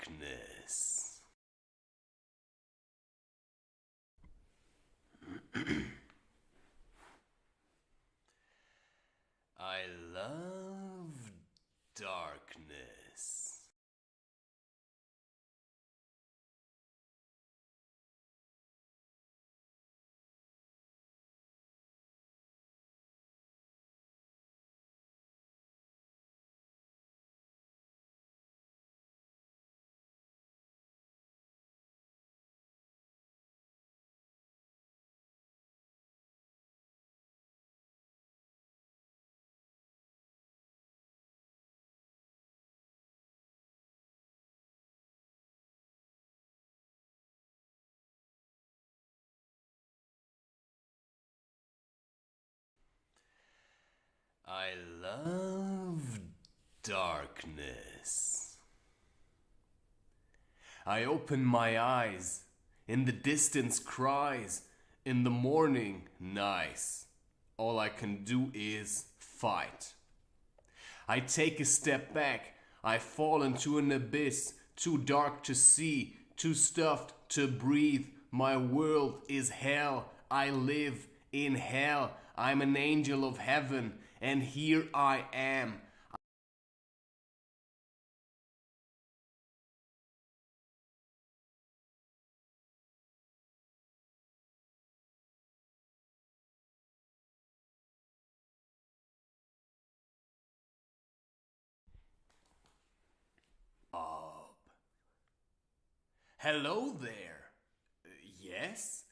darkness. I love darkness. I love darkness. I open my eyes, in the distance cries, in the morning nice. All I can do is fight. I take a step back, I fall into an abyss, too dark to see, too stuffed to breathe. My world is hell, I live in hell. I'm an angel of heaven, and here I am. Hello there. Yes?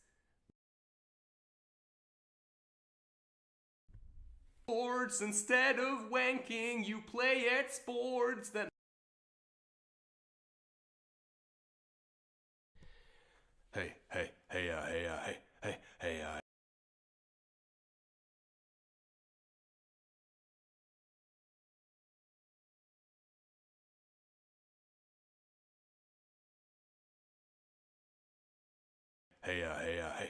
Sports, instead of wanking, you play at sports. Then hey, hey, hey, hey, hey, hey, hey, hey, hey, hey.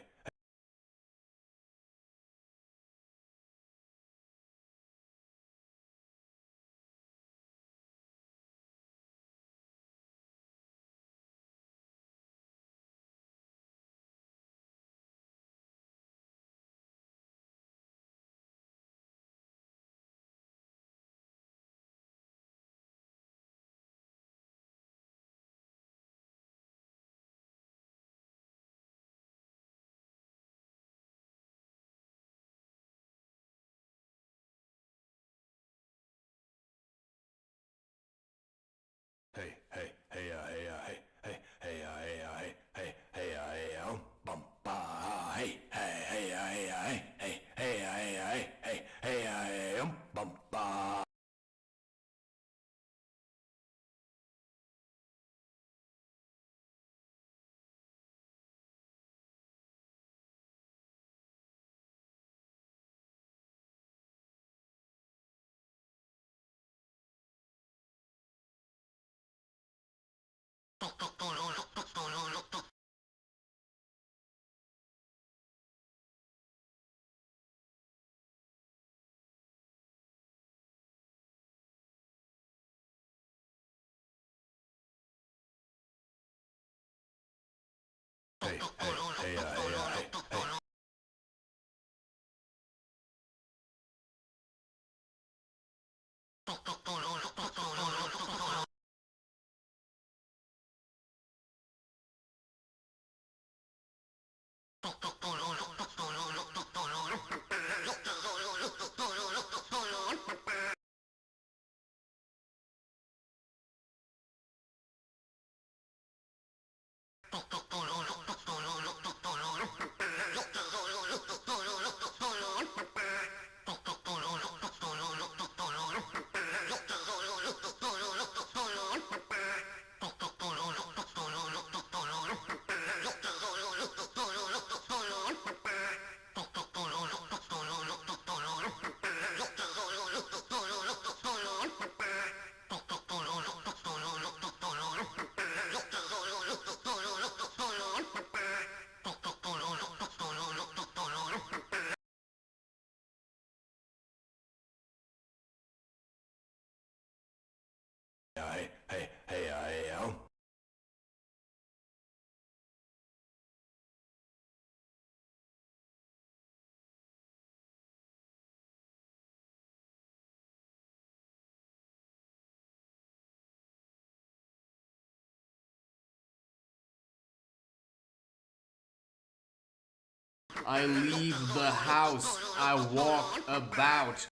Hey, hey, hey, hey, hey, hey, hey, hey, hey, hey, hey, bum, ba, hey, hey, hey, hey, hey, hey, hey, hey, hey, hey, hey, bum, ba. Hey, hey, hey, hey, hey, hey. I leave the house, I walk about.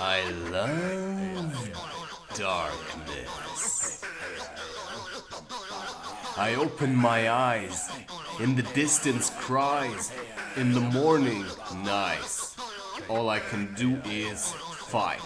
I love darkness. I open my eyes, in the distance cries, in the morning nice. All I can do is fight.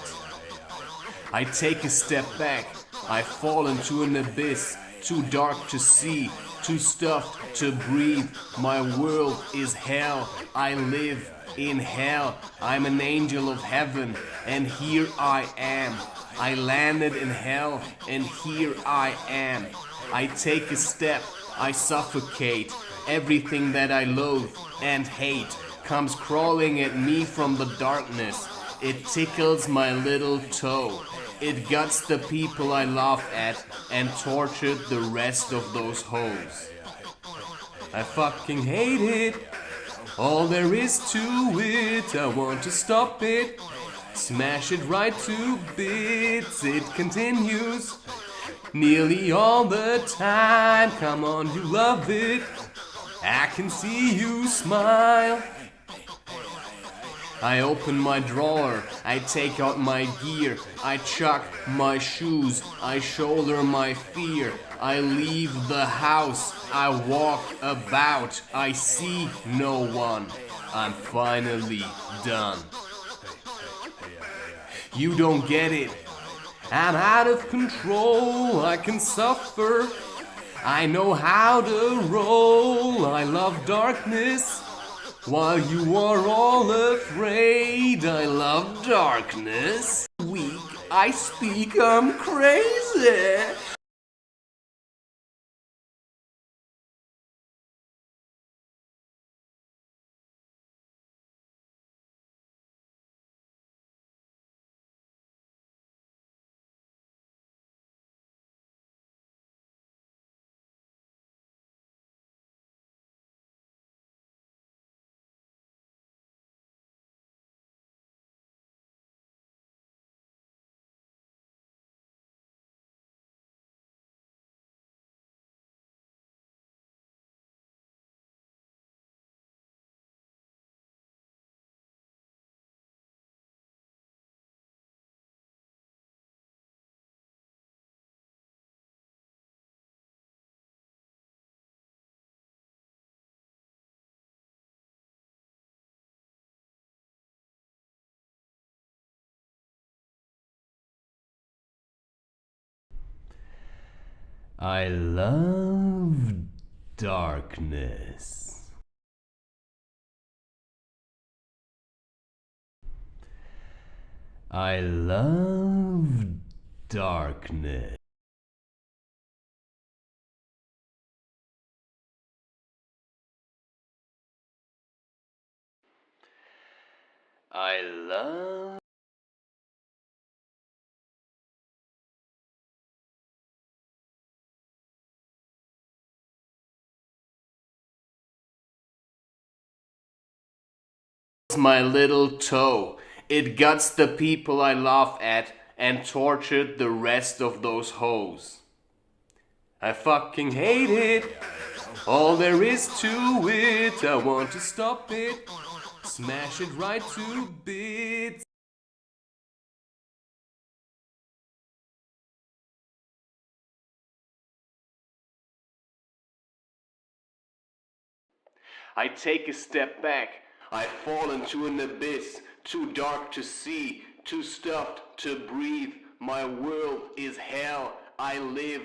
I take a step back, I fall into an abyss, too dark to see, too stuffed to breathe. My world is hell, I live in hell. I'm an angel of heaven, and here I am. I landed in hell, and here I am. I take a step, I suffocate. Everything that I loathe and hate comes crawling at me from the darkness. It tickles my little toe. It guts the people I laugh at and tortured the rest of those hoes. I fucking hate it. All there is to it. I want to stop it. Smash it right to bits, it continues nearly all the time. Come on, you love it. I can see you smile. I open my drawer, I take out my gear, I chuck my shoes, I shoulder my fear, I leave the house, I walk about, I see no one, I'm finally done. You don't get it, I'm out of control, I can suffer, I know how to roll, I love darkness. While you are all afraid, I love darkness. Weak, I speak, I'm crazy. I love darkness. I love darkness. I love my little toe. It guts the people I laugh at and tortured the rest of those hoes. I fucking hate it. All there is to it. I want to stop it. Smash it right to bits. I take a step back. I fall into an abyss. Too dark to see. Too stuffed to breathe. My world is hell. I live.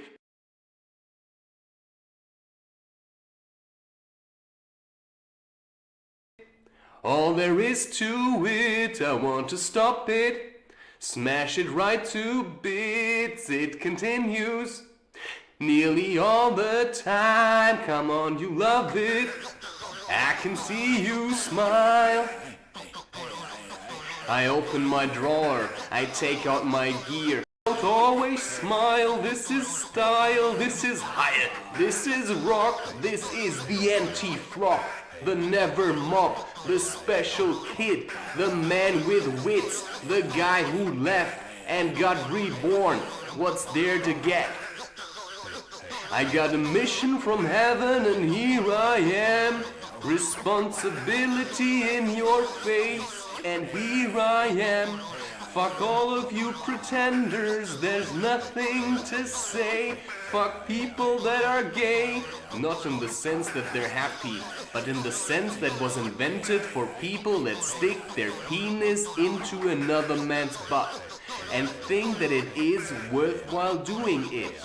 All there is to it, I want to stop it. Smash it right to bits, it continues nearly all the time. Come on, you love it. I can see you smile. I open my drawer, I take out my gear. Don't always smile, this is style, this is higher, this is rock, this is the anti-flock. The never mop, the special kid, the man with wits, the guy who left and got reborn. What's there to get? I got a mission from heaven and here I am. Responsibility in your face and here I am. Fuck all of you pretenders, there's nothing to say. Fuck people that are gay. Not in the sense that they're happy, but in the sense that was invented for people that stick their penis into another man's butt and think that it is worthwhile doing it.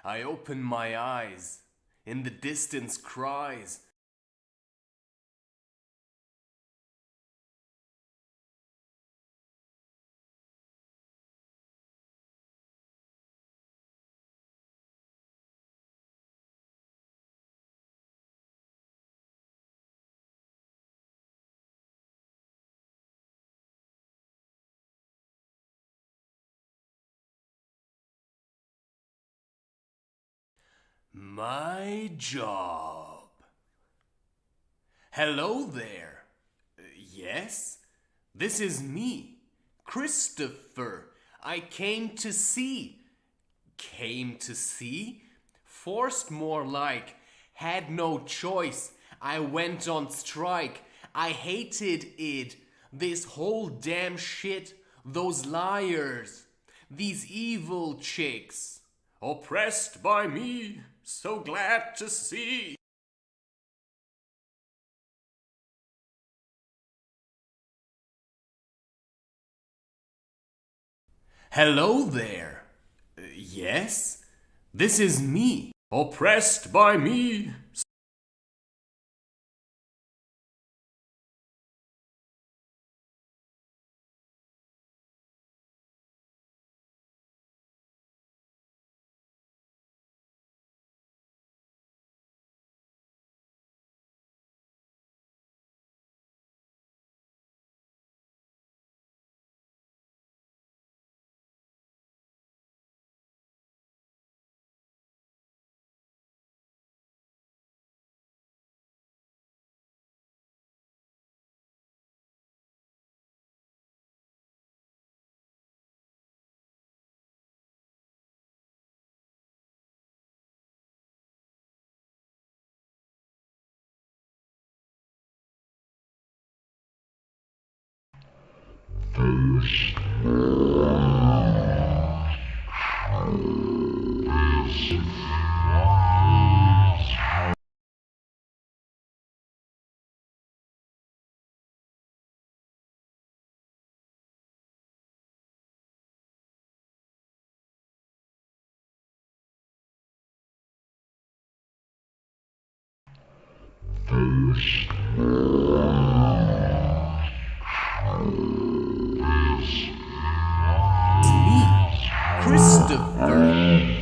I open my eyes. In the distance cries. My job. Hello there. Yes, this is me, Christopher. I came to see. Came to see? Forced more like. Had no choice. I went on strike. I hated it. This whole damn shit. Those liars. These evil chicks. Oppressed by me. So glad to see. Hello there. Yes, this is me. Oppressed by me. Me, Christopher.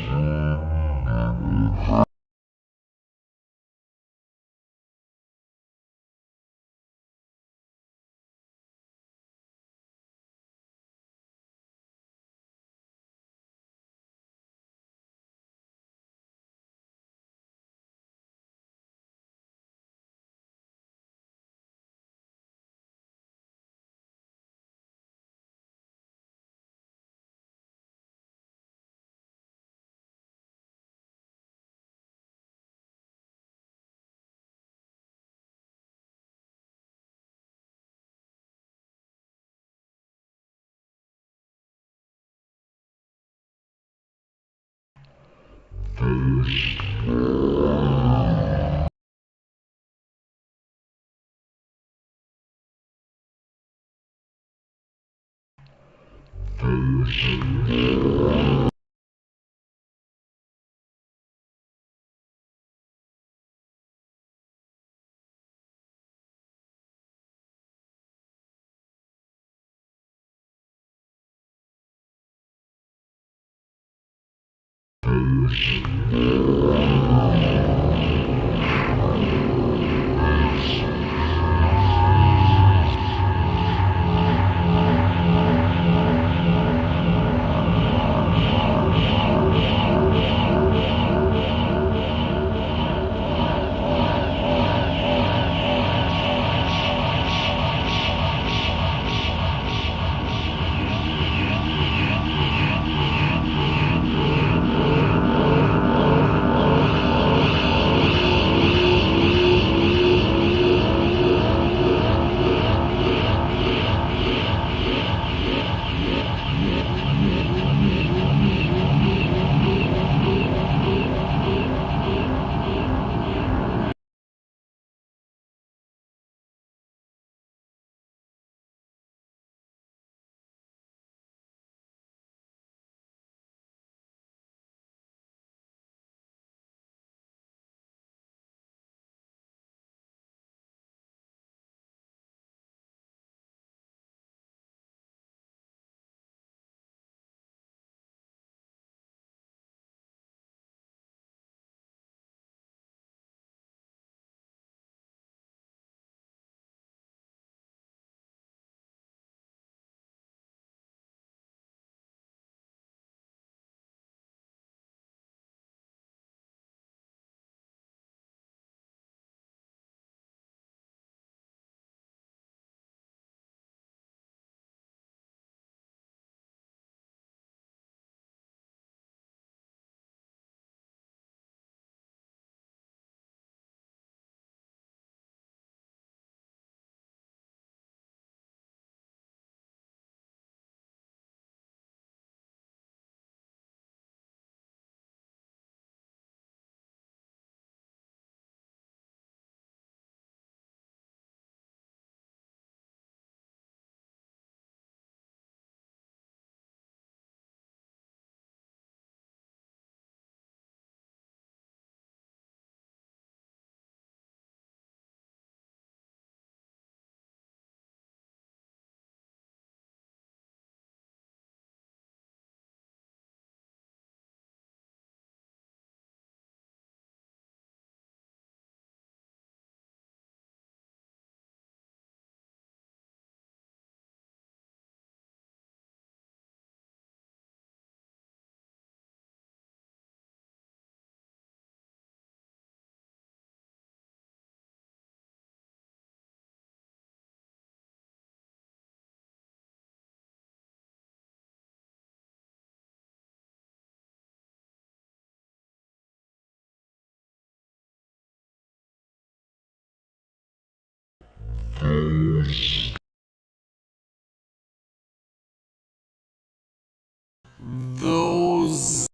Those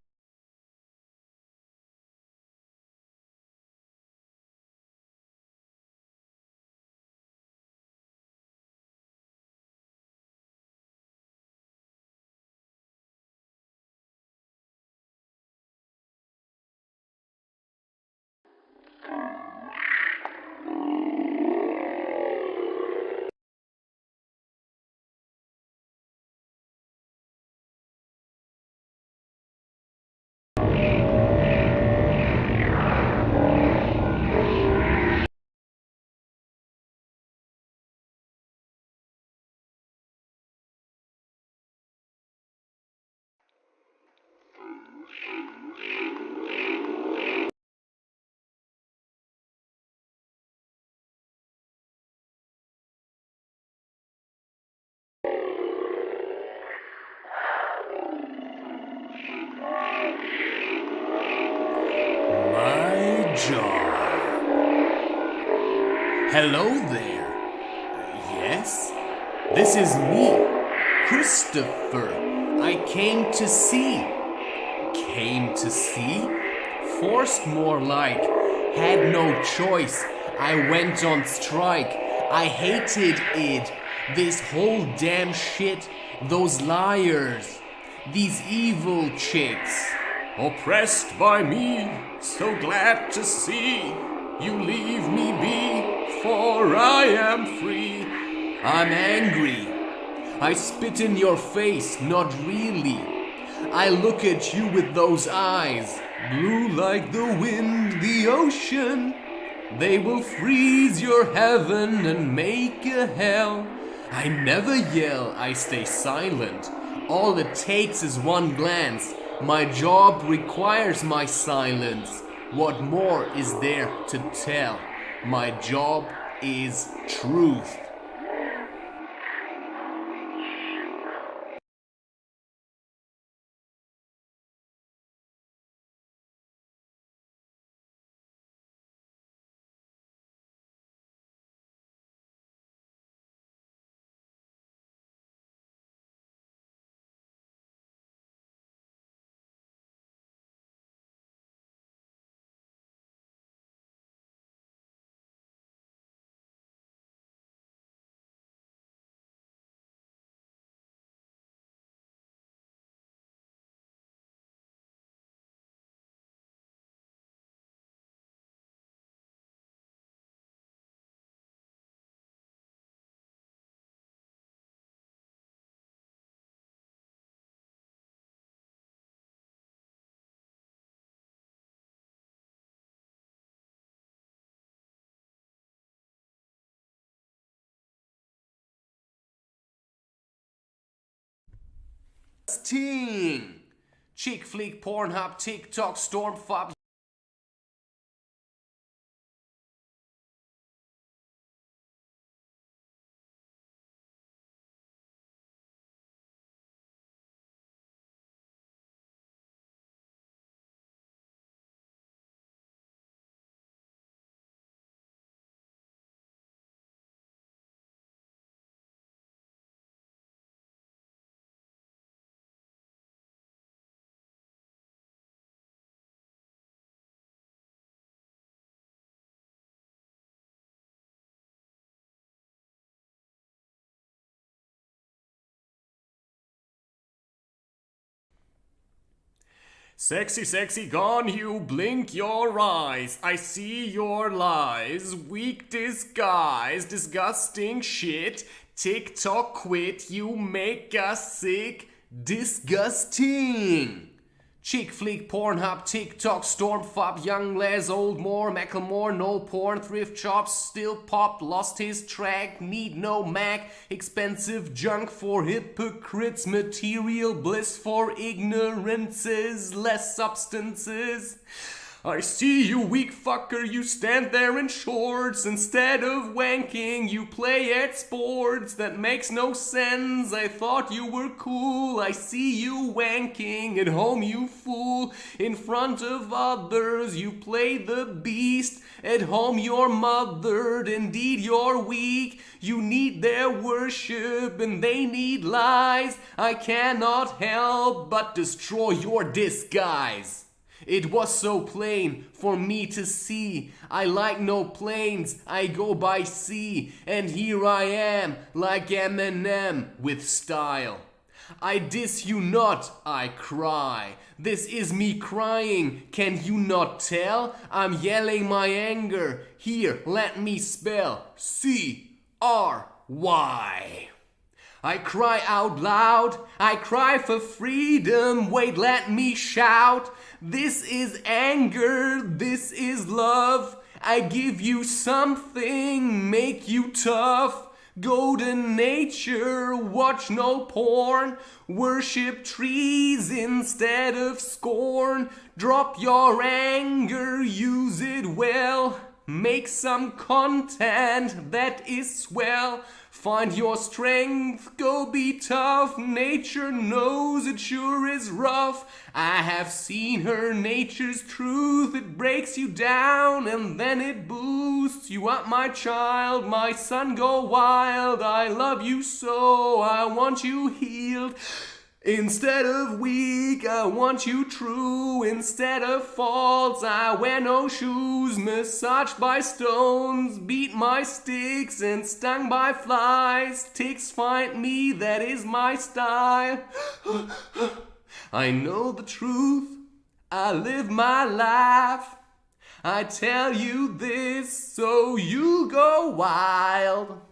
my job. Hello there. Yes? This is me, Christopher. I came to see. Came to see? Forced more like. Had no choice. I went on strike. I hated it. This whole damn shit. Those liars. These evil chicks. Oppressed by me. So glad to see you leave me be, for I am free. I'm angry. I spit in your face, not really. I look at you with those eyes, blue like the wind, the ocean. They will freeze your heaven and make a hell. I never yell, I stay silent. All it takes is one glance. My job requires my silence. What more is there to tell? My job is truth. Teen. Chick flick, Pornhub, TikTok, Stormfop. Sexy, sexy gone, you blink your eyes. I see your lies, weak disguise, disgusting shit. TikTok quit, you make us sick. Disgusting. Chick flick, Pornhub, TikTok, Stormfop, Young Les, Old More, Macklemore, no porn, thrift shops, still pop, lost his track, need no Mac, expensive junk for hypocrites, material bliss for ignorances, less substances. I see you, weak fucker, you stand there in shorts. Instead of wanking, you play at sports. That makes no sense, I thought you were cool. I see you wanking at home, you fool. In front of others, you play the beast. At home, you're mothered, indeed you're weak. You need their worship and they need lies. I cannot help but destroy your disguise. It was so plain for me to see. I like no planes, I go by sea. And here I am, like Eminem, with style. I diss you not, I cry. This is me crying, can you not tell? I'm yelling my anger. Here, let me spell C-R-Y. I cry out loud, I cry for freedom, wait let me shout. This is anger, this is love. I give you something, make you tough. Go to nature, watch no porn. Worship trees instead of scorn. Drop your anger, use it well. Make some content that is swell. Find your strength, go be tough. Nature knows it sure is rough. I have seen her, nature's truth. It breaks you down and then it boosts you up, my child. My son, go wild. I love you so, I want you healed. Instead of weak, I want you true. Instead of false, I wear no shoes. Massaged by stones, beat my sticks, and stung by flies. Ticks find me, that is my style. I know the truth, I live my life. I tell you this, so you go wild.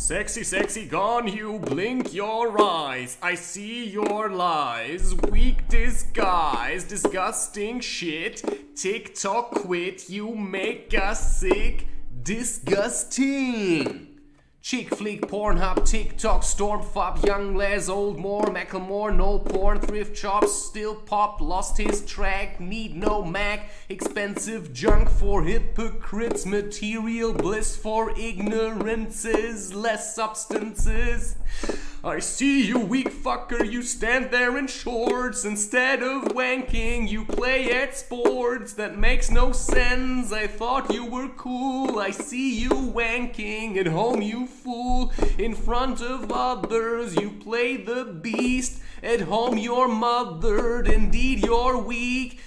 Sexy, sexy, gone, you blink your eyes. I see your lies, weak disguise, disgusting shit. TikTok quit, you make us sick. Disgusting. Chick flick, Pornhub, TikTok, storm fob, young Les, old more, Macklemore, no porn, thrift shops, still pop, lost his track, need no Mac, expensive junk for hypocrites, material bliss for ignorances, less substances. I see you, weak fucker, you stand there in shorts. Instead of wanking, you play at sports. That makes no sense, I thought you were cool. I see you wanking at home, you fool. In front of others, you play the beast. At home you're mothered, indeed you're weak.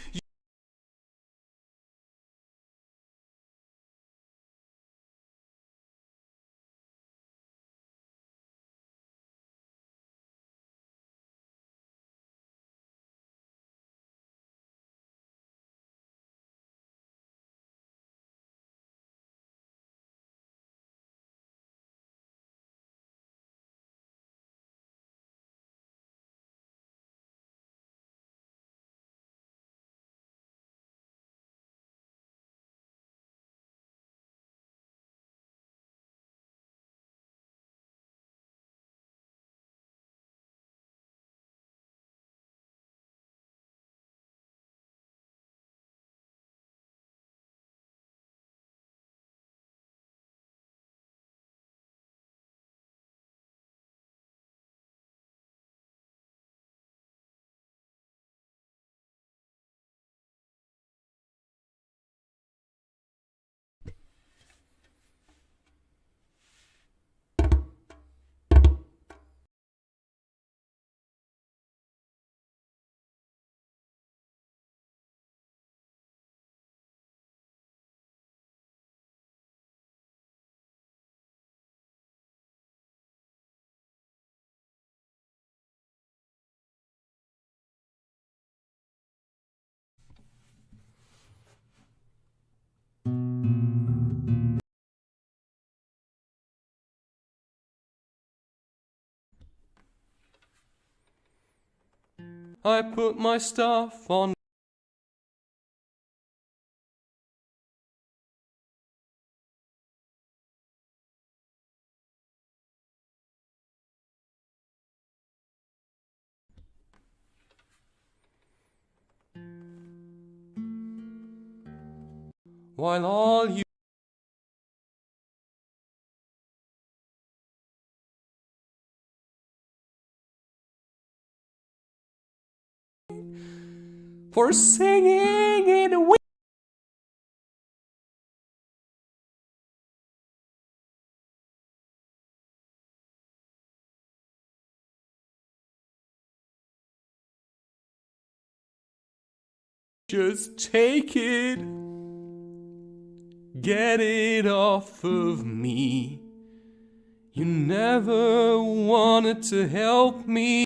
I put my stuff on. While all you for singing in a week. Just take it, get it off of me. You never wanted to help me.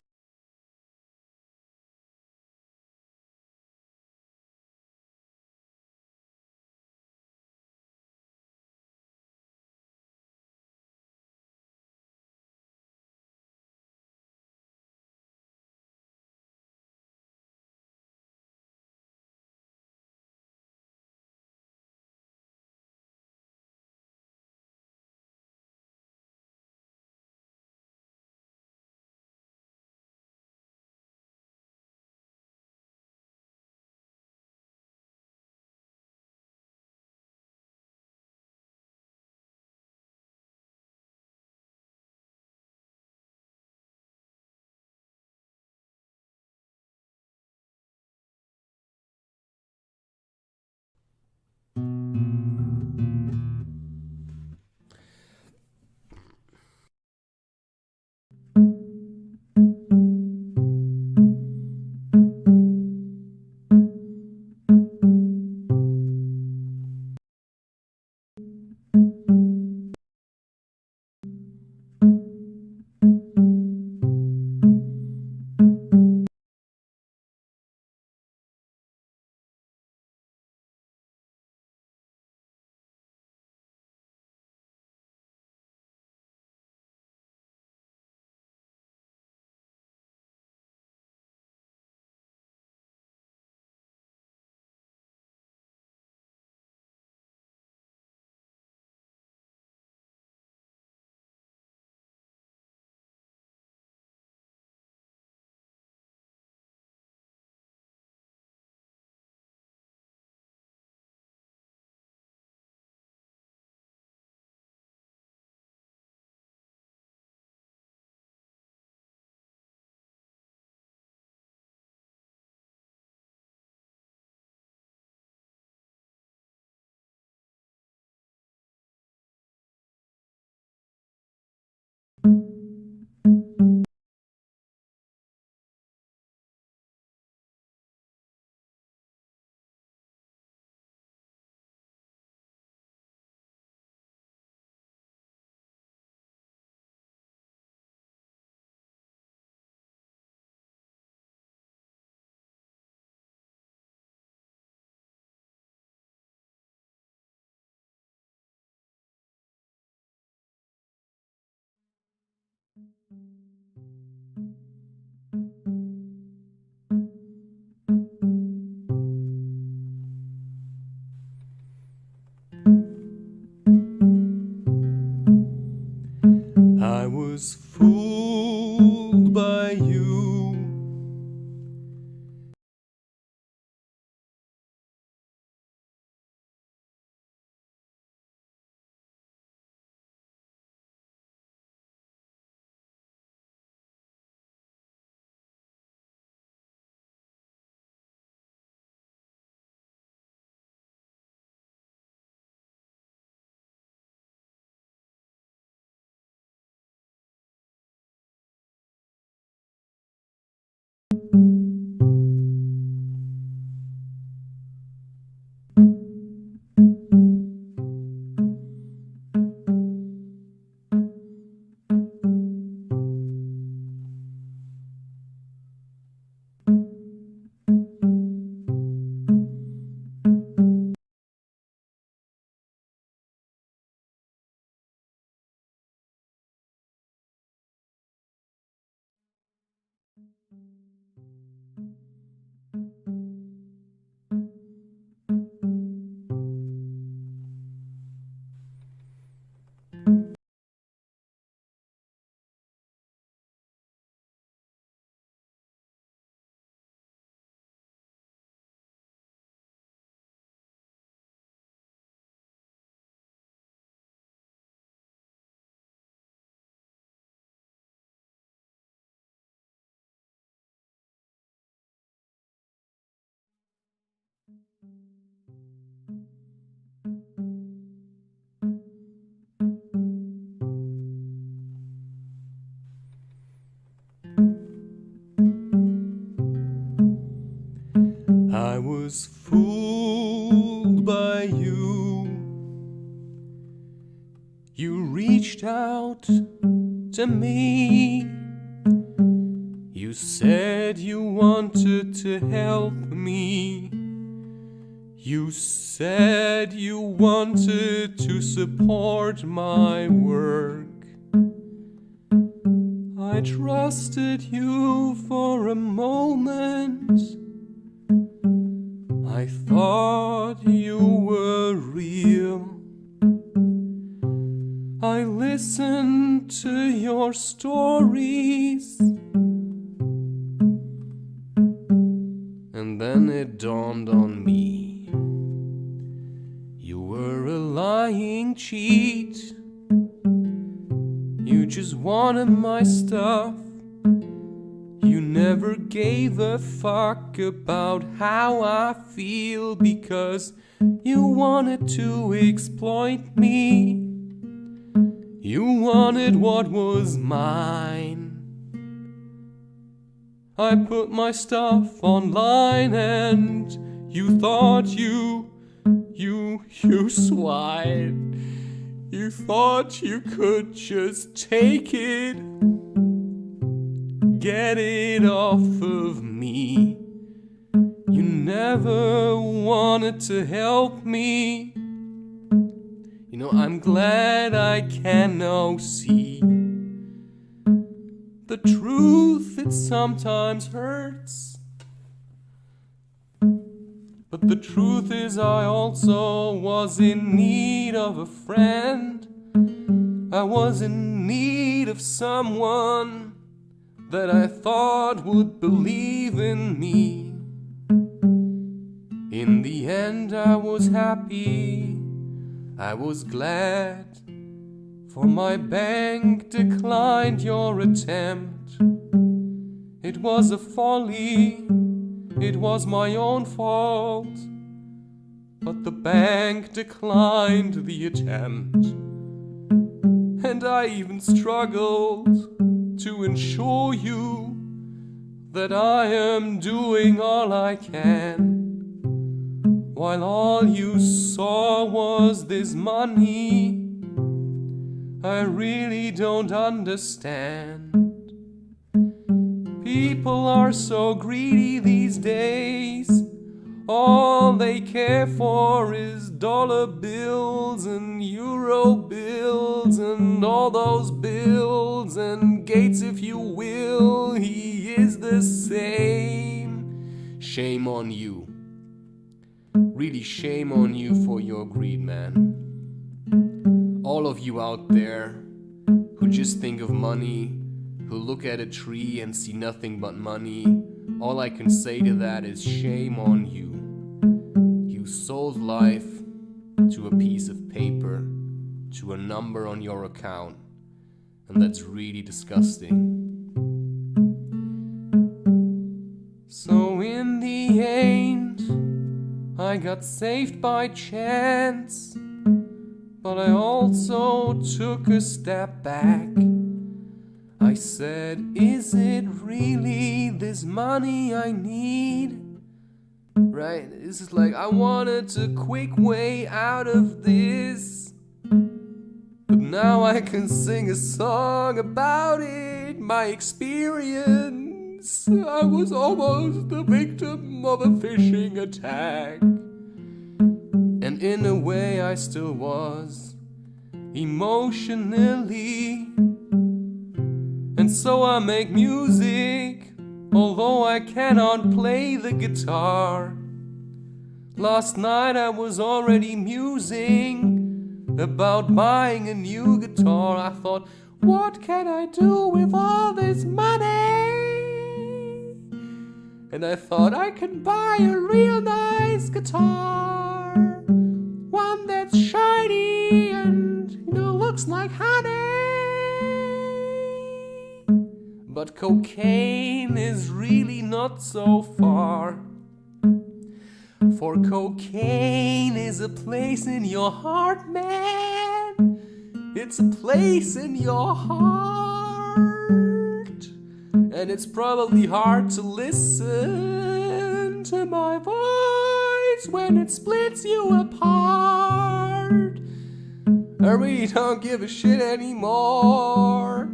I was fooled by you. I was fooled by you. You reached out to me. You said you wanted to help me. You said you wanted to support my work. I trusted you for a moment. I thought you were real. I listened to your stories. And then it dawned on me. You were a lying cheat. You just wanted my stuff. You never gave a fuck about how I feel because you wanted to exploit me. You wanted what was mine. I put my stuff online and you thought you swine. You thought you could just take it. Get it off of me. You never wanted to help me. You know, I'm glad I can now see the truth. It sometimes hurts, but the truth is I also was in need of a friend. I was in need of someone that I thought would believe in me. In the end I was happy, I was glad, for my bank declined your attempt. It was a folly, it was my own fault, but the bank declined the attempt. And I even struggled to ensure you that I am doing all I can, while all you saw was this money. I really don't understand. People are so greedy these days. All they care for is dollar bills and euro bills and all those bills and Gates, if you will. He is the same. Shame on you. Really shame on you for your greed, man. All of you out there who just think of money, who look at a tree and see nothing but money, all I can say to that is shame on you. You sold life to a piece of paper, to a number on your account, and that's really disgusting. So in the end, I got saved by chance, but I also took a step back. I said, is it really this money I need? Right? This is like, I wanted a quick way out of this, but now I can sing a song about it. My experience, I was almost the victim of a phishing attack, and in a way I still was, emotionally. And so I make music, although I cannot play the guitar. Last night I was already musing about buying a new guitar. I thought, what can I do with all this money? And I thought I can buy a real nice guitar, one that's shiny and, looks like honey. But cocaine is really not so far, for cocaine is a place in your heart, man. It's a place in your heart, and it's probably hard to listen to my voice when it splits you apart. I really don't give a shit anymore,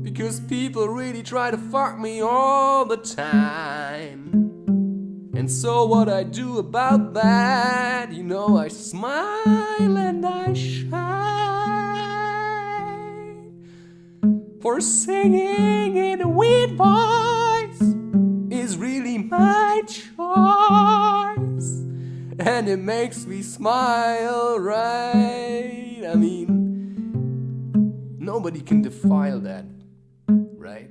because people really try to fuck me all the time. And so what I do about that, I smile and I shine. For singing in a weird voice is really my choice, and it makes me smile, right? I mean, nobody can defile that, right?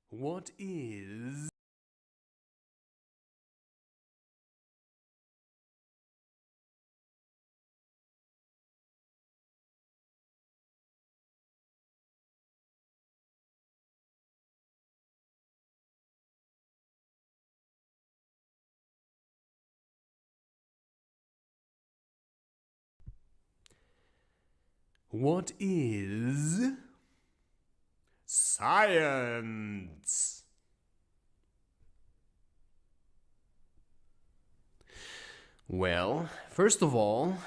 What is science? Well, first of all,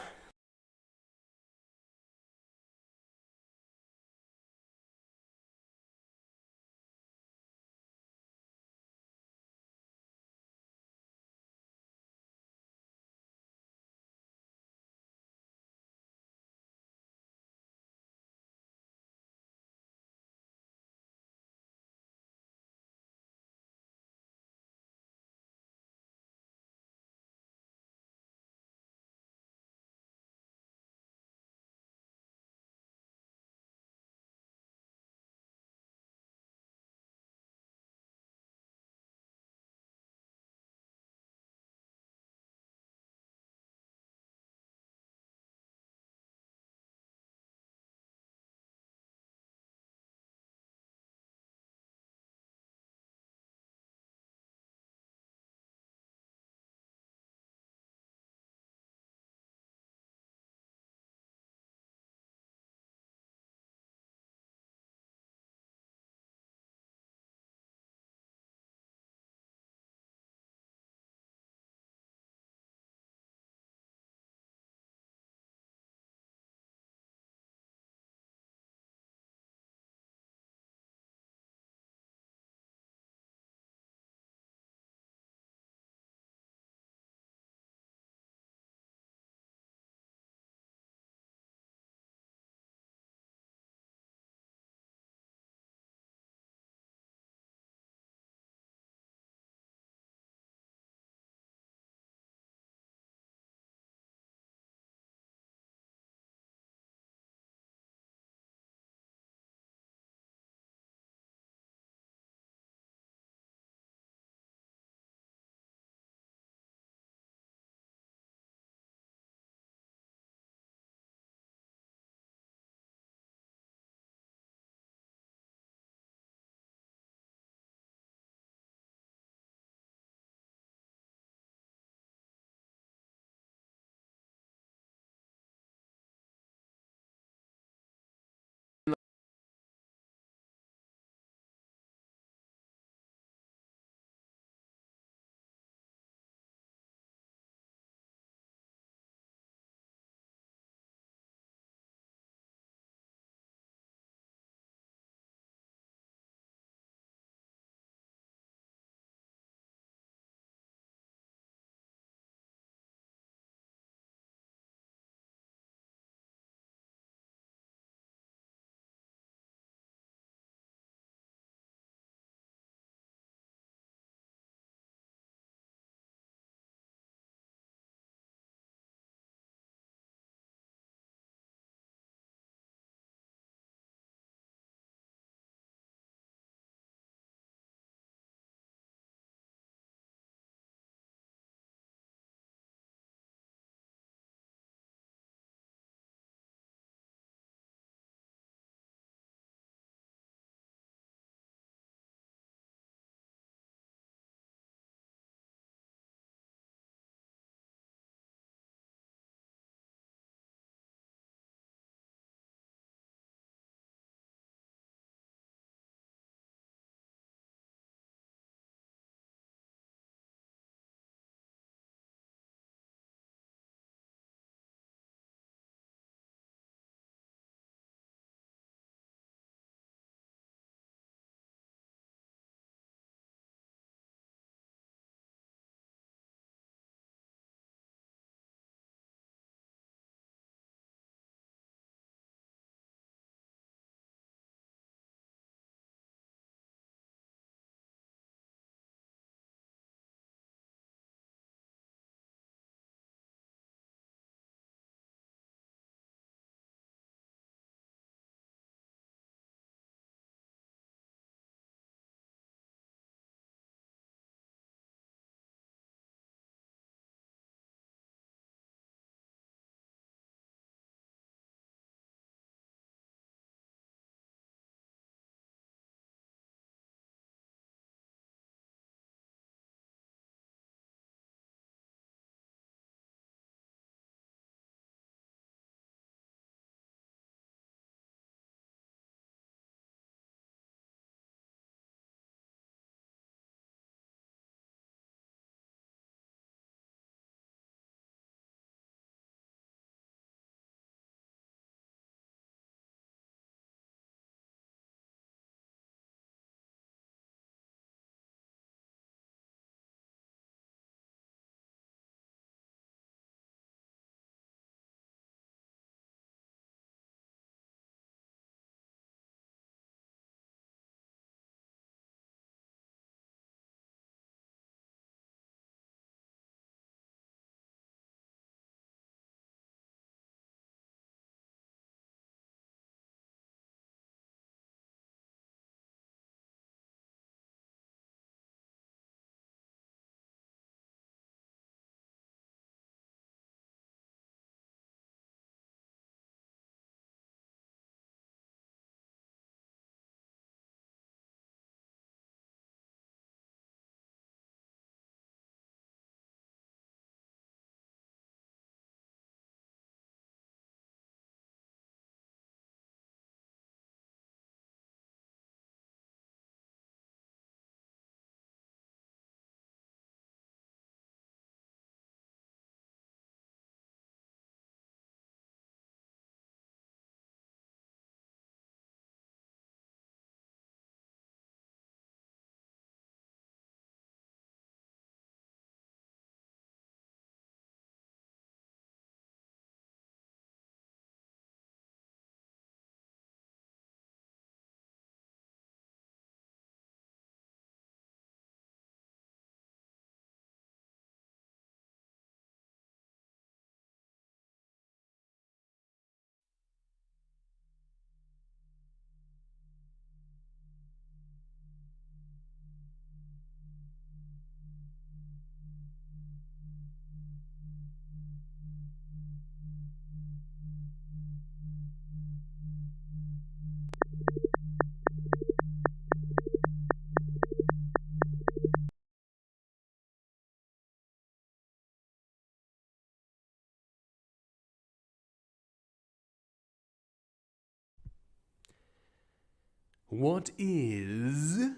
What is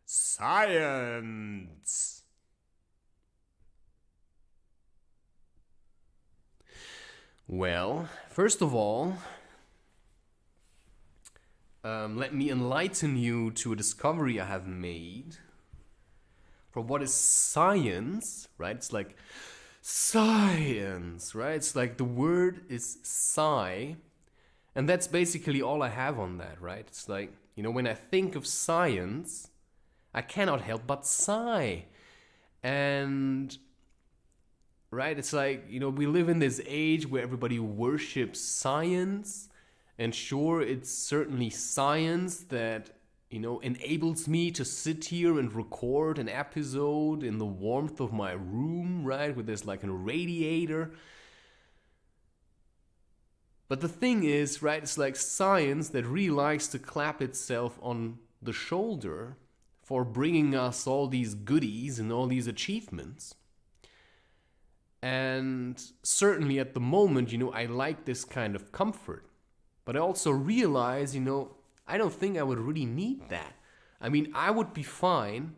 science? Well, first of all, let me enlighten you to a discovery I have made. For what is science, right? It's like science, right? It's like the word is psi, and that's basically all I have on that, right? It's like, when I think of science, I cannot help but sigh. And, right, it's like, we live in this age where everybody worships science. And sure, it's certainly science that, enables me to sit here and record an episode in the warmth of my room, right? Where there's like a radiator. But the thing is, right, it's like science that really likes to clap itself on the shoulder for bringing us all these goodies and all these achievements. And certainly at the moment, I like this kind of comfort. But I also realize, I don't think I would really need that. I mean, I would be fine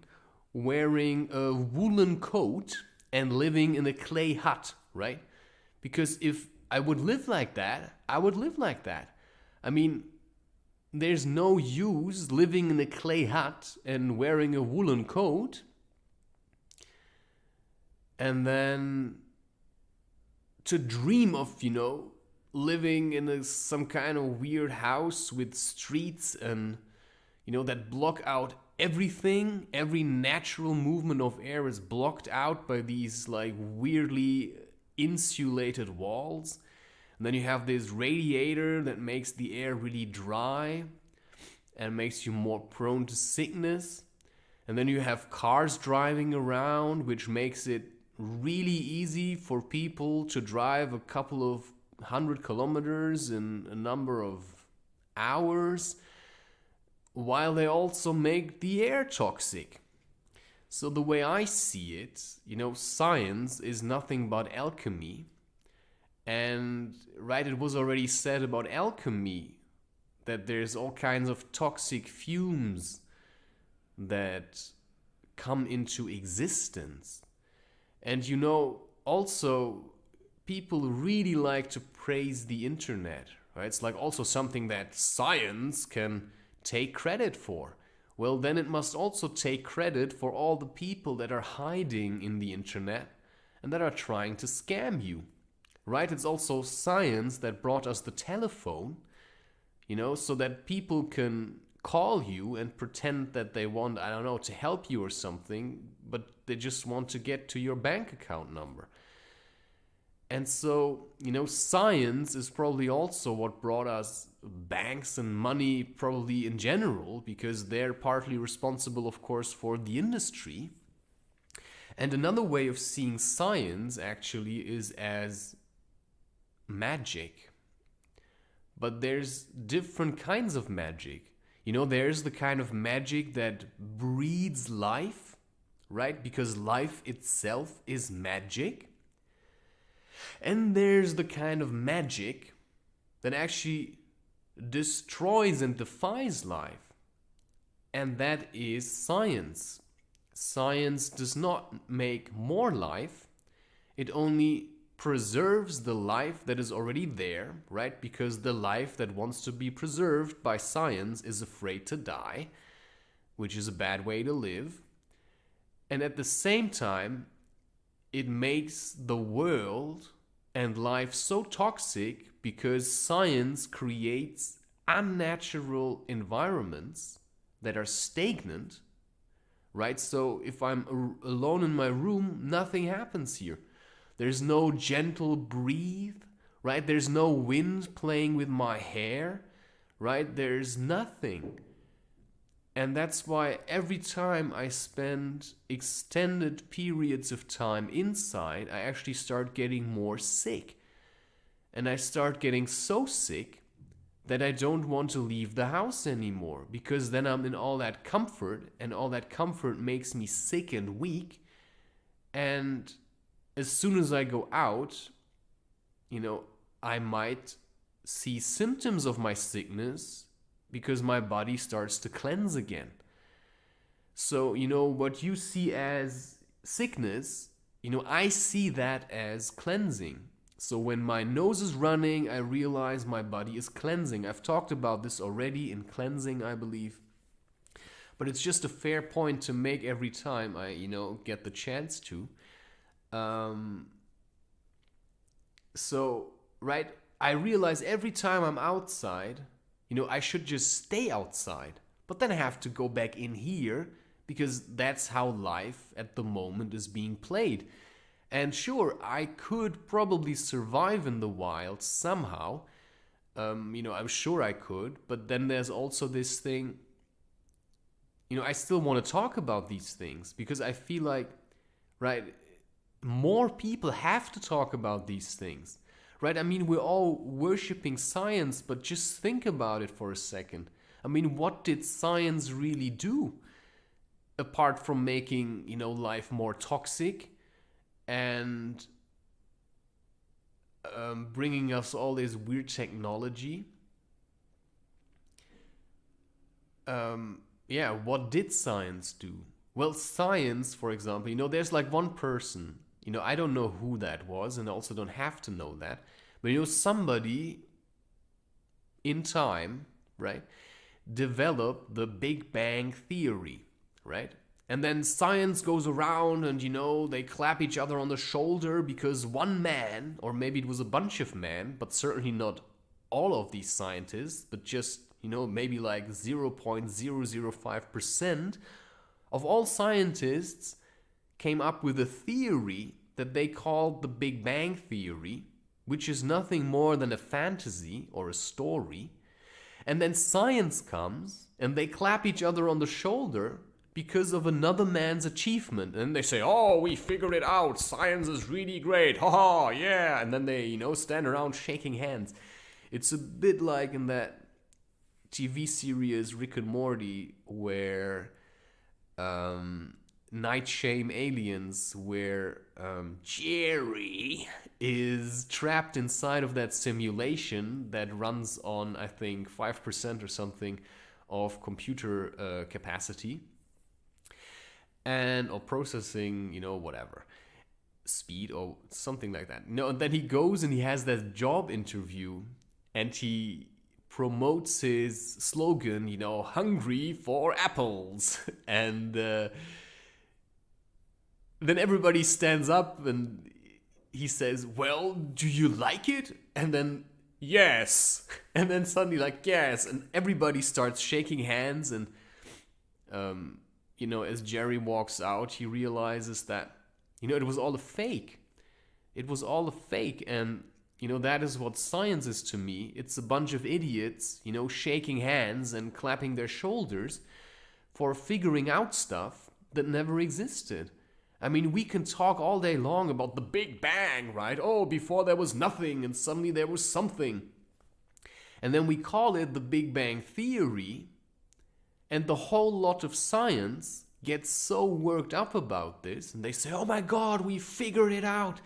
wearing a woolen coat and living in a clay hut, right? Because if I would live like that, I would live like that. I mean, there's no use living in a clay hut and wearing a woolen coat and then to dream of, living in some kind of weird house with streets and, that block out everything. Every natural movement of air is blocked out by these like weirdly insulated walls. And then you have this radiator that makes the air really dry and makes you more prone to sickness. And then you have cars driving around, which makes it really easy for people to drive a couple of 100 kilometers in a number of hours, while they also make the air toxic. So the way I see it, science is nothing but alchemy. And right, it was already said about alchemy that there's all kinds of toxic fumes that come into existence. And also people really like to praise the internet, right? It's like also something that science can take credit for. Well, then it must also take credit for all the people that are hiding in the internet and that are trying to scam you, right? It's also science that brought us the telephone, so that people can call you and pretend that they want, I don't know, to help you or something, but they just want to get to your bank account number. And so, science is probably also what brought us banks and money probably in general, because they're partly responsible, of course, for the industry. And another way of seeing science actually is as magic. But there's different kinds of magic. There's the kind of magic that breeds life, right? Because life itself is magic. And there's the kind of magic that actually destroys and defies life. And that is science. Science does not make more life. It only preserves the life that is already there, right? Because the life that wants to be preserved by science is afraid to die, which is a bad way to live. And at the same time, it makes the world and life so toxic because science creates unnatural environments that are stagnant, right? So if I'm alone in my room, nothing happens here. There's no gentle breeze, right? There's no wind playing with my hair, right? There's nothing. And that's why every time I spend extended periods of time inside, I actually start getting more sick. And I start getting so sick that I don't want to leave the house anymore, because then I'm in all that comfort, and all that comfort makes me sick and weak. And as soon as I go out, I might see symptoms of my sickness because my body starts to cleanse again. So, what you see as sickness, I see that as cleansing. So when my nose is running, I realize my body is cleansing. I've talked about this already in cleansing, I believe. But it's just a fair point to make every time I, get the chance to. Right, I realize every time I'm outside, I should just stay outside. But then I have to go back in here because that's how life at the moment is being played. And sure, I could probably survive in the wild somehow. I'm sure I could. But then there's also this thing, I still want to talk about these things because I feel like, right, more people have to talk about these things. Right? I mean, we're all worshipping science, but just think about it for a second. I mean, what did science really do? Apart from making, life more toxic and bringing us all this weird technology. What did science do? Well, science, for example, there's like one person, I don't know who that was, and I also don't have to know that. But, somebody in time, right, developed the Big Bang Theory, right? And then science goes around and, they clap each other on the shoulder because one man, or maybe it was a bunch of men, but certainly not all of these scientists, but just, maybe like 0.005% of all scientists came up with a theory that they called the Big Bang Theory, which is nothing more than a fantasy or a story. And then science comes and they clap each other on the shoulder because of another man's achievement. And they say, oh, we figured it out. Science is really great. Ha ha, yeah. And then they, stand around shaking hands. It's a bit like in that TV series Rick and Morty where Night Shame Aliens, where Jerry is trapped inside of that simulation that runs on, I think, 5% or something of computer capacity. Or processing, whatever, speed or something like that. And then he goes and he has that job interview and he promotes his slogan, hungry for apples. And then everybody stands up and he says, well, do you like it? And then, yes. And then suddenly yes. And everybody starts shaking hands and, as Jerry walks out, he realizes that, it was all a fake. It was all a fake. And, that is what science is to me. It's a bunch of idiots, shaking hands and clapping their shoulders for figuring out stuff that never existed. I mean, we can talk all day long about the Big Bang, right? Oh, before there was nothing and suddenly there was something. And then we call it the Big Bang Theory. And the whole lot of science gets so worked up about this. And they say, oh my God, we figured it out.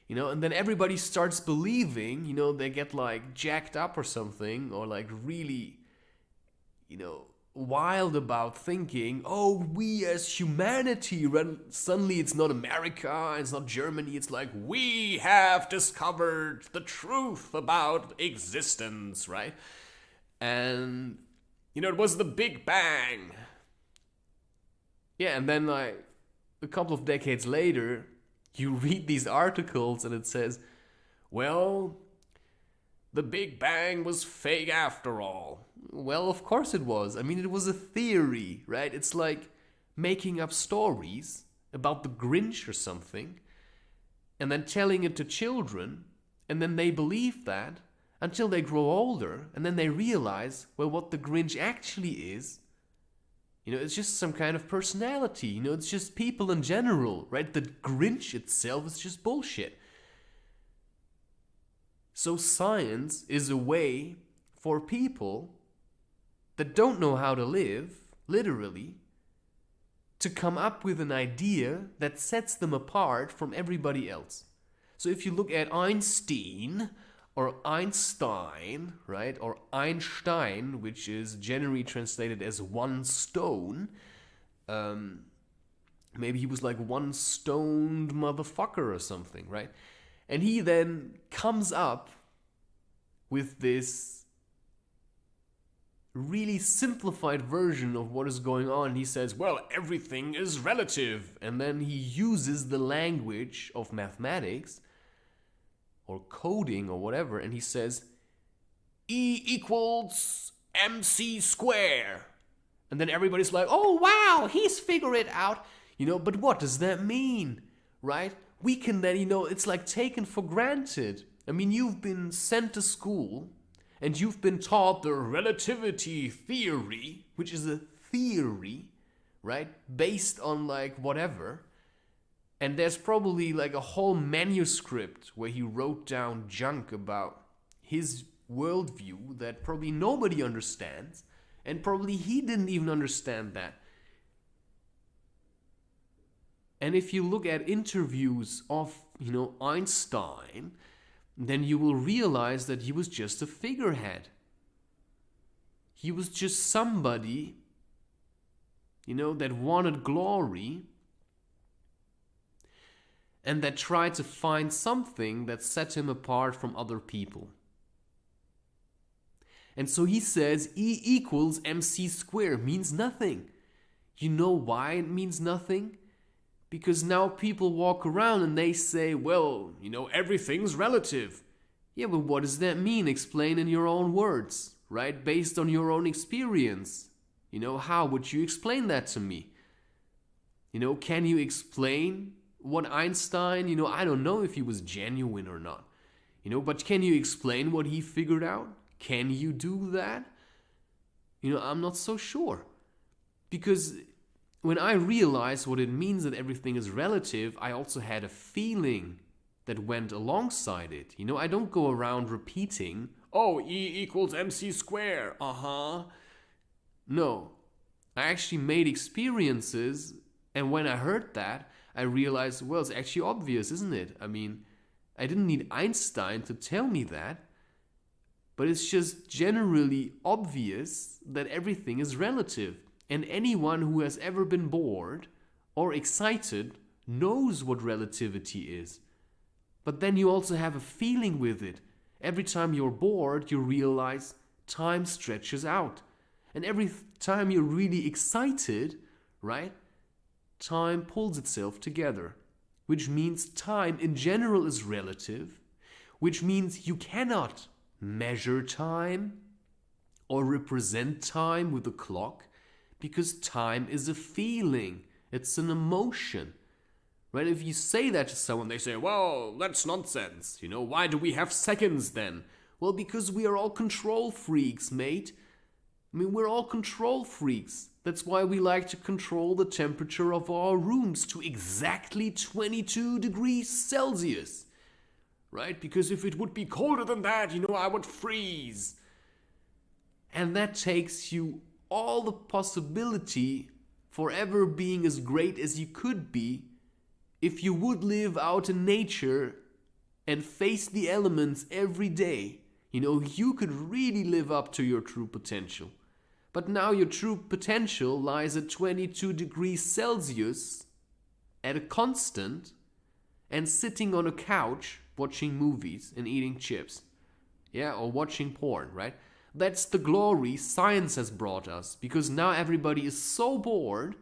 And then everybody starts believing, they get jacked up or something. Or really, wild about thinking, oh, we as humanity, suddenly it's not America, it's not Germany. It's we have discovered the truth about existence, right? And it was the Big Bang. Yeah, and then a couple of decades later, you read these articles and it says, well, the Big Bang was fake after all. Well, of course it was. I mean, it was a theory, right? It's like making up stories about the Grinch or something and then telling it to children, and then they believe that until they grow older, and then they realize, well, what the Grinch actually is, it's just some kind of personality. It's just people in general, right? The Grinch itself is just bullshit. So science is a way for people that don't know how to live, literally, to come up with an idea that sets them apart from everybody else. So if you look at Einstein, or Einstein, right? Or Einstein, which is generally translated as one stone. Maybe he was like one stoned motherfucker or something, right? And he then comes up with this really simplified version of what is going on. He says, well, everything is relative. And then he uses the language of mathematics or coding or whatever. And he says, E equals mc square. And then everybody's like, oh, wow, he's figured it out. But what does that mean, right? We can then, it's like taken for granted. I mean, you've been sent to school and you've been taught the relativity theory, which is a theory, right? Based on like whatever. And there's probably like a whole manuscript where he wrote down junk about his worldview that probably nobody understands. And probably he didn't even understand that. And if you look at interviews of, Einstein, then you will realize that he was just a figurehead. He was just somebody, that wanted glory and that tried to find something that set him apart from other people. And so he says E equals mc square means nothing. You know why it means nothing? Because now people walk around and they say, well, everything's relative. Yeah, but what does that mean? Explain in your own words, right? Based on your own experience. How would you explain that to me? Can you explain what Einstein, I don't know if he was genuine or not. But can you explain what he figured out? Can you do that? I'm not so sure. Because when I realized what it means that everything is relative, I also had a feeling that went alongside it. I don't go around repeating, oh, E equals mc square, No, I actually made experiences, and when I heard that, I realized, well, it's actually obvious, isn't it? I mean, I didn't need Einstein to tell me that, but it's just generally obvious that everything is relative. And anyone who has ever been bored or excited knows what relativity is. But then you also have a feeling with it. Every time you're bored, you realize time stretches out. And every time you're really excited, right, time pulls itself together. Which means time in general is relative. Which means you cannot measure time or represent time with a clock. Because time is a feeling. It's an emotion. Right? If you say that to someone, they say, well, that's nonsense. Why do we have seconds then? Well, because we are all control freaks, mate. I mean, we're all control freaks. That's why we like to control the temperature of our rooms to exactly 22 degrees Celsius. Right? Because if it would be colder than that, I would freeze. And that takes you all the possibility for ever being as great as you could be if you would live out in nature and face the elements every day. You could really live up to your true potential. But now your true potential lies at 22 degrees Celsius at a constant and sitting on a couch watching movies and eating chips. Yeah, or watching porn, right? That's the glory science has brought us, because now everybody is so bored,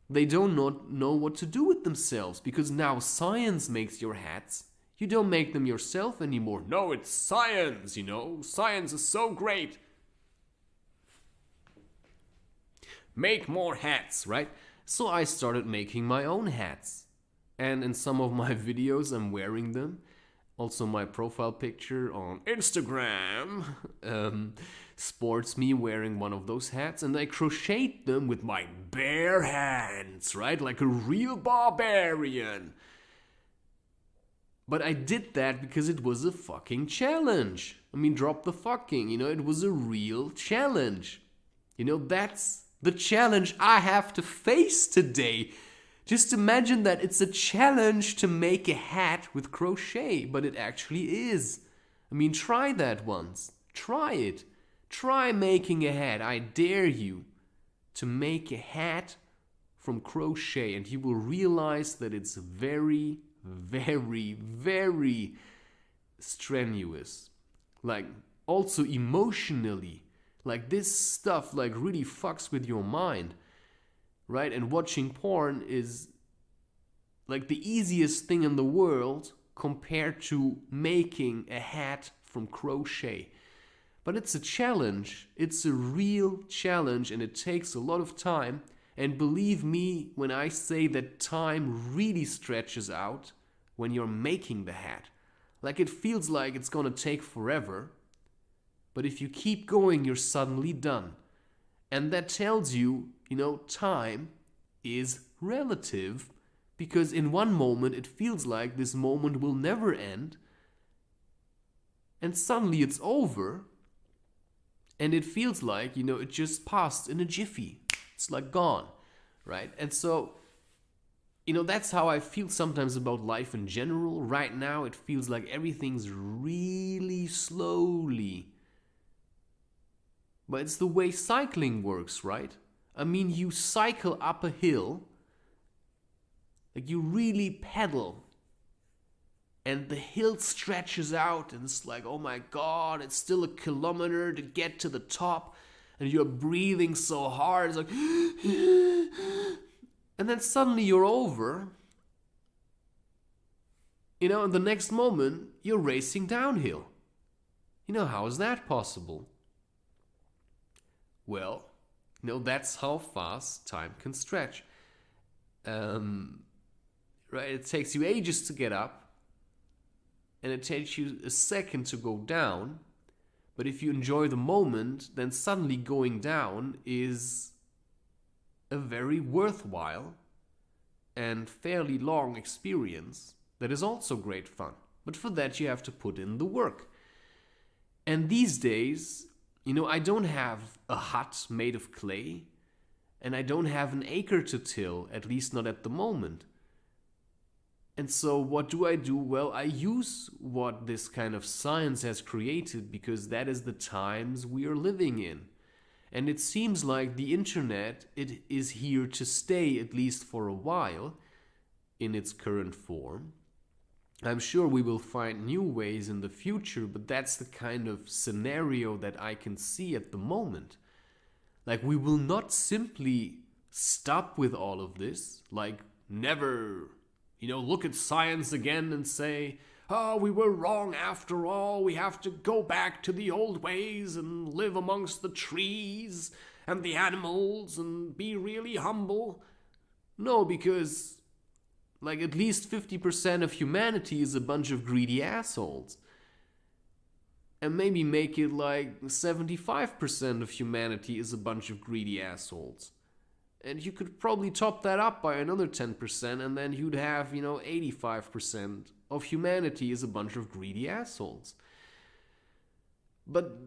they don't know what to do with themselves, because now science makes your hats. You don't make them yourself anymore. No, it's science, Science is so great. Make more hats, right? So I started making my own hats. And in some of my videos, I'm wearing them. Also, my profile picture on Instagram sports me wearing one of those hats, and I crocheted them with my bare hands, right? Like a real barbarian. But I did that because it was a fucking challenge. I mean, drop the fucking, it was a real challenge. That's the challenge I have to face today. Just imagine that it's a challenge to make a hat with crochet, but it actually is. I mean, try that once. Try it. Try making a hat. I dare you to make a hat from crochet, and you will realize that it's very, very, very strenuous. Like, also emotionally. Like, this stuff like really fucks with your mind, right? And watching porn is like the easiest thing in the world compared to making a hat from crochet. But it's a challenge. It's a real challenge, and it takes a lot of time. And believe me when I say that time really stretches out when you're making the hat. Like, it feels like it's gonna take forever, but if you keep going, you're suddenly done. And that tells you, time is relative, because in one moment it feels like this moment will never end, and suddenly it's over, and it feels like, it just passed in a jiffy. It's like gone, right? And so, that's how I feel sometimes about life in general. Right now, it feels like everything's really slowly. But it's the way cycling works, right? I mean, you cycle up a hill, like you really pedal, and the hill stretches out, and it's like, oh my God, it's still a kilometer to get to the top, and you're breathing so hard, it's like, and then suddenly you're over, and the next moment, you're racing downhill. How is that possible? Well, that's how fast time can stretch. Right? It takes you ages to get up, and it takes you a second to go down. But if you enjoy the moment, then suddenly going down is a very worthwhile and fairly long experience that is also great fun. But for that, you have to put in the work. And these days, I don't have a hut made of clay, and I don't have an acre to till, at least not at the moment. And so what do? Well, I use what this kind of science has created, because that is the times we are living in. And it seems like the internet, it is here to stay, at least for a while, in its current form. I'm sure we will find new ways in the future, but that's the kind of scenario that I can see at the moment. Like, we will not simply stop with all of this, like never, look at science again and say, oh, we were wrong after all, we have to go back to the old ways and live amongst the trees and the animals and be really humble. No, because at least 50% of humanity is a bunch of greedy assholes. And maybe make it 75% of humanity is a bunch of greedy assholes. And you could probably top that up by another 10%, and then you'd have, 85% of humanity is a bunch of greedy assholes. But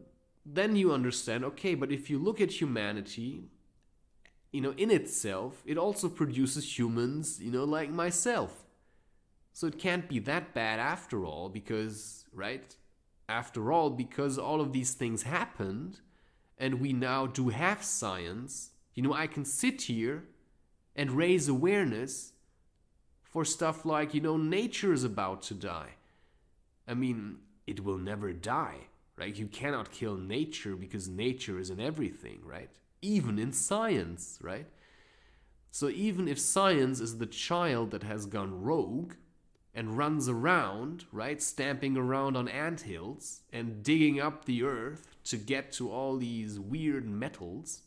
then you understand, okay, but if you look at humanity, in itself, it also produces humans, like myself. So it can't be that bad after all, because, right? After all, because all of these things happened, and we now do have science, I can sit here and raise awareness for stuff like, nature is about to die. I mean, it will never die, right? You cannot kill nature, because nature is in everything, right? Even in science, right? So even if science is the child that has gone rogue and runs around, right, stamping around on anthills and digging up the earth to get to all these weird metals,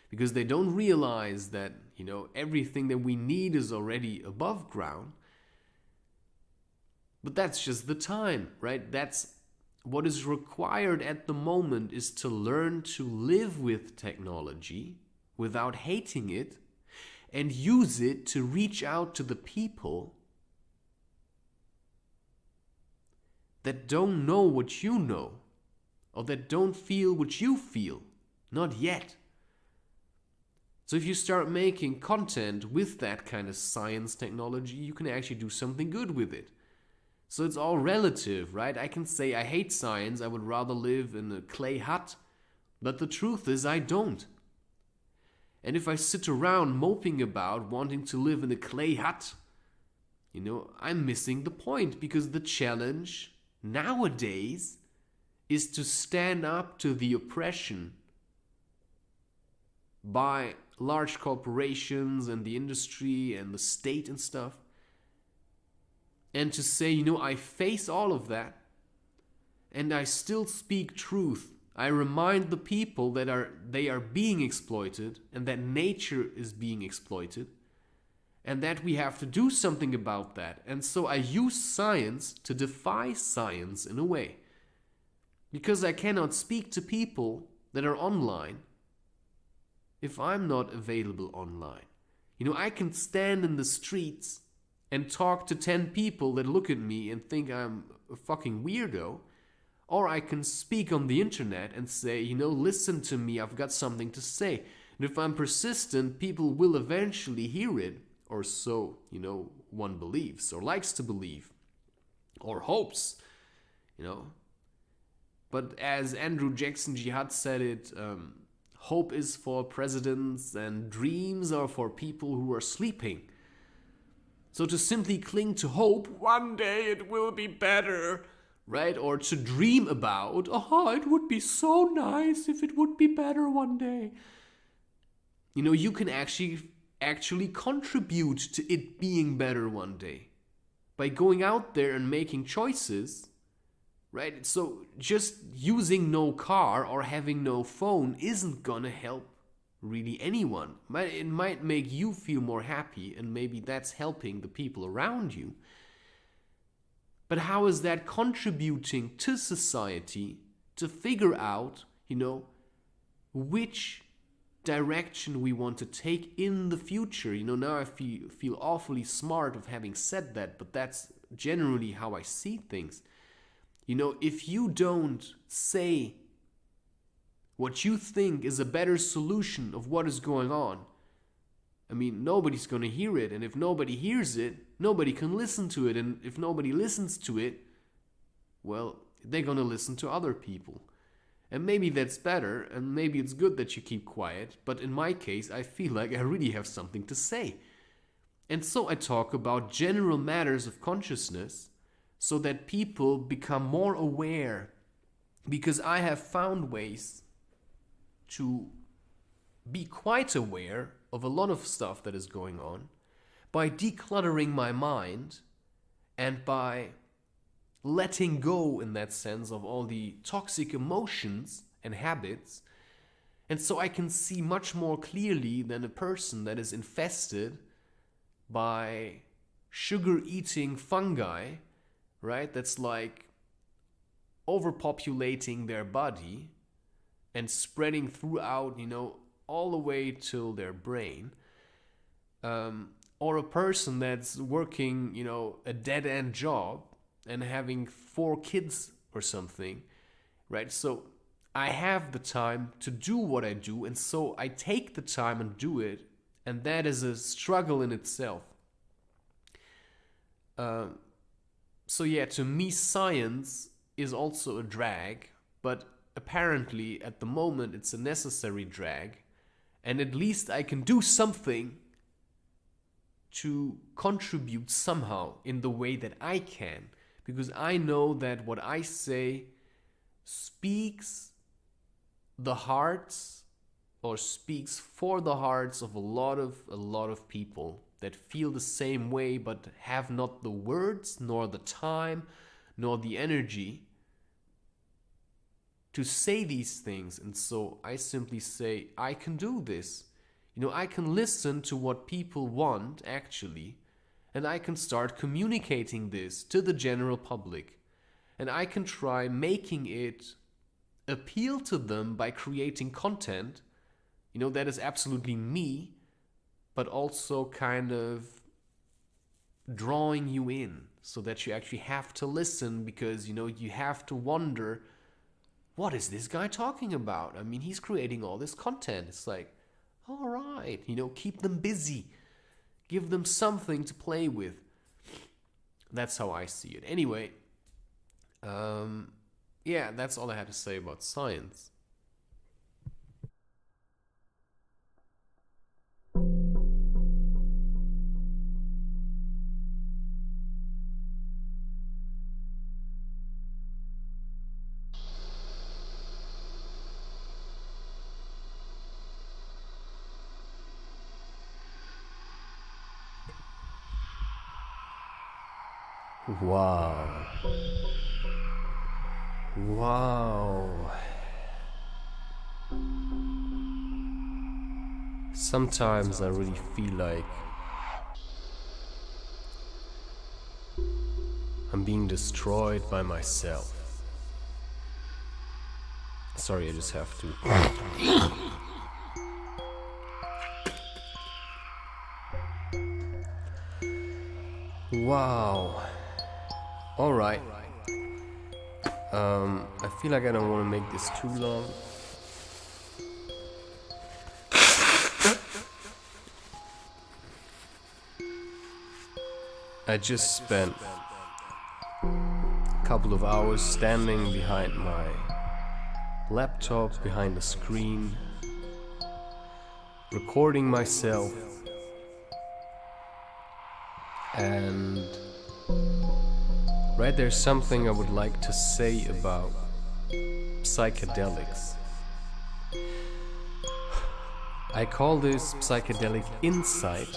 because they don't realize that, everything that we need is already above ground. But that's just the time, right? That's what is required at the moment, is to learn to live with technology without hating it, and use it to reach out to the people that don't know what you know, or that don't feel what you feel. Not yet. So if you start making content with that kind of science technology, you can actually do something good with it. So it's all relative, right? I can say I hate science, I would rather live in a clay hut. But the truth is I don't. And if I sit around moping about wanting to live in a clay hut, I'm missing the point, because the challenge nowadays is to stand up to the oppression by large corporations and the industry and the state and stuff. And to say, I face all of that and I still speak truth. I remind the people that they are being exploited and that nature is being exploited and that we have to do something about that. And so I use science to defy science in a way. Because I cannot speak to people that are online if I'm not available online. I can stand in the streets and talk to 10 people that look at me and think I'm a fucking weirdo. Or I can speak on the internet and say, listen to me, I've got something to say. And if I'm persistent, people will eventually hear it. Or so, one believes or likes to believe. Or hopes, But as Andrew Jackson Jihad said it, hope is for presidents and dreams are for people who are sleeping. So to simply cling to hope, one day it will be better, right? Or to dream about, it would be so nice if it would be better one day. You can actually contribute to it being better one day by going out there and making choices, right? So just using no car or having no phone isn't gonna help really anyone. It might make you feel more happy, and maybe that's helping the people around you. But how is that contributing to society to figure out, which direction we want to take in the future? Now I feel awfully smart of having said that, but that's generally how I see things. If you don't say what you think is a better solution of what is going on, nobody's going to hear it. And if nobody hears it, nobody can listen to it. And if nobody listens to it, well, they're going to listen to other people. And maybe that's better, and maybe it's good that you keep quiet. But in my case, I feel like I really have something to say. And so I talk about general matters of consciousness so that people become more aware. Because I have found ways to be quite aware of a lot of stuff that is going on by decluttering my mind and by letting go, in that sense, of all the toxic emotions and habits. And so I can see much more clearly than a person that is infested by sugar-eating fungi, right? That's like overpopulating their body and spreading throughout, all the way till their brain. Or a person that's working, a dead-end job and having 4 kids or something, right? So I have the time to do what I do, and so I take the time and do it, and that is a struggle in itself. So yeah, to me, science is also a drag, but apparently at the moment it's a necessary drag, and at least I can do something to contribute somehow in the way that I can, because I know that what I say speaks the hearts, or speaks for the hearts of a lot of people that feel the same way but have not the words, nor the time, nor the energy to say these things. And so I simply say, I can do this. I can listen to what people want, actually, and I can start communicating this to the general public. And I can try making it appeal to them by creating content, that is absolutely me, but also kind of drawing you in so that you actually have to listen, because, you have to wonder, what is this guy talking about? He's creating all this content. It's like, all right, keep them busy. Give them something to play with. that's how I see it. Anyway, yeah, that's all I had to say about science. Wow. Wow. Sometimes I really feel like I'm being destroyed by myself. Sorry, I just have to. Wow. Alright. I feel like I don't want to make this too long. I just spent a couple of hours standing behind my laptop, behind the screen, recording myself, and right, there's something I would like to say about psychedelics. I call this psychedelic insight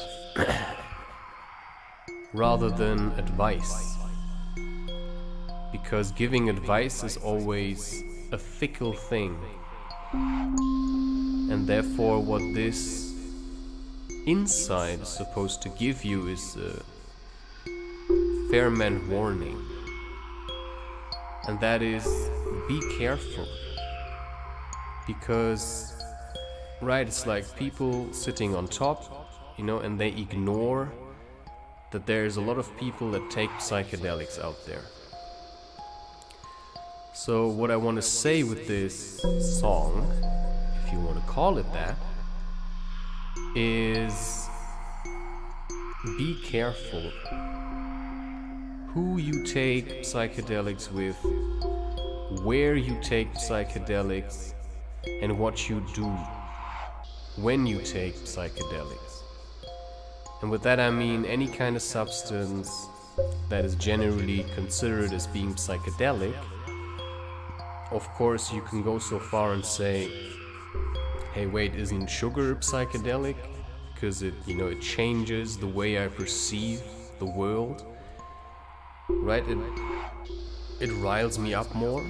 rather than advice, because giving advice is always a fickle thing, and therefore what this insight is supposed to give you is a fair-man warning, and that is, be careful, because right, it's like people sitting on top, you know, and they ignore that there's a lot of people that take psychedelics out there. So what I want to say with this song, if you want to call it that, is be careful who you take psychedelics with, where you take psychedelics, and what you do when you take psychedelics. And with that I mean any kind of substance that is generally considered as being psychedelic. Of course, you can go so far and say, hey, wait, isn't sugar psychedelic? Because it, you know, it changes the way I perceive the world. Right? It riles me up more.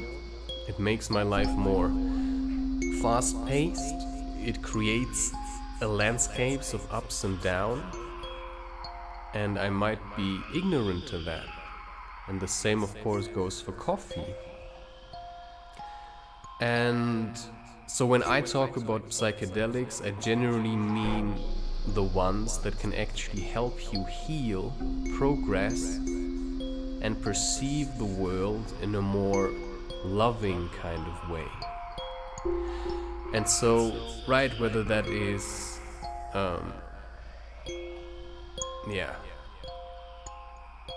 It makes my life more fast-paced. It creates a landscapes of ups and downs. And I might be ignorant to that. And the same, of course, goes for coffee. And so when I talk about psychedelics, I generally mean the ones that can actually help you heal, progress, and perceive the world in a more loving kind of way. And so, right, whether that is, yeah.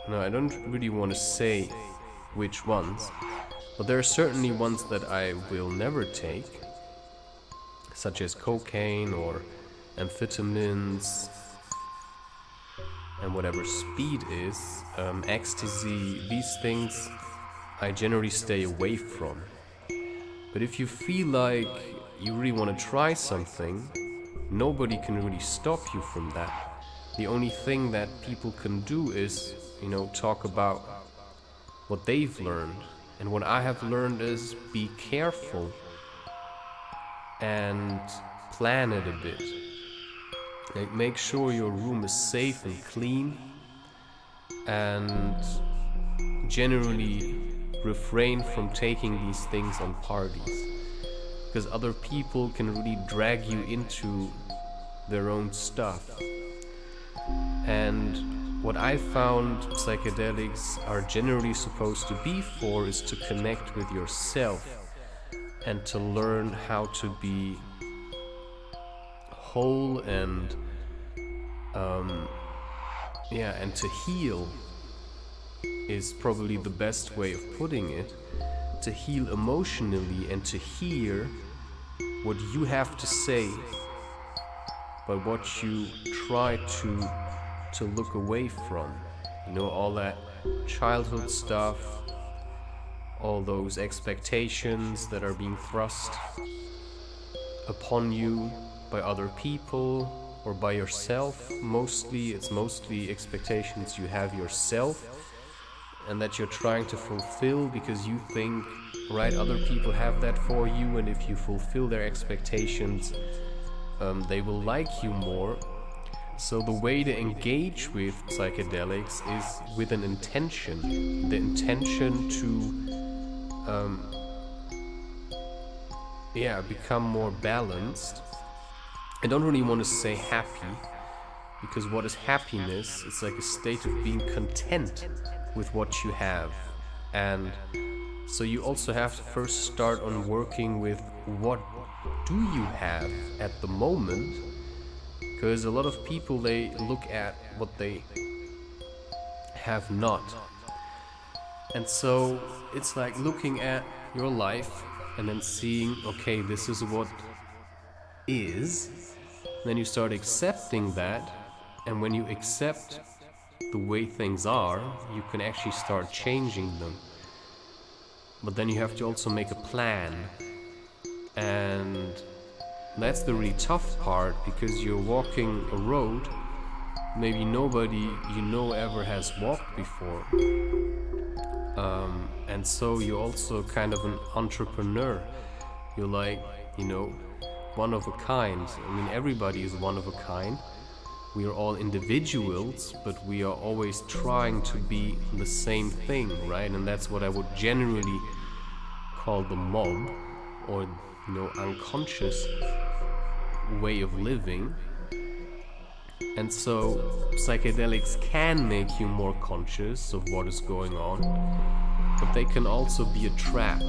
No, I don't really want to say which ones, but there are certainly ones that I will never take, such as cocaine or amphetamines and whatever speed is, ecstasy. These things I generally stay away from. But if you feel like you really want to try something, nobody can really stop you from that. The only thing that people can do is, you know, talk about what they've learned. And what I have learned is be careful and plan it a bit. Like, make sure your room is safe and clean, and generally refrain from taking these things on parties, because other people can really drag you into their own stuff. And what I found psychedelics are generally supposed to be for is to connect with yourself and to learn how to be whole and and to heal is probably the best way of putting it, to heal emotionally and to hear what you have to say, but what you try to look away from. You know, all that childhood stuff, all those expectations that are being thrust upon you by other people or by yourself. It's mostly expectations you have yourself and that you're trying to fulfill because you think, right, other people have that for you, and if you fulfill their expectations, they will like you more. So the way to engage with psychedelics is with an intention. The intention to become more balanced. I don't really want to say happy, because what is happiness? It's like a state of being content with what you have. And so you also have to first start on working with what do you have at the moment, because a lot of people, they look at what they have not. And so it's like looking at your life and then seeing, okay, this is what is. Then you start accepting that, and when you accept the way things are, you can actually start changing them. But then you have to also make a plan, and that's the really tough part, because you're walking a road maybe nobody you know ever has walked before. And so you're also kind of an entrepreneur. You're like, you know, one of a kind. I mean, everybody is one of a kind. We are all individuals, but we are always trying to be the same thing, right? And that's what I would generally call the mob, or, you know, unconscious way of living. And so psychedelics can make you more conscious of what is going on, but they can also be a trap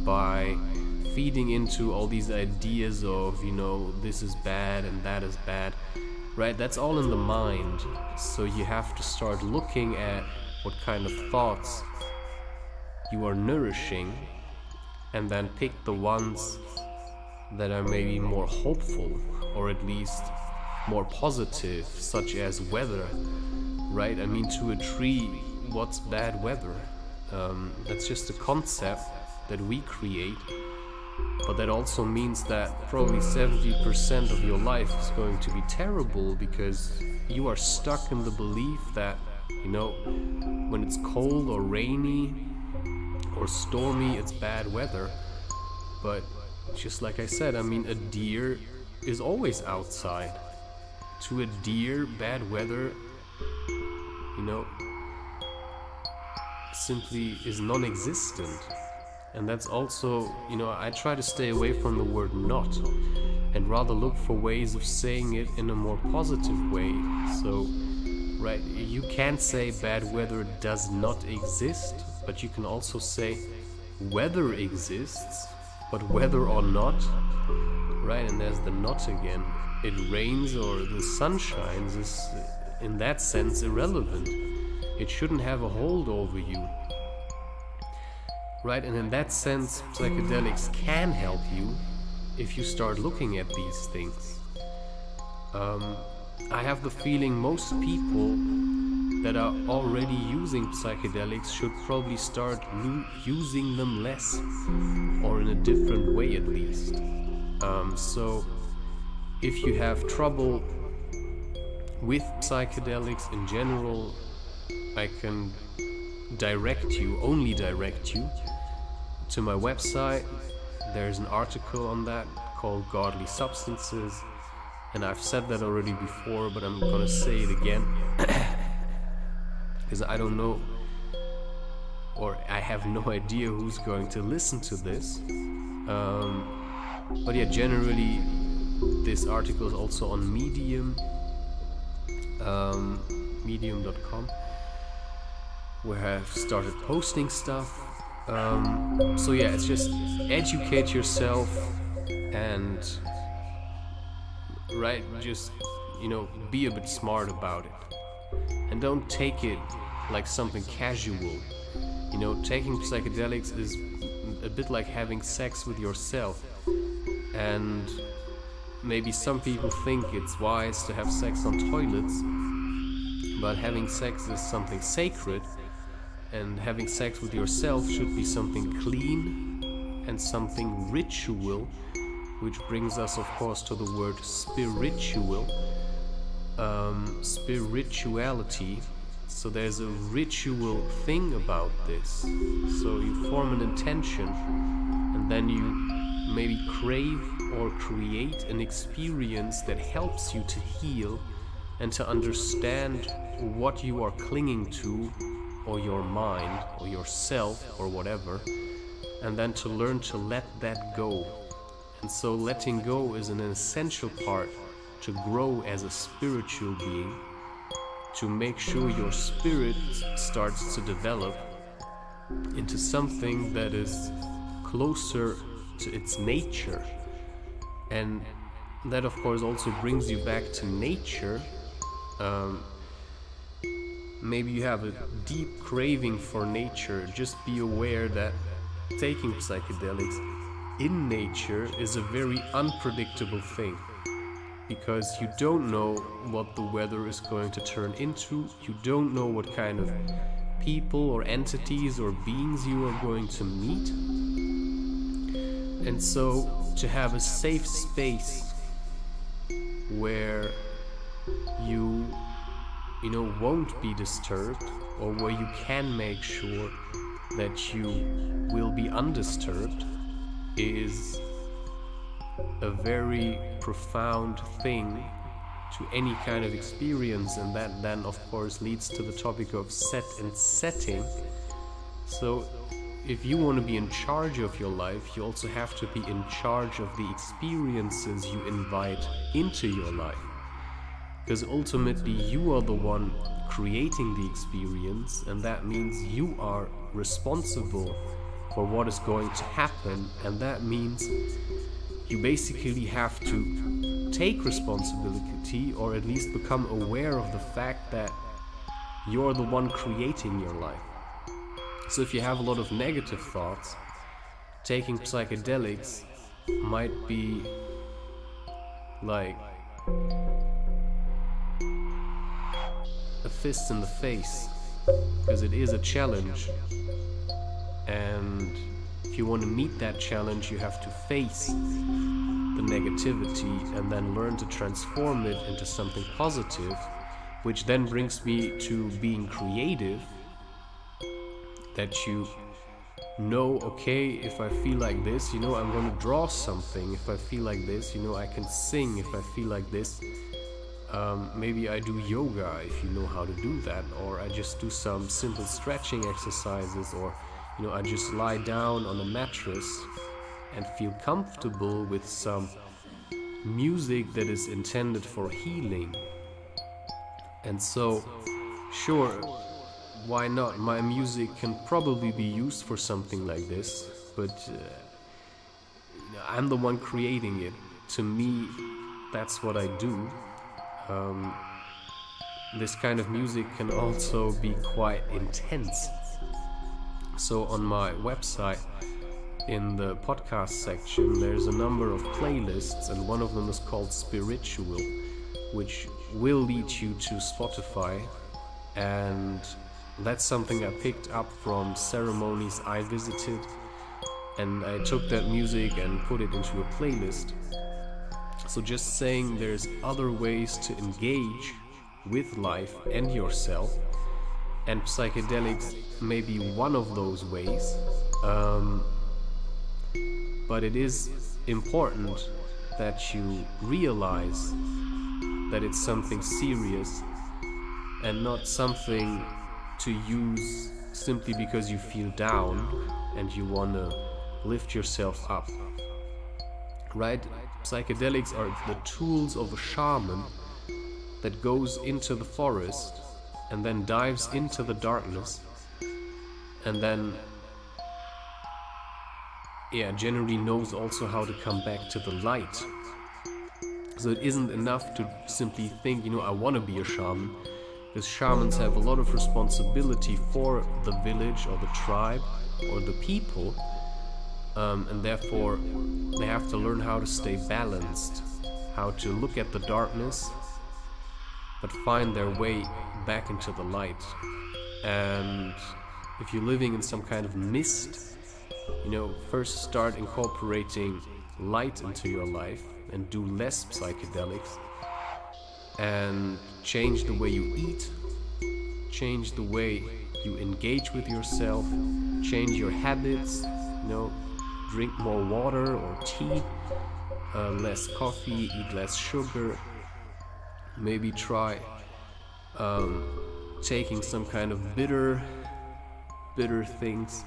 by feeding into all these ideas of, you know, this is bad and that is bad, right? That's all in the mind. So you have to start looking at what kind of thoughts you are nourishing, and then pick the ones that are maybe more hopeful, or at least more positive, such as weather, right? I mean, to a tree, what's bad weather? That's just a concept that we create, but that also means that probably 70% of your life is going to be terrible, because you are stuck in the belief that, you know, when it's cold or rainy or stormy, it's bad weather. But just like I said, I mean, a deer is always outside. To a deer, bad weather, you know, simply is non-existent. And that's also, you know, I try to stay away from the word not, and rather look for ways of saying it in a more positive way. So, right, you can't say bad weather does not exist, but you can also say weather exists, but whether or not, right, and there's the not again. It rains or the sun shines is, in that sense, irrelevant. It shouldn't have a hold over you. Right, and in that sense, psychedelics can help you if you start looking at these things. I have the feeling most people that are already using psychedelics should probably start using them less, or in a different way at least. So if you have trouble with psychedelics in general, I can only direct you to my website. There's an article on that called Godly Substances, and I've said that already before, but I'm gonna say it again because I don't know, or I have no idea who's going to listen to this. But yeah, generally this article is also on Medium, medium.com, where I've started posting stuff. So yeah, it's just educate yourself and, right, just, you know, be a bit smart about it, and don't take it like something casual. You know, taking psychedelics is a bit like having sex with yourself. And maybe some people think it's wise to have sex on toilets, but having sex is something sacred, and having sex with yourself should be something clean and something ritual, which brings us, of course, to the word spiritual. Spirituality. So there's a ritual thing about this. So you form an intention, and then you maybe crave or create an experience that helps you to heal and to understand what you are clinging to, or your mind, or yourself, or whatever, and then to learn to let that go. And so letting go is an essential part to grow as a spiritual being, to make sure your spirit starts to develop into something that is closer to its nature. And that, of course, also brings you back to nature. Maybe you have a deep craving for nature. Just be aware that taking psychedelics in nature is a very unpredictable thing, because you don't know what the weather is going to turn into. You don't know what kind of people or entities or beings you are going to meet. And so to have a safe space where you won't be disturbed, or where you can make sure that you will be undisturbed, is a very profound thing to any kind of experience. And that then, of course, leads to the topic of set and setting. So if you want to be in charge of your life, you also have to be in charge of the experiences you invite into your life, because ultimately you are the one creating the experience, and that means you are responsible for what is going to happen. And that means you basically have to take responsibility, or at least become aware of the fact that you're the one creating your life. So if you have a lot of negative thoughts, taking psychedelics might be like a fist in the face, because it is a challenge. And if you want to meet that challenge, you have to face the negativity and then learn to transform it into something positive, which then brings me to being creative. That you know, okay, if I feel like this, I'm going to draw something. If I feel like this, I can sing. If I feel like this, maybe I do yoga, if you know how to do that, or I just do some simple stretching exercises, or I just lie down on a mattress and feel comfortable with some music that is intended for healing. And so, sure, why not? My music can probably be used for something like this, but I'm the one creating it. To me, that's what I do. This kind of music can also be quite intense. So on my website, in the podcast section, there's a number of playlists, and one of them is called Spiritual, which will lead you to Spotify. And that's something I picked up from ceremonies I visited, and I took that music and put it into a playlist. So just saying, there's other ways to engage with life and yourself, and psychedelics may be one of those ways. But it is important that you realize that it's something serious and not something to use simply because you feel down and you want to lift yourself up. Right? Psychedelics are the tools of a shaman that goes into the forest and then dives into the darkness, and then generally knows also how to come back to the light. So it isn't enough to simply think, I want to be a shaman. because shamans have a lot of responsibility for the village or the tribe or the people, and therefore they have to learn how to stay balanced, how to look at the darkness but find their way back into the light. And if you're living in some kind of mist, first start incorporating light into your life and do less psychedelics, and change the way you eat, change the way you engage with yourself, change your habits, drink more water or tea, less coffee, eat less sugar, maybe try taking some kind of bitter things.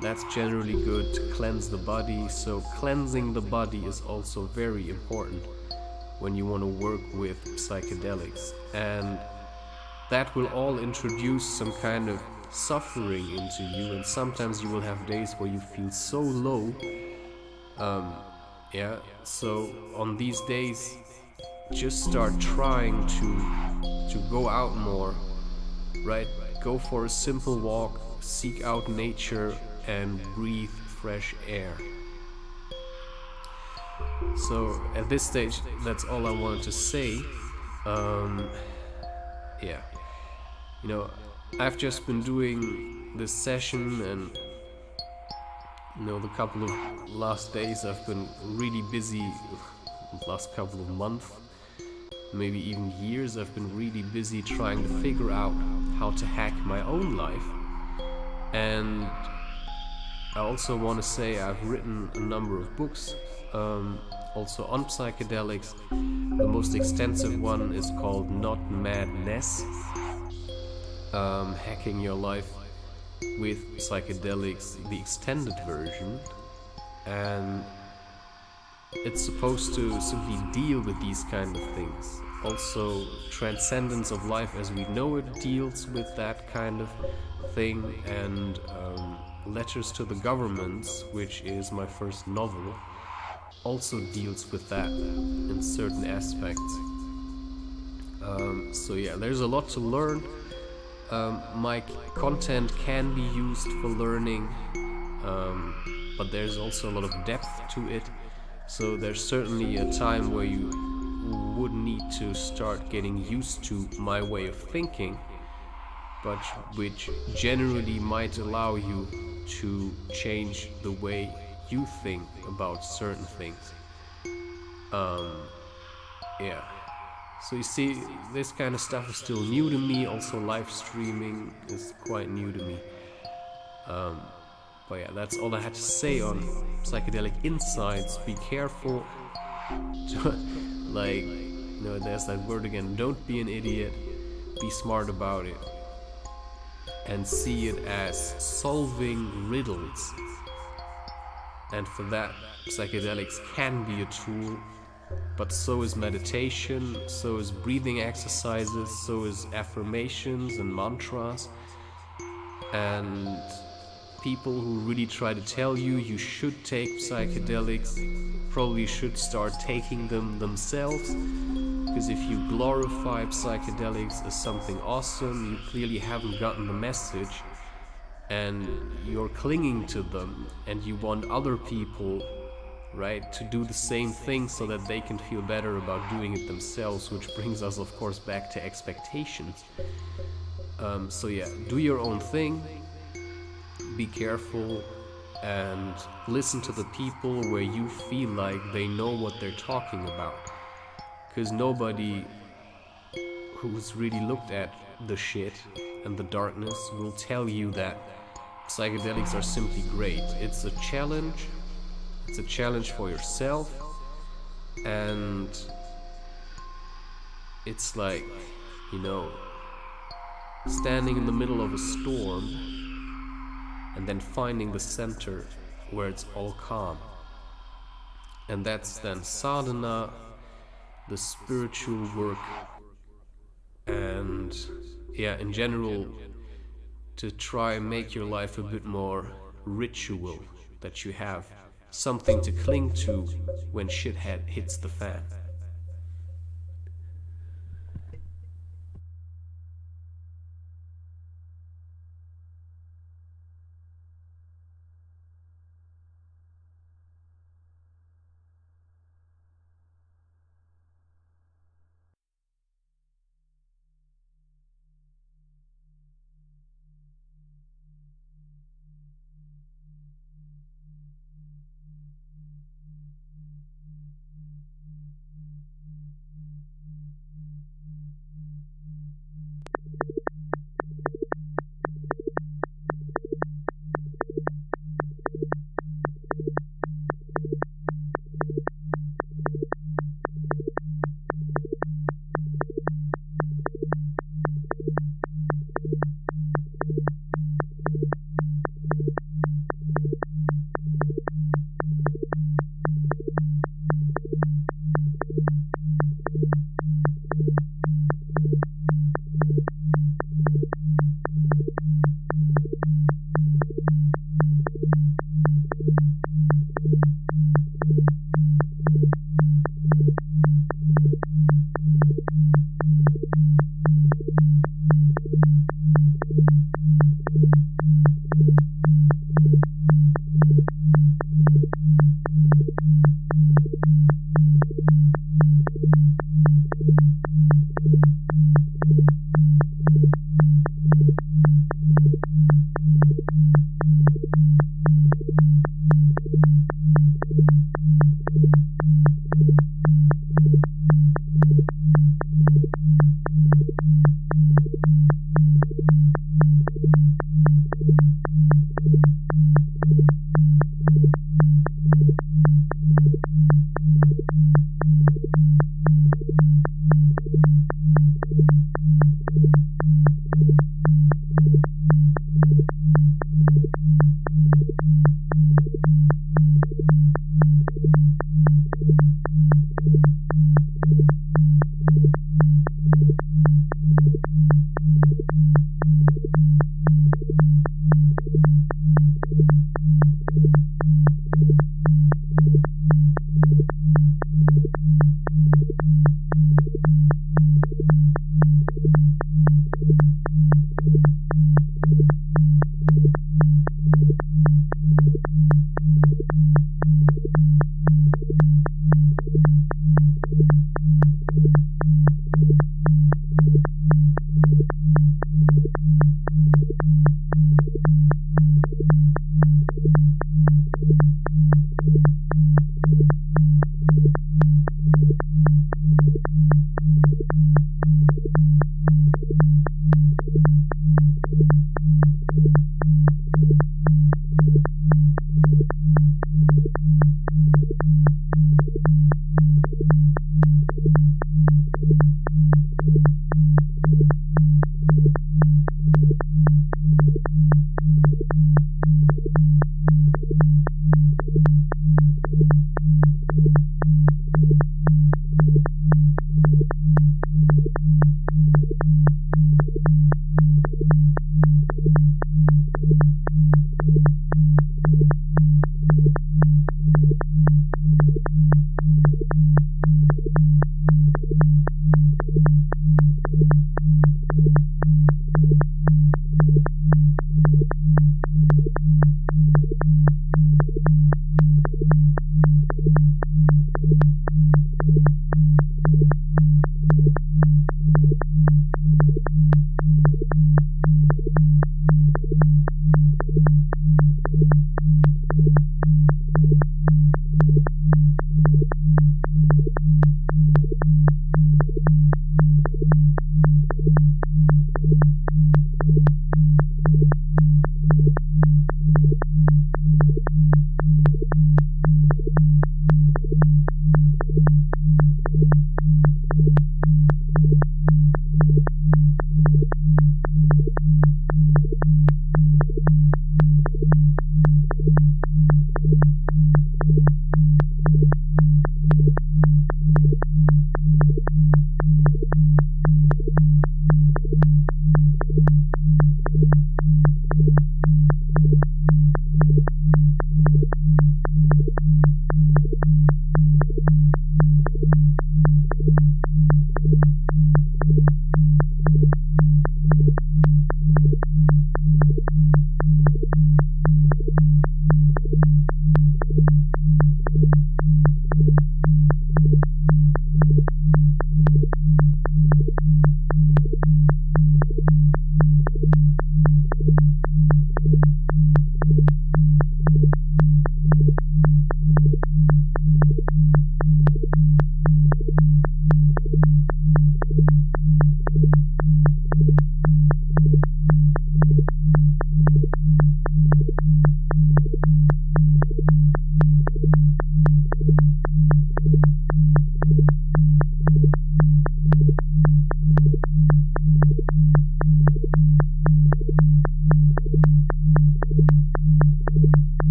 That's generally good to cleanse the body. So cleansing the body is also very important when you want to work with psychedelics, and that will all introduce some kind of suffering into you, and sometimes you will have days where you feel so low. So on these days, just start trying to go out more, right? Go for a simple walk, seek out nature, and breathe fresh air. So at this stage, that's all I wanted to say. I've just been doing this session, and the couple of last days I've been really busy. Last couple of months, maybe even years, I've been really busy trying to figure out how to hack my own life. And I also want to say I've written a number of books, also on psychedelics. The most extensive one is called Not Madness, Hacking Your Life with Psychedelics, the extended version. And it's supposed to simply deal with these kind of things. Also, Transcendence of Life as We Know It deals with that kind of thing, and Letters to the Governments, which is my first novel, also deals with that in certain aspects. There's a lot to learn. My content can be used for learning, but there's also a lot of depth to it. So there's certainly a time where you would need to start getting used to my way of thinking, but which generally might allow you to change the way you think about certain things. So you see, this kind of stuff is still new to me. Also, live streaming is quite new to me. That's all I had to say on psychedelic insights. Be careful. There's that word again. Don't be an idiot. Be smart about it. And see it as solving riddles. And for that, psychedelics can be a tool. But so is meditation, so is breathing exercises, so is affirmations and mantras. And people who really try to tell you you should take psychedelics probably should start taking them themselves, because if you glorify psychedelics as something awesome, you clearly haven't gotten the message, and you're clinging to them, and you want other people, right, to do the same thing so that they can feel better about doing it themselves, which brings us, of course, back to expectations. Do your own thing. Be careful and listen to the people where you feel like they know what they're talking about, because nobody who's really looked at the shit and the darkness will tell you that psychedelics are simply great. It's a challenge for yourself, and it's like, standing in the middle of a storm and then finding the center where it's all calm. And that's then sadhana, the spiritual work, and in general, to try and make your life a bit more ritual, that you have something to cling to when shit hits the fan.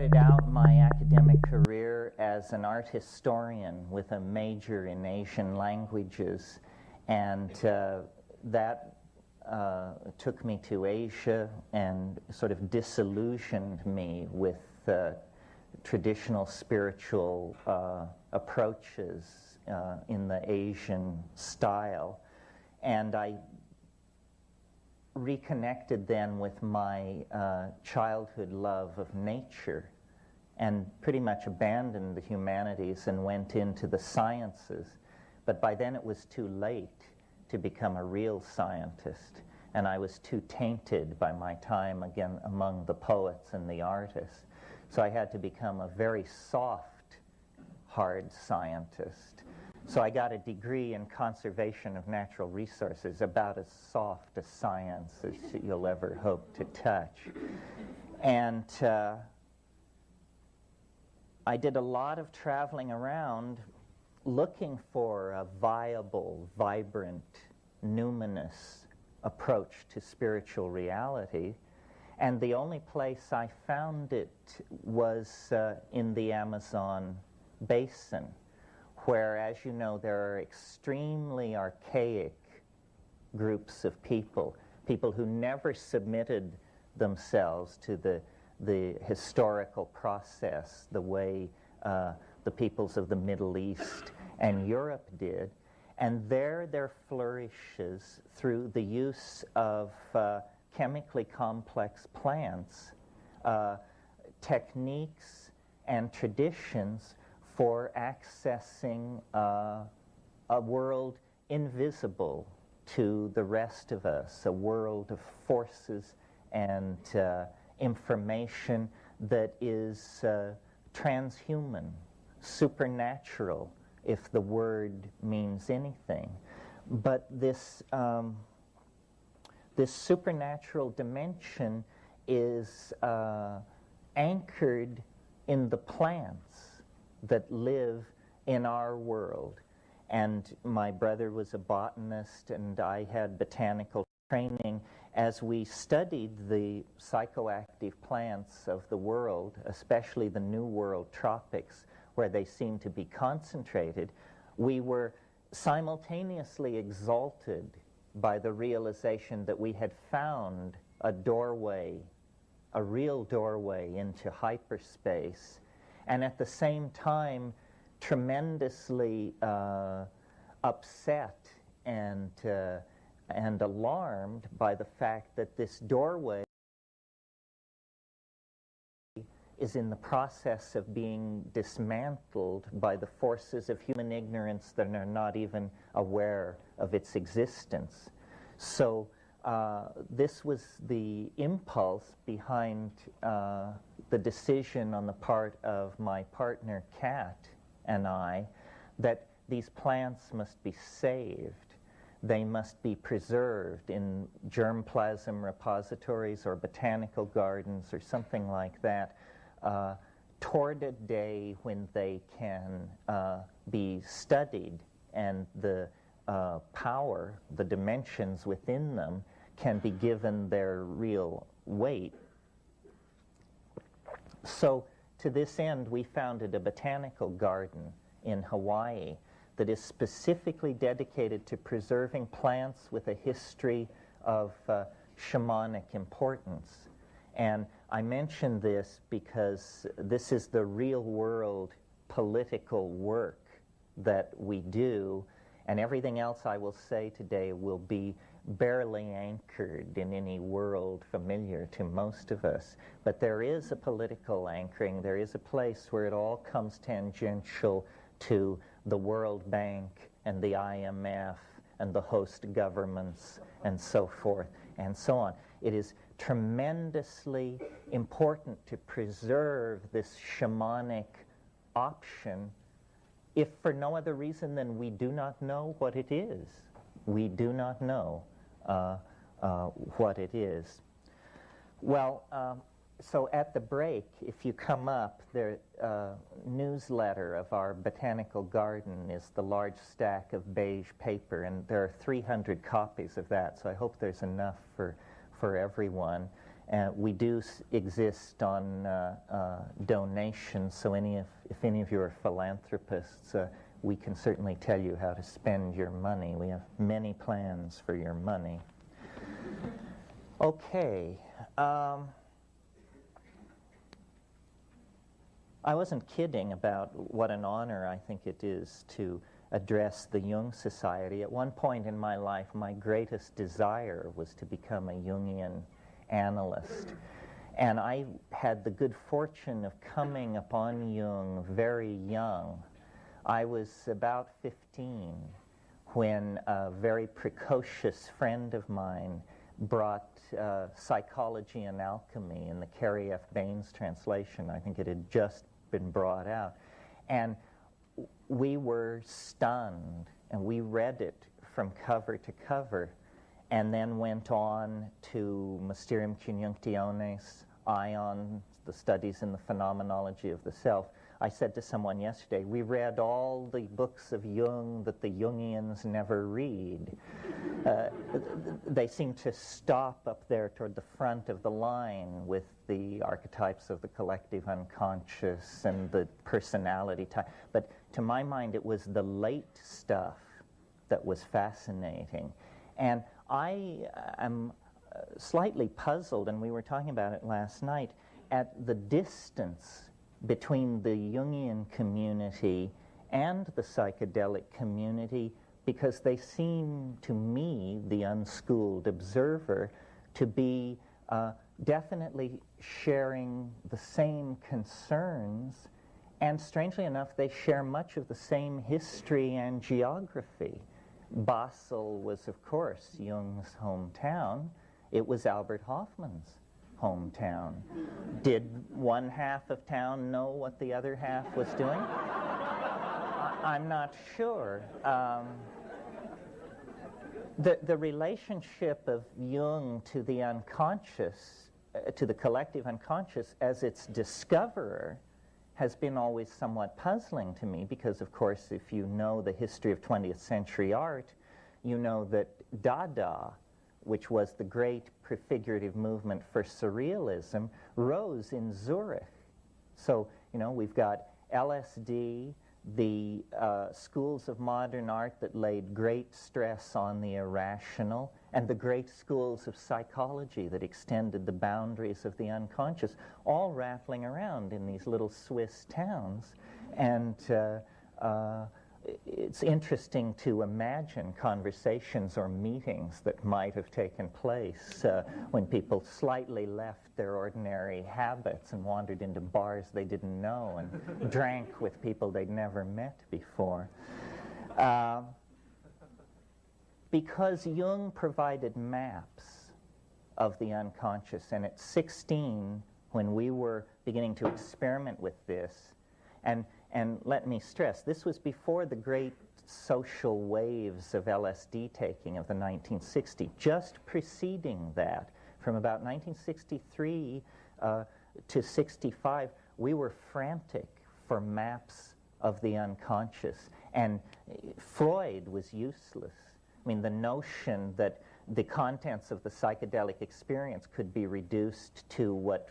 started out my academic career as an art historian with a major in Asian languages, and that took me to Asia and sort of disillusioned me with traditional spiritual approaches in the Asian style. And I reconnected then with my childhood love of nature and pretty much abandoned the humanities and went into the sciences. But by then it was too late to become a real scientist, and I was too tainted by my time again among the poets and the artists. So I had to become a very soft, hard scientist. So I got a degree in conservation of natural resources, about as soft a science as you'll ever hope to touch. And I did a lot of traveling around looking for a viable, vibrant, numinous approach to spiritual reality. And the only place I found it was in the Amazon basin, where, as you know, there are extremely archaic groups of people who never submitted themselves to the historical process the way the peoples of the Middle East and Europe did. And there flourishes, through the use of chemically complex plants, techniques and traditions for accessing a world invisible to the rest of us, a world of forces and information that is transhuman, supernatural, if the word means anything. But this supernatural dimension is anchored in the plants that live in our world. And my brother was a botanist, and I had botanical training. As we studied the psychoactive plants of the world, especially the New World tropics, where they seem to be concentrated, we were simultaneously exalted by the realization that we had found a doorway, a real doorway into hyperspace, and at the same time tremendously upset and alarmed by the fact that this doorway is in the process of being dismantled by the forces of human ignorance that are not even aware of its existence. So this was the impulse behind the decision on the part of my partner Kat and I that these plants must be saved. They must be preserved in germplasm repositories or botanical gardens or something like that, toward a day when they can be studied and the power, the dimensions within them, can be given their real weight. So to this end, we founded a botanical garden in Hawaii that is specifically dedicated to preserving plants with a history of shamanic importance. And I mention this because this is the real world political work that we do, and everything else I will say today will be barely anchored in any world familiar to most of us. But there is a political anchoring. There is a place where it all comes tangential to the World Bank and the IMF and the host governments and so forth and so on. It is tremendously important to preserve this shamanic option, if for no other reason than we do not know what it is. We do not know what it is. Well, so at the break, if you come up, the newsletter of our botanical garden is the large stack of beige paper, and there are 300 copies of that, so I hope there's enough for everyone. We do exist on donations, so if any of you are philanthropists, we can certainly tell you how to spend your money. We have many plans for your money. Okay. I wasn't kidding about what an honor I think it is to address the Jung Society. At one point in my life, my greatest desire was to become a Jungian analyst. And I had the good fortune of coming upon Jung very young. I was about 15 when a very precocious friend of mine brought Psychology and Alchemy in the Carrie F. Baines translation. I think it had just been brought out. And we were stunned, and we read it from cover to cover, and then went on to Mysterium Conjunctionis, Ion, the studies in the phenomenology of the self. I said to someone yesterday, we read all the books of Jung that the Jungians never read. They seem to stop up there toward the front of the line with the archetypes of the collective unconscious and the personality type. But to my mind, it was the late stuff that was fascinating. And I am slightly puzzled, and we were talking about it last night, at the distance between the Jungian community and the psychedelic community, because they seem to me, the unschooled observer, to be definitely sharing the same concerns, and strangely enough, they share much of the same history and geography. Basel was, of course, Jung's hometown. It was Albert Hoffman's hometown. Did one half of town know what the other half was doing? I'm not sure. The relationship of Jung to the unconscious, to the collective unconscious as its discoverer, has been always somewhat puzzling to me, because, of course, if you know the history of 20th century art, you know that Dada, which was the great prefigurative movement for surrealism, rose in Zurich. So, you know, we've got LSD, the schools of modern art that laid great stress on the irrational, and the great schools of psychology that extended the boundaries of the unconscious, all rattling around in these little Swiss towns. And it's interesting to imagine conversations or meetings that might have taken place when people slightly left their ordinary habits and wandered into bars they didn't know and drank with people they'd never met before. Because Jung provided maps of the unconscious, and at 16, when we were beginning to experiment with this, and let me stress, this was before the great social waves of LSD taking of the 1960s. Just preceding that, from about 1963 to 65, we were frantic for maps of the unconscious. And Freud was useless. I mean, the notion that the contents of the psychedelic experience could be reduced to what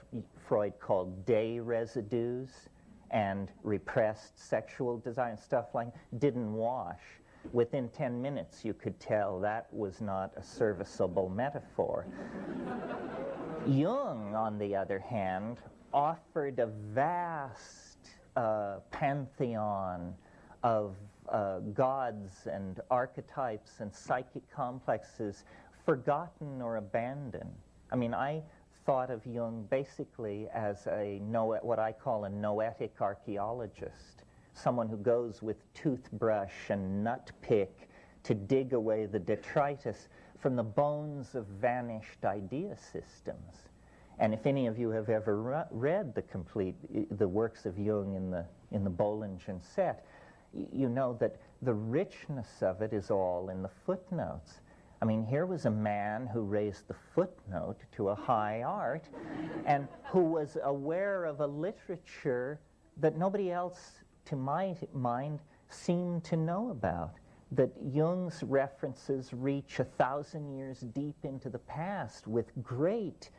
Freud called day residues and repressed sexual desire and stuff like that didn't wash. Within 10 minutes, you could tell that was not a serviceable metaphor. Jung, on the other hand, offered a vast pantheon of gods and archetypes and psychic complexes forgotten or abandoned. I mean, I thought of Jung basically as what I call a noetic archaeologist, someone who goes with toothbrush and nut pick to dig away the detritus from the bones of vanished idea systems. And if any of you have ever read the works of Jung in the Bollingen set, you know that the richness of it is all in the footnotes. I mean, here was a man who raised the footnote to a high art and who was aware of a literature that nobody else, to my mind, seemed to know about. That Jung's references reach 1,000 years deep into the past with great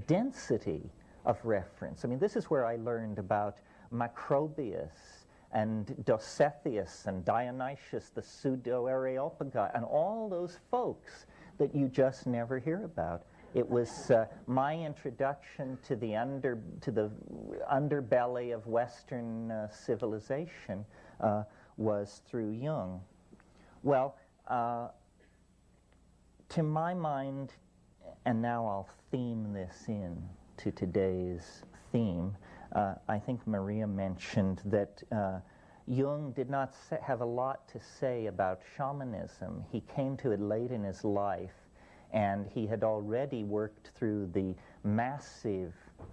density of reference. I mean, this is where I learned about Macrobius and Dositheus and Dionysius, the pseudo-Areopagus, and all those folks that you just never hear about. It was my introduction to the underbelly of Western civilization was through Jung. Well, to my mind, and now I'll theme this in to today's theme, I think Maria mentioned that Jung did not have a lot to say about shamanism. He came to it late in his life, and he had already worked through the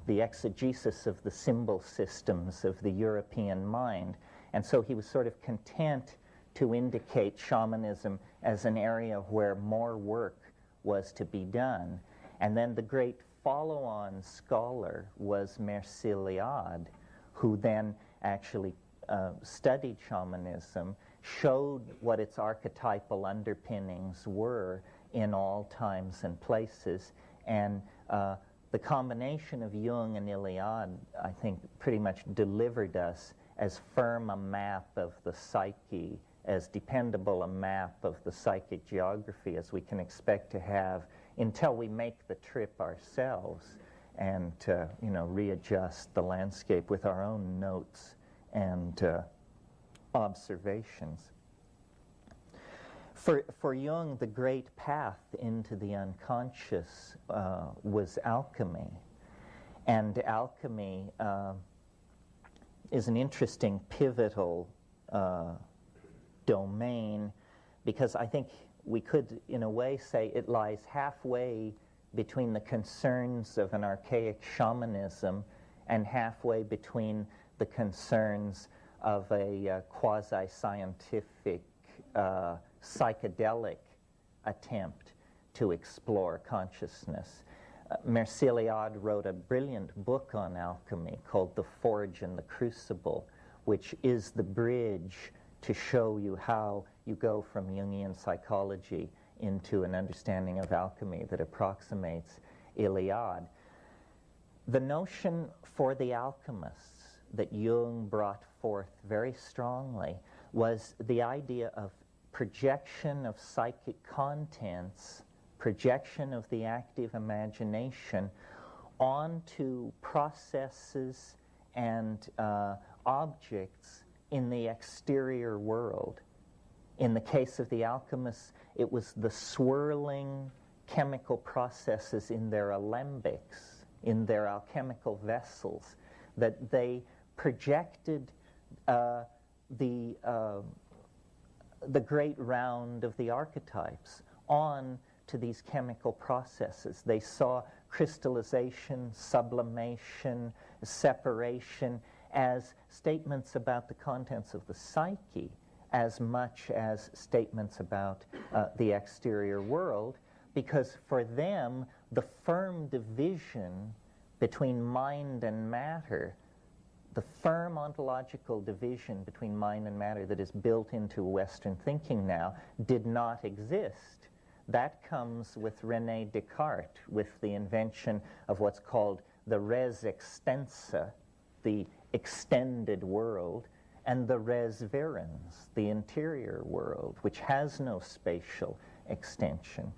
exegesis of the symbol systems of the European mind. And so he was sort of content to indicate shamanism as an area where more work was to be done. And then the great follow-on scholar was Merciliade, who then actually studied shamanism, showed what its archetypal underpinnings were in all times and places, and the combination of Jung and Iliade, I think, pretty much delivered us as firm a map of the psyche, as dependable a map of the psychic geography as we can expect to have until we make the trip ourselves and readjust the landscape with our own notes and observations. For Jung, the great path into the unconscious was alchemy. And alchemy is an interesting pivotal domain, because I think we could, in a way, say it lies halfway between the concerns of an archaic shamanism and halfway between the concerns of a quasi-scientific psychedelic attempt to explore consciousness. Merciliade wrote a brilliant book on alchemy called The Forge and the Crucible, which is the bridge to show you how you go from Jungian psychology into an understanding of alchemy that approximates Iliade. The notion for the alchemists that Jung brought forth very strongly was the idea of projection of psychic contents, projection of the active imagination onto processes and objects in the exterior world. In the case of the alchemists, it was the swirling chemical processes in their alembics, in their alchemical vessels, that they projected the great round of the archetypes on to these chemical processes. They saw crystallization, sublimation, separation as statements about the contents of the psyche as much as statements about the exterior world, because for them the firm division between mind and matter, the firm ontological division between mind and matter that is built into Western thinking now, did not exist. That comes with René Descartes, with the invention of what's called the res extensa, the extended world, and the res verans, the interior world, which has no spatial extension.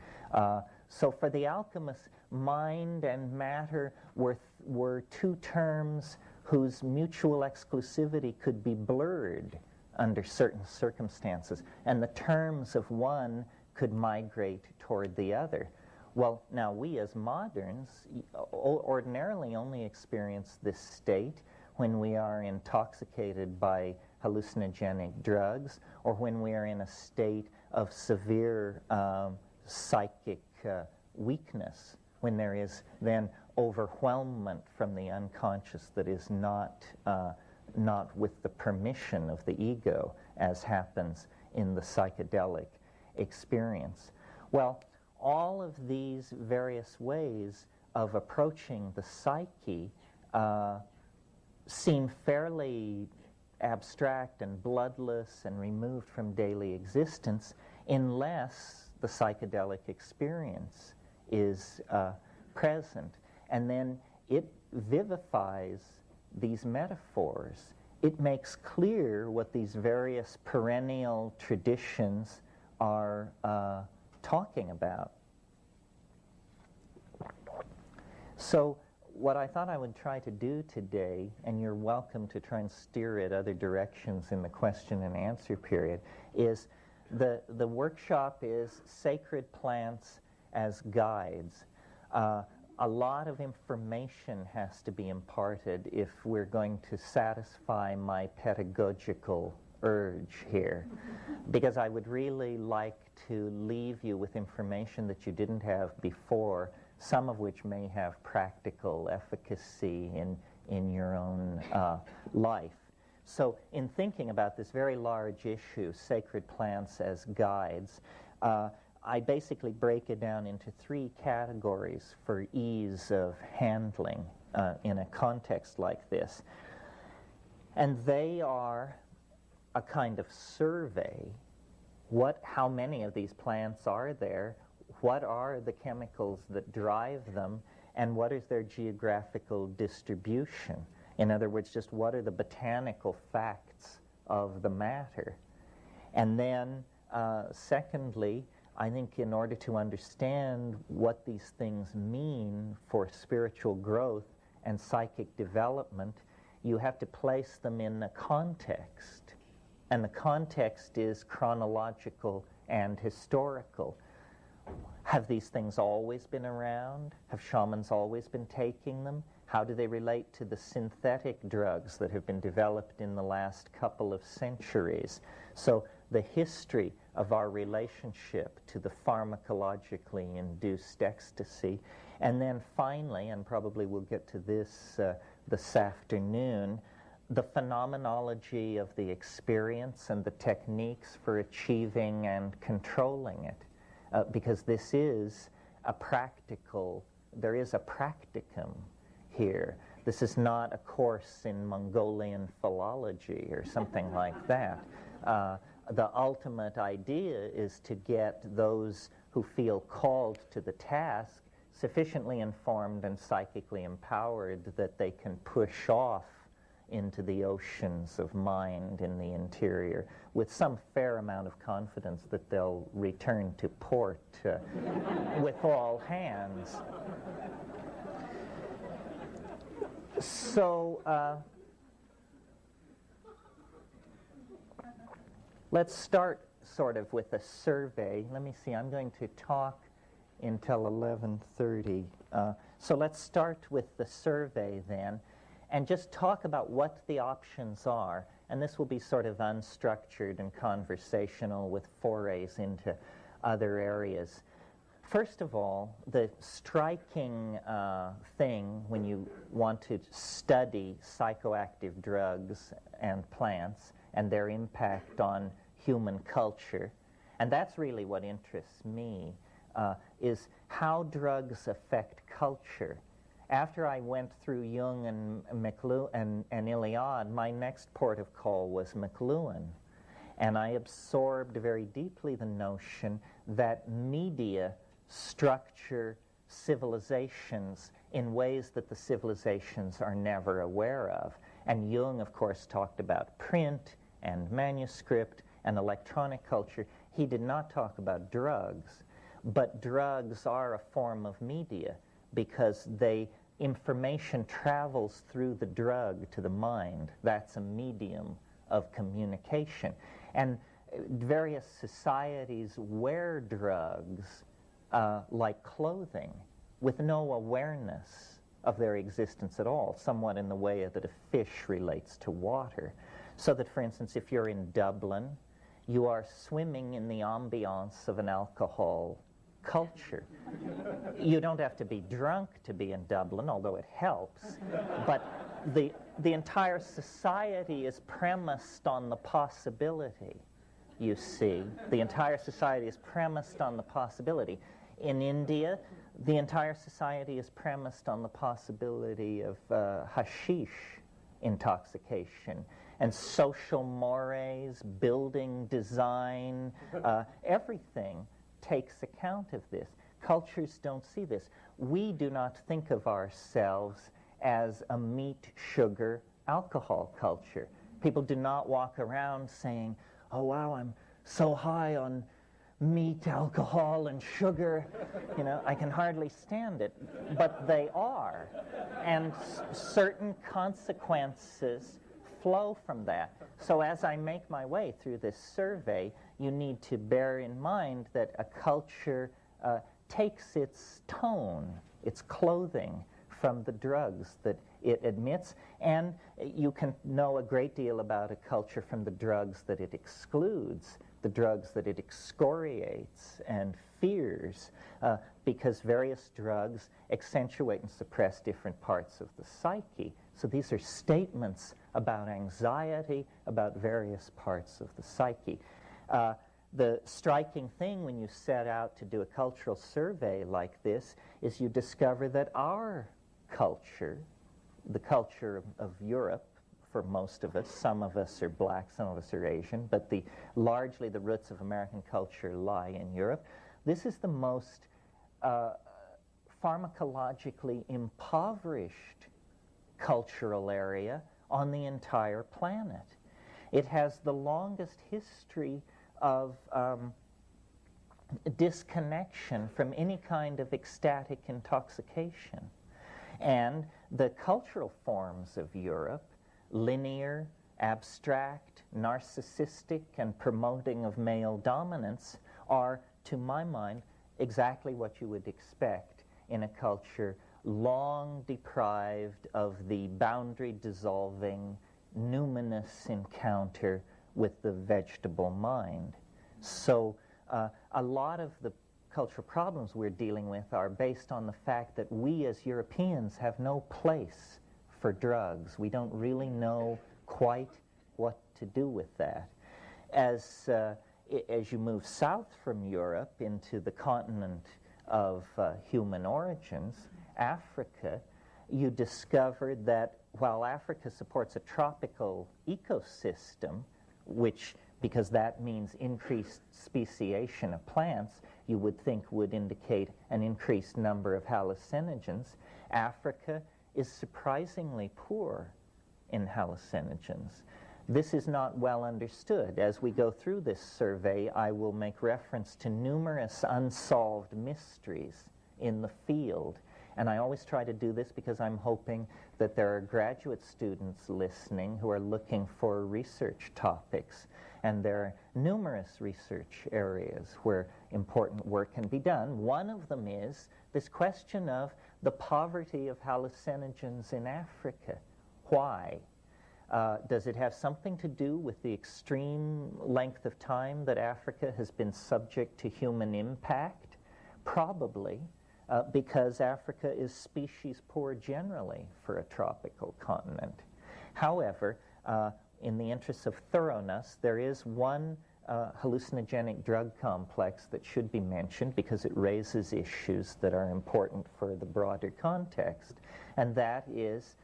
So for the alchemists, mind and matter were two terms whose mutual exclusivity could be blurred under certain circumstances, and the terms of one could migrate toward the other. Well, now we as moderns ordinarily only experience this state when we are intoxicated by hallucinogenic drugs, or when we are in a state of severe psychic weakness, when there is then overwhelmment from the unconscious that is not with the permission of the ego, as happens in the psychedelic experience. Well, all of these various ways of approaching the psyche seem fairly abstract and bloodless and removed from daily existence, unless the psychedelic experience is present. And then it vivifies these metaphors. It makes clear what these various perennial traditions are talking about. So what I thought I would try to do today, and you're welcome to try and steer it other directions in the question and answer period, is the workshop is Sacred Plants as Guides. A lot of information has to be imparted if we're going to satisfy my pedagogical urge here, because I would really like to leave you with information that you didn't have before, some of which may have practical efficacy in your own life. So in thinking about this very large issue, Sacred Plants as Guides, I basically break it down into 3 categories for ease of handling in a context like this. And they are a kind of survey. How many of these plants are there? What are the chemicals that drive them? And what is their geographical distribution? In other words, just what are the botanical facts of the matter? And then, secondly, I think in order to understand what these things mean for spiritual growth and psychic development, you have to place them in a context. And the context is chronological and historical. Have these things always been around? Have shamans always been taking them? How do they relate to the synthetic drugs that have been developed in the last couple of centuries? So the history of our relationship to the pharmacologically induced ecstasy. And then finally, and probably we'll get to this this afternoon, the phenomenology of the experience and the techniques for achieving and controlling it. Because this is a practical, there is a practicum here. This is not a course in Mongolian philology or something like that. The ultimate idea is to get those who feel called to the task sufficiently informed and psychically empowered that they can push off into the oceans of mind in the interior with some fair amount of confidence that they'll return to port with all hands. So let's start sort of with a survey. Let me see, I'm going to talk until 11:30. So let's start with the survey then, and just talk about what the options are. And this will be sort of unstructured and conversational with forays into other areas. First of all, the striking thing when you want to study psychoactive drugs and plants and their impact on human culture, and that's really what interests me, is how drugs affect culture. After I went through Jung and Iliad, my next port of call was McLuhan. And I absorbed very deeply the notion that media structure civilizations in ways that the civilizations are never aware of. And Jung, of course, talked about print and manuscript and electronic culture. He did not talk about drugs. But drugs are a form of media, because information travels through the drug to the mind. That's a medium of communication. And various societies wear drugs like clothing with no awareness of their existence at all, somewhat in the way that a fish relates to water. So that, for instance, if you're in Dublin, you are swimming in the ambiance of an alcohol culture. You don't have to be drunk to be in Dublin, although it helps. But the entire society is premised on the possibility, you see. The entire society is premised on the possibility. In India, the entire society is premised on the possibility of hashish intoxication. And social mores, building design, everything takes account of this. cultures don't see this. We do not think of ourselves as a meat, sugar, alcohol culture. People do not walk around saying, oh wow, I'm so high on meat, alcohol, and sugar, you know, I can hardly stand it. But they are. And certain consequences flow from that. So as I make my way through this survey, you need to bear in mind that a culture takes its tone, its clothing, from the drugs that it admits, and you can know a great deal about a culture from the drugs that it excludes, the drugs that it excoriates and fears, because various drugs accentuate and suppress different parts of the psyche. So these are statements about anxiety, about various parts of the psyche. The striking thing when you set out to do a cultural survey like this is you discover that our culture, the culture of Europe, for most of us, some of us are black, some of us are Asian, but largely the roots of American culture lie in Europe. This is the most pharmacologically impoverished cultural area on the entire planet. It has the longest history of disconnection from any kind of ecstatic intoxication. And the cultural forms of Europe, linear, abstract, narcissistic, and promoting of male dominance, are, to my mind, exactly what you would expect in a culture long deprived of the boundary-dissolving, numinous encounter with the vegetable mind. So a lot of the cultural problems we're dealing with are based on the fact that we as Europeans have no place for drugs. We don't really know quite what to do with that. As you move south from Europe into the continent of human origins, Africa, you discover that while Africa supports a tropical ecosystem, which, because that means increased speciation of plants, you would think would indicate an increased number of hallucinogens, Africa is surprisingly poor in hallucinogens. This is not well understood. As we go through this survey, I will make reference to numerous unsolved mysteries in the field. And I always try to do this because I'm hoping that there are graduate students listening who are looking for research topics. And there are numerous research areas where important work can be done. One of them is this question of the poverty of hallucinogens in Africa. Why? Does it have something to do with the extreme length of time that Africa has been subject to human impact? Probably, because Africa is species poor generally for a tropical continent. However, in the interest of thoroughness, there is one hallucinogenic drug complex that should be mentioned because it raises issues that are important for the broader context, and that is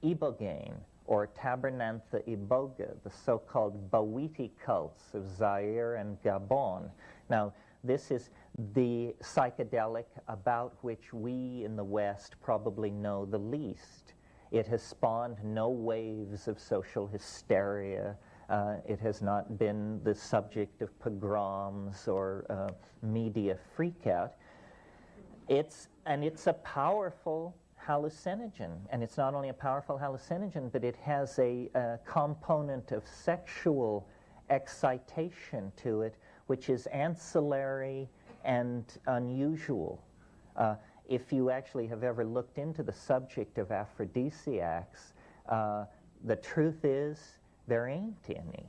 ibogaine, or Tabernantha iboga, the so-called Bawiti cults of Zaire and Gabon. Now, this is the psychedelic about which we in the West probably know the least. It has spawned no waves of social hysteria. It has not been the subject of pogroms or media freakout. It's a powerful hallucinogen, and it's not only a powerful hallucinogen, but it has a component of sexual excitation to it, which is ancillary and unusual. If you actually have ever looked into the subject of aphrodisiacs, the truth is there ain't any.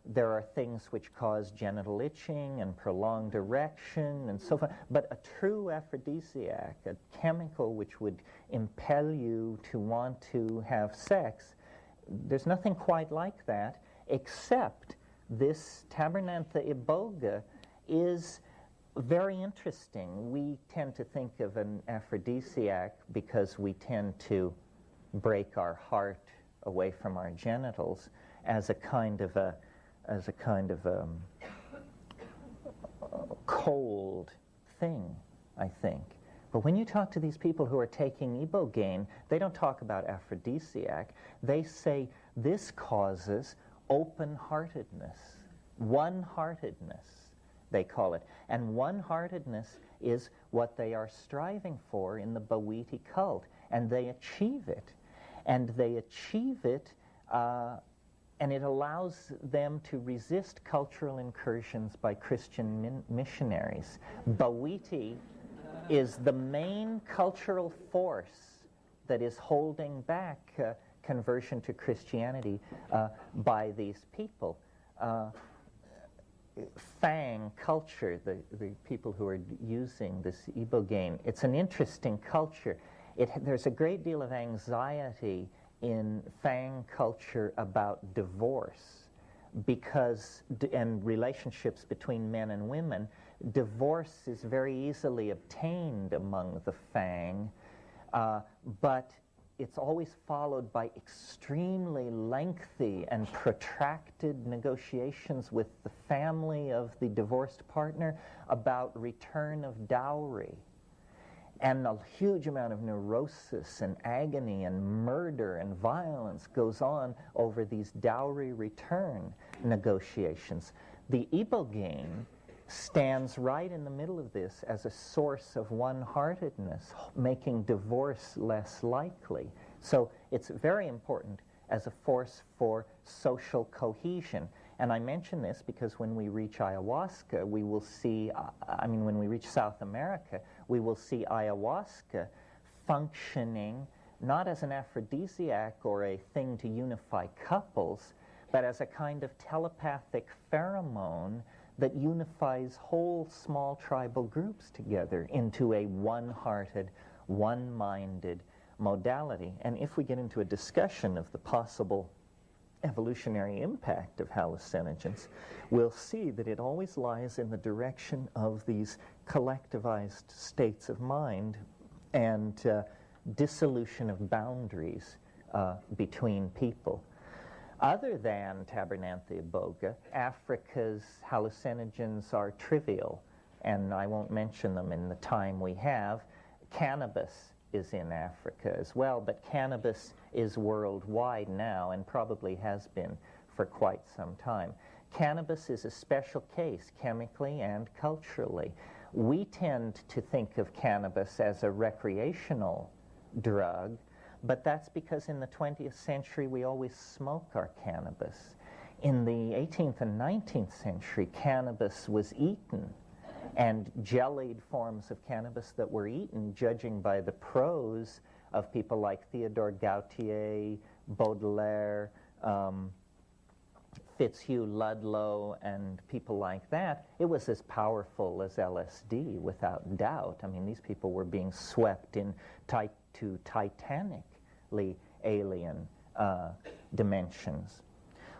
There are things which cause genital itching and prolonged erection and so forth, but a true aphrodisiac, a chemical which would impel you to want to have sex, there's nothing quite like that, except this Tabernantha iboga is very interesting. We tend to think of an aphrodisiac because we tend to break our heart away from our genitals as a kind of cold thing, I think. But when you talk to these people who are taking ibogaine, they don't talk about aphrodisiac. They say this causes open-heartedness, one-heartedness, they call it. And one-heartedness is what they are striving for in the poeTREE cult, and they achieve it. And they achieve it, and it allows them to resist cultural incursions by Christian missionaries. poeTREE is the main cultural force that is holding back conversion to Christianity by these people. Fang culture, the people who are using this ibogaine, it's an interesting culture. There's a great deal of anxiety in Fang culture about divorce and relationships between men and women. Divorce is very easily obtained among the Fang, but it's always followed by extremely lengthy and protracted negotiations with the family of the divorced partner about return of dowry. And a huge amount of neurosis and agony and murder and violence goes on over these dowry return negotiations. The ibogaine stands right in the middle of this as a source of one-heartedness, making divorce less likely. So it's very important as a force for social cohesion. And I mention this because when we reach ayahuasca, we will see, when we reach South America, we will see ayahuasca functioning not as an aphrodisiac or a thing to unify couples, but as a kind of telepathic pheromone that unifies whole small tribal groups together into a one-hearted, one-minded modality. And if we get into a discussion of the possible evolutionary impact of hallucinogens, we'll see that it always lies in the direction of these collectivized states of mind and dissolution of boundaries between people. Other than Tabernanthe iboga, Africa's hallucinogens are trivial, and I won't mention them in the time we have. Cannabis is in Africa as well, but cannabis is worldwide now and probably has been for quite some time. Cannabis is a special case chemically and culturally. We tend to think of cannabis as a recreational drug, but that's because in the 20th century we always smoke our cannabis. In the 18th and 19th century, cannabis was eaten, and jellied forms of cannabis that were eaten, judging by the prose of people like Theodore Gautier, Baudelaire, Fitzhugh Ludlow, and people like that, it was as powerful as LSD, without doubt. I mean, these people were being swept into titanically alien dimensions.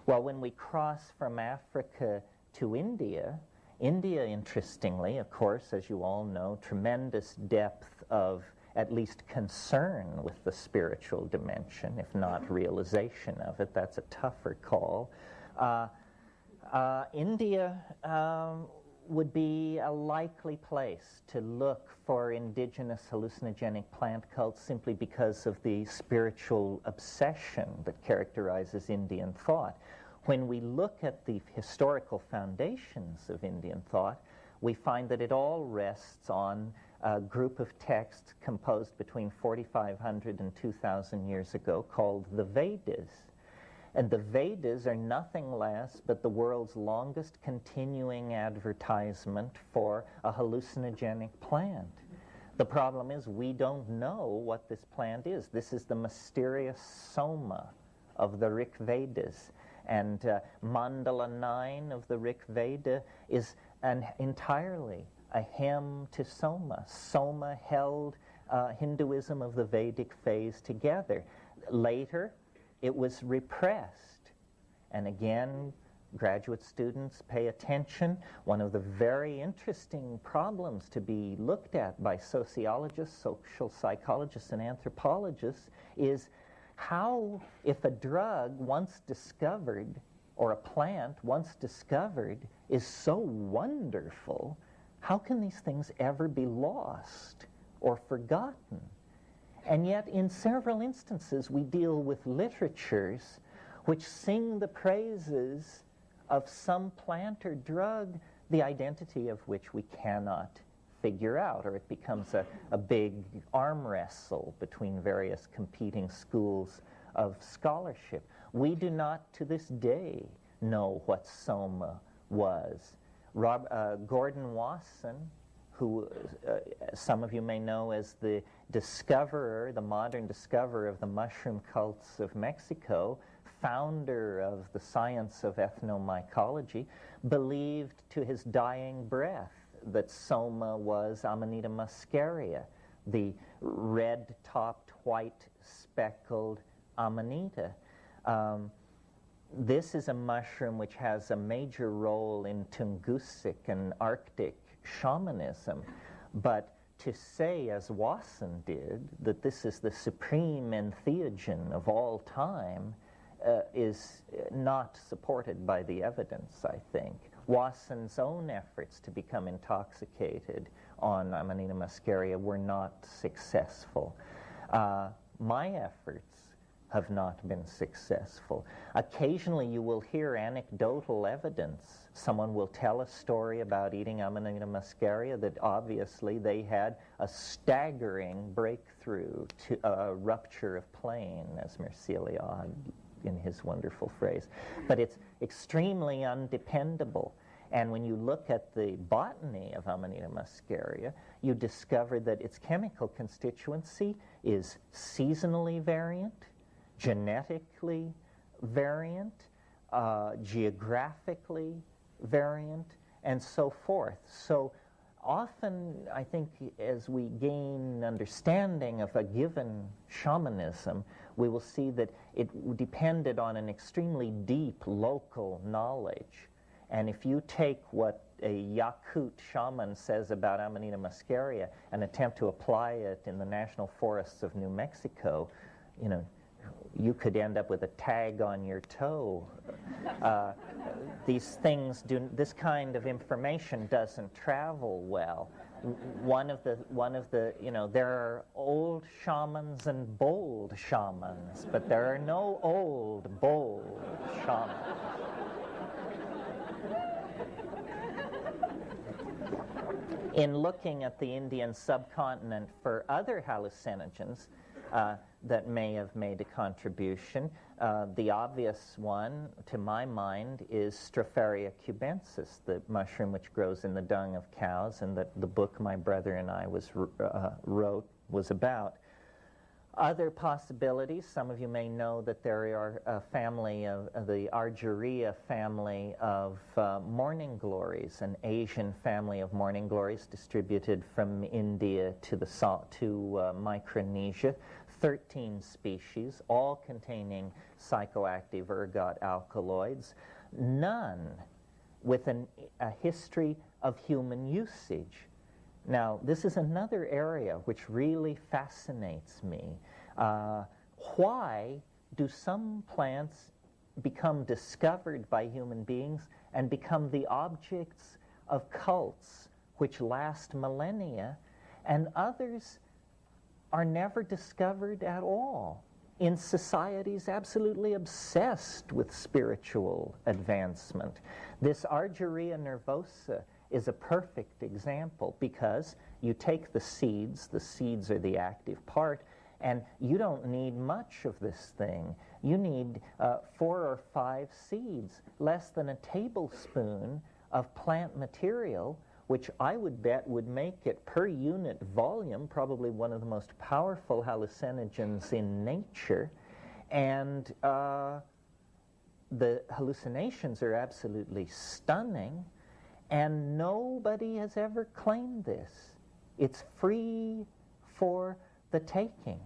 Well, when we cross from Africa to India, interestingly, of course, as you all know, tremendous depth of at least concern with the spiritual dimension, if not realization of it. That's a tougher call. India would be a likely place to look for indigenous hallucinogenic plant cults simply because of the spiritual obsession that characterizes Indian thought. When we look at the historical foundations of Indian thought, we find that it all rests on a group of texts composed between 4,500 and 2,000 years ago called the Vedas. And the Vedas are nothing less but the world's longest continuing advertisement for a hallucinogenic plant. The problem is we don't know what this plant is. This is the mysterious soma of the Rig Vedas. And Mandala 9 of the Rig Veda is entirely a hymn to Soma. Soma held Hinduism of the Vedic phase together. Later, it was repressed. And again, graduate students, pay attention. One of the very interesting problems to be looked at by sociologists, social psychologists, and anthropologists is how, if a drug once discovered, or a plant once discovered, is so wonderful, How can these things ever be lost or forgotten? And yet, in several instances, we deal with literatures which sing the praises of some plant or drug, the identity of which we cannot figure out, or it becomes a big arm wrestle between various competing schools of scholarship. We do not, to this day, know what soma was. Gordon Wasson, who some of you may know as the discoverer, the modern discoverer of the mushroom cults of Mexico, founder of the science of ethnomycology, believed to his dying breath that soma was Amanita muscaria, the red-topped, white-speckled amanita. This is a mushroom which has a major role in Tungusic and Arctic shamanism, but to say, as Wasson did, that this is the supreme entheogen of all time is not supported by the evidence, I think. Wasson's own efforts to become intoxicated on Amanita muscaria were not successful. My efforts have not been successful. Occasionally you will hear anecdotal evidence. Someone will tell a story about eating Amanita muscaria that obviously they had a staggering breakthrough to a rupture of plane, as Merceliad in his wonderful phrase. But it's extremely undependable. And when you look at the botany of Amanita muscaria, you discover that its chemical constituency is seasonally variant, genetically variant, geographically variant, and so forth. So often, I think, as we gain understanding of a given shamanism, we will see that it depended on an extremely deep local knowledge. And if you take what a Yakut shaman says about Amanita muscaria and attempt to apply it in the national forests of New Mexico, you know, you could end up with a tag on your toe. These things this kind of information doesn't travel well. One of the, you know, there are old shamans and bold shamans, but there are no old, bold shamans. In looking at the Indian subcontinent for other hallucinogens that may have made a contribution, the obvious one, to my mind, is Stropharia cubensis, the mushroom which grows in the dung of cows, and that the book my brother and I wrote was about. Other possibilities, some of you may know that there are a family of the Argyrea family of morning glories, an Asian family of morning glories distributed from India to Micronesia. 13 species, all containing psychoactive ergot alkaloids, none with a history of human usage. Now, this is another area which really fascinates me. Why do some plants become discovered by human beings and become the objects of cults which last millennia, and others are never discovered at all in societies absolutely obsessed with spiritual advancement? This Argyrea nervosa is a perfect example, because you take the seeds are the active part, and you don't need much of this thing. You need 4 or 5 seeds, less than a tablespoon of plant material, which I would bet would make it, per unit volume, probably one of the most powerful hallucinogens in nature. And the hallucinations are absolutely stunning, and nobody has ever claimed this. It's free for the taking.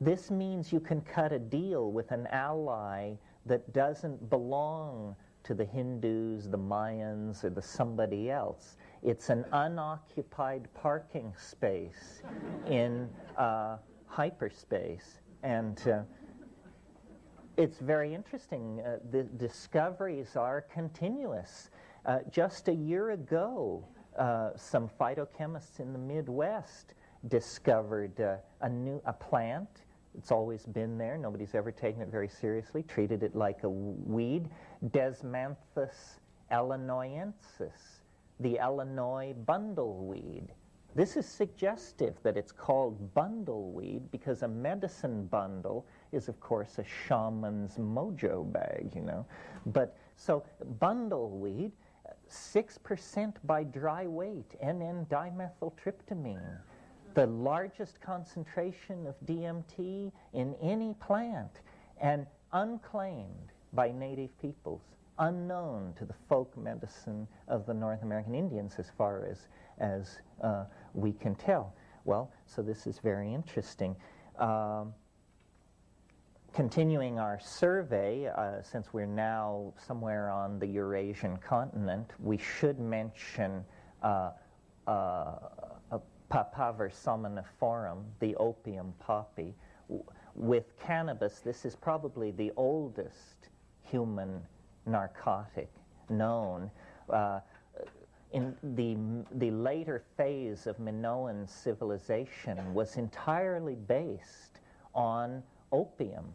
This means you can cut a deal with an ally that doesn't belong to the Hindus, the Mayans, or the somebody else. It's an unoccupied parking space in hyperspace. And it's very interesting. The discoveries are continuous. Just a year ago, some phytochemists in the Midwest discovered a plant. It's always been there. Nobody's ever taken it very seriously, treated it like a weed. Desmanthus illinoisensis, the Illinois bundleweed. This is suggestive that it's called bundleweed because a medicine bundle is, of course, a shaman's mojo bag, you know. But so bundleweed, 6% by dry weight, N,N-dimethyltryptamine, the largest concentration of DMT in any plant, and unclaimed by native peoples, unknown to the folk medicine of the North American Indians as far as we can tell. Well, so this is very interesting. Continuing our survey, since we're now somewhere on the Eurasian continent, we should mention Papaver somniferum, the opium poppy. With cannabis, this is probably the oldest human narcotic known. In the later phase of Minoan civilization was entirely based on opium,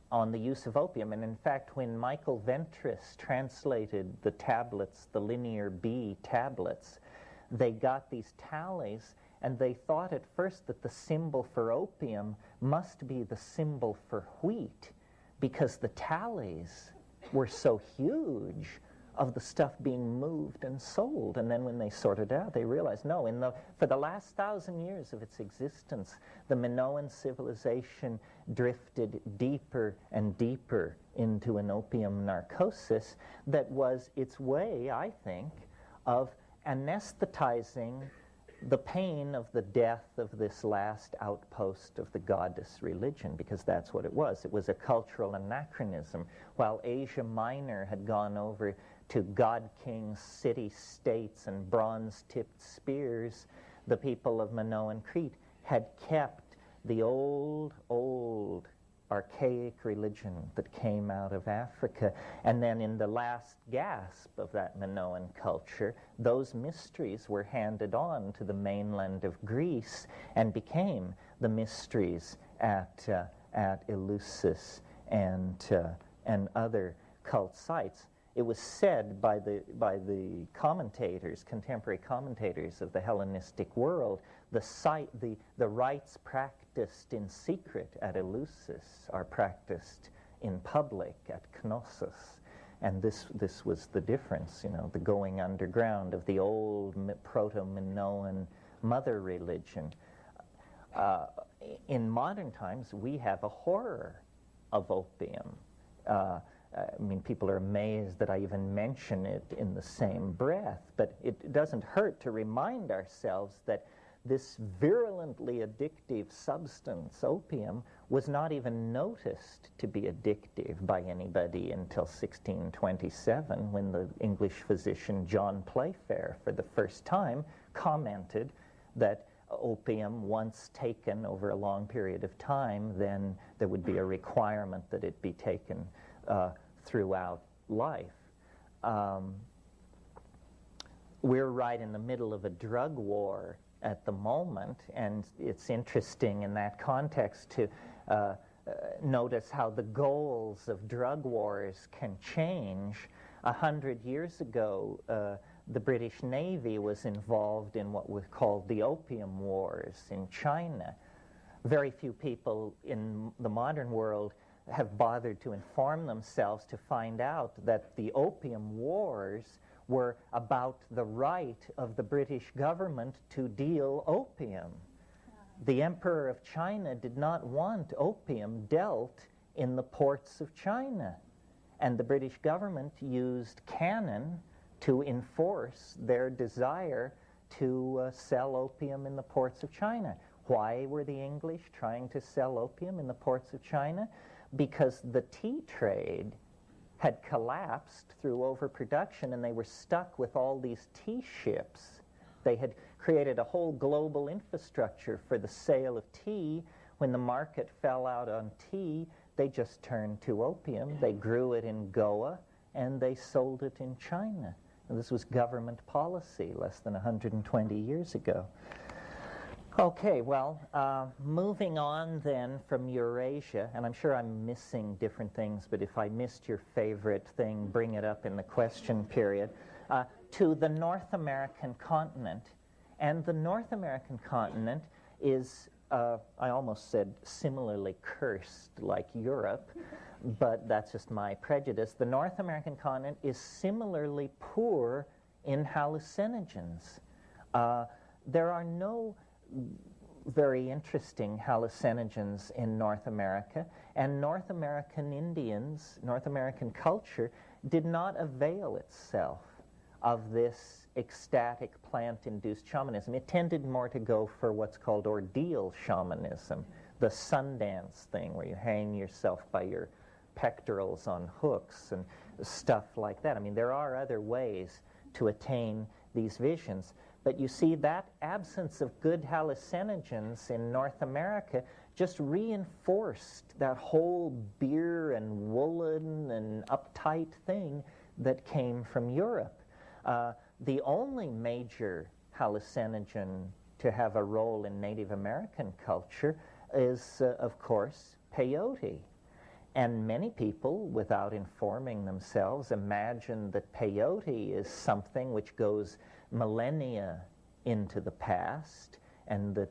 on the use of opium. And in fact, when Michael Ventris translated the tablets, the Linear B tablets, they got these tallies, and they thought at first that the symbol for opium must be the symbol for wheat, because the tallies were so huge of the stuff being moved and sold. And then when they sorted out, they realized, no, for the last 1,000 years of its existence, the Minoan civilization drifted deeper and deeper into an opium narcosis that was its way, I think, of anesthetizing the pain of the death of this last outpost of the goddess religion, because that's what it was. It was a cultural anachronism. While Asia Minor had gone over to god kings, city-states, and bronze-tipped spears, the people of Minoan Crete had kept the old, archaic religion that came out of Africa. And then in the last gasp of that Minoan culture, those mysteries were handed on to the mainland of Greece and became the mysteries at Eleusis and other cult sites. It was said by the commentators, contemporary commentators of the Hellenistic world, the rites practiced in secret at Eleusis are practiced in public at Knossos. And this was the difference, you know, the going underground of the old proto-Minoan mother religion. In modern times, we have a horror of opium. I mean, people are amazed that I even mention it in the same breath, but it doesn't hurt to remind ourselves that this virulently addictive substance, opium, was not even noticed to be addictive by anybody until 1627, when the English physician John Playfair, for the first time, commented that opium, once taken over a long period of time, then there would be a requirement that it be taken throughout life. We're right in the middle of a drug war at the moment, and it's interesting in that context to notice how the goals of drug wars can change. 100 years ago, the British Navy was involved in what was called the Opium Wars in China. Very few people in the modern world have bothered to inform themselves to find out that the Opium Wars were about the right of the British government to deal opium. The Emperor of China did not want opium dealt in the ports of China, and the British government used cannon to enforce their desire to sell opium in the ports of China. Why were the English trying to sell opium in the ports of China? Because the tea trade had collapsed through overproduction, and they were stuck with all these tea ships. They had created a whole global infrastructure for the sale of tea. When the market fell out on tea, they just turned to opium. They grew it in Goa, and they sold it in China. This was government policy less than 120 years ago. Okay, well, moving on then from Eurasia, and I'm sure I'm missing different things, but if I missed your favorite thing, bring it up in the question period, to the North American continent. And the North American continent is, I almost said similarly cursed like Europe, but that's just my prejudice. The North American continent is similarly poor in hallucinogens. There are no very interesting hallucinogens in North America, and North American Indians, North American culture, did not avail itself of this ecstatic plant-induced shamanism. It tended more to go for what's called ordeal shamanism, the Sundance thing where you hang yourself by your pectorals on hooks and stuff like that. I mean, there are other ways to attain these visions. But you see, that absence of good hallucinogens in North America just reinforced that whole beer and woolen and uptight thing that came from Europe. The only major hallucinogen to have a role in Native American culture is, of course, peyote. And many people, without informing themselves, imagine that peyote is something which goes millennia into the past, and that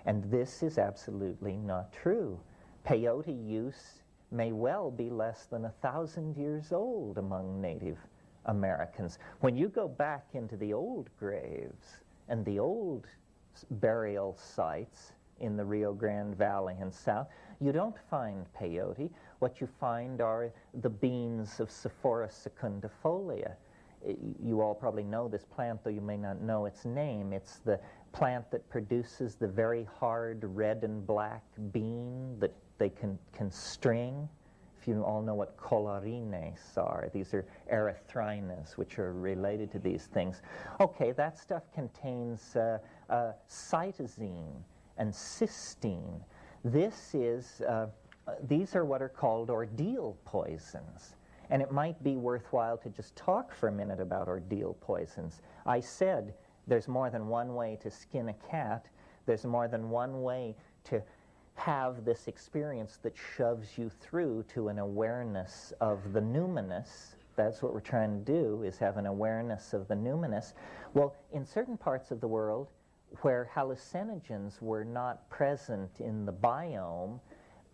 and this is absolutely not true. Peyote use may well be less than 1,000 years old among Native Americans. When you go back into the old graves and the old burial sites in the Rio Grande Valley and south, you don't find peyote. What you find are the beans of Sephora secundifolia. You all probably know this plant, though you may not know its name. It's the plant that produces the very hard red and black bean that they can string. If you all know what collarines are, these are erythrinas, which are related to these things. Okay, that stuff contains cytosine and cysteine. These are what are called ordeal poisons. And it might be worthwhile to just talk for a minute about ordeal poisons. I said there's more than one way to skin a cat. There's more than one way to have this experience that shoves you through to an awareness of the numinous. That's what we're trying to do, is have an awareness of the numinous. Well, in certain parts of the world where hallucinogens were not present in the biome,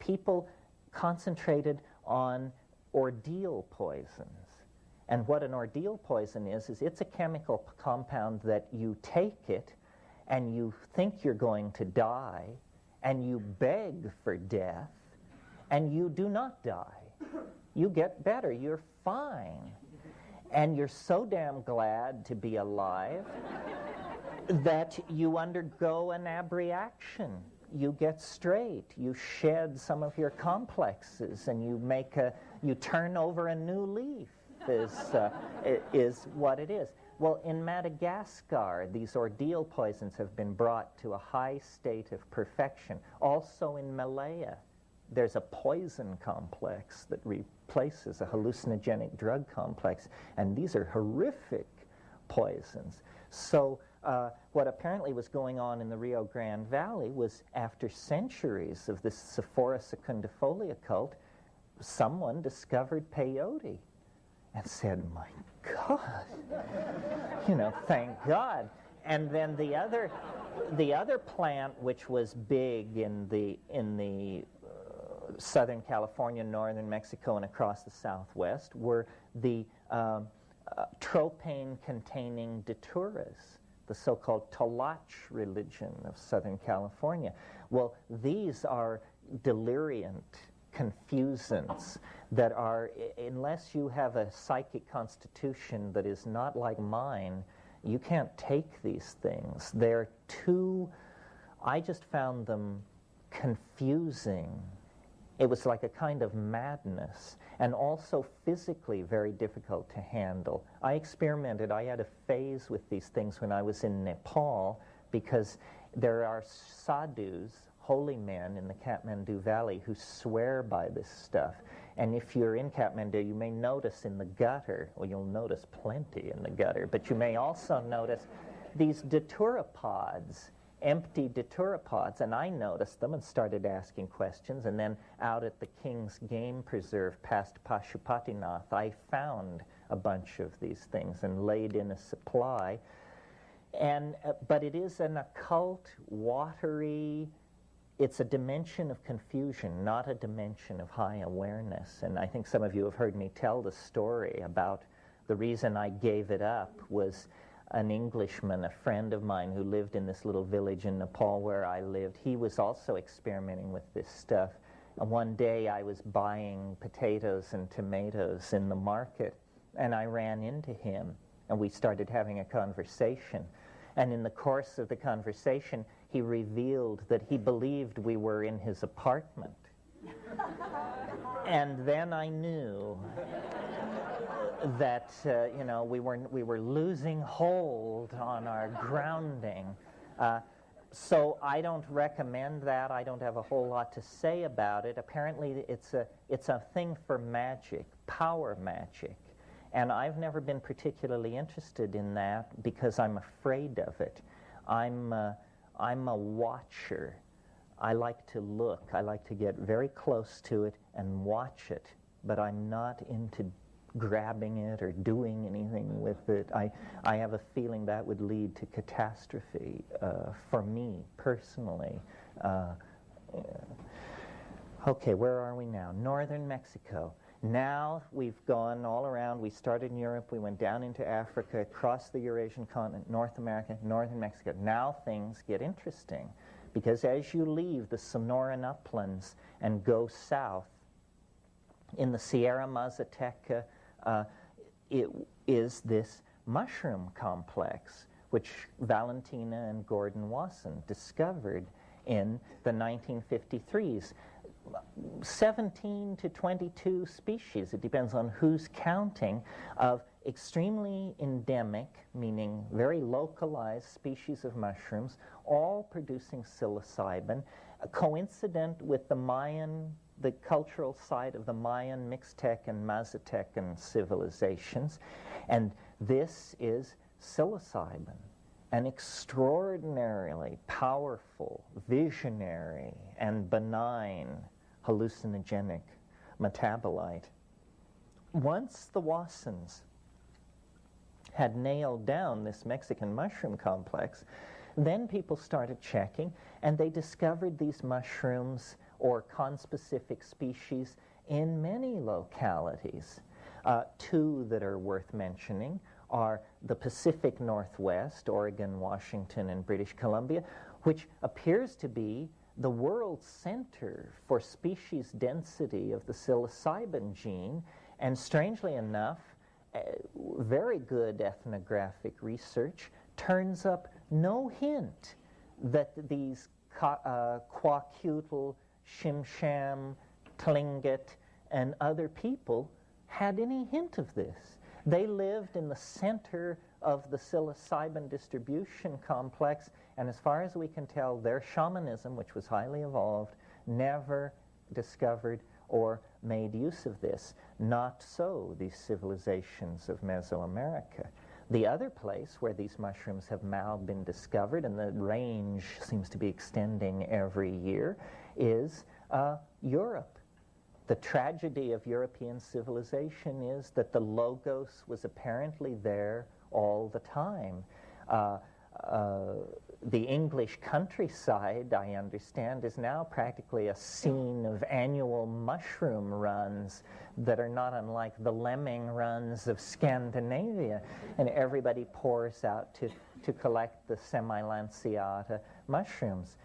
people concentrated on ordeal poisons. And what an ordeal poison is it's a chemical compound that you take it and you think you're going to die and you beg for death and you do not die. You get better, you're fine. And you're so damn glad to be alive that you undergo an abreaction. You get straight, you shed some of your complexes, and you turn over a new leaf, is what it is. Well, in Madagascar, these ordeal poisons have been brought to a high state of perfection. Also in Malaya, there's a poison complex that replaces a hallucinogenic drug complex, and these are horrific poisons. So what apparently was going on in the Rio Grande Valley was, after centuries of this Sephora secundifolia cult, someone discovered peyote and said, my God, thank God. And then the other plant which was big in the Southern California, northern Mexico, and across the Southwest were the tropane-containing daturas, the so-called Tolach religion of Southern California. Well, these are deliriant confusants that are, unless you have a psychic constitution that is not like mine, you can't take these things. They're I just found them confusing. It was like a kind of madness, and also physically very difficult to handle. I experimented, I had a phase with these things when I was in Nepal, because there are sadhus, holy men in the Kathmandu Valley, who swear by this stuff. And if you're in Kathmandu, you may notice in the gutter, well, you'll notice plenty in the gutter, but you may also notice these daturapods, empty daturapods, and I noticed them and started asking questions, and then out at the King's Game Preserve past Pashupatinath, I found a bunch of these things and laid in a supply. And but it is an occult, watery, it's a dimension of confusion, not a dimension of high awareness. And I think some of you have heard me tell the story about the reason I gave it up was an Englishman, a friend of mine who lived in this little village in Nepal where I lived. He was also experimenting with this stuff. And one day I was buying potatoes and tomatoes in the market, and I ran into him, and we started having a conversation. And in the course of the conversation, he revealed that he believed we were in his apartment. And then I knew that we were losing hold on our grounding. So I don't recommend that. I don't have a whole lot to say about it. Apparently, it's a thing for magic, power magic. And I've never been particularly interested in that because I'm afraid of it. I'm a watcher. I like to look. I like to get very close to it and watch it, but I'm not into grabbing it or doing anything with it. I have a feeling that would lead to catastrophe for me personally. Okay, where are we now? Northern Mexico. Now we've gone all around. We started in Europe, we went down into Africa, across the Eurasian continent, North America, northern Mexico. Now things get interesting because as you leave the Sonoran uplands and go south, in the Sierra Mazateca, it is this mushroom complex which Valentina and Gordon Wasson discovered in the 1953s. 17 to 22 species, it depends on who's counting, of extremely endemic, meaning very localized species of mushrooms, all producing psilocybin, coincident with the Mayan, the cultural site of the Mayan, Mixtec, and Mazatecan civilizations. And this is psilocybin, an extraordinarily powerful, visionary, and benign hallucinogenic metabolite. Once the Wassons had nailed down this Mexican mushroom complex, then people started checking, and they discovered these mushrooms or conspecific species in many localities. Two that are worth mentioning are the Pacific Northwest, Oregon, Washington, and British Columbia, which appears to be the world center for species density of the psilocybin gene, and strangely enough, very good ethnographic research turns up no hint that these Kwakiutl, Shimsham, Tlingit, and other people had any hint of this. They lived in the center of the psilocybin distribution complex, and as far as we can tell, their shamanism, which was highly evolved, never discovered or made use of this. Not so these civilizations of Mesoamerica. The other place where these mushrooms have now been discovered, and the range seems to be extending every year, is Europe. The tragedy of European civilization is that the logos was apparently there all the time. The English countryside, I understand, is now practically a scene of annual mushroom runs that are not unlike the lemming runs of Scandinavia, and everybody pours out to collect the semi-lanceata mushrooms.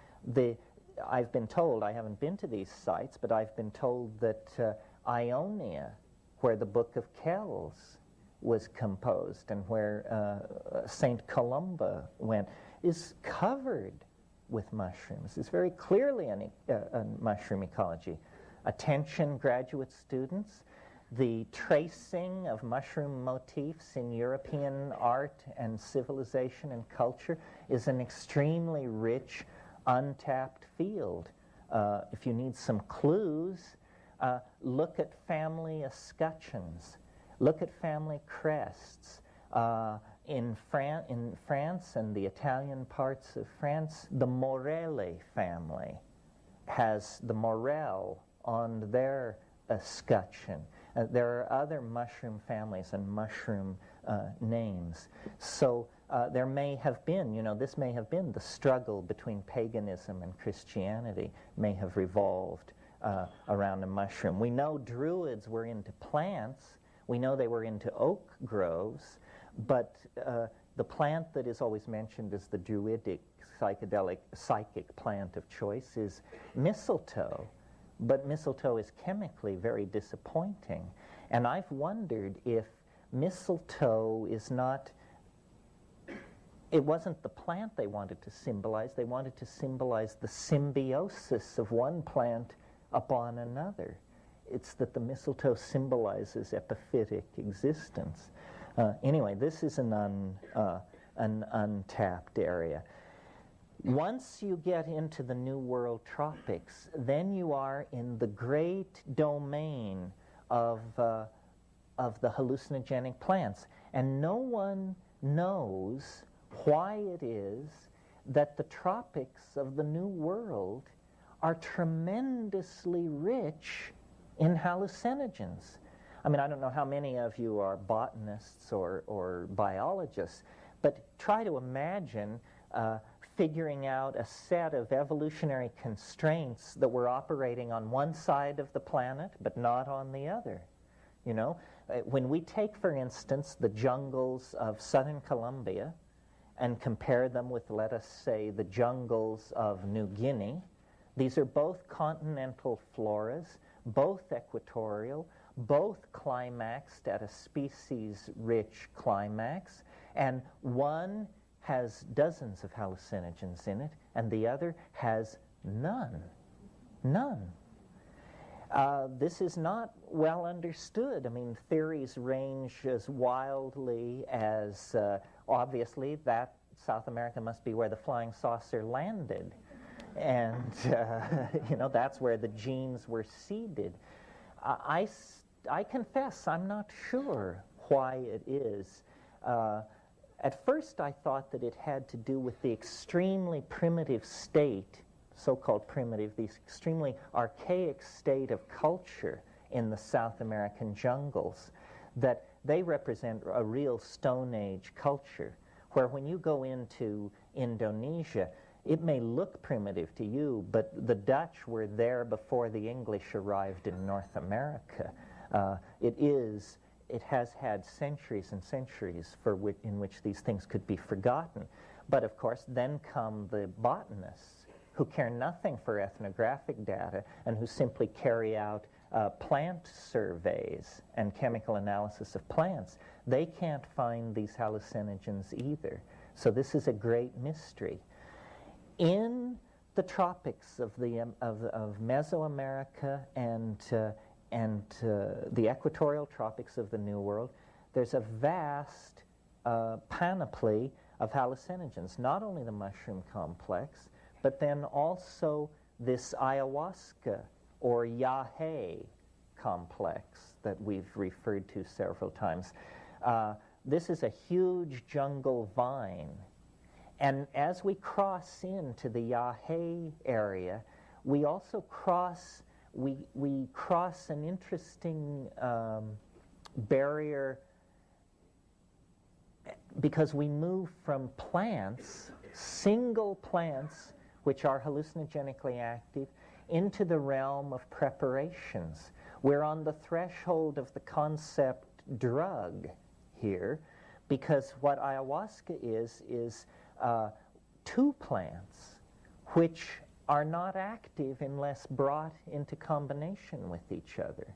I've been told, I haven't been to these sites, but I've been told that Ionia, where the Book of Kells was composed and where St. Columba went, is covered with mushrooms. It's very clearly a mushroom ecology. Attention, graduate students, the tracing of mushroom motifs in European art and civilization and culture is an extremely rich, untapped field. If you need some clues, Look at family escutcheons. Look at family crests. In France and the Italian parts of France, the Morelli family has the morel on their escutcheon. There are other mushroom families and mushroom names. So there may have been, this may have been the struggle between paganism and Christianity may have revolved around a mushroom. We know Druids were into plants. We know they were into oak groves, but the plant that is always mentioned as the Druidic psychedelic psychic plant of choice is mistletoe. But mistletoe is chemically very disappointing. And I've wondered if mistletoe is not, it wasn't the plant they wanted to symbolize. They wanted to symbolize the symbiosis of one plant upon another. It's that the mistletoe symbolizes epiphytic existence. Anyway, this is an untapped area. Once you get into the New World tropics, then you are in the great domain of the hallucinogenic plants. And no one knows why it is that the tropics of the New World are tremendously rich in hallucinogens. I mean, I don't know how many of you are botanists or biologists, but try to imagine figuring out a set of evolutionary constraints that were operating on one side of the planet but not on the other. When we take, for instance, the jungles of southern Colombia and compare them with, let us say, the jungles of New Guinea, these are both continental floras, both equatorial, both climaxed at a species-rich climax, and one has dozens of hallucinogens in it, and the other has none. None. This is not well understood. I mean, theories range as wildly as, obviously, that South America must be where the flying saucer landed. And, that's where the genes were seeded. I confess I'm not sure why it is. At first I thought that it had to do with the extremely primitive state, so-called primitive, the extremely archaic state of culture in the South American jungles, that they represent a real Stone Age culture, where when you go into Indonesia, it may look primitive to you, but the Dutch were there before the English arrived in North America. It has had centuries and centuries in which these things could be forgotten. But of course, then come the botanists who care nothing for ethnographic data and who simply carry out plant surveys and chemical analysis of plants. They can't find these hallucinogens either. So this is a great mystery. In the tropics of Mesoamerica and the equatorial tropics of the New World, there's a vast panoply of hallucinogens, not only the mushroom complex, but then also this ayahuasca or yahe complex that we've referred to several times. This is a huge jungle vine. And as we cross into the yahe area, we also cross an interesting barrier, because we move from plants, single plants, which are hallucinogenically active, into the realm of preparations. We're on the threshold of the concept drug here, because what ayahuasca is two plants which are not active unless brought into combination with each other.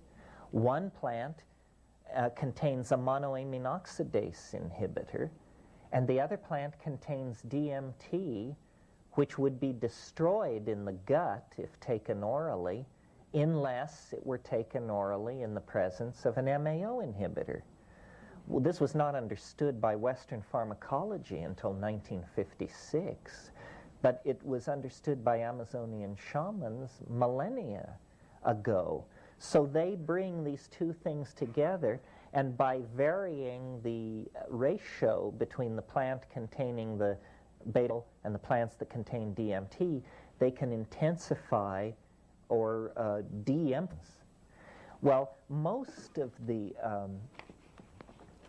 One plant contains a monoamine oxidase inhibitor, and the other plant contains DMT, which would be destroyed in the gut if taken orally, unless it were taken orally in the presence of an MAO inhibitor. Well, this was not understood by Western pharmacology until 1956, but it was understood by Amazonian shamans millennia ago. So they bring these two things together, and by varying the ratio between the plant containing the beta and the plants that contain DMT, they can intensify or de-emphasize. Well, most of the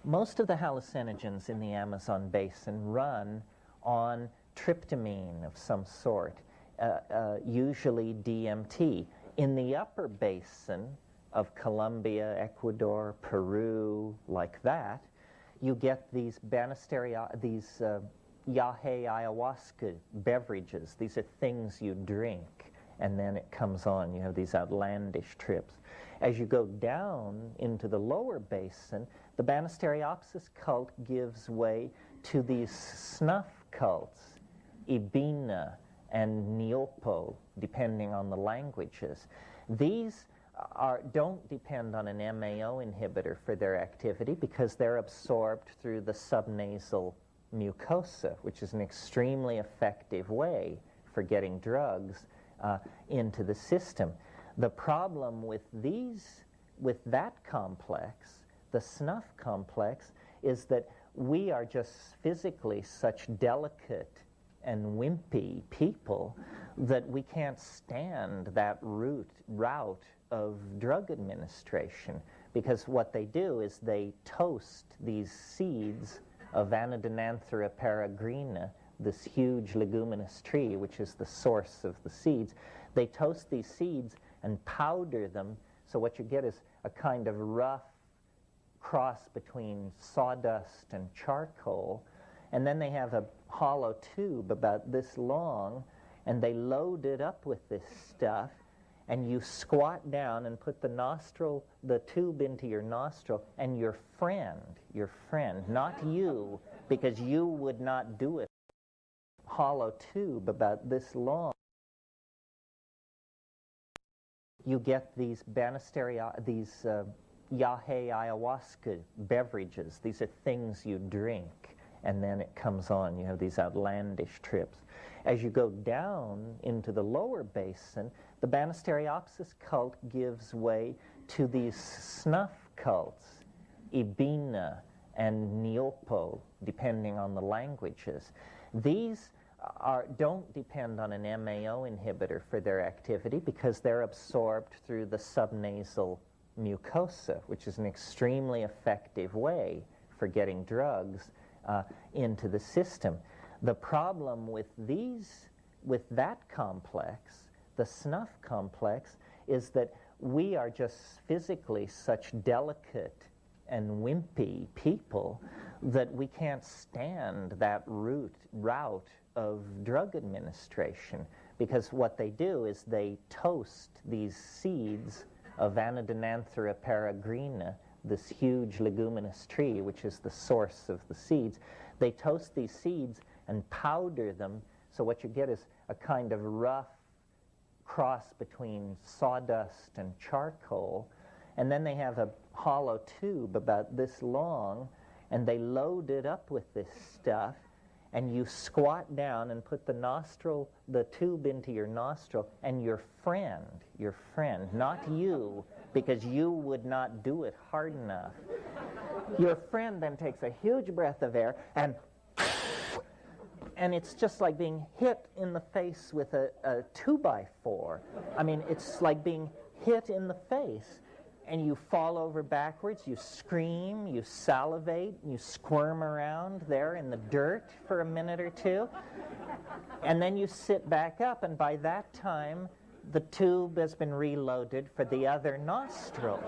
hallucinogens in the Amazon basin run on tryptamine of some sort, usually DMT. In the upper basin of Colombia, Ecuador, Peru, like that, you get these yahe ayahuasca beverages. These are things you drink, and then it comes on. You have these outlandish trips. As you go down into the lower basin, the Banisteriopsis cult gives way to these snuff cults, Ibina and Niopo, depending on the languages. These don't depend on an MAO inhibitor for their activity because they're absorbed through the subnasal mucosa, which is an extremely effective way for getting drugs into the system. The problem with that complex, the snuff complex, is that we are just physically such delicate and wimpy people that we can't stand that route of drug administration, because what they do is they toast these seeds of Anodonanthera peregrina, this huge leguminous tree, which is the source of the seeds. They toast these seeds and powder them, so what you get is a kind of rough cross between sawdust and charcoal, and then they have a hollow tube about this long, and they load it up with this stuff, and you squat down and put the tube into your nostril, and your friend, not you, because you would not do it, hollow tube about this long. You get these yahe ayahuasca beverages. These are things you drink, and then it comes on. You have these outlandish trips. As you go down into the lower basin, the Banisteriopsis cult gives way to these snuff cults, Ibina and Niopo, depending on the languages. These don't depend on an MAO inhibitor for their activity because they're absorbed through the subnasal mucosa, which is an extremely effective way for getting drugs into the system. The problem with that complex, the snuff complex, is that we are just physically such delicate and wimpy people that we can't stand that route of drug administration, because what they do is they toast these seeds of Anodonanthera peregrina, this huge leguminous tree, which is the source of the seeds. They toast these seeds and powder them, so what you get is a kind of rough cross between sawdust and charcoal, and then they have a hollow tube about this long, and they load it up with this stuff, and you squat down and put the tube into your nostril, and your friend, not you, because you would not do it hard enough. Your friend then takes a huge breath of air, and it's just like being hit in the face with a 2x4. I mean, it's like being hit in the face, and you fall over backwards, you scream, you salivate, you squirm around there in the dirt for a minute or two, and then you sit back up, and by that time, the tube has been reloaded for the other nostril.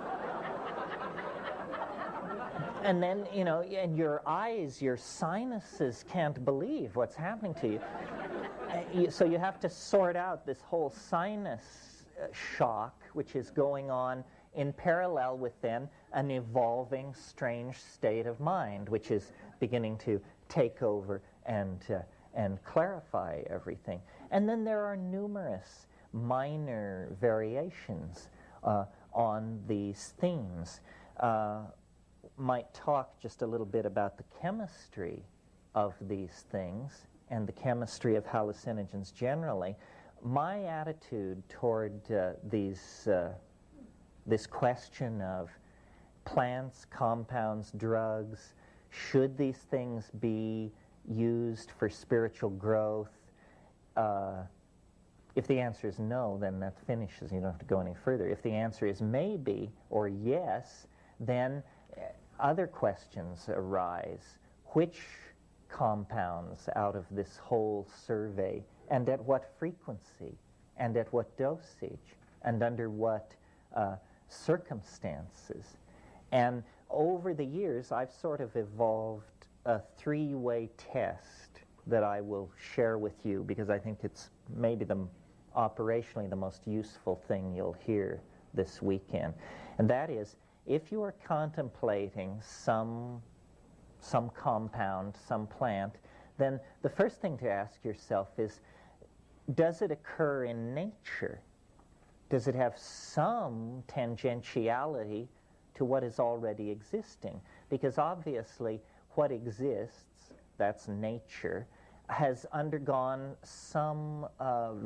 And then, and your eyes, your sinuses can't believe what's happening to you. So you have to sort out this whole sinus shock, which is going on in parallel with then an evolving strange state of mind, which is beginning to take over and clarify everything. And then there are numerous minor variations on these themes. Might talk just a little bit about the chemistry of these things and the chemistry of hallucinogens generally. My attitude toward these this question of plants, compounds, drugs, should these things be used for spiritual growth? If the answer is no, then that finishes. You don't have to go any further. If the answer is maybe or yes, then other questions arise. Which compounds out of this whole survey, and at what frequency, and at what dosage, and under what circumstances? And over the years, I've sort of evolved a three-way test that I will share with you, because I think it's maybe operationally the most useful thing you'll hear this weekend. And that is, if you are contemplating some compound, some plant, then the first thing to ask yourself is, does it occur in nature? Does it have some tangentiality to what is already existing? Because obviously what exists, that's nature, has undergone some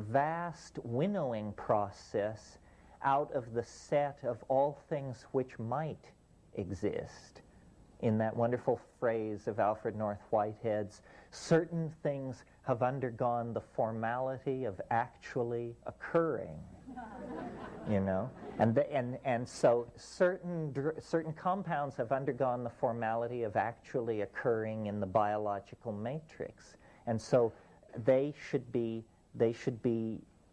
vast winnowing process out of the set of all things which might exist. In that wonderful phrase of Alfred North Whitehead's, certain things have undergone the formality of actually occurring. You know, and so certain compounds have undergone the formality of actually occurring in the biological matrix, and so they should be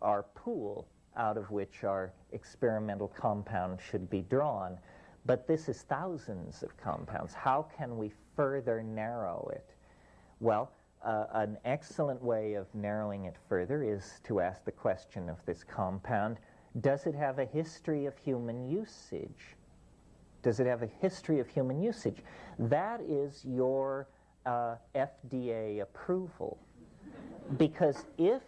our pool out of which our experimental compound should be drawn. But this is thousands of compounds. How can we further narrow it? Well, an excellent way of narrowing it further is to ask the question of this compound: does it have a history of human usage? Does it have a history of human usage? That is your FDA approval. Because if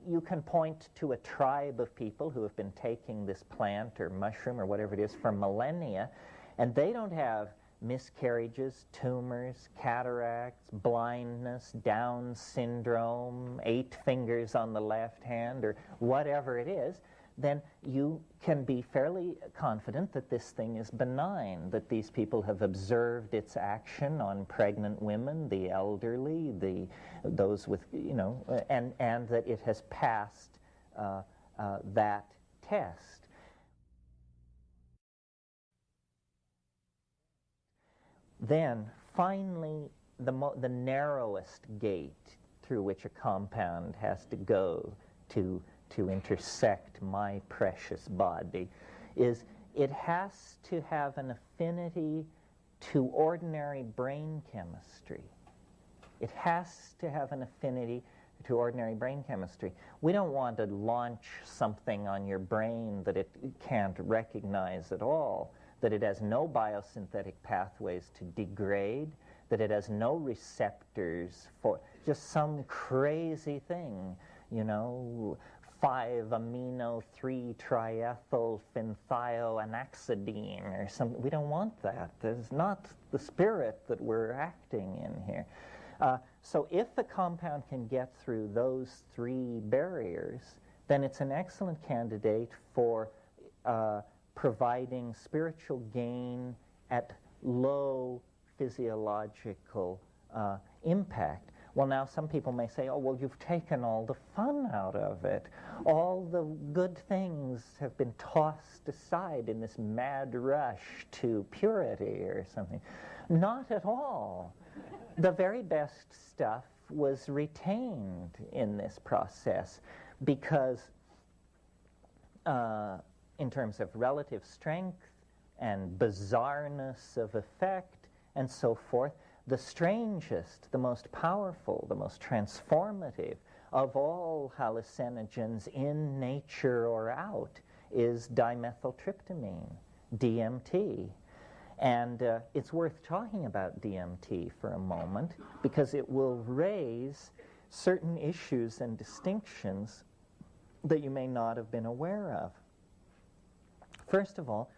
you can point to a tribe of people who have been taking this plant or mushroom or whatever it is for millennia, and they don't have miscarriages, tumors, cataracts, blindness, Down syndrome, 8 fingers on the left hand, or whatever it is, then you can be fairly confident that this thing is benign, that these people have observed its action on pregnant women, the elderly, those with, you know, and that it has passed that test. Then, finally, the narrowest gate through which a compound has to go to intersect my precious body is it has to have an affinity to ordinary brain chemistry. It has to have an affinity to ordinary brain chemistry. We don't want to launch something on your brain that it can't recognize at all, that it has no biosynthetic pathways to degrade, that it has no receptors for just some crazy thing, you know, 5-amino-3-triethylphenthioanaxidine or something. We don't want that. There's not the spirit that we're acting in here. So if the compound can get through those 3 barriers, then it's an excellent candidate for providing spiritual gain at low physiological impact. Well, now some people may say, oh, well, you've taken all the fun out of it. All the good things have been tossed aside in this mad rush to purity or something. Not at all. The very best stuff was retained in this process because in terms of relative strength and bizarreness of effect and so forth, the strangest, the most powerful, the most transformative of all hallucinogens in nature or out is dimethyltryptamine, DMT. And it's worth talking about DMT for a moment because it will raise certain issues and distinctions that you may not have been aware of. First of all,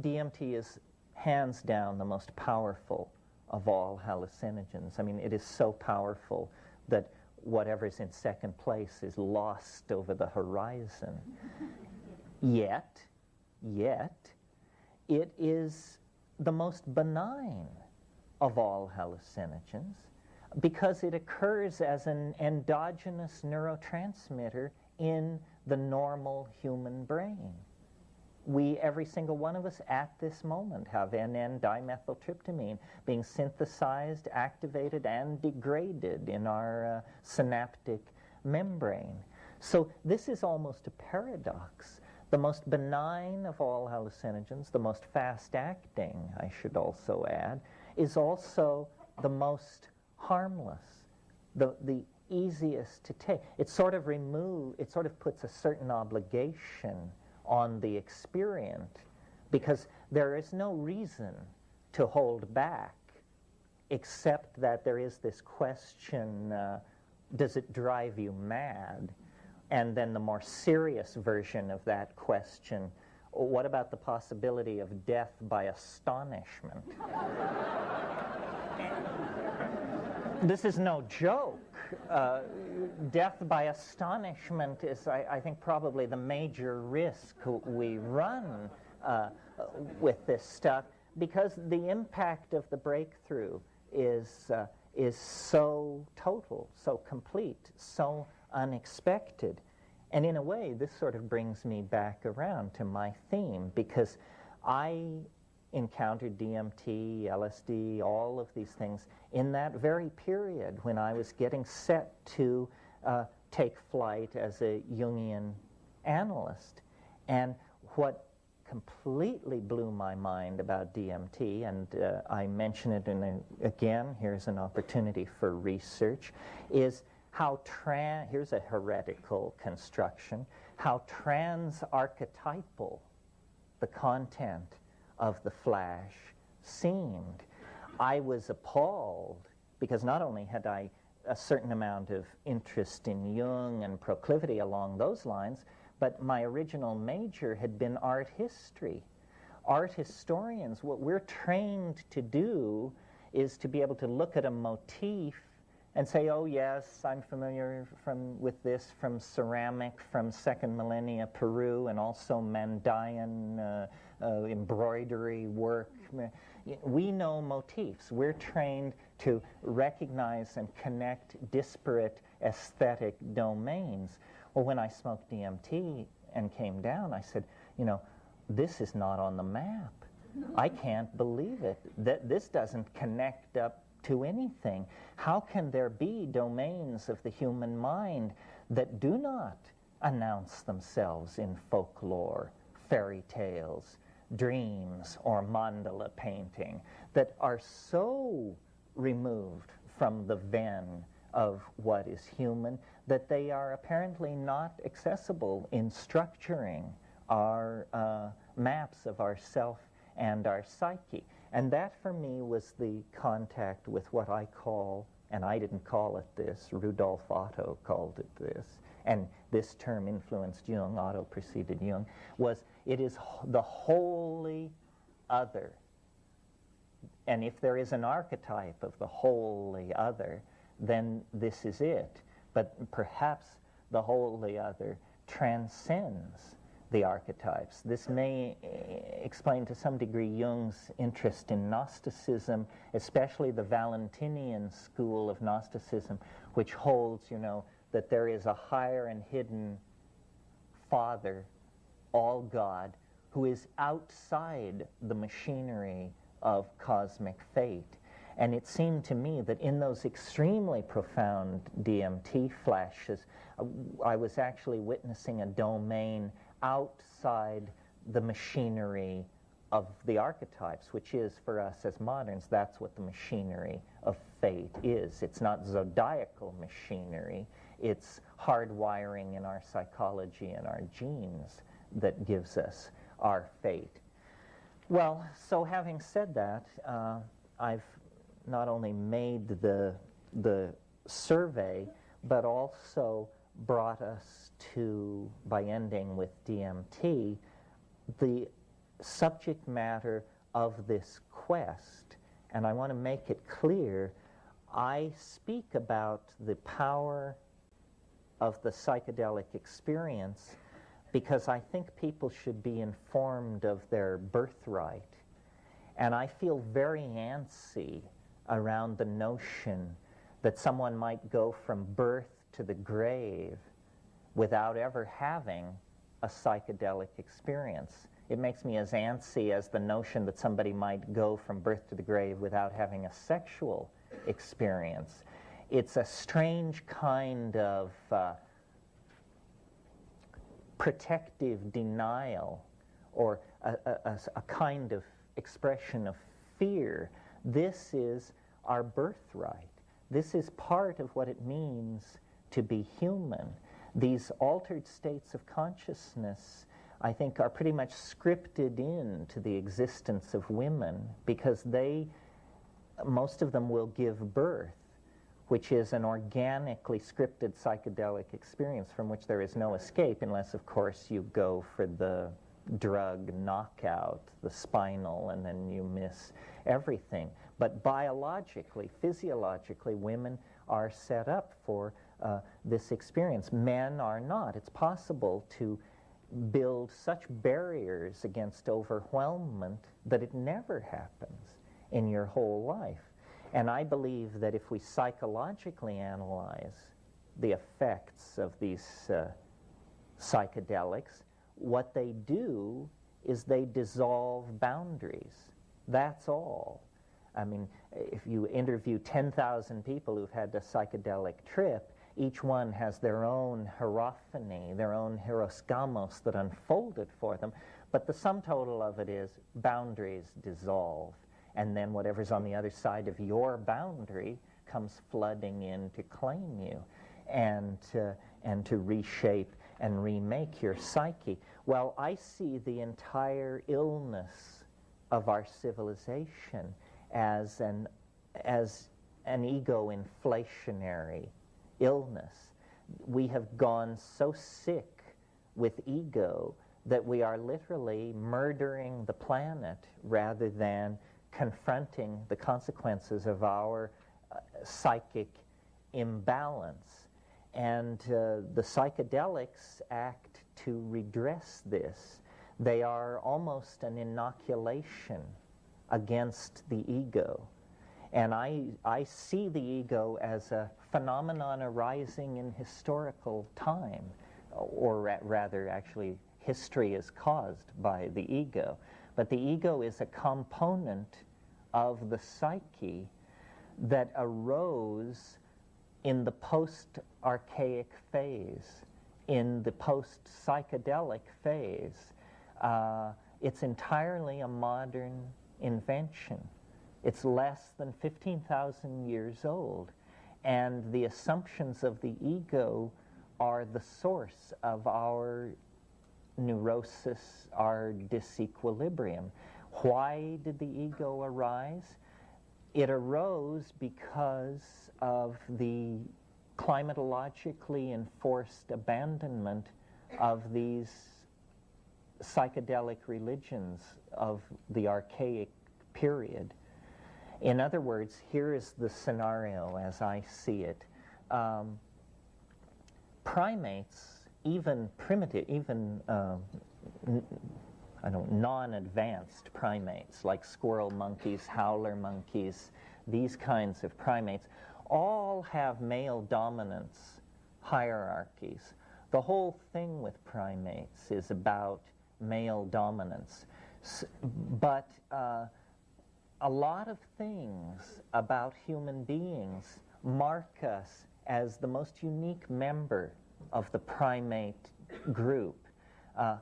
DMT is hands down the most powerful of all hallucinogens. I mean, it is so powerful that whatever's in second place is lost over the horizon. Yet, it is the most benign of all hallucinogens because it occurs as an endogenous neurotransmitter in the normal human brain. We, every single one of us at this moment, have N,N-dimethyltryptamine being synthesized, activated, and degraded in our synaptic membrane. So this is almost a paradox. The most benign of all hallucinogens, the most fast-acting, I should also add, is also the most harmless, the easiest to take. It sort of puts a certain obligation on the experient because there is no reason to hold back except that there is this question, does it drive you mad? And then the more serious version of that question, what about the possibility of death by astonishment? This is no joke. Death by astonishment is, I think, probably the major risk we run with this stuff because the impact of the breakthrough is so total, so complete, so unexpected. And in a way, this sort of brings me back around to my theme because I encountered DMT, LSD, all of these things in that very period when I was getting set to take flight as a Jungian analyst. And what completely blew my mind about DMT, and I mention it again, here's an opportunity for research, is how here's a heretical construction, how trans-archetypal the content of the flash seemed. I was appalled because not only had I a certain amount of interest in Jung and proclivity along those lines, but my original major had been art history. Art historians, what we're trained to do is to be able to look at a motif and say, oh yes, I'm familiar with this from ceramic from second millennia Peru and also Mandaean embroidery work. We know motifs. We're trained to recognize and connect disparate aesthetic domains. Well, when I smoked DMT and came down, I said, this is not on the map. I can't believe it. This doesn't connect up to anything. How can there be domains of the human mind that do not announce themselves in folklore, fairy tales, dreams, or mandala painting, that are so removed from the ven of what is human that they are apparently not accessible in structuring our maps of ourself and our psyche? And that for me was the contact with what I call, and I didn't call it this, Rudolf Otto called it this, and this term influenced Jung, Otto preceded Jung, it is the wholly other. And if there is an archetype of the wholly other, then this is it. But perhaps the wholly other transcends the archetypes. This may explain to some degree Jung's interest in Gnosticism, especially the Valentinian school of Gnosticism, which holds, that there is a higher and hidden Father, all God, who is outside the machinery of cosmic fate. And it seemed to me that in those extremely profound DMT flashes, I was actually witnessing a domain outside the machinery of the archetypes, which is, for us as moderns, that's what the machinery of fate is. It's not zodiacal machinery, it's hardwiring in our psychology and our genes that gives us our fate. Well, so having said that, I've not only made the survey, but also brought us to, by ending with DMT, the subject matter of this quest. And I want to make it clear, I speak about the power of the psychedelic experience because I think people should be informed of their birthright. And I feel very antsy around the notion that someone might go from birth to the grave without ever having a psychedelic experience. It makes me as antsy as the notion that somebody might go from birth to the grave without having a sexual experience. It's a strange kind of protective denial, or a kind of expression of fear. This is our birthright. This is part of what it means to be human. These altered states of consciousness, I think, are pretty much scripted into the existence of women, because most of them will give birth, which is an organically scripted psychedelic experience from which there is no escape, unless, of course, you go for the drug knockout, the spinal, and then you miss everything. But biologically, physiologically, women are set up for this experience. Men are not. It's possible to build such barriers against overwhelmment that it never happens in your whole life. And I believe that if we psychologically analyze the effects of these psychedelics, what they do is they dissolve boundaries. That's all. I mean, if you interview 10,000 people who've had a psychedelic trip, each one has their own hierophany, their own hieroskamos that unfolded for them, but the sum total of it is boundaries dissolve, and then whatever's on the other side of your boundary comes flooding in to claim you and to reshape and remake your psyche. Well, I see the entire illness of our civilization as an ego-inflationary illness. We have gone so sick with ego that we are literally murdering the planet rather than confronting the consequences of our psychic imbalance. And the psychedelics act to redress this. They are almost an inoculation against the ego. And I see the ego as a phenomenon arising in historical time, or rather, actually, history is caused by the ego. But the ego is a component of the psyche that arose in the post-archaic phase, in the post-psychedelic phase. It's entirely a modern invention. It's less than 15,000 years old, and the assumptions of the ego are the source of our neurosis, our disequilibrium. Why did the ego arise? It arose because of the climatologically enforced abandonment of these psychedelic religions of the archaic period. In other words, here is the scenario as I see it. Primates, even primitive, even non-advanced primates like squirrel monkeys, howler monkeys, these kinds of primates, all have male dominance hierarchies. The whole thing with primates is about male dominance. But a lot of things about human beings mark us as the most unique member of the primate group.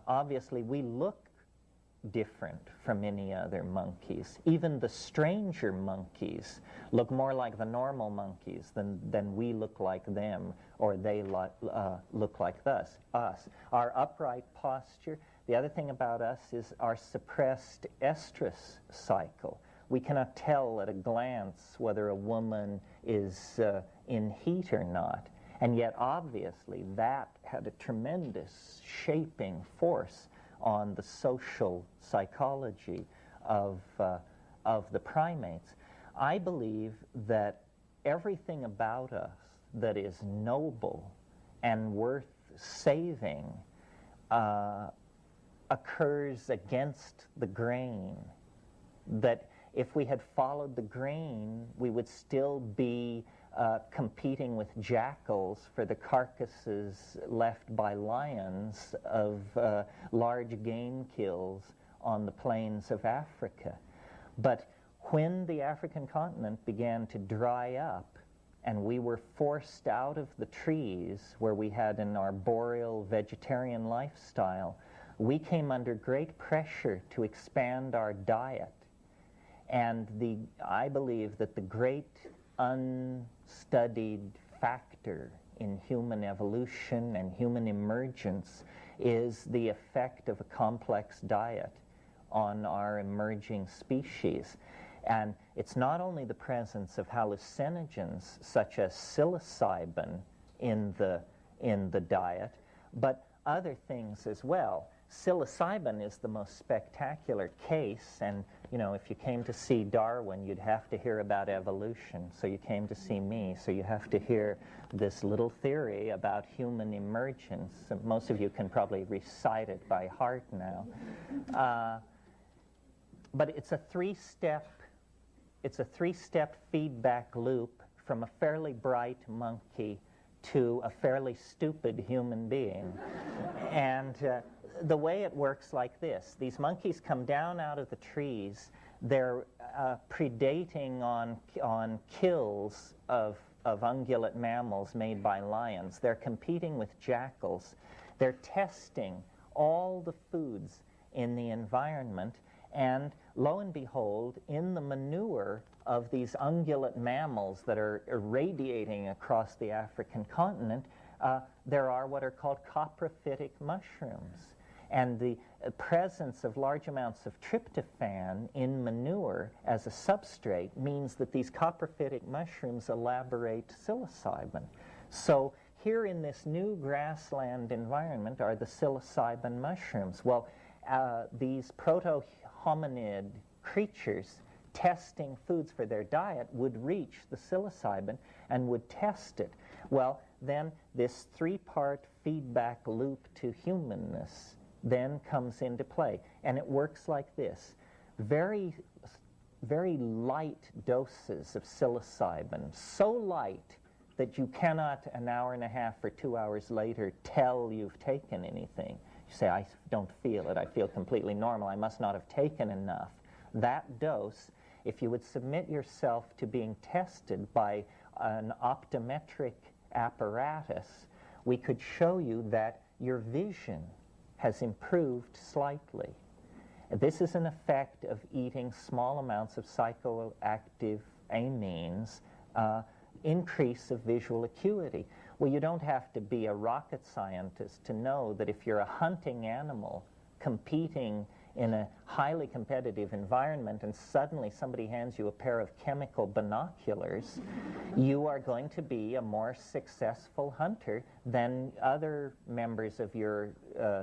Obviously, we look different from any other monkeys. Even the stranger monkeys look more like the normal monkeys than we look like them, or they look like us. Our upright posture. The other thing about us is our suppressed estrus cycle. We cannot tell at a glance whether a woman is in heat or not. And yet, obviously, that had a tremendous shaping force on the social psychology of the primates. I believe that everything about us that is noble and worth saving occurs against the grain, that if we had followed the grain, we would still be competing with jackals for the carcasses left by lions of large game kills on the plains of Africa. But when the African continent began to dry up and we were forced out of the trees where we had an arboreal vegetarian lifestyle, we came under great pressure to expand our diet. And I believe that the great unstudied factor in human evolution and human emergence is the effect of a complex diet on our emerging species. And it's not only the presence of hallucinogens such as psilocybin in the diet, but other things as well. Psilocybin is the most spectacular case, and if you came to see Darwin, you'd have to hear about evolution. So you came to see me, so you have to hear this little theory about human emergence. Most of you can probably recite it by heart now. But it's a three-step feedback loop from a fairly bright monkey to a fairly stupid human being. And the way it works like this: these monkeys come down out of the trees, they're predating on kills of ungulate mammals made by lions, they're competing with jackals, they're testing all the foods in the environment, and lo and behold, in the manure of these ungulate mammals that are irradiating across the African continent, there are what are called coprophytic mushrooms. And the presence of large amounts of tryptophan in manure as a substrate means that these coprophytic mushrooms elaborate psilocybin. So here in this new grassland environment are the psilocybin mushrooms. Well, these proto-hominid creatures testing foods for their diet would reach the psilocybin and would test it. Well, then this three-part feedback loop to humanness then comes into play. And it works like this. Very, very light doses of psilocybin, so light that you cannot an hour and a half or 2 hours later tell you've taken anything. You say, I don't feel it, I feel completely normal, I must not have taken enough. That dose, if you would submit yourself to being tested by an optometric apparatus, we could show you that your vision has improved slightly. This is an effect of eating small amounts of psychoactive amines, increase of visual acuity. Well, you don't have to be a rocket scientist to know that if you're a hunting animal competing in a highly competitive environment and suddenly somebody hands you a pair of chemical binoculars, you are going to be a more successful hunter than other members of your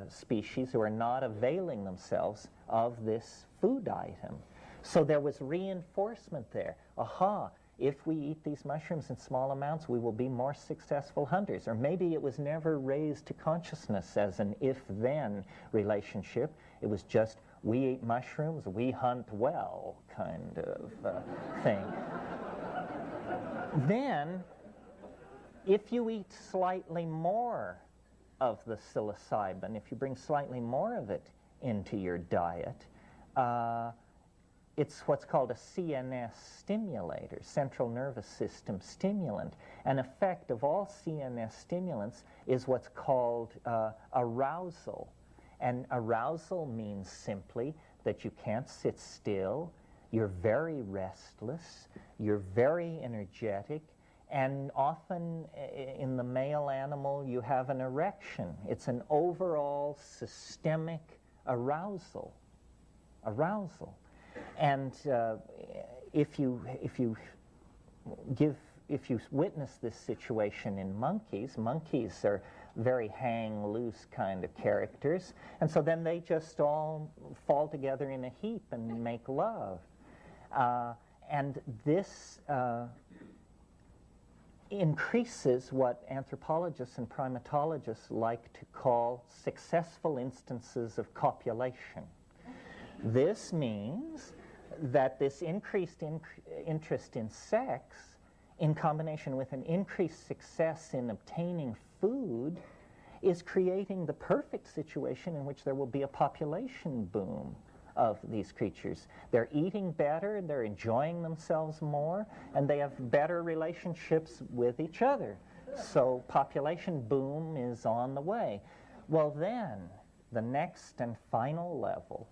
species who are not availing themselves of this food item. So there was reinforcement there. Aha, if we eat these mushrooms in small amounts, we will be more successful hunters. Or maybe it was never raised to consciousness as an if-then relationship. It was just, we eat mushrooms, we hunt well, kind of thing. Then, if you eat slightly more of the psilocybin, if you bring slightly more of it into your diet, it's what's called a CNS stimulator, central nervous system stimulant. An effect of all CNS stimulants is what's called arousal. And arousal means simply that you can't sit still, you're very restless, you're very energetic, and often in the male animal you have an erection. It's an overall systemic arousal. And if you witness this situation in monkeys, monkeys are very hang-loose kind of characters, and so then they just all fall together in a heap and make love. And this increases what anthropologists and primatologists like to call successful instances of copulation. This means that this increased interest in sex, in combination with an increased success in obtaining food, is creating the perfect situation in which there will be a population boom of these creatures. They're eating better, they're enjoying themselves more, and they have better relationships with each other. So population boom is on the way. Well then, the next and final level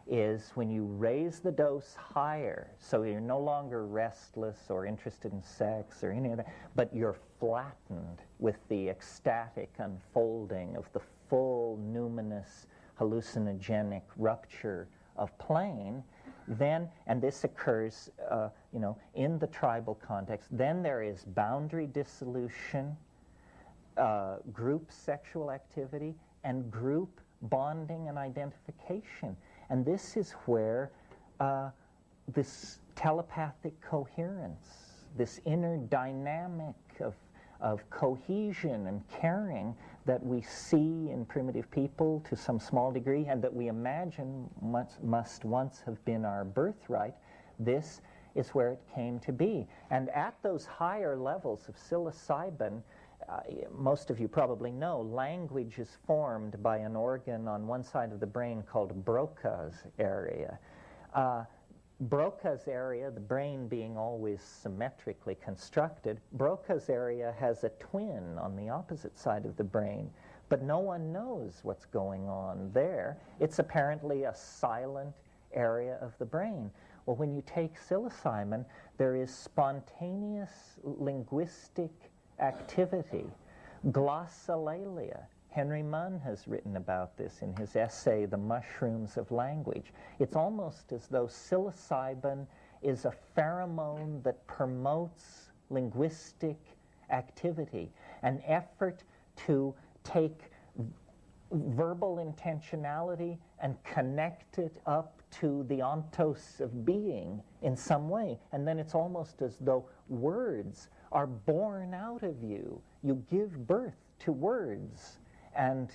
is when you raise the dose higher, so you're no longer restless or interested in sex or any of that, but you're flattened with the ecstatic unfolding of the full, numinous, hallucinogenic rupture of plane, then, and this occurs, in the tribal context, then there is boundary dissolution, group sexual activity, and group bonding and identification. And this is where this telepathic coherence, this inner dynamic of cohesion and caring that we see in primitive people to some small degree, and that we imagine must once have been our birthright, this is where it came to be. And at those higher levels of psilocybin, most of you probably know, language is formed by an organ on one side of the brain called Broca's area. Broca's area, the brain being always symmetrically constructed, Broca's area has a twin on the opposite side of the brain, but no one knows what's going on there. It's apparently a silent area of the brain. Well, when you take psilocybin, there is spontaneous linguistic activity, glossolalia. Henry Munn has written about this in his essay, The Mushrooms of Language. It's almost as though psilocybin is a pheromone that promotes linguistic activity, an effort to take verbal intentionality and connect it up to the ontos of being in some way. And then it's almost as though words are born out of you. You give birth to words. And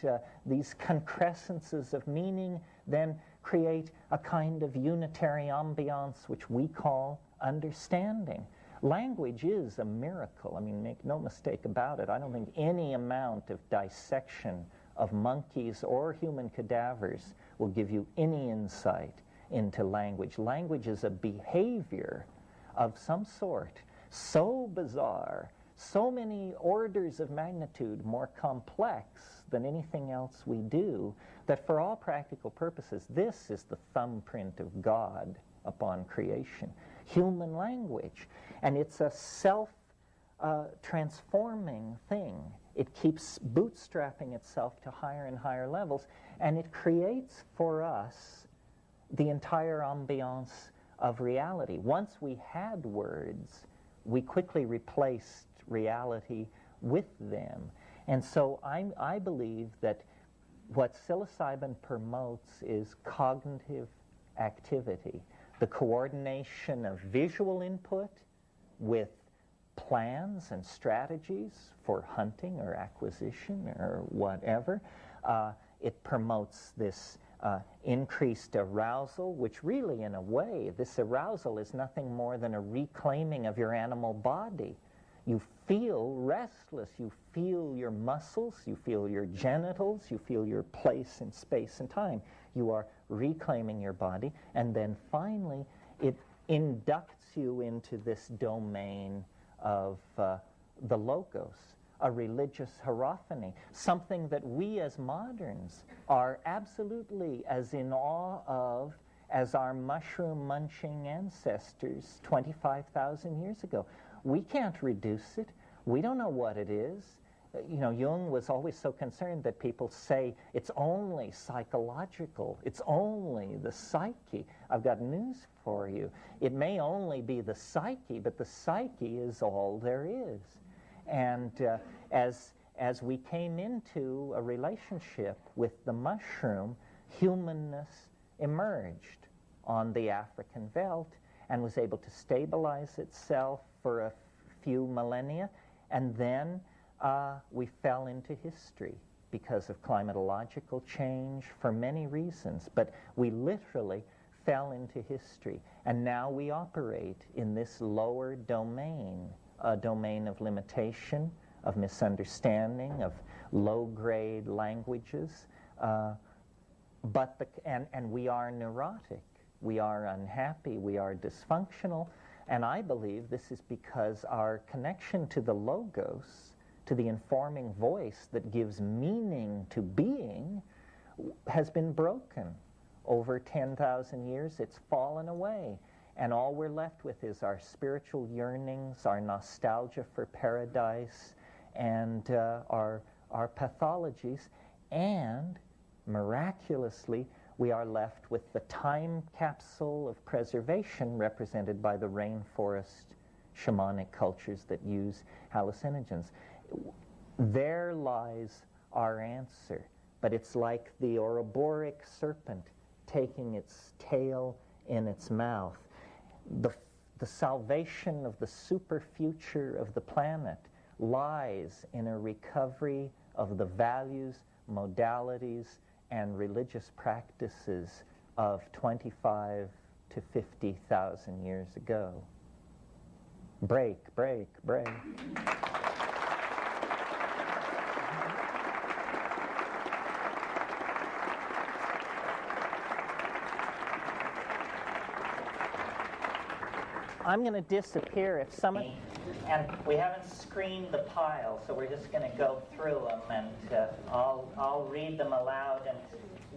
these concrescences of meaning then create a kind of unitary ambiance which we call understanding. Language is a miracle. I mean, make no mistake about it. I don't think any amount of dissection of monkeys or human cadavers will give you any insight into language. Language is a behavior of some sort, so bizarre, so many orders of magnitude more complex than anything else we do, that for all practical purposes, this is the thumbprint of God upon creation. Human language. And it's a self-transforming thing. It keeps bootstrapping itself to higher and higher levels, and it creates for us the entire ambiance of reality. Once we had words, we quickly replaced reality with them. And so I believe that what psilocybin promotes is cognitive activity, the coordination of visual input with plans and strategies for hunting or acquisition or whatever. It promotes this increased arousal, which really, in a way, this arousal is nothing more than a reclaiming of your animal body. You feel restless, you feel your muscles, you feel your genitals, you feel your place in space and time. You are reclaiming your body, and then finally it inducts you into this domain of the logos, a religious hierophany, something that we as moderns are absolutely as in awe of as our mushroom-munching ancestors 25,000 years ago. We can't reduce it. We don't know what it is. Jung was always so concerned that people say it's only psychological, it's only the psyche. I've got news for you. It may only be the psyche, but the psyche is all there is. And as we came into a relationship with the mushroom, humanness emerged on the African veldt and was able to stabilize itself for a few millennia, And then we fell into history because of climatological change, for many reasons, but we literally fell into history. And now we operate in this lower domain, a domain of limitation, of misunderstanding, of low-grade languages, and we are neurotic, we are unhappy, we are dysfunctional, and I believe this is because our connection to the logos, to the informing voice that gives meaning to being, has been broken. Over 10,000 years, it's fallen away. And all we're left with is our spiritual yearnings, our nostalgia for paradise, and our pathologies. And miraculously, we are left with the time capsule of preservation represented by the rainforest shamanic cultures that use hallucinogens. There lies our answer, but it's like the Ouroboros serpent taking its tail in its mouth. The salvation of the super future of the planet lies in a recovery of the values, modalities, and religious practices of 25 to 50,000 years ago. Break, break, break. I'm going to disappear if someone... And we haven't screened the pile, so we're just going to go through them, and I'll read them aloud. And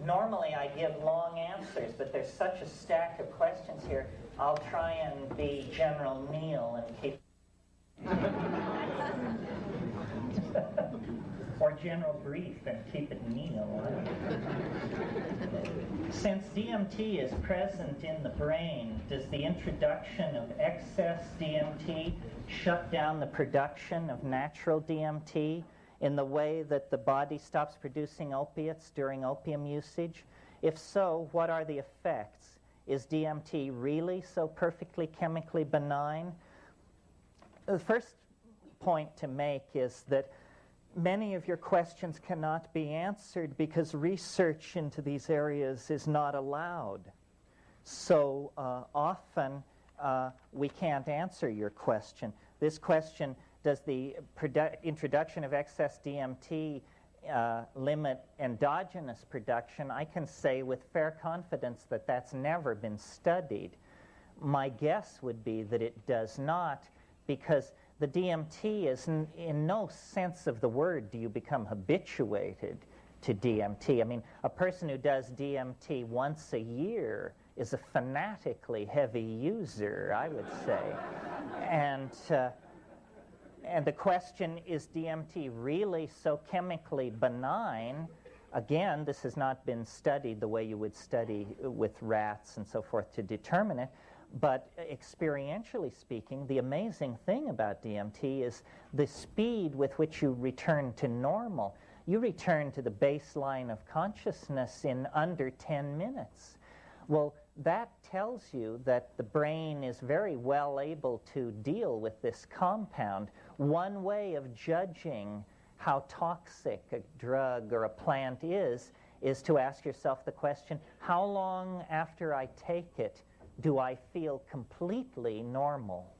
normally I give long answers, but there's such a stack of questions here, I'll try and be General Neil and keep... or General Brief and keep it Neil. Since DMT is present in the brain, does the introduction of excess DMT shut down the production of natural DMT in the way that the body stops producing opiates during opium usage? If so, what are the effects? Is DMT really so perfectly chemically benign? The first point to make is that many of your questions cannot be answered because research into these areas is not allowed. So often we can't answer your question. This question, does the introduction of excess DMT limit endogenous production? I can say with fair confidence that that's never been studied. My guess would be that it does not, because the DMT is in no sense of the word do you become habituated to DMT. I mean, a person who does DMT once a year is a fanatically heavy user, I would say. And the question, is DMT really so chemically benign? Again, this has not been studied the way you would study with rats and so forth to determine it. But experientially speaking, the amazing thing about DMT is the speed with which you return to normal. You return to the baseline of consciousness in under 10 minutes. Well, that tells you that the brain is very well able to deal with this compound. One way of judging how toxic a drug or a plant is to ask yourself the question, how long after I take it do I feel completely normal?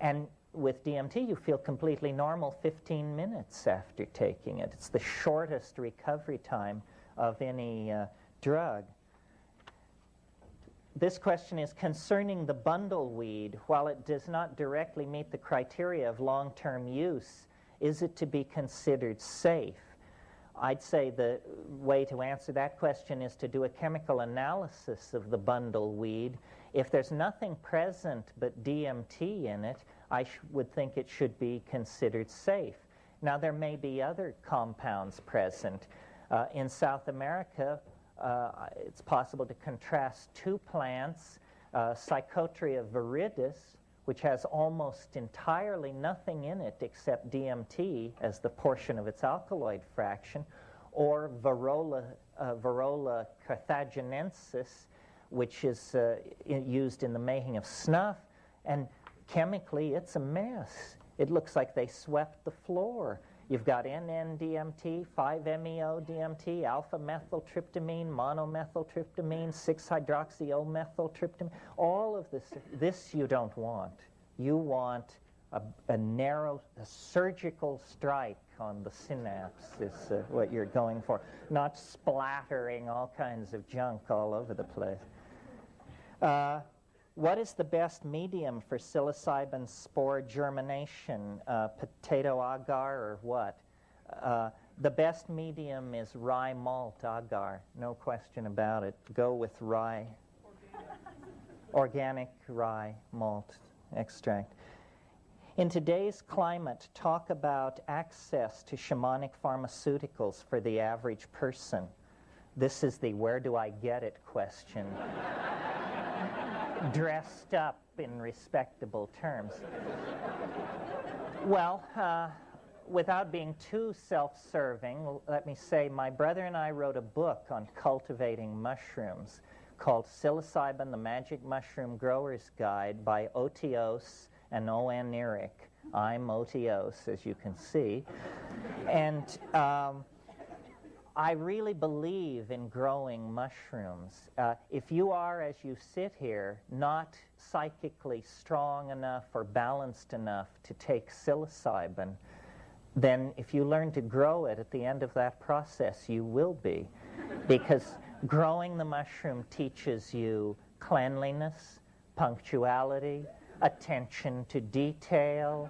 And with DMT, you feel completely normal 15 minutes after taking it. It's the shortest recovery time of any drug. This question is concerning the bundleweed. While it does not directly meet the criteria of long-term use, is it to be considered safe? I'd say the way to answer that question is to do a chemical analysis of the bundleweed. If there's nothing present but DMT in it, I would think it should be considered safe. Now, there may be other compounds present. In South America, it's possible to contrast two plants, Psychotria viridis, which has almost entirely nothing in it except DMT as the portion of its alkaloid fraction, or Varola carthaginensis, which is used in the making of snuff, and chemically it's a mess. It looks like they swept the floor. You've got NN-DMT, 5-MeO-DMT, alpha-methyltryptamine, monomethyltryptamine, 6-hydroxy-O-methyltryptamine. All of this you don't want. You want a narrow, a surgical strike on the synapse is what you're going for, not splattering all kinds of junk all over the place. What is the best medium for psilocybin spore germination? Potato agar or what? The best medium is rye malt agar, no question about it. Go with rye. Organic rye malt extract. In today's climate, talk about access to shamanic pharmaceuticals for the average person. This is the where do I get it question. Dressed up in respectable terms. Well, without being too self-serving, let me say my brother and I wrote a book on cultivating mushrooms called Psilocybin, the Magic Mushroom Grower's Guide by Otios and O.N. Eric. I'm Otios, as you can see. And I really believe in growing mushrooms. If you are, as you sit here, not psychically strong enough or balanced enough to take psilocybin, then if you learn to grow it at the end of that process, you will be. Because growing the mushroom teaches you cleanliness, punctuality, attention to detail,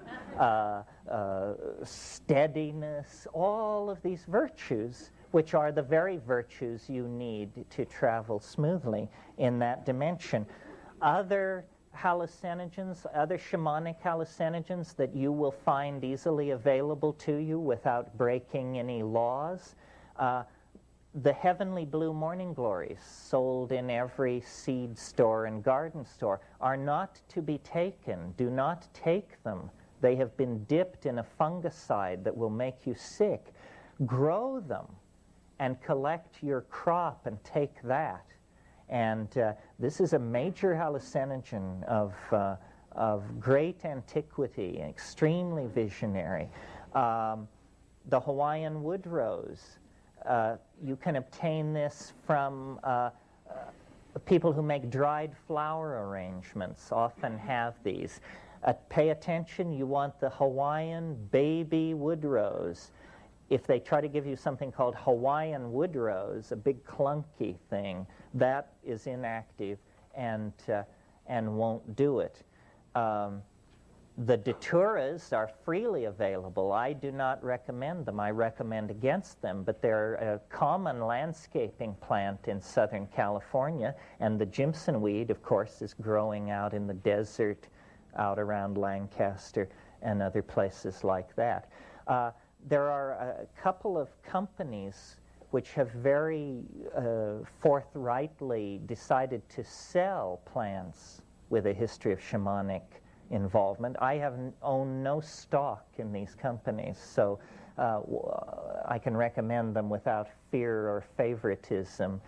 steadiness, all of these virtues, which are the very virtues you need to travel smoothly in that dimension. Other hallucinogens, other shamanic hallucinogens that you will find easily available to you without breaking any laws, the heavenly blue morning glories sold in every seed store and garden store are not to be taken. Do not take them. They have been dipped in a fungicide that will make you sick. Grow them and collect your crop and take that. And this is a major hallucinogen of great antiquity, extremely visionary. The Hawaiian wood rose. You can obtain this from people who make dried flower arrangements, often have these. Pay attention, you want the Hawaiian baby wood rose. If they try to give you something called Hawaiian wood rose, a big clunky thing, that is inactive and won't do it. The daturas are freely available. I do not recommend them. I recommend against them, but they're a common landscaping plant in Southern California, and the Jimson weed, of course, is growing out in the desert, out around Lancaster and other places like that. There are a couple of companies which have very forthrightly decided to sell plants with a history of shamanic involvement. I own no stock in these companies, so I can recommend them without fear or favoritism.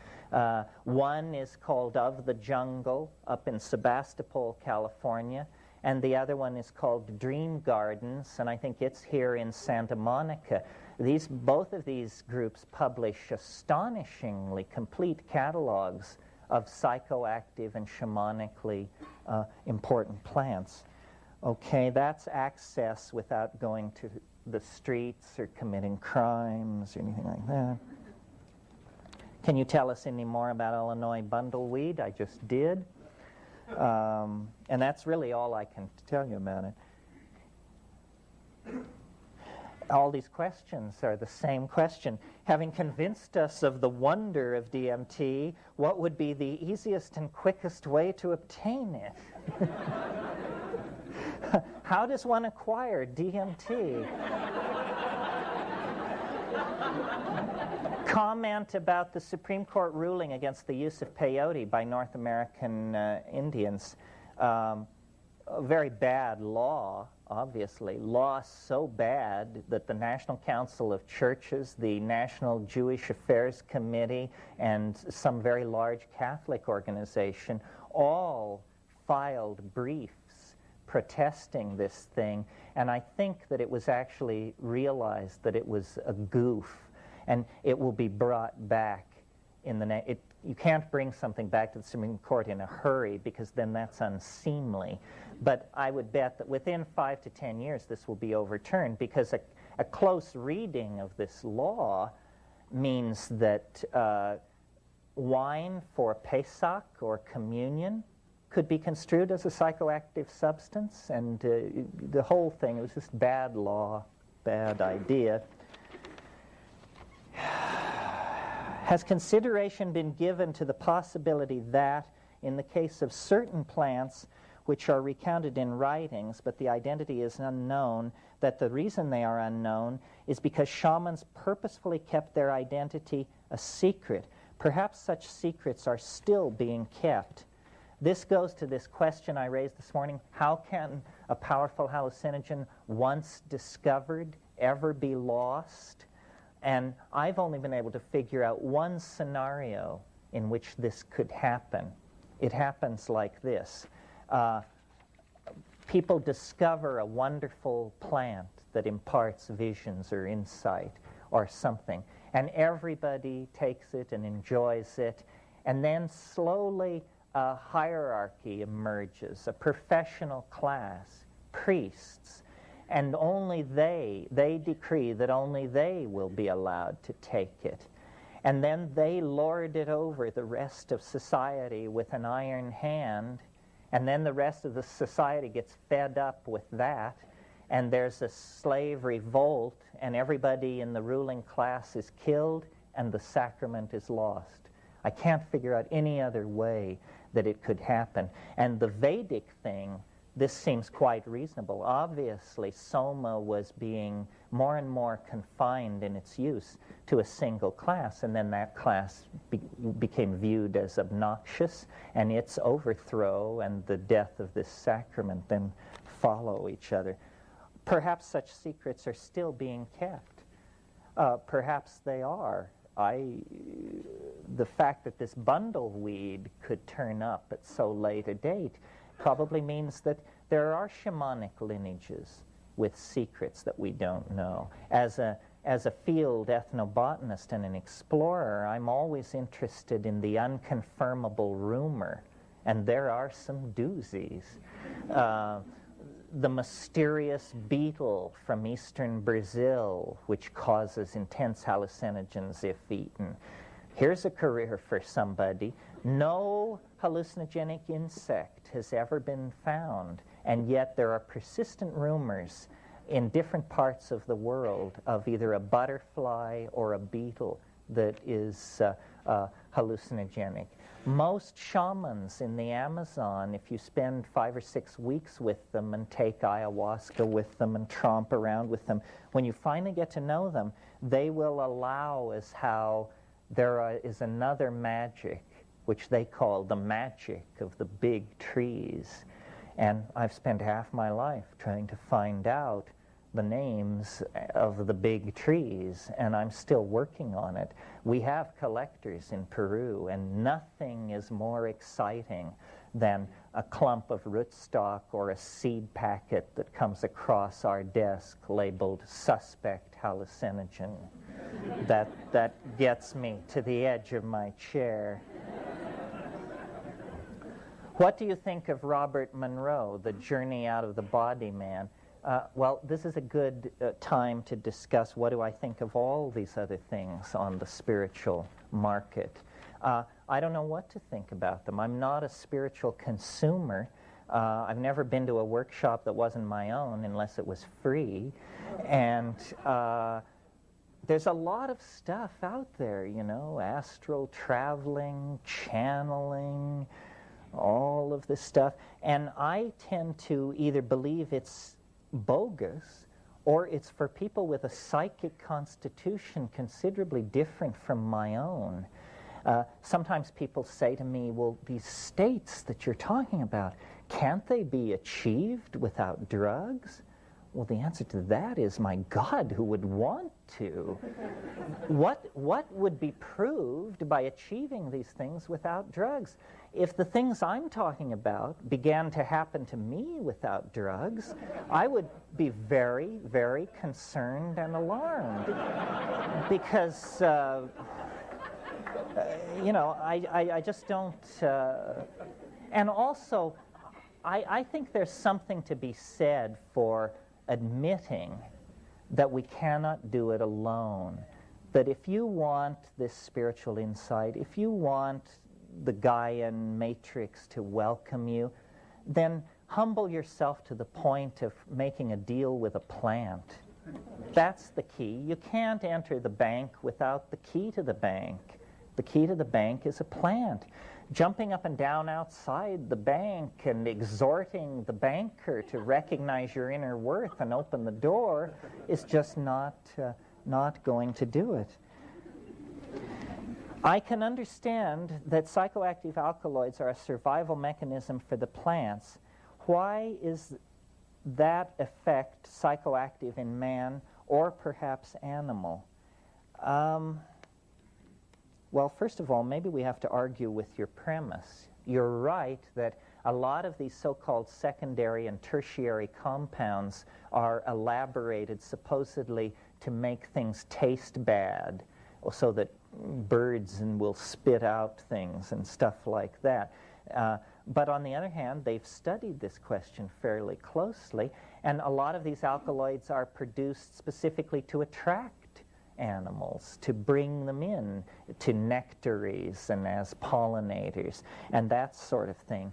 One is called Of the Jungle up in Sebastopol, California, and the other one is called Dream Gardens, and I think it's here in Santa Monica. Both of these groups publish astonishingly complete catalogs of psychoactive and shamanically important plants. Okay, that's access without going to the streets or committing crimes or anything like that. Can you tell us any more about Illinois bundleweed? I just did. And that's really all I can tell you about it. All these questions are the same question. Having convinced us of the wonder of DMT, what would be the easiest and quickest way to obtain it? How does one acquire DMT? Comment about the Supreme Court ruling against the use of peyote by North American Indians. A very bad law, obviously. Law so bad that the National Council of Churches, the National Jewish Affairs Committee, and some very large Catholic organization all filed briefs protesting this thing, and I think that it was actually realized that it was a goof, and it will be brought back in the you can't bring something back to the Supreme Court in a hurry, because then that's unseemly. But I would bet that within 5 to 10 years this will be overturned, because a close reading of this law means that wine for Pesach or communion could be construed as a psychoactive substance, and the whole thing was just bad law, bad idea. Has consideration been given to the possibility that, in the case of certain plants which are recounted in writings, but the identity is unknown, that the reason they are unknown is because shamans purposefully kept their identity a secret? Perhaps such secrets are still being kept. This goes to this question I raised this morning: how can a powerful hallucinogen once discovered ever be lost? And I've only been able to figure out one scenario in which this could happen. It happens like this. People discover a wonderful plant that imparts visions or insight or something, and everybody takes it and enjoys it, and then slowly a hierarchy emerges, a professional class, priests, and only they decree that only they will be allowed to take it. And then they lord it over the rest of society with an iron hand, and then the rest of the society gets fed up with that, and there's a slave revolt, and everybody in the ruling class is killed, and the sacrament is lost. I can't figure out any other way that it could happen. And the Vedic thing, this seems quite reasonable. Obviously, Soma was being more and more confined in its use to a single class, and then that class became viewed as obnoxious, and its overthrow and the death of this sacrament then follow each other. Perhaps such secrets are still being kept. Perhaps they are. The fact that this bundleweed could turn up at so late a date probably means that there are shamanic lineages with secrets that we don't know. As a field ethnobotanist and an explorer, I'm always interested in the unconfirmable rumor, and there are some doozies. The mysterious beetle from eastern Brazil, which causes intense hallucinogens if eaten. Here's a career for somebody. No hallucinogenic insect has ever been found, and yet there are persistent rumors in different parts of the world of either a butterfly or a beetle that is hallucinogenic. Most shamans in the Amazon, if you spend 5 or 6 weeks with them and take ayahuasca with them and tromp around with them, when you finally get to know them, they will allow as how there is another magic, which they call the magic of the big trees. And I've spent half my life trying to find out the names of the big trees, and I'm still working on it. We have collectors in Peru, and nothing is more exciting than a clump of rootstock or a seed packet that comes across our desk labeled suspect hallucinogen. That gets me to the edge of my chair. What do you think of Robert Monroe, The Journey Out of the Body Man? Well, this is a good time to discuss what do I think of all these other things on the spiritual market. I don't know what to think about them. I'm not a spiritual consumer. I've never been to a workshop that wasn't my own unless it was free. And there's a lot of stuff out there, you know, astral traveling, channeling, all of this stuff. And I tend to either believe it's bogus, or it's for people with a psychic constitution considerably different from my own. Sometimes people say to me, well, these states that you're talking about, can't they be achieved without drugs? Well, the answer to that is, my God, who would want to? What would be proved by achieving these things without drugs? if the things I'm talking about began to happen to me without drugs, I would be very, very concerned and alarmed. Because, you know, I just don't... and also, I think there's something to be said for admitting that we cannot do it alone. That if you want this spiritual insight, if you want the Gaian matrix to welcome you, then humble yourself to the point of making a deal with a plant. That's the key. You can't enter the bank without the key to the bank. The key to the bank is a plant. Jumping up and down outside the bank and exhorting the banker to recognize your inner worth and open the door is just not going to do it. I can understand that psychoactive alkaloids are a survival mechanism for the plants. Why is that effect psychoactive in man or perhaps animal? Well, first of all, maybe we have to argue with your premise. You're right that a lot of these so-called secondary and tertiary compounds are elaborated supposedly to make things taste bad, so that birds will spit out things and stuff like that. But on the other hand, they've studied this question fairly closely, and a lot of these alkaloids are produced specifically to attract animals, to bring them in to nectaries and as pollinators and that sort of thing.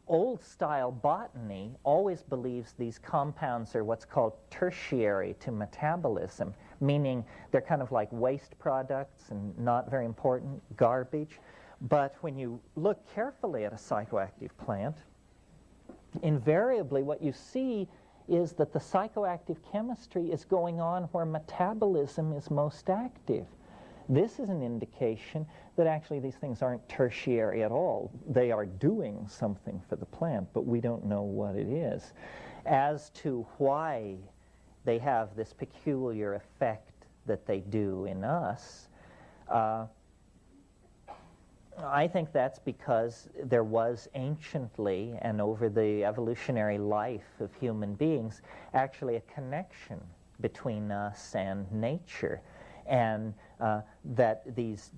Old-style botany always believes these compounds are what's called tertiary to metabolism, meaning they're kind of like waste products and not very important, garbage. But when you look carefully at a psychoactive plant, invariably what you see is that the psychoactive chemistry is going on where metabolism is most active. This is an indication that actually these things aren't tertiary at all. They are doing something for the plant, but we don't know what it is. As to why they have this peculiar effect that they do in us, I think that's because there was anciently and over the evolutionary life of human beings actually a connection between us and nature, and that these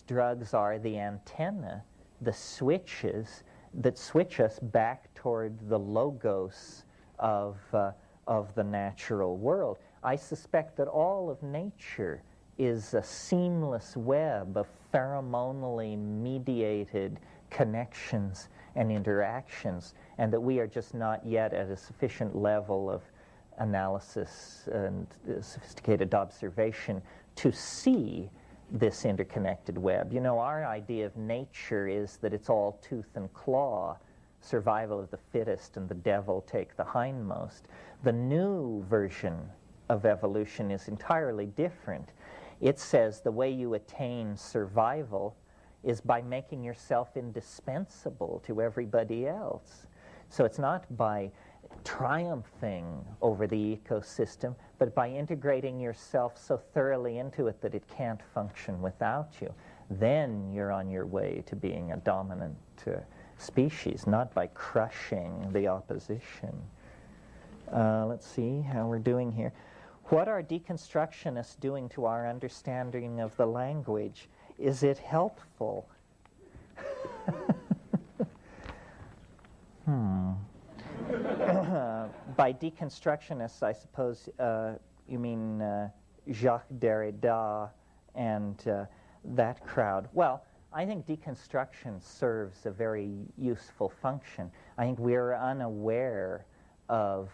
drugs are the antenna, the switches that switch us back toward the logos of the natural world. I suspect that all of nature is a seamless web of pheromonally mediated connections and interactions, and that we are just not yet at a sufficient level of analysis and sophisticated observation to see this interconnected web. You know, our idea of nature is that it's all tooth and claw, survival of the fittest and the devil take the hindmost. The new version of evolution is entirely different. It says the way you attain survival is by making yourself indispensable to everybody else. So it's not by triumphing over the ecosystem, but by integrating yourself so thoroughly into it that it can't function without you. Then you're on your way to being a dominant species, not by crushing the opposition. Let's see how we're doing here. What are deconstructionists doing to our understanding of the language? Is it helpful? By deconstructionists, I suppose you mean Jacques Derrida and that crowd. Well, I think deconstruction serves a very useful function. I think we're unaware of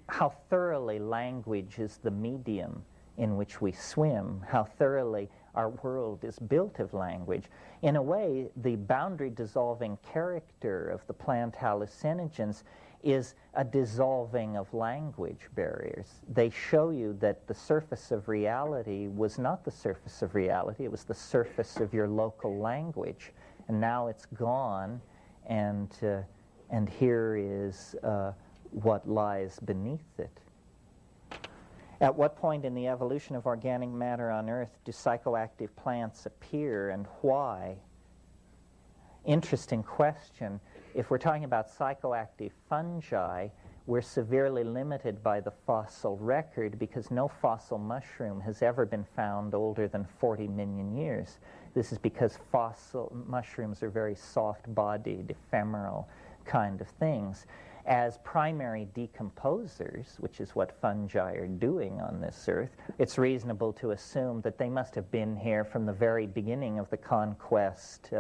how thoroughly language is the medium in which we swim, how thoroughly our world is built of language. In a way, the boundary-dissolving character of the plant hallucinogens is a dissolving of language barriers. They show you that the surface of reality was not the surface of reality, it was the surface of your local language. And now it's gone, and here is what lies beneath it. At what point in the evolution of organic matter on Earth do psychoactive plants appear, and why? Interesting question. If we're talking about psychoactive fungi, we're severely limited by the fossil record because no fossil mushroom has ever been found older than 40 million years. This is because fossil mushrooms are very soft-bodied, ephemeral kind of things. As primary decomposers, which is what fungi are doing on this earth, it's reasonable to assume that they must have been here from the very beginning of the conquest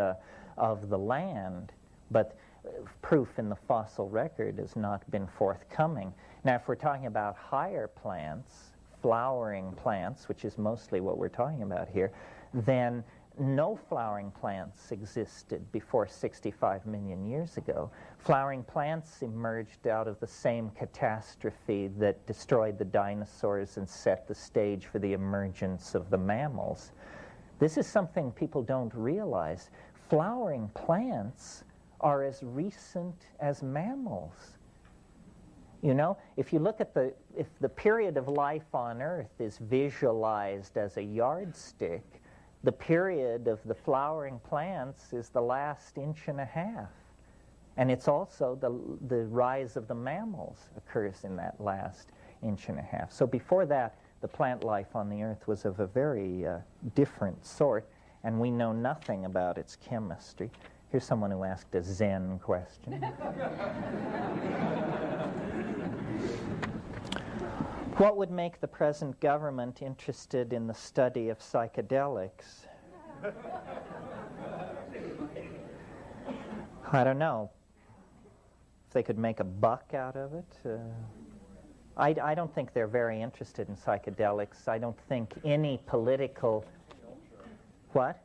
of the land. But proof in the fossil record has not been forthcoming. Now, if we're talking about higher plants, flowering plants, which is mostly what we're talking about here, then no flowering plants existed before 65 million years ago. Flowering plants emerged out of the same catastrophe that destroyed the dinosaurs and set the stage for the emergence of the mammals. This is something people don't realize. Flowering plants are as recent as mammals. You know, if you look at if the period of life on Earth is visualized as a yardstick, the period of the flowering plants is the last inch and a half. And it's also the rise of the mammals occurs in that last inch and a half. So before that, the plant life on the Earth was of a very different sort, and we know nothing about its chemistry. Here's someone who asked a Zen question. What would make the present government interested in the study of psychedelics? I don't know. If they could make a buck out of it? I don't think they're very interested in psychedelics. I don't think any political... What?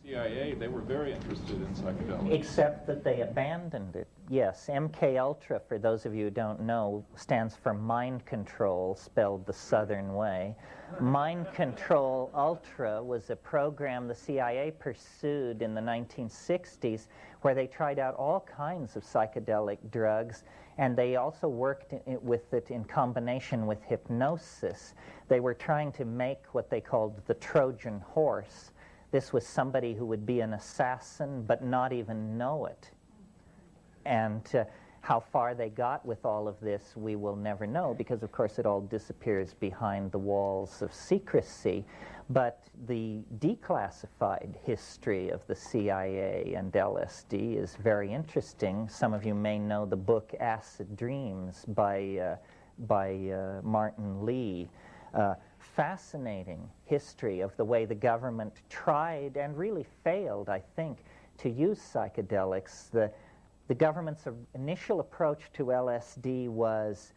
CIA, they were very interested in psychedelics. Except that they abandoned it. Yes, MK-Ultra, for those of you who don't know, stands for mind control, spelled the Southern way. Mind Control Ultra was a program the CIA pursued in the 1960s where they tried out all kinds of psychedelic drugs, and they also worked with it in combination with hypnosis. They were trying to make what they called the Trojan horse. This was somebody who would be an assassin but not even know it. And how far they got with all of this, we will never know, because of course it all disappears behind the walls of secrecy. But the declassified history of the CIA and LSD is very interesting. Some of you may know the book Acid Dreams by Martin Lee. Fascinating history of the way the government tried and really failed, I think, to use psychedelics. The government's initial approach to LSD was,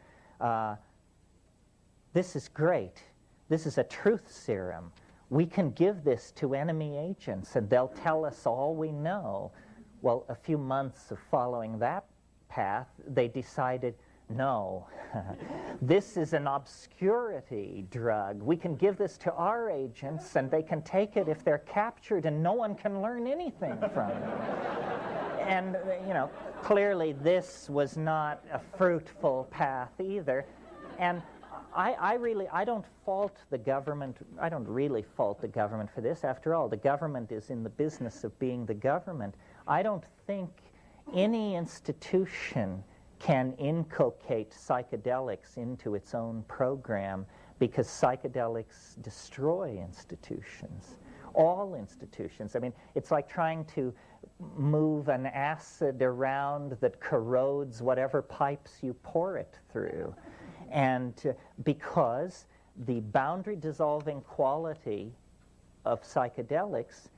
this is great. This is a truth serum. We can give this to enemy agents and they'll tell us all we know. Well, a few months of following that path, they decided, no, this is an obscurity drug. We can give this to our agents and they can take it if they're captured and no one can learn anything from it. And, you know, clearly this was not a fruitful path either. And I don't fault the government. I don't really fault the government for this. After all, the government is in the business of being the government. I don't think any institution can inculcate psychedelics into its own program, because psychedelics destroy institutions, all institutions. I mean, it's like trying to move an acid around that corrodes whatever pipes you pour it through. And because the boundary dissolving quality of psychedelics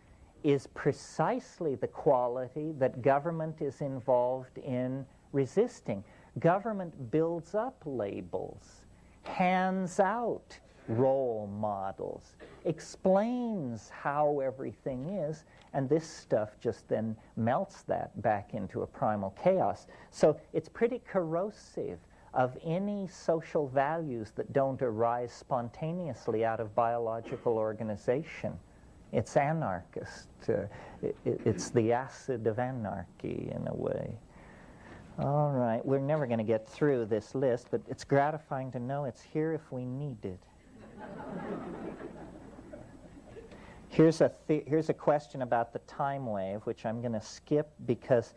is precisely the quality that government is involved in resisting. Government builds up labels, hands out role models, explains how everything is, and this stuff just then melts that back into a primal chaos. So it's pretty corrosive of any social values that don't arise spontaneously out of biological organization. It's anarchist. It's the acid of anarchy in a way. All right, we're never going to get through this list, but it's gratifying to know it's here if we need it. Here's a question about the time wave, which I'm going to skip because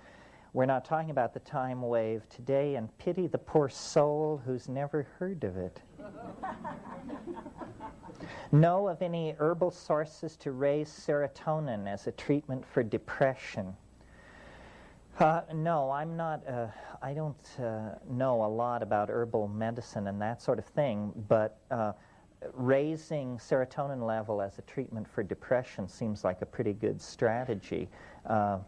we're not talking about the time wave today, and pity the poor soul who's never heard of it. Know of any herbal sources to raise serotonin as a treatment for depression? No, I'm not, I don't know a lot about herbal medicine and that sort of thing, but raising serotonin level as a treatment for depression seems like a pretty good strategy. I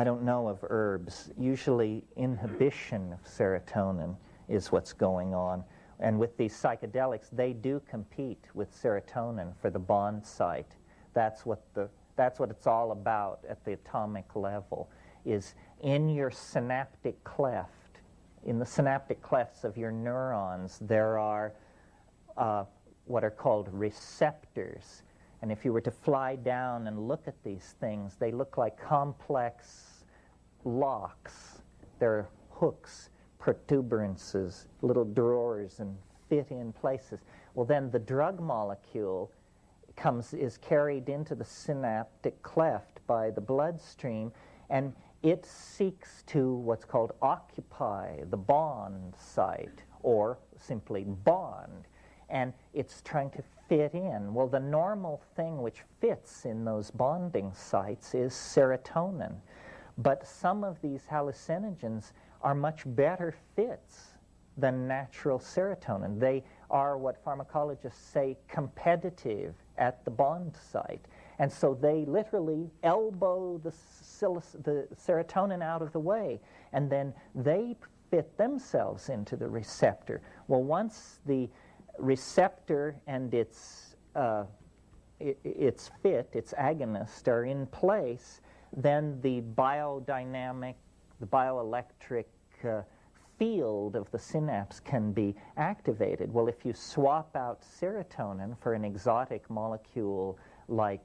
don't know of herbs. Usually inhibition of serotonin is what's going on. And with these psychedelics, they do compete with serotonin for the bond site. That's what it's all about at the atomic level, is in your synaptic cleft. In the synaptic clefts of your neurons, there are what are called receptors. And if you were to fly down and look at these things, they look like complex locks. They're hooks, protuberances, little drawers, and fit in places. Well, then the drug molecule is carried into the synaptic cleft by the bloodstream, and it seeks to what's called occupy the bond site, or simply bond, and it's trying to fit in. Well, the normal thing which fits in those bonding sites is serotonin, but some of these hallucinogens are much better fits than natural serotonin. They are what pharmacologists say competitive at the bond site. And so they literally elbow the serotonin out of the way, and then they fit themselves into the receptor. Well, once the receptor and its agonist are in place, then the biodynamic, the bioelectric field of the synapse can be activated. Well, if you swap out serotonin for an exotic molecule like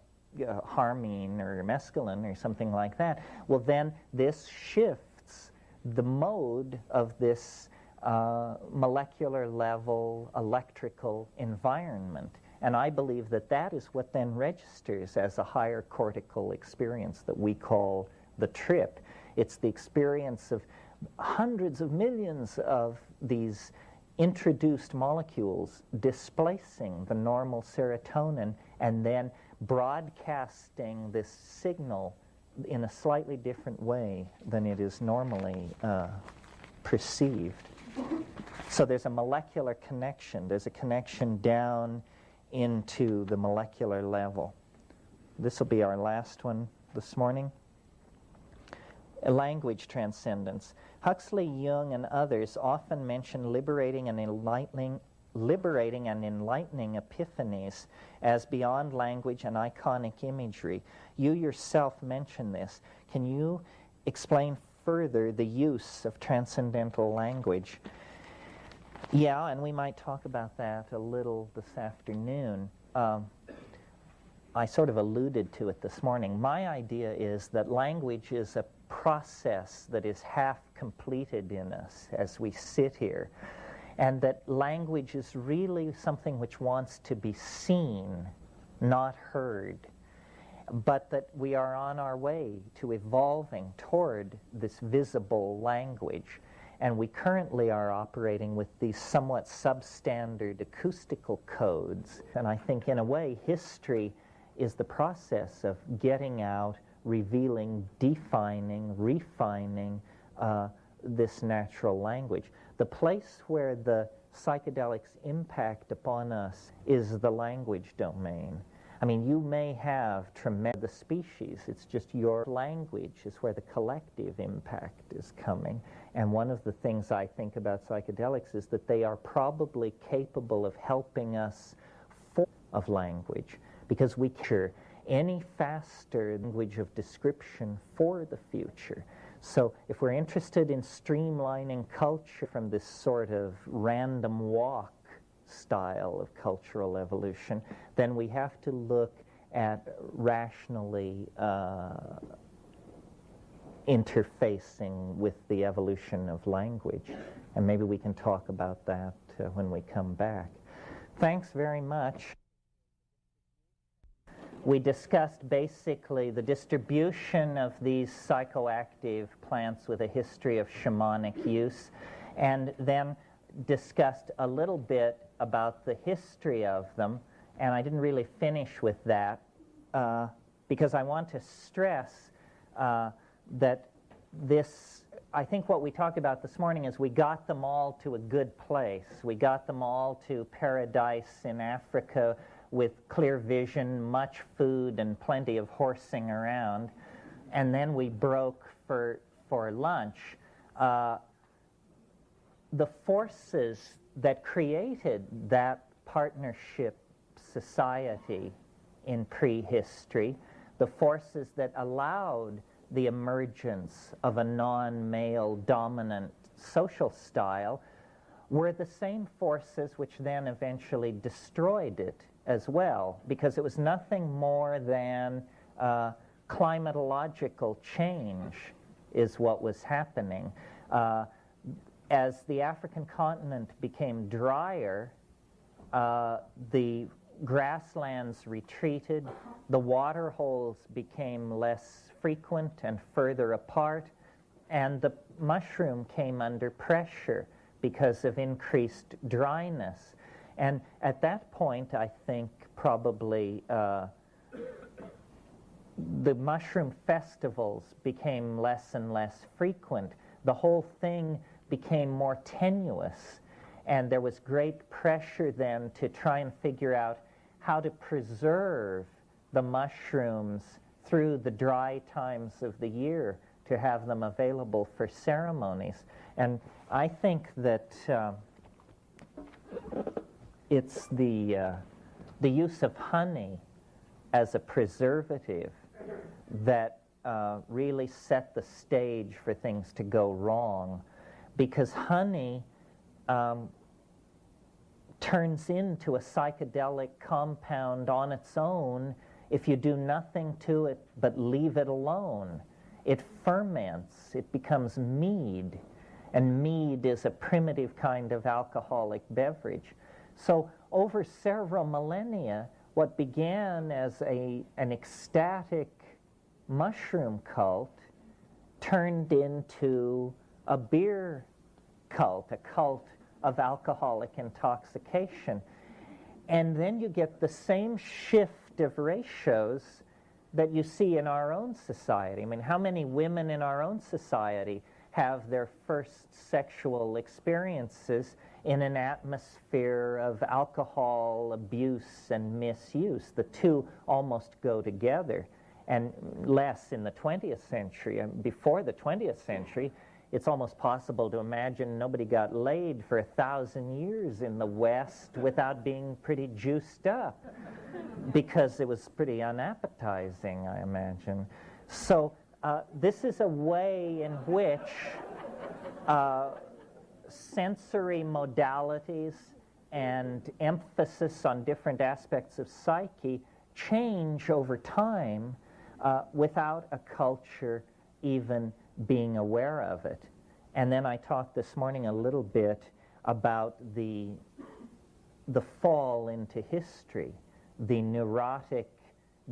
harmine or mescaline or something like that, well, then this shifts the mode of this molecular level electrical environment. And I believe that that is what then registers as a higher cortical experience that we call the trip. It's the experience of hundreds of millions of these introduced molecules displacing the normal serotonin and then broadcasting this signal in a slightly different way than it is normally perceived. So there's a molecular connection. There's a connection down into the molecular level. This will be our last one this morning. Language transcendence. Huxley, Jung, and others often mention liberating and enlightening epiphanies as beyond language and iconic imagery. You yourself mention this. Can you explain further the use of transcendental language? Yeah, and we might talk about that a little this afternoon. I sort of alluded to it this morning. My idea is that language is a process that is half completed in us as we sit here, and that language is really something which wants to be seen, not heard, but that we are on our way to evolving toward this visible language. And we currently are operating with these somewhat substandard acoustical codes. And I think in a way history is the process of getting out, revealing, defining, refining this natural language. The place where the psychedelics impact upon us is the language domain. I mean, you may have tremendous species. It's just your language is where the collective impact is coming. And one of the things I think about psychedelics is that they are probably capable of helping us of language, because we capture any faster language of description for the future. So if we're interested in streamlining culture from this sort of random walk style of cultural evolution, then we have to look at rationally interfacing with the evolution of language. And maybe we can talk about that when we come back. Thanks very much. We discussed basically the distribution of these psychoactive plants with a history of shamanic use, and then discussed a little bit about the history of them. And I didn't really finish with that because I want to stress that this, I think what we talked about this morning is we got them all to a good place. We got them all to paradise in Africa with clear vision, much food, and plenty of horsing around. And then we broke for lunch. The forces that created that partnership society in prehistory, the forces that allowed the emergence of a non-male dominant social style, were the same forces which then eventually destroyed it as well, because it was nothing more than climatological change is what was happening. As the African continent became drier, the grasslands retreated, the water holes became less frequent and further apart, and the mushroom came under pressure because of increased dryness. And at that point, I think probably the mushroom festivals became less and less frequent. The whole thing became more tenuous, and there was great pressure then to try and figure out how to preserve the mushrooms through the dry times of the year to have them available for ceremonies. And I think that it's the use of honey as a preservative that really set the stage for things to go wrong, because honey turns into a psychedelic compound on its own if you do nothing to it but leave it alone. It ferments, it becomes mead, and mead is a primitive kind of alcoholic beverage. So over several millennia, what began as an ecstatic mushroom cult turned into a beer cult, a cult of alcoholic intoxication. And then you get the same shift of ratios that you see in our own society. I mean, how many women in our own society have their first sexual experiences in an atmosphere of alcohol abuse and misuse? The two almost go together, and less in the 20th century. Before the 20th century, it's almost possible to imagine nobody got laid for 1,000 years in the West without being pretty juiced up, because it was pretty unappetizing, I imagine. So this is a way in which sensory modalities and emphasis on different aspects of psyche change over time without a culture even being aware of it. And then I talked this morning a little bit about the fall into history, the neurotic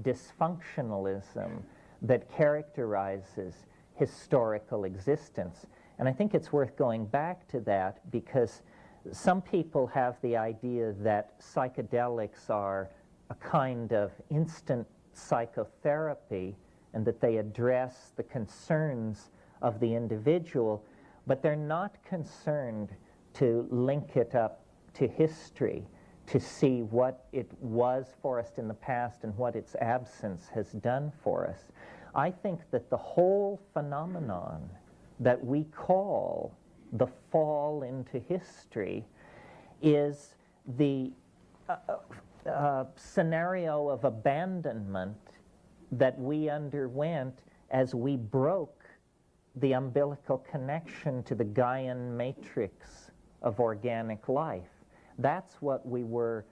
dysfunctionalism that characterizes historical existence. And I think it's worth going back to that, because some people have the idea that psychedelics are a kind of instant psychotherapy and that they address the concerns of the individual, but they're not concerned to link it up to history, to see what it was for us in the past and what its absence has done for us. I think that the whole phenomenon that we call the fall into history is the scenario of abandonment that we underwent as we broke the umbilical connection to the Gaian matrix of organic life. That's what we were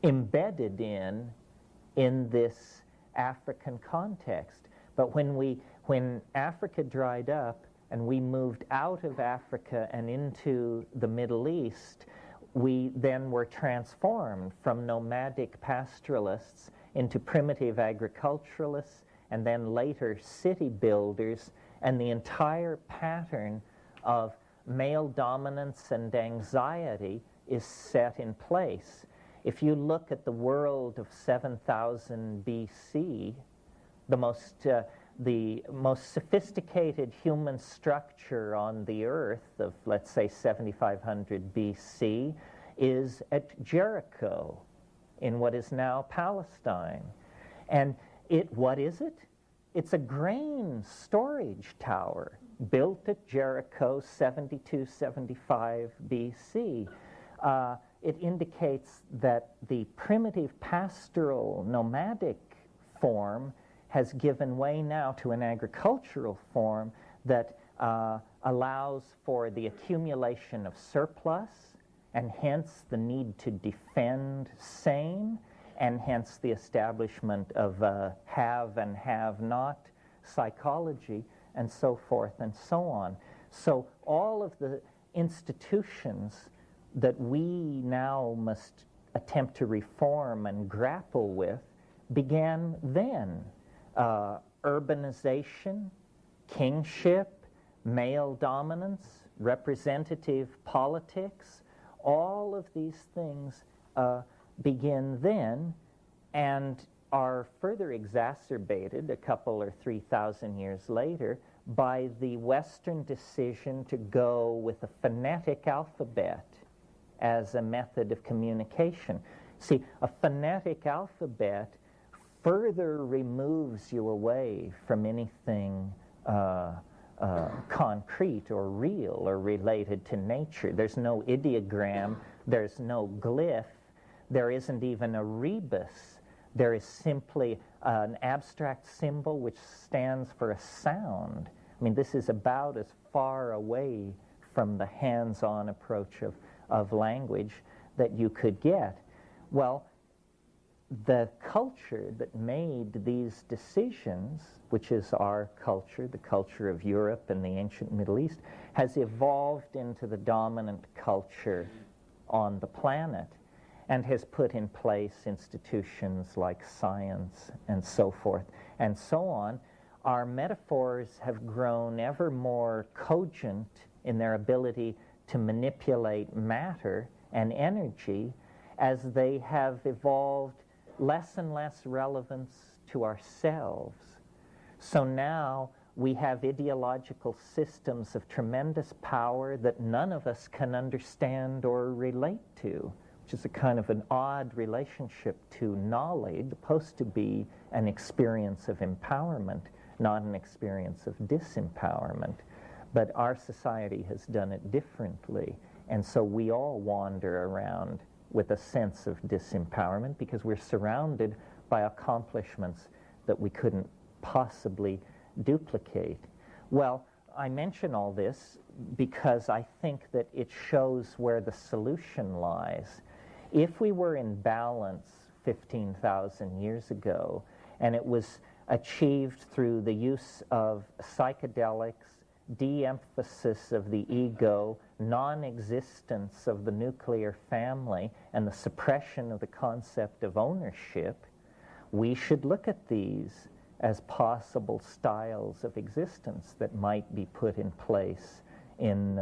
embedded in this African context. But when Africa dried up and we moved out of Africa and into the Middle East, we then were transformed from nomadic pastoralists into primitive agriculturalists and then later city builders, and the entire pattern of male dominance and anxiety is set in place. If you look at the world of 7000 BC, the most sophisticated human structure on the earth of, let's say, 7500 BC is at Jericho in what is now Palestine. And what is it? It's a grain storage tower built at Jericho 72-75 BC. It indicates that the primitive pastoral nomadic form has given way now to an agricultural form that allows for the accumulation of surplus, and hence the need to defend same, and hence the establishment of have and have not psychology, and so forth and so on. So all of the institutions that we now must attempt to reform and grapple with began then. Urbanization, kingship, male dominance, representative politics, all of these things begin then and are further exacerbated a couple or 3,000 years later by the Western decision to go with a phonetic alphabet as a method of communication. See, a phonetic alphabet further removes you away from anything concrete or real or related to nature. There's no ideogram, there's no glyph, there isn't even a rebus. There is simply an abstract symbol which stands for a sound. I mean, this is about as far away from the hands-on approach of language that you could get. Well, the culture that made these decisions, which is our culture, the culture of Europe and the ancient Middle East, has evolved into the dominant culture on the planet and has put in place institutions like science and so forth and so on. Our metaphors have grown ever more cogent in their ability to manipulate matter and energy as they have evolved less and less relevance to ourselves. So now we have ideological systems of tremendous power that none of us can understand or relate to, which is a kind of an odd relationship to knowledge, supposed to be an experience of empowerment, not an experience of disempowerment. But our society has done it differently, and so we all wander around with a sense of disempowerment because we're surrounded by accomplishments that we couldn't possibly duplicate. Well, I mention all this because I think that it shows where the solution lies. If we were in balance 15,000 years ago, and it was achieved through the use of psychedelics, de-emphasis of the ego, non-existence of the nuclear family, and the suppression of the concept of ownership, we should look at these as possible styles of existence that might be put in place in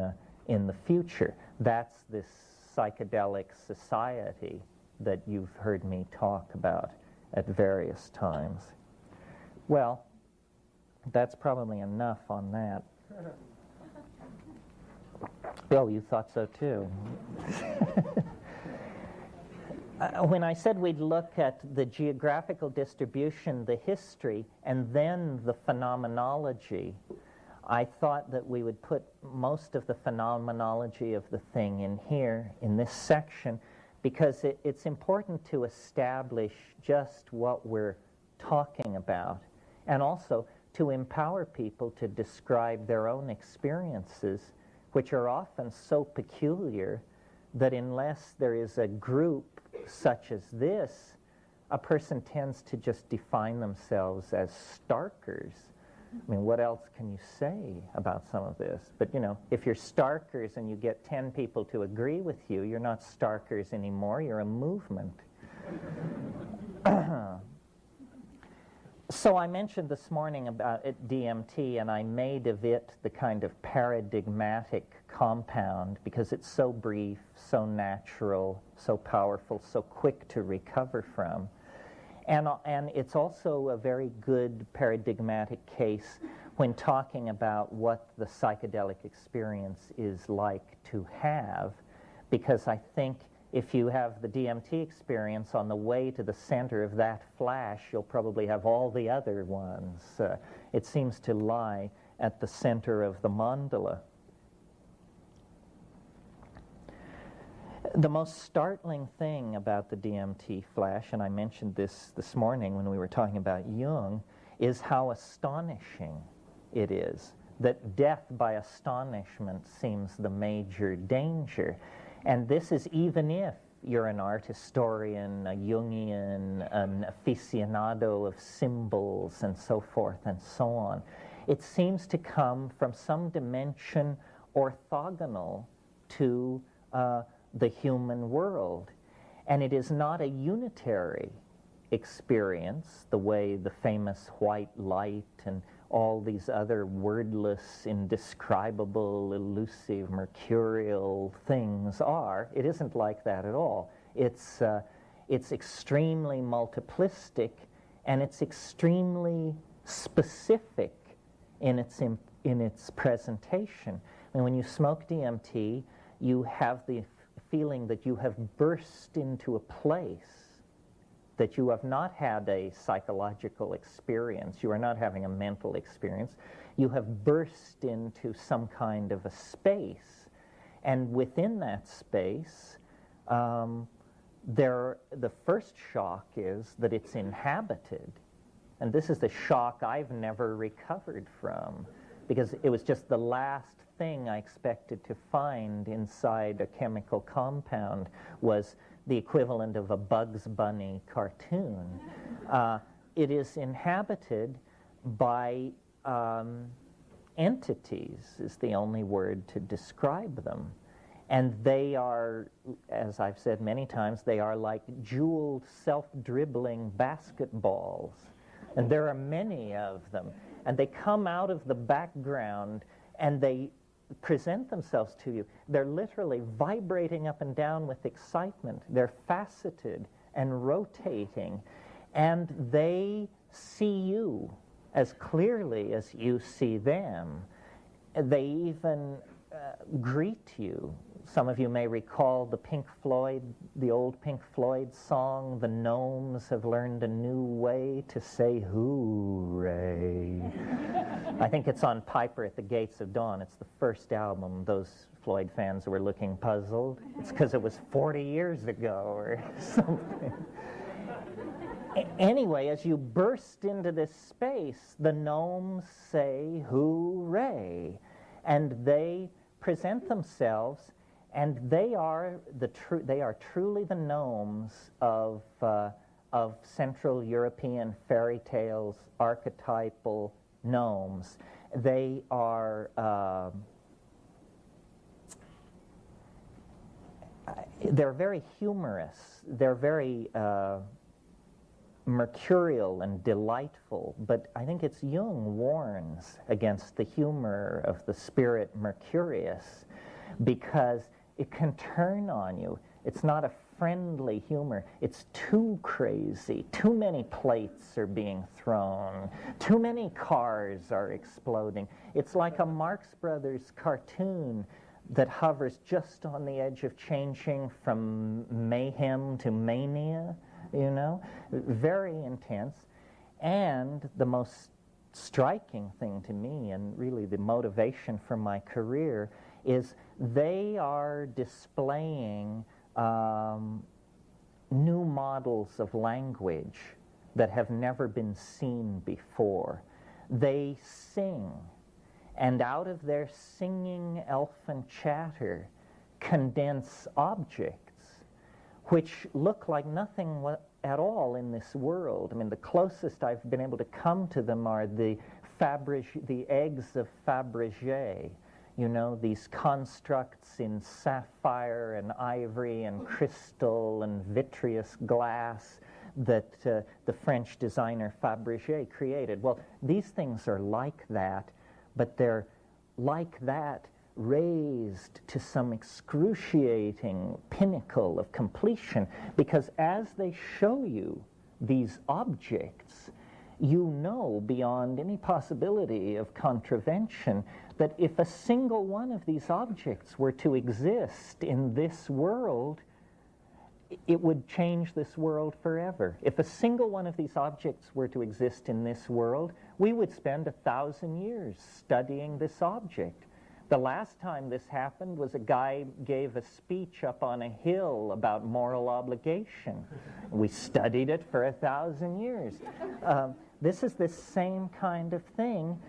the future. That's this psychedelic society that you've heard me talk about at various times. Well, that's probably enough on that. Oh, you thought so too. When I said we'd look at the geographical distribution, the history, and then the phenomenology, I thought that we would put most of the phenomenology of the thing in here, in this section, because it's important to establish just what we're talking about, and also to empower people to describe their own experiences, which are often so peculiar that unless there is a group such as this a person tends to just define themselves as starkers. I mean, what else can you say about some of this? But, you know, if you're starkers and you get 10 people to agree with you, you're not starkers anymore, you're a movement. So I mentioned this morning about DMT, and I made of it the kind of paradigmatic compound because it's so brief, so natural, so powerful, so quick to recover from. And it's also a very good paradigmatic case when talking about what the psychedelic experience is like to have, because I think if you have the DMT experience on the way to the center of that flash, you'll probably have all the other ones. It seems to lie at the center of the mandala. The most startling thing about the DMT flash, and I mentioned this morning when we were talking about Jung, is how astonishing it is. That death by astonishment seems the major danger. And this is even if you're an art historian, a Jungian, an aficionado of symbols, and so forth and so on. It seems to come from some dimension orthogonal to the human world. And it is not a unitary experience, the way the famous white light and all these other wordless, indescribable, elusive, mercurial things are. It isn't like that at all. It's extremely multiplistic, and it's extremely specific in its presentation. I mean, when you smoke DMT, you have the feeling that you have burst into a place, that you have not had a psychological experience, you are not having a mental experience, you have burst into some kind of a space. And within that space, the first shock is that it's inhabited. And this is the shock I've never recovered from, because it was just the last thing I expected to find inside a chemical compound was the equivalent of a Bugs Bunny cartoon. It is inhabited by entities, is the only word to describe them. And they are, as I've said many times, they are like jeweled, self-dribbling basketballs. And there are many of them. And they come out of the background and they present themselves to you. They're literally vibrating up and down with excitement. They're faceted and rotating, and they see you as clearly as you see them. They even greet you. Some of you may recall the old Pink Floyd song, "The Gnomes Have Learned a New Way to Say Hooray." I think it's on Piper at the Gates of Dawn. It's the first album. Those Floyd fans were looking puzzled. It's because it was 40 years ago or something. Anyway, as you burst into this space, the gnomes say hooray, and they present themselves, and they are truly the gnomes of Central European fairy tales, archetypal gnomes. They are they're very humorous. They're very mercurial and delightful, but I think it's Jung warns against the humor of the spirit Mercurius, because it can turn on you. It's not a friendly humor. It's too crazy. Too many plates are being thrown. Too many cars are exploding. It's like a Marx Brothers cartoon that hovers just on the edge of changing from mayhem to mania, you know? Very intense. And the most striking thing to me, and really the motivation for my career, is they are displaying new models of language that have never been seen before. They sing, and out of their singing elfin chatter condense objects which look like nothing at all in this world. I mean, the closest I've been able to come to them are the eggs of Fabergé. You know, these constructs in sapphire and ivory and crystal and vitreous glass that the French designer Fabergé created. Well, these things are like that, but they're like that raised to some excruciating pinnacle of completion, because as they show you these objects, you know beyond any possibility of contravention that if a single one of these objects were to exist in this world, it would change this world forever. If a single one of these objects were to exist in this world, we would spend 1,000 years studying this object. The last time this happened was a guy gave a speech up on a hill about moral obligation. We studied it for 1,000 years. This is the same kind of thing.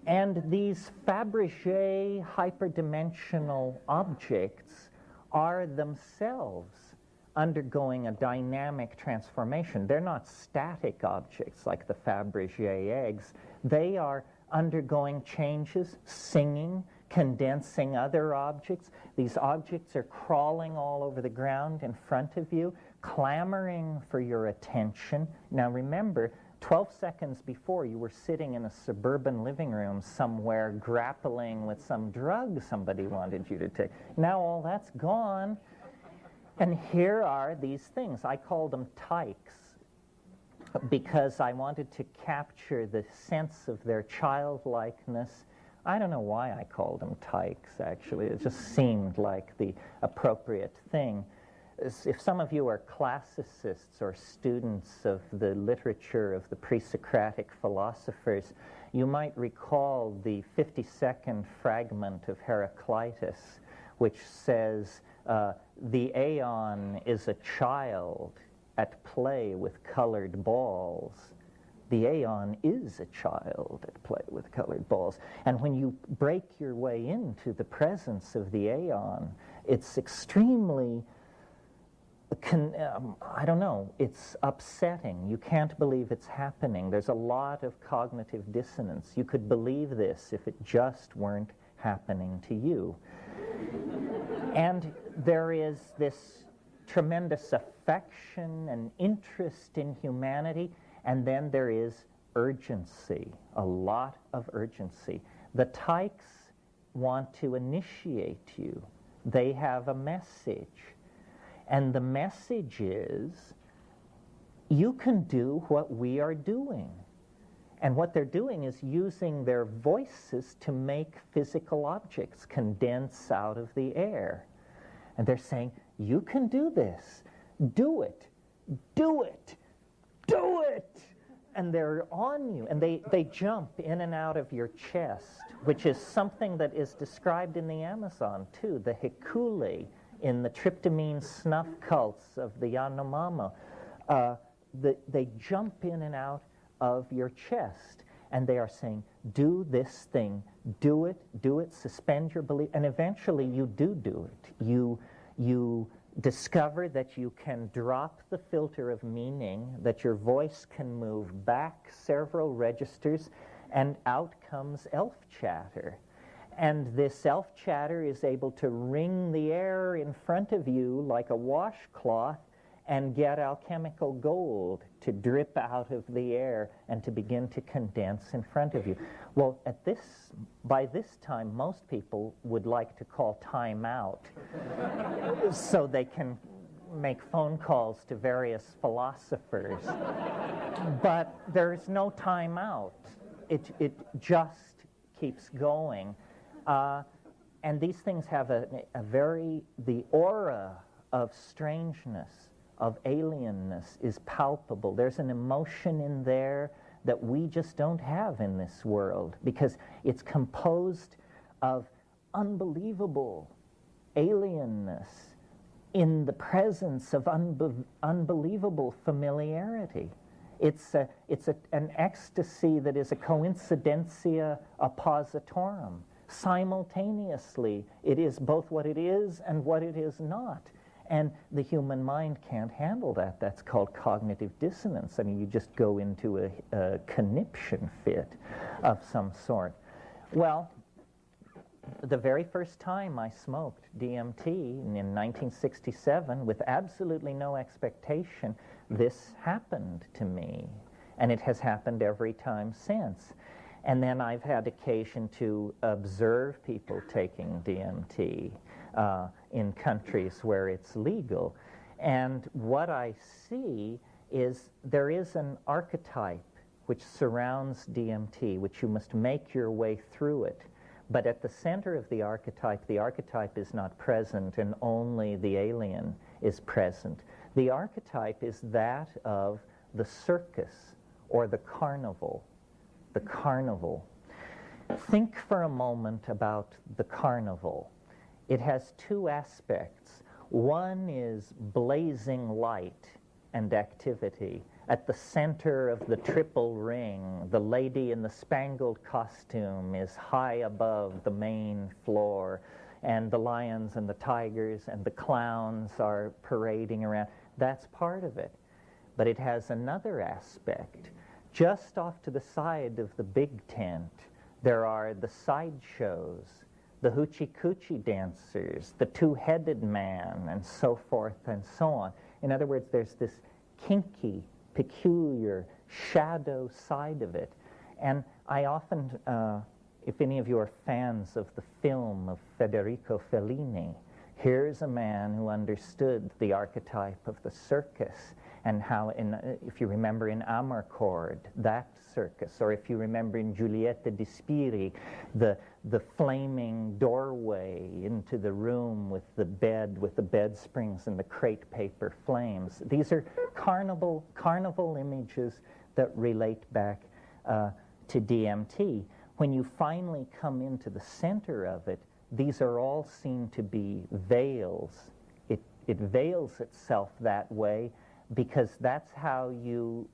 And these Fabergé hyperdimensional objects are themselves undergoing a dynamic transformation. They're not static objects like the Fabergé eggs. They are undergoing changes, singing, condensing other objects. These objects are crawling all over the ground in front of you, clamoring for your attention. Now remember, 12 seconds before, you were sitting in a suburban living room somewhere grappling with some drug somebody wanted you to take. Now all that's gone, and here are these things. I call them tykes because I wanted to capture the sense of their childlikeness. I don't know why I called them tykes, actually. It just seemed like the appropriate thing. If some of you are classicists or students of the literature of the pre-Socratic philosophers, you might recall the 52nd fragment of Heraclitus, which says, the aeon is a child at play with colored balls. The aeon is a child at play with colored balls. And when you break your way into the presence of the aeon, it's extremely I don't know, it's upsetting. You can't believe it's happening. There's a lot of cognitive dissonance. You could believe this if it just weren't happening to you. And there is this tremendous affection and interest in humanity, and then there is urgency, a lot of urgency. The tykes want to initiate you. They have a message. And the message is, you can do what we are doing. And what they're doing is using their voices to make physical objects condense out of the air. And they're saying, you can do this. Do it. Do it. Do it. And they're on you. And they jump in and out of your chest, which is something that is described in the Amazon, too, the hikuli, in the tryptamine snuff cults of the Yanomamo. They jump in and out of your chest, and they are saying, do this thing, do it, suspend your belief, and eventually you do it. You discover that you can drop the filter of meaning, that your voice can move back several registers, and out comes elf chatter. And this elf chatter is able to wring the air in front of you like a washcloth and get alchemical gold to drip out of the air and to begin to condense in front of you. Well, by this time, most people would like to call time out so they can make phone calls to various philosophers. But there's no time out. It just keeps going. And these things have the aura of strangeness, of alienness is palpable. There's an emotion in there that we just don't have in this world, because it's composed of unbelievable alienness in the presence of unbelievable familiarity. It's an ecstasy that is a coincidentia oppositorum. Simultaneously, it is both what it is and what it is not. And the human mind can't handle that. That's called cognitive dissonance. I mean, you just go into a conniption fit of some sort. Well, the very first time I smoked DMT in 1967, with absolutely no expectation, this happened to me. And it has happened every time since. And then I've had occasion to observe people taking DMT in countries where it's legal. And what I see is there is an archetype which surrounds DMT, which you must make your way through it. But at the center of the archetype is not present, and only the alien is present. The archetype is that of the circus or the carnival. The carnival. Think for a moment about the carnival. It has two aspects. One is blazing light and activity. At the center of the triple ring, the lady in the spangled costume is high above the main floor, and the lions and the tigers and the clowns are parading around. That's part of it. But it has another aspect. Just off to the side of the big tent, there are the sideshows, the hoochie-coochie dancers, the two-headed man, and so forth and so on. In other words, there's this kinky, peculiar shadow side of it. And I often, if any of you are fans of the film of Federico Fellini, here's a man who understood the archetype of the circus, and how, if you remember in Amarcord, that circus, or if you remember in Giulietta di Spiri, the flaming doorway into the room with the bed springs and the crepe paper flames. These are carnival images that relate back to DMT. When you finally come into the center of it, these are all seen to be veils. It veils itself that way because that's how you,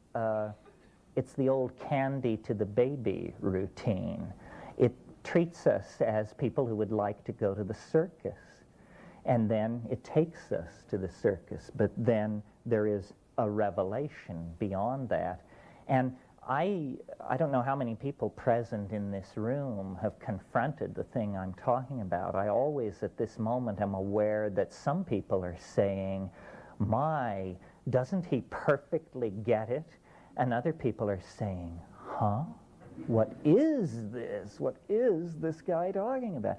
it's the old candy to the baby routine. It treats us as people who would like to go to the circus. And then it takes us to the circus. But then there is a revelation beyond that. And I don't know how many people present in this room have confronted the thing I'm talking about. I always, at this moment, am aware that some people are saying, my, doesn't he perfectly get it? And other people are saying, huh? What is this? What is this guy talking about?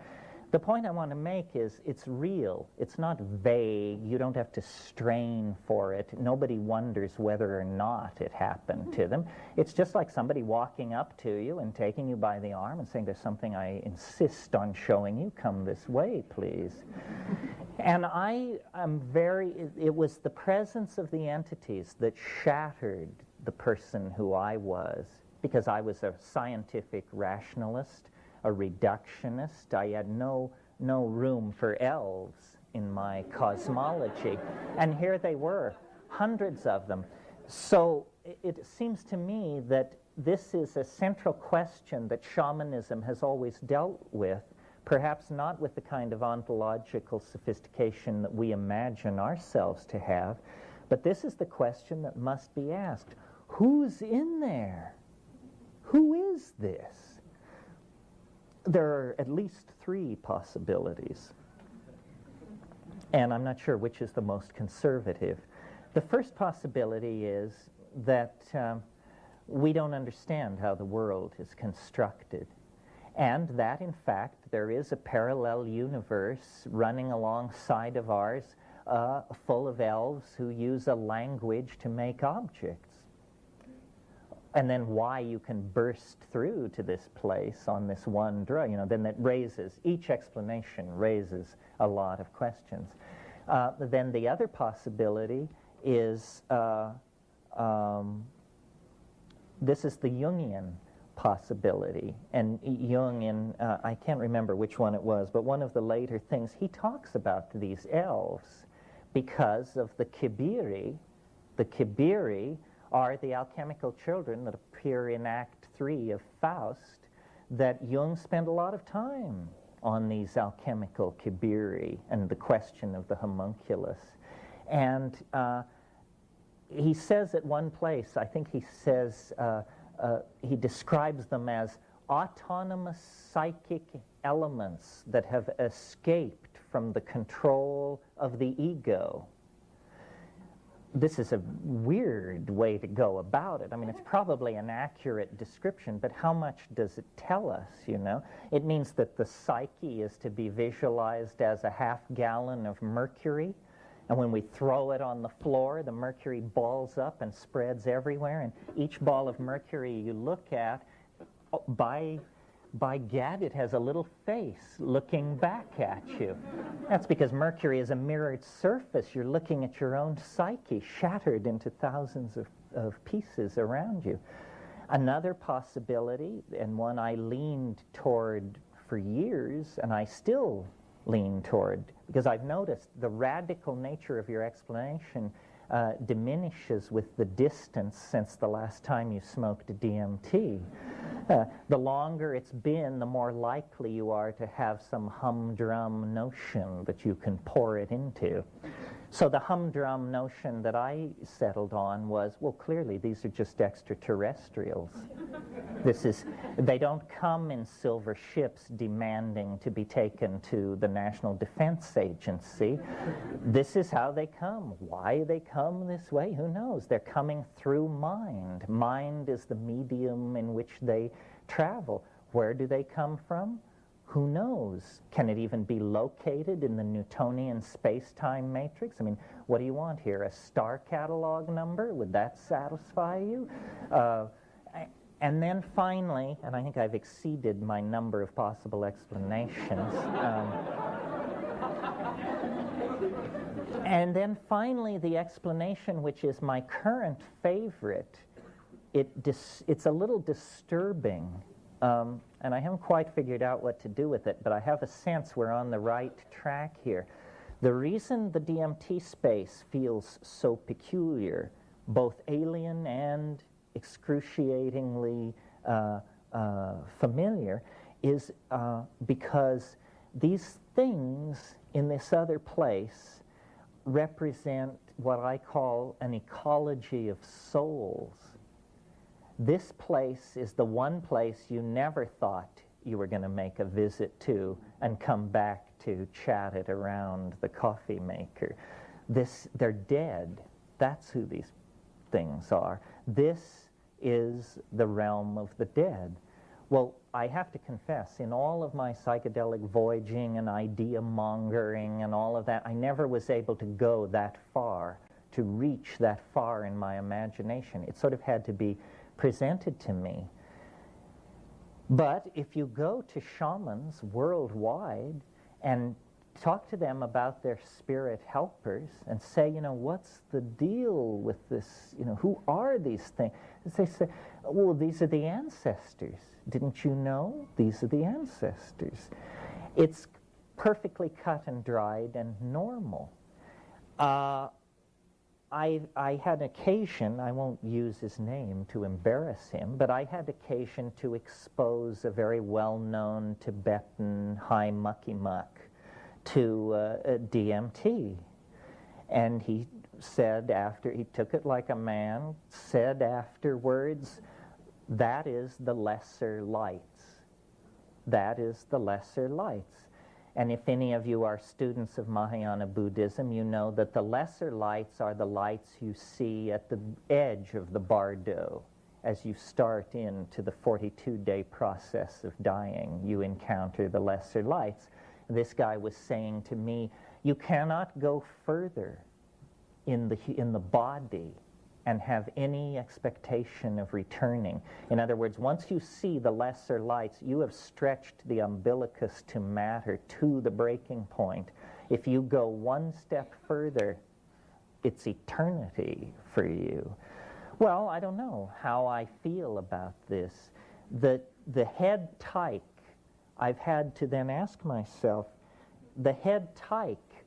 The point I want to make is it's real. It's not vague. You don't have to strain for it. Nobody wonders whether or not it happened to them. It's just like somebody walking up to you and taking you by the arm and saying, there's something I insist on showing you. Come this way, please. And I am it was the presence of the entities that shattered the person who I was, because I was a scientific rationalist, a reductionist. I had no room for elves in my cosmology. And here they were, hundreds of them. So it seems to me that this is a central question that shamanism has always dealt with, perhaps not with the kind of ontological sophistication that we imagine ourselves to have, but this is the question that must be asked. Who's in there? Who is this? There are at least three possibilities, and I'm not sure which is the most conservative. The first possibility is that we don't understand how the world is constructed, and that, in fact, there is a parallel universe running alongside of ours, full of elves who use a language to make objects. And then why you can burst through to this place on this one drug, then that raises, each explanation raises a lot of questions. Then the other possibility is, this is the Jungian possibility. And Jung, I can't remember which one it was, but one of the later things, he talks about these elves because of the Kibiri. The Kibiri are the alchemical children that appear in Act 3 of Faust, that Jung spent a lot of time on these alchemical Kibiri and the question of the homunculus. And he says at one place, I think he says, he describes them as autonomous psychic elements that have escaped from the control of the ego. This is a weird way to go about it. I mean, it's probably an accurate description, but how much does it tell us, you know? It means that the psyche is to be visualized as a half-gallon of mercury, and when we throw it on the floor, the mercury balls up and spreads everywhere, and each ball of mercury you look at, by gad, it has a little face looking back at you. That's because mercury is a mirrored surface. You're looking at your own psyche shattered into thousands of pieces around you. Another possibility, and one I leaned toward for years, and I still lean toward, because I've noticed the radical nature of your explanation diminishes with the distance since the last time you smoked DMT. The longer it's been, the more likely you are to have some humdrum notion that you can pour it into. So the humdrum notion that I settled on was, well, clearly these are just extraterrestrials. They don't come in silver ships demanding to be taken to the National Defense Agency. This is how they come. Why they come this way, who knows? They're coming through mind. Mind is the medium in which they travel. Where do they come from? Who knows? Can it even be located in the Newtonian space-time matrix? I mean, what do you want here? A star catalog number? Would that satisfy you? And then finally, and I think I've exceeded my number of possible explanations, and then finally the explanation, which is my current favorite, it's a little disturbing, and I haven't quite figured out what to do with it, but I have a sense we're on the right track here. The reason the DMT space feels so peculiar, both alien and excruciatingly familiar, is because these things in this other place represent what I call an ecology of souls. This place is the one place you never thought you were going to make a visit to and come back to chat it around the coffee maker. They're dead. That's who these things are. This is the realm of the dead. Well, I have to confess, in all of my psychedelic voyaging and idea mongering and all of that, I never was able to go that far, to reach that far in my imagination. It sort of had to be presented to me. But if you go to shamans worldwide and talk to them about their spirit helpers and say, you know, what's the deal with this, you know, who are these things? They say, well, these are the ancestors. Didn't you know? These are the ancestors. It's perfectly cut and dried and normal. I had occasion, I won't use his name to embarrass him, but I had occasion to expose a very well-known Tibetan high mucky muck to DMT. And he said after, he took it like a man, said afterwards, that is the lesser lights. That is the lesser lights. And if any of you are students of Mahayana Buddhism, you know that the lesser lights are the lights you see at the edge of the bardo. As you start into the 42-day process of dying, you encounter the lesser lights. This guy was saying to me, you cannot go further in the body and have any expectation of returning. In other words, once you see the lesser lights, you have stretched the umbilicus to matter to the breaking point. If you go one step further, it's eternity for you. Well, I don't know how I feel about this. The head tyke, I've had to then ask myself, the head tyke,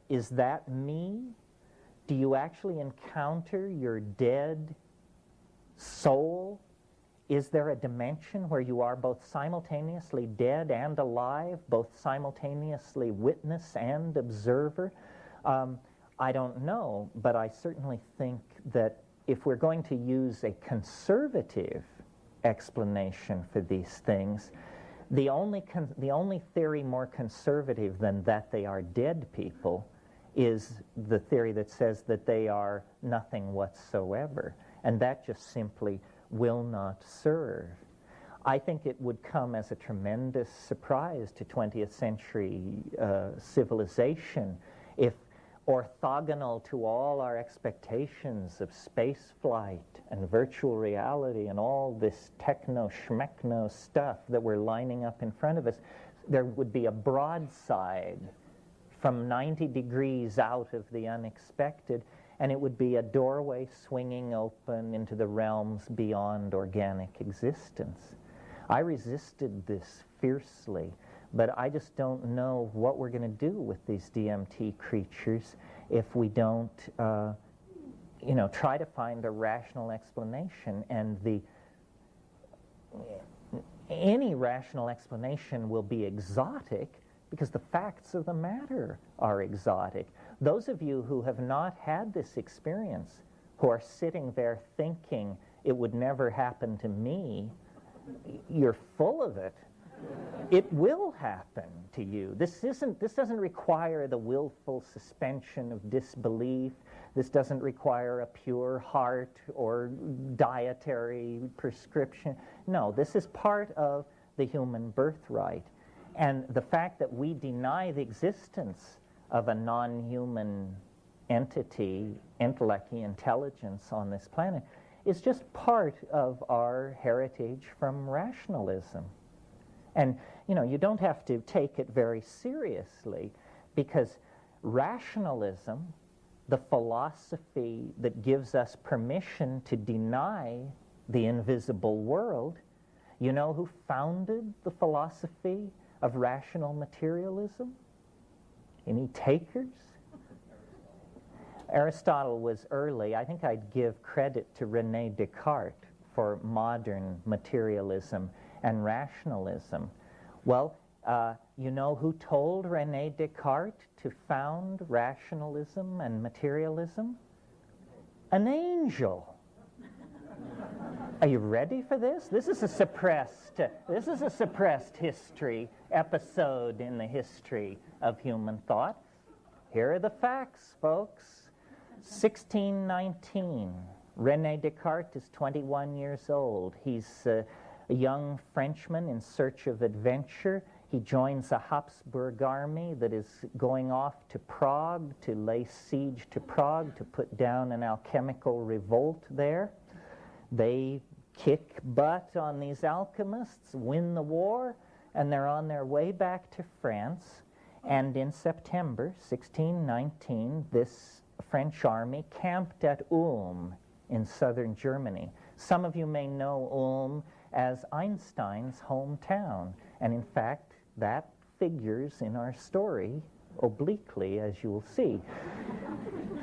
is that me? Do you actually encounter your dead soul? Is there a dimension where you are both simultaneously dead and alive, both simultaneously witness and observer? I don't know, but I certainly think that if we're going to use a conservative explanation for these things, the only theory more conservative than that they are dead people is the theory that says that they are nothing whatsoever. And that just simply will not serve. I think it would come as a tremendous surprise to 20th century civilization if, orthogonal to all our expectations of space flight and virtual reality and all this techno-schmechno stuff that we're lining up in front of us, there would be a broadside from 90 degrees out of the unexpected, and it would be a doorway swinging open into the realms beyond organic existence. I resisted this fiercely, but I just don't know what we're going to do with these DMT creatures if we don't, try to find a rational explanation. And any rational explanation will be exotic because the facts of the matter are exotic. Those of you who have not had this experience, who are sitting there thinking it would never happen to me, you're full of it. It will happen to you. This doesn't require the willful suspension of disbelief. This doesn't require a pure heart or dietary prescription. No, this is part of the human birthright. And the fact that we deny the existence of a non-human entity, intellect-y intelligence on this planet, is just part of our heritage from rationalism. And, you don't have to take it very seriously, because rationalism, the philosophy that gives us permission to deny the invisible world, you know who founded the philosophy of rational materialism? Any takers? Aristotle was early. I think I'd give credit to René Descartes for modern materialism and rationalism. Well, you know who told René Descartes to found rationalism and materialism? An angel. Are you ready for this? This is a suppressed history episode in the history of human thought. Here are the facts, folks. 1619. René Descartes is 21 years old. He's a young Frenchman in search of adventure. He joins a Habsburg army that is going off to Prague to lay siege to Prague to put down an alchemical revolt there. They kick butt on these alchemists, win the war, and they're on their way back to France. And in September 1619, this French army camped at Ulm in southern Germany. Some of you may know Ulm as Einstein's hometown, and in fact, that figures in our story obliquely, as you will see.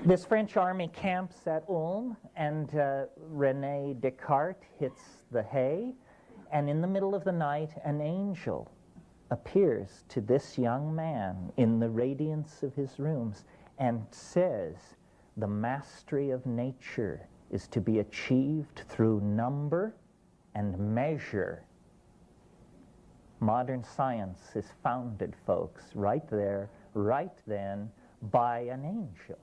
This French army camps at Ulm, and René Descartes hits the hay, and in the middle of the night, an angel appears to this young man in the radiance of his rooms and says, the mastery of nature is to be achieved through number and measure. Modern science is founded, folks, right there, right then, by an angel.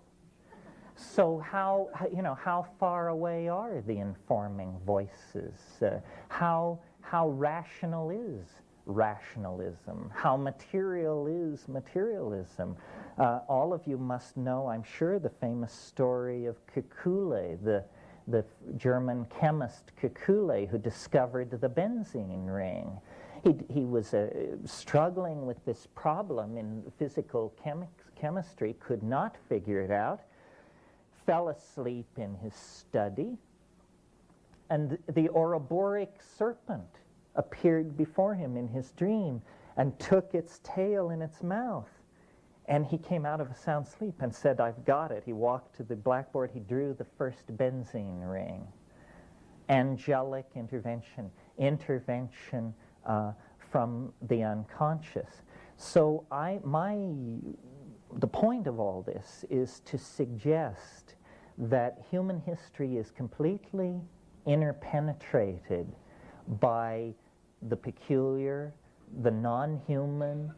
So how far away are the informing voices? How rational is rationalism? How material is materialism? All of you must know, I'm sure, the famous story of Kekule, the German chemist Kekule, who discovered the benzene ring. He was struggling with this problem in physical chemistry, could not figure it out, fell asleep in his study, and the Ouroboros serpent appeared before him in his dream and took its tail in its mouth. And he came out of a sound sleep and said, I've got it. He walked to the blackboard, he drew the first benzene ring. Angelic intervention from the unconscious. So my the point of all this is to suggest that human history is completely interpenetrated by the peculiar, the non-human,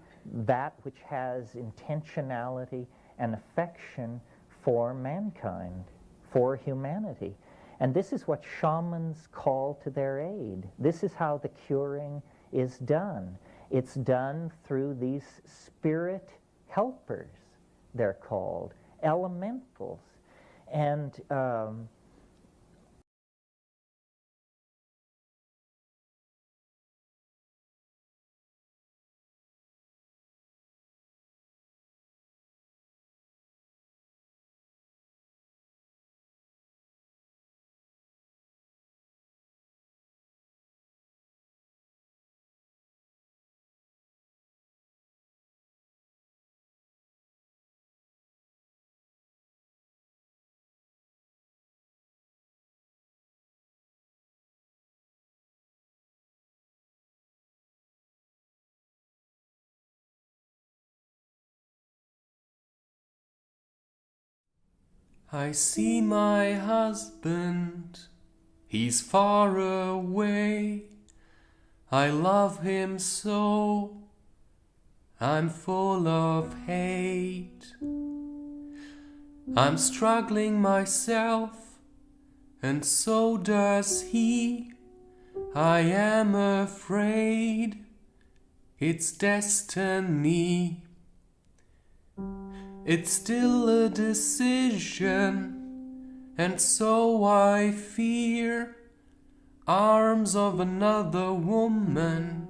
that which has intentionality and affection for mankind, for humanity. And this is what shamans call to their aid. This is how the curing is done. It's done through these spirit helpers, they're called, elementals. And I see my husband, he's far away. I love him so, I'm full of hate. I'm struggling myself, and so does he. I am afraid it's destiny. It's still a decision, and so I fear arms of another woman,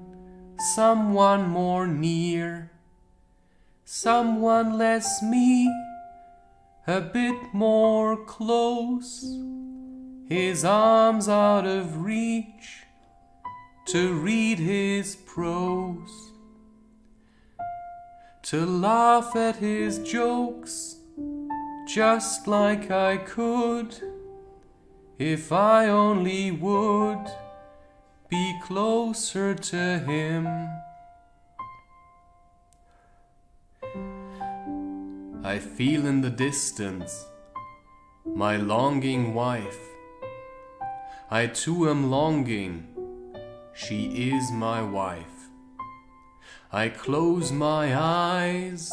someone more near, someone less me, a bit more close, his arms out of reach to read his prose, to laugh at his jokes just like I could, if I only would be closer to him. I feel in the distance my longing wife. I too am longing, she is my wife. I close my eyes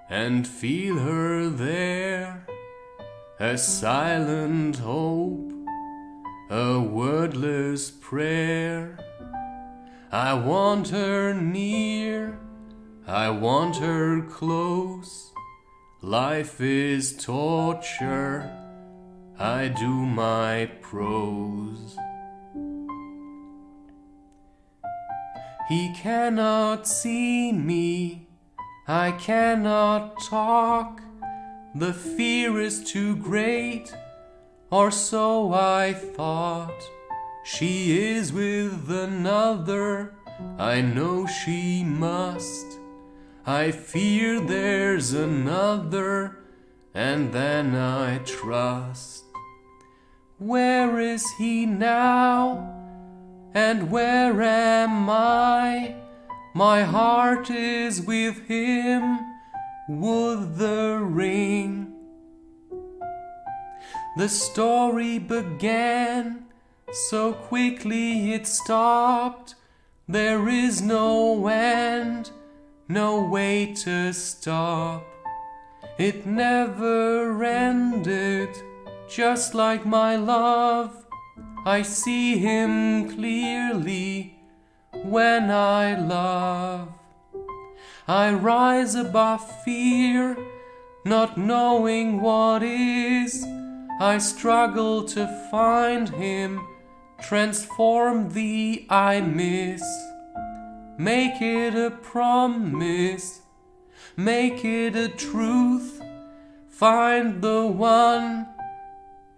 and feel her there, a silent hope, a wordless prayer. I want her near, I want her close. Life is torture, I do my prose. He cannot see me, I cannot talk. The fear is too great, or so I thought. She is with another, I know she must. I fear there's another, and then I trust. Where is he now? And where am I? My heart is with him, would the ring. The story began, so quickly it stopped. There is no end, no way to stop. It never ended, just like my love. I see him clearly when I love. I rise above fear, not knowing what is. I struggle to find him, transform the I miss. Make it a promise, make it a truth. Find the one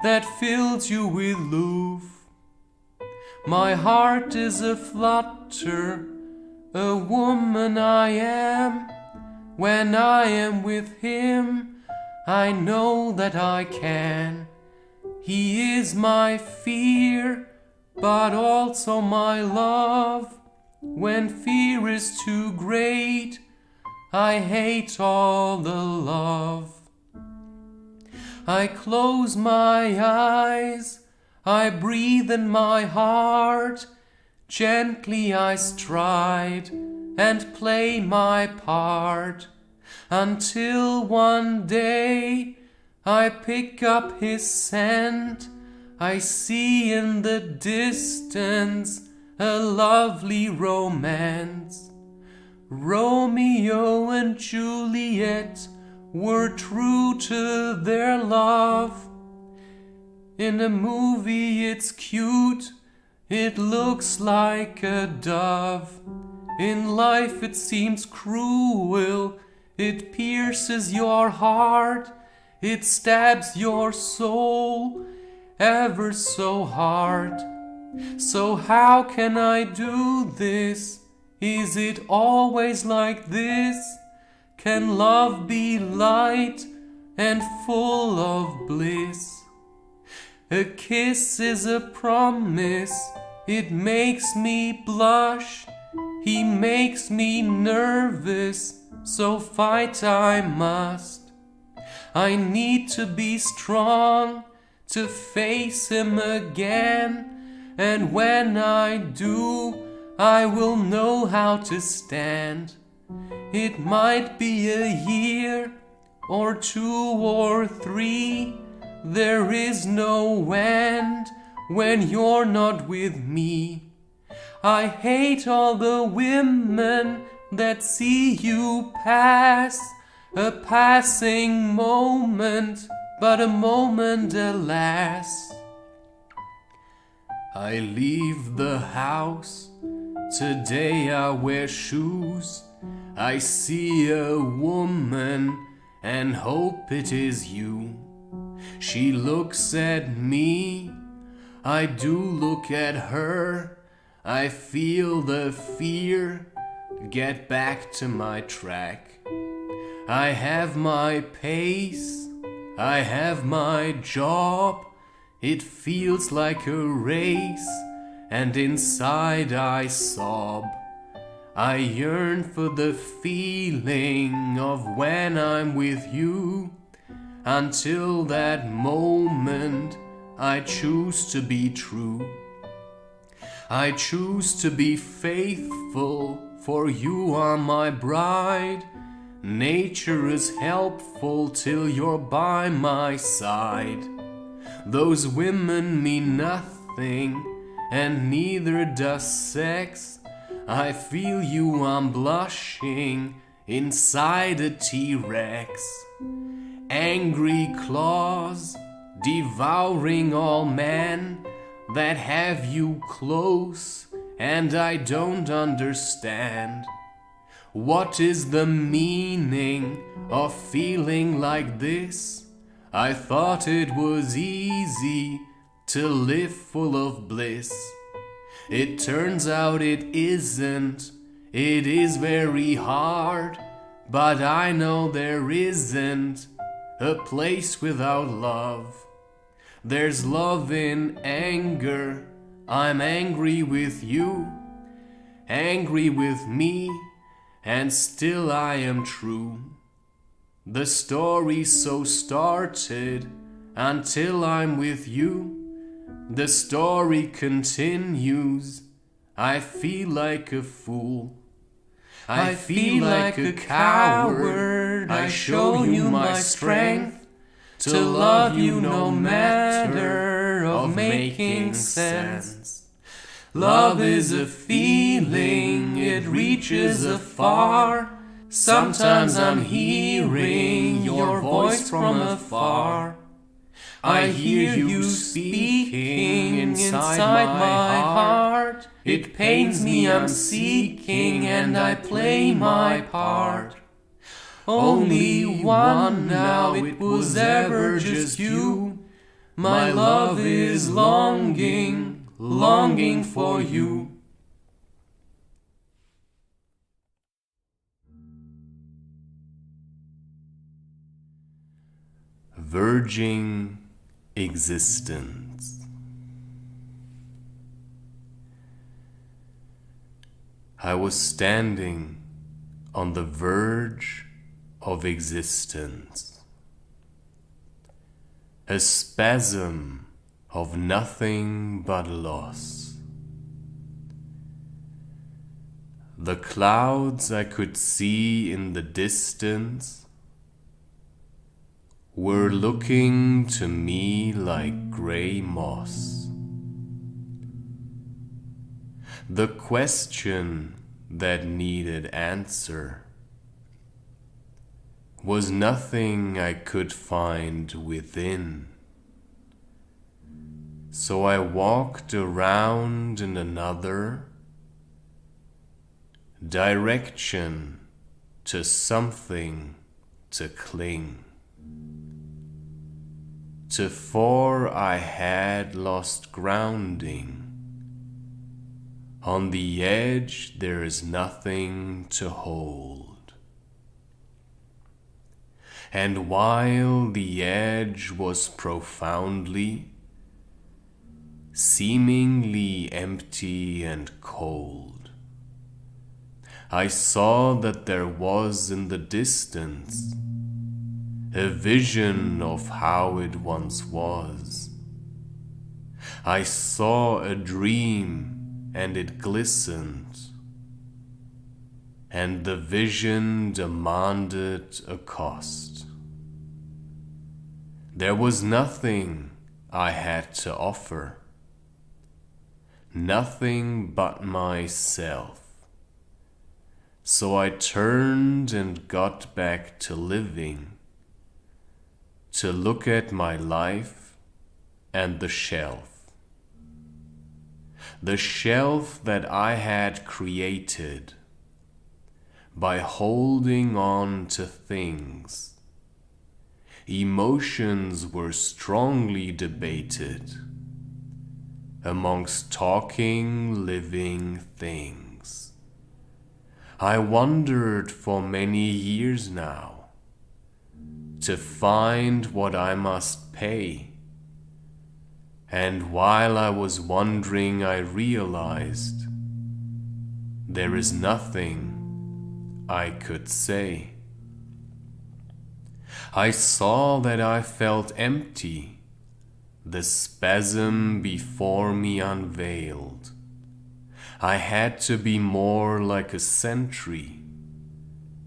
that fills you with love. My heart is a flutter, a woman I am. When I am with him, I know that I can. He is my fear, but also my love. When fear is too great, I hate all the love. I close my eyes, I breathe in my heart, gently I stride and play my part, until one day I pick up his scent. I see in the distance a lovely romance. Romeo and Juliet were true to their love. In a movie it's cute, it looks like a dove. In life it seems cruel, it pierces your heart, it stabs your soul ever so hard. So how can I do this? Is it always like this? Can love be light and full of bliss? A kiss is a promise, it makes me blush. He makes me nervous, so fight I must. I need to be strong to face him again, and when I do, I will know how to stand. It might be a year or 2 or 3. There is no end when you're not with me. I hate all the women that see you pass. A passing moment, but a moment alas. I leave the house, today I wear shoes. I see a woman and hope it is you. She looks at me, I do look at her. I feel the fear, get back to my track. I have my pace, I have my job. It feels like a race, and inside I sob. I yearn for the feeling of when I'm with you. Until that moment, I choose to be true. I choose to be faithful, for you are my bride. Nature is helpful till you're by my side. Those women mean nothing, and neither does sex. I feel you, I'm blushing inside a T-Rex. Angry claws devouring all men that have you close, and I don't understand. What is the meaning of feeling like this? I thought it was easy to live full of bliss. It turns out it isn't. It is very hard, but I know there isn't a place without love. There's love in anger. I'm angry with you, angry with me, and still I am true. The story so started until I'm with you. The story continues. I feel like a fool. I feel like a coward. I show you my strength to love you no matter of making sense. Love is a feeling, it reaches afar. Sometimes I'm hearing your voice from afar. I hear you speaking inside my heart. It pains me, I'm seeking, and I play my part. Only one now, it was ever just you. My love is longing, longing for you. Verging existence. I was standing on the verge of existence. A spasm of nothing but loss. The clouds I could see in the distance were looking to me like gray moss. The question that needed answer was nothing I could find within. So I walked around in another direction to something to cling to, for I had lost grounding. On the edge there is nothing to hold. And while the edge was profoundly, seemingly empty and cold, I saw that there was in the distance a vision of how it once was. I saw a dream and it glistened, and the vision demanded a cost. There was nothing I had to offer, nothing but myself. So I turned and got back to living, to look at my life and the shelf that I had created by holding on to things. Emotions were strongly debated amongst talking, living things. I wondered for many years now to find what I must pay. And while I was wondering, I realized there is nothing I could say. I saw that I felt empty, the spasm before me unveiled. I had to be more like a sentry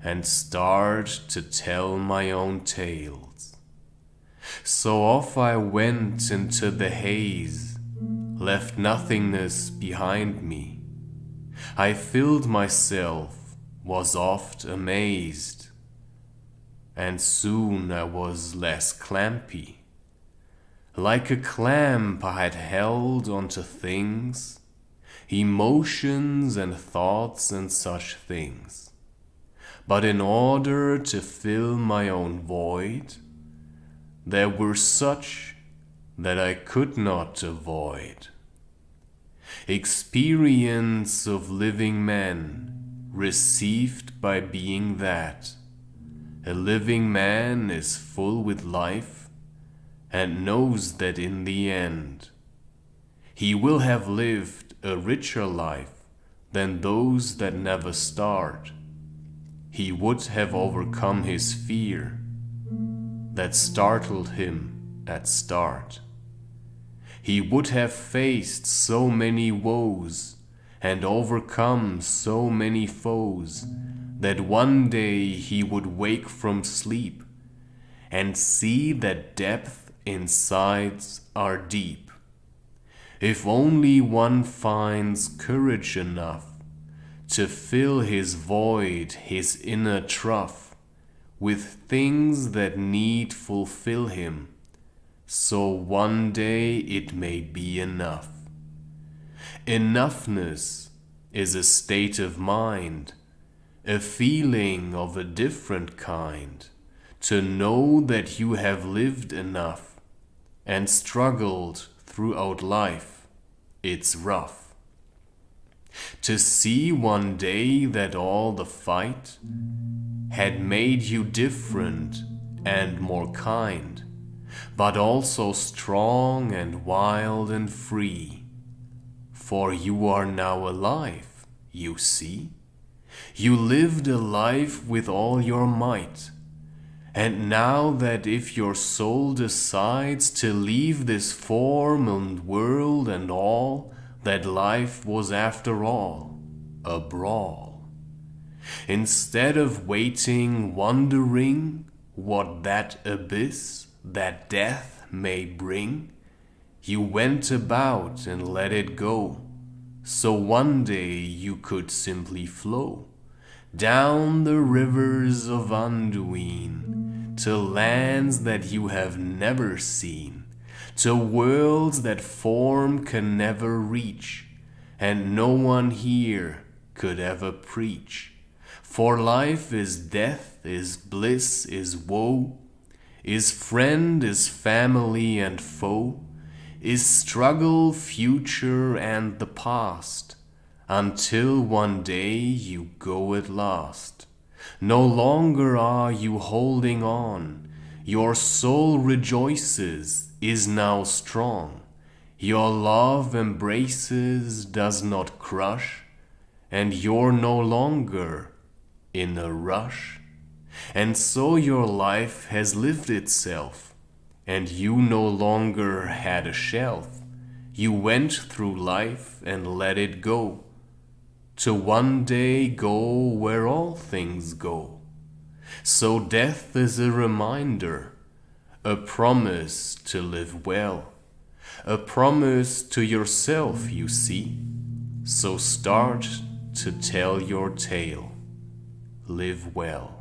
and start to tell my own tales. So off I went into the haze, left nothingness behind me. I filled myself, was oft amazed, and soon I was less clampy. Like a clamp I had held onto things, emotions and thoughts and such things. But in order to fill my own void, there were such that I could not avoid. Experience of living men received by being that. A living man is full with life and knows that in the end he will have lived a richer life than those that never start. He would have overcome his fear that startled him at start. He would have faced so many woes and overcome so many foes that one day he would wake from sleep and see that depth insides are deep. If only one finds courage enough to fill his void, his inner trough, with things that need fulfill him, so one day it may be enough. Enoughness is a state of mind, a feeling of a different kind, to know that you have lived enough and struggled throughout life. It's rough. To see one day that all the fight had made you different and more kind, but also strong and wild and free. For you are now alive, you see. You lived a life with all your might. And now that if your soul decides to leave this form and world and all, that life was after all a brawl. Instead of waiting, wondering what that abyss, that death may bring, you went about and let it go, so one day you could simply flow down the rivers of Anduin to lands that you have never seen, to worlds that form can never reach, and no one here could ever preach. For life is death, is bliss, is woe, is friend, is family and foe, is struggle, future, and the past, until one day you go at last. No longer are you holding on, your soul rejoices, is now strong, your love embraces, does not crush, and you're no longer in a rush. And so your life has lived itself, and you no longer had a shelf. You went through life and let it go, to one day go where all things go. So death is a reminder, a promise to live well, a promise to yourself, you see. So start to tell your tale. Live well.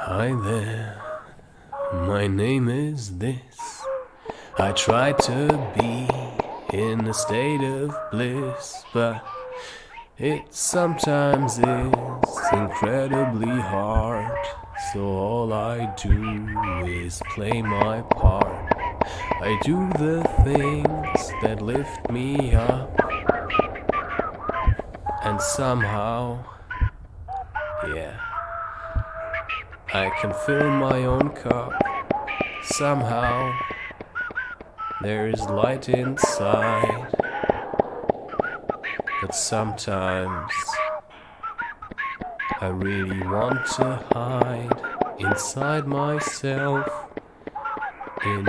Hi there, my name is this. I try to be in a state of bliss, but it sometimes is incredibly hard. So all I do is play my part. I do the things that lift me up, and somehow, yeah, I can fill my own cup. Somehow there is light inside, but sometimes I really want to hide inside myself in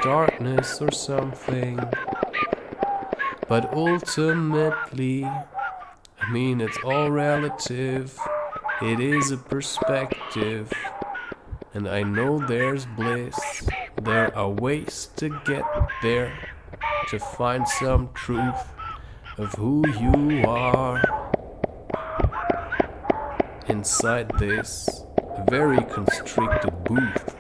darkness or something. But ultimately, I mean, it's all relative. It is a perspective, and I know there's bliss. There are ways to get there, to find some truth of who you are inside this very constricted booth,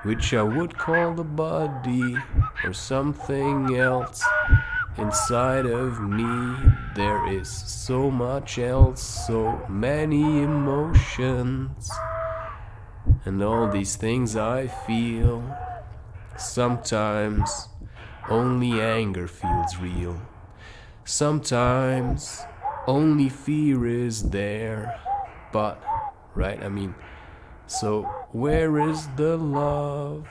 which I would call the body or something else. Inside of me there is so much else, so many emotions, and all these things I feel. Sometimes only anger feels real. Sometimes only fear is there. But, right, I mean, so where is the love?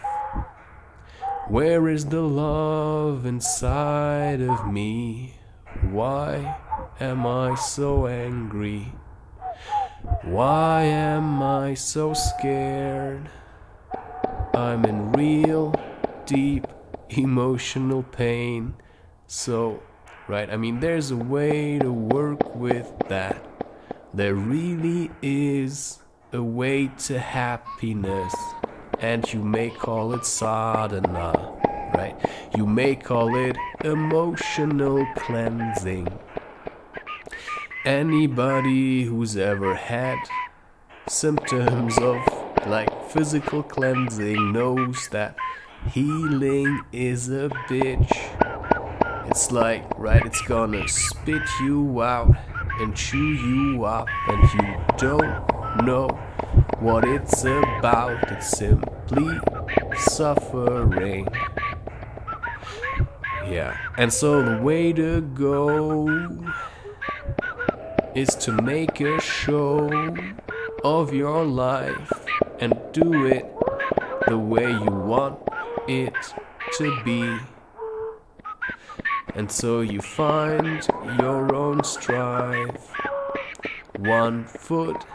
Where is the love inside of me? Why am I so angry? Why am I so scared? I'm in real, deep, emotional pain. So, right, I mean, there's a way to work with that. There really is a way to happiness, and you may call it sadhana, right? You may call it emotional cleansing. Anybody who's ever had symptoms of like physical cleansing knows that healing is a bitch. It's like, right, it's gonna spit you out and chew you up, and you don't know what it's about. It's simply suffering. Yeah, and so the way to go is to make a show of your life and do it the way you want it to be. And so you find your own strive, one foot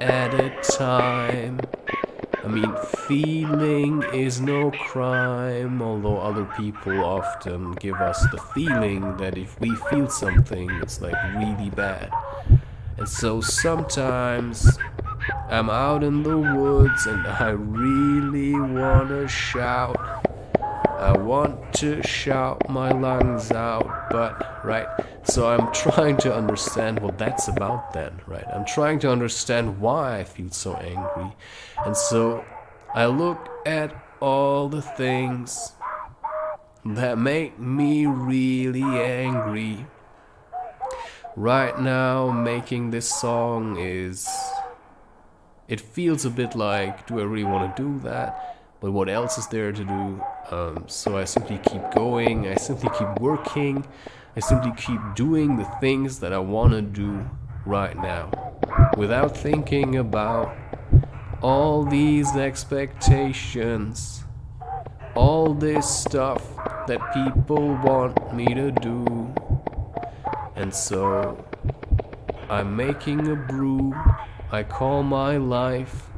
at a time. I mean, feeling is no crime, although other people often give us the feeling that if we feel something, it's like really bad. And so sometimes I'm out in the woods and I really wanna shout. I want to shout my lungs out, but, right, so I'm trying to understand what that's about then, right? I'm trying to understand why I feel so angry. And so I look at all the things that make me really angry. Right now, making this song it feels a bit like, do I really want to do that? But what else is there to do? So I simply keep going, I simply keep working, I simply keep doing the things that I want to do right now, without thinking about all these expectations, all this stuff that people want me to do. And so I'm making a brew I call my life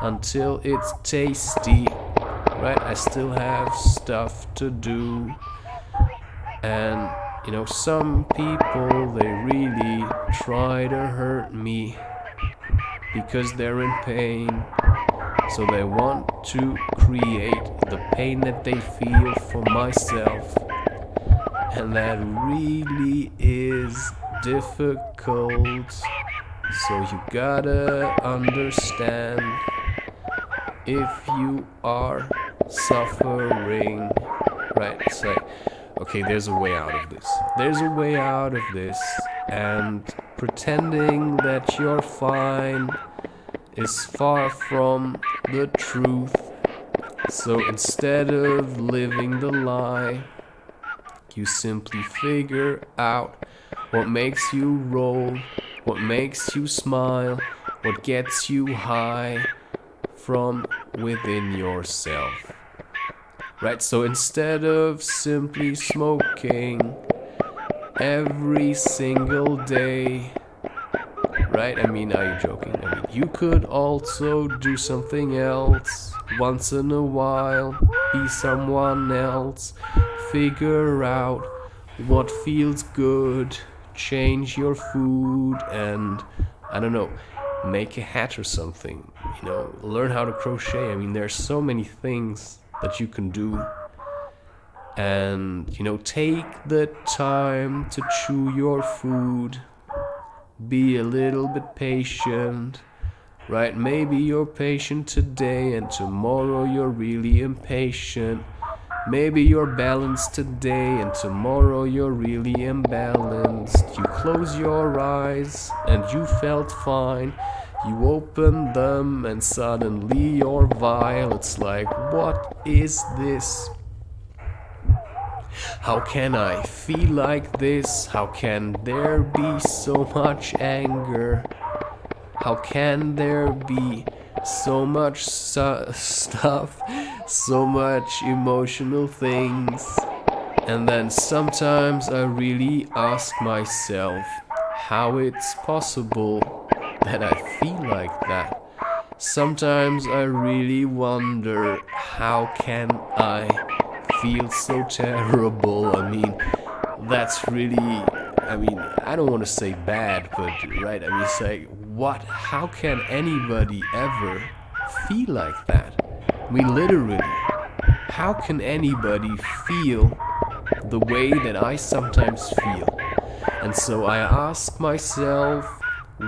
until it's tasty. Right, I still have stuff to do, and you know, some people, they really try to hurt me because they're in pain, so they want to create the pain that they feel for myself, and that really is difficult. So you gotta understand, if you are suffering, right? It's like, okay, there's a way out of this. There's a way out of this, and pretending that you're fine is far from the truth. So instead of living the lie, you simply figure out what makes you roll, what makes you smile, what gets you high from within yourself. Right, so instead of simply smoking every single day, right, I mean, are you joking? I mean, you could also do something else once in a while, be someone else, figure out what feels good, change your food, and, I don't know, make a hat or something, you know, learn how to crochet. I mean, there's so many things that you can do, and, you know, take the time to chew your food, be a little bit patient, right? Maybe you're patient today and tomorrow you're really impatient. Maybe you're balanced today and tomorrow you're really imbalanced. You close your eyes and you felt fine. You open them and suddenly you're vile. It's like, what is this? How can I feel like this? How can there be so much anger? How can there be so much stuff, so much emotional things? And then sometimes I really ask myself how it's possible that I feel like that. Sometimes I really wonder, how can I feel so terrible? I mean, that's really, I mean, I don't want to say bad, but right, I mean, it's like, what, how can anybody ever feel like that? I mean, literally, how can anybody feel the way that I sometimes feel? And so I ask myself,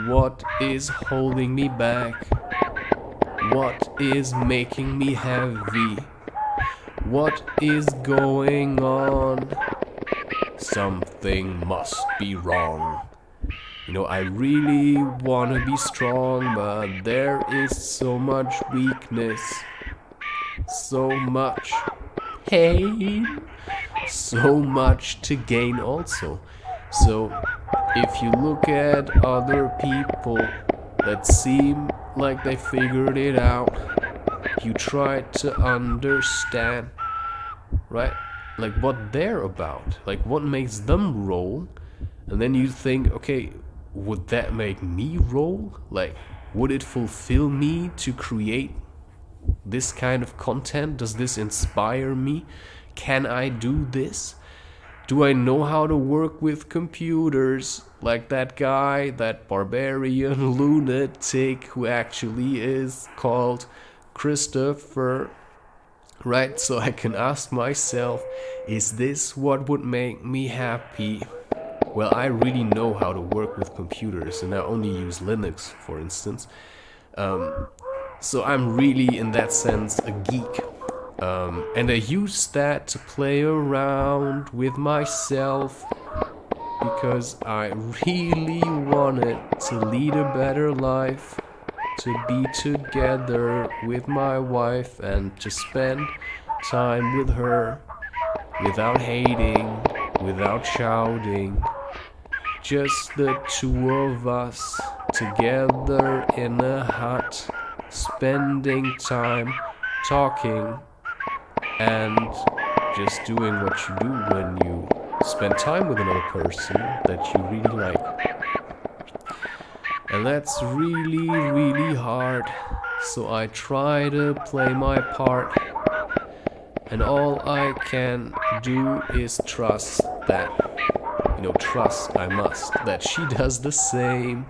what is holding me back? What is making me heavy? What is going on? Something must be wrong. You know, I really want to be strong, but there is so much weakness, so much pain, so much to gain also. So if you look at other people that seem like they figured it out, you try to understand, right? Like what they're about, like what makes them roll, and then you think, okay, would that make me roll? Like, would it fulfill me to create this kind of content? Does this inspire me? Can I do this? Do I know how to work with computers like that guy, that Barbarian Lunatic, who actually is called Christopher? Right, so I can ask myself, is this what would make me happy? Well, I really know how to work with computers, and I only use Linux, for instance. So I'm really, in that sense, a geek. And I use that to play around with myself, because I really wanted to lead a better life, to be together with my wife and to spend time with her without hating, without shouting, just the two of us together in a hut, spending time talking and just doing what you do when you spend time with another person that you really like. And that's really, really hard. So I try to play my part. And all I can do is trust that, trust I must, that she does the same.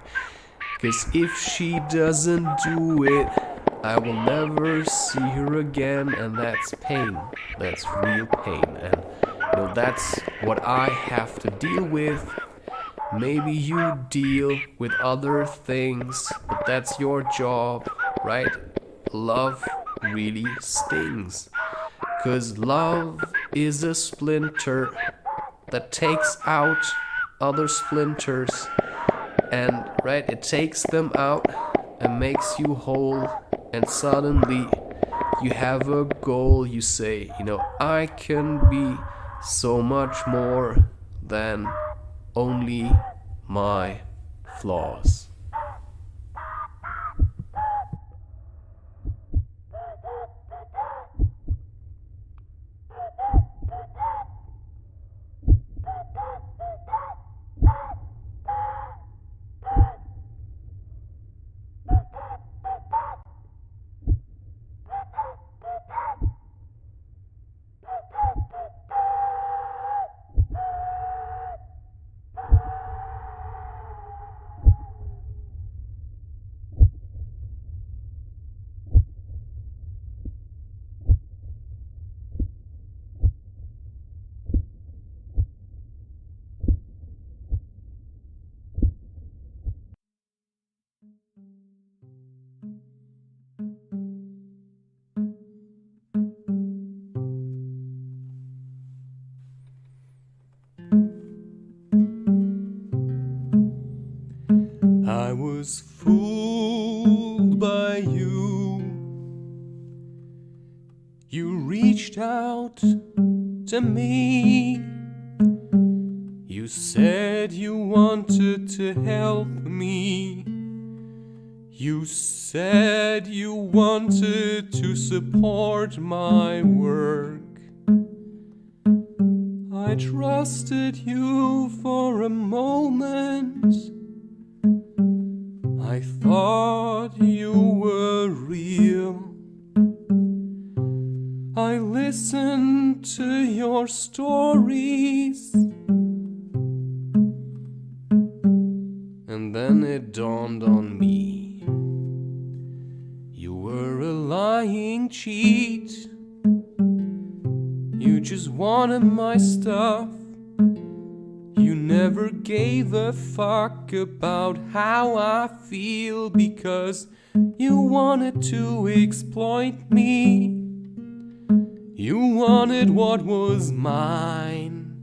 Because if she doesn't do it, I will never see her again, and that's pain. That's real pain. And, that's what I have to deal with. Maybe you deal with other things, but that's your job, right? Love really stings. 'Cause love is a splinter that takes out other splinters. And, right, it takes them out and makes you whole. And suddenly you have a goal. You say, I can be so much more than only my flaws. I was fooled by you. You reached out to me. You said you wanted to help me. You said you wanted to support my work. I trusted you for a moment. I thought you were real. I listened to your stories. wanted my stuff. You never gave a fuck about how I feel because you wanted to exploit me. You wanted what was mine.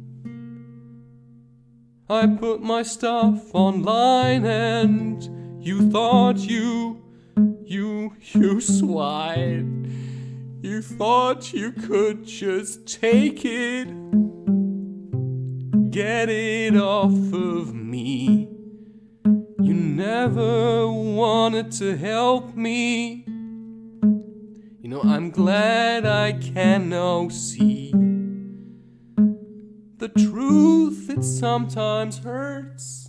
I put my stuff online and you thought you swine. You thought you could just take it, get it off of me. You never wanted to help me. You know, I'm glad I can now see the truth. It sometimes hurts,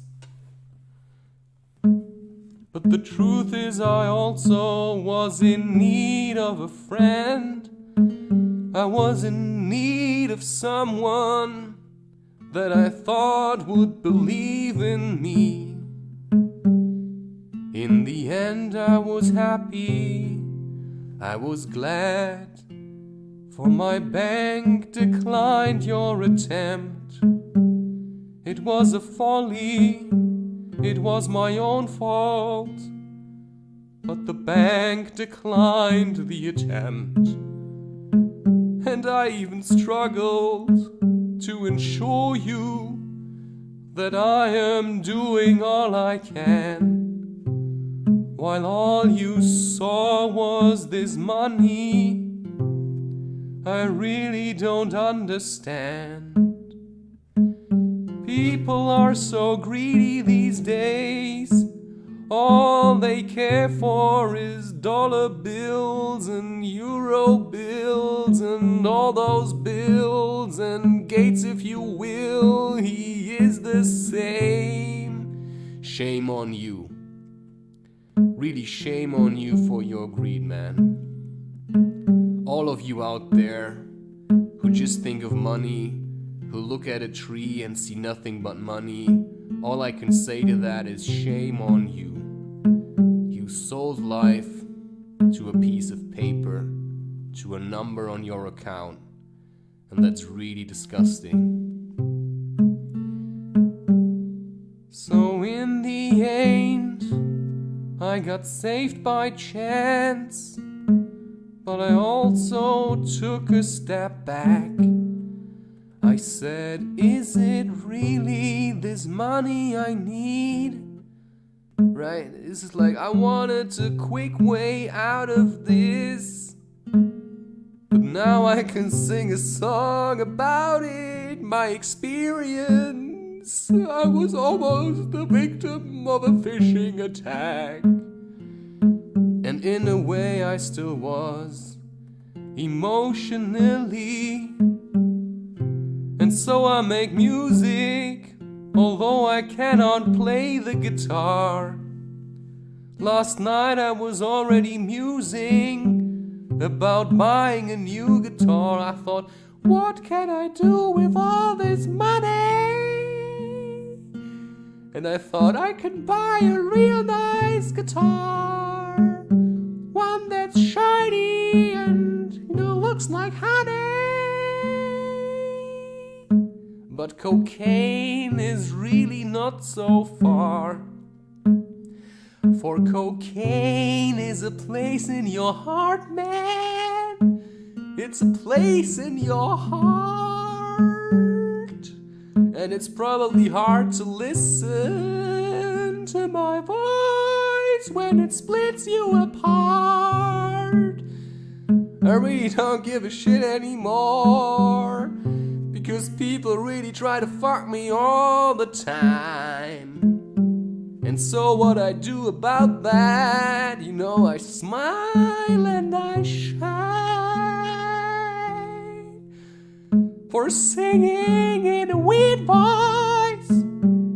but the truth is I also was in need of a friend. I was in need of someone that I thought would believe in me. In the end I was happy, I was glad, for my bank declined your attempt. It was a folly, it was my own fault, but the bank declined the attempt. And I even struggled to ensure you that I am doing all I can, while all you saw was this money. I really don't understand. People are so greedy these days. All they care for is dollar bills and euro bills and all those bills and Gates, if you will, he is the same. Shame on you. Really shame on you for your greed, man. All of you out there who just think of money, who look at a tree and see nothing but money, all I can say to that is shame on you. You sold life to a piece of paper, to a number on your account, and that's really disgusting. So in the end, I got saved by chance, but I also took a step back. I said, is it really this money I need? Right? This is like, I wanted a quick way out of this, but now I can sing a song about it. My experience, I was almost the victim of a phishing attack, and in a way I still was, emotionally. And so I make music, although I cannot play the guitar. Last night I was already musing about buying a new guitar. I thought, what can I do with all this money? And I thought I can buy a real nice guitar, one that's shiny and, looks like honey. But cocaine is really not so far, for cocaine is a place in your heart, man. It's a place in your heart, and it's probably hard to listen to my voice when it splits you apart. I really don't give a shit anymore, because people really try to fuck me all the time. And so what I do about that, I smile and I shine. For singing in a weird voice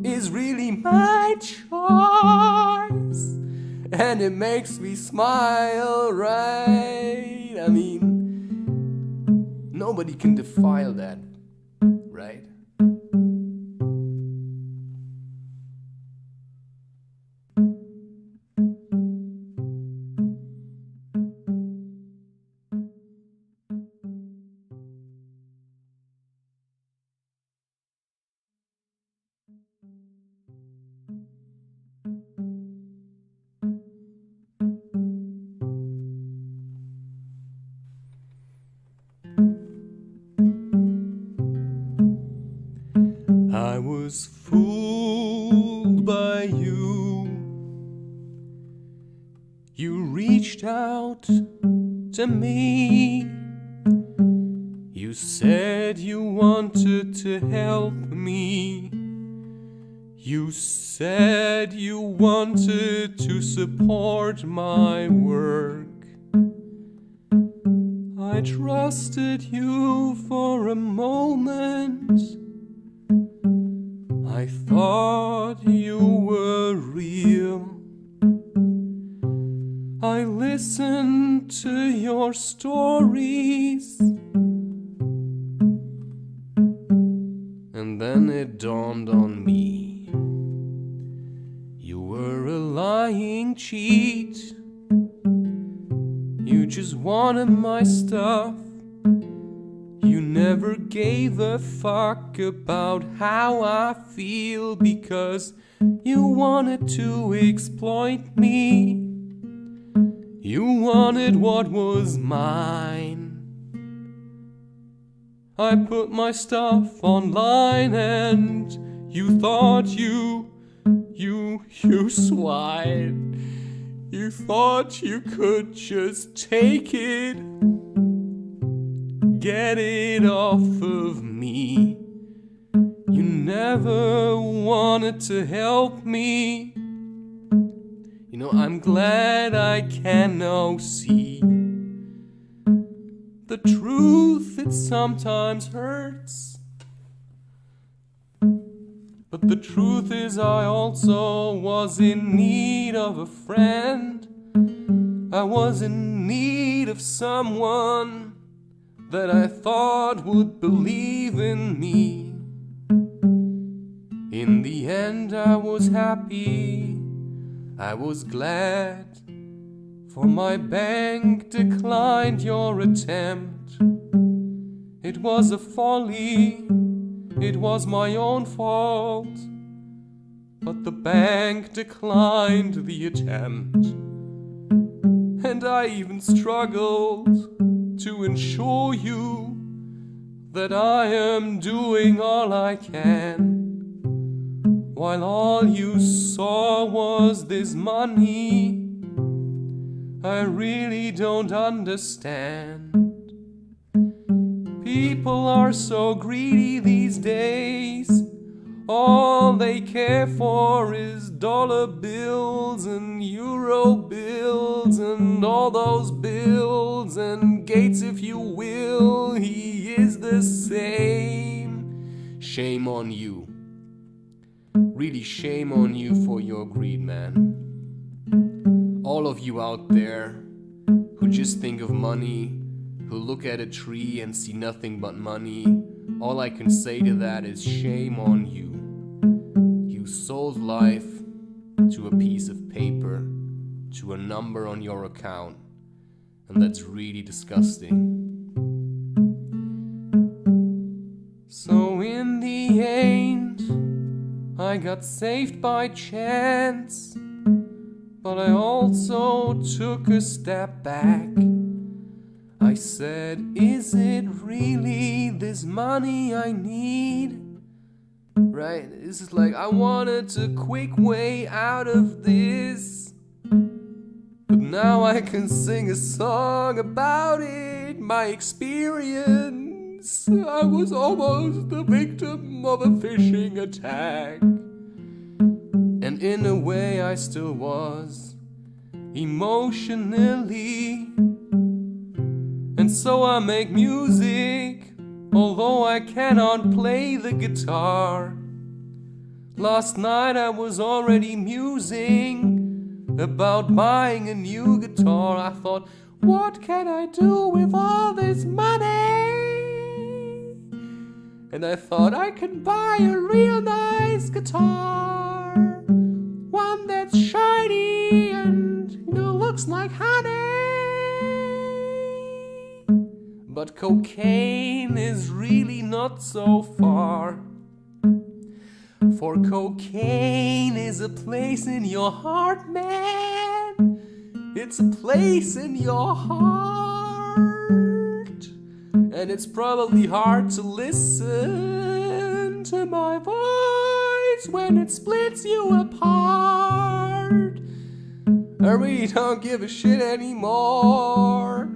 is really my choice, and it makes me smile, right? I mean, nobody can defile that, right? was fooled by you. You reached out to me. You said you wanted to help me. You said you wanted to support my work. I trusted you for a moment. I thought you were real. I listened to your stories. And then it dawned on me. You were a lying cheat. You just wanted my stuff. You never gave a fuck about how I feel because you wanted to exploit me. You wanted what was mine. I put my stuff online and you thought you swine. You thought you could just take it, get it off of me. You never wanted to help me. You know, I'm glad I can now see the truth. It sometimes hurts, but the truth is I also was in need of a friend. I was in need of someone that I thought would believe in me. In the end I was happy, I was glad, for my bank declined your attempt. It was a folly, it was my own fault, but the bank declined the attempt. And I even struggled to ensure you that I am doing all I can, while all you saw was this money. I really don't understand. People are so greedy these days. All they care for is dollar bills and euro bills and all those bills. And Gates, if you will, he is the same. Shame on you. Really shame on you for your greed, man. All of you out there who just think of money, who look at a tree and see nothing but money, all I can say to that is shame on you. You sold life to a piece of paper, to a number on your account, and that's really disgusting. So in the end, I got saved by chance, but I also took a step back. I said, is it really this money I need? Right? This is like, I wanted a quick way out of this, but now I can sing a song about it, my experience. I was almost the victim of a phishing attack, and in a way I still was, emotionally. And so I make music, although I cannot play the guitar. Last night I was already musing about buying a new guitar. I thought, what can I do with all this money? And I thought I can buy a real nice guitar, one that's shiny and, looks like honey. But cocaine is really not so far, for cocaine is a place in your heart, man. It's a place in your heart, and it's probably hard to listen to my voice hurts when it splits you apart. I really don't give a shit anymore,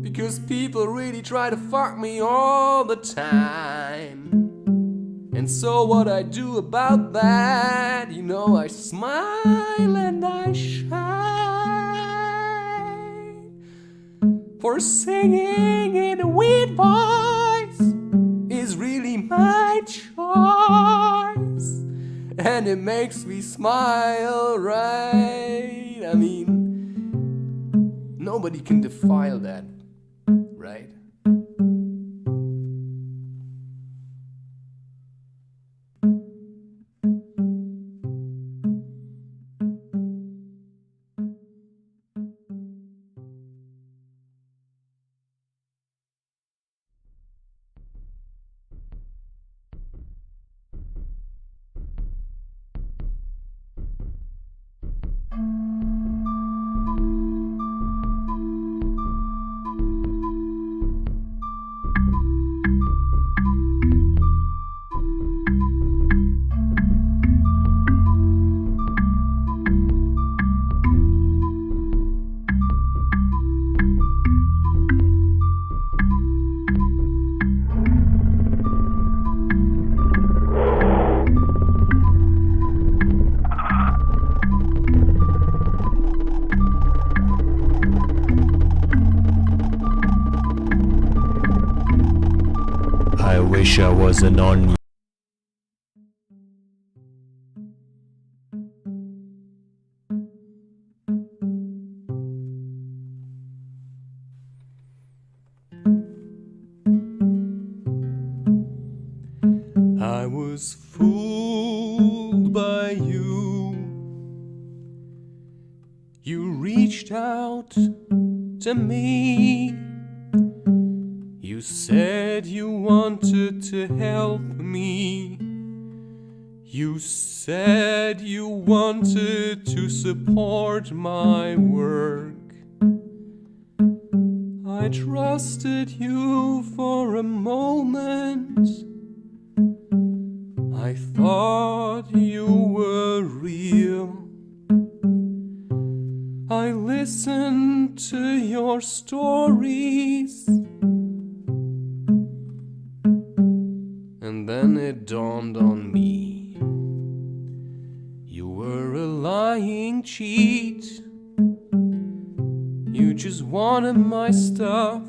because people really try to fuck me all the time. And so what I do about that, you know, I smile and I shine. For singing in a weird voice is really my choice, and it makes me smile, right? I mean, nobody can defile that, right? I wish I was an onion. I was fooled by you. You reached out to me. You said you wanted to help me. You said you wanted to support my work. I trusted you for a moment. I thought you were real. I listened to your stories, and then it dawned on me. You were a lying cheat. You just wanted my stuff.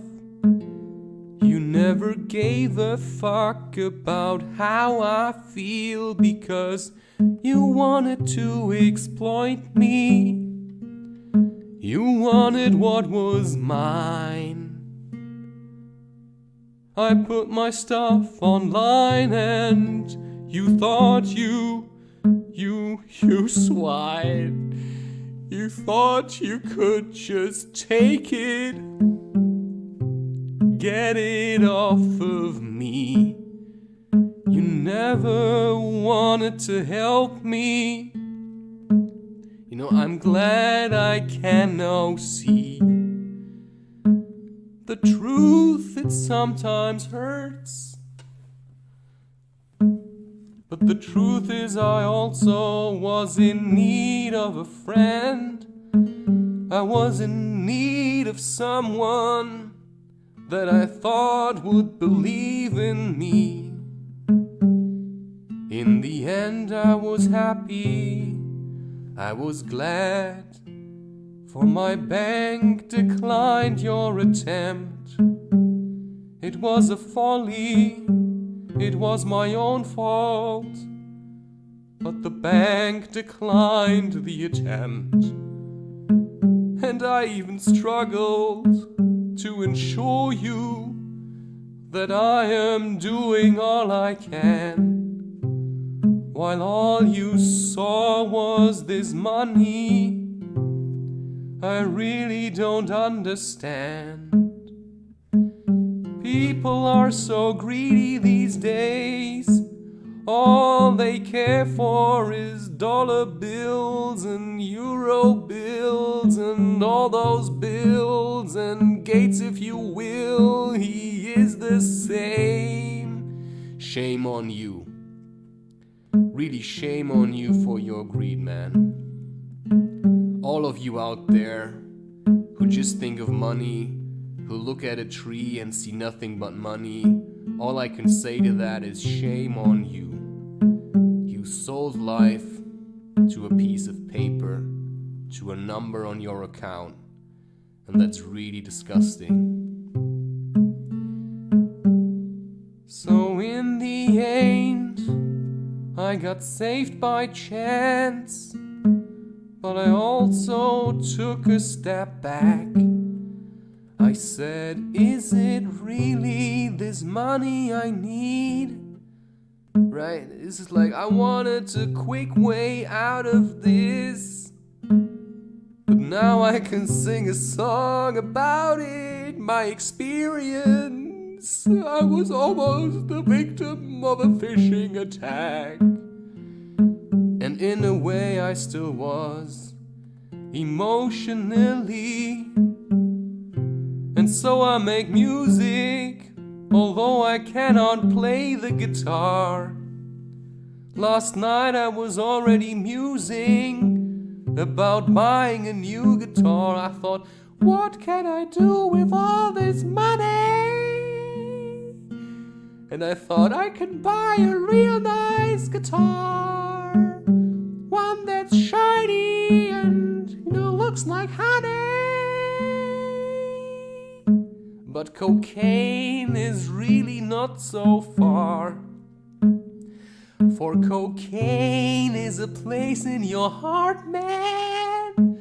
You never gave a fuck about how I feel, because you wanted to exploit me. You wanted what was mine. I put my stuff online and you thought you swine. You thought you could just take it, get it off of me. You never wanted to help me. You know, I'm glad I can now see the truth. It sometimes hurts, but the truth is I also was in need of a friend. I was in need of someone that I thought would believe in me. In the end I was happy, I was glad, for my bank declined your attempt. It was a folly, it was my own fault, but the bank declined the attempt. And I even struggled to ensure you that I am doing all I can, while all you saw was this money. I really don't understand. People are so greedy these days. All they care for is dollar bills and euro bills and all those bills, and Gates, if you will, he is the same. Shame on you. Really shame on you for your greed, man. All of you out there who just think of money, who look at a tree and see nothing but money, all I can say to that is shame on you. You sold life to a piece of paper, to a number on your account, and that's really disgusting. So in the end, I got saved by chance, but I also took a step back. I said, is it really this money I need? Right? This is like, I wanted a quick way out of this, but now I can sing a song about it, my experience. I was almost the victim of a phishing attack, and in a way I still was, emotionally. And so I make music, although I cannot play the guitar. Last night I was already musing about buying a new guitar. I thought, what can I do with all this money? And I thought I can buy a real nice guitar, one that's shiny and, looks like honey. But cocaine is really not so far, for cocaine is a place in your heart, man.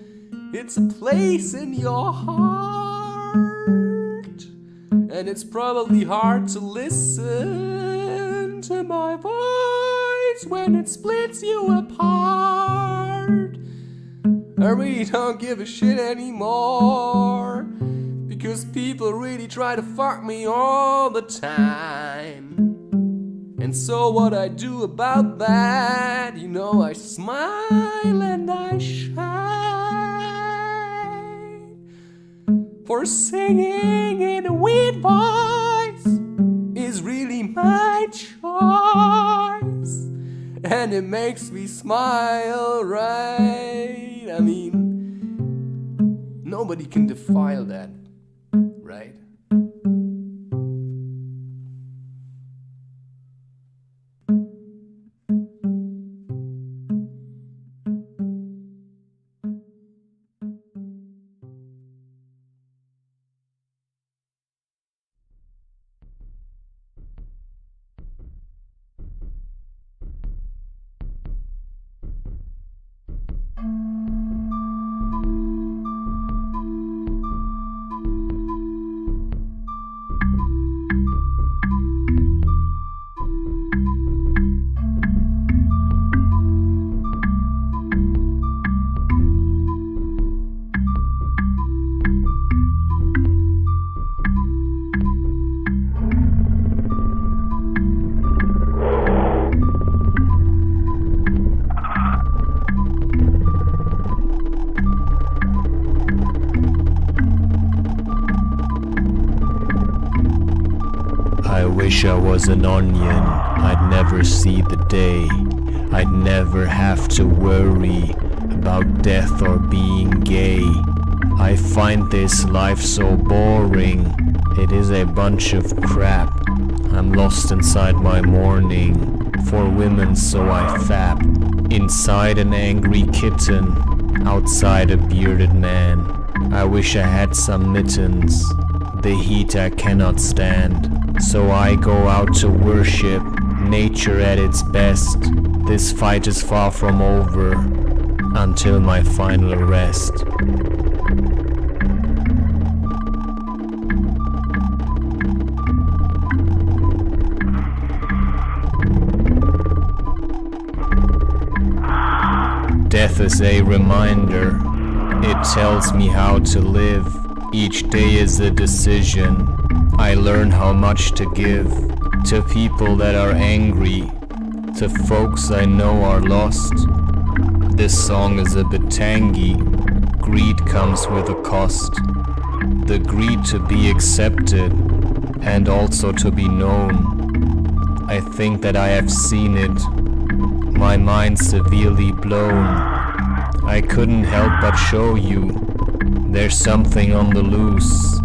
It's a place in your heart, and it's probably hard to listen to my voice when it splits you apart. I really don't give a shit anymore, because people really try to fuck me all the time. And so what I do about that, I smile and I shine. For singing in a weird voice is really my choice, and it makes me smile, right? I mean, nobody can defile that, right? I wish I was an onion, I'd never see the day. I'd never have to worry about death or being gay. I find this life so boring, it is a bunch of crap. I'm lost inside my mourning, for women so I fap. Inside an angry kitten, outside a bearded man. I wish I had some mittens, the heat I cannot stand. So I go out to worship nature at its best. This fight is far from over until my final arrest. Death is a reminder, it tells me how to live. Each day is a decision, I learn how much to give. To people that are angry, to folks I know are lost. This song is a bit tangy, greed comes with a cost. The greed to be accepted, and also to be known. I think that I have seen it. my mind severely blown. I couldn't help but show you there's something on the loose.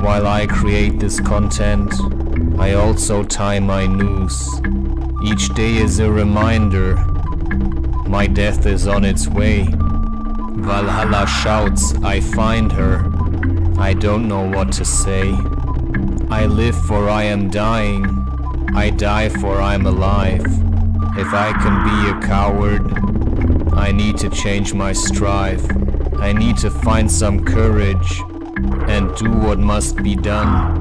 While I create this content, I also tie my noose. Each day is a reminder, my death is on its way. Valhalla shouts, I find her. I don't know what to say. I live for I am dying. I die for I'm alive. If I can be a coward, I need to change my strive. I need to find some courage and do what must be done.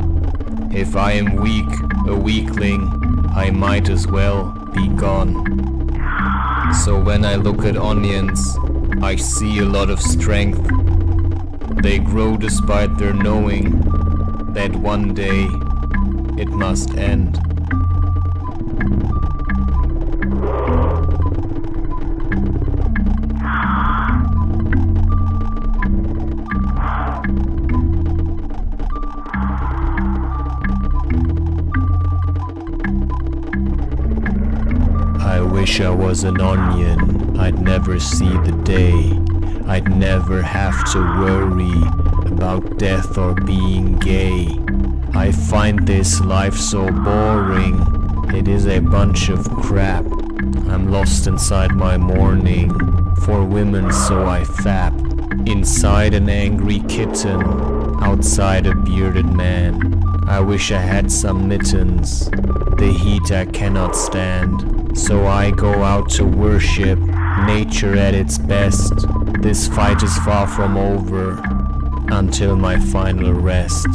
If I am weak, a weakling, I might as well be gone. So when I look at onions, I see a lot of strength. They grow despite their knowing that one day it must end. I wish I was an onion, I'd never see the day. I'd never have to worry about death or being gay. I find this life so boring, it is a bunch of crap. I'm lost inside my mourning, for women so I fap. Inside an angry kitten, outside a bearded man. I wish I had some mittens, the heat I cannot stand. So I go out to worship nature at its best. This fight is far from over until my final rest.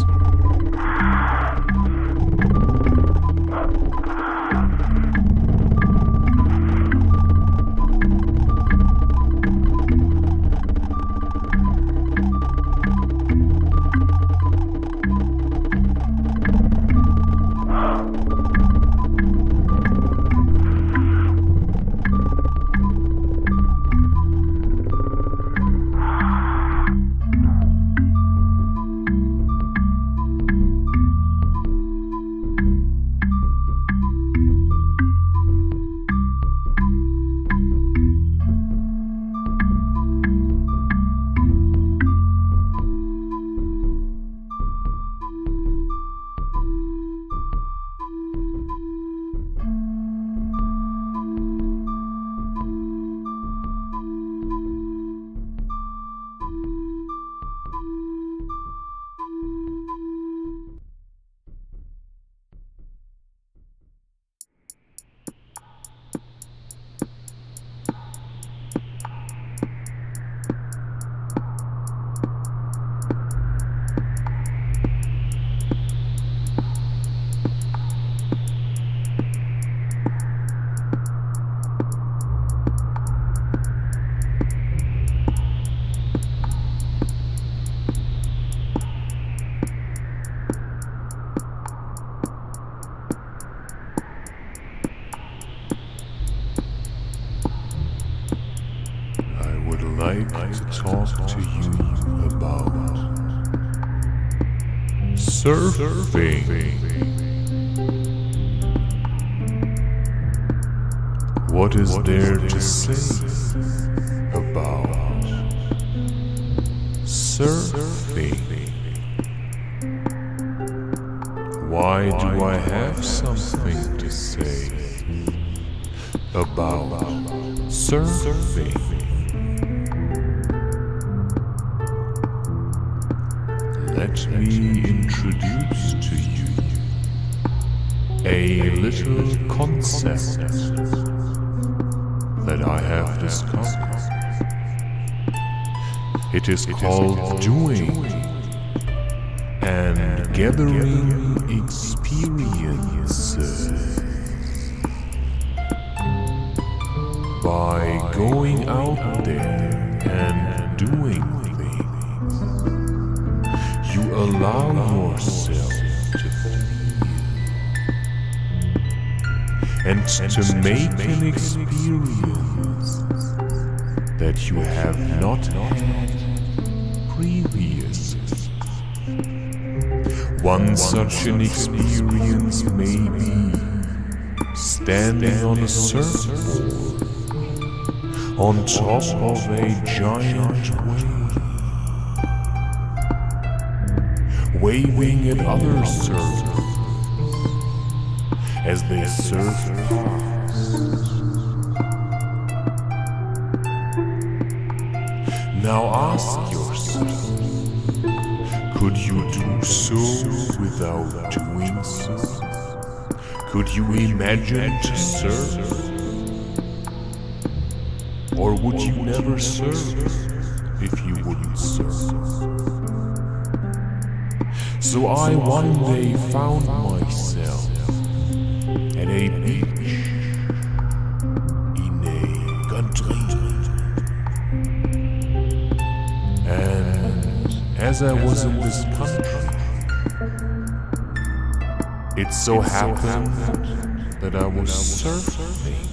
To talk to you about surfing. What is there to say about surfing? Why do I have something to say about surfing? Let me introduce to you a little concept that I have discovered. It is called doing and gathering experiences. By going out there and doing things, you allow yourself to feel and to make an experience that you have not had previously. One such an experience may be standing on a surfboard on top of a giant wave, waving at other surfers as they surf past. Now ask yourself, could you do so without doing so? Could you imagine to surf? Or would you never surf if you wouldn't surf? So I one day found myself at a beach in a country. And as I was in this country, it so happened that I was surfing.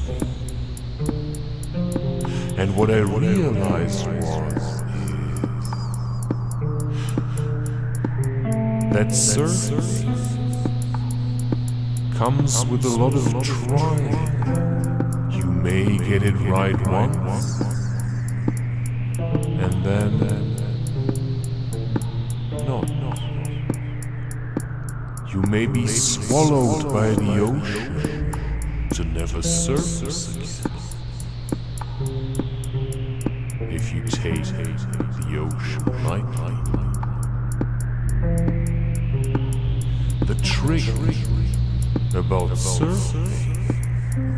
And what I realized was that surfing comes with a lot of trying. You may get it right once, and then no. You may be swallowed by the ocean to never surface again. If you take the ocean lightly. The trick about surfing,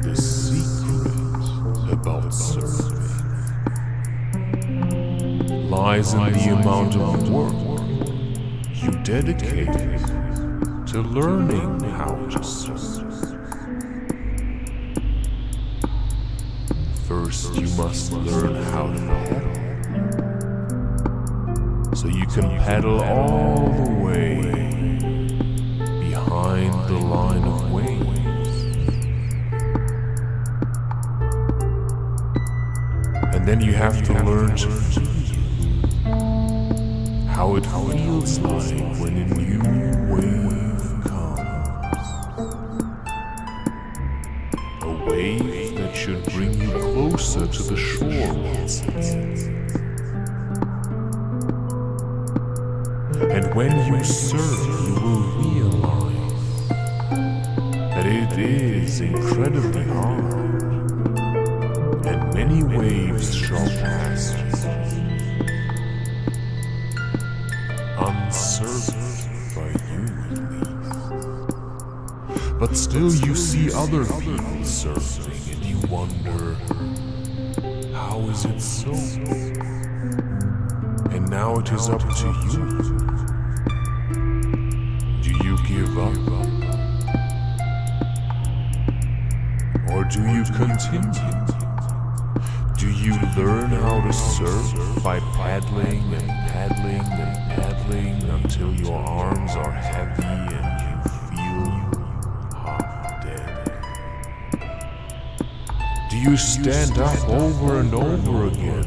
the secret about surfing, lies in the amount of work you dedicate to learning how to surf. First, you must learn how to paddle, so you can paddle all the way behind the line of waves. And then you have to learn to feel how it feels like when a new wave comes. A wave that should bring you closer to the shore once again. And when you surf, you will realize that it is incredibly hard, and many waves shall pass you, unsurfed by you at least. But still you see other people surfing, and you wonder, how is it so? And now it is up to you. Do you give up? Or do you continue? Do you learn how to surf by paddling and paddling and paddling until your arms are heavy and you feel half dead? Do you stand up over and over again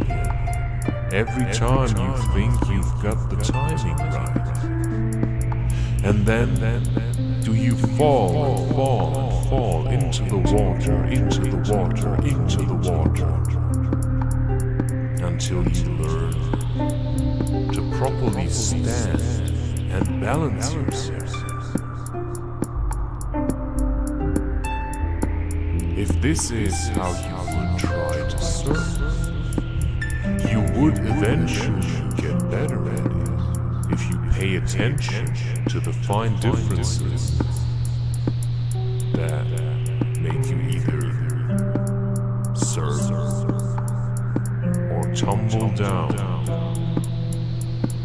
every time you think you've got the timing right? And then, do you fall and fall and fall into the water, into the water, into the water, until you learn to properly stand and balance yourself? If this is how you would try to surf, you would eventually get better at it if you pay attention to the fine differences that make you either surf or tumble down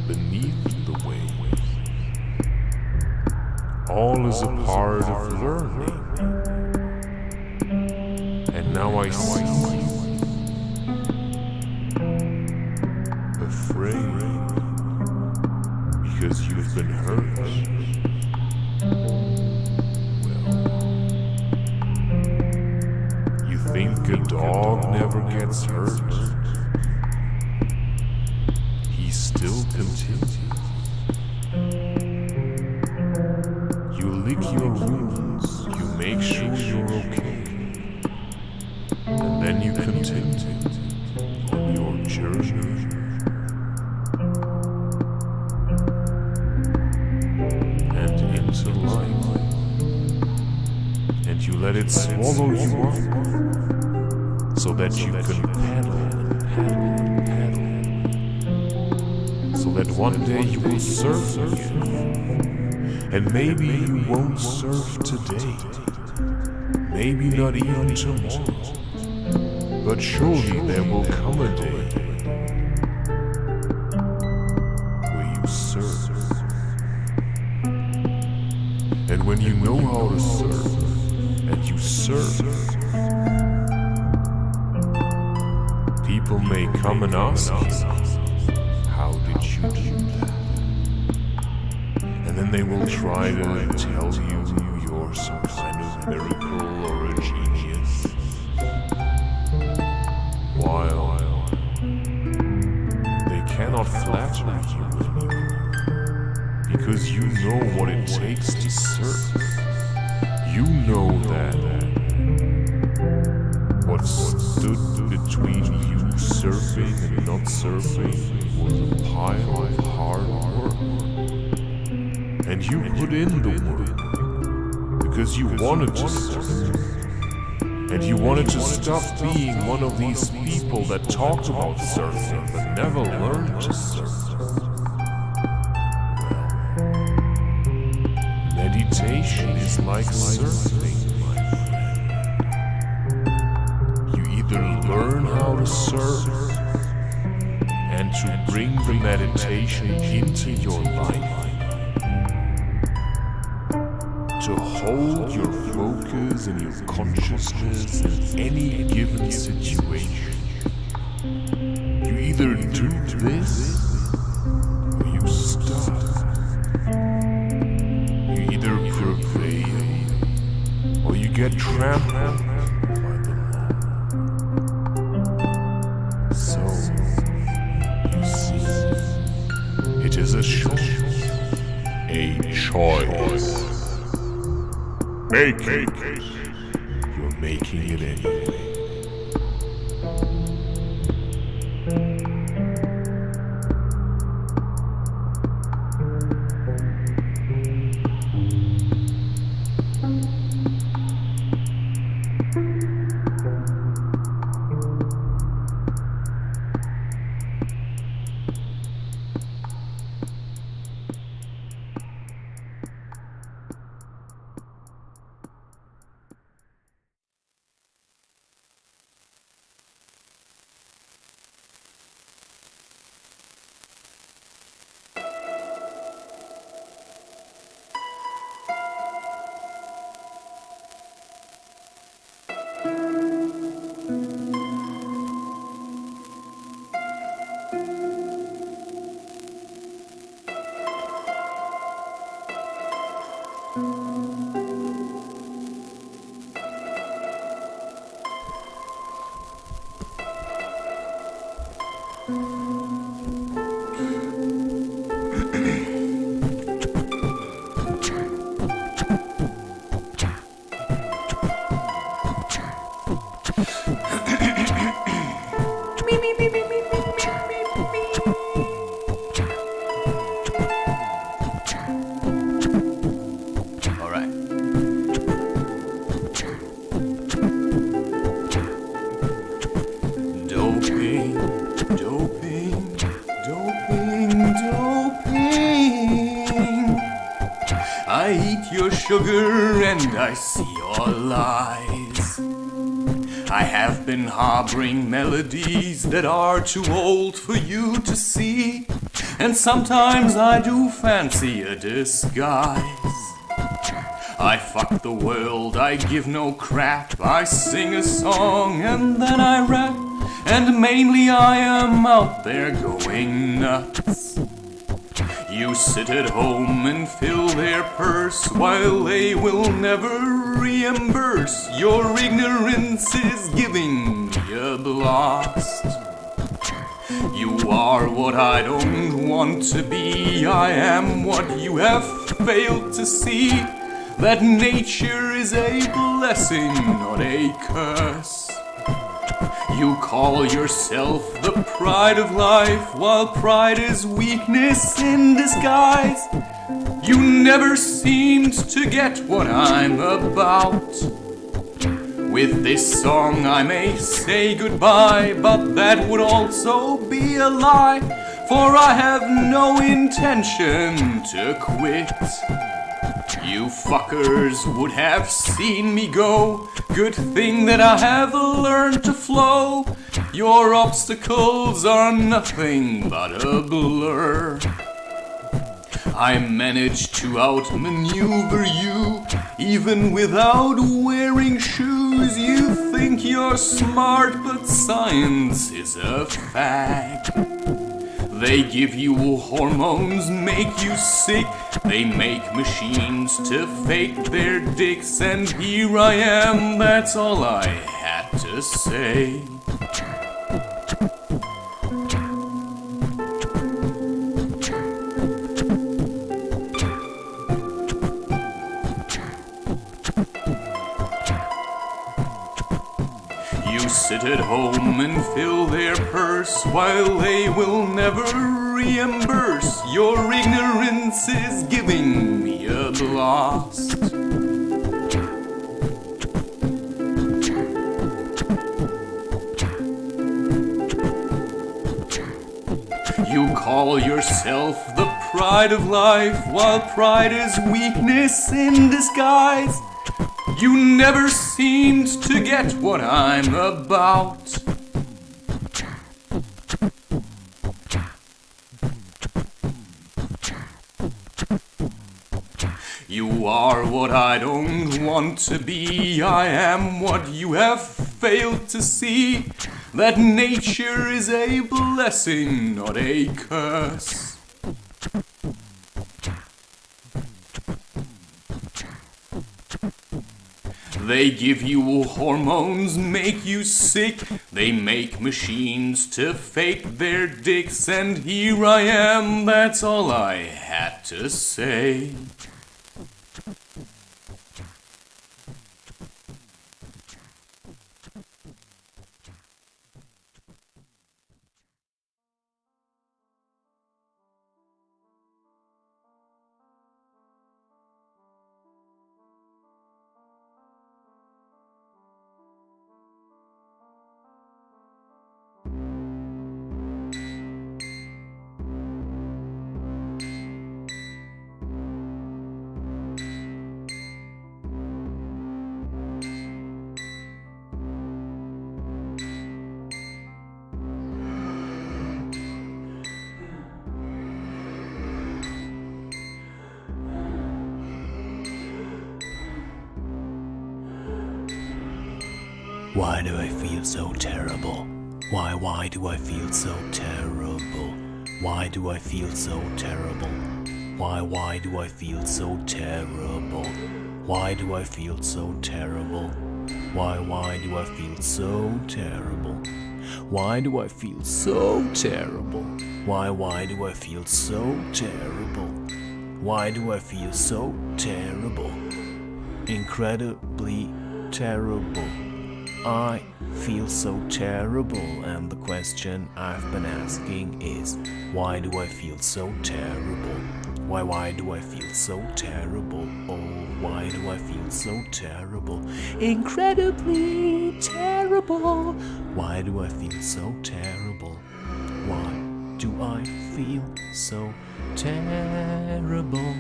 beneath the waves. All is a part of learning. And now I see you afraid because you've been hurt. Well, you think a dog never gets hurt? He still continues. You lick your wounds, you make sure you're okay, and then you continue. journey. And into life. And you let it swallow you up, so that you can paddle and paddle and paddle. So that one day you will surf again. And maybe you won't surf today. Maybe not even tomorrow. But surely there will come a day where you surf. And when you know how to surf, and you surf, people may come and ask you, how did you do that? And then they will try to tell you you're some kind of miracle or a genius. While they cannot flatter you anymore, because you know what it takes to surf. You know that what stood between you surfing and not surfing was a pile of hard work. And you put in the work because you wanted to surf. And you wanted to stop being one of these people that talked about surfing but never learned to surf. Meditation is like surfing, my friend. You either learn how to surf and to bring the meditation into your life, to hold your focus and your consciousness in any given situation. You either do this or you stop. You either prevail or you get trampled by the law. So, you see, it is a choice. A choice. Make it. You're making it anyway. I eat your sugar and I see your lies. I have been harboring melodies that are too old for you to see, and sometimes I do fancy a disguise. I fuck the world, I give no crap, I sing a song and then I rap, and mainly I am out there going nuts. You sit at home and fill their purse while they will never reimburse. Your ignorance is giving me a blast. You are what I don't want to be. I am what you have failed to see. That nature is a blessing, not a curse. You call yourself the pride of life, while pride is weakness in disguise. You never seemed to get what I'm about. With this song I may say goodbye, but that would also be a lie, for I have no intention to quit. You fuckers would have seen me go. Good thing that I have learned to flow. Your obstacles are nothing but a blur. I managed to outmaneuver you, even without wearing shoes. You think you're smart, but science is a fag. They give you hormones, make you sick. They make machines to fake their dicks. And here I am, that's all I had to say. You sit at home and fill their purse, while they will never reimburse. Your ignorance is giving me a blast. You call yourself the pride of life, while pride is weakness in disguise. You never seemed to get what I'm about. You are what I don't want to be. I am what you have failed to see. That nature is a blessing, not a curse. They give you hormones, make you sick. They make machines to fake their dicks. And here I am, that's all I had to say. Why do I feel so terrible? Why do I feel so terrible? Why do I feel so terrible? Why do I feel so terrible? Why do I feel so terrible? Why do I feel so terrible? Why do I feel so terrible? Why do I feel so terrible? Why do I feel so terrible? Incredibly terrible. I feel so terrible, and the question I've been asking is, why do I feel so terrible? Why do I feel so terrible? Oh, why do I feel so terrible? Incredibly terrible. Why do I feel so terrible? Why do I feel so terrible?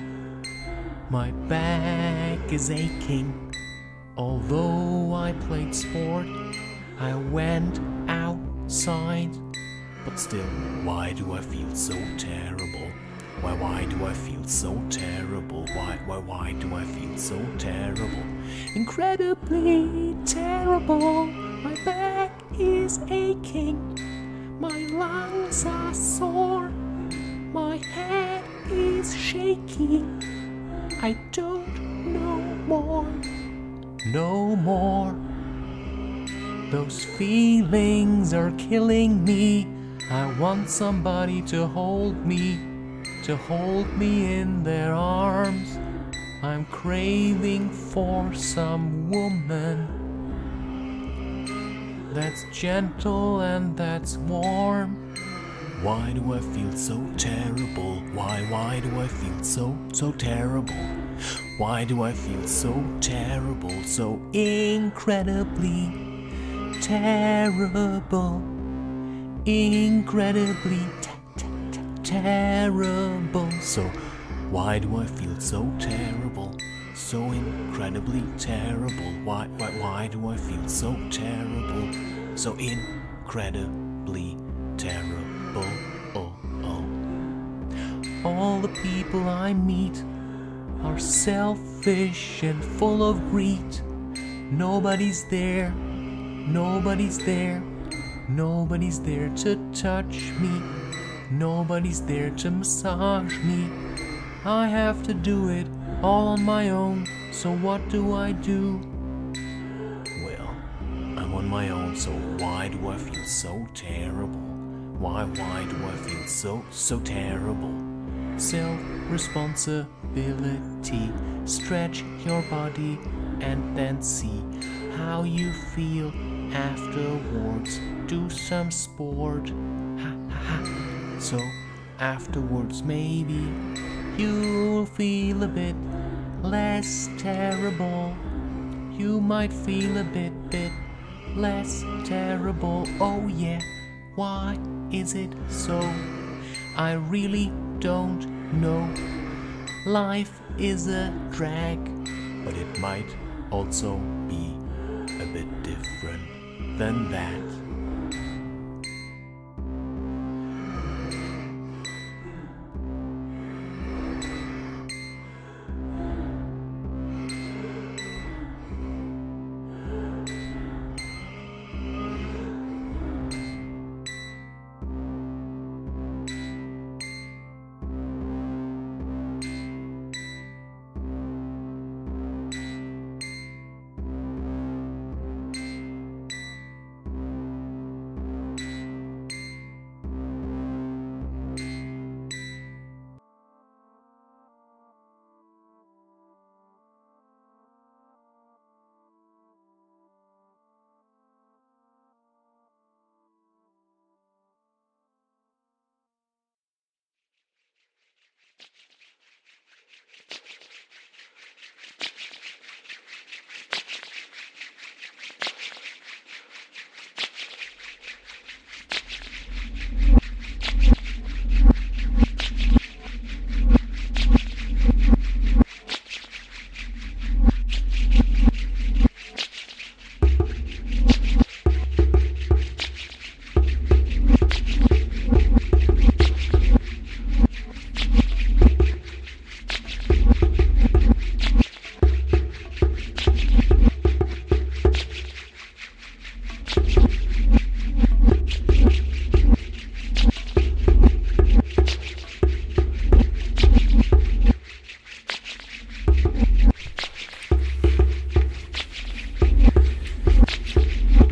My back is aching. Although I played sport, I went outside. But still, why do I feel so terrible? Why do I feel so terrible? Why do I feel so terrible? Incredibly terrible. My back is aching. My lungs are sore. My head is shaking. I don't know more. No more. Those feelings are killing me. I want somebody to hold me in their arms. I'm craving for some woman. that's gentle and that's warm. Why do I feel so terrible? Why do I feel so terrible? Why do I feel so terrible? So incredibly terrible. Incredibly terrible. So why do I feel so terrible? So incredibly terrible. Why do I feel so terrible? So incredibly terrible. All the people I meet are selfish and full of greed. Nobody's there. Nobody's there. Nobody's there to touch me. Nobody's there to massage me. I have to do it all on my own. So what do? Well, I'm on my own, so why do I feel so terrible? Why do I feel so terrible? Self-responsibility. Stretch your body and then see how you feel afterwards. Do some sport. So afterwards maybe you'll feel a bit less terrible. You might feel a bit less terrible. Oh yeah, why is it so? I really don't know. Life is a drag, but it might also be a bit different than that.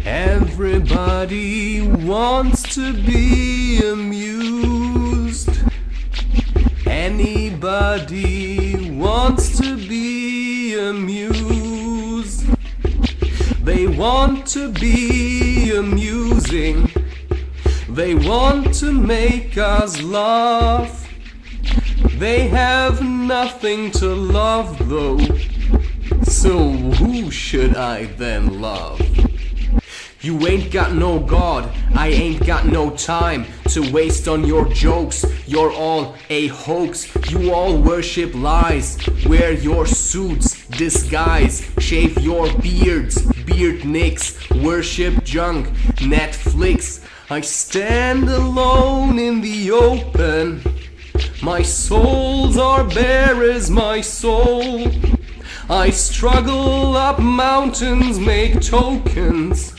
Everybody wants to be amused. Anybody wants to be amused. They want to be amusing. They want to make us laugh. They have nothing to love though. So who should I then love? You ain't got no God, I ain't got no time to waste on your jokes. You're all a hoax, you all worship lies. Wear your suits, disguise, shave your beards, beard nicks, worship junk, Netflix. I stand alone in the open, my souls are bare as my soul. I struggle up mountains, make tokens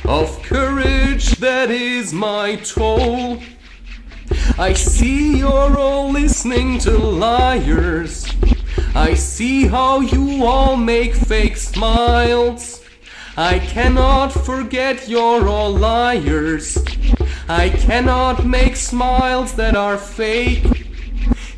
of courage, that is my toll. I see you're all listening to liars. I see how you all make fake smiles. I cannot forget you're all liars. I cannot make smiles that are fake.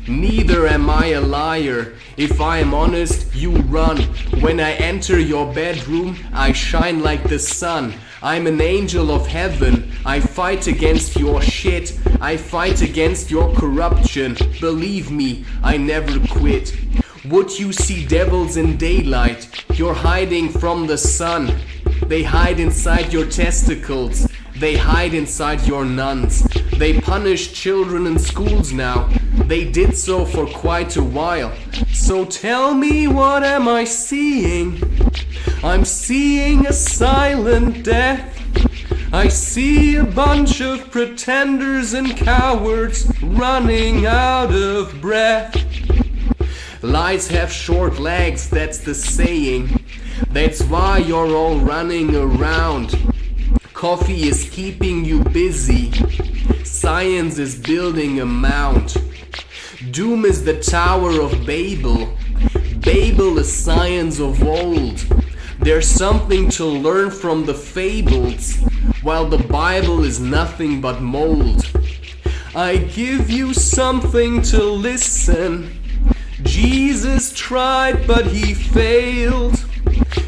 Neither am I a liar. If I am honest, you run. When I enter your bedroom, I shine like the sun. I'm an angel of heaven. I fight against your shit. I fight against your corruption. Believe me, I never quit. Would you see devils in daylight? You're hiding from the sun. They hide inside your testicles. They hide inside your nuns. They punish children in schools now. They did so for quite a while. So tell me, what am I seeing? I'm seeing a silent death. I see a bunch of pretenders and cowards running out of breath. Lies have short legs, that's the saying. That's why you're all running around. Coffee is keeping you busy. Science is building a mound. Doom is the Tower of Babel. Babel is science of old. There's something to learn from the fables, while the Bible is nothing but mold. I give you something to listen. Jesus tried, but he failed.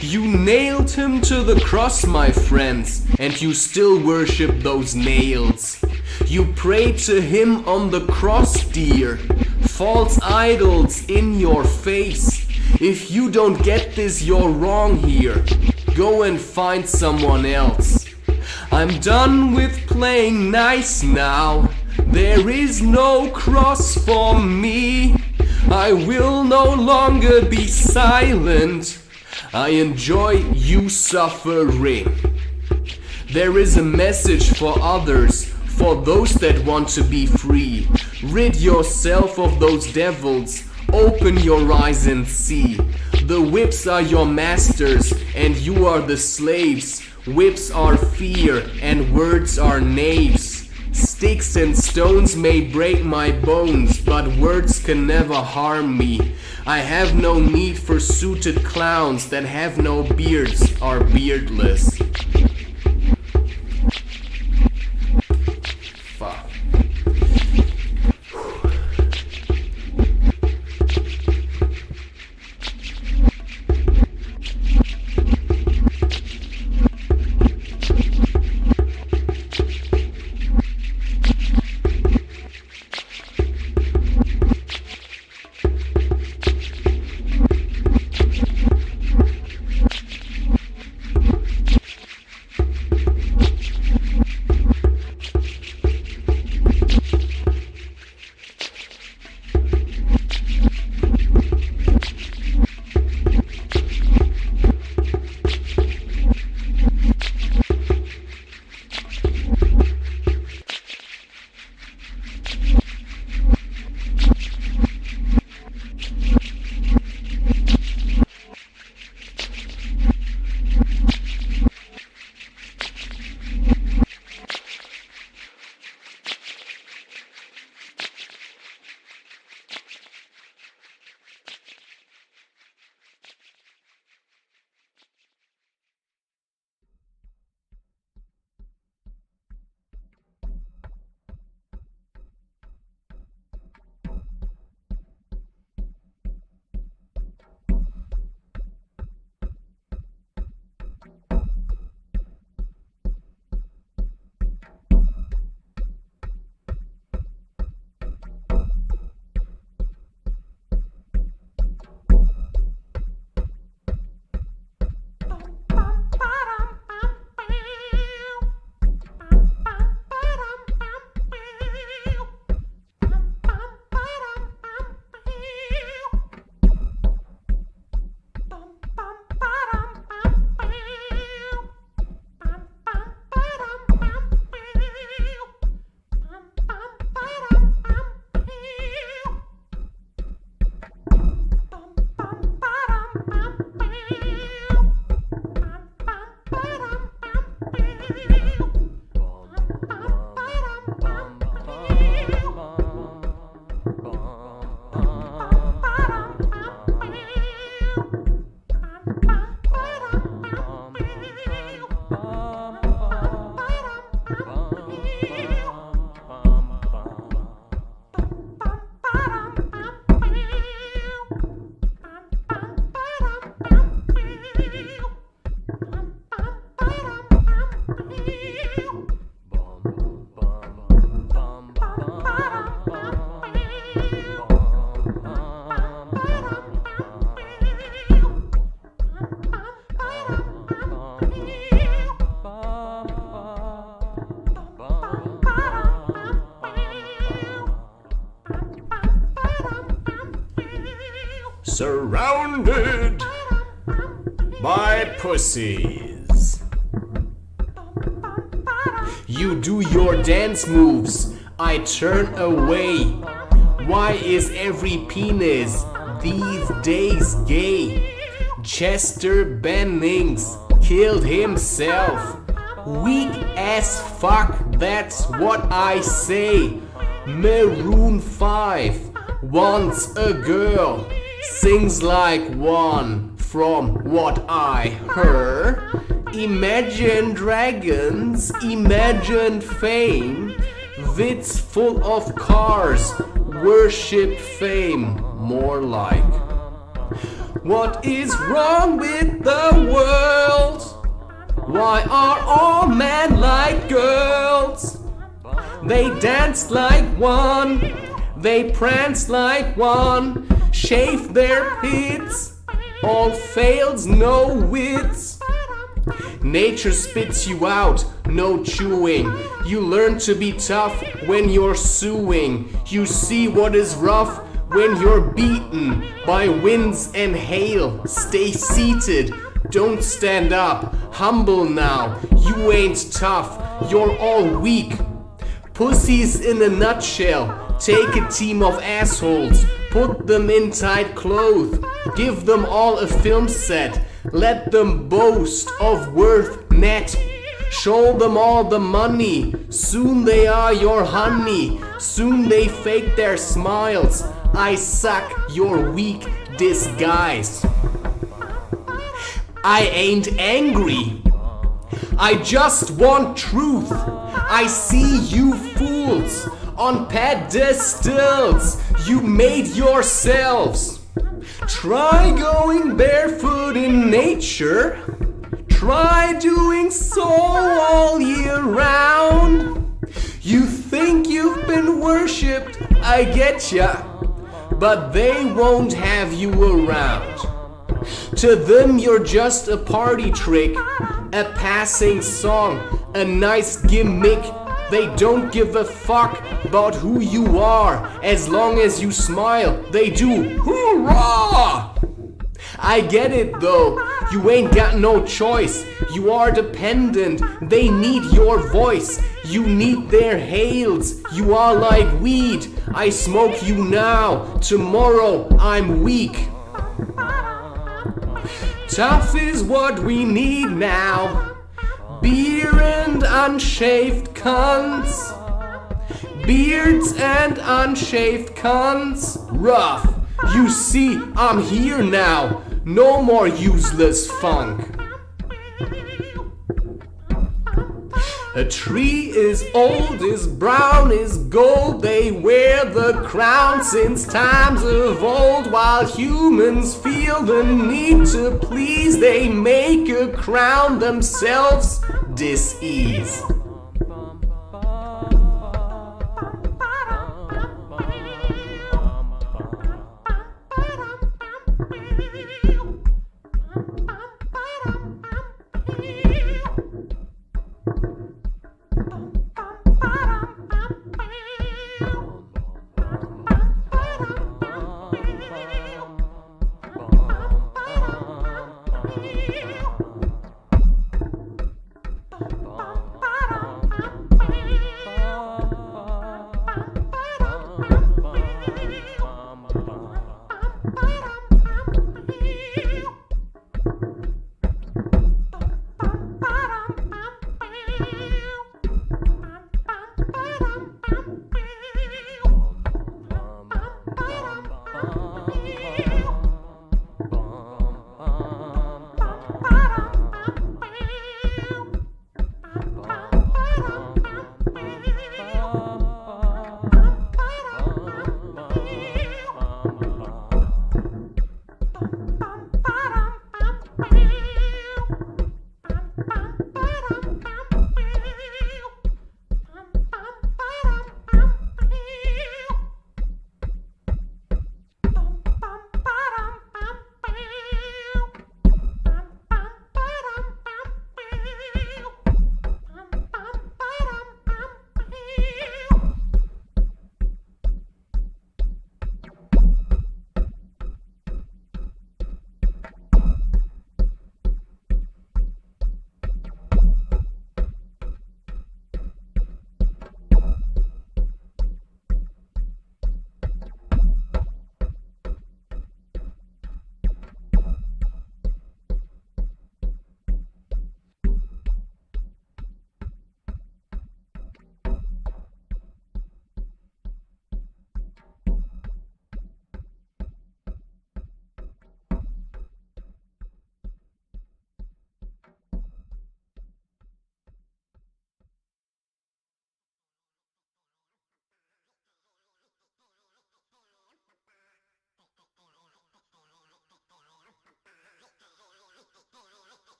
You nailed him to the cross, my friends, and you still worship those nails. You prayed to him on the cross, dear. False idols in your face. If you don't get this, you're wrong here. Go and find someone else. I'm done with playing nice now. There is no cross for me. I will no longer be silent. I enjoy you suffering. There is a message for others, for those that want to be free. Rid yourself of those devils. Open your eyes and see. The whips are your masters, and you are the slaves. Whips are fear, and words are knaves. Sticks and stones may break my bones, but words can never harm me. I have no need for suited clowns that have no beards, are beardless. Fuck. surrounded by pussies. You do your dance moves, I turn away. Why is every penis these days gay? Chester Bennings killed himself. Weak as fuck, that's what I say. Maroon 5 wants a girl, sings like one from what I heard. Imagine dragons, imagine fame. Wits full of cars, worship fame, more like. What is wrong with the world? Why are all men like girls? They dance like one, they prance like one, shave their pits, all fails, no wits. Nature spits you out, no chewing. You learn to be tough when you're suing. You see what is rough when you're beaten by winds and hail. Stay seated, don't stand up. Humble now, you ain't tough, you're all weak. Pussies in a nutshell. Take a team of assholes, put them in tight clothes, give them all a film set, let them boast of worth net. Show them all the money, soon they are your honey, soon they fake their smiles. I suck your weak disguise. I ain't angry, I just want truth. I see you fools on pedestals you made yourselves. Try going barefoot in nature. Try doing so all year round. You think you've been worshipped, I get ya, but they won't have you around. To them you're just a party trick, a passing song, a nice gimmick. They don't give a fuck about who you are. As long as you smile, they do. Hoorah! I get it though, you ain't got no choice. You are dependent, they need your voice. You need their hails, you are like weed. I smoke you now, tomorrow I'm weak. Tough is what we need now. Beer and unshaved cunts. Beards and unshaved cunts. Rough. You see, I'm here now. No more useless funk. A tree is old, is brown, is gold. They wear the crown since times of old. While humans feel the need to please, they make a crown themselves dis-ease.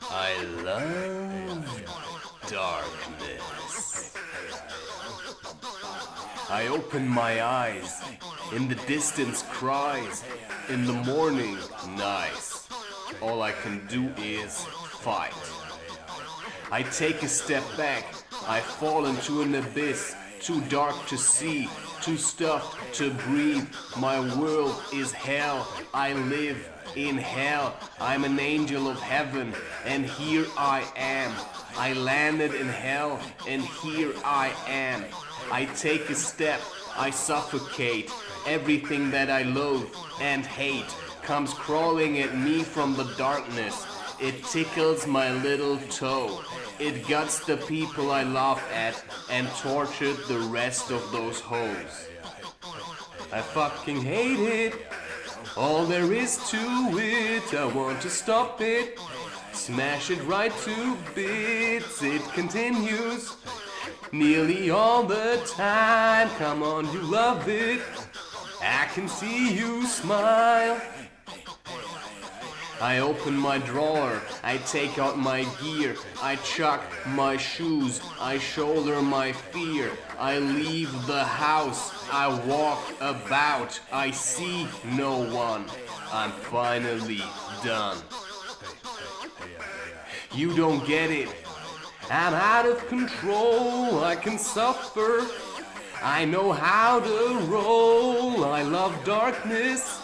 I love darkness. I open my eyes, in the distance cries, in the morning nice. All I can do is fight. I take a step back, I fall into an abyss, too dark to see, too stuffed to breathe. My world is hell, I live in hell. I'm an angel of heaven, and here I am. I landed in hell, and here I am. I take a step, I suffocate. Everything that I loathe and hate comes crawling at me from the darkness. It tickles my little toe. It guts the people I laugh at and tortured the rest of those hoes. I fucking hate it. All there is to it. I want to stop it. Smash it right to bits. It continues nearly all the time. Come on, you love it. I can see you smile. I open my drawer, I take out my gear, I chuck my shoes, I shoulder my fear, I leave the house, I walk about, I see no one, I'm finally done. You don't get it, I'm out of control, I can suffer, I know how to roll, I love darkness.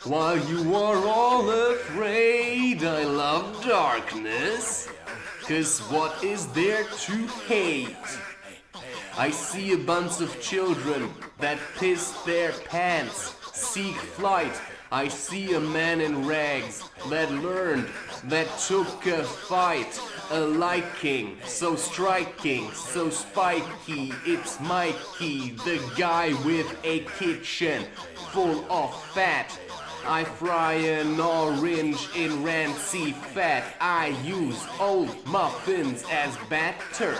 While you are all afraid, I love darkness. 'Cause what is there to hate? I see a bunch of children that piss their pants, seek flight. I see a man in rags that learned, that took a fight. A liking, so striking, so spiky. It's Mikey, the guy with a kitchen full of fat. I fry an orange in rancid fat. I use old muffins as batter.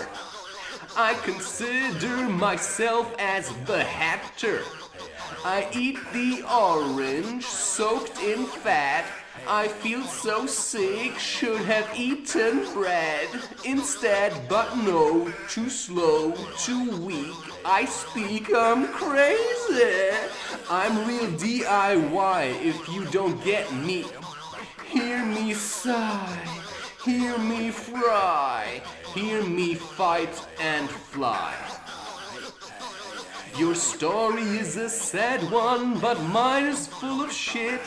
I consider myself as the hatter. I eat the orange soaked in fat. I feel so sick, should have eaten bread instead, but no, too slow, too weak. I speak, I'm crazy. I'm real DIY if you don't get me. Hear me sigh, hear me fry, hear me fight and fly. Your story is a sad one, but mine is full of shit.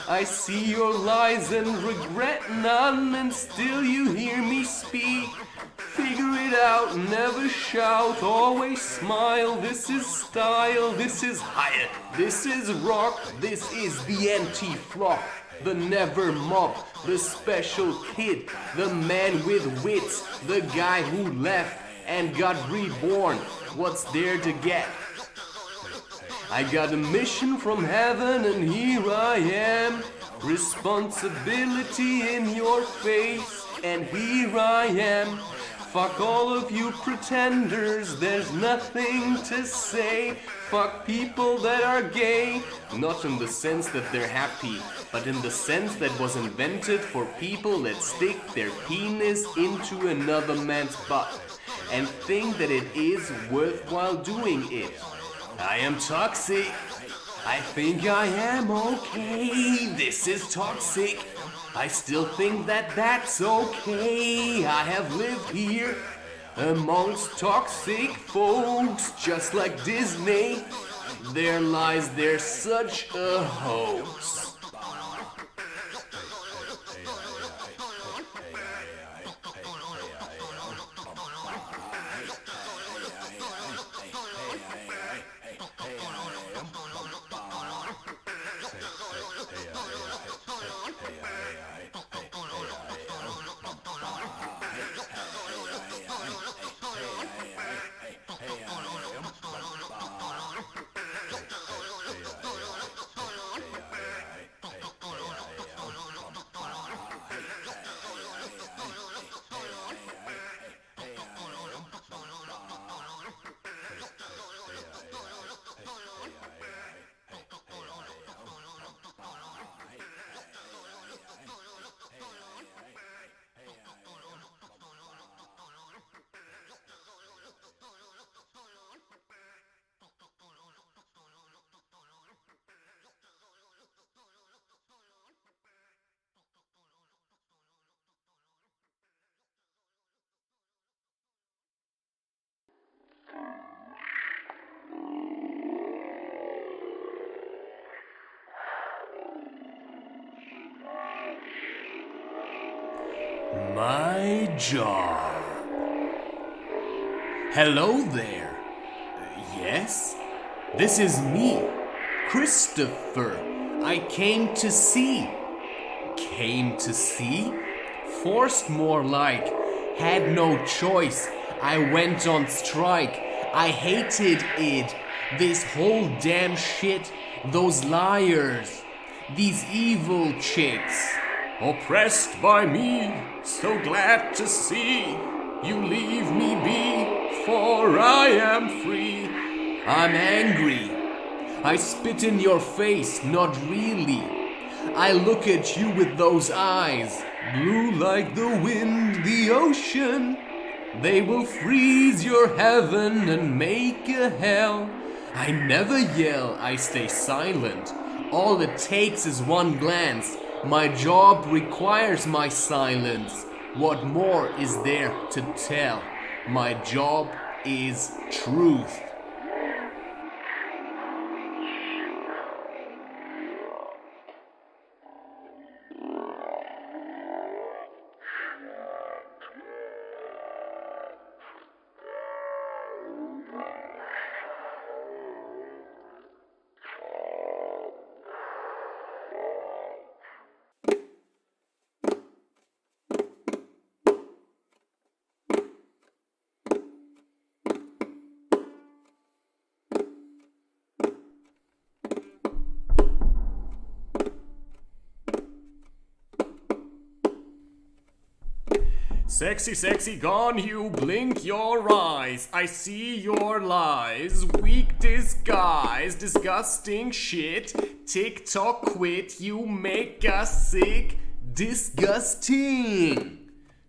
I see your lies and regret none, and still you hear me speak. Figure it out, never shout, always smile. This is style, this is higher, this is rock, this is the anti-flock, the never mob, the special kid, the man with wits, the guy who left and got reborn. What's there to get? I got a mission from heaven and here I am. Responsibility in your face and here I am. Fuck all of you pretenders, there's nothing to say. Fuck people that are gay, not in the sense that they're happy, but in the sense that was invented for people that stick their penis into another man's butt and think that it is worthwhile doing it. I am toxic. I think I am okay. This is toxic. I still think that that's okay. I have lived here amongst toxic folks, just like Disney. Their lies, they're such a hoax. My job. Hello there. Yes? This is me, Christopher. I came to see. Came to see? Forced more like. Had no choice. I went on strike. I hated it. This whole damn shit. Those liars. These evil chicks. Oppressed by me. So glad to see you leave me be, for I am free. I'm angry. I spit in your face, not really. I look at you with those eyes, blue like the wind, the ocean. They will freeze your heaven and make a hell. I never yell, I stay silent. All it takes is one glance. My job requires my silence. What more is there to tell? My job is truth. Sexy, sexy, gone, you blink your eyes. I see your lies, weak disguise, disgusting shit. TikTok quit, you make us sick, disgusting.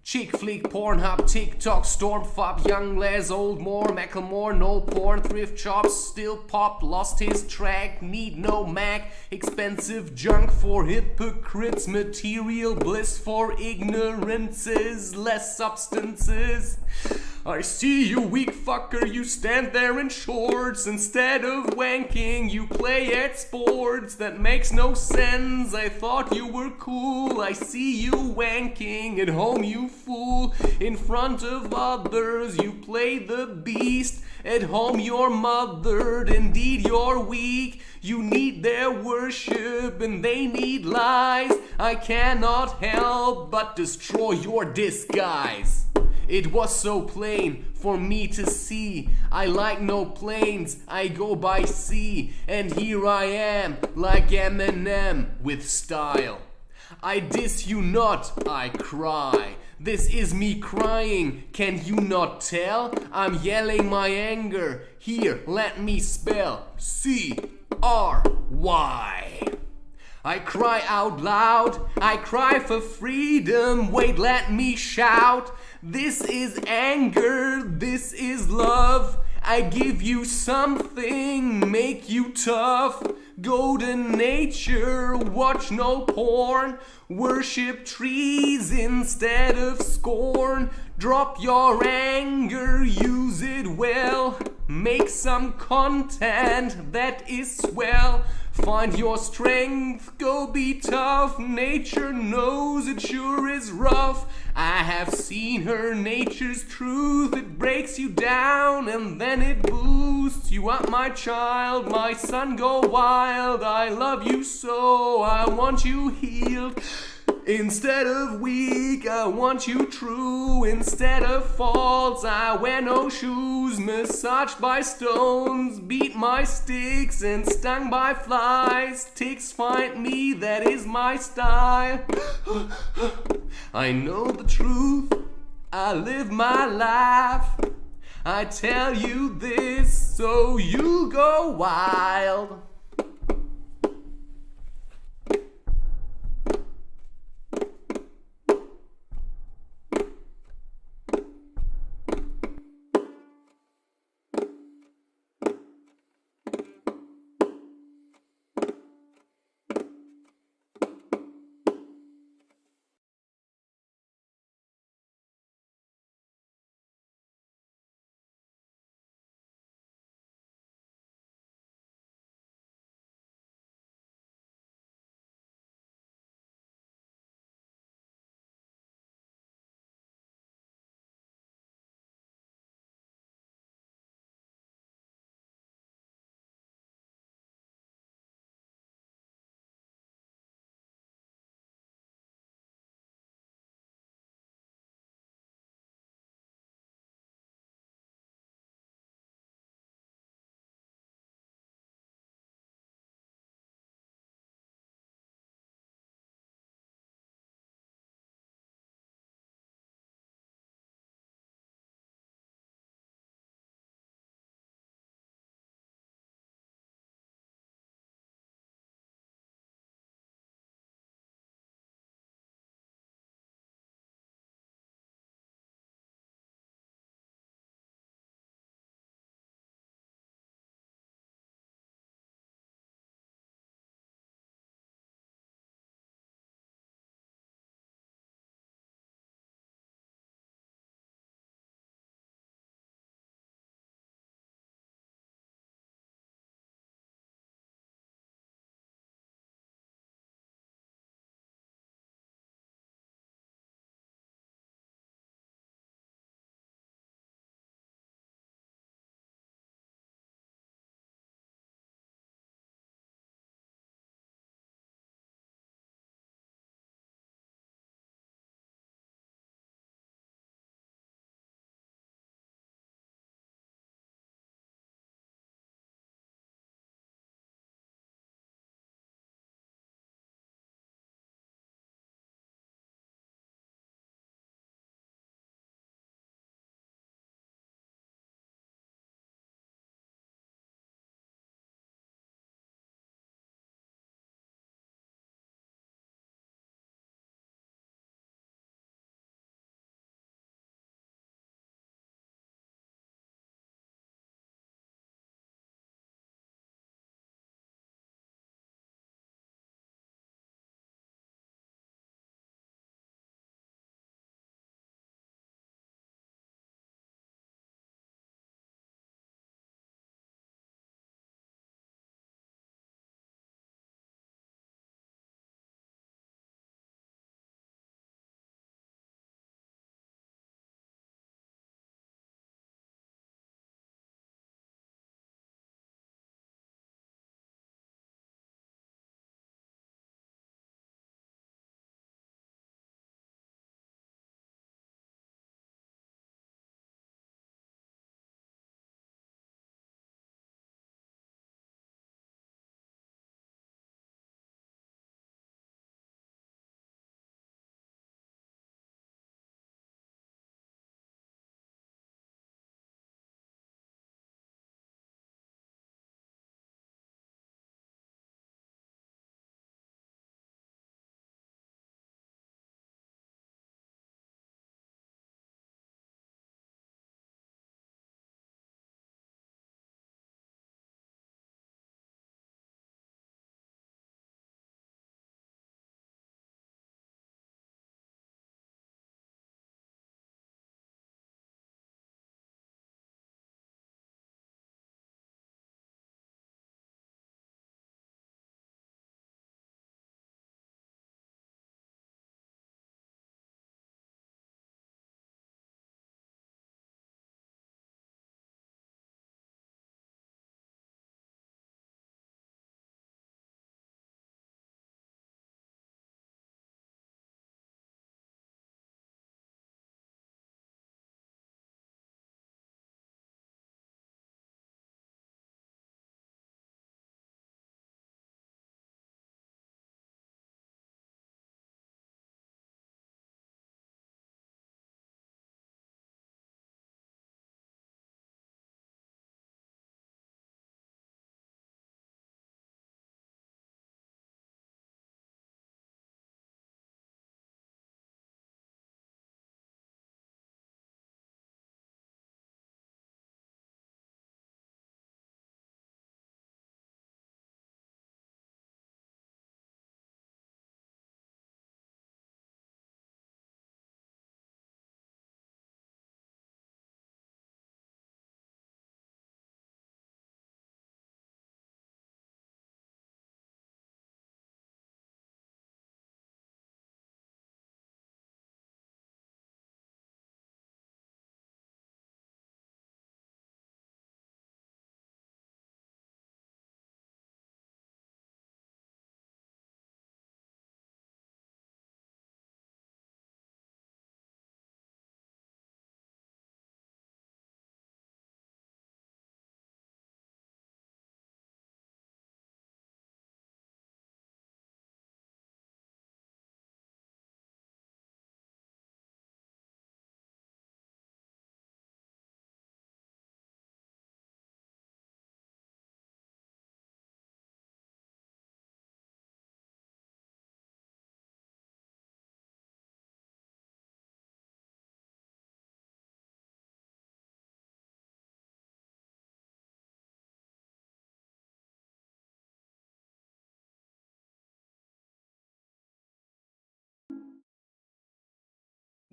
Chick flick, Pornhub, TikTok, Stormfop, young Les, old more, Macklemore, no porn, thrift shops, still pop, lost his track, need no Mac, expensive junk for hypocrites, material bliss for ignorances, less substances. I see you, weak fucker, you stand there in shorts. Instead of wanking, you play at sports. That makes no sense, I thought you were cool. I see you wanking at home, you fool. In front of others, you play the beast. At home, you're mothered, indeed you're weak. You need their worship and they need lies. I cannot help but destroy your disguise. It was so plain for me to see. I like no planes, I go by sea. And here I am, like Eminem, with style. I diss you not, I cry. This is me crying, can you not tell? I'm yelling my anger. Here, let me spell C-R-Y. I cry out loud, I cry for freedom. Wait, let me shout. This is anger, this is love. I give you something, make you tough. Go to nature, watch no porn. Worship trees instead of scorn. Drop your anger, use it well. Make some content that is swell. Find your strength, go be tough. Nature knows it sure is rough. I have seen her, nature's truth. It breaks you down and then it boosts you up, my child. My son, go wild. I love you so, I want you healed. Instead of weak, I want you true. Instead of false, I wear no shoes. Massaged by stones, beat my sticks, and stung by flies. Ticks find me, that is my style. I know the truth, I live my life. I tell you this, so you go wild.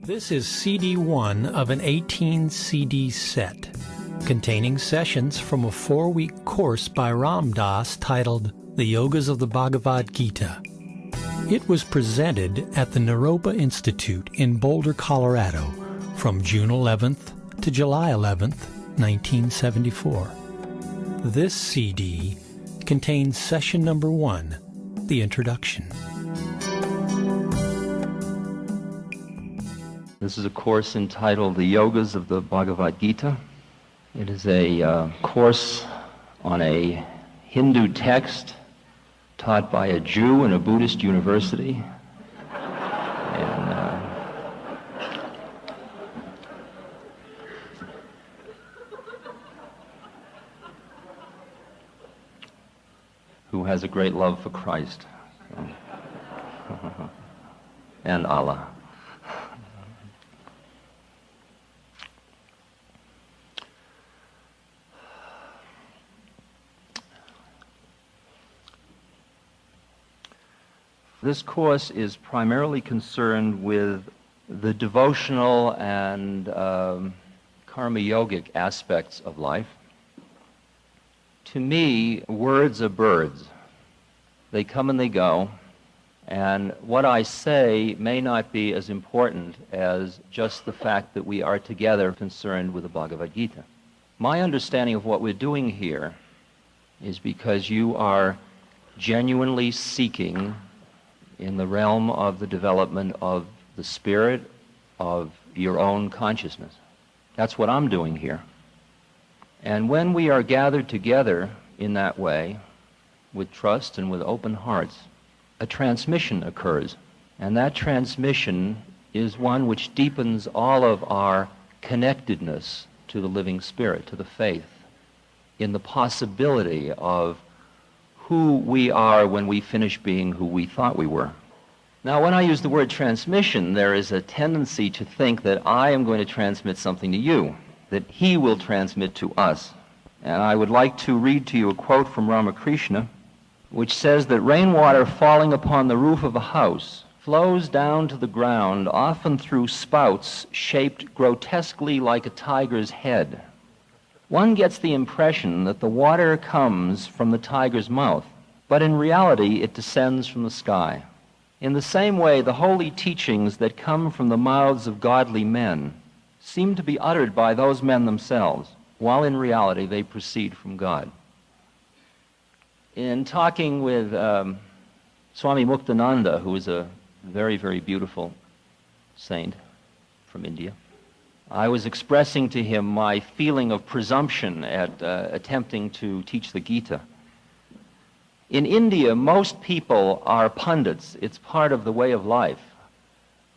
This is CD1 of an 18-CD set, containing sessions from a 4-week course by Ram Dass titled The Yogas of the Bhagavad Gita. It was presented at the Naropa Institute in Boulder, Colorado, from June 11th to July 11th, 1974. This CD contains session number 1, the introduction. This is a course entitled The Yogas of the Bhagavad Gita. It is a course on a Hindu text taught by a Jew in a Buddhist university. And who has a great love for Christ and Allah. This course is primarily concerned with the devotional and karma yogic aspects of life. To me, words are birds. They come and they go, and what I say may not be as important as just the fact that we are together concerned with the Bhagavad Gita. My understanding of what we're doing here is because you are genuinely seeking in the realm of the development of the spirit of your own consciousness. That's what I'm doing here. And when we are gathered together in that way, with trust and with open hearts, a transmission occurs. And that transmission is one which deepens all of our connectedness to the living spirit, to the faith, in the possibility of who we are when we finish being who we thought we were. Now, when I use the word transmission, there is a tendency to think that I am going to transmit something to you, that he will transmit to us. And I would like to read to you a quote from Ramakrishna, which says that rainwater falling upon the roof of a house flows down to the ground, often through spouts shaped grotesquely like a tiger's head. One gets the impression that the water comes from the tiger's mouth, but in reality it descends from the sky. In the same way, the holy teachings that come from the mouths of godly men seem to be uttered by those men themselves, while in reality they proceed from God. In talking with Swami Muktananda, who is a very, very beautiful saint from India, I was expressing to him my feeling of presumption at attempting to teach the Gita. In India, most people are pundits. It's part of the way of life.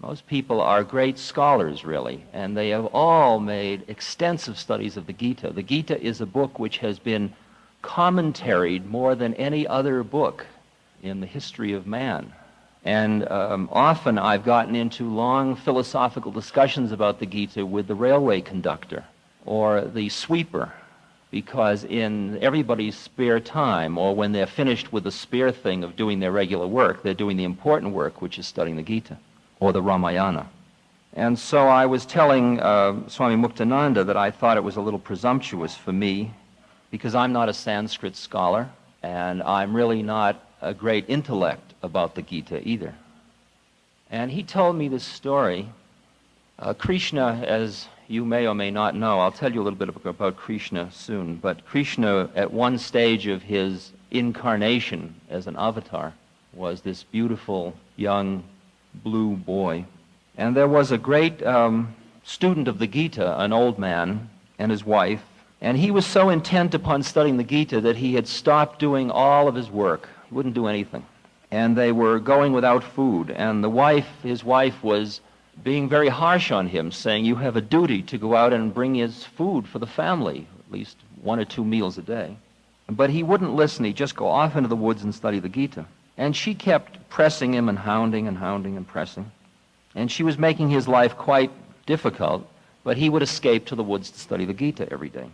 Most people are great scholars, really, and they have all made extensive studies of the Gita. The Gita is a book which has been commentaried more than any other book in the history of man. And often I've gotten into long philosophical discussions about the Gita with the railway conductor or the sweeper, because in everybody's spare time, or when they're finished with the spare thing of doing their regular work, they're doing the important work, which is studying the Gita or the Ramayana. And so I was telling Swami Muktananda that I thought it was a little presumptuous for me, because I'm not a Sanskrit scholar, and I'm really not a great intellect about the Gita either. And he told me this story. Krishna, as you may or may not know, I'll tell you a little bit about Krishna soon, but Krishna at one stage of his incarnation as an avatar was this beautiful young blue boy. And there was a great student of the Gita, an old man, and his wife, and he was so intent upon studying the Gita that he had stopped doing all of his work. He wouldn't do anything. And they were going without food, and his wife was being very harsh on him, saying, you have a duty to go out and bring his food for the family, at least 1 or 2 meals a day. But he wouldn't listen. He'd just go off into the woods and study the Gita. And she kept pressing him and hounding and hounding and pressing. And she was making his life quite difficult, but he would escape to the woods to study the Gita every day.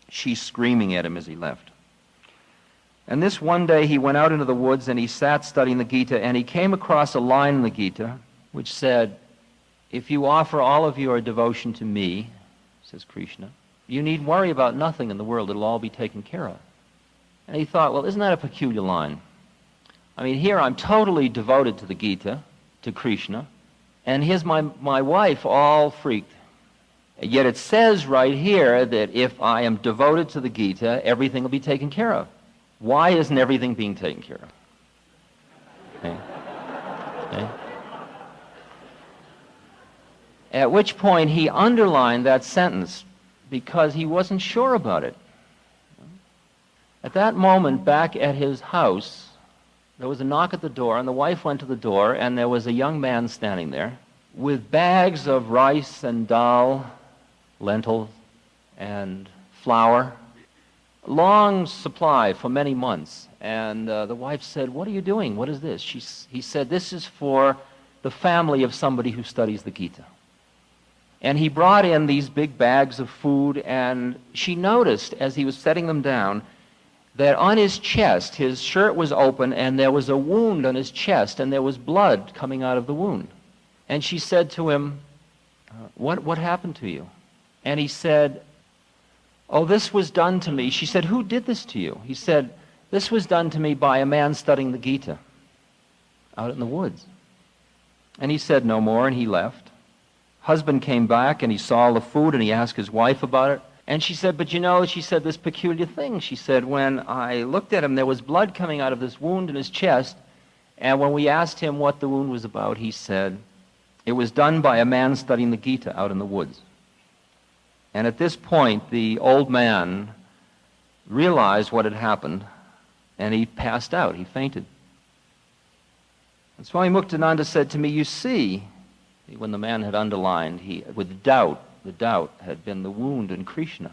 She screaming at him as he left. And this one day he went out into the woods and he sat studying the Gita, and he came across a line in the Gita which said, if you offer all of your devotion to me, says Krishna, you need worry about nothing in the world. It'll all be taken care of. And he thought, well, isn't that a peculiar line? I mean, here I'm totally devoted to the Gita, to Krishna, and here's my wife all freaked. Yet it says right here that if I am devoted to the Gita, everything will be taken care of. Why isn't everything being taken care of? Okay. Okay. At which point he underlined that sentence because he wasn't sure about it. At that moment, back at his house, there was a knock at the door, and the wife went to the door, and there was a young man standing there with bags of rice and dal, lentils, and flour, long supply for many months. And the wife said, "What are you doing? What is this?" He said, "This is for the family of somebody who studies the Gita." And he brought in these big bags of food, and she noticed as he was setting them down that on his chest, his shirt was open, and there was a wound on his chest, and there was blood coming out of the wound. And she said to him, what happened to you? And he said, "Oh, this was done to me." She said, "Who did this to you?" He said, "This was done to me by a man studying the Gita out in the woods." And he said no more, and he left. Husband came back, and he saw the food, and he asked his wife about it. And she said, "But you know," she said, "this peculiar thing." She said, "When I looked at him, there was blood coming out of this wound in his chest, and when we asked him what the wound was about, he said, it was done by a man studying the Gita out in the woods." And at this point, the old man realized what had happened, and he passed out. He fainted. And Swami Muktananda said to me, "You see," when the man had underlined, with doubt, the doubt had been the wound in Krishna.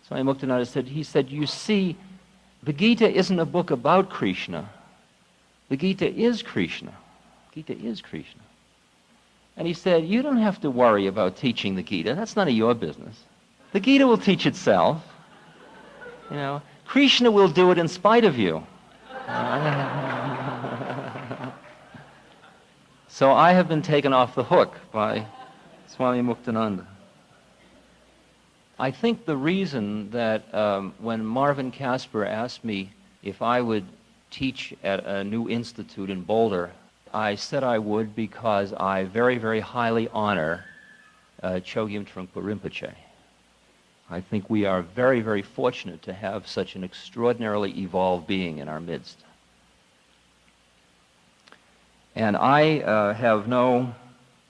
Swami Muktananda said, "You see, the Gita isn't a book about Krishna. The Gita is Krishna. Gita is Krishna." And he said, "You don't have to worry about teaching the Gita. That's none of your business. The Gita will teach itself. You know, Krishna will do it in spite of you." So I have been taken off the hook by Swami Muktananda. I think the reason that when Marvin Casper asked me if I would teach at a new institute in Boulder, I said I would because I very, very highly honor Chogyam Trungpa Rinpoche. I think we are very, very fortunate to have such an extraordinarily evolved being in our midst. And I have no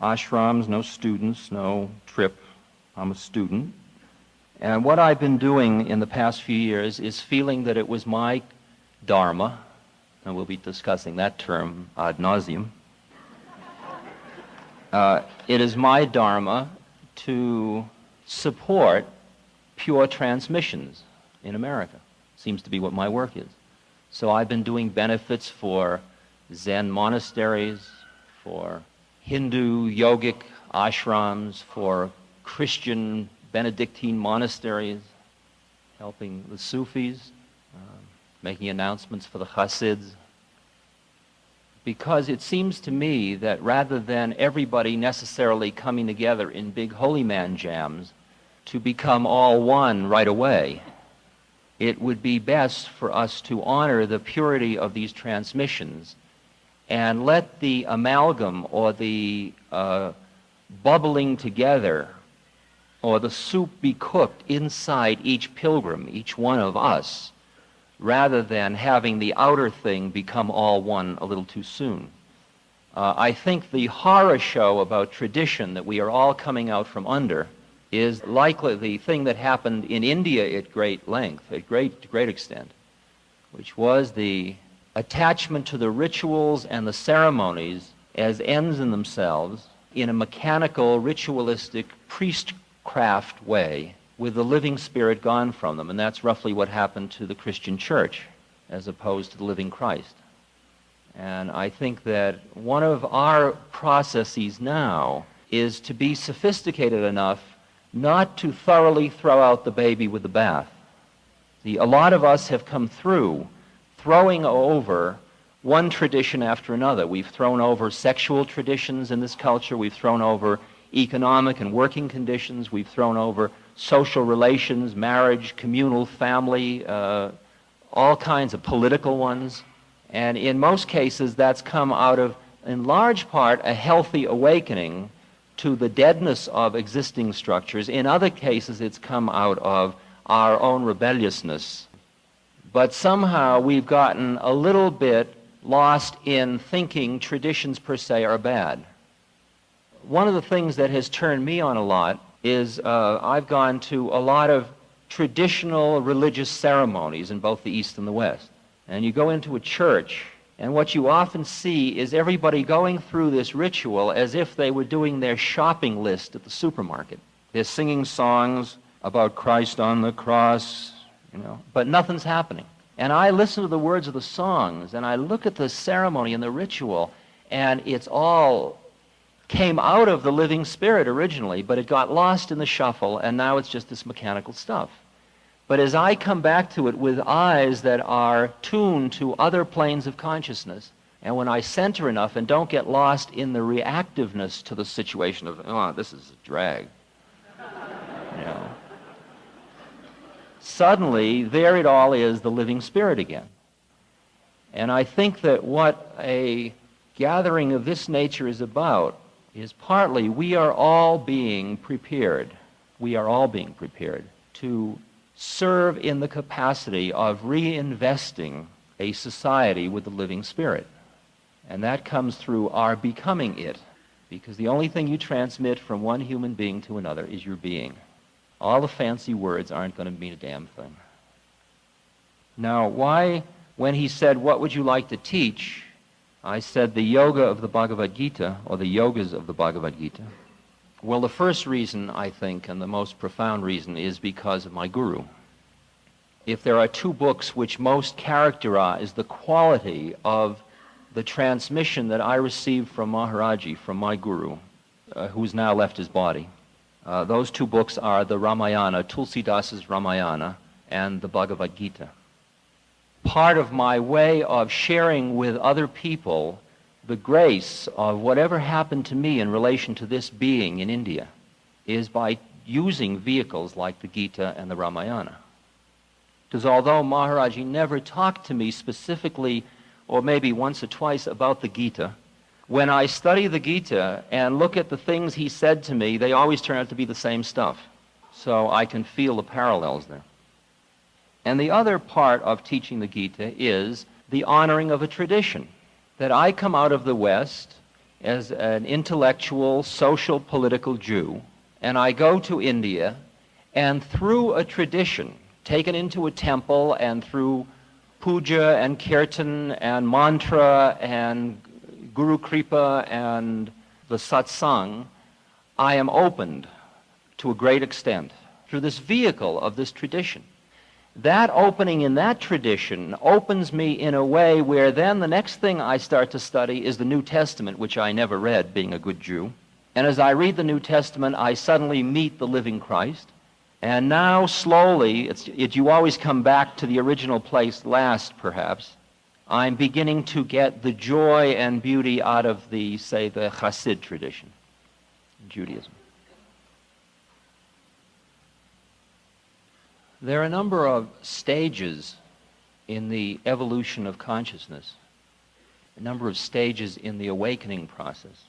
ashrams, no students, no trip. I'm a student. And what I've been doing in the past few years is feeling that it was my dharma, and we'll be discussing that term ad nauseum. It is my dharma to support pure transmissions in America. Seems to be what my work is. So I've been doing benefits for Zen monasteries, for Hindu yogic ashrams, for Christian Benedictine monasteries, helping the Sufis, making announcements for the Hasids. Because it seems to me that rather than everybody necessarily coming together in big holy man jams to become all one right away, it would be best for us to honor the purity of these transmissions and let the amalgam or the bubbling together or the soup be cooked inside each pilgrim, each one of us, rather than having the outer thing become all one a little too soon. I think the horror show about tradition that we are all coming out from under is likely the thing that happened in India at great length, at great extent, which was the attachment to the rituals and the ceremonies as ends in themselves in a mechanical, ritualistic, priestcraft way, with the living spirit gone from them. And that's roughly what happened to the Christian church as opposed to the living Christ. And I think that one of our processes now is to be sophisticated enough not to thoroughly throw out the baby with the bath. See, a lot of us have come through throwing over one tradition after another. We've thrown over sexual traditions in this culture. We've thrown over economic and working conditions. We've thrown over social relations, marriage, communal family, all kinds of political ones. And in most cases, that's come out of, in large part, a healthy awakening to the deadness of existing structures. In other cases, it's come out of our own rebelliousness. But somehow we've gotten a little bit lost in thinking traditions per se are bad. One of the things that has turned me on a lot is I've gone to a lot of traditional religious ceremonies in both the East and the West. And you go into a church, and what you often see is everybody going through this ritual as if they were doing their shopping list at the supermarket. They're singing songs about Christ on the cross, but nothing's happening. And I listen to the words of the songs, and I look at the ceremony and the ritual, and it's all came out of the living spirit originally, but it got lost in the shuffle, and now it's just this mechanical stuff. But as I come back to it with eyes that are tuned to other planes of consciousness, and when I center enough and don't get lost in the reactiveness to the situation of, oh, this is a drag, suddenly there it all is, the living spirit again. And I think that what a gathering of this nature is about is partly we are all being prepared. We are all being prepared to serve in the capacity of reinvesting a society with the living spirit. And that comes through our becoming it, because the only thing you transmit from one human being to another is your being. All the fancy words aren't going to mean a damn thing. Now, why, when he said, what would you like to teach, I said the yoga of the Bhagavad Gita, or the yogas of the Bhagavad Gita. Well, the first reason, I think, and the most profound reason, is because of my guru. If there are two books which most characterize the quality of the transmission that I received from Maharaji, from my guru, who's now left his body, those two books are the Ramayana, Tulsidasa's Ramayana, and the Bhagavad Gita. Part of my way of sharing with other people the grace of whatever happened to me in relation to this being in India is by using vehicles like the Gita and the Ramayana. Because although Maharaji never talked to me specifically, or maybe once or twice, about the Gita, when I study the Gita and look at the things he said to me, they always turn out to be the same stuff. So I can feel the parallels there. And the other part of teaching the Gita is the honoring of a tradition. That I come out of the West as an intellectual, social, political Jew, and I go to India, and through a tradition, taken into a temple, and through puja and kirtan and mantra and Guru Kripa and the satsang, I am opened to a great extent through this vehicle of this tradition. That opening in that tradition opens me in a way where then the next thing I start to study is the New Testament, which I never read, being a good Jew. And as I read the New Testament, I suddenly meet the living Christ. And now slowly, you always come back to the original place last, perhaps. I'm beginning to get the joy and beauty out of the Chassid tradition, Judaism. There are a number of stages in the evolution of consciousness, a number of stages in the awakening process.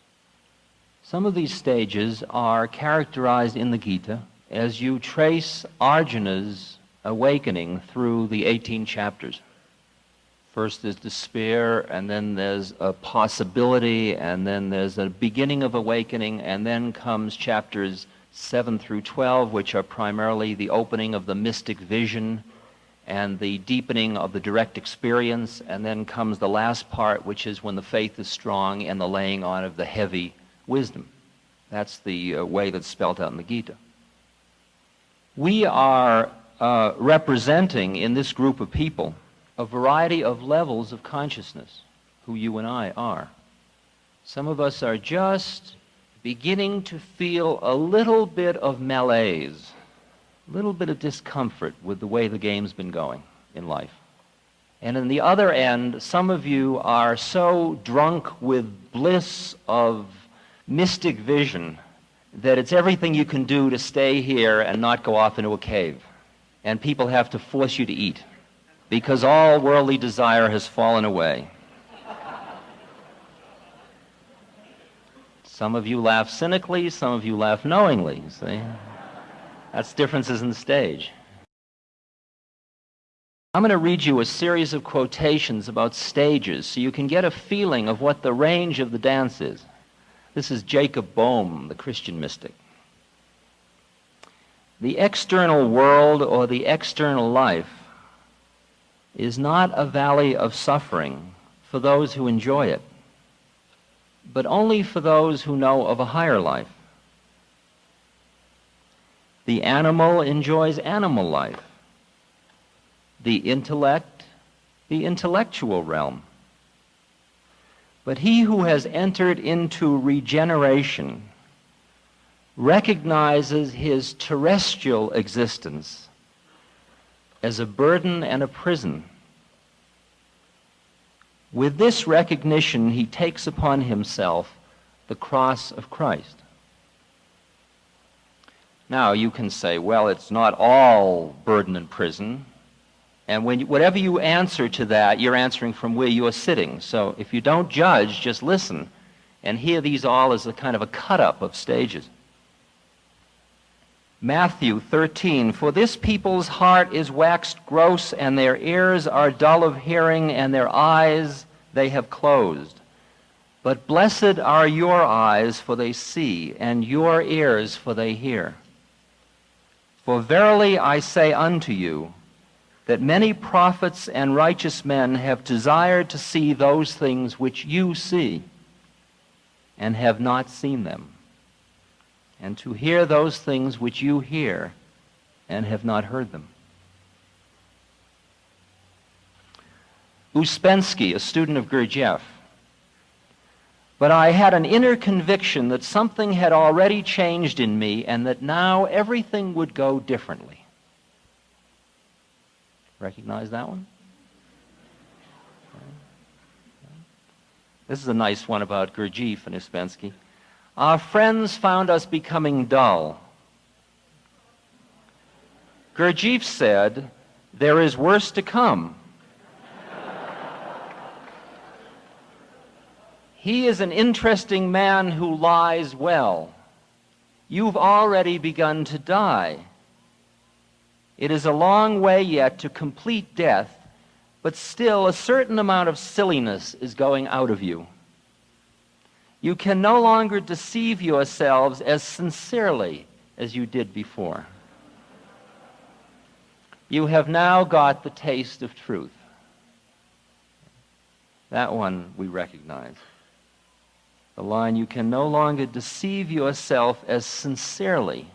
Some of these stages are characterized in the Gita as you trace Arjuna's awakening through the 18 chapters. First there's despair, and then there's a possibility, and then there's a beginning of awakening, and then comes chapters 7 through 12, which are primarily the opening of the mystic vision and the deepening of the direct experience, and then comes the last part, which is when the faith is strong and the laying on of the heavy wisdom. That's the way that's spelled out in the Gita. We are representing in this group of people a variety of levels of consciousness, who you and I are. Some of us are just beginning to feel a little bit of malaise, a little bit of discomfort with the way the game's been going in life. And in the other end, some of you are so drunk with bliss of mystic vision that it's everything you can do to stay here and not go off into a cave. And people have to force you to eat because all worldly desire has fallen away. Some of you laugh cynically, some of you laugh knowingly, see? That's differences in the stage. I'm going to read you a series of quotations about stages so you can get a feeling of what the range of the dance is. This is Jacob Boehme, the Christian mystic. The external world or the external life is not a valley of suffering for those who enjoy it, but only for those who know of a higher life. The animal enjoys animal life, the intellect, the intellectual realm. But he who has entered into regeneration recognizes his terrestrial existence as a burden and a prison. With this recognition, he takes upon himself the cross of Christ. Now, you can say, well, it's not all burden and prison. And whatever you answer to that, you're answering from where you are sitting. So if you don't judge, just listen and hear these all as a kind of a cut-up of stages. Matthew 13, for this people's heart is waxed gross, and their ears are dull of hearing, and their eyes they have closed. But blessed are your eyes, for they see, and your ears, for they hear. For verily I say unto you, that many prophets and righteous men have desired to see those things which you see, and have not seen them, and to hear those things which you hear, and have not heard them. Uspensky, a student of Gurdjieff. But I had an inner conviction that something had already changed in me, and that now everything would go differently. Recognize that one? This is a nice one about Gurdjieff and Uspensky. Our friends found us becoming dull. Gurdjieff said, there is worse to come. He is an interesting man who lies well. You've already begun to die. It is a long way yet to complete death, but still a certain amount of silliness is going out of you. You can no longer deceive yourselves as sincerely as you did before. You have now got the taste of truth. That one we recognize. The line, you can no longer deceive yourself as sincerely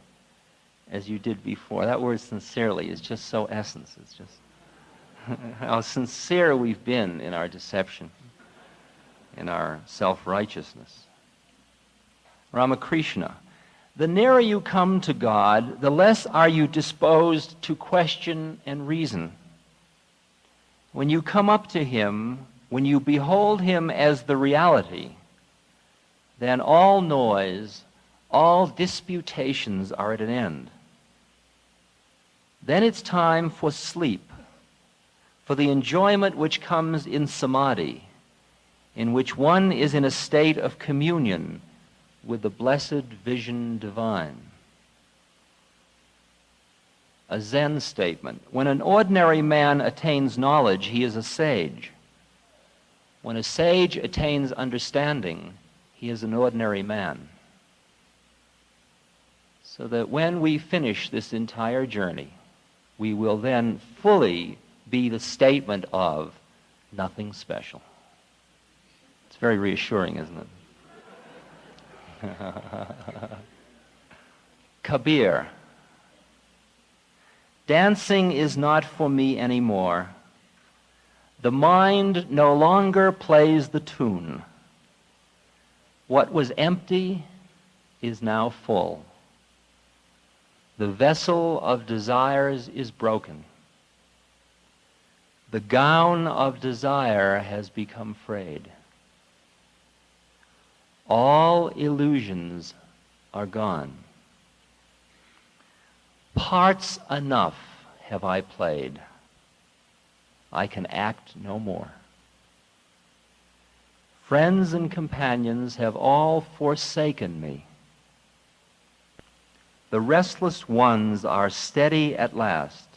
as you did before. That word sincerely is just so essence. It's just how sincere we've been in our deception, in our self-righteousness. Ramakrishna, the nearer you come to God, the less are you disposed to question and reason. When you come up to him, when you behold him as the reality, then all noise, all disputations are at an end. Then it's time for sleep, for the enjoyment which comes in samadhi, in which one is in a state of communion with the blessed vision divine. A Zen statement. When an ordinary man attains knowledge, he is a sage. When a sage attains understanding, he is an ordinary man. So that when we finish this entire journey, we will then fully be the statement of nothing special. It's very reassuring, isn't it? Kabir. Dancing is not for me anymore. The mind no longer plays the tune. What was empty is now full. The vessel of desires is broken. The gown of desire has become frayed. All illusions are gone. Parts enough have I played. I can act no more. Friends and companions have all forsaken me. The restless ones are steady at last.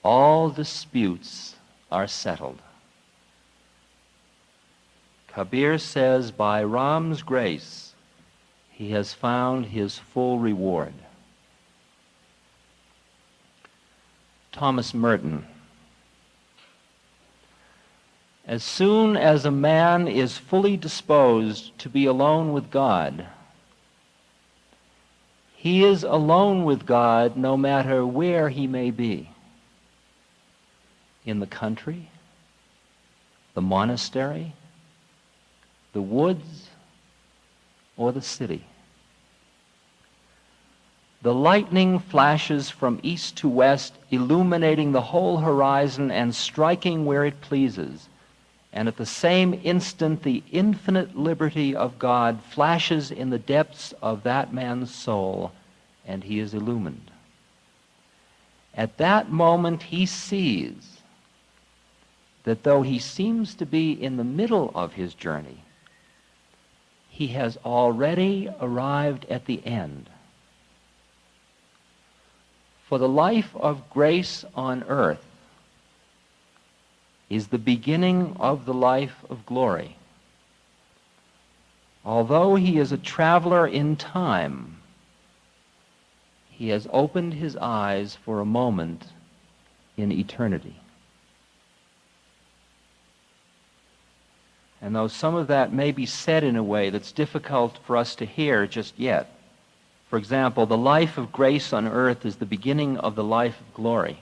All disputes are settled. Kabir says, by Ram's grace, he has found his full reward. Thomas Merton. As soon as a man is fully disposed to be alone with God, he is alone with God no matter where he may be. In the country, the monastery, the woods, or the city. The lightning flashes from east to west, illuminating the whole horizon and striking where it pleases. And at the same instant, the infinite liberty of God flashes in the depths of that man's soul, and he is illumined. At that moment, he sees that though he seems to be in the middle of his journey, he has already arrived at the end. For the life of grace on earth is the beginning of the life of glory. Although he is a traveler in time, he has opened his eyes for a moment in eternity. And though some of that may be said in a way that's difficult for us to hear just yet, for example, the life of grace on earth is the beginning of the life of glory.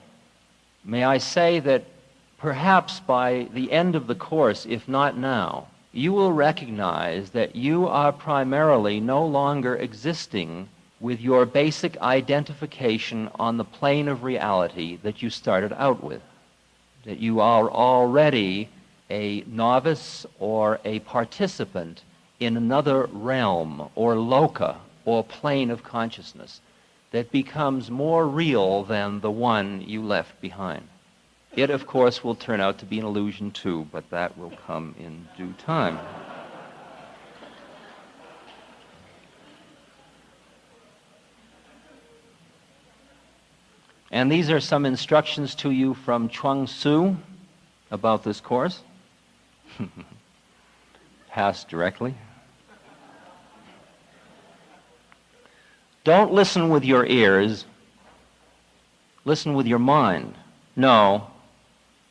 May I say that perhaps by the end of the course, if not now, you will recognize that you are primarily no longer existing with your basic identification on the plane of reality that you started out with. That you are already a novice or a participant in another realm or loca or plane of consciousness that becomes more real than the one you left behind. It, of course, will turn out to be an illusion too, but that will come in due time. And these are some instructions to you from Chuang Tzu about this course. Pass directly. Don't listen with your ears. Listen with your mind. No,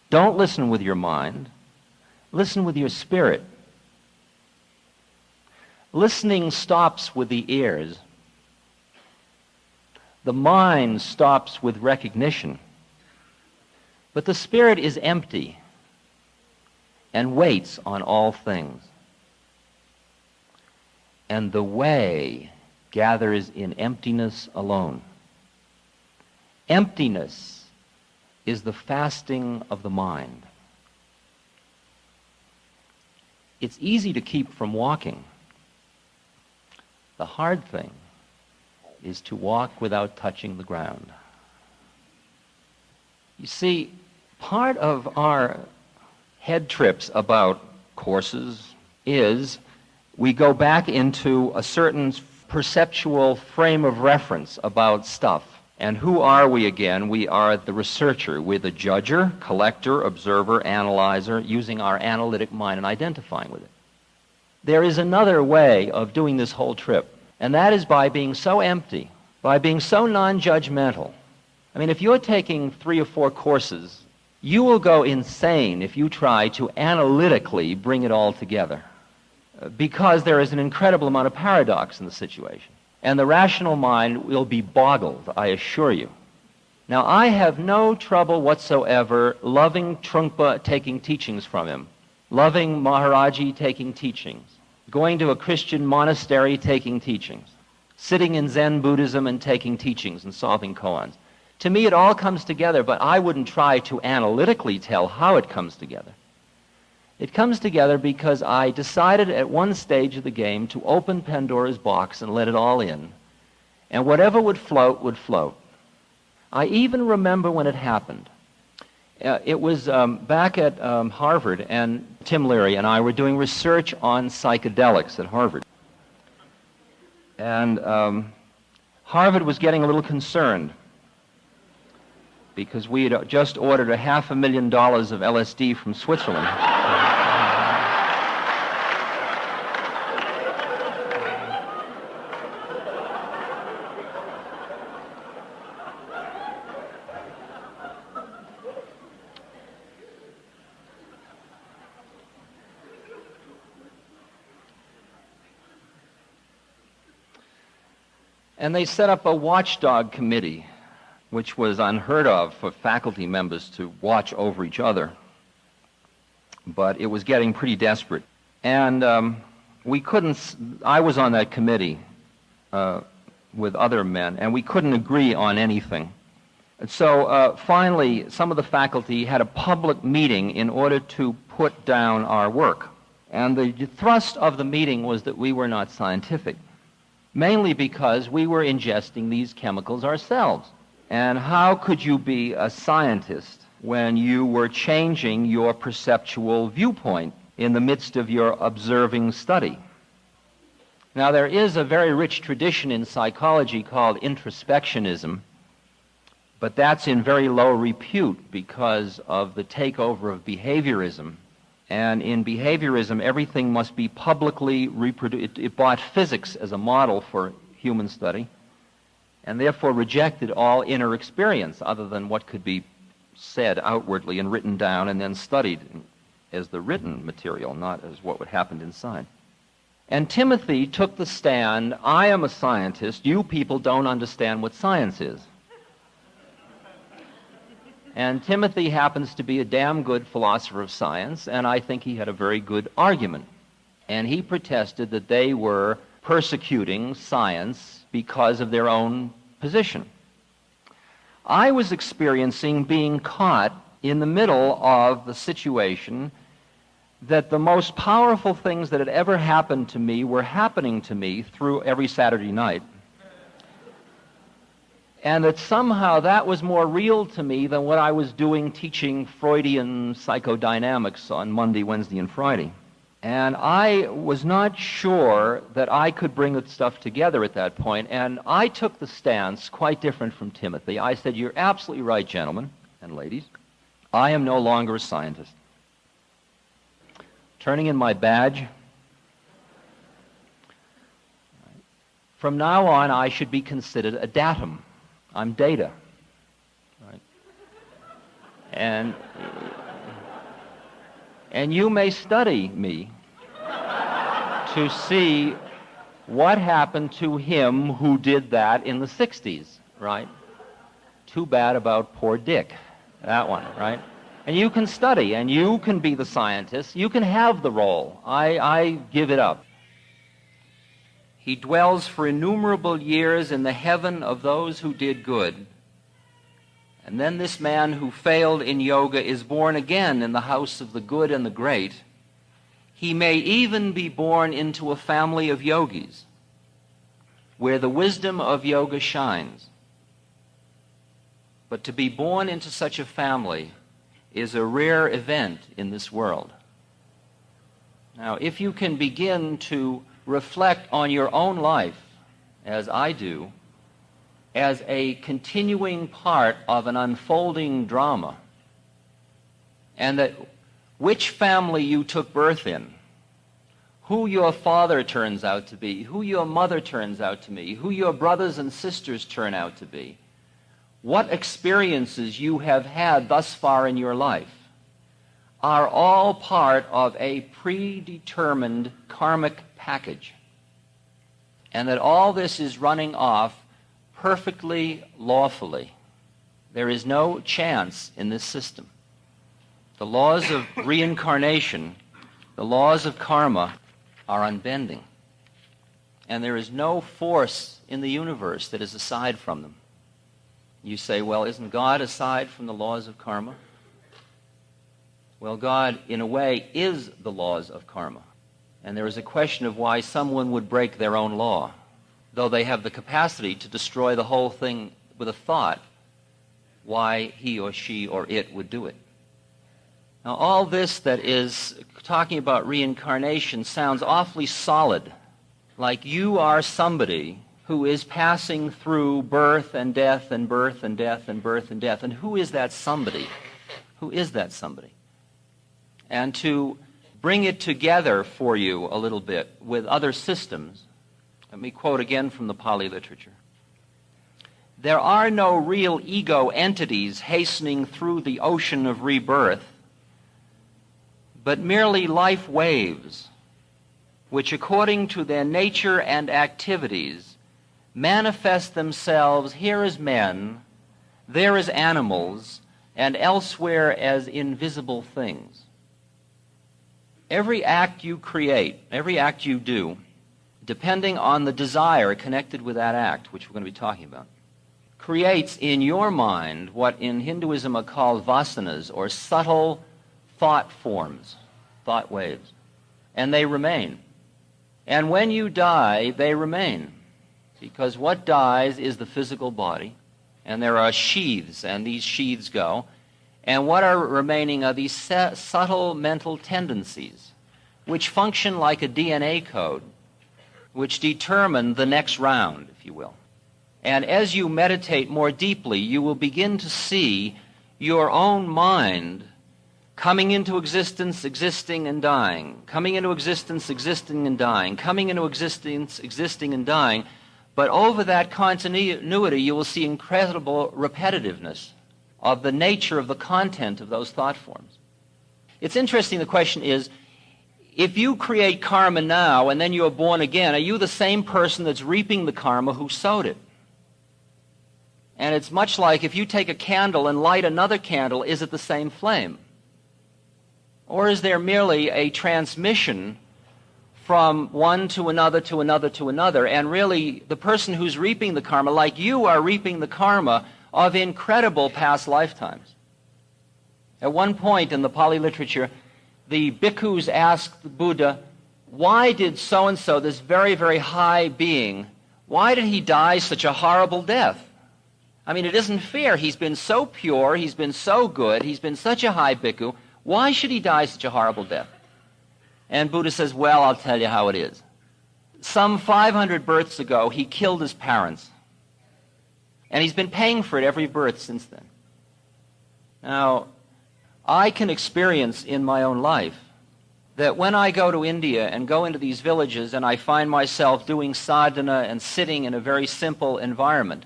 don't listen with your mind. Listen with your spirit. Listening stops with the ears. The mind stops with recognition. But the spirit is empty and waits on all things. And the way gathers in emptiness alone. Emptiness is the fasting of the mind. It's easy to keep from walking. The hard thing is to walk without touching the ground. You see, part of our head trips about courses is we go back into a certain perceptual frame of reference about stuff. And who are we again? We are the researcher. We're the judger, collector, observer, analyzer, using our analytic mind and identifying with it. There is another way of doing this whole trip, and that is by being so empty, by being so non-judgmental. I mean, if you're taking 3 or 4 courses, you will go insane if you try to analytically bring it all together, because there is an incredible amount of paradox in the situation. And the rational mind will be boggled, I assure you. Now, I have no trouble whatsoever loving Trungpa taking teachings from him, loving Maharaji taking teachings, going to a Christian monastery taking teachings, sitting in Zen Buddhism and taking teachings and solving koans. To me, it all comes together, but I wouldn't try to analytically tell how it comes together. It comes together because I decided at one stage of the game to open Pandora's box and let it all in. And whatever would float, would float. I even remember when it happened. It was back at Harvard, and Tim Leary and I were doing research on psychedelics at Harvard. And Harvard was getting a little concerned because we had just ordered $500,000 of LSD from Switzerland. And they set up a watchdog committee, which was unheard of for faculty members to watch over each other. But it was getting pretty desperate. And we couldn't, I was on that committee with other men, and we couldn't agree on anything. And so finally, some of the faculty had a public meeting in order to put down our work. And the thrust of the meeting was that we were not scientific, mainly because we were ingesting these chemicals ourselves. And how could you be a scientist when you were changing your perceptual viewpoint in the midst of your observing study? Now, there is a very rich tradition in psychology called introspectionism, but that's in very low repute because of the takeover of behaviorism. And in behaviorism, everything must be publicly reproduced. It bought physics as a model for human study, and therefore rejected all inner experience other than what could be said outwardly and written down and then studied as the written material, not as what would happen inside. And Timothy took the stand, I am a scientist, you people don't understand what science is. And Timothy happens to be a damn good philosopher of science, and I think he had a very good argument. And he protested that they were persecuting science because of their own position. I was experiencing being caught in the middle of the situation that the most powerful things that had ever happened to me were happening to me through every Saturday night. And that somehow that was more real to me than what I was doing teaching Freudian psychodynamics on Monday, Wednesday, and Friday. And I was not sure that I could bring that stuff together at that point, and I took the stance quite different from Timothy. I said, you're absolutely right, gentlemen and ladies. I am no longer a scientist. Turning in my badge. From now on, I should be considered a datum. I'm data. Right? And you may study me to see what happened to him who did that in the 60s, right? Too bad about poor Dick, that one, right? And you can study, and you can be the scientist. You can have the role. I give it up. He dwells for innumerable years in the heaven of those who did good. And then this man who failed in yoga is born again in the house of the good and the great. He may even be born into a family of yogis where the wisdom of yoga shines. But to be born into such a family is a rare event in this world. Now, if you can begin to reflect on your own life, as I do, as a continuing part of an unfolding drama, and that which family you took birth in, who your father turns out to be, who your mother turns out to be, who your brothers and sisters turn out to be, what experiences you have had thus far in your life, are all part of a predetermined karmic package. And that all this is running off perfectly lawfully. There is no chance in this system. The laws of reincarnation, the laws of karma, are unbending. And there is no force in the universe that is aside from them. You say, well, isn't God aside from the laws of karma? Well, God, in a way, is the laws of karma. And there is a question of why someone would break their own law, though they have the capacity to destroy the whole thing with a thought, why he or she or it would do it. Now, all this that is talking about reincarnation sounds awfully solid, like you are somebody who is passing through birth and death and birth and death and birth and death. And who is that somebody? Who is that somebody? And to bring it together for you a little bit with other systems, let me quote again from the Pali literature. There are no real ego entities hastening through the ocean of rebirth, but merely life waves, which according to their nature and activities manifest themselves here as men, there as animals, and elsewhere as invisible things. Every act you create, every act you do, depending on the desire connected with that act, which we're going to be talking about, creates in your mind what in Hinduism are called vasanas, or subtle thought forms, thought waves. And they remain. And when you die, they remain. Because what dies is the physical body, and there are sheaths, and these sheaths go. And what are remaining are these subtle mental tendencies, which function like a DNA code, which determine the next round, if you will. And as you meditate more deeply, you will begin to see your own mind coming into existence, existing and dying, coming into existence, existing and dying, coming into existence, existing and dying. But over that continuity, you will see incredible repetitiveness of the nature of the content of those thought forms. It's interesting, the question is, if you create karma now and then you are born again, are you the same person that's reaping the karma who sowed it? And it's much like if you take a candle and light another candle, is it the same flame? Or is there merely a transmission from one to another to another to another, and really the person who's reaping the karma, like you, are reaping the karma of incredible past lifetimes? At one point in the Pali literature, the bhikkhus asked the Buddha, why did so-and-so, this very, very high being, why did he die such a horrible death? I mean, it isn't fair. He's been so pure, he's been so good, he's been such a high bhikkhu. Why should he die such a horrible death? And Buddha says, well, I'll tell you how it is. Some 500 births ago, he killed his parents. And he's been paying for it every birth since then. Now, I can experience in my own life that when I go to India and go into these villages and I find myself doing sadhana and sitting in a very simple environment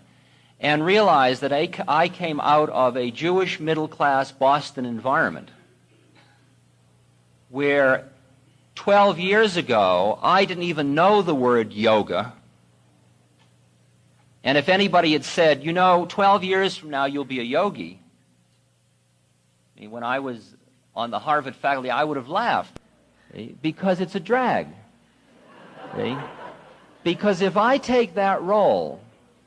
and realize that I came out of a Jewish middle-class Boston environment where 12 years ago, I didn't even know the word yoga. And if anybody had said, 12 years from now you'll be a yogi, I mean, when I was on the Harvard faculty, I would have laughed, because it's a drag. Because if I take that role,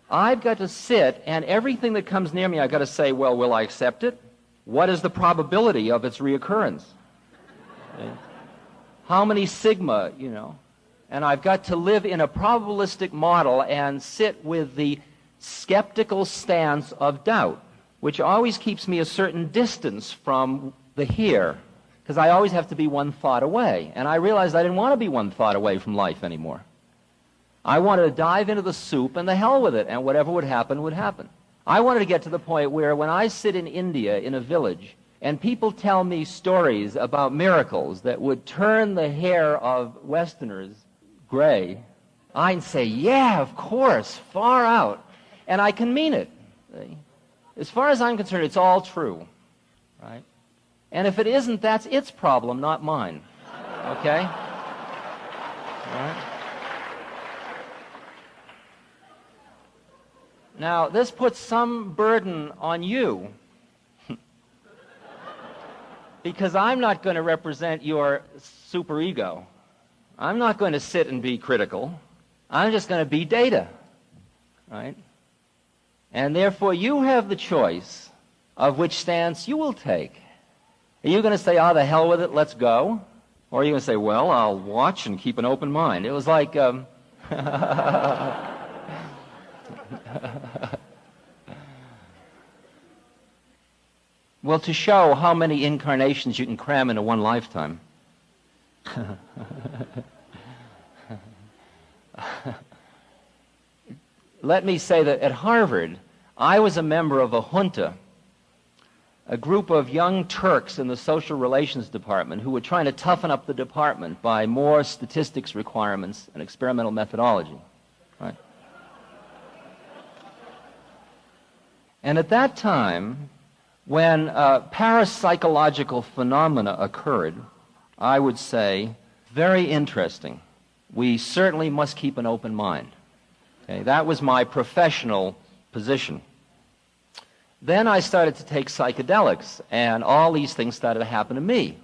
I've got to sit, and everything that comes near me, I've got to say, well, will I accept it? What is the probability of its reoccurrence? How many sigma, And I've got to live in a probabilistic model and sit with the skeptical stance of doubt, which always keeps me a certain distance from the here, because I always have to be one thought away. And I realized I didn't want to be one thought away from life anymore. I wanted to dive into the soup and the hell with it, and whatever would happen would happen. I wanted to get to the point where when I sit in India in a village and people tell me stories about miracles that would turn the hair of Westerners gray, I'd say, yeah, of course, far out. And I can mean it. As far as I'm concerned, it's all true, right? And if it isn't, that's its problem, not mine, okay? All right? Now, this puts some burden on you, because I'm not going to represent your superego. I'm not going to sit and be critical. I'm just going to be data, right? And therefore, you have the choice of which stance you will take. Are you going to say, the hell with it, let's go? Or are you going to say, well, I'll watch and keep an open mind? It was like... Well, to show how many incarnations you can cram into one lifetime. Let me say that at Harvard, I was a member of a junta, a group of young Turks in the social relations department who were trying to toughen up the department by more statistics requirements and experimental methodology. Right? And at that time, when parapsychological phenomena occurred, I would say, very interesting. We certainly must keep an open mind. Okay? That was my professional position. Then I started to take psychedelics, and all these things started to happen to me.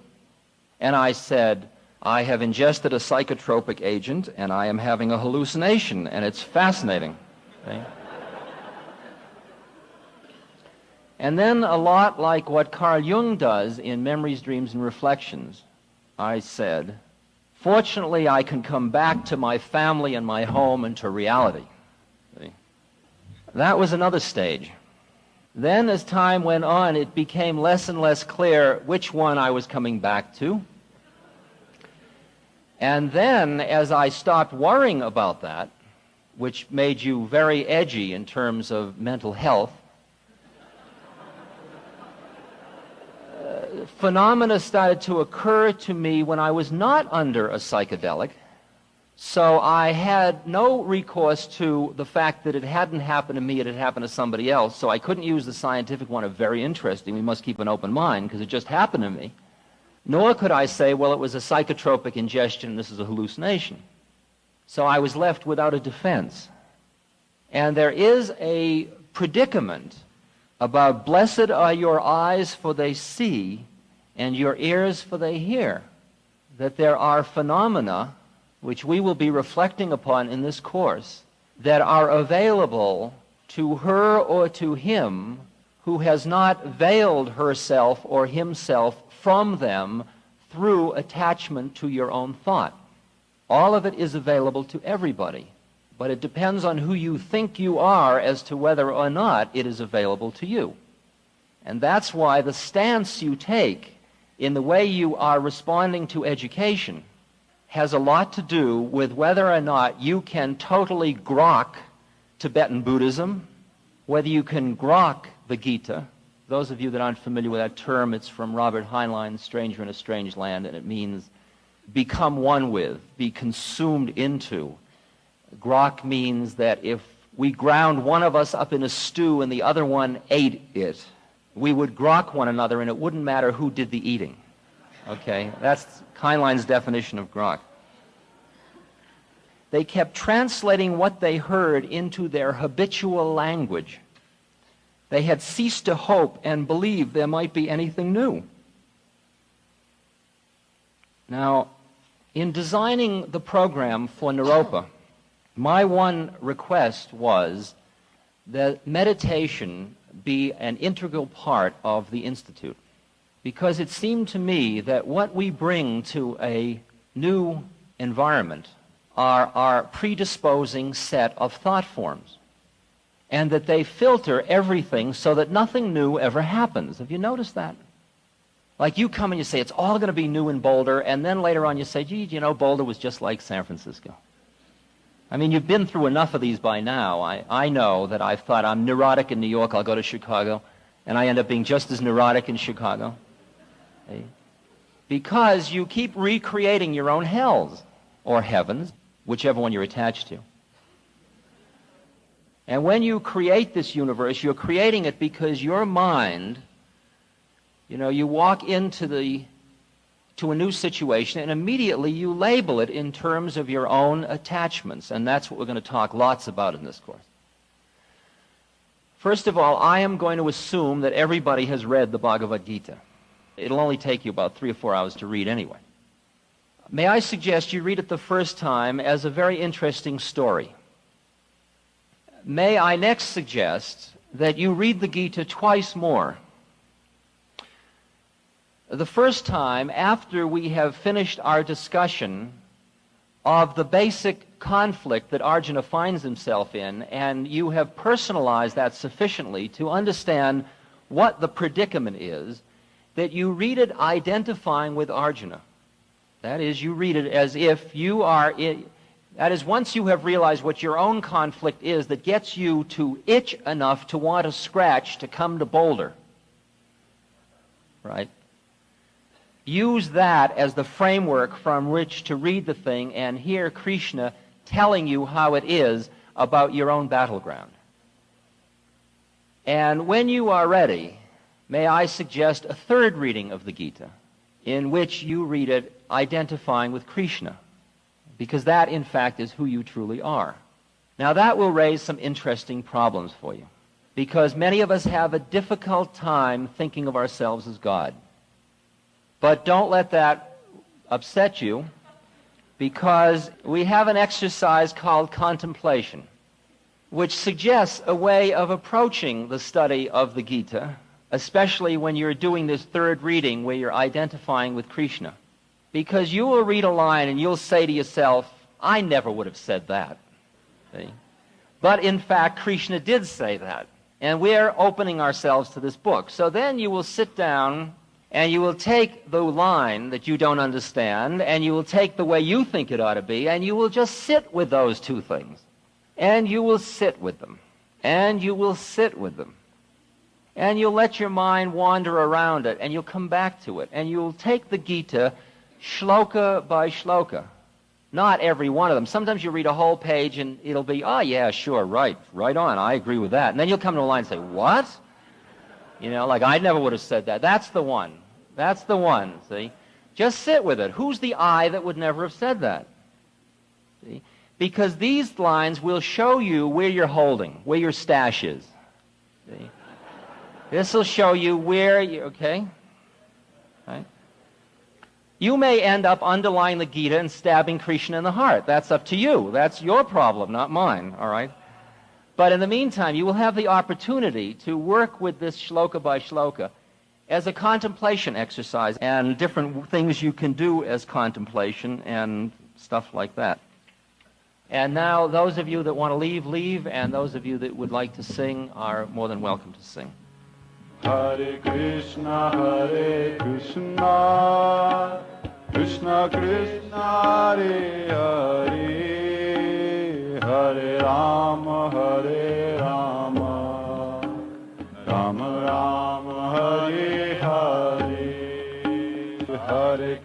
And I said, I have ingested a psychotropic agent, and I am having a hallucination, and it's fascinating. Okay? And then, a lot like what Carl Jung does in Memories, Dreams, and Reflections, I said, fortunately, I can come back to my family and my home and to reality. See? That was another stage. Then, as time went on, it became less and less clear which one I was coming back to. And then, as I stopped worrying about that, which made you very edgy in terms of mental health, phenomena started to occur to me when I was not under a psychedelic, so I had no recourse to the fact that it hadn't happened to me, it had happened to somebody else, so I couldn't use the scientific one of very interesting, we must keep an open mind, because it just happened to me. Nor could I say, well, it was a psychotropic ingestion, and this is a hallucination. So I was left without a defense. And there is a predicament about blessed are your eyes for they see, and your ears for they hear, that there are phenomena which we will be reflecting upon in this course that are available to her or to him who has not veiled herself or himself from them through attachment to your own thought. All of it is available to everybody, but it depends on who you think you are as to whether or not it is available to you. And that's why the stance you take in the way you are responding to education has a lot to do with whether or not you can totally grok Tibetan Buddhism, whether you can grok the Gita. Those of you that aren't familiar with that term, it's from Robert Heinlein's Stranger in a Strange Land, and it means become one with, be consumed into. Grok means that if we ground one of us up in a stew and the other one ate it, we would grok one another and it wouldn't matter who did the eating. Okay? That's Heinlein's definition of grok. They kept translating what they heard into their habitual language. They had ceased to hope and believe there might be anything new. Now, in designing the program for Naropa, my one request was that meditation be an integral part of the Institute, because it seemed to me that what we bring to a new environment are our predisposing set of thought forms, and that they filter everything so that nothing new ever happens. Have you noticed that? Like you come and you say, it's all going to be new in Boulder, and then later on you say, gee, you know, Boulder was just like San Francisco. I mean, you've been through enough of these by now. I know that I've thought I'm neurotic in New York, I'll go to Chicago, and I end up being just as neurotic in Chicago. Okay? Because you keep recreating your own hells, or heavens, whichever one you're attached to. And when you create this universe, you're creating it because your mind, you know, you walk into to a new situation and immediately you label it in terms of your own attachments. And that's what we're going to talk lots about in this course. First of all, I am going to assume that everybody has read the Bhagavad Gita. It'll only take you about 3 or 4 hours to read anyway. May I suggest you read it the first time as a very interesting story. May I next suggest that you read the Gita twice more. The first time, after we have finished our discussion of the basic conflict that Arjuna finds himself in, and you have personalized that sufficiently to understand what the predicament is, that you read it identifying with Arjuna. That is, you read it as if you are that is, once you have realized what your own conflict is that gets you to itch enough to want to scratch to come to Boulder, right? Use that as the framework from which to read the thing and hear Krishna telling you how it is about your own battleground. And when you are ready, may I suggest a third reading of the Gita in which you read it identifying with Krishna, because that, in fact, is who you truly are. Now, that will raise some interesting problems for you, because many of us have a difficult time thinking of ourselves as God. But don't let that upset you, because we have an exercise called contemplation, which suggests a way of approaching the study of the Gita, especially when you're doing this third reading where you're identifying with Krishna. Because you will read a line and you'll say to yourself, I never would have said that. See? But in fact, Krishna did say that. And we're opening ourselves to this book. So then you will sit down and you will take the line that you don't understand, and you will take the way you think it ought to be, and you will just sit with those two things. And you will sit with them. And you will sit with them. And you'll let your mind wander around it, and you'll come back to it. And you'll take the Gita shloka by shloka. Not every one of them. Sometimes you read a whole page, and it'll be, oh, yeah, sure, right on, I agree with that. And then you'll come to a line and say, what? You know, like, I never would have said that. That's the one. That's the one, see? Just sit with it. Who's the I that would never have said that? See? Because these lines will show you where you're holding, where your stash is. See? This will show you where you, okay? Right? You may end up underlying the Gita and stabbing Krishna in the heart. That's up to you. That's your problem, not mine, all right? But in the meantime, you will have the opportunity to work with this shloka by shloka as a contemplation exercise, and different things you can do as contemplation and stuff like that. And now, those of you that want to leave, leave, and those of you that would like to sing are more than welcome to sing. Hare Krishna, Krishna Krishna, Hare Hare, Hare Rama, Rama Rama, Hare Hare, Hare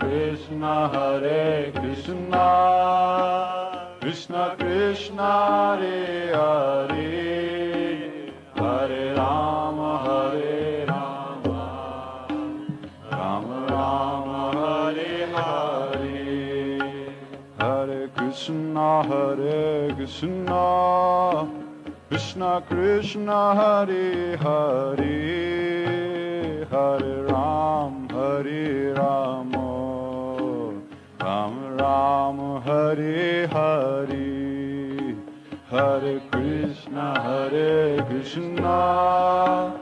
Krishna, Krishna Krishna, Hare Hare, Hare Rama, Rama Rama, Hare Hare, Hare Krishna, Krishna Krishna, Hare Hare, Hare Rama, Rama Rama, Hare Hare, Hare Krishna, Krishna Krishna,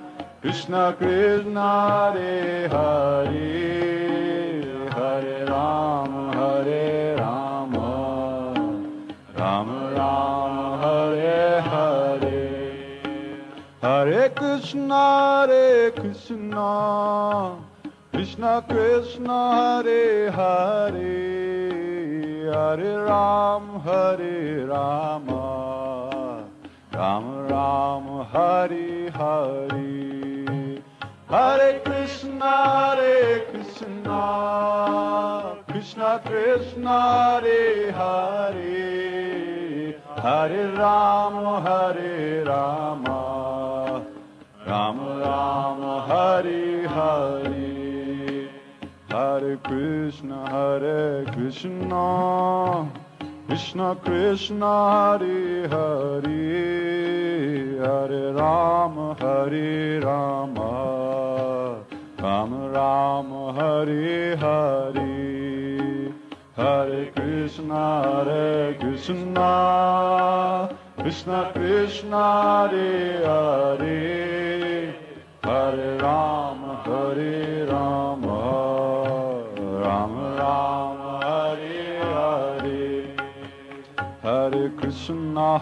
Hare Hare, Hare Rama, Rama Rama, Hare Hare, Hare Krishna, Krishna Krishna, Hare Hare, Hare Rama, Rama Rama, Hare Hare, Hare Krishna, Krishna Krishna, Hare Hare, Hare Rama, Rama Rama, Hare Hare, Hare Krishna, Krishna Krishna, Hare Hare, Hare Rama, Rama Rama, Hare Hare, Hare Krishna, Krishna Krishna Hare Hare, Hare Rama Hare Rama, Rama Rama Hare Hare, Hare Krishna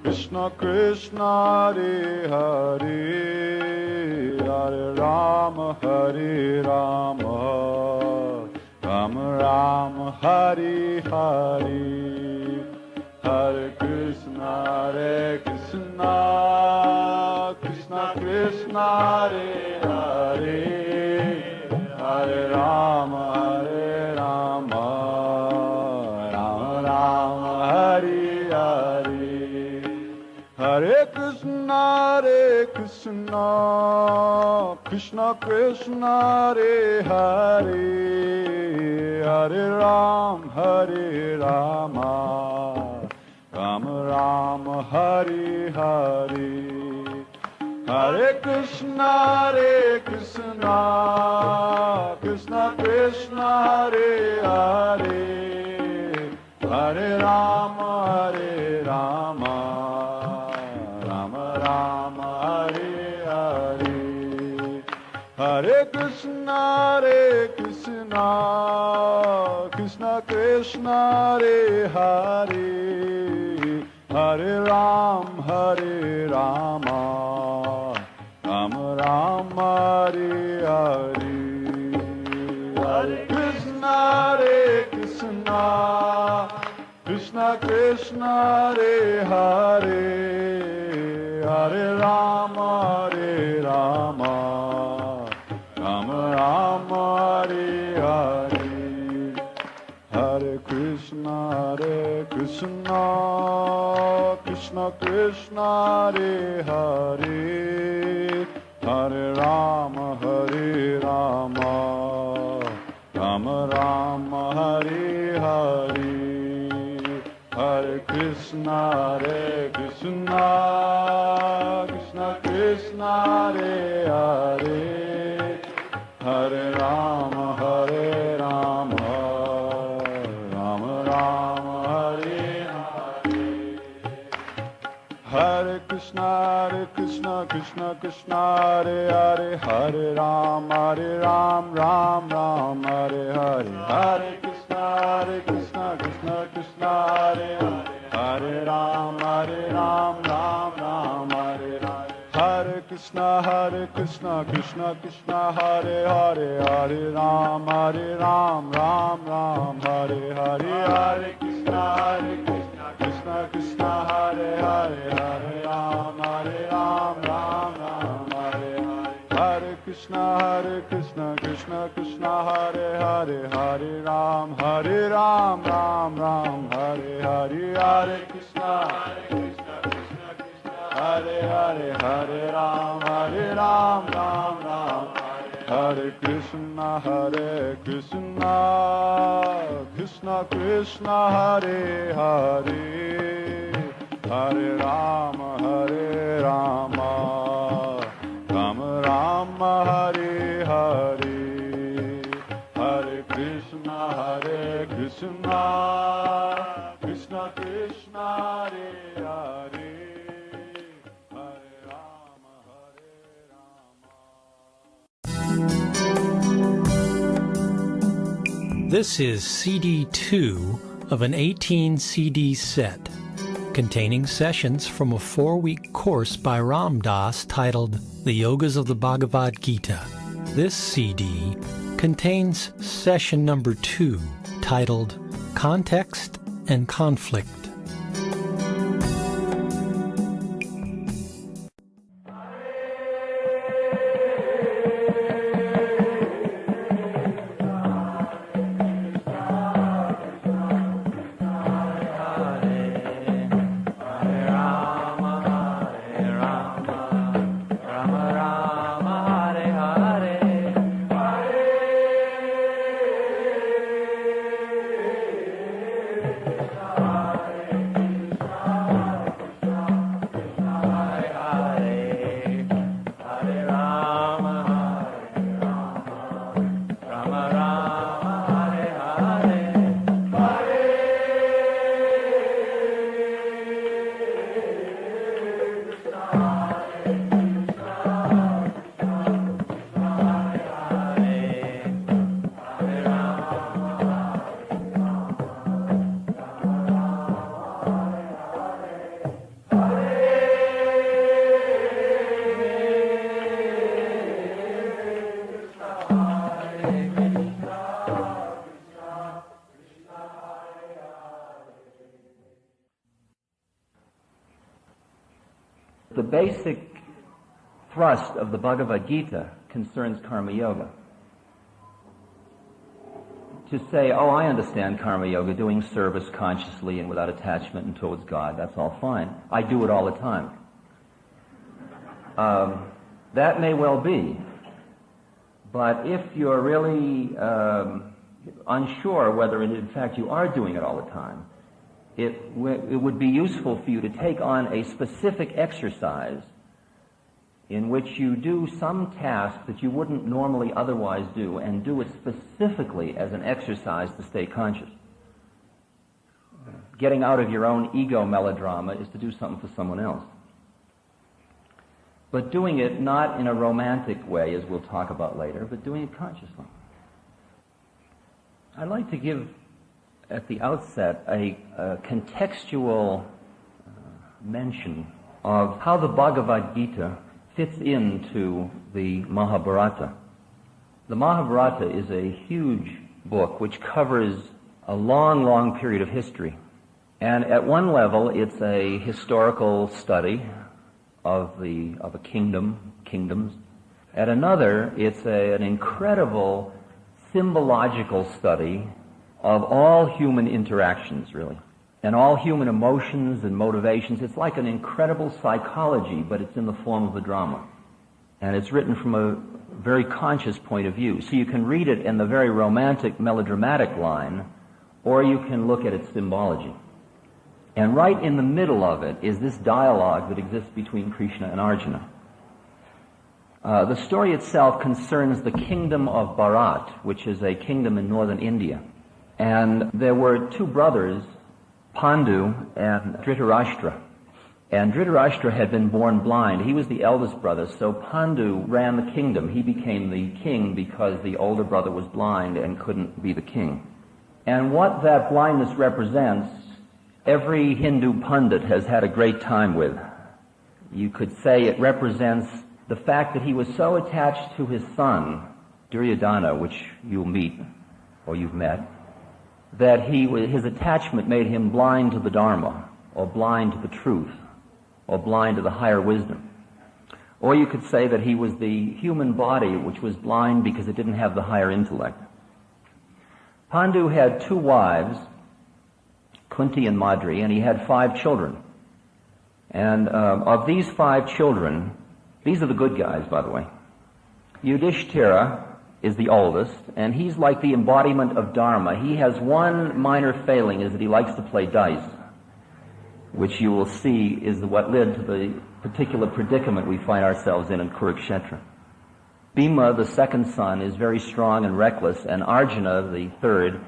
Krishna Krishna Hare Hare, Hare Rama Hare Rama, Rama Rama Hare Hare, Hare Krishna Krishna Krishna Hare Hare, Hare Rama Hare Rama, Rama Rama Hare Hare, Hare Krishna Krishna Krishna Hare Hare, Hare Rama Hare Rama, Rama Rama Hare Hare, Hare Krishna Krishna Krishna Hare Hare, Hare Rama Hare Rama, Rama Rama Hare Hare, Hare Krishna Krishna Krishna Hare Hare, Hare Rama Hare Rama, Rama Rama Hare Hare, Hare Krishna Krishna Krishna Hare Hare, Hare Rama Hare Rama, Rama Rama Hare Hare, Hare Krishna Krishna Krishna Hare Hare, Hare Rama Hare Rama, Rama Rama Hare Hare, Hare Krishna Krishna Krishna Hare Hare, Hare Rama Hare Rama, Rama Rama Hare Hare, Hare Krishna Krishna Krishna Hare Hare, Hare Rama Ram Ram Hare Hare, Hare Krishna Krishna Krishna Hare Hare, Hare Rama Ram Ram Hare Hare, Hare Krishna Krishna Hare Hare, Hare Rama Ram Ram Hare Hare, Hare Krishna Krishna Hare Hare, Hare Rama Ram Ram Hare Hare, Hare Krishna Krishna Hare Hare, Hare Ram Ram Hare Hare, Hare Krishna Hare Hare, Hare Ram Ram Hare Krishna Krishna Hare Hare, Hare Rama Rama Rama Hare Hare, Hare Krishna Krishna Krishna Hare Hare, Hare Rama Hare Rama. This is CD 2 of an 18 CD set containing sessions from a 4-week course by Ram Dass titled The Yogas of the Bhagavad Gita. This CD contains session number 2 titled Context and Conflict. Hare The basic thrust of the Bhagavad Gita concerns karma yoga. To say, oh, I understand karma yoga, doing service consciously and without attachment and towards God, that's all fine. I do it all the time. That may well be. But if you're really unsure whether in fact you are doing it all the time, it would be useful for you to take on a specific exercise in which you do some task that you wouldn't normally otherwise do, and do it specifically as an exercise to stay conscious. Getting out of your own ego melodrama is to do something for someone else. But doing it not in a romantic way, as we'll talk about later, but doing it consciously. I'd like to give, at the outset, a contextual mention of how the Bhagavad Gita fits into the Mahabharata. The Mahabharata is a huge book which covers a long, long period of history. And at one level, it's a historical study of a kingdoms. At another, it's an incredible symbological study of all human interactions, really, and all human emotions and motivations. It's like an incredible psychology, but it's in the form of a drama. And it's written from a very conscious point of view. So you can read it in the very romantic, melodramatic line, or you can look at its symbology. And right in the middle of it is this dialogue that exists between Krishna and Arjuna. The story itself concerns the kingdom of Bharat, which is a kingdom in northern India. And there were two brothers, Pandu and Dhritarashtra. And Dhritarashtra had been born blind. He was the eldest brother, so Pandu ran the kingdom. He became the king because the older brother was blind and couldn't be the king. And what that blindness represents, every Hindu pundit has had a great time with. You could say it represents the fact that he was so attached to his son, Duryodhana, which you'll meet, or you've met, that his attachment made him blind to the Dharma, or blind to the truth, or blind to the higher wisdom. Or you could say that he was the human body which was blind because it didn't have the higher intellect. Pandu had two wives, Kunti and Madri, and he had 5 children. And of these 5 children, these are the good guys, by the way. Yudhishthira is the oldest, and he's like the embodiment of Dharma. He has one minor failing, is that he likes to play dice, which you will see is what led to the particular predicament we find ourselves in Kurukshetra. Bhima, the second son, is very strong and reckless, and Arjuna, the third,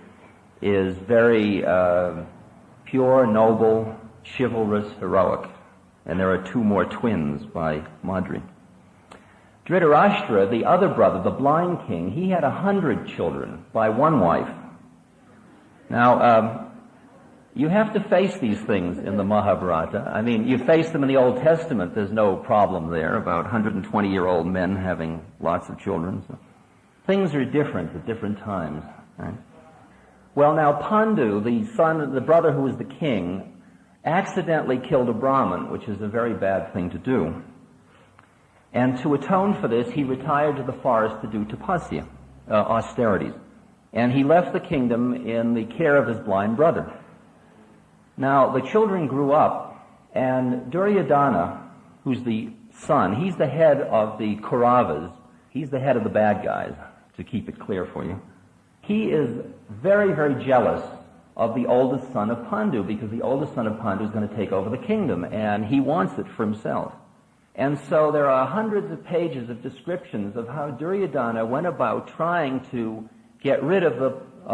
is very pure, noble, chivalrous, heroic. And there are 2 more twins by Madri. Dhritarashtra, the other brother, the blind king, he had 100 children by one wife. Now, you have to face these things in the Mahabharata. I mean, you face them in the Old Testament, there's no problem there about 120-year-old men having lots of children. So things are different at different times, right? Well, now Pandu, the brother who was the king, accidentally killed a Brahmin, which is a very bad thing to do. And to atone for this, he retired to the forest to do tapasya, austerities. And he left the kingdom in the care of his blind brother. Now, the children grew up, and Duryodhana, who's the son, he's the head of the Kauravas. He's the head of the bad guys, to keep it clear for you. He is very, very jealous of the oldest son of Pandu, because the oldest son of Pandu is going to take over the kingdom, and he wants it for himself. And so there are hundreds of pages of descriptions of how Duryodhana went about trying to get rid of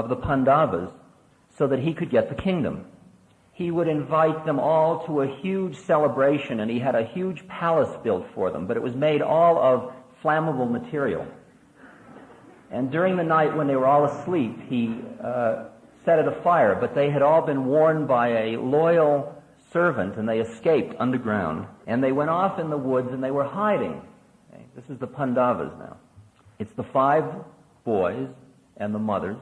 the Pandavas so that he could get the kingdom. He would invite them all to a huge celebration, and he had a huge palace built for them, but it was made all of flammable material. And during the night when they were all asleep, he set it afire, but they had all been warned by a loyal servant, and they escaped underground. And they went off in the woods, and they were hiding. Okay? This is the Pandavas now. It's the 5 boys and the mothers.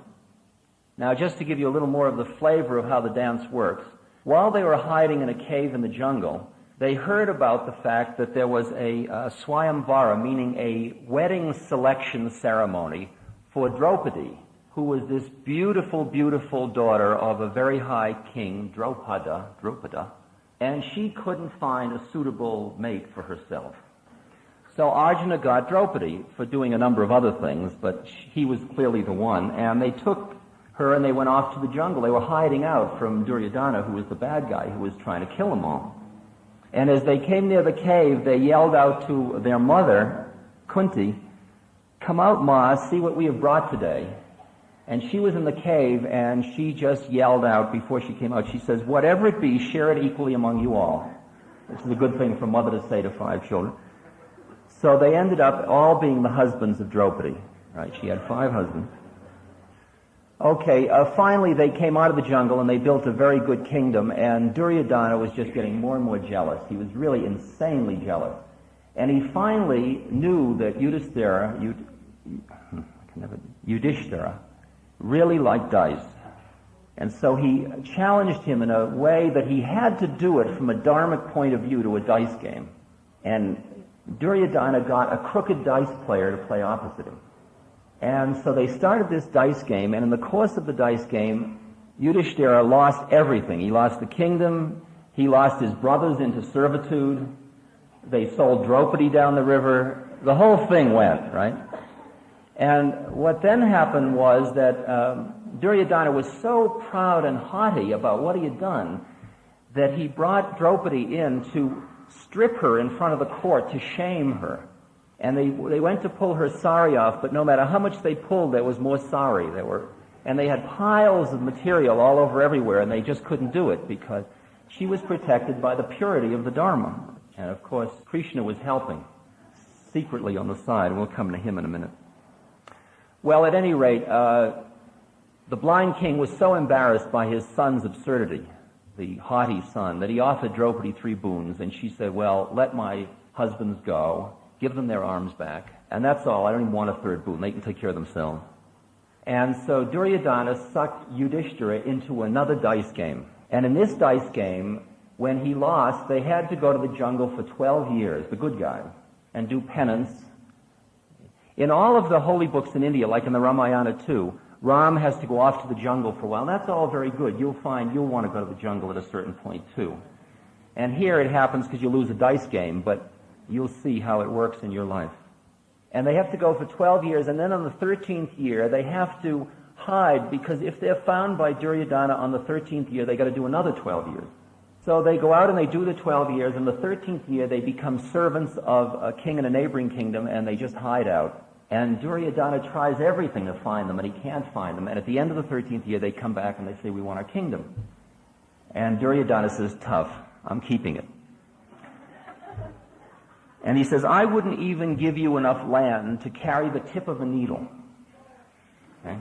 Now, just to give you a little more of the flavor of how the dance works, while they were hiding in a cave in the jungle, they heard about the fact that there was a Swayamvara, meaning a wedding selection ceremony for Draupadi, who was this beautiful, beautiful daughter of a very high king, Drupada, and she couldn't find a suitable mate for herself. So Arjuna got Draupadi for doing a number of other things, but he was clearly the one, and they took her and they went off to the jungle. They were hiding out from Duryodhana, who was the bad guy who was trying to kill them all. And as they came near the cave, they yelled out to their mother, Kunti, "Come out, Ma, see what we have brought today." And she was in the cave, and she just yelled out before she came out. She says, "Whatever it be, share it equally among you all." This is a good thing for a mother to say to 5 children. So they ended up all being the husbands of Draupadi. Right? She had 5 husbands. Okay, finally they came out of the jungle and they built a very good kingdom, and Duryodhana was just getting more and more jealous. He was really insanely jealous. And he finally knew that Yudhishthira really liked dice. And so he challenged him in a way that he had to do it from a dharmic point of view to a dice game. And Duryodhana got a crooked dice player to play opposite him. And so they started this dice game, and in the course of the dice game, Yudhishthira lost everything. He lost the kingdom, he lost his brothers into servitude, they sold Draupadi down the river, the whole thing went, right? And what then happened was that Duryodhana was so proud and haughty about what he had done that he brought Draupadi in to strip her in front of the court, to shame her. And they went to pull her sari off, but no matter how much they pulled, there was more sari. And they had piles of material all over everywhere, and they just couldn't do it because she was protected by the purity of the Dharma. And of course, Krishna was helping secretly on the side. We'll come to him in a minute. Well, at any rate, the blind king was so embarrassed by his son's absurdity, the haughty son, that he offered Draupadi 3 boons, and she said, "Well, let my husbands go. Give them their arms back, and that's all. I don't even want a 3rd boon. They can take care of themselves." And so Duryodhana sucked Yudhishthira into another dice game. And in this dice game, when he lost, they had to go to the jungle for 12 years, the good guy, and do penance. In all of the holy books in India, like in the Ramayana too, Ram has to go off to the jungle for a while. And that's all very good. You'll find you'll want to go to the jungle at a certain point too. And here it happens because you lose a dice game, but you'll see how it works in your life. And they have to go for 12 years, and then on the 13th year, they have to hide, because if they're found by Duryodhana on the 13th year, they got to do another 12 years. So they go out and they do the 12 years, and the 13th year, they become servants of a king in a neighboring kingdom, and they just hide out. And Duryodhana tries everything to find them, and he can't find them. And at the end of the 13th year, they come back and they say, "We want our kingdom." And Duryodhana says, "Tough, I'm keeping it." And he says, "I wouldn't even give you enough land to carry the tip of a needle." Okay?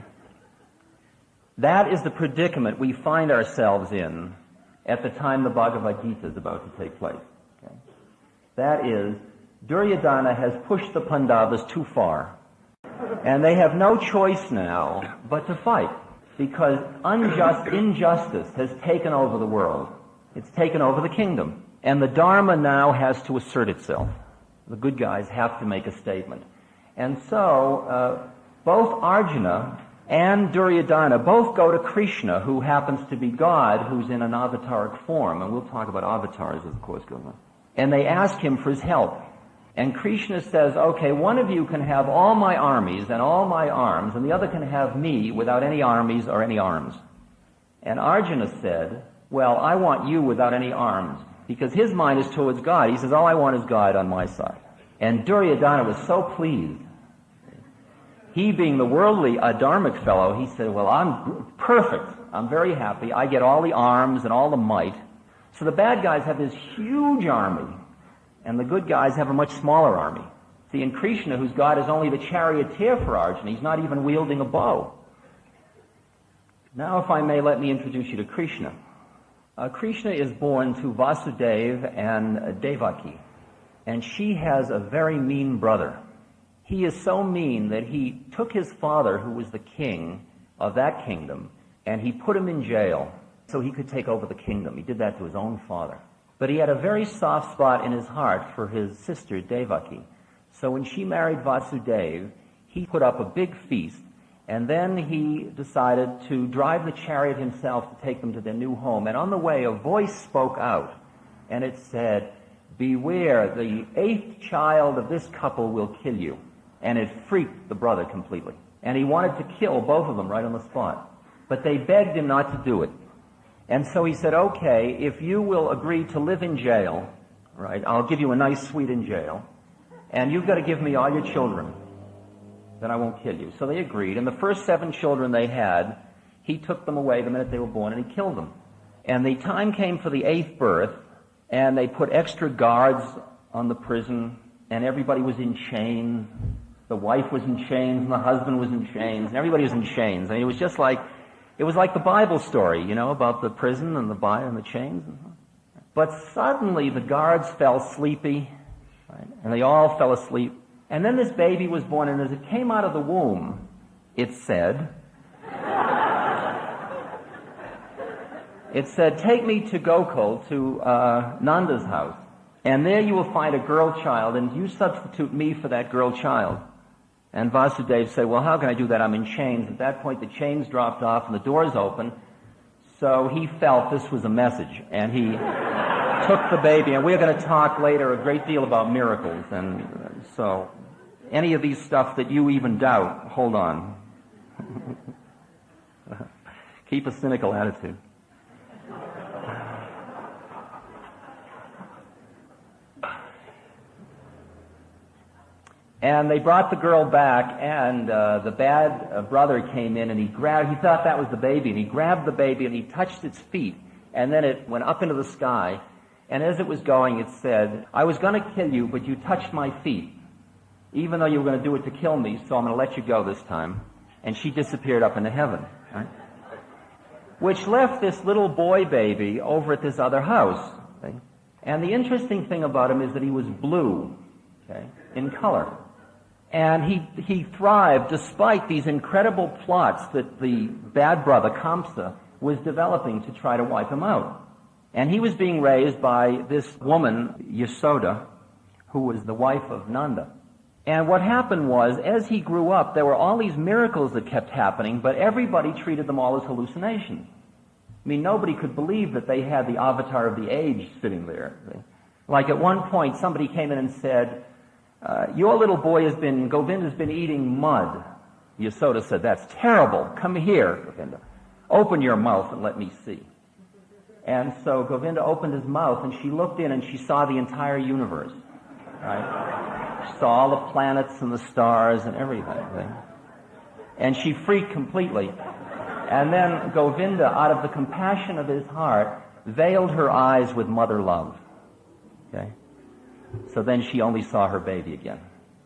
That is the predicament we find ourselves in at the time the Bhagavad Gita is about to take place. Okay? That is, Duryodhana has pushed the Pandavas too far. And they have no choice now but to fight, because injustice has taken over the world. It's taken over the kingdom. And the Dharma now has to assert itself. The good guys have to make a statement. And so, both Arjuna and Duryodhana both go to Krishna, who happens to be God, who's in an avataric form. And we'll talk about avatars as the course goes on. And they ask him for his help. And Krishna says, "Okay, one of you can have all my armies and all my arms, and the other can have me without any armies or any arms." And Arjuna said, "Well, I want you without any arms." Because his mind is towards God. He says, "All I want is God on my side." And Duryodhana was so pleased. He, being the worldly, dharmic fellow, he said, "Well, I'm perfect. I'm very happy. I get all the arms and all the might." So the bad guys have this huge army, and the good guys have a much smaller army. See, in Krishna, whose God is only the charioteer for Arjuna, he's not even wielding a bow. Now, if I may, let me introduce you to Krishna. Krishna is born to Vasudeva and Devaki, and she has a very mean brother. He is so mean that he took his father, who was the king of that kingdom, and he put him in jail so he could take over the kingdom. He did that to his own father. But he had a very soft spot in his heart for his sister, Devaki. So when she married Vasudeva, he put up a big feast, and then he decided to drive the chariot himself to take them to their new home. And on the way, a voice spoke out, and it said, "Beware, the 8th child of this couple will kill you." And it freaked the brother completely. And he wanted to kill both of them right on the spot. But they begged him not to do it. And so he said, "Okay, if you will agree to live in jail, right, I'll give you a nice suite in jail, and you've got to give me all your children, then I won't kill you." So they agreed, and the first 7 children they had, he took them away the minute they were born, and he killed them. And the time came for the 8th birth, and they put extra guards on the prison, and everybody was in chains. The wife was in chains, and the husband was in chains, and everybody was in chains. I mean, it was like the Bible story, you know, about the prison and the chains. But suddenly the guards fell sleepy, right, and they all fell asleep. And then this baby was born, and as it came out of the womb, it said, "Take me to Gokul, to Nanda's house, and there you will find a girl child, and you substitute me for that girl child." And Vasudeva said, "Well, how can I do that? I'm in chains." At that point, the chains dropped off and the doors opened. So he felt this was a message, and he took the baby. And we're going to talk later a great deal about miracles. And so any of these stuff that you even doubt, hold on. Keep a cynical attitude. And they brought the girl back, and the bad brother came in, and he thought that was the baby, and he grabbed the baby, and he touched its feet, and then it went up into the sky, and as it was going, it said, "I was going to kill you, but you touched my feet, even though you were going to do it to kill me, so I'm going to let you go this time." And she disappeared up into heaven, right? Which left this little boy baby over at this other house. Okay? And the interesting thing about him is that he was blue, okay, in color. And he thrived despite these incredible plots that the bad brother, Kamsa, was developing to try to wipe him out. And he was being raised by this woman, Yasoda, who was the wife of Nanda. And what happened was, as he grew up, there were all these miracles that kept happening, but everybody treated them all as hallucinations. I mean, nobody could believe that they had the avatar of the age sitting there. Like at one point, somebody came in and said, "Your little boy Govinda's been eating mud." Yasoda said, "That's terrible. Come here, Govinda. Open your mouth and let me see." And so Govinda opened his mouth, and she looked in, and she saw the entire universe. Right? She saw all the planets and the stars and everything. And she freaked completely. And then Govinda, out of the compassion of his heart, veiled her eyes with mother love. Okay? So then she only saw her baby again.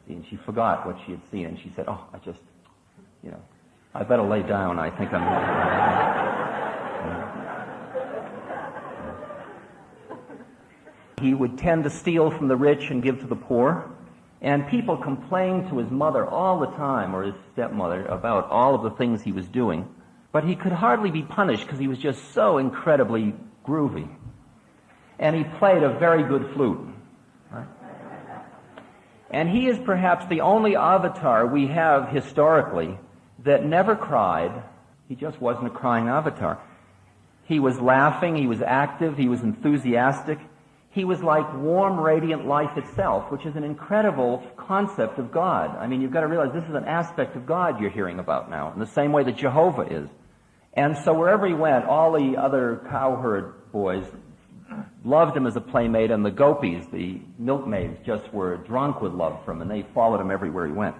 And she forgot what she had seen, and she said, "Oh, I better lay down. I think I'm..." He would tend to steal from the rich and give to the poor. And people complained to his mother all the time, or his stepmother, about all of the things he was doing. But he could hardly be punished because he was just so incredibly groovy. And he played a very good flute. Right? And he is perhaps the only avatar we have historically that never cried. He just wasn't a crying avatar. He was laughing, he was active, he was enthusiastic. He was like warm, radiant life itself, which is an incredible concept of God. I mean, you've got to realize this is an aspect of God you're hearing about now, in the same way that Jehovah is. And so wherever he went, all the other cowherd boys loved him as a playmate, and the gopis, the milkmaids, just were drunk with love for him, and they followed him everywhere he went.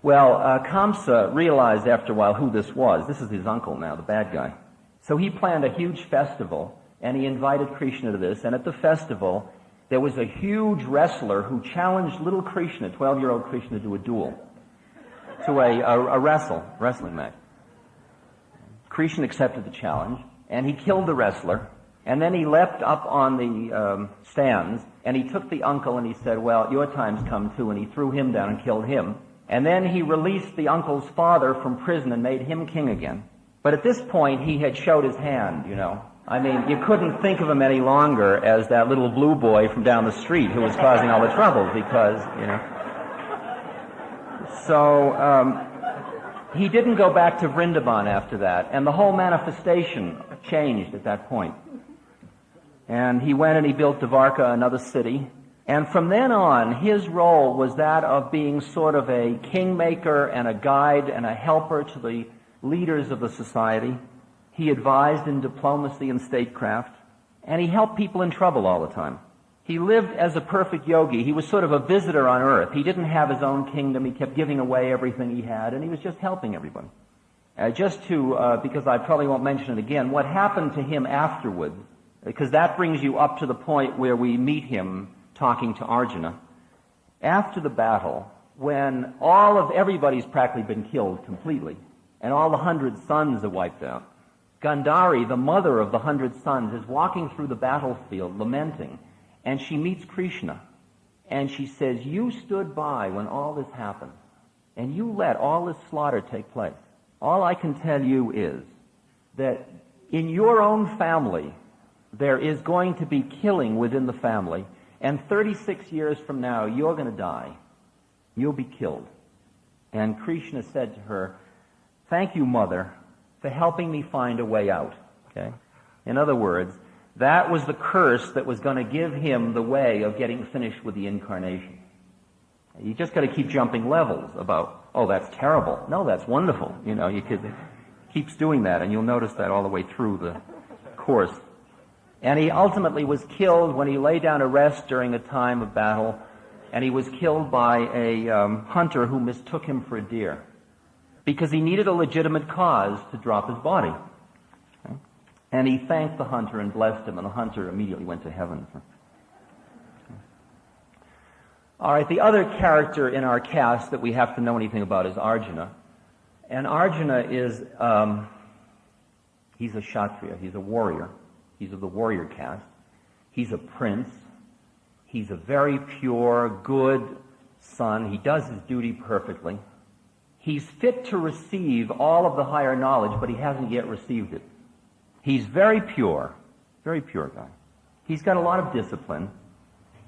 Well, Kamsa realized after a while who this was. This is his uncle now, the bad guy. So he planned a huge festival, and he invited Krishna to this, and at the festival, there was a huge wrestler who challenged little Krishna, 12-year-old Krishna, to a duel, to a wrestling match. Krishna accepted the challenge, and he killed the wrestler, and then he leapt up on the stands, and he took the uncle, and he said, "Well, your time's come too," and he threw him down and killed him. And then he released the uncle's father from prison and made him king again. But at this point, he had showed his hand, you know. I mean, you couldn't think of him any longer as that little blue boy from down the street who was causing all the trouble because, you know. So, he didn't go back to Vrindavan after that, and the whole manifestation changed at that point. And he went and he built Dvarka, another city. And from then on, his role was that of being sort of a kingmaker and a guide and a helper to the leaders of the society. He advised in diplomacy and statecraft, and he helped people in trouble all the time. He lived as a perfect yogi. He was sort of a visitor on earth. He didn't have his own kingdom. He kept giving away everything he had, and he was just helping everybody. Because I probably won't mention it again, what happened to him afterwards, because that brings you up to the point where we meet him talking to Arjuna. After the battle, when everybody's practically been killed completely, and all the 100 sons are wiped out, Gandhari, the mother of the 100 sons, is walking through the battlefield lamenting, and she meets Krishna, and she says, "You stood by when all this happened, and you let all this slaughter take place. All I can tell you is that in your own family, there is going to be killing within the family, and 36 years from now, you're going to die. You'll be killed." And Krishna said to her, "Thank you, Mother, for helping me find a way out." Okay? In other words, that was the curse that was going to give him the way of getting finished with the incarnation. You just got to keep jumping levels about, oh, that's terrible. No, that's wonderful. You know, keeps doing that, and you'll notice that all the way through the course. And he ultimately was killed when he lay down to rest during a time of battle, and he was killed by a hunter who mistook him for a deer because he needed a legitimate cause to drop his body. Okay? And he thanked the hunter and blessed him, and the hunter immediately went to heaven. Okay. All right, the other character in our cast that we have to know anything about is Arjuna. And Arjuna is, he's a Kshatriya, he's a warrior. He's of the warrior caste. He's a prince. He's a very pure, good son. He does his duty perfectly. He's fit to receive all of the higher knowledge, but he hasn't yet received it. He's very pure guy. He's got a lot of discipline.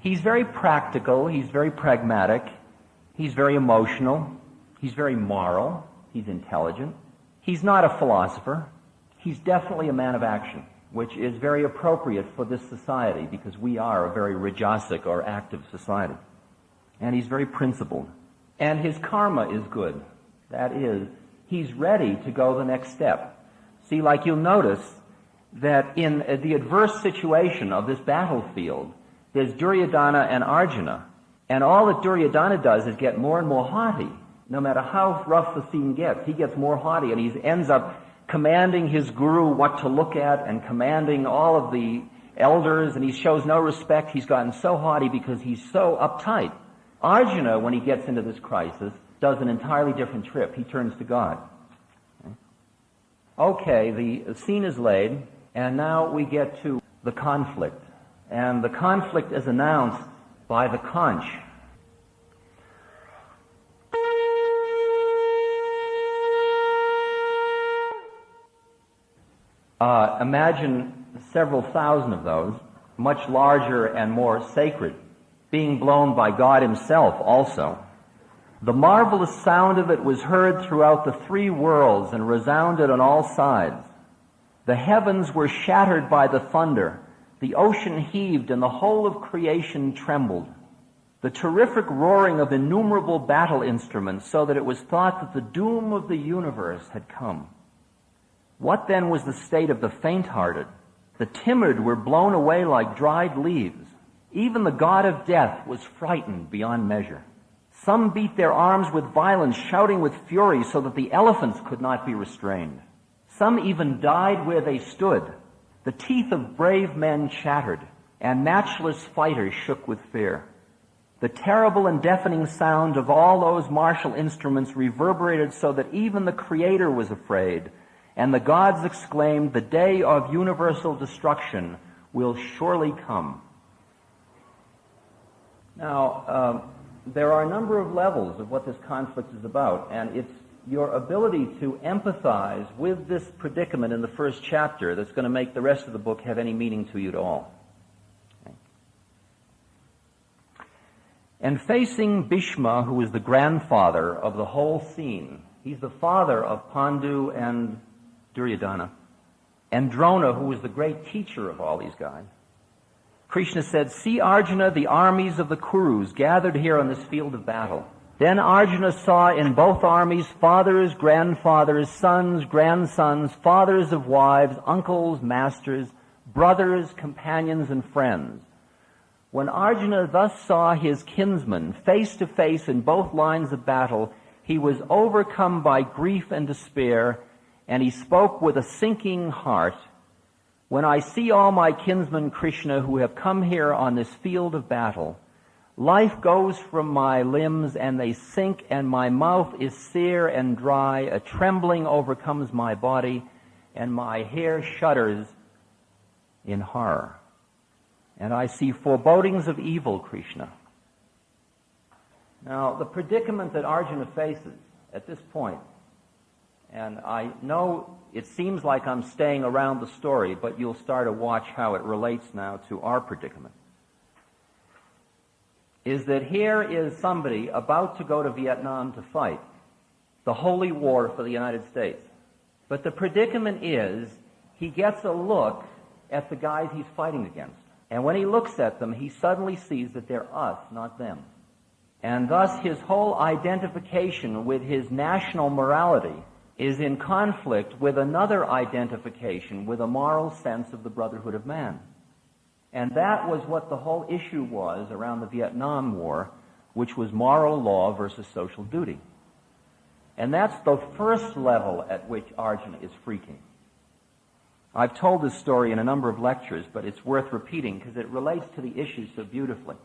He's very practical. He's very pragmatic. He's very emotional. He's very moral. He's intelligent. He's not a philosopher. He's definitely a man of action, which is very appropriate for this society because we are a very rajasic or active society. And he's very principled. And his karma is good. That is, he's ready to go the next step. See, like you'll notice that in the adverse situation of this battlefield, there's Duryodhana and Arjuna. And all that Duryodhana does is get more and more haughty. No matter how rough the scene gets, he gets more haughty, and he ends up commanding his guru what to look at and commanding all of the elders, and he shows no respect. He's gotten so haughty because he's so uptight. Arjuna, when he gets into this crisis, does an entirely different trip. He turns to God. Okay, the scene is laid, and now we get to the conflict. And the conflict is announced by the conch. Imagine several thousand of those, much larger and more sacred, being blown by God himself also. The marvelous sound of it was heard throughout the three worlds and resounded on all sides. The heavens were shattered by the thunder. The ocean heaved and the whole of creation trembled. The terrific roaring of innumerable battle instruments, so that it was thought that the doom of the universe had come. What then was the state of the faint-hearted? The timid were blown away like dried leaves. Even the god of death was frightened beyond measure. Some beat their arms with violence, shouting with fury, so that the elephants could not be restrained. Some even died where they stood. The teeth of brave men chattered, and matchless fighters shook with fear. The terrible and deafening sound of all those martial instruments reverberated so that even the Creator was afraid, and the gods exclaimed, "The day of universal destruction will surely come." Now, there are a number of levels of what this conflict is about, and it's your ability to empathize with this predicament in the first chapter that's going to make the rest of the book have any meaning to you at all. Okay. And facing Bhishma, who is the grandfather of the whole scene, he's the father of Pandu and Duryodhana, and Drona, who was the great teacher of all these guys, Krishna said, "See, Arjuna, the armies of the Kurus gathered here on this field of battle." Then Arjuna saw in both armies fathers, grandfathers, sons, grandsons, fathers of wives, uncles, masters, brothers, companions, and friends. When Arjuna thus saw his kinsmen face to face in both lines of battle, he was overcome by grief and despair, and he spoke with a sinking heart, "When I see all my kinsmen, Krishna, who have come here on this field of battle, life goes from my limbs and they sink, and my mouth is sere and dry, a trembling overcomes my body, and my hair shudders in horror. And I see forebodings of evil, Krishna." Now, the predicament that Arjuna faces at this point, and I know it seems like I'm staying around the story, but you'll start to watch how it relates now to our predicament, is that here is somebody about to go to Vietnam to fight the holy war for the United States. But the predicament is he gets a look at the guys he's fighting against. And when he looks at them, he suddenly sees that they're us, not them. And thus his whole identification with his national morality is in conflict with another identification with a moral sense of the brotherhood of man. And that was what the whole issue was around the Vietnam War, which was moral law versus social duty. And that's the first level at which Arjuna is freaking. I've told this story in a number of lectures, but it's worth repeating because it relates to the issue so beautifully.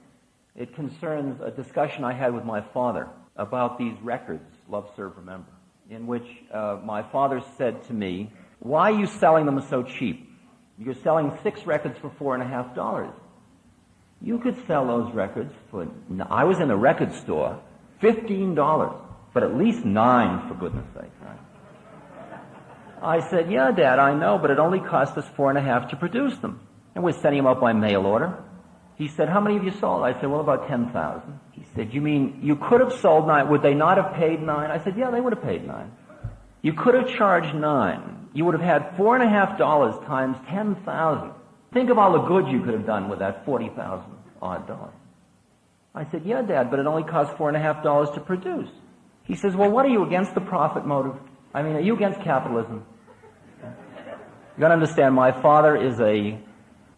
It concerns a discussion I had with my father about these records, Love, Serve, Remember, in which my father said to me, "Why are you selling them so cheap? You're selling 6 records for $4.50. You could sell those records for," I was in the record store, $15, but at least $9, for goodness sake. Right? I said, "Yeah, Dad, I know, but it only cost us $4.50 to produce them. And we're sending them out by mail order." He said, "How many have you sold?" I said, "Well, about 10,000. He said, "You mean you could have sold 9? Would they not have paid 9? I said, "Yeah, they would have paid 9. You could have charged 9. You would have had $4.50 times 10,000. Think of all the good you could have done with that $40,000 odd dollars." I said, "Yeah, Dad, but it only cost $4.50 to produce." He says, "Well, what are you, against the profit motive? I mean, are you against capitalism?" You got to understand, my father is a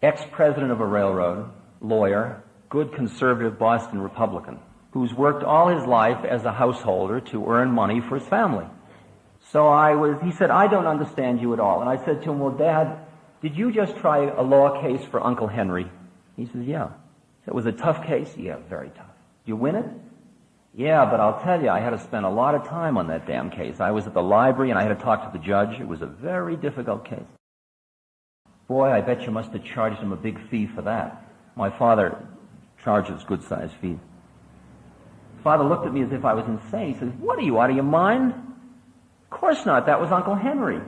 ex-president of a railroad, lawyer, good conservative Boston Republican, who's worked all his life as a householder to earn money for his family. So he said, "I don't understand you at all." And I said to him, "Well, Dad, did you just try a law case for Uncle Henry?" He says, "Yeah." So it was a tough case? "Yeah, very tough." "Did you win it?" "Yeah, but I'll tell you, I had to spend a lot of time on that damn case. I was at the library and I had to talk to the judge. It was a very difficult case." "Boy, I bet you must have charged him a big fee for that." My father charges good-sized fees. Father looked at me as if I was insane. He says, "What are you, out of your mind?" "Of course not. That was Uncle Henry."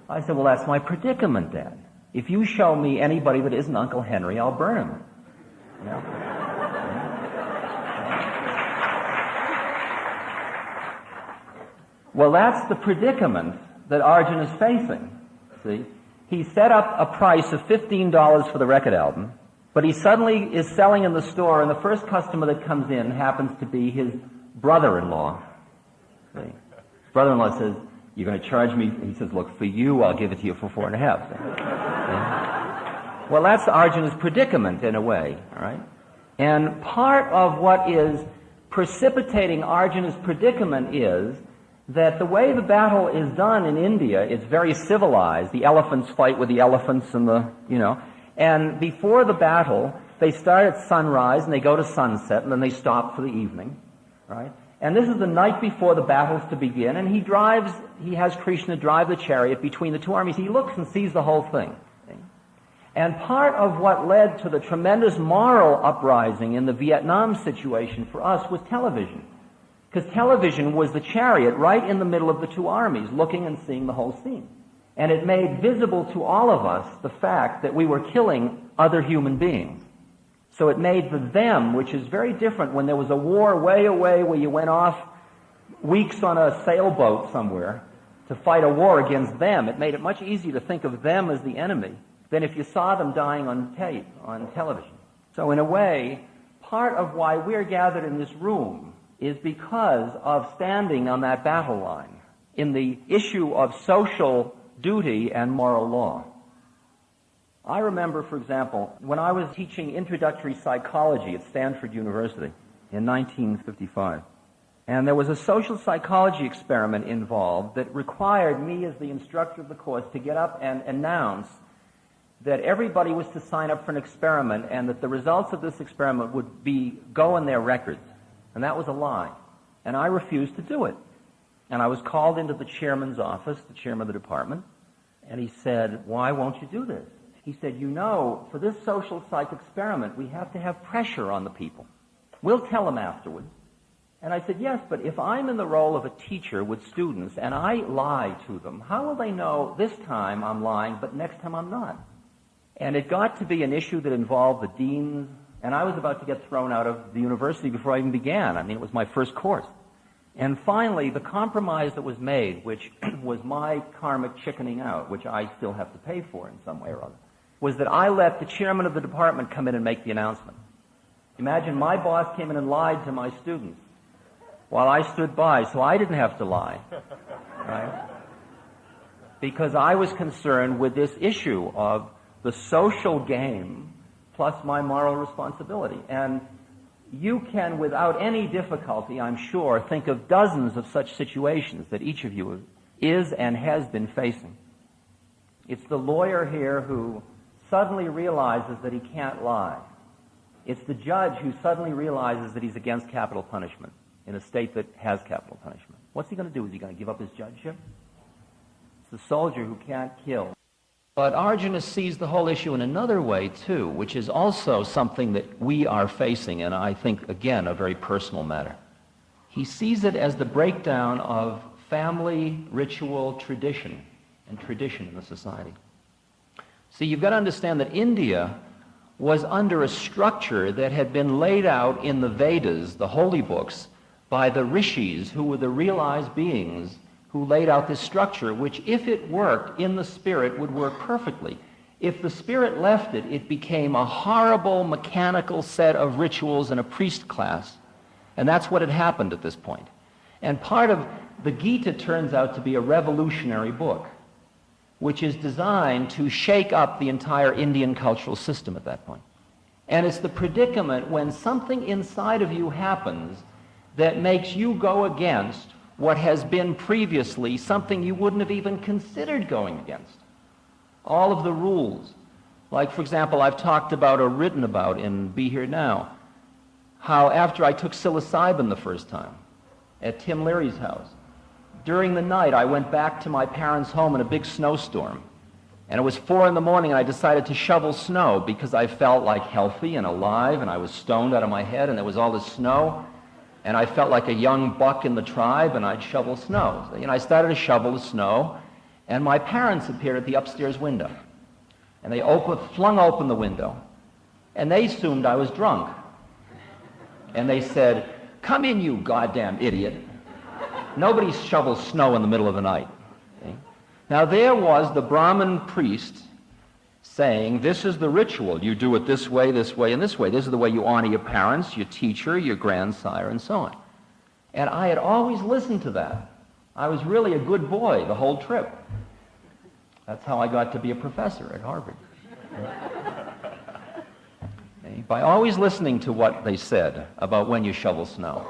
I said, "Well, that's my predicament, Dad. If you show me anybody that isn't Uncle Henry, I'll burn him." You know? Well, that's the predicament that Arjuna is facing. See? He set up a price of $15 for the record album, but he suddenly is selling in the store, and the first customer that comes in happens to be his brother-in-law. See? His brother-in-law says, "You're going to charge me?" He says, "Look, for you, I'll give it to you for $4.50. Well, that's Arjuna's predicament in a way, all right? And part of what is precipitating Arjuna's predicament is that the way the battle is done in India is very civilized. The elephants fight with the elephants and and before the battle, they start at sunrise and they go to sunset and then they stop for the evening, right? And this is the night before the battle's to begin, and he has Krishna drive the chariot between the two armies. He looks and sees the whole thing. Okay? And part of what led to the tremendous moral uprising in the Vietnam situation for us was television. Because television was the chariot right in the middle of the two armies, looking and seeing the whole scene. And it made visible to all of us the fact that we were killing other human beings. So it made the them, which is very different when there was a war way away where you went off weeks on a sailboat somewhere to fight a war against them. It made it much easier to think of them as the enemy than if you saw them dying on tape, on television. So in a way, part of why we're gathered in this room is because of standing on that battle line in the issue of social duty and moral law. I remember, for example, when I was teaching introductory psychology at Stanford University in 1955, and there was a social psychology experiment involved that required me as the instructor of the course to get up and announce that everybody was to sign up for an experiment and that the results of this experiment would go in their records. And that was a lie. And I refused to do it. And I was called into the chairman's office, the chairman of the department, and he said, "Why won't you do this?" He said, "You know, for this social psych experiment, we have to have pressure on the people. We'll tell them afterwards." And I said, "Yes, but if I'm in the role of a teacher with students and I lie to them, how will they know this time I'm lying, but next time I'm not?" And it got to be an issue that involved the deans, and I was about to get thrown out of the university before I even began. I mean, it was my first course. And finally, the compromise that was made, which was my karmic chickening out, which I still have to pay for in some way or other, was that I let the chairman of the department come in and make the announcement. Imagine my boss came in and lied to my students while I stood by, so I didn't have to lie, right? Because I was concerned with this issue of the social game plus my moral responsibility. And you can, without any difficulty, I'm sure, think of dozens of such situations that each of you is and has been facing. It's the lawyer here who suddenly realizes that he can't lie. It's the judge who suddenly realizes that he's against capital punishment in a state that has capital punishment. What's he going to do? Is he going to give up his judgeship? It's the soldier who can't kill. But Arjuna sees the whole issue in another way, too, which is also something that we are facing, and I think, again, a very personal matter. He sees it as the breakdown of family, ritual, tradition, and tradition in the society. See, you've got to understand that India was under a structure that had been laid out in the Vedas, the holy books, by the rishis, who were the realized beings who laid out this structure, which, if it worked in the spirit, would work perfectly. If the spirit left it, it became a horrible mechanical set of rituals and a priest class. And that's what had happened at this point. And part of the Gita turns out to be a revolutionary book, which is designed to shake up the entire Indian cultural system at that point. And it's the predicament when something inside of you happens that makes you go against what has been previously something you wouldn't have even considered going against. All of the rules. Like, for example, I've talked about or written about in Be Here Now, how after I took psilocybin the first time at Tim Leary's house, during the night I went back to my parents' home in a big snowstorm. And it was 4 a.m. and I decided to shovel snow because I felt like healthy and alive and I was stoned out of my head and there was all this snow. And I felt like a young buck in the tribe, and I'd shovel snow. So, I started to shovel the snow, and my parents appeared at the upstairs window. And they flung open the window, and they assumed I was drunk. And they said, "Come in, you goddamn idiot. Nobody shovels snow in the middle of the night." Okay? Now there was the Brahmin priest saying, "This is the ritual. You do it this way, and this way. This is the way you honor your parents, your teacher, your grandsire, and so on." And I had always listened to that. I was really a good boy the whole trip. That's how I got to be a professor at Harvard. Okay? By always listening to what they said about when you shovel snow.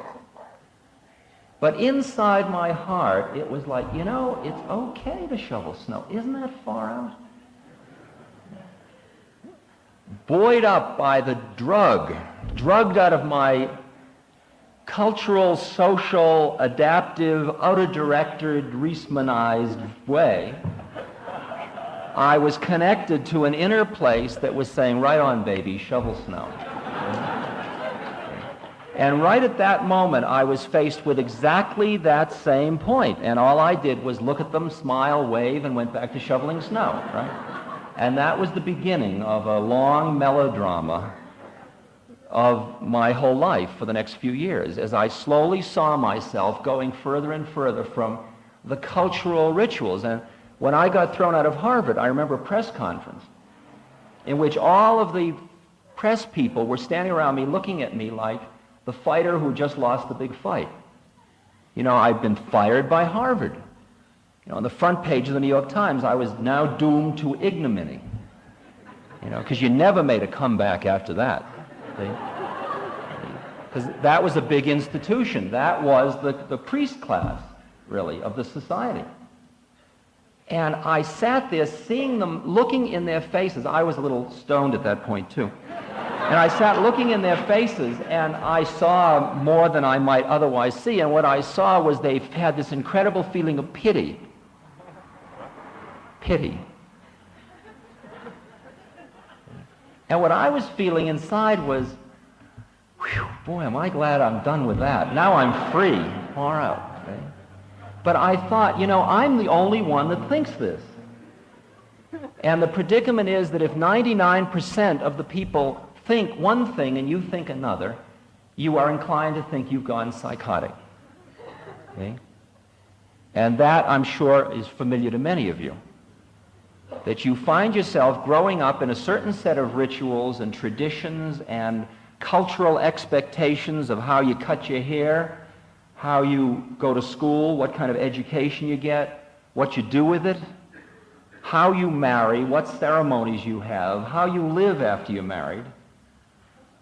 But inside my heart, it was like, it's okay to shovel snow. Isn't that far out? Buoyed up by the drugged out of my cultural, social, adaptive, outer-directed, Reismanized way, I was connected to an inner place that was saying, "Right on, baby, shovel snow." And right at that moment, I was faced with exactly that same point. And all I did was look at them, smile, wave, and went back to shoveling snow, right? And that was the beginning of a long melodrama of my whole life for the next few years, as I slowly saw myself going further and further from the cultural rituals. And when I got thrown out of Harvard, I remember a press conference in which all of the press people were standing around me looking at me like the fighter who just lost the big fight. You know, I'd been fired by Harvard. You know, on the front page of the New York Times, I was now doomed to ignominy. You know, because you never made a comeback after that. Because that was a big institution. That was the priest class, really, of the society. And I sat there seeing them, looking in their faces. I was a little stoned at that point, too. And I sat looking in their faces, and I saw more than I might otherwise see. And what I saw was they had this incredible feeling of pity. Pity. And what I was feeling inside was, whew, boy, am I glad I'm done with that. Now I'm free, far out. Okay? But I thought, you know, I'm the only one that thinks this. And the predicament is that if 99% of the people think one thing and you think another, you are inclined to think you've gone psychotic. Okay? And that, I'm sure, is familiar to many of you. That you find yourself growing up in a certain set of rituals and traditions and cultural expectations of how you cut your hair, how you go to school, what kind of education you get, what you do with it, how you marry, what ceremonies you have, how you live after you're married,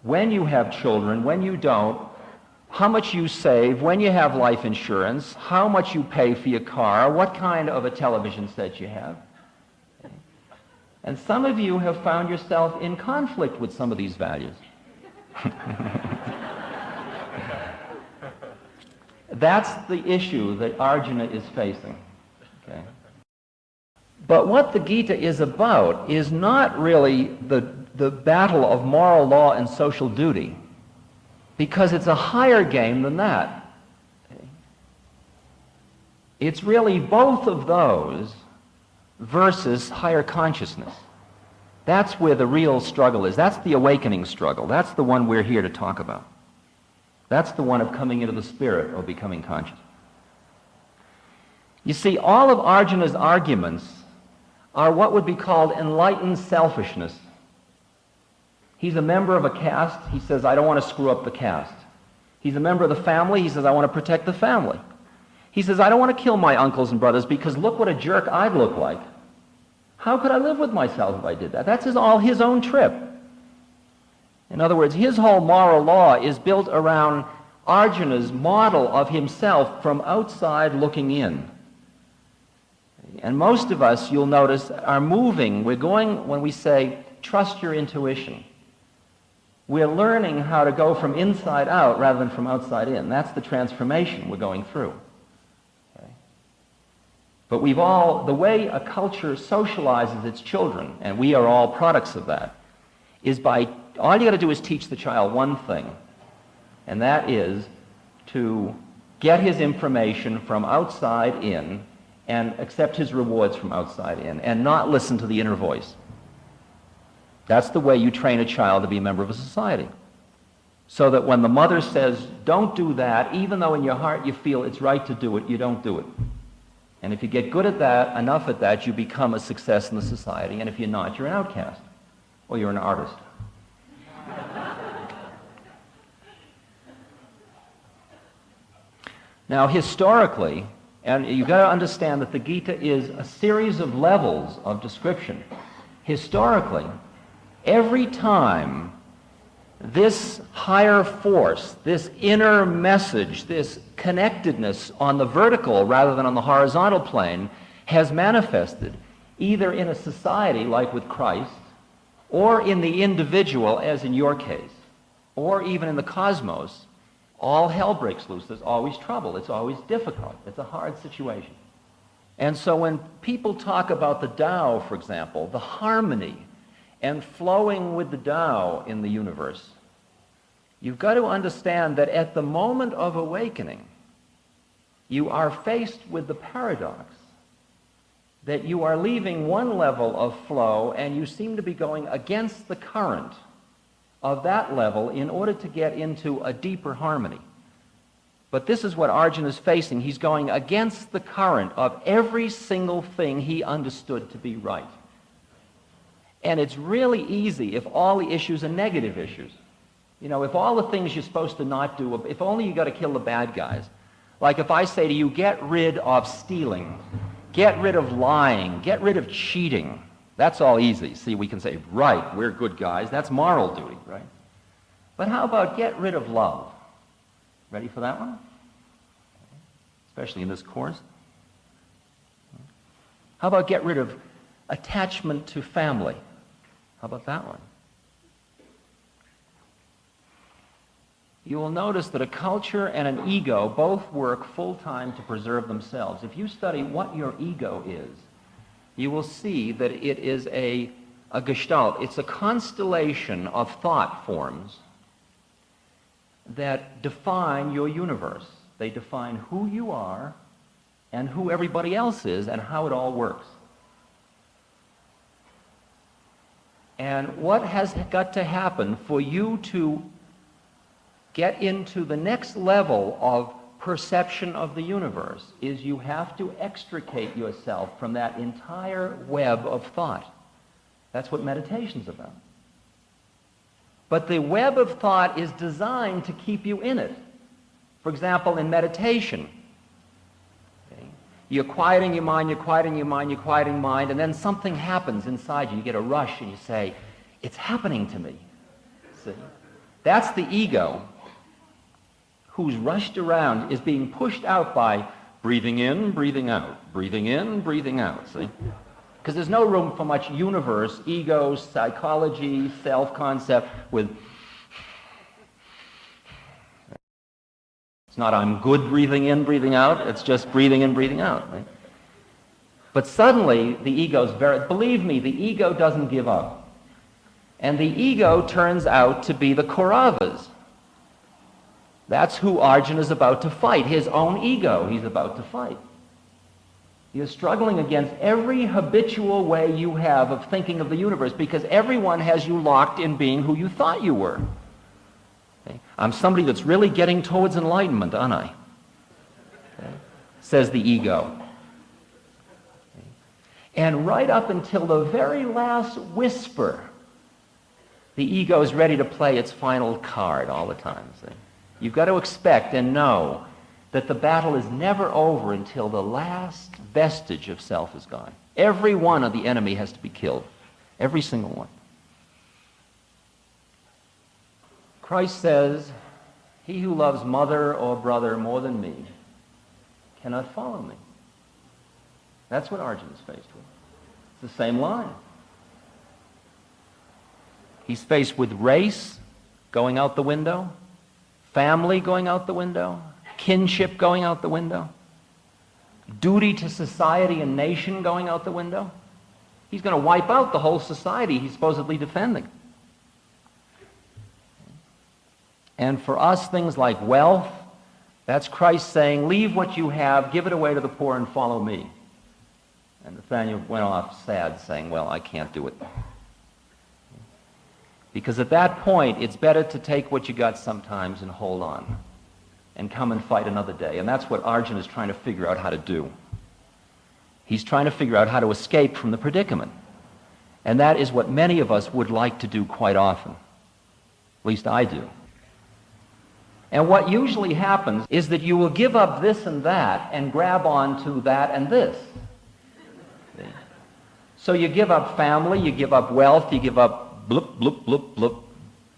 when you have children, when you don't, how much you save, when you have life insurance, how much you pay for your car, what kind of a television set you have. And some of you have found yourself in conflict with some of these values. That's the issue that Arjuna is facing. Okay? But what the Gita is about is not really the battle of moral law and social duty, because it's a higher game than that. Okay? It's really both of those versus higher consciousness. That's where the real struggle is. That's the awakening struggle. That's the one we're here to talk about. That's the one of coming into the spirit or becoming conscious. You see, all of Arjuna's arguments are what would be called enlightened selfishness. He's a member of a caste. He says, I don't want to screw up the caste. He's a member of the family. He says, I want to protect the family. He says, I don't want to kill my uncles and brothers because look what a jerk I'd look like. How could I live with myself if I did that? That's all his own trip. In other words, his whole moral law is built around Arjuna's model of himself from outside looking in. And most of us, you'll notice, are moving. We're going, when we say, trust your intuition, we're learning how to go from inside out rather than from outside in. That's the transformation we're going through. But we've all, the way a culture socializes its children, and we are all products of that, is by, all you got to do is teach the child one thing, and that is to get his information from outside in and accept his rewards from outside in, and not listen to the inner voice. That's the way you train a child to be a member of a society. So that when the mother says, don't do that, even though in your heart you feel it's right to do it, you don't do it. And if you get good at that, enough at that, you become a success in the society. And if you're not, you're an outcast. Or you're an artist. Now, historically, and you've got to understand that the Gita is a series of levels of description. Historically, every time this higher force, this inner message, this connectedness on the vertical rather than on the horizontal plane has manifested either in a society like with Christ, or in the individual as in your case, or even in the cosmos, all hell breaks loose. There's always trouble. It's always difficult. It's a hard situation. And so when people talk about the Tao, for example, the harmony and flowing with the Tao in the universe, You've got to understand that at the moment of awakening, you are faced with the paradox that you are leaving one level of flow and you seem to be going against the current of that level in order to get into a deeper harmony. But this is what Arjuna is facing. He's going against the current of every single thing he understood to be right. And it's really easy if all the issues are negative issues. You know, if all the things you're supposed to not do, if only you got to kill the bad guys. Like if I say to you, get rid of stealing, get rid of lying, get rid of cheating. That's all easy. See, we can say, right, we're good guys. That's moral duty, right? But how about get rid of love? Ready for that one? Especially in this course. How about get rid of attachment to family? How about that one? You will notice that a culture and an ego both work full-time to preserve themselves. If you study what your ego is, you will see that it is a gestalt. It's a constellation of thought forms that define your universe. They define who you are and who everybody else is and how it all works. And what has got to happen for you to get into the next level of perception of the universe is you have to extricate yourself from that entire web of thought. That's what meditation's about. But the web of thought is designed to keep you in it. For example, in meditation, okay, you're quieting your mind, you're quieting your mind, you're quieting your mind, and then something happens inside you. You get a rush and you say, it's happening to me. See? That's the ego who's rushed around, is being pushed out by breathing in, breathing out, breathing in, breathing out, see? Because there's no room for much universe, ego, psychology, self-concept with... It's not I'm good breathing in, breathing out, it's just breathing in, breathing out, right? But suddenly, the ego's very... Believe me, the ego doesn't give up. And the ego turns out to be the Kauravas. That's who Arjuna is about to fight, his own ego he's about to fight. You're struggling against every habitual way you have of thinking of the universe because everyone has you locked in being who you thought you were. Okay? I'm somebody that's really getting towards enlightenment, aren't I? Okay? Says the ego. Okay? And right up until the very last whisper, the ego is ready to play its final card all the time. See? You've got to expect and know that the battle is never over until the last vestige of self is gone. Every one of the enemy has to be killed. Every single one. Christ says, he who loves mother or brother more than me cannot follow me. That's what Arjuna is faced with. It's the same line. He's faced with race going out the window, family going out the window, kinship going out the window, duty to society and nation going out the window. He's going to wipe out the whole society he's supposedly defending. And for us, things like wealth, that's Christ saying, leave what you have, give it away to the poor and follow me. And Nathaniel went off sad, saying, well, I can't do it. Because at that point, it's better to take what you got sometimes and hold on and come and fight another day. And that's what Arjuna is trying to figure out how to do. He's trying to figure out how to escape from the predicament. And that is what many of us would like to do quite often. At least I do. And what usually happens is that you will give up this and that and grab on to that and this. See? So you give up family, you give up wealth, you give up bloop, bloop, bloop, bloop,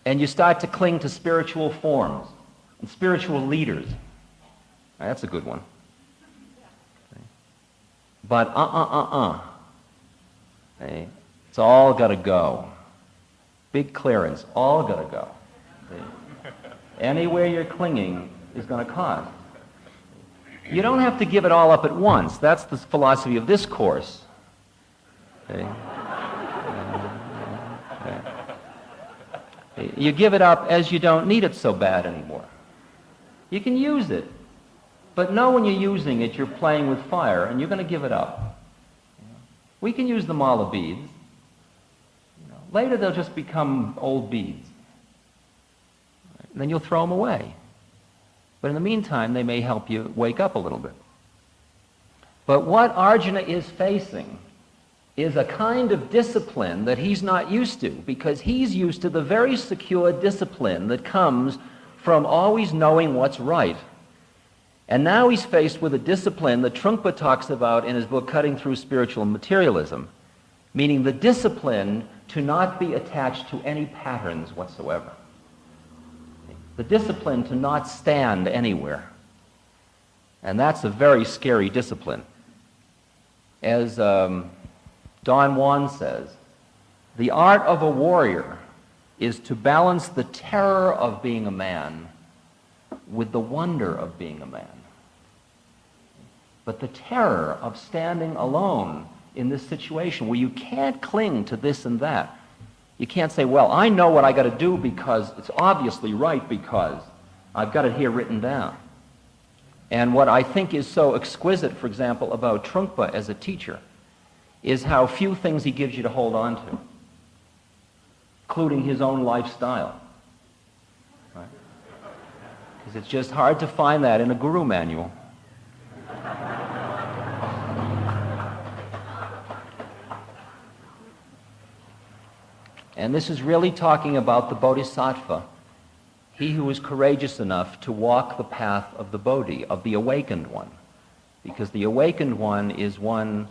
and you start to cling to spiritual forms and spiritual leaders. Now, that's a good one. Okay. But okay. It's all got to go. Big clearance, all got to go. Okay. Anywhere you're clinging is going to cost. You don't have to give it all up at once. That's the philosophy of this course. Okay. You give it up as you don't need it so bad anymore. You can use it, but know when you're using it, you're playing with fire, and you're going to give it up. We can use the mala beads. Later they'll just become old beads. Then you'll throw them away. But in the meantime, they may help you wake up a little bit. But what Arjuna is facing is a kind of discipline that he's not used to, because he's used to the very secure discipline that comes from always knowing what's right. And now he's faced with a discipline that Trungpa talks about in his book Cutting Through Spiritual Materialism, meaning the discipline to not be attached to any patterns whatsoever. The discipline to not stand anywhere. And that's a very scary discipline. As Don Juan says, the art of a warrior is to balance the terror of being a man with the wonder of being a man. But the terror of standing alone in this situation where you can't cling to this and that. You can't say, well, I know what I got to do because it's obviously right because I've got it here written down. And what I think is so exquisite, for example, about Trungpa as a teacher is how few things he gives you to hold on to, including his own lifestyle. Right? Because it's just hard to find that in a guru manual. And this is really talking about the bodhisattva, he who is courageous enough to walk the path of the bodhi, of the awakened one. Because the awakened one is one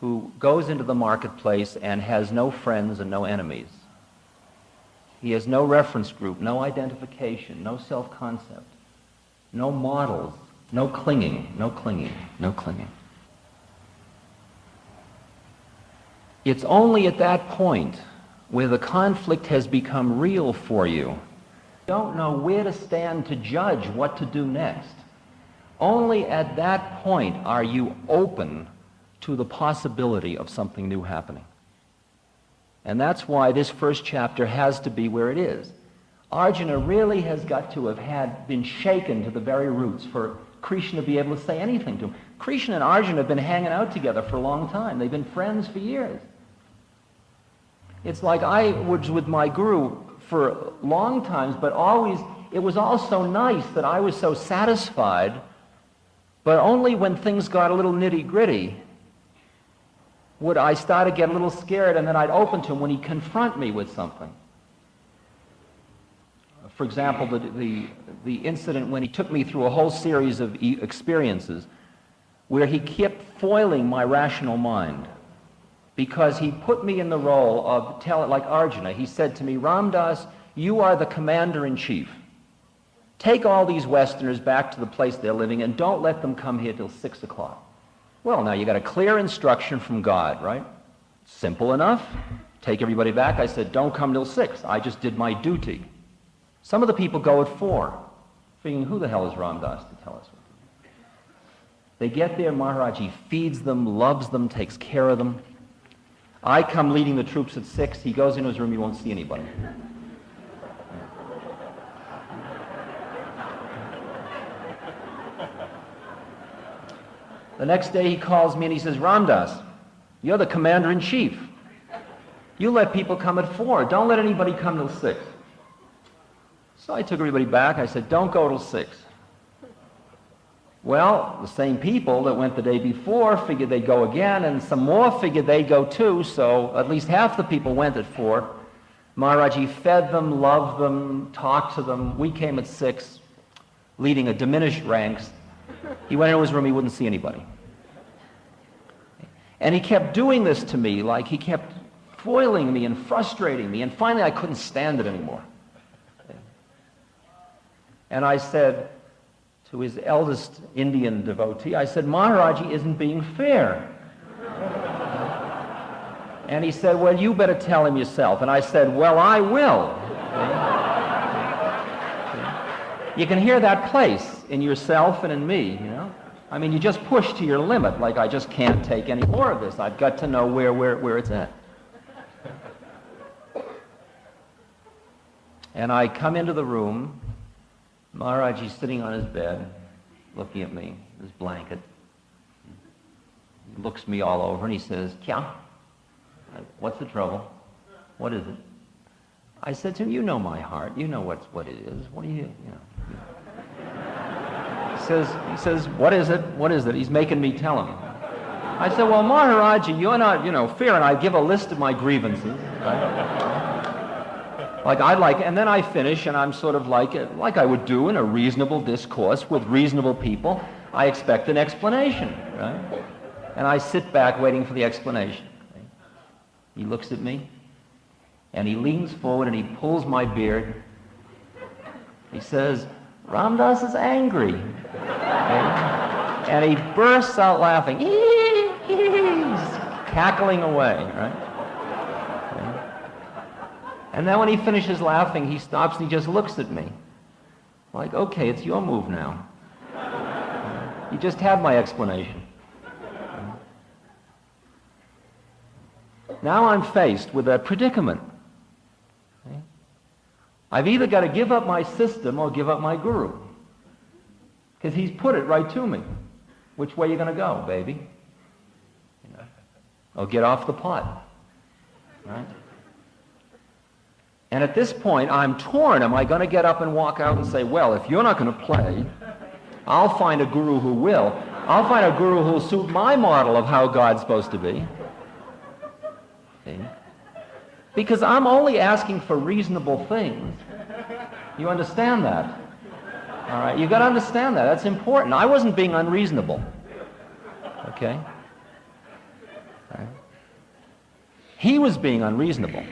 who goes into the marketplace and has no friends and no enemies. He has no reference group, no identification, no self-concept, no models, no clinging, no clinging, no clinging. It's only at that point where the conflict has become real for you, you don't know where to stand to judge what to do next. Only at that point are you open to the possibility of something new happening. And that's why this first chapter has to be where it is. Arjuna really has got to have been shaken to the very roots for Krishna to be able to say anything to him. Krishna and Arjuna have been hanging out together for a long time. They've been friends for years. It's like I was with my guru for long times, but always, it was all so nice that I was so satisfied, but only when things got a little nitty-gritty would I start to get a little scared, and then I'd open to him when he'd confront me with something. For example, the incident when he took me through a whole series of experiences where he kept foiling my rational mind, because he put me in the role of, like Arjuna, he said to me, Ramdas, you are the commander-in-chief. Take all these Westerners back to the place they're living and don't let them come here till 6 o'clock. Well, now you got a clear instruction from God, right? Simple enough. Take everybody back. I said, don't come till 6. I just did my duty. Some of the people go at 4, thinking, who the hell is Ramdas to tell us what to do? They get there, Maharaj, he feeds them, loves them, takes care of them. I come leading the troops at 6. He goes into his room, he won't see anybody. The next day he calls me and he says, Ramdas, you're the commander-in-chief. You let people come at 4. Don't let anybody come till 6. So I took everybody back. I said, don't go till 6. Well, the same people that went the day before figured they'd go again, and some more figured they'd go too, so at least half the people went at 4. Maharaji fed them, loved them, talked to them. We came at 6, leading a diminished ranks. He went into his room, he wouldn't see anybody. And he kept doing this to me, like he kept foiling me and frustrating me, and finally I couldn't stand it anymore. And I said to his eldest Indian devotee, I said, Maharaji isn't being fair. And he said, well, you better tell him yourself. And I said, well, I will. You can hear that place in yourself and in me, you know. I mean, you just push to your limit, like I just can't take any more of this. I've got to know where it's at. And I come into the room. Maharaji's sitting on his bed, looking at me, his blanket. He looks me all over and he says, "Kya? What's the trouble? What is it?" I said to him, "You know my heart. You know what it is. What do you know?" He says, "What is it? What is it?" He's making me tell him. I said, "Well, Maharaji, you're not, fair." And I give a list of my grievances. Right? And then I finish, and I'm sort of like I would do in a reasonable discourse with reasonable people. I expect an explanation, right? And I sit back waiting for the explanation. Right? He looks at me, and he leans forward, and he pulls my beard. He says, "Ram Dass is angry." Okay? And he bursts out laughing. He's cackling away, right? Okay? And then when he finishes laughing, he stops and he just looks at me. Like, "Okay, it's your move now. You just had my explanation." Now I'm faced with a predicament. Okay? I've either got to give up my system or give up my guru. Because he's put it right to me. Which way you going to go, baby? Or get off the pot. Right? And at this point, I'm torn. Am I going to get up and walk out and say, "Well, if you're not going to play, I'll find a guru who will. I'll find a guru who'll suit my model of how God's supposed to be." See? Because I'm only asking for reasonable things. You understand that? All right, you've got to understand that. That's important. I wasn't being unreasonable. Okay? All right. He was being unreasonable.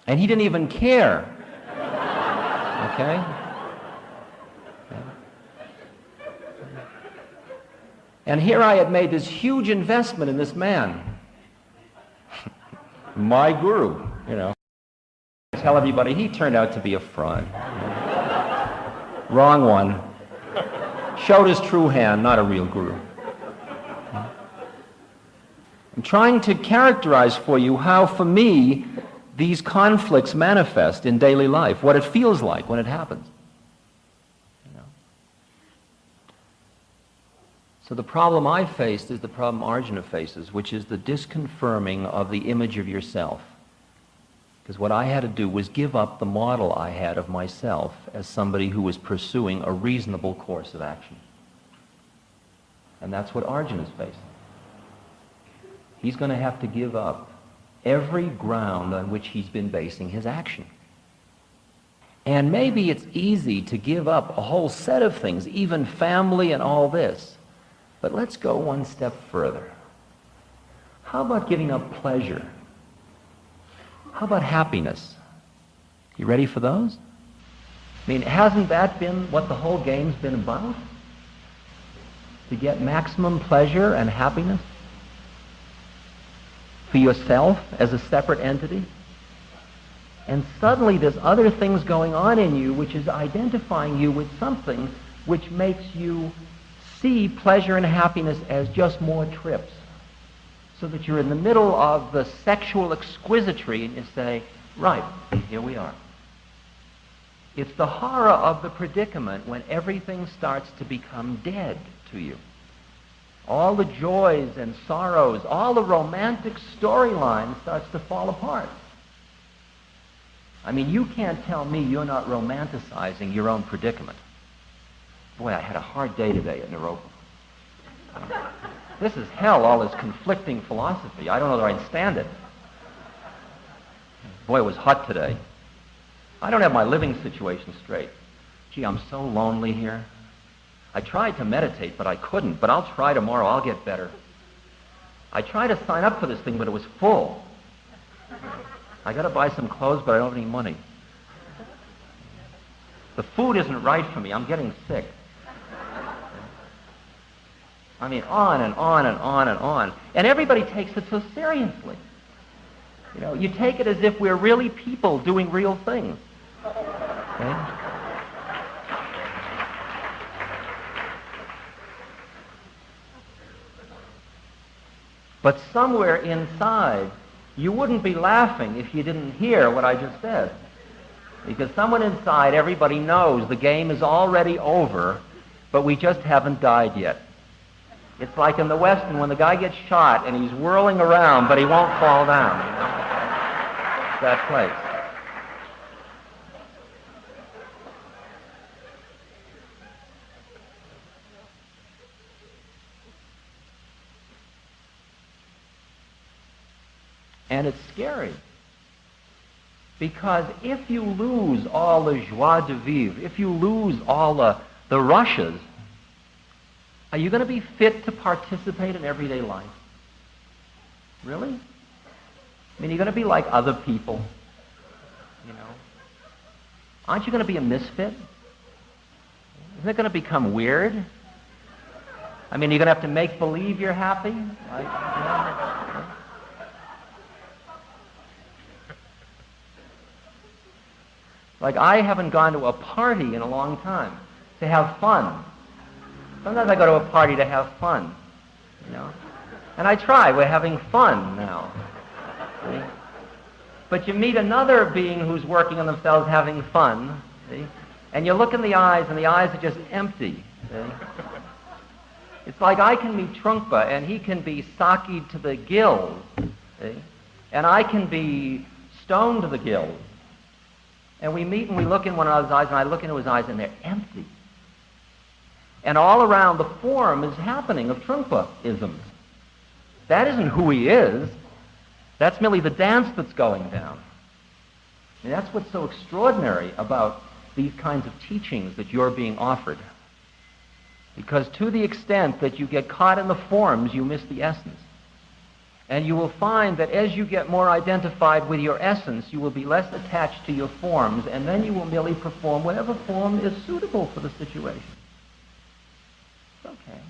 And he didn't even care. Okay? And here I had made this huge investment in this man. My guru, Tell everybody he turned out to be a fraud. Wrong one. Showed his true hand, not a real guru. I'm trying to characterize for you how, for me, these conflicts manifest in daily life, what it feels like when it happens. So the problem I faced is the problem Arjuna faces, which is the disconfirming of the image of yourself. Because what I had to do was give up the model I had of myself as somebody who was pursuing a reasonable course of action. And that's what Arjuna is facing. He's going to have to give up every ground on which he's been basing his action. And maybe it's easy to give up a whole set of things, even family and all this. But let's go one step further. How about giving up pleasure? How about happiness? You ready for those? I mean, hasn't that been what the whole game's been about? To get maximum pleasure and happiness? For yourself as a separate entity? And suddenly there's other things going on in you which is identifying you with something which makes you see pleasure and happiness as just more trips. So that you're in the middle of the sexual exquisitry and you say, right, here we are. It's the horror of the predicament when everything starts to become dead to you. All the joys and sorrows, all the romantic storyline starts to fall apart. I mean, you can't tell me you're not romanticizing your own predicament. Boy, I had a hard day today at Naropa. This is hell, all this conflicting philosophy. I don't know that I'd stand it. Boy, it was hot today. I don't have my living situation straight. Gee, I'm so lonely here. I tried to meditate, but I couldn't. But I'll try tomorrow. I'll get better. I tried to sign up for this thing, but it was full. I got to buy some clothes, but I don't have any money. The food isn't right for me. I'm getting sick. I mean, on and on and on and on. And everybody takes it so seriously. You know, you take it as if we're really people doing real things. Okay? But somewhere inside, You wouldn't be laughing if you didn't hear what I just said. Because someone inside, everybody knows the game is already over, but we just haven't died yet. It's like in the Western when the guy gets shot and he's whirling around, but he won't fall down. It's that place. And it's scary. Because if you lose all the joie de vivre, if you lose all the rushes, are you going to be fit to participate in everyday life? Really? I mean, you're going to be like other people, you know? Aren't you going to be a misfit? Isn't it going to become weird? I mean, you're going to have to make believe you're happy? Like, you know? Like, I haven't gone to a party in a long time to have fun. Sometimes I go to a party to have fun, you know. And I try. We're having fun now. See? But you meet another being who's working on themselves having fun, see? And you look in the eyes, and the eyes are just empty, see? It's like I can meet Trungpa, and he can be saki'd to the gills, see? And I can be stoned to the gills. And we meet and we look in one another's eyes, and I look into his eyes, and they're empty. And all around the form is happening of Trungpa-isms. That isn't who he is. That's merely the dance that's going down. And that's what's so extraordinary about these kinds of teachings that you're being offered. Because to the extent that you get caught in the forms, you miss the essence. And you will find that as you get more identified with your essence, you will be less attached to your forms, and then you will merely perform whatever form is suitable for the situation. It's okay.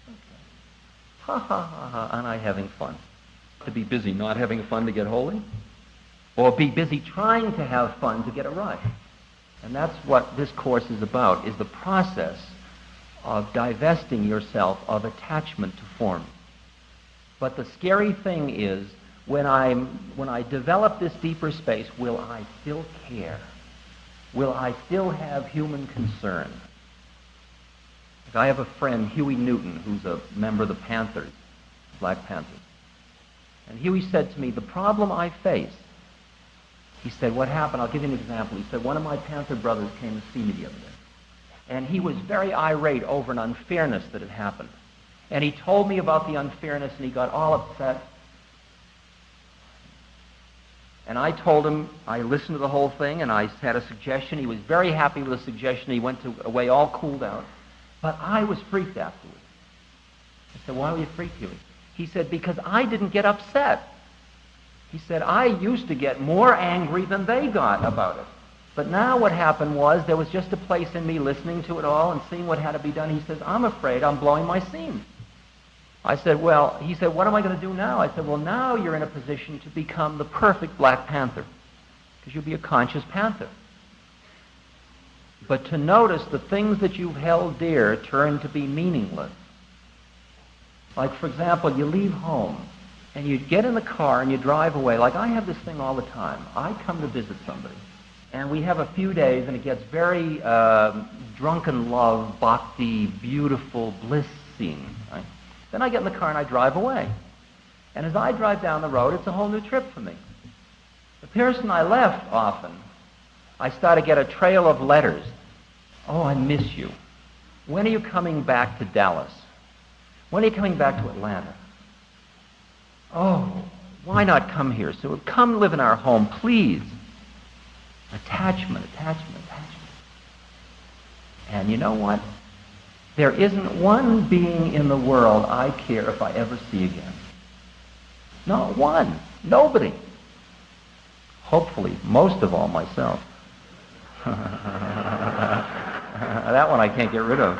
It's okay. Ha ha ha ha, aren't I having fun? To be busy not having fun to get holy? Or be busy trying to have fun to get a rush? And that's what this course is about, is the process of divesting yourself of attachment to form. But the scary thing is, when I develop this deeper space, will I still care? Will I still have human concern? I have a friend, Huey Newton, who's a member of the Panthers, Black Panthers. And Huey said to me, the problem I face, he said, what happened? I'll give you an example. He said, one of my Panther brothers came to see me the other day. And he was very irate over an unfairness that had happened. And he told me about the unfairness, and he got all upset. And I told him, I listened to the whole thing, and I had a suggestion. He was very happy with the suggestion. He went away all cooled out. But I was freaked afterwards. I said, why were you freaked, Huey? He said, because I didn't get upset. He said, I used to get more angry than they got about it. But now what happened was there was just a place in me listening to it all and seeing what had to be done. He says, I'm afraid I'm blowing my seam. I said, well, he said, what am I going to do now? I said, well, now you're in a position to become the perfect Black Panther, because you'll be a conscious Panther. But to notice the things that you've held dear turn to be meaningless. Like, for example, you leave home, and you get in the car and you drive away. Like, I have this thing all the time. I come to visit somebody, and we have a few days, and it gets very drunken love, bhakti, beautiful bliss scene, right? Then I get in the car and I drive away. And as I drive down the road, it's a whole new trip for me. The person I left often, I start to get a trail of letters. Oh, I miss you. When are you coming back to Dallas? When are you coming back to Atlanta? Oh, why not come here? So come live in our home, please. Attachment, attachment, attachment. And you know what? There isn't one being in the world I care if I ever see again. Not one. Nobody. Hopefully, most of all, myself. That one I can't get rid of.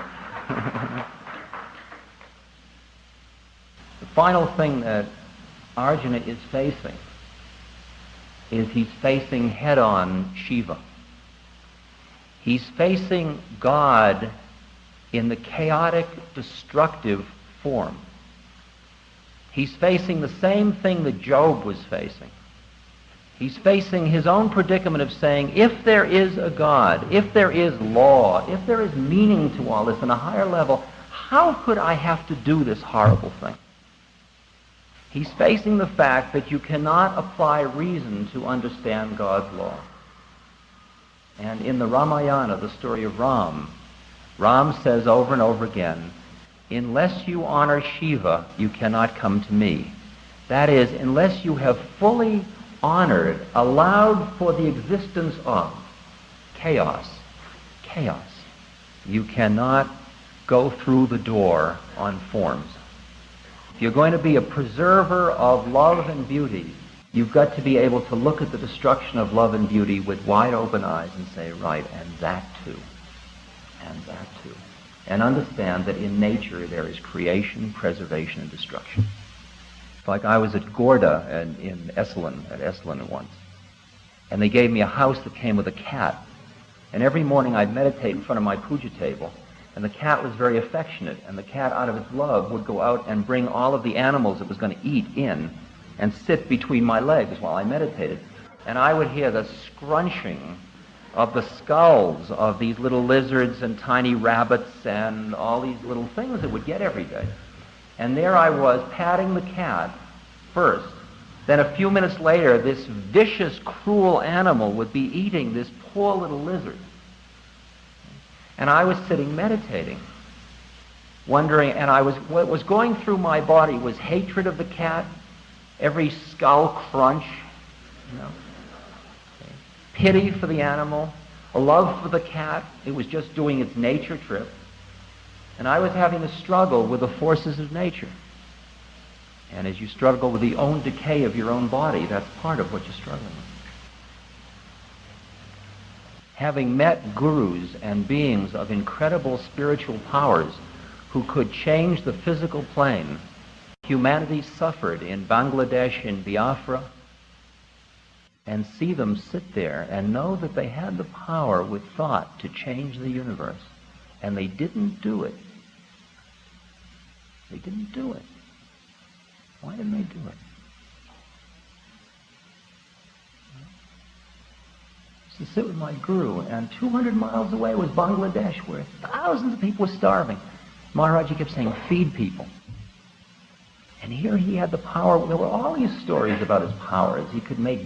The final thing that Arjuna is facing is he's facing head-on Shiva. He's facing God in the chaotic, destructive form. He's facing the same thing that Job was facing. He's facing his own predicament of saying, if there is a God, if there is law, if there is meaning to all this on a higher level, how could I have to do this horrible thing? He's facing the fact that you cannot apply reason to understand God's law. And in the Ramayana, the story of Ram says over and over again, unless you honor Shiva, you cannot come to me. That is, unless you have fully honored, allowed for the existence of chaos, you cannot go through the door on forms. If you're going to be a preserver of love and beauty, you've got to be able to look at the destruction of love and beauty with wide open eyes and say, right, and that too, and that too. And understand that in nature there is creation, preservation, and destruction. Like I was at Gorda in Esalen once, and they gave me a house that came with a cat. And every morning I'd meditate in front of my puja table, and the cat was very affectionate, and the cat, out of its love, would go out and bring all of the animals it was going to eat in and sit between my legs while I meditated. And I would hear the scrunching of the skulls of these little lizards and tiny rabbits and all these little things that would get every day. And there I was, patting the cat first. Then a few minutes later, this vicious, cruel animal would be eating this poor little lizard. And I was sitting meditating, wondering, and what was going through my body was hatred of the cat, every skull crunch, pity for the animal, a love for the cat. It was just doing its nature trip. And I was having a struggle with the forces of nature. And as you struggle with the own decay of your own body, that's part of what you're struggling with. Having met gurus and beings of incredible spiritual powers who could change the physical plane, humanity suffered in Bangladesh, in Biafra, and see them sit there and know that they had the power with thought to change the universe. And they didn't do it. They didn't do it. Why didn't they do it? I used to sit with my guru, and 200 miles away was Bangladesh, where thousands of people were starving. Maharaji kept saying, feed people. And here he had the power. There were all these stories about his powers. He could make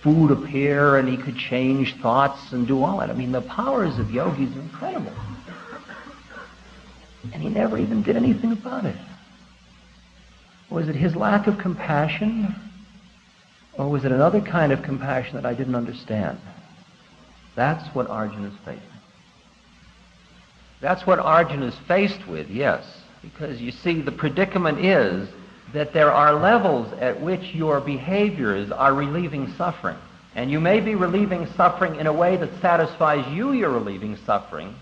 food appear, and he could change thoughts and do all that. I mean, the powers of yogis are incredible. And he never even did anything about it. Was it his lack of compassion? Or was it another kind of compassion that I didn't understand? That's what Arjuna is facing. That's what Arjuna is faced with, yes. Because you see, the predicament is that there are levels at which your behaviors are relieving suffering. And you may be relieving suffering in a way that satisfies you, you're relieving suffering.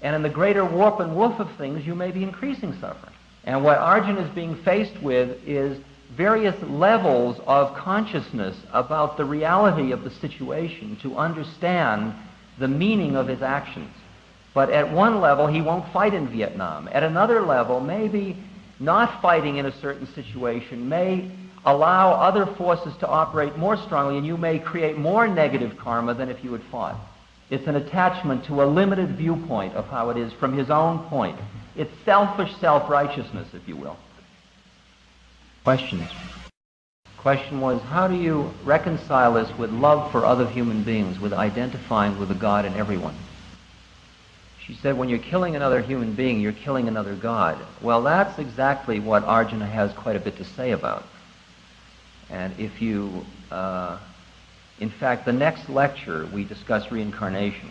And in the greater warp and woof of things, you may be increasing suffering. And what Arjuna is being faced with is various levels of consciousness about the reality of the situation to understand the meaning of his actions. But at one level, he won't fight in Vietnam. At another level, maybe not fighting in a certain situation may allow other forces to operate more strongly, and you may create more negative karma than if you had fought. It's an attachment to a limited viewpoint of how it is from his own point. It's selfish self-righteousness, if you will. Questions? Question was, how do you reconcile this with love for other human beings, with identifying with the God in everyone? She said, when you're killing another human being, you're killing another God. Well, that's exactly what Arjuna has quite a bit to say about. And if you, in fact, the next lecture, we discuss reincarnation.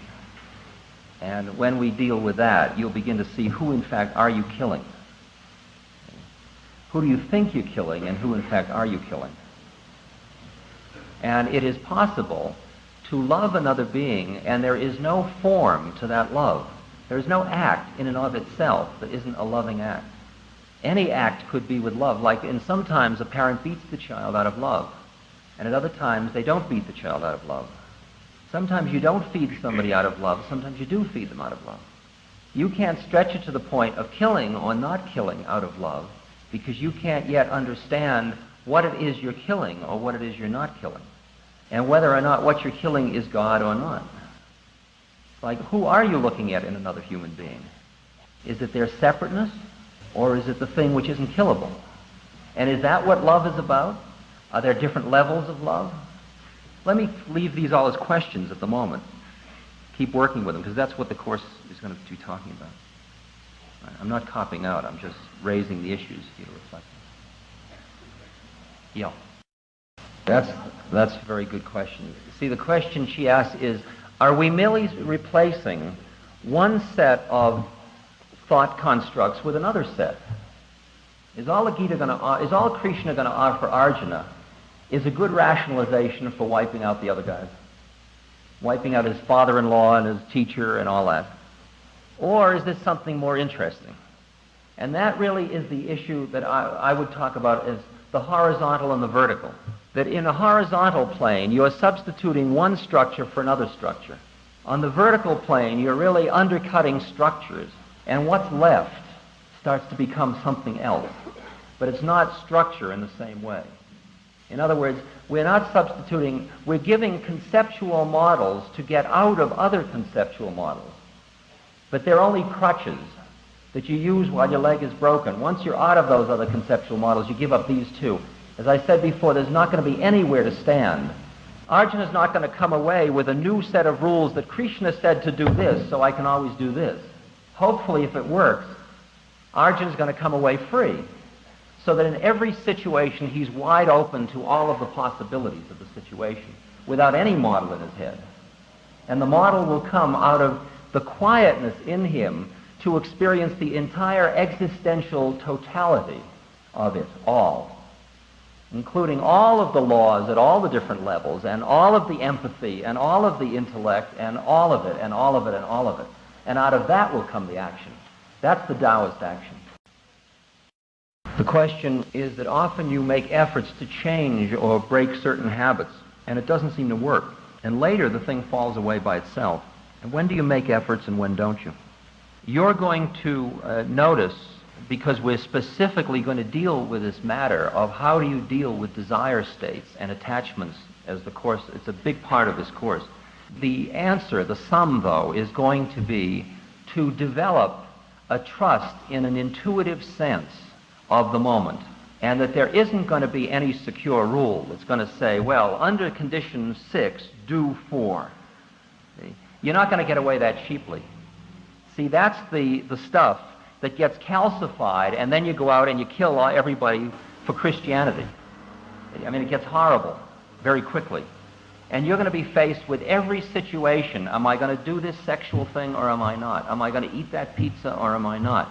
And when we deal with that, you'll begin to see who, in fact, are you killing. Who do you think you're killing, and who, in fact, are you killing? And it is possible to love another being, and there is no form to that love. There is no act in and of itself that isn't a loving act. Any act could be with love, like in sometimes a parent beats the child out of love, and at other times they don't beat the child out of love. Sometimes you don't feed somebody out of love, sometimes you do feed them out of love. You can't stretch it to the point of killing or not killing out of love. because you can't yet understand what it is you're killing or what it is you're not killing, and whether or not what you're killing is God or not. Like, who are you looking at in another human being? Is it their separateness, or is it the thing which isn't killable? And is that what love is about? Are there different levels of love? Let me leave these all as questions at the moment. Keep working with them, because that's what the Course is going to be talking about. I'm not copping out, I'm just raising the issues for you to reflect on. Yeah. That's a very good question. See, the question she asks is, are we merely replacing one set of thought constructs with another set? Is all Krishna going to offer Arjuna is a good rationalization for wiping out the other guys? Wiping out his father-in-law and his teacher and all that? Or is this something more interesting? And that really is the issue that I would talk about as the horizontal and the vertical. That in a horizontal plane, you are substituting one structure for another structure. On the vertical plane, you're really undercutting structures, and what's left starts to become something else. But it's not structure in the same way. In other words, we're not substituting, we're giving conceptual models to get out of other conceptual models. But they're only crutches that you use while your leg is broken. Once you're out of those other conceptual models, you give up these two. As I said before, there's not going to be anywhere to stand. Arjuna's not going to come away with a new set of rules that Krishna said to do this, so I can always do this. Hopefully, if it works, Arjuna's going to come away free, so that in every situation he's wide open to all of the possibilities of the situation, without any model in his head. And the model will come out of the quietness in him to experience the entire existential totality of it all, including all of the laws at all the different levels, and all of the empathy, and all of the intellect, and all of it, and all of it, and all of it. And out of that will come the action. That's the Taoist action. The question is that often you make efforts to change or break certain habits, and it doesn't seem to work. And later the thing falls away by itself. And when do you make efforts and when don't you? You're going to notice, because we're specifically going to deal with this matter of how do you deal with desire states and attachments as the Course, it's a big part of this Course. The answer, the sum though, is going to be to develop a trust in an intuitive sense of the moment, and that there isn't going to be any secure rule that's going to say, well, under condition 6, do 4. See? You're not going to get away that cheaply. See, that's the stuff that gets calcified, and then you go out and you kill everybody for Christianity. I mean, it gets horrible very quickly. And you're going to be faced with every situation. Am I going to do this sexual thing or am I not? Am I going to eat that pizza or am I not?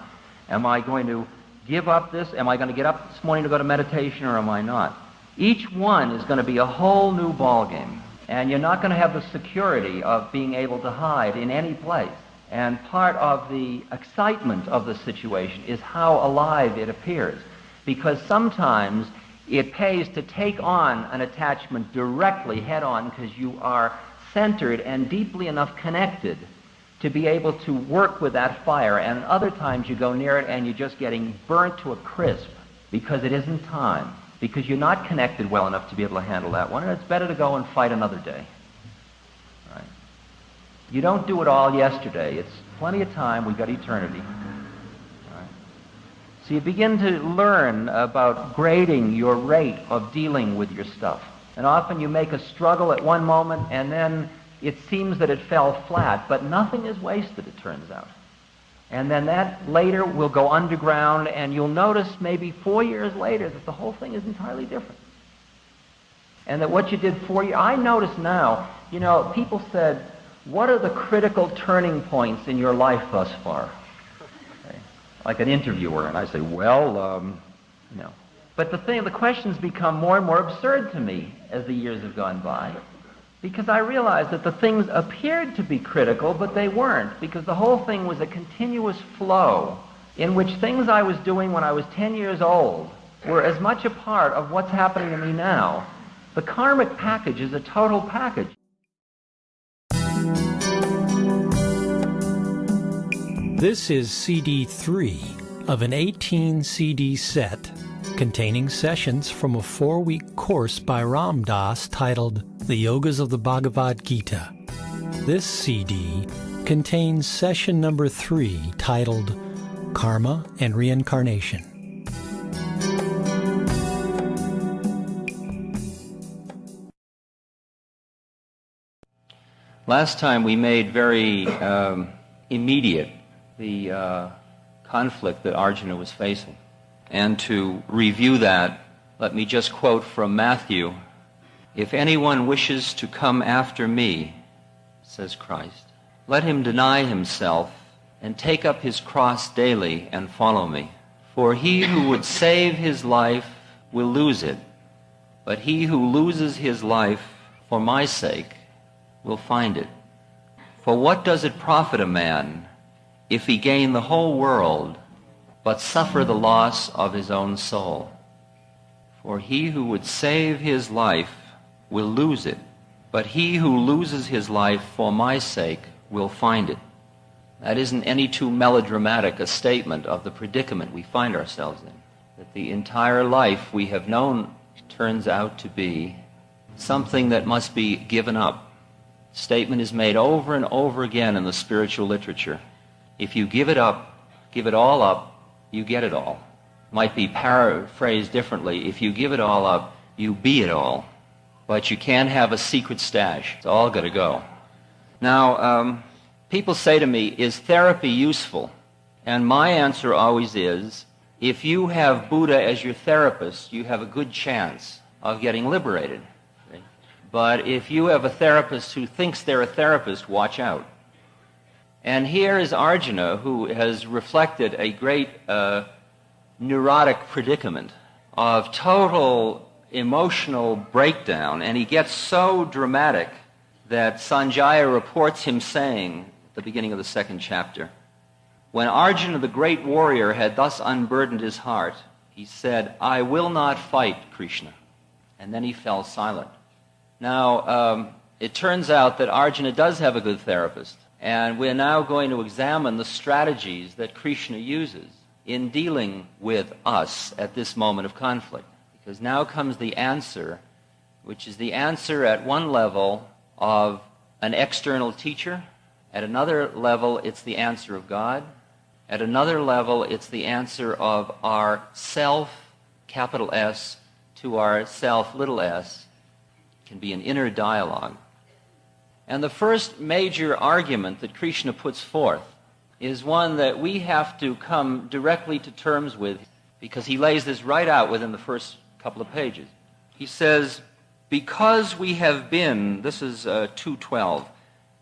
Am I going to give up this? Am I going to get up this morning to go to meditation or am I not? Each one is going to be a whole new ballgame. And you're not going to have the security of being able to hide in any place. And part of the excitement of the situation is how alive it appears. Because sometimes it pays to take on an attachment directly head-on because you are centered and deeply enough connected to be able to work with that fire. And other times you go near it and you're just getting burnt to a crisp because it isn't time, because you're not connected well enough to be able to handle that one, and it's better to go and fight another day. Right? You don't do it all yesterday. It's plenty of time. We've got eternity. So you begin to learn about grading your rate of dealing with your stuff. And often you make a struggle at one moment, and then it seems that it fell flat, but nothing is wasted, it turns out. And then that later will go underground, and you'll notice maybe 4 years later that the whole thing is entirely different. And that what you did 4 years... I notice now, you know, people said, what are the critical turning points in your life thus far? Like an interviewer, and I say, well, you know. But the questions become more and more absurd to me as the years have gone by, because I realized that the things appeared to be critical, but they weren't, because the whole thing was a continuous flow in which things I was doing when I was 10 years old were as much a part of what's happening to me now. The karmic package is a total package. This is CD 3 of an 18 CD set containing sessions from a 4-week course by Ram Dass titled The Yogas of the Bhagavad Gita. This CD contains session number 3 titled Karma and Reincarnation. Last time we made very immediate the conflict that Arjuna was facing. And to review that, let me just quote from Matthew, "If anyone wishes to come after me, says Christ, let him deny himself and take up his cross daily and follow me. For he who would save his life will lose it, but he who loses his life for my sake will find it. For what does it profit a man if he gain the whole world but suffer the loss of his own soul? For he who would save his life will lose it, but he who loses his life for my sake will find it." That isn't any too melodramatic a statement of the predicament we find ourselves in. That the entire life we have known turns out to be something that must be given up. Statement is made over and over again in the spiritual literature. If you give it up, give it all up, you get it all. Might be paraphrased differently. If you give it all up, you be it all. But you can't have a secret stash. It's all got to go. Now, people say to me, is therapy useful? And my answer always is, if you have Buddha as your therapist, you have a good chance of getting liberated. But if you have a therapist who thinks they're a therapist, watch out. And here is Arjuna, who has reflected a great neurotic predicament of total emotional breakdown, and he gets so dramatic that Sanjaya reports him saying, at the beginning of the 2nd chapter, when Arjuna, the great warrior, had thus unburdened his heart, he said, "I will not fight, Krishna." And then he fell silent. Now, it turns out that Arjuna does have a good therapist, and we're now going to examine the strategies that Krishna uses in dealing with us at this moment of conflict. Because now comes the answer, which is the answer at one level of an external teacher, at another level it's the answer of God, at another level it's the answer of our self, capital S, to our self, little s. Can be an inner dialogue. And the first major argument that Krishna puts forth is one that we have to come directly to terms with, because he lays this right out within the first couple of pages. He says, because we have been, this is 2:12,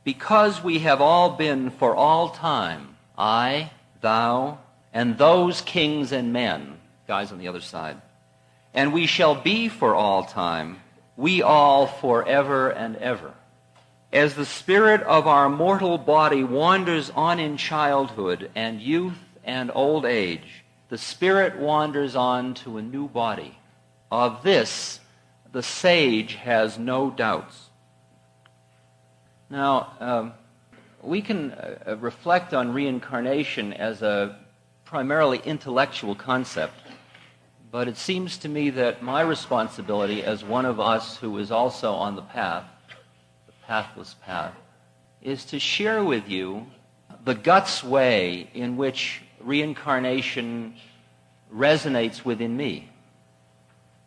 because we have all been for all time, I, thou, and those kings and men, guys on the other side, and we shall be for all time, we all forever and ever. As the spirit of our mortal body wanders on in childhood and youth and old age, the spirit wanders on to a new body. Of this, the sage has no doubts. Now, we can reflect on reincarnation as a primarily intellectual concept. But it seems to me that my responsibility as one of us who is also on the path, the pathless path, is to share with you the guts way in which reincarnation resonates within me.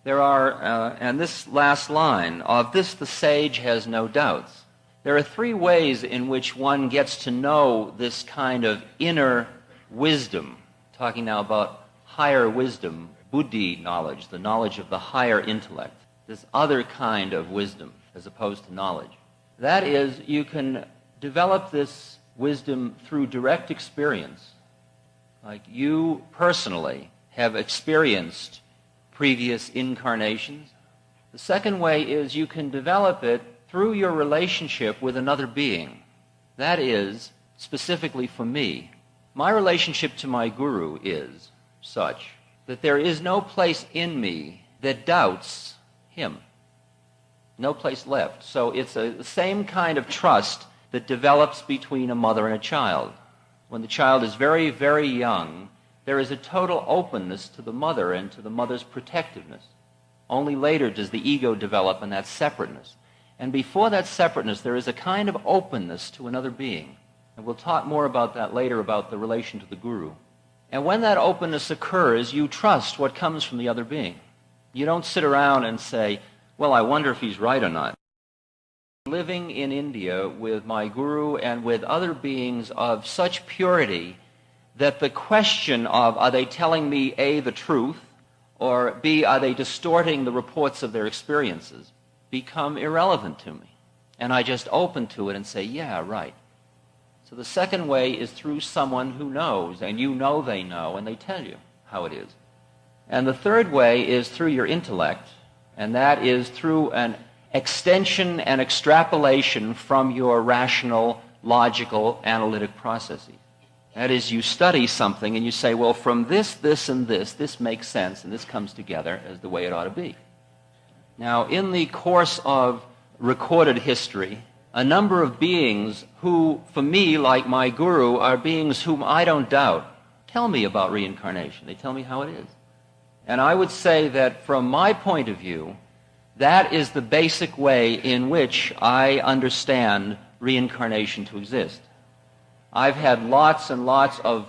There are, and this last line, of this the sage has no doubts. There are 3 ways in which one gets to know this kind of inner wisdom, talking now about higher wisdom, buddhi knowledge, the knowledge of the higher intellect, this other kind of wisdom as opposed to knowledge. That is, you can develop this wisdom through direct experience. Like you personally have experienced previous incarnations. The second way is you can develop it through your relationship with another being. That is, specifically for me, my relationship to my guru is such that there is no place in me that doubts him. No place left. So it's the same kind of trust that develops between a mother and a child. When the child is very, very young, There is a total openness to the mother and to the mother's protectiveness. Only later does the ego develop in that separateness. And before that separateness, there is a kind of openness to another being. And we'll talk more about that later, about the relation to the guru. And when that openness occurs, you trust what comes from the other being. You don't sit around and say, well, I wonder if he's right or not. Living in India with my guru and with other beings of such purity that the question of, are they telling me A, the truth, or B, are they distorting the reports of their experiences, become irrelevant to me. And I just open to it and say, yeah, right. So the second way is through someone who knows, and you know they know, and they tell you how it is. And the third way is through your intellect, and that is through an extension and extrapolation from your rational, logical, analytic processes. That is, you study something and you say, well, from this, this, and this makes sense, and this comes together as the way it ought to be. Now, in the course of recorded history, a number of beings who, for me, like my guru, are beings whom I don't doubt, tell me about reincarnation. They tell me how it is. And I would say that from my point of view, that is the basic way in which I understand reincarnation to exist. I've had lots and lots of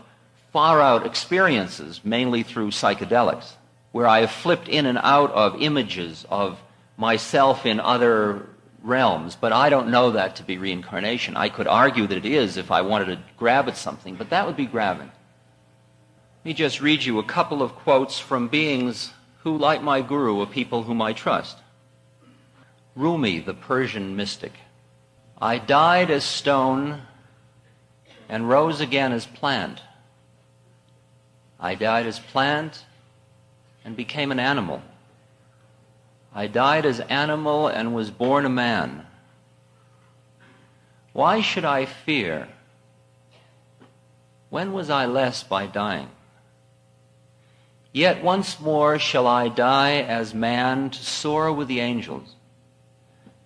far-out experiences, mainly through psychedelics, where I have flipped in and out of images of myself in other realms, but I don't know that to be reincarnation. I could argue that it is if I wanted to grab at something, but that would be grabbing. Let me just read you a couple of quotes from beings who, like my guru, are people whom I trust. Rumi, the Persian mystic. I died as stone and rose again as plant. I died as plant and became an animal. I died as animal and was born a man. Why should I fear? When was I less by dying? Yet once more shall I die as man to soar with the angels.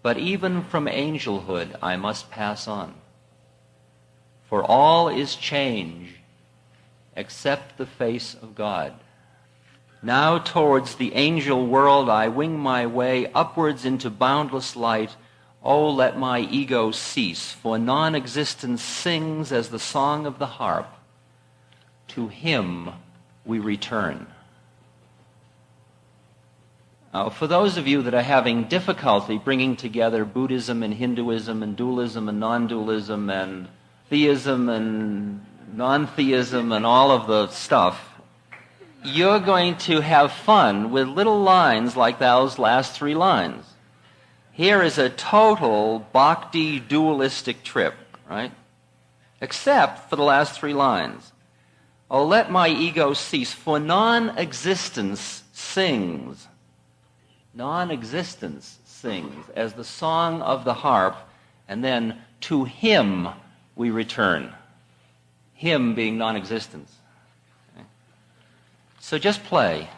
But even from angelhood I must pass on. For all is change except the face of God. Now towards the angel world I wing my way upwards into boundless light. Oh, let my ego cease, for non-existence sings as the song of the harp. To him we return. Now, for those of you that are having difficulty bringing together Buddhism and Hinduism and dualism and non-dualism and theism and non-theism and all of the stuff, you're going to have fun with little lines like those last three lines. Here is a total bhakti dualistic trip, right? Except for the last three lines. Oh, let my ego cease, for non-existence sings. Non-existence sings as the song of the harp, and then to him we return. Him being non-existence. Okay. So just play.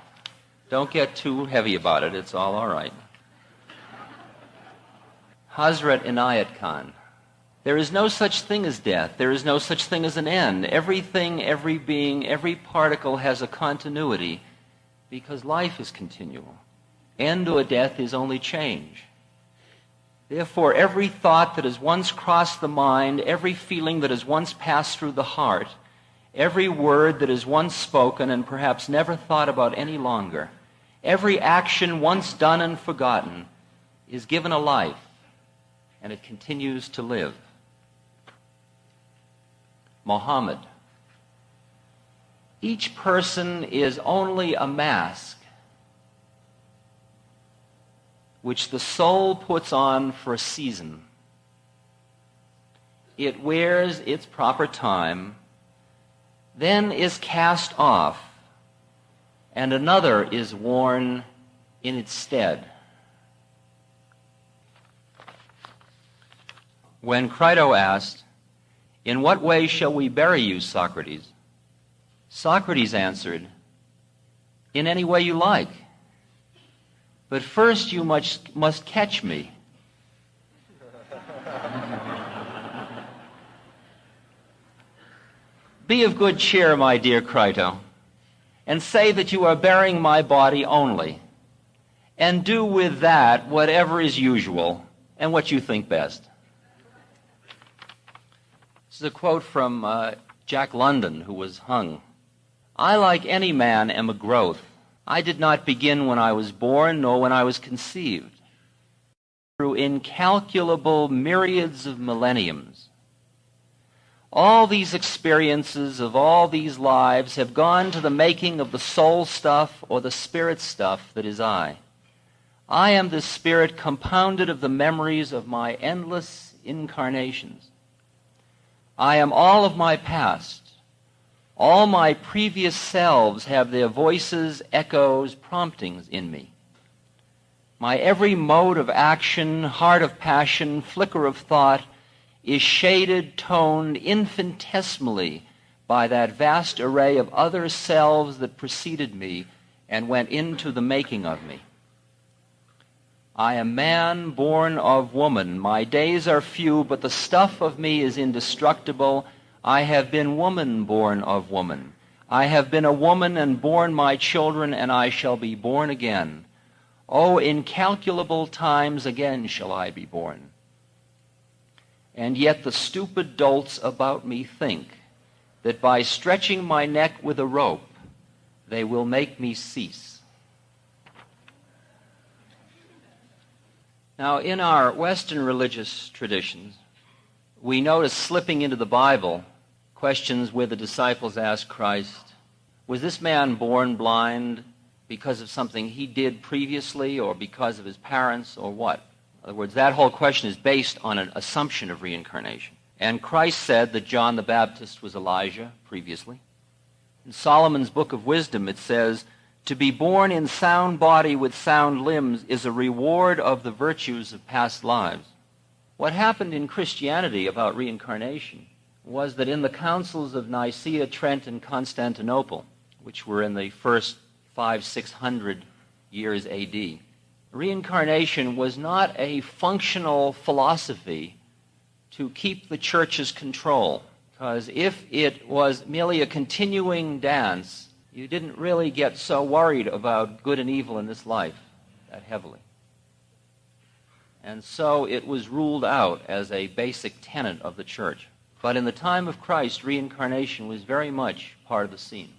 Don't get too heavy about it. It's all right. Hazrat Inayat Khan. There is no such thing as death. There is no such thing as an end. Everything, every being, every particle has a continuity because life is continual. End or death is only change. Therefore, every thought that has once crossed the mind, every feeling that has once passed through the heart, every word that is once spoken and perhaps never thought about any longer, every action once done and forgotten is given a life, and it continues to live. Muhammad. Each person is only a mask which the soul puts on for a season. It wears its proper time, then is cast off, and another is worn in its stead. When Crito asked, "In what way shall we bury you, Socrates?" Socrates answered, "In any way you like. But first you must catch me." Be of good cheer, my dear Crito. and say that you are bearing my body only, and do with that whatever is usual and what you think best. This is a quote from Jack London, who was hung. I, like any man, am a growth. I did not begin when I was born, nor when I was conceived. Through incalculable myriads of millenniums, all these experiences of all these lives have gone to the making of the soul stuff or the spirit stuff that is I. I am the spirit compounded of the memories of my endless incarnations. I am all of my past. All my previous selves have their voices, echoes, promptings in me. My every mode of action, heart of passion, flicker of thought is shaded, toned infinitesimally by that vast array of other selves that preceded me and went into the making of me. I am man born of woman. My days are few, but the stuff of me is indestructible. I have been woman born of woman. I have been a woman and born my children, and I shall be born again. Oh, incalculable times again shall I be born. And yet the stupid dolts about me think that by stretching my neck with a rope, they will make me cease. Now, in our Western religious traditions, we notice slipping into the Bible questions where the disciples ask Christ, was this man born blind because of something he did previously or because of his parents or what? In other words, that whole question is based on an assumption of reincarnation. And Christ said that John the Baptist was Elijah previously. In Solomon's Book of Wisdom it says, to be born in sound body with sound limbs is a reward of the virtues of past lives. What happened in Christianity about reincarnation was that in the councils of Nicaea, Trent, and Constantinople, which were in the first 500-600 years A.D., reincarnation was not a functional philosophy to keep the church's control, because if it was merely a continuing dance, you didn't really get so worried about good and evil in this life that heavily. And so it was ruled out as a basic tenet of the church. But in the time of Christ, reincarnation was very much part of the scene.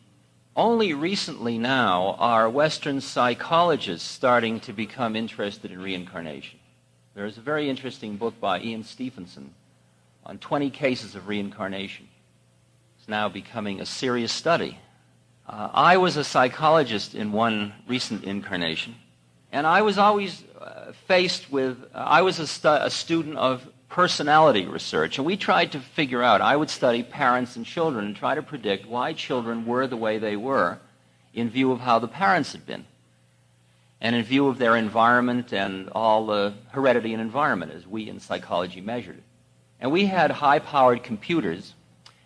Only recently now are Western psychologists starting to become interested in reincarnation. There is a very interesting book by Ian Stephenson on 20 cases of reincarnation. It's now becoming a serious study. I was a psychologist in one recent incarnation, and I was always faced with, I was a student of personality research, and we tried to figure out, I would study parents and children and try to predict why children were the way they were in view of how the parents had been, and in view of their environment and all the heredity and environment as we in psychology measured it. And we had high-powered computers,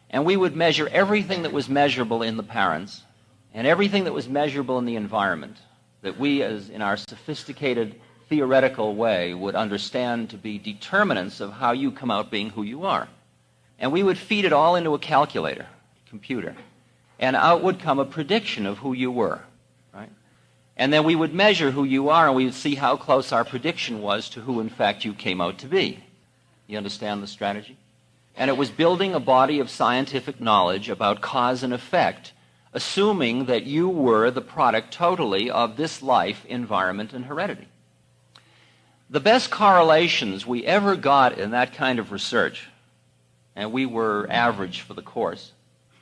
and we would measure everything that was measurable in the parents and everything that was measurable in the environment that we, as in our sophisticated theoretical way, would understand to be determinants of how you come out being who you are. And we would feed it all into a calculator, computer, and out would come a prediction of who you were, right? And then we would measure who you are, and we would see how close our prediction was to who, in fact, you came out to be. You understand the strategy? And it was building a body of scientific knowledge about cause and effect, assuming that you were the product totally of this life, environment, and heredity. The best correlations we ever got in that kind of research, and we were average for the course,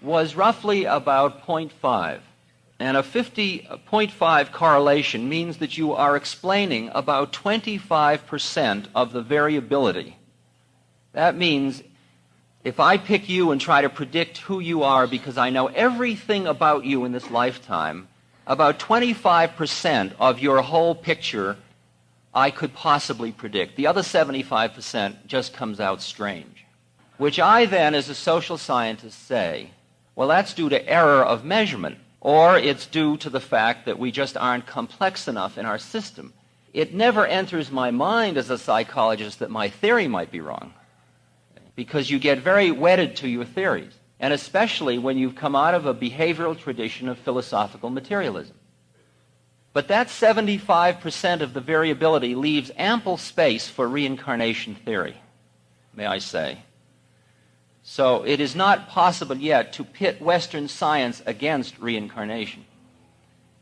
was roughly about 0.5. And a 0.5 correlation means that you are explaining about 25% of the variability. That means if I pick you and try to predict who you are because I know everything about you in this lifetime, about 25% of your whole picture I could possibly predict. The other 75% just comes out strange, which I then, as a social scientist, say, well, that's due to error of measurement, or it's due to the fact that we just aren't complex enough in our system. It never enters my mind as a psychologist that my theory might be wrong, because you get very wedded to your theories. and especially when you've come out of a behavioral tradition of philosophical materialism. But that 75% of the variability leaves ample space for reincarnation theory, may I say. So it is not possible yet to pit Western science against reincarnation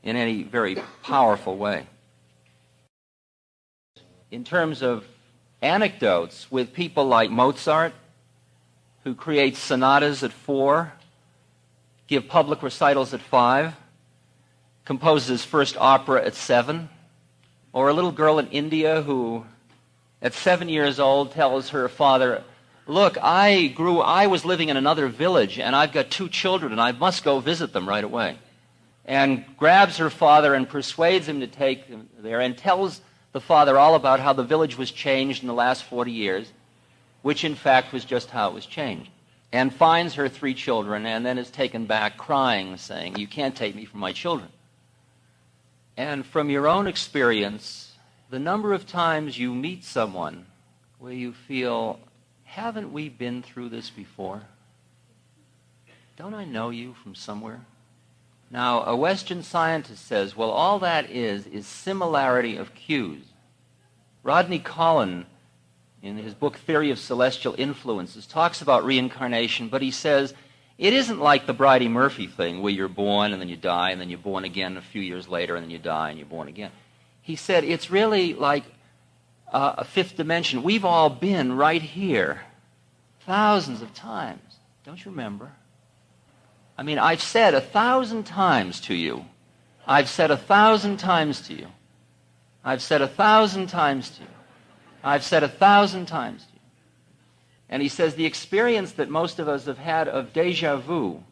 in any very powerful way. In terms of anecdotes with people like Mozart, who creates sonatas at 4, give public recitals at 5, composes his first opera at 7, or a little girl in India who, at 7 years old, tells her father, "Look, I was living in another village, and I've got 2 children, and I must go visit them right away." And grabs her father and persuades him to take them there, and tells the father all about how the village was changed in the last 40 years, which in fact was just how it was changed, and finds her 3 children, and then is taken back crying, saying, "You can't take me from my children." And from your own experience, the number of times you meet someone where you feel, haven't we been through this before? Don't I know you from somewhere? Now, a Western scientist says, well, all that is similarity of cues. Rodney Collin, in his book Theory of Celestial Influences, talks about reincarnation, but he says, it isn't like the Bridie Murphy thing where you're born and then you die and then you're born again a few years later and then you die and you're born again. He said it's really like a 5th dimension. We've all been right here thousands of times. Don't you remember? I mean, I've said 1,000 times to you. I've said 1,000 times to you. I've said 1,000 times to you. I've said 1,000 times to you. And he says the experience that most of us have had of déjà vu,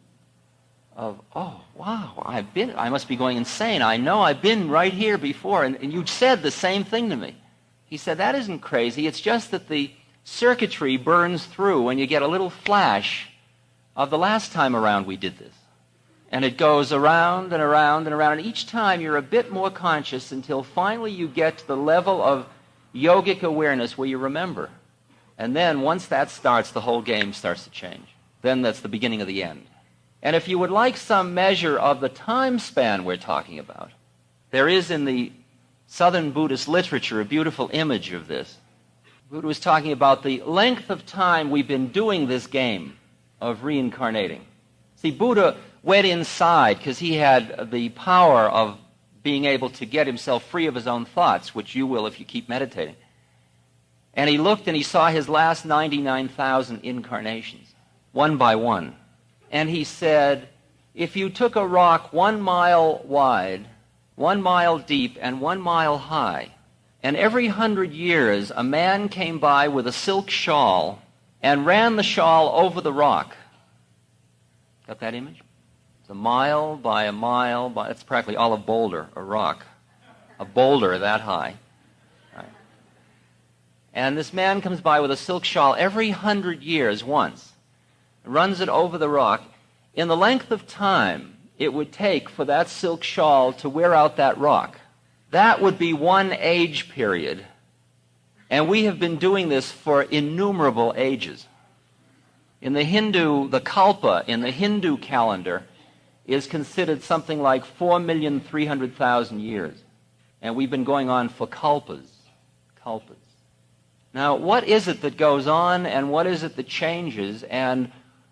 of, oh, wow, I must be going insane. I know I've been right here before, and you said the same thing to me. He said, that isn't crazy. It's just that the circuitry burns through when you get a little flash of the last time around we did this. And it goes around and around and around, and each time you're a bit more conscious until finally you get to the level of yogic awareness where you remember. And then once that starts, the whole game starts to change. Then that's the beginning of the end. And if you would like some measure of the time span we're talking about, there is in the Southern Buddhist literature a beautiful image of this. Buddha was talking about the length of time we've been doing this game of reincarnating. See, Buddha went inside because he had the power of being able to get himself free of his own thoughts, which you will if you keep meditating. And he looked and he saw his last 99,000 incarnations, one by one. And he said, if you took a rock 1 mile wide, 1 mile deep, and 1 mile high, and every 100 years a man came by with a silk shawl and ran the shawl over the rock. Got that image? It's a mile by a mile by, it's practically all a boulder, a rock. A boulder that high. Right. And this man comes by with a silk shawl every 100 years once, runs it over the rock. In the length of time it would take for that silk shawl to wear out that rock, that would be one age period. And we have been doing this for innumerable ages. In the Hindu, the kalpa in the Hindu calendar is considered something like 4,300,000 years. And we've been going on for kalpas. Kalpas. Now, what is it that goes on and what is it that changes? And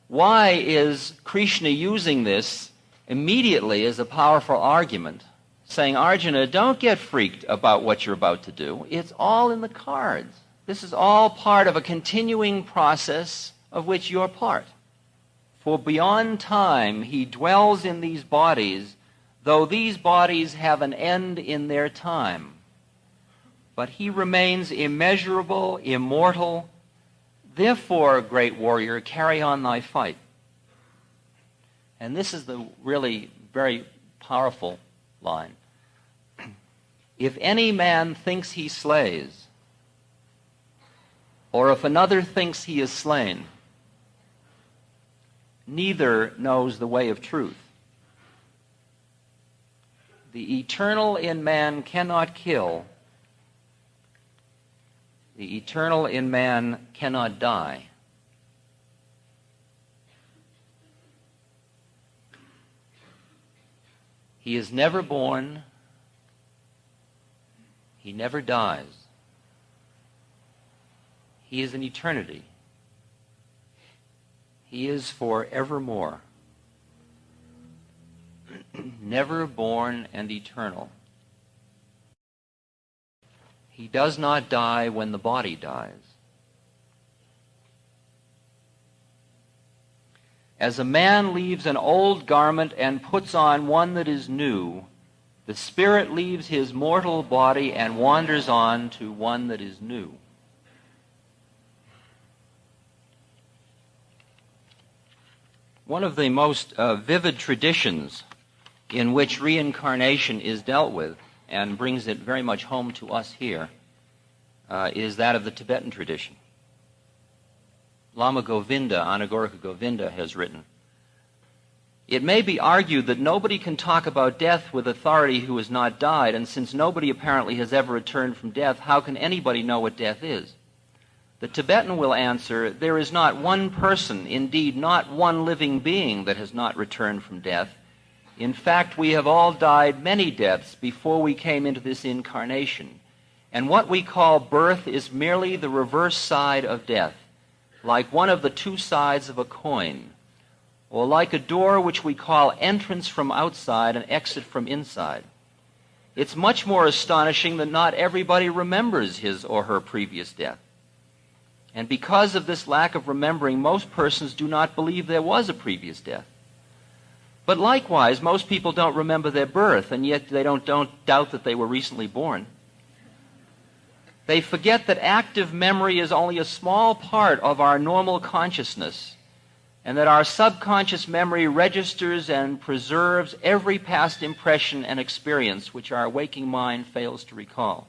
why is Krishna using this immediately as a powerful argument, saying, Arjuna, don't get freaked about what you're about to do. It's all in the cards. This is all part of a continuing process of which you're part. For beyond time, he dwells in these bodies, though these bodies have an end in their time. But he remains immeasurable, immortal. Therefore, great warrior, carry on thy fight. And this is the really very powerful line. If any man thinks he slays, or if another thinks he is slain, neither knows the way of truth. The eternal in man cannot kill. The eternal in man cannot die. He is never born. He never dies. He is an eternity. He is forevermore. Never born and eternal. He does not die when the body dies. As a man leaves an old garment and puts on one that is new, the spirit leaves his mortal body and wanders on to one that is new. One of the most vivid traditions in which reincarnation is dealt with, and brings it very much home to us here, is that of the Tibetan tradition. Lama Govinda, Anagorika Govinda, has written, "It may be argued that nobody can talk about death with authority who has not died, and since nobody apparently has ever returned from death, how can anybody know what death is? The Tibetan will answer, there is not one person, indeed not one living being, that has not returned from death. In fact, we have all died many deaths before we came into this incarnation, and what we call birth is merely the reverse side of death, like one of the two sides of a coin, or like a door which we call entrance from outside and exit from inside. It's much more astonishing that not everybody remembers his or her previous death. And because of this lack of remembering, most persons do not believe there was a previous death. But likewise, most people don't remember their birth, and yet they don't doubt that they were recently born. They forget that active memory is only a small part of our normal consciousness, and that our subconscious memory registers and preserves every past impression and experience which our waking mind fails to recall.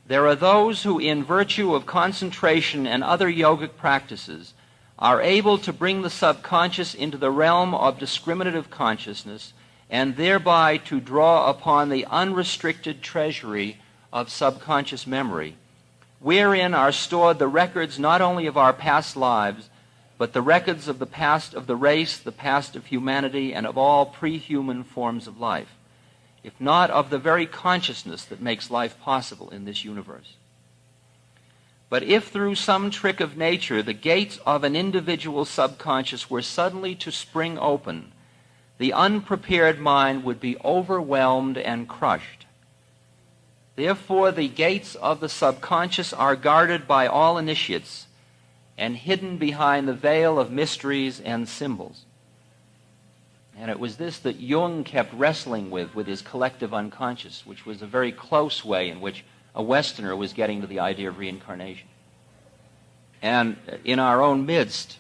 There are those who, in virtue of concentration and other yogic practices, are able to bring the subconscious into the realm of discriminative consciousness and thereby to draw upon the unrestricted treasury of subconscious memory, wherein are stored the records not only of our past lives, but the records of the past of the race, the past of humanity, and of all pre-human forms of life, if not of the very consciousness that makes life possible in this universe. But if through some trick of nature the gates of an individual subconscious were suddenly to spring open, the unprepared mind would be overwhelmed and crushed. Therefore, the gates of the subconscious are guarded by all initiates and hidden behind the veil of mysteries and symbols. And it was this that Jung kept wrestling with his collective unconscious, which was a very close way in which a Westerner was getting to the idea of reincarnation. And in our own midst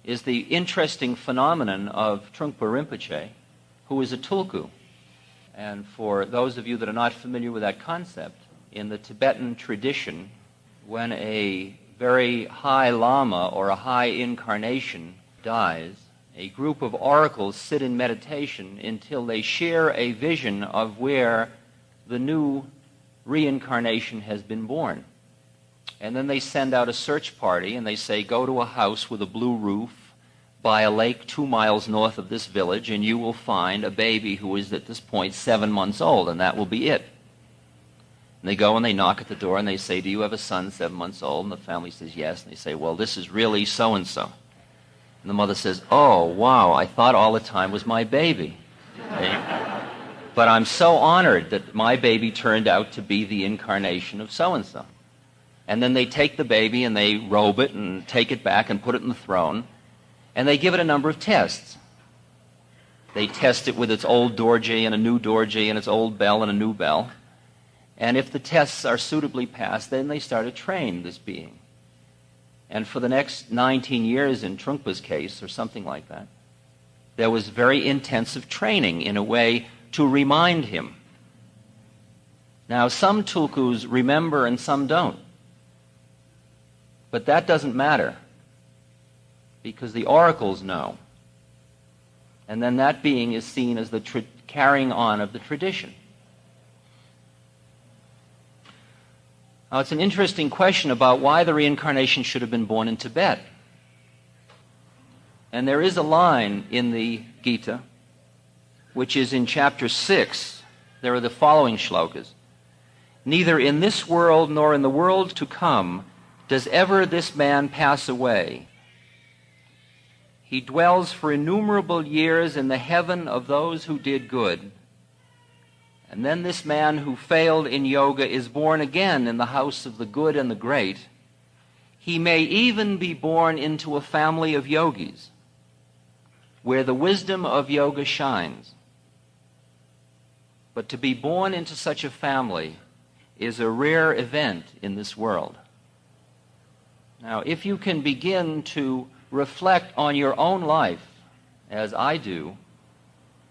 is the interesting phenomenon of Trungpa Rinpoche, who is a tulku. And for those of you that are not familiar with that concept, in the Tibetan tradition, when a very high lama or a high incarnation dies, a group of oracles sit in meditation until they share a vision of where the new reincarnation has been born. And then they send out a search party and they say, go to a house with a blue roof by a lake 2 miles north of this village, and you will find a baby who is at this point 7 months old, and that will be it. And they go and they knock at the door and they say, do you have a son 7 months old? And the family says yes. And they say, well, this is really so-and-so. And the mother says, oh, wow, I thought all the time was my baby. But I'm so honored that my baby turned out to be the incarnation of so-and-so. And then they take the baby and they robe it and take it back and put it in the throne. And they give it a number of tests. They test it with its old dorje and a new dorje and its old bell and a new bell. And if the tests are suitably passed, then they start to train this being. And for the next 19 years in Trungpa's case, or something like that, there was very intensive training in a way to remind him. Now, some tulkus remember and some don't. But that doesn't matter, because the oracles know. And then that being is seen as the carrying on of the tradition. Now, it's an interesting question about why the reincarnation should have been born in Tibet. And there is a line in the Gita which is in chapter 6, there are the following shlokas. Neither in this world nor in the world to come does ever this man pass away. He dwells for innumerable years in the heaven of those who did good. And then this man who failed in yoga is born again in the house of the good and the great. He may even be born into a family of yogis, where the wisdom of yoga shines. But to be born into such a family is a rare event in this world. Now, if you can begin to reflect on your own life, as I do,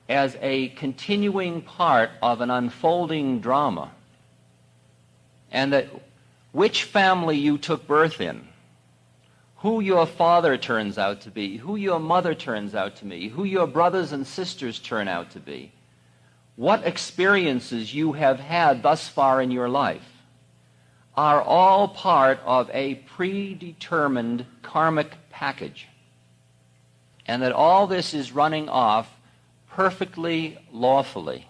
as a continuing part of an unfolding drama, and that which family you took birth in, who your father turns out to be, who your mother turns out to be, who your brothers and sisters turn out to be, what experiences you have had thus far in your life, are all part of a predetermined karmic package. And that all this is running off perfectly lawfully.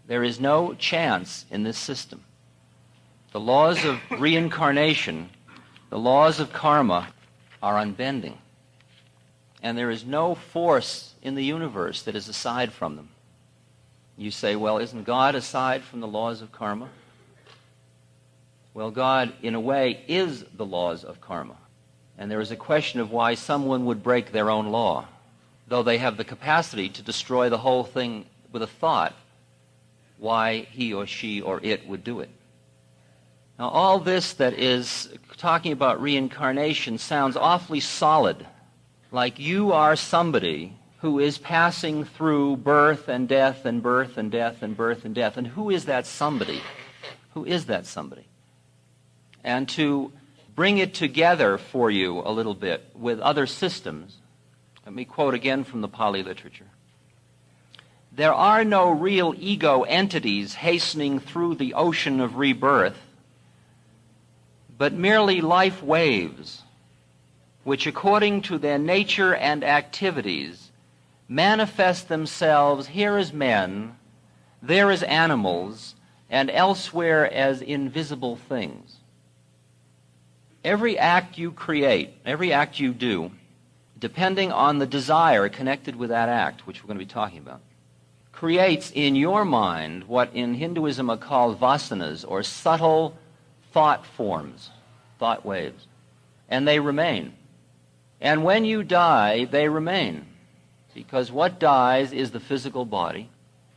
There is no chance in this system. The laws of reincarnation, the laws of karma, are unbending. And there is no force in the universe that is aside from them. You say, well, isn't God aside from the laws of karma? Well, God, in a way, is the laws of karma. And there is a question of why someone would break their own law, though they have the capacity to destroy the whole thing with a thought, why he or she or it would do it. Now, all this that is talking about reincarnation sounds awfully solid, like you are somebody who is passing through birth and death and birth and death and birth and death. And who is that somebody? Who is that somebody? And to bring it together for you a little bit with other systems, let me quote again from the Pali literature. There are no real ego entities hastening through the ocean of rebirth, but merely life waves, which according to their nature and activities manifest themselves here as men, there as animals, and elsewhere as invisible things. Every act you create, every act you do, depending on the desire connected with that act, which we're going to be talking about, creates in your mind what in Hinduism are called vasanas, or subtle thought forms, thought waves. And they remain. And when you die, they remain. Because what dies is the physical body,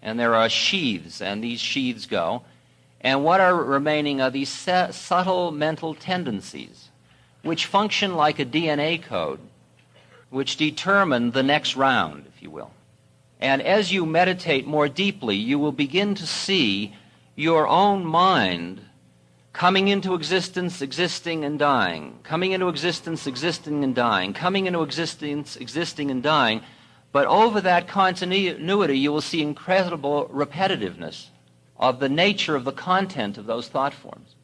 and there are sheaths, and these sheaths go. And what are remaining are these subtle mental tendencies, which function like a DNA code, which determine the next round, if you will. And as you meditate more deeply, you will begin to see your own mind coming into existence, existing and dying, coming into existence, existing and dying, coming into existence, existing and dying. But over that continuity, you will see incredible repetitiveness of the nature of the content of those thought forms.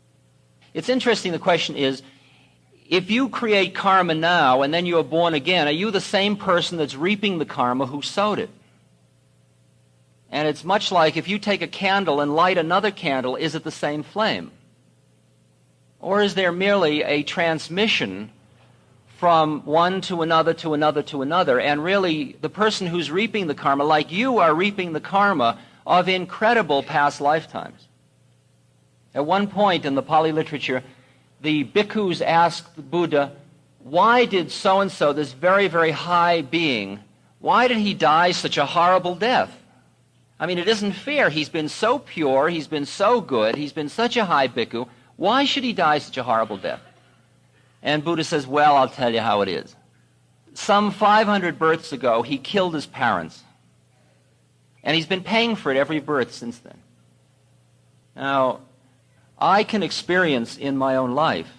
It's interesting, the question is, if you create karma now and then you are born again, are you the same person that's reaping the karma who sowed it? And it's much like if you take a candle and light another candle, is it the same flame? Or is there merely a transmission from one to another to another to another, and really the person who's reaping the karma, like you, are reaping the karma of incredible past lifetimes? At one point in the Pali literature, the bhikkhus asked the Buddha, why did so-and-so, this very, very high being, why did he die such a horrible death? I mean, it isn't fair. He's been so pure, he's been so good, he's been such a high bhikkhu. Why should he die such a horrible death? And Buddha says, well, I'll tell you how it is. Some 500 births ago, he killed his parents. And he's been paying for it every birth since then. Now, I can experience in my own life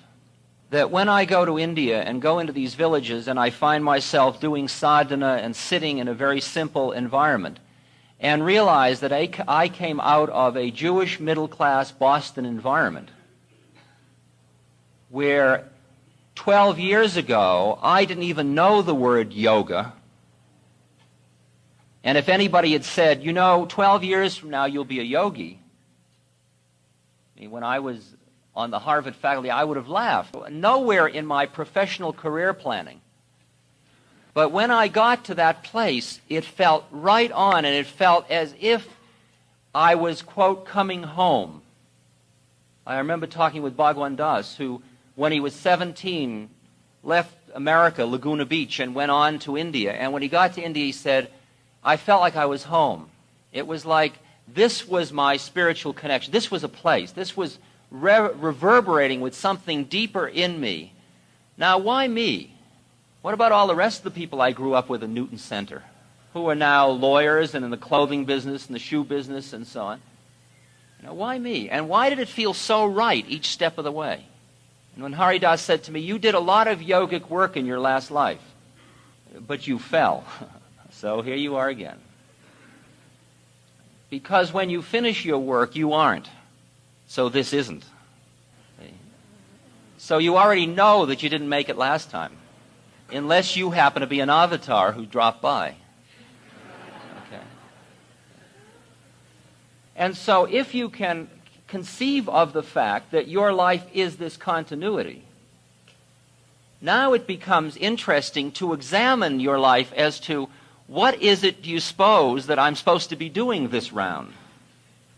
that when I go to India and go into these villages and I find myself doing sadhana and sitting in a very simple environment and realize that I came out of a Jewish middle-class Boston environment where 12 years ago, I didn't even know the word yoga. And if anybody had said, 12 years from now you'll be a yogi, I mean, when I was on the Harvard faculty, I would have laughed. Nowhere in my professional career planning. But when I got to that place, it felt right on, and it felt as if I was, quote, coming home. I remember talking with Bhagwan Das, who, when he was 17, left America, Laguna Beach, and went on to India. And when he got to India, he said, I felt like I was home. It was like this was my spiritual connection. This was a place. This was reverberating with something deeper in me. Now, why me? What about all the rest of the people I grew up with in Newton Center, who are now lawyers and in the clothing business and the shoe business and so on? Why me? And why did it feel so right each step of the way? And when Haridas said to me, you did a lot of yogic work in your last life, but you fell. So here you are again. Because when you finish your work, you aren't. So this isn't. So you already know that you didn't make it last time, unless you happen to be an avatar who dropped by. Okay. And so if you can conceive of the fact that your life is this continuity, now it becomes interesting to examine your life as to what is it, do you suppose, that I'm supposed to be doing this round?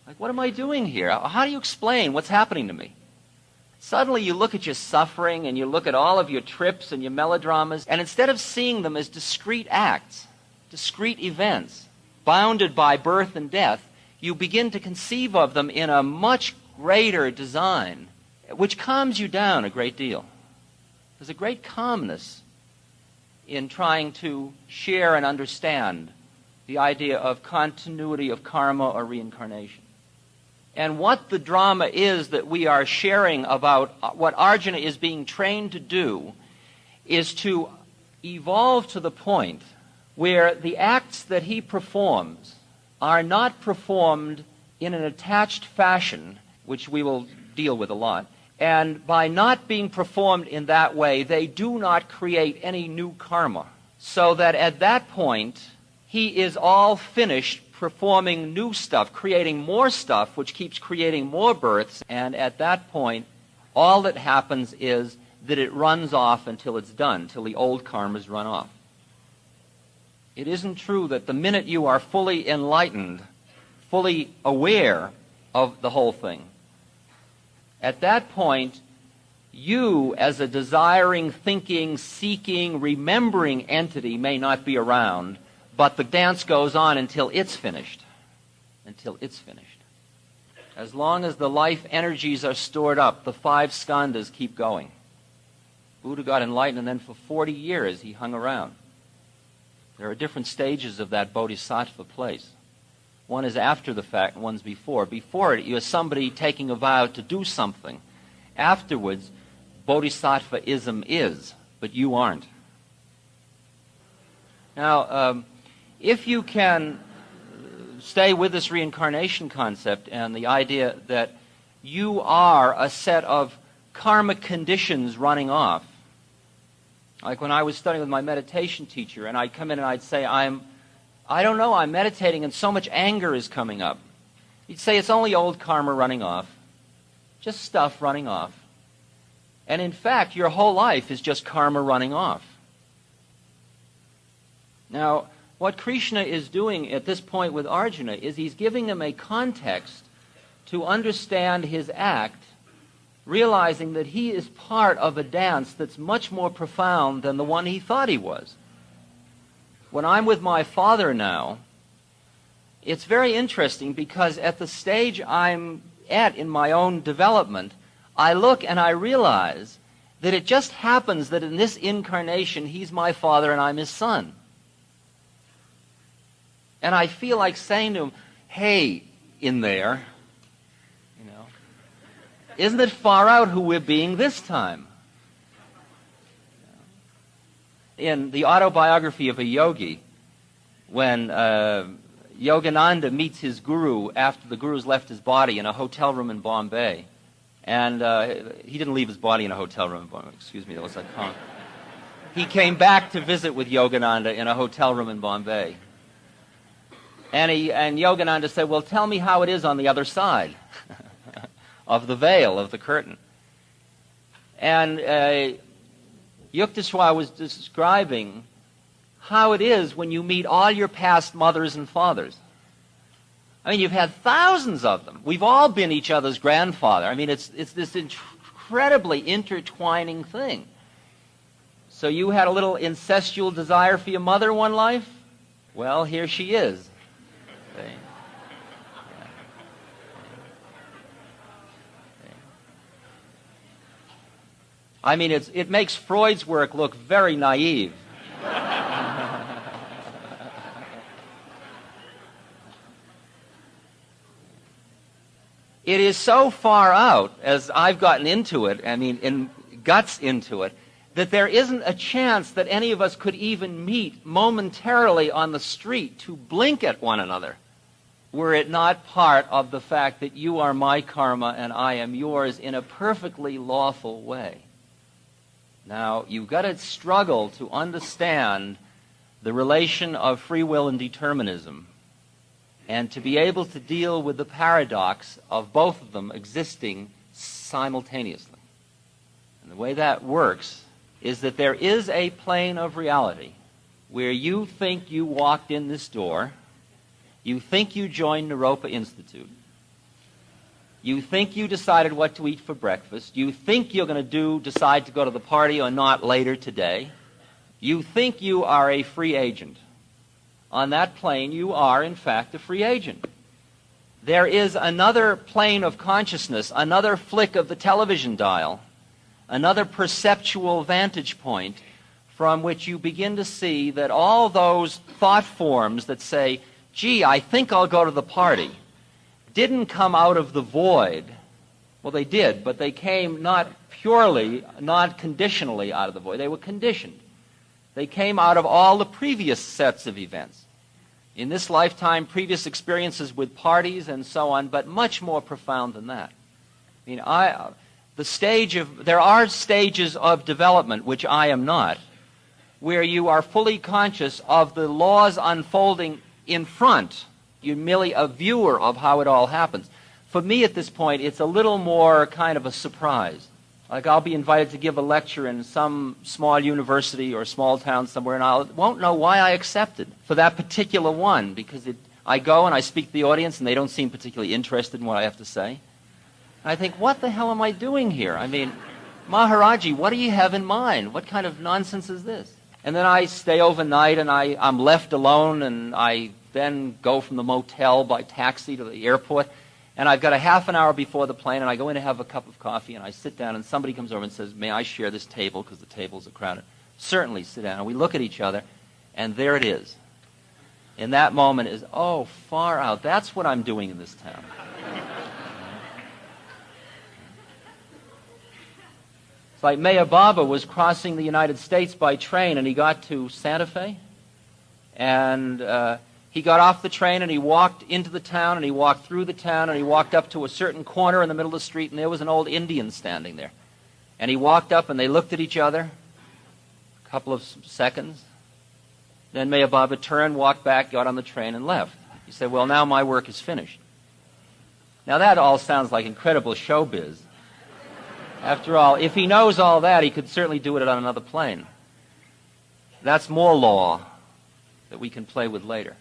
Like, what am I doing here? How do you explain what's happening to me? Suddenly you look at your suffering and you look at all of your trips and your melodramas, and instead of seeing them as discrete acts, discrete events, bounded by birth and death, you begin to conceive of them in a much greater design, which calms you down a great deal. There's a great calmness in trying to share and understand the idea of continuity of karma or reincarnation. And what the drama is that we are sharing about what Arjuna is being trained to do is to evolve to the point where the acts that he performs are not performed in an attached fashion, which we will deal with a lot. And by not being performed in that way, they do not create any new karma. So that at that point, he is all finished performing new stuff, creating more stuff, which keeps creating more births. And at that point, all that happens is that it runs off until it's done, till the old karmas run off. It isn't true that the minute you are fully enlightened, fully aware of the whole thing, at that point, you, as a desiring, thinking, seeking, remembering entity, may not be around, but the dance goes on until it's finished. Until it's finished. As long as the life energies are stored up, the 5 skandhas keep going. Buddha got enlightened, and then for 40 years he hung around. There are different stages of that bodhisattva place. One is after the fact, and one's before. Before it, you're somebody taking a vow to do something. Afterwards, bodhisattvaism is, but you aren't. Now, if you can stay with this reincarnation concept and the idea that you are a set of karmic conditions running off, like when I was studying with my meditation teacher, and I'd come in and I'd say, I don't know, I'm meditating and so much anger is coming up. He'd say it's only old karma running off, just stuff running off. And in fact, your whole life is just karma running off. Now, what Krishna is doing at this point with Arjuna is he's giving him a context to understand his act, realizing that he is part of a dance that's much more profound than the one he thought he was. When I'm with my father now, it's very interesting because at the stage I'm at in my own development, I look and I realize that it just happens that in this incarnation he's my father and I'm his son. And I feel like saying to him, hey, in there, isn't it far out who we're being this time? In the autobiography of a yogi, when Yogananda meets his guru after the guru's left his body in a hotel room in Bombay, and he didn't leave his body in a hotel room in Bombay, excuse me, that was like, he came back to visit with Yogananda in a hotel room in Bombay. And Yogananda said, well, tell me how it is on the other side of the veil, of the curtain. And Yukteswar was describing how it is when you meet all your past mothers and fathers. I mean, you've had thousands of them. We've all been each other's grandfather. I mean, it's this incredibly intertwining thing. So you had a little incestual desire for your mother one life? Well, here she is. See? Yeah. I mean, it makes Freud's work look very naive. It is so far out, as I've gotten into it, I mean, in guts into it, that there isn't a chance that any of us could even meet momentarily on the street to blink at one another, were it not part of the fact that you are my karma and I am yours in a perfectly lawful way. Now, you've got to struggle to understand the relation of free will and determinism, and to be able to deal with the paradox of both of them existing simultaneously. And the way that works is that there is a plane of reality where you think you walked in this door, you think you joined Naropa Institute, you think you decided what to eat for breakfast, you think you're going to decide to go to the party or not later today, you think you are a free agent. On that plane, you are, in fact, a free agent. There is another plane of consciousness, another flick of the television dial, another perceptual vantage point from which you begin to see that all those thought forms that say, gee, I think I'll go to the party, didn't come out of the void. Well, they did, but they came not purely, not conditionally out of the void. They were conditioned. They came out of all the previous sets of events. In this lifetime, previous experiences with parties and so on, but much more profound than that. I mean, there are stages of development, which I am not, where you are fully conscious of the laws unfolding in front. You're merely a viewer of how it all happens. For me at this point, it's a little more kind of a surprise. Like I'll be invited to give a lecture in some small university or small town somewhere, and I won't know why I accepted for that particular one, because I go and I speak to the audience, and they don't seem particularly interested in what I have to say. And I think, what the hell am I doing here? I mean, Maharaji, what do you have in mind? What kind of nonsense is this? And then I stay overnight, and I'm left alone, and I then go from the motel by taxi to the airport. And I've got a half an hour before the plane, and I go in to have a cup of coffee, and I sit down, and somebody comes over and says, may I share this table, because the tables are crowded? Certainly, sit down. And we look at each other, and there it is. In that moment is, oh, far out. That's what I'm doing in this town. It's like Meher Baba was crossing the United States by train, and he got to Santa Fe, and he got off the train, and he walked into the town, and he walked through the town, and he walked up to a certain corner in the middle of the street, and there was an old Indian standing there. And he walked up, and they looked at each other a couple of seconds. Then Meher Baba turned, walked back, got on the train, and left. He said, well, now my work is finished. Now that all sounds like incredible showbiz. After all, if he knows all that, he could certainly do it on another plane. That's more law that we can play with later.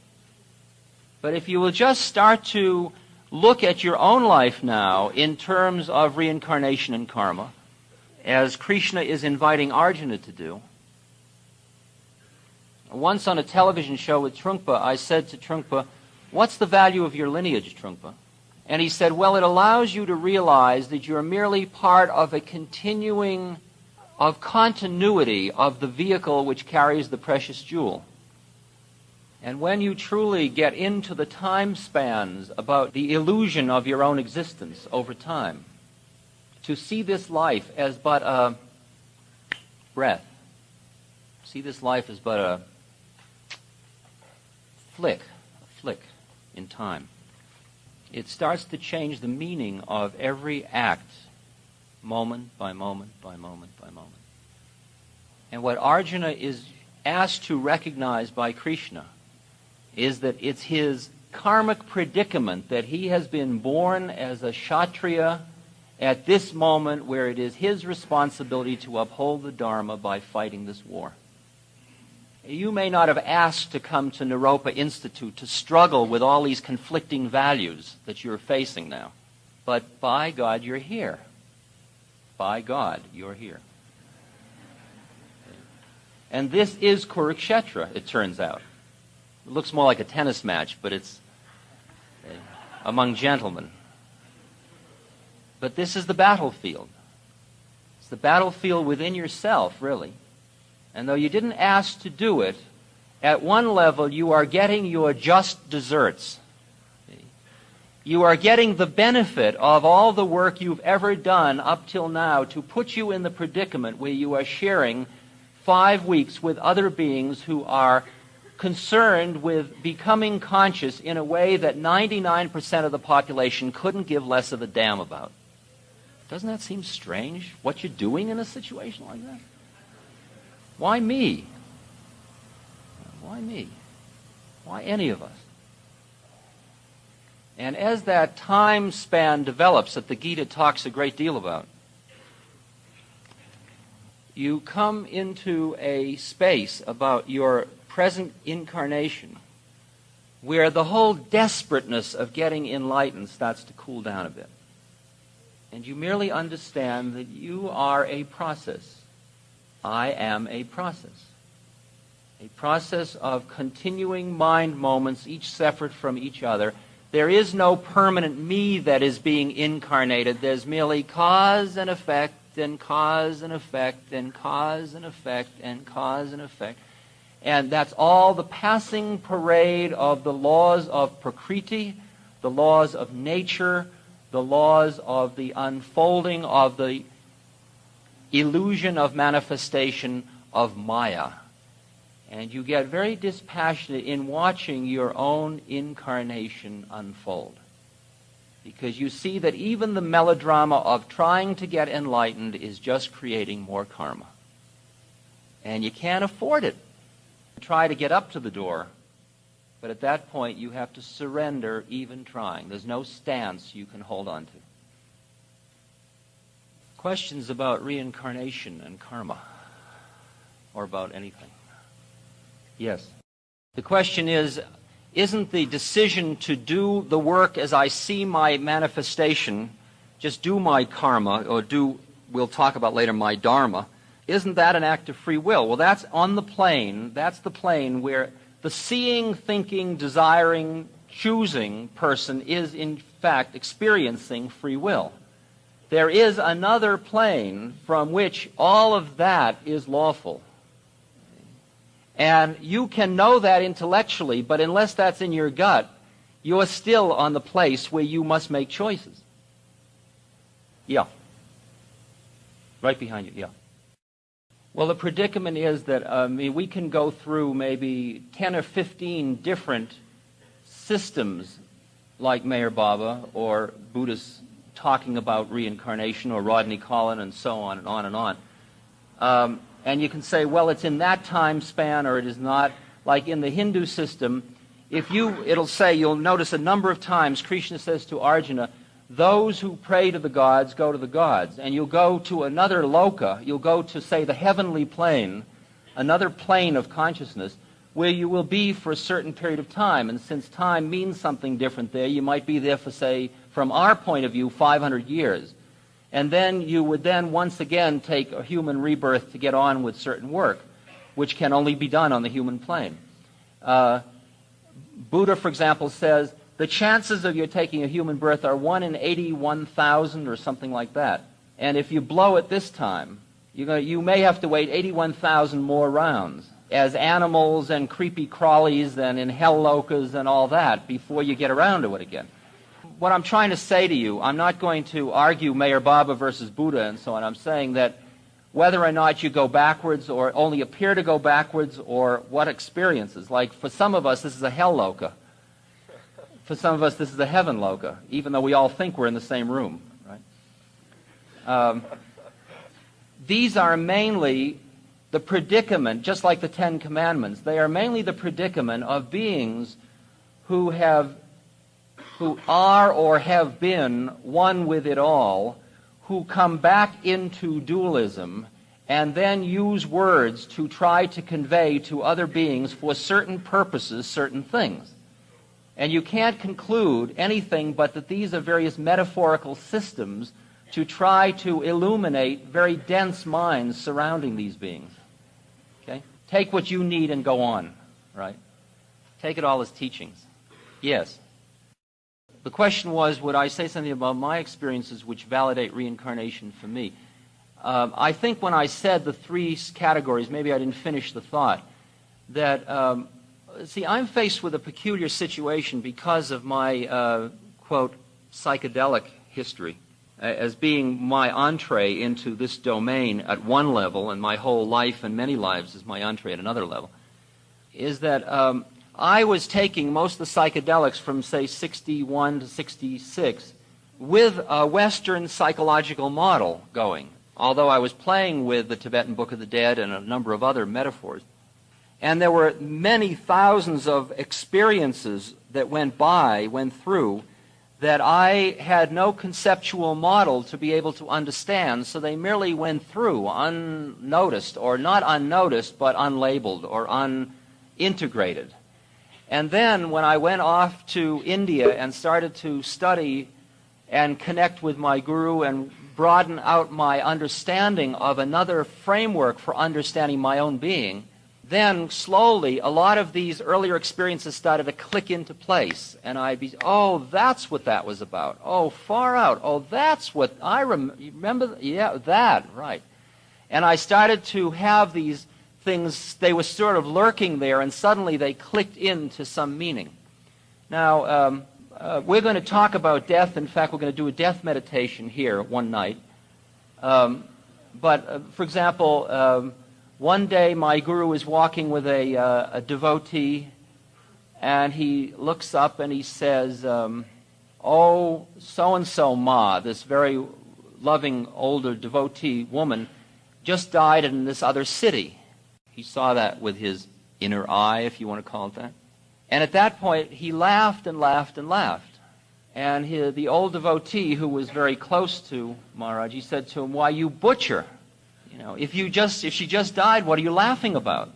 But if you will just start to look at your own life now in terms of reincarnation and karma, as Krishna is inviting Arjuna to do. Once on a television show with Trungpa, I said to Trungpa, what's the value of your lineage, Trungpa? And he said, well, it allows you to realize that you're merely part of a continuing of continuity of the vehicle which carries the precious jewel. And when you truly get into the time spans about the illusion of your own existence over time, to see this life as but a breath, see this life as but a flick in time, it starts to change the meaning of every act, moment by moment by moment by moment. And what Arjuna is asked to recognize by Krishna is that it's his karmic predicament that he has been born as a Kshatriya at this moment where it is his responsibility to uphold the Dharma by fighting this war. You may not have asked to come to Naropa Institute to struggle with all these conflicting values that you're facing now. But by God, you're here. By God, you're here. And this is Kurukshetra, it turns out. It looks more like a tennis match, but it's among gentlemen. But this is the battlefield. It's the battlefield within yourself, really. And though you didn't ask to do it, at one level you are getting your just desserts. You are getting the benefit of all the work you've ever done up till now to put you in the predicament where you are sharing 5 weeks with other beings who are concerned with becoming conscious in a way that 99% of the population couldn't give less of a damn about. Doesn't that seem strange, what you're doing in a situation like that? Why me? Why me? Why any of us? And as that time span develops, that the Gita talks a great deal about, you come into a space about your present incarnation where the whole desperateness of getting enlightened starts to cool down a bit. And you merely understand that you are a process. I am a process. A process of continuing mind moments, each separate from each other. There is no permanent me that is being incarnated. There's merely cause and effect, and cause and effect, and cause and effect, and cause and effect. And that's all the passing parade of the laws of Prakriti, the laws of nature, the laws of the unfolding of the illusion of manifestation of Maya. And you get very dispassionate in watching your own incarnation unfold. Because you see that even the melodrama of trying to get enlightened is just creating more karma. And you can't afford it. Try to get up to the door, but at that point you have to surrender even trying. There's no stance you can hold on to. Questions about reincarnation and karma, or about anything? Yes. The question is, isn't the decision to do the work as I see my manifestation, just do my karma, or do, we'll talk about later, my dharma, isn't that an act of free will? Well, that's on the plane. That's the plane where the seeing, thinking, desiring, choosing person is in fact experiencing free will. There is another plane from which all of that is lawful. And you can know that intellectually, but unless that's in your gut, you're still on the place where you must make choices. Yeah. Right behind you, yeah. Well, the predicament is that we can go through maybe 10 or 15 different systems like Meher Baba or Buddhists talking about reincarnation or Rodney Collin and so on and on and on. And you can say, well, it's in that time span or it is not. Like in the Hindu system, it'll say, you'll notice a number of times Krishna says to Arjuna, those who pray to the gods go to the gods. And you'll go to another loka, you'll go to, say, the heavenly plane, another plane of consciousness, where you will be for a certain period of time. And since time means something different there, you might be there for, say, from our point of view, 500 years. And then you would then once again take a human rebirth to get on with certain work, which can only be done on the human plane. Buddha, for example, says, the chances of you taking a human birth are 1 in 81,000 or something like that. And if you blow it this time, you may have to wait 81,000 more rounds as animals and creepy crawlies and in hell lokas and all that before you get around to it again. What I'm trying to say to you, I'm not going to argue Meher Baba versus Buddha and so on. I'm saying that whether or not you go backwards or only appear to go backwards or what experiences. Like for some of us, this is a hell loka. For some of us, this is a heaven loka, even though we all think we're in the same room, right? These are mainly the predicament, just like the Ten Commandments, they are mainly the predicament of beings who have who are or have been one with it all, who come back into dualism and then use words to try to convey to other beings for certain purposes certain things. And you can't conclude anything but that these are various metaphorical systems to try to illuminate very dense minds surrounding these beings. Okay? Take what you need and go on, right? Take it all as teachings. Yes. The question was, would I say something about my experiences which validate reincarnation for me? I think when I said the three categories, maybe I didn't finish the thought, that, see, I'm faced with a peculiar situation because of my, quote, psychedelic history, as being my entree into this domain at one level, and my whole life and many lives is my entree at another level, is that I was taking most of the psychedelics from, say, 61 to 66 with a Western psychological model going, although I was playing with the Tibetan Book of the Dead and a number of other metaphors. And there were many thousands of experiences that went through, that I had no conceptual model to be able to understand, so they merely went through unnoticed, or not unnoticed, but unlabeled or unintegrated. And then when I went off to India and started to study and connect with my guru and broaden out my understanding of another framework for understanding my own being, then slowly a lot of these earlier experiences started to click into place. And I'd be, oh, that's what that was about. Oh, far out. Oh, that's what I remember. Yeah, that, right. And I started to have these things, they were sort of lurking there, and suddenly they clicked into some meaning. Now, we're going to talk about death. In fact, we're going to do a death meditation here one night. But, for example, one day my guru is walking with a devotee, and he looks up and he says, oh, so-and-so Ma, this very loving older devotee woman, just died in this other city. He saw that with his inner eye, if you want to call it that. And at that point, he laughed and laughed and laughed. And the old devotee, who was very close to Maharaj, he said to him, why, you butcher. You know, if she just died, what are you laughing about?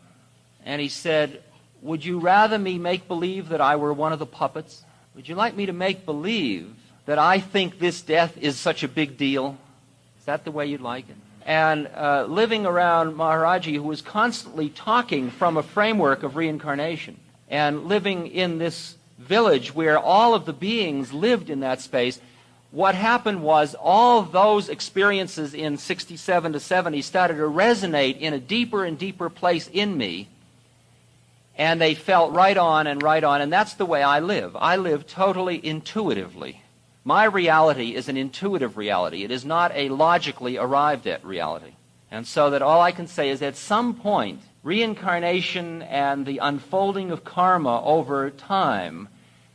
And he said, would you rather me make believe that I were one of the puppets? Would you like me to make believe that I think this death is such a big deal? Is that the way you'd like it? And living around Maharaji, who was constantly talking from a framework of reincarnation, and living in this village where all of the beings lived in that space, what happened was all those experiences in 67 to 70 started to resonate in a deeper and deeper place in me, and they felt right on, and that's the way I live. I live totally intuitively. My reality is an intuitive reality. It is not a logically arrived at reality. And so that all I can say is at some point, reincarnation and the unfolding of karma over time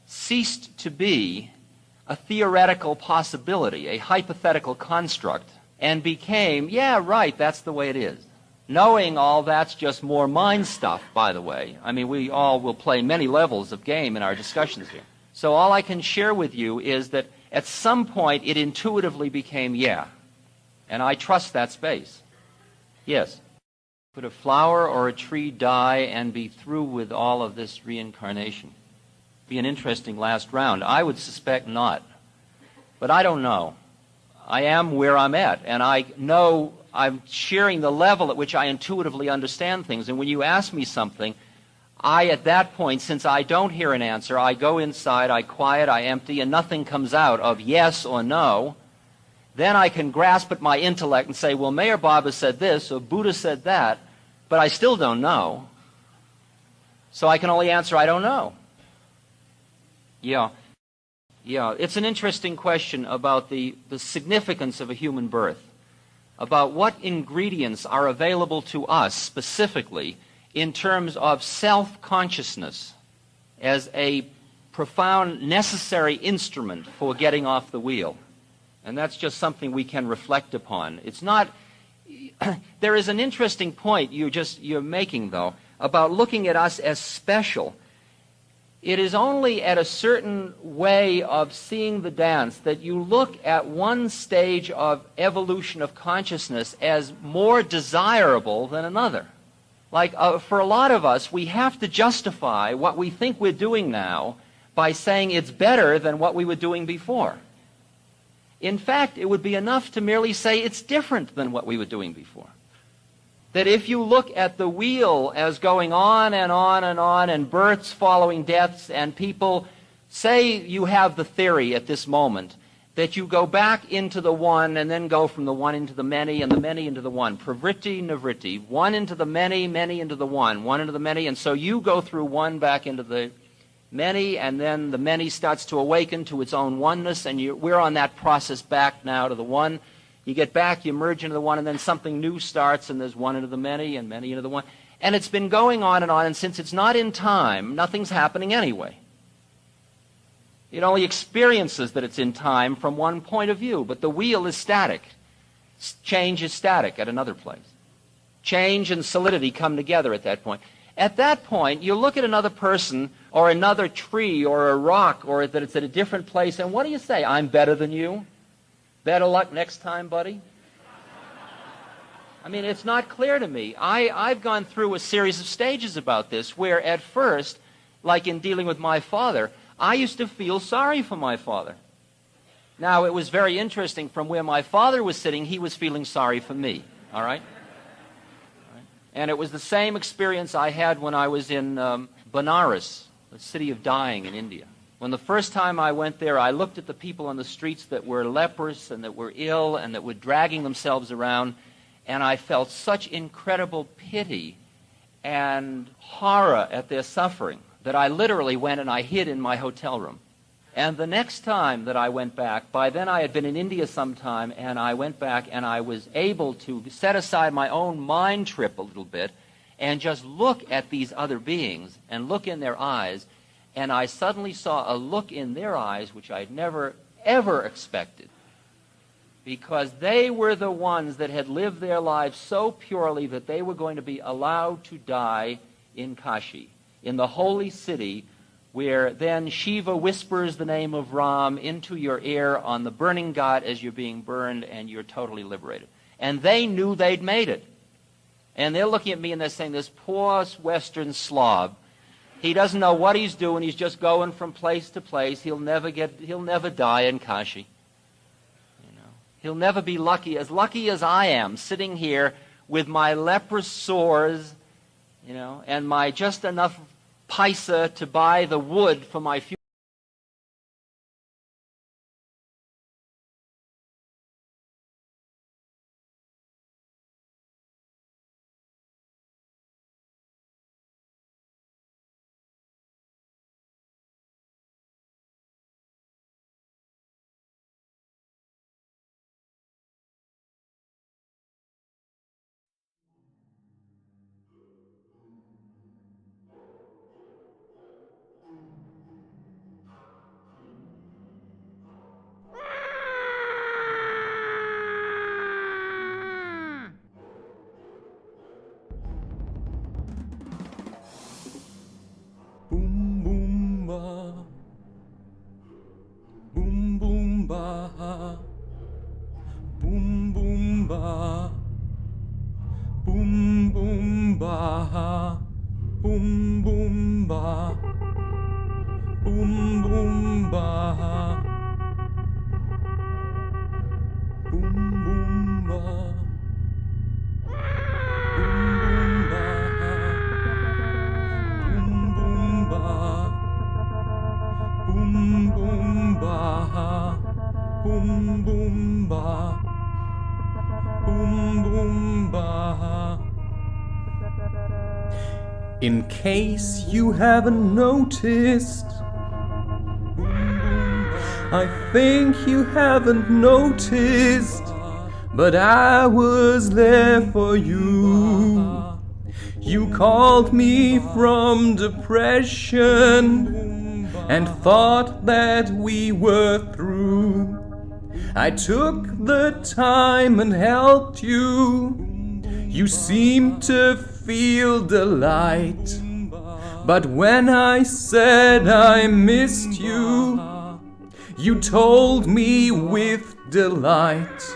ceased to be a theoretical possibility, a hypothetical construct, and became, yeah, right, that's the way it is. Knowing all that's just more mind stuff, by the way. I mean, we all will play many levels of game in our discussions here. So all I can share with you is that at some point it intuitively became yeah. And I trust that space. Yes. Could a flower or a tree die and be through with all of this reincarnation? Be an interesting last round. I would suspect not. But I don't know. I am where I'm at, and I know I'm sharing the level at which I intuitively understand things. And when you ask me something, at that point, since I don't hear an answer, I go inside, I quiet, I empty, and nothing comes out of yes or no. Then I can grasp at my intellect and say, well, Mayor Baba said this, or Buddha said that, but I still don't know. So I can only answer, I don't know. Yeah, it's an interesting question about the significance of a human birth, about what ingredients are available to us specifically in terms of self-consciousness as a profound, necessary instrument for getting off the wheel. And that's just something we can reflect upon. It's not... There is an interesting point you're making, though, about looking at us as special. It is only at a certain way of seeing the dance that you look at one stage of evolution of consciousness as more desirable than another. Like for a lot of us, we have to justify what we think we're doing now by saying it's better than what we were doing before. In fact, it would be enough to merely say it's different than what we were doing before. That if you look at the wheel as going on and on and on, and births following deaths, and people say you have the theory at this moment that you go back into the one and then go from the one into the many and the many into the one. Pravritti, nivritti. One into the many, many into the one into the many. And so you go through one back into the many, and then the many starts to awaken to its own oneness, and we're on that process back now to the one. You get back, you merge into the one, and then something new starts, and there's one into the many and many into the one. And it's been going on, and since it's not in time, nothing's happening anyway. It only experiences that it's in time from one point of view, but the wheel is static. Change is static at another place. Change and solidity come together at that point. At that point, you look at another person or another tree or a rock, or that it's at a different place, and what do you say? I'm better than you? Better luck next time, buddy? I mean, it's not clear to me. I've gone through a series of stages about this where at first, like in dealing with my father, I used to feel sorry for my father. Now, it was very interesting. From where my father was sitting, he was feeling sorry for me, all right? And it was the same experience I had when I was in Benares, the city of dying in India. When the first time I went there, I looked at the people on the streets that were leprous and that were ill and that were dragging themselves around, and I felt such incredible pity and horror at their suffering that I literally went and I hid in my hotel room. And the next time that I went back, by then I had been in India sometime, and I went back and I was able to set aside my own mind trip a little bit and just look at these other beings and look in their eyes. And I suddenly saw a look in their eyes which I'd never, ever expected. Because they were the ones that had lived their lives so purely that they were going to be allowed to die in Kashi, in the holy city, where then Shiva whispers the name of Ram into your ear on the burning ghat as you're being burned, and you're totally liberated. And they knew they'd made it. And they're looking at me and they're saying, this poor Western slob, he doesn't know what he's doing. He's just going from place to place. He'll never die in Kashi. You know, he'll never be lucky as I am, sitting here with my leprous sores, you know, and my just enough paisa to buy the wood for my funeral. In case you haven't noticed, I think you haven't noticed, but I was there for you. You called me from depression and thought that we were through. I took the time and helped you. You seemed to feel the light, But when I said I missed you, you told me with delight.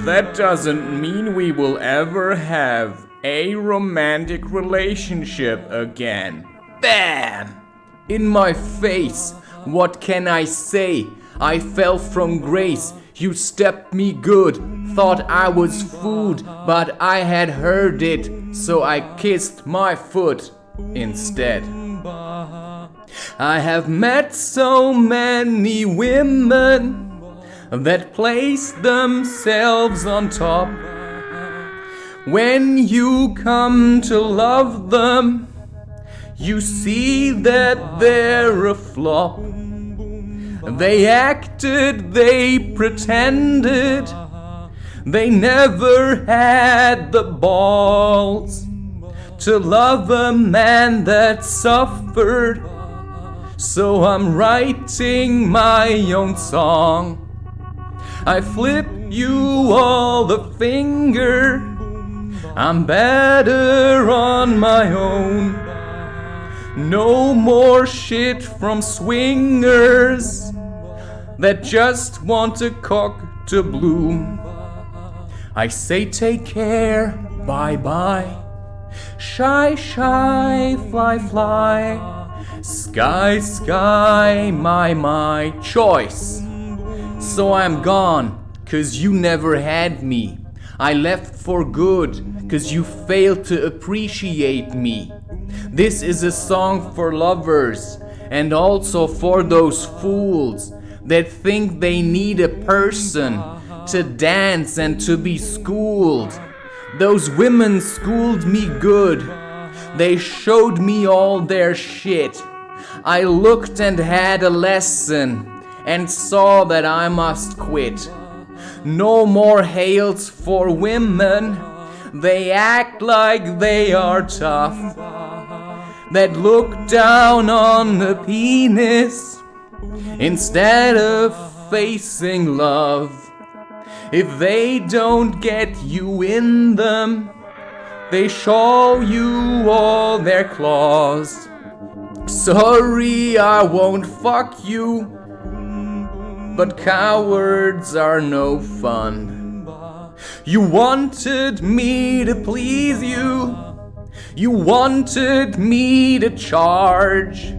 That doesn't mean we will ever have a romantic relationship again. Bam! In my face, what can I say? I fell from grace, you stepped me good. Thought I was food, but I had heard it, so I kissed my foot instead. I have met so many women that place themselves on top. When you come to love them, you see that they're a flop. They acted, they pretended, they never had the balls to love a man that suffered. So I'm writing my own song. I flip you all the finger. I'm better on my own. No more shit from swingers that just want a cock to bloom. I say take care, bye bye. Shy, shy, fly, fly. Sky, sky, my choice. So I'm gone, 'cause you never had me. I left for good, 'cause you failed to appreciate me. This is a song for lovers, and also for those fools that think they need a person to dance and to be schooled. Those women schooled me good. They showed me all their shit. I looked and had a lesson and saw that I must quit. No more hails for women. They act like they are tough, that look down on the penis instead of facing love. If they don't get you in them, they show you all their claws. Sorry, I won't fuck you, but cowards are no fun. You wanted me to please you. You wanted me to charge.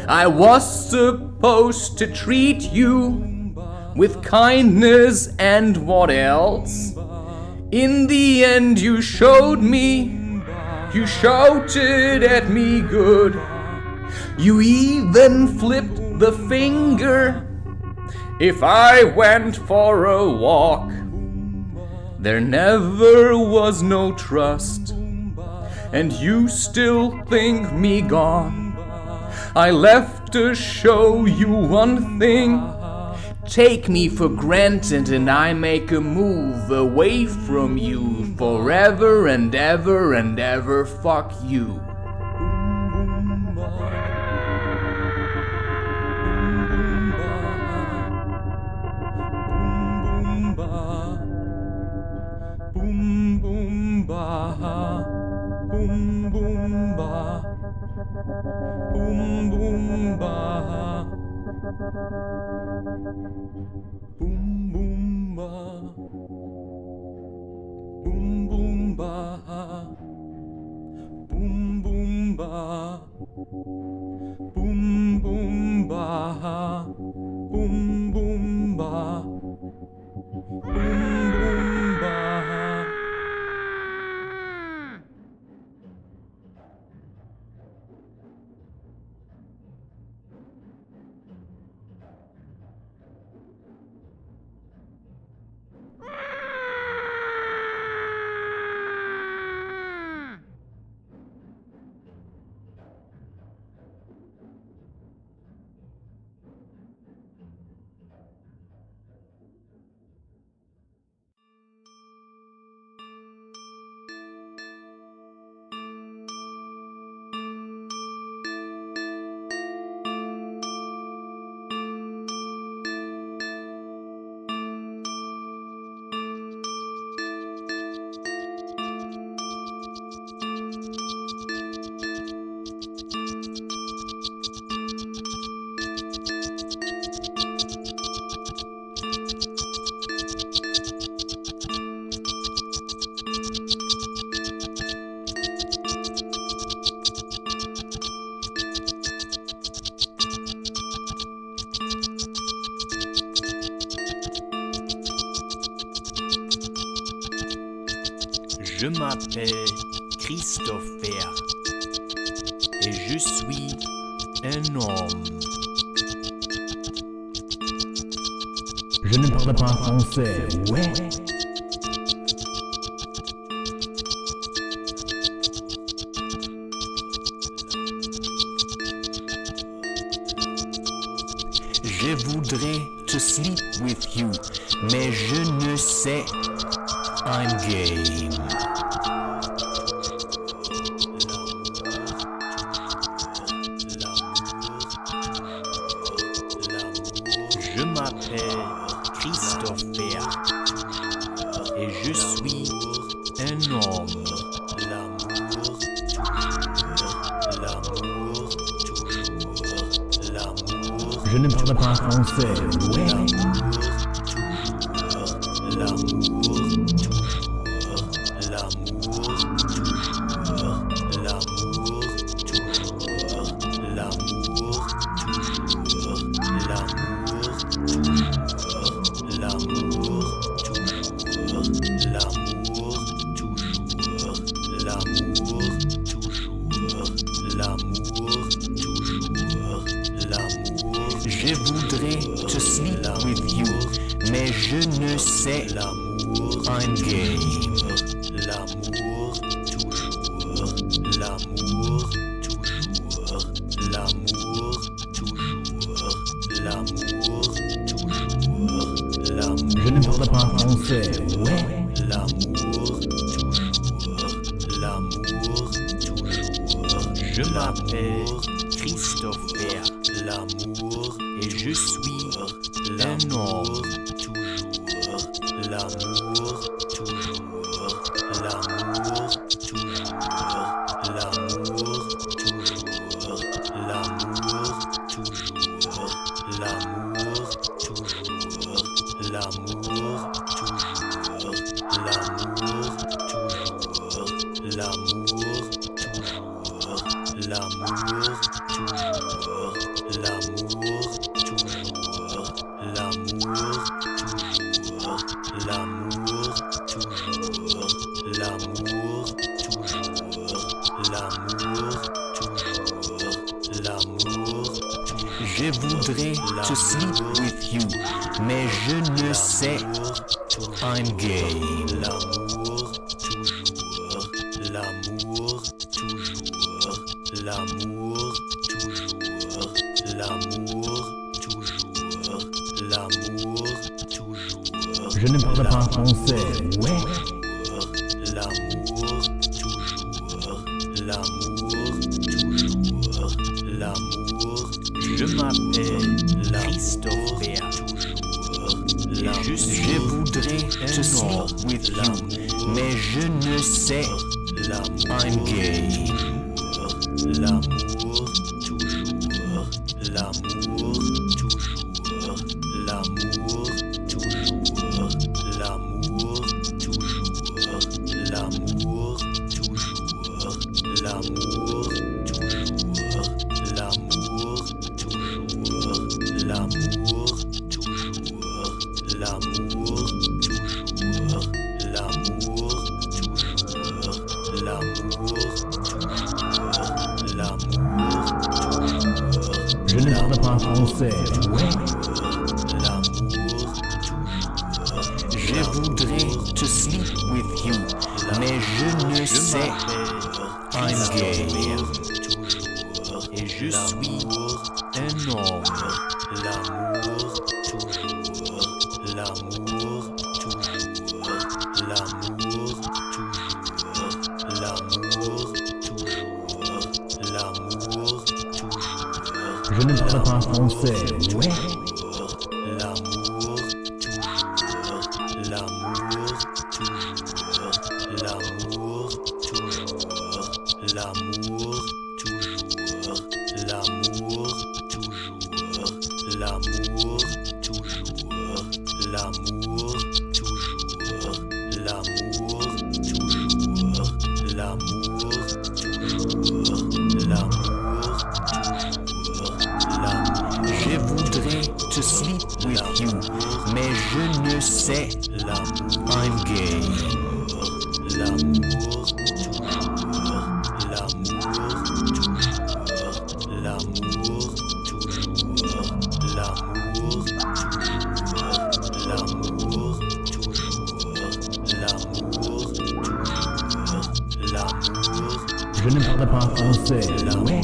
I was supposed to treat you with kindness and what else? In the end you showed me, you shouted at me good. You even flipped the finger if I went for a walk. There never was no trust, and you still think me gone. I left to show you one thing. Take me for granted and I make a move away from you forever and ever and ever. Fuck you. Boom boom ba, boom boom ba, boom boom ba, boom boom ba, boom boom ba, boom boom ba, boom boom ba, boom boom ba, boom boom ba. Je m'appelle Christopher et je suis un homme. Je ne parle pas français, ouais. Je voudrais to sleep with you, mais je ne sais, I'm game. Je m'appelle Christopher et je suis un homme. Je ne parle pas français, ouais. Je voudrais to sleep with you, mais je ne sais, I'm game. Je ne parle pas français, ouais. Je m'appelle Christopher et je suis un homme. Je voudrais to sleep with you, mais je ne sais, I'm game. Je ne parle pas français, ouais. Je m'appelle Christopher et je voudrais to sleep with you, mais je ne sais, I'm game. Je ne parle pas français, ouais. Je voudrais to sleep with you, mais je ne sais, I'm game. Et je suis un homme. Je ne parle pas français, ouais. Je voudrais to sleep with you, mais je ne sais, I'm game. Je ne parle pas français. Ouais.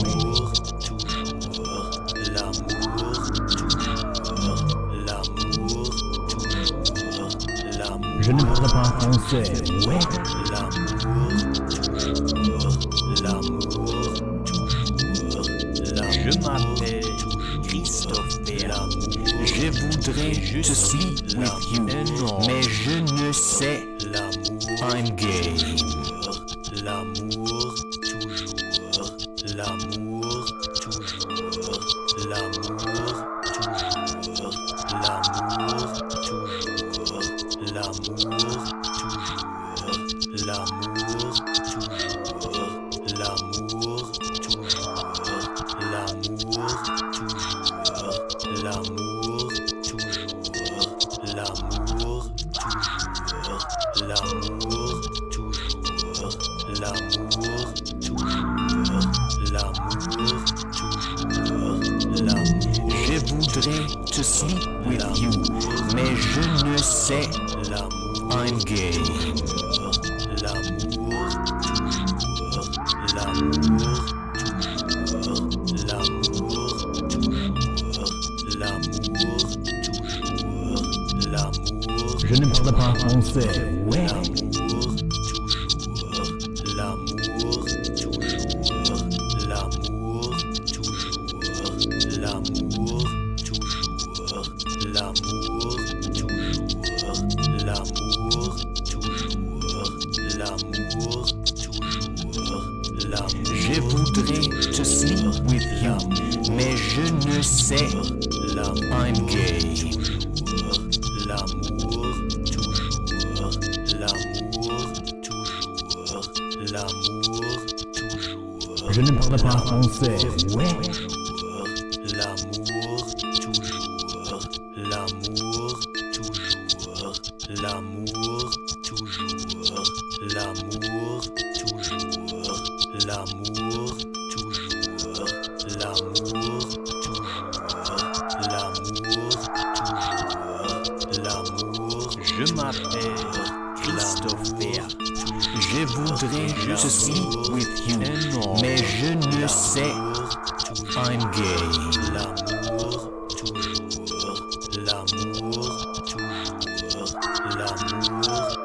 Je ne parle pas français. Ouais. Je m'appelle Christophe Béat. Je voudrais te sleep with you, mais je ne sais. I'm gay. L'amour toujours, l'amour toujours, l'amour toujours, l'amour toujours, l'amour toujours, l'amour toujours, l'amour toujours, l'amour toujours, l'amour toujours, l'amour toujours, l'amour toujours, l'amour toujours, l'amour toujours, l'amour. Je voudrais te sleep with you, mais je ne sais. I'm gay. L'amour toujours, l'amour toujours, l'amour toujours, l'amour toujours, l'amour. Je ne parle pas français. Ouais. L'amour toujours, l'amour toujours, l'amour toujours, l'amour toujours, l'amour toujours, l'amour toujours, l'amour toujours, l'amour. Je voudrais te sleep with you, mais je ne sais. I'm gay. L'amour toujours, l'amour toujours, l'amour toujours. Je ne parle pas français. Ouais. L'amour toujours, l'amour toujours, l'amour toujours, l'amour toujours, l'amour toujours, l'amour toujours, l'amour. Je m'appelle Christophe Béat. Je voudrais te sleep with you, mais je ne sais. I'm gay. L'amour toujours, l'amour toujours, l'amour.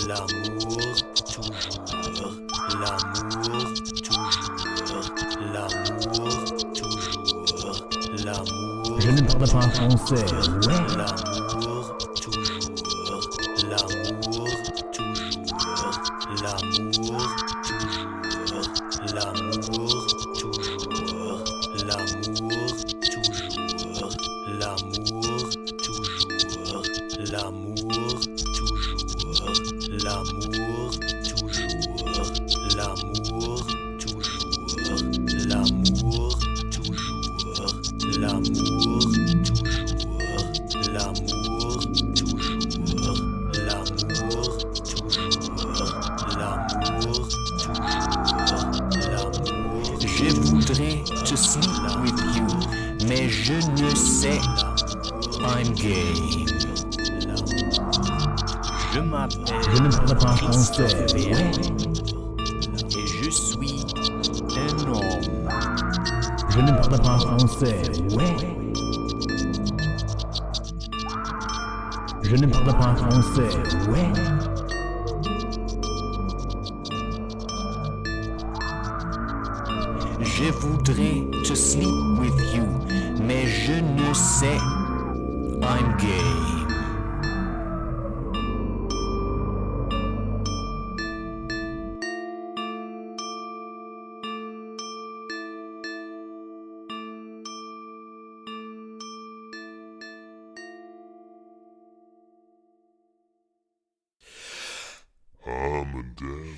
L'amour toujours, l'amour toujours, l'amour toujours, l'amour. Je ne parle pas français. Ouais. L'amour toujours, l'amour toujours, l'amour toujours, l'amour toujours, l'amour toujours, l'amour toujours, l'amour toujours, l'amour toujours, l'amour toujours, l'amour toujours, l'amour toujours, l'amour toujours, l'amour toujours, l'amour toujours, l'amour. Je voudrais te sleep with you, mais je ne sais. I'm game. Je m'appelle Je ne parle pas français. Christopher et je suis un homme. Je ne parle pas français. Ouais. Je ne parle pas français. Ouais. Je voudrais to sleep with you, mais je ne sais. I'm game. I'm a devil.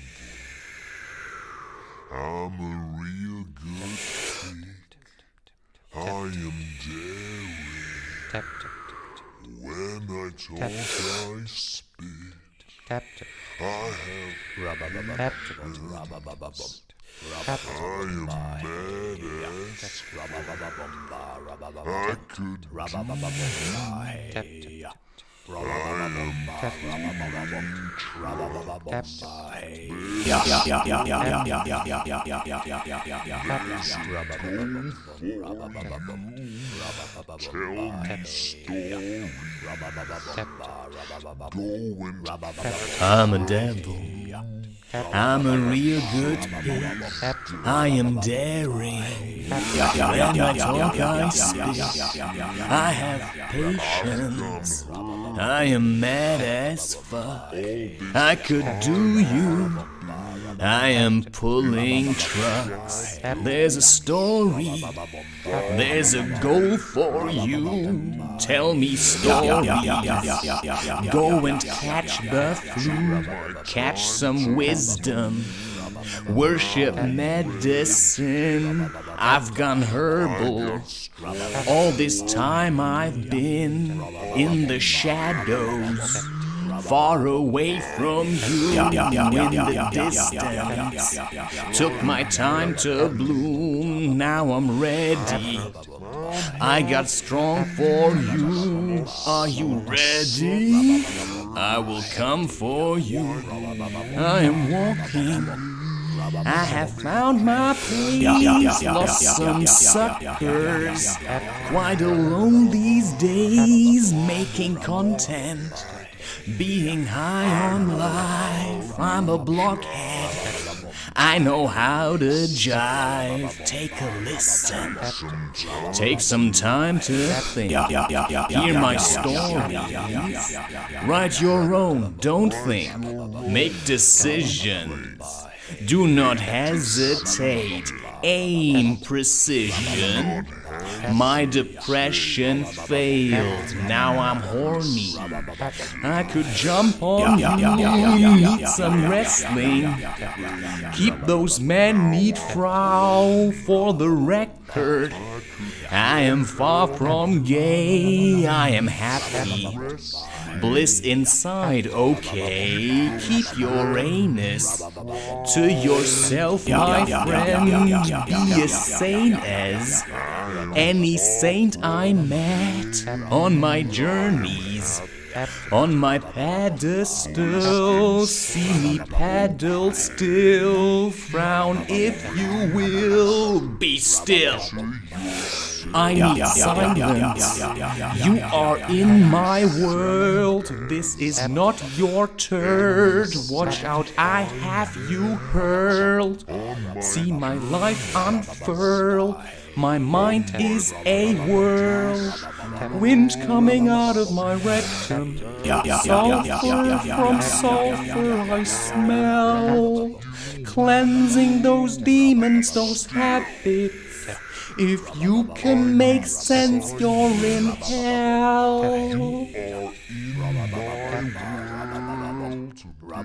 I'm a real good kid. I am daring. When I talk, I spit. I have passions. I am mad as fuck. I could do I am I'm a devil. I'm a real good pig. I am daring. When I talk, I speak. I have patience. I am mad as fuck. I could do you. I am pulling trucks. There's a story. There's a goal for you. Tell me stories. Go and catch the flu. Catch some wisdom. Worship medicine. I've gone herbal. All this time I've been in the shadows, far away from you in the distance. Took my time to bloom, now I'm ready. I got strong for you. Are you ready? I will come for you. I am walking. I have found my place, lost some suckers. Quite alone these days, making content. Being high on life, I'm a blockhead. I know how to jive. Take a listen. Take some time to think. Hear my stories. Write your own, don't think. Make decisions. Do not hesitate. Aim precision. My depression failed. Now I'm horny. I could jump on you. Need some wrestling. Keep those men neat Frau for the record. I am far from gay. I am happy. Bliss inside, okay. Keep your anus to yourself, my friend. Be as sane as any saint I met on my journeys. On my pedestal, see me paddle still. Frown if you will, be still. I need silence. You are in my world. This is not your turd. Watch out, I have you hurled. See my life unfurl. My mind is a whirl. Wind coming out of my rectum. Sulfur from sulfur I smell. Cleansing those demons, those habits. If you can make sense, you're in hell.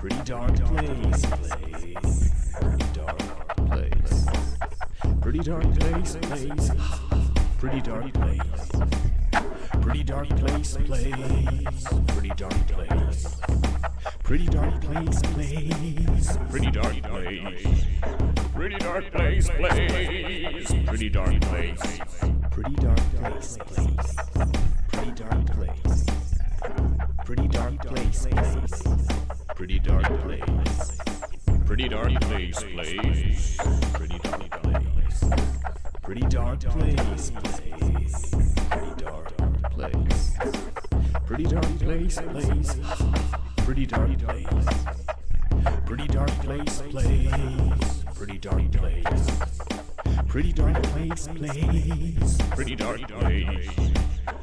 Pretty dark place. Pretty dark place. Pretty dark place. Pretty dark place. Pretty dark place. Pretty dark place. Pretty dark place. Pretty dark place. Pretty dark place, pretty dark place. Pretty dark place. Pretty dark place. Pretty dark place. Pretty dark place. Pretty dark place, Pretty dark place. Pretty dark place. Pretty dark place. Pretty dark place. Pretty dark place. Pretty dark place. Pretty dark place. Pretty dark place.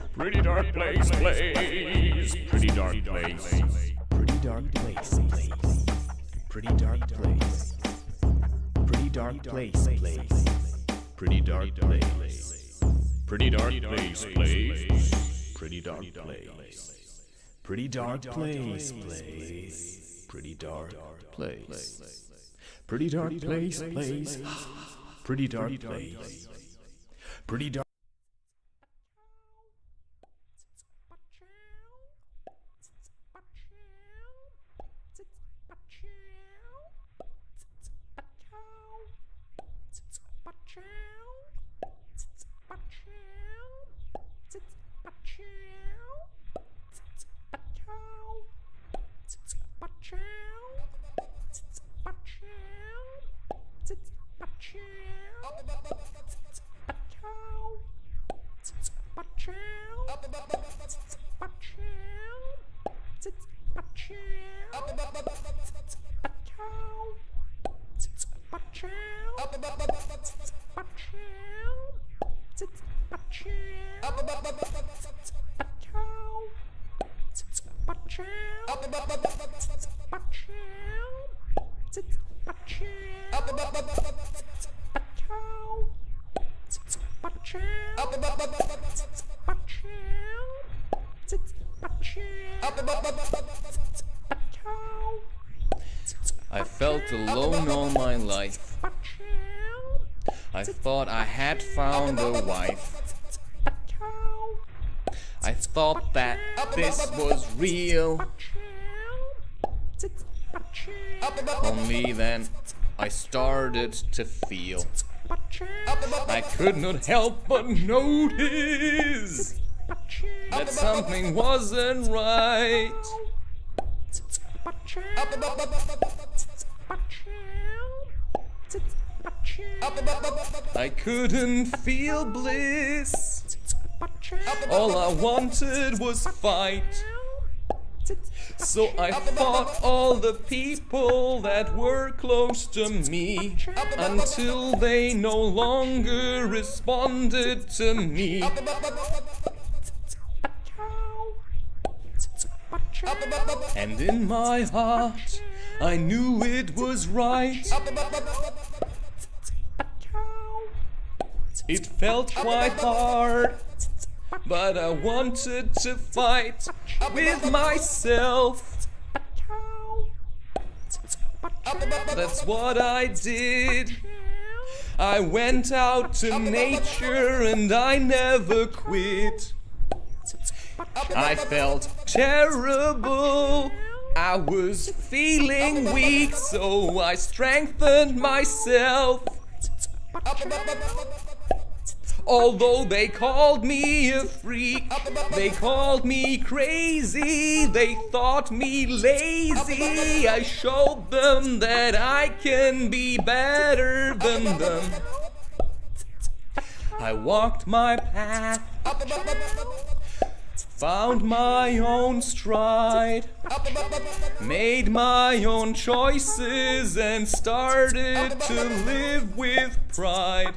pretty dark place. Pretty dark place, pretty dark place. Pretty dark place. Pretty dark place. Pretty dark place. Pretty dark place. Pretty dark place, Pretty dark place. Pretty dark place. Pretty dark place. Pretty dark place. Pretty dark place. Pretty dark. I felt alone all my life. I thought I had found a wife. I thought that this was real. Only then I started to feel. I could not help but notice that something wasn't right. I couldn't feel bliss. All I wanted was fight. So I fought all the people that were close to me until they no longer responded to me. And in my heart, I knew it was right. It felt quite hard, but I wanted to fight with myself. That's what I did. I went out to nature and I never quit. I felt terrible. I was feeling weak, so I strengthened myself. Although they called me a freak, they called me crazy, they thought me lazy, I showed them that I can be better than them. I walked my path, found my own stride, made my own choices and started to live with pride.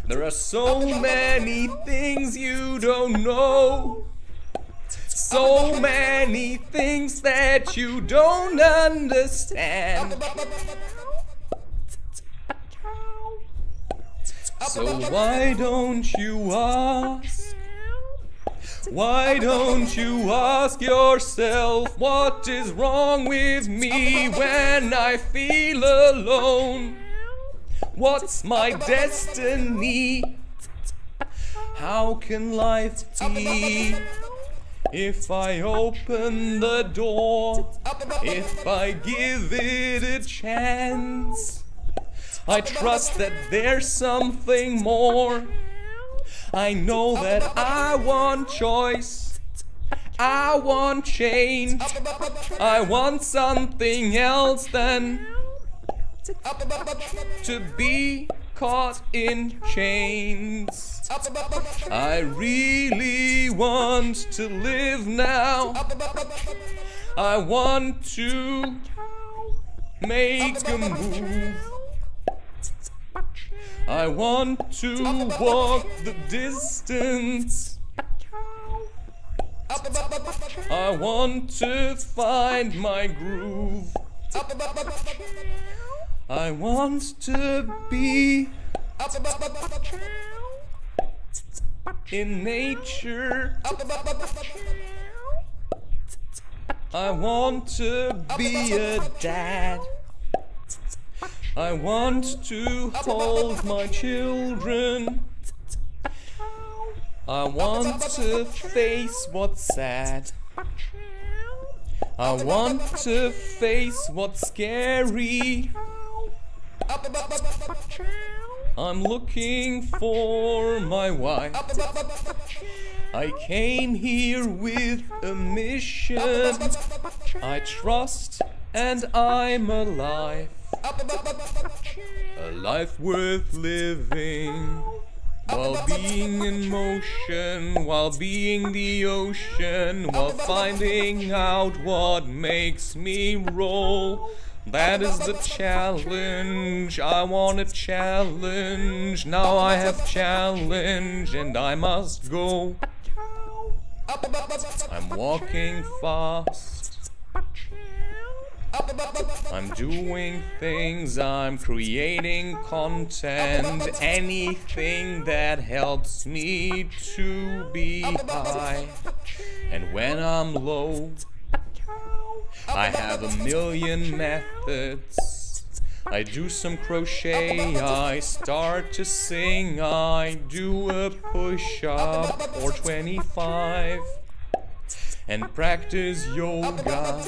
There are so many things you don't know, so many things that you don't understand. So why don't you ask, Why don't you ask yourself what is wrong with me when I feel alone? What's my destiny? How can life be if I open the door, if I give it a chance? I trust that there's something more. I know that I want choice, I want change, I want something else than to be caught in chains. I really want to live now. I want to make a move. I want to walk the distance. I want to find my groove. I want to be in nature. I want to be a dad. I want to hold my children. I want to face what's sad. I want to face what's scary. I'm looking for my wife. I came here with a mission. I trust and I'm alive. A life worth living, while being in motion, while being the ocean, while finding out what makes me roll. That is the challenge. I want a challenge. Now I have challenge and I must go. I'm walking fast. I'm doing things, I'm creating content, anything that helps me to be high. And when I'm low, I have a million methods. I do some crochet, I start to sing, I do a push-up or 25 and practice yoga.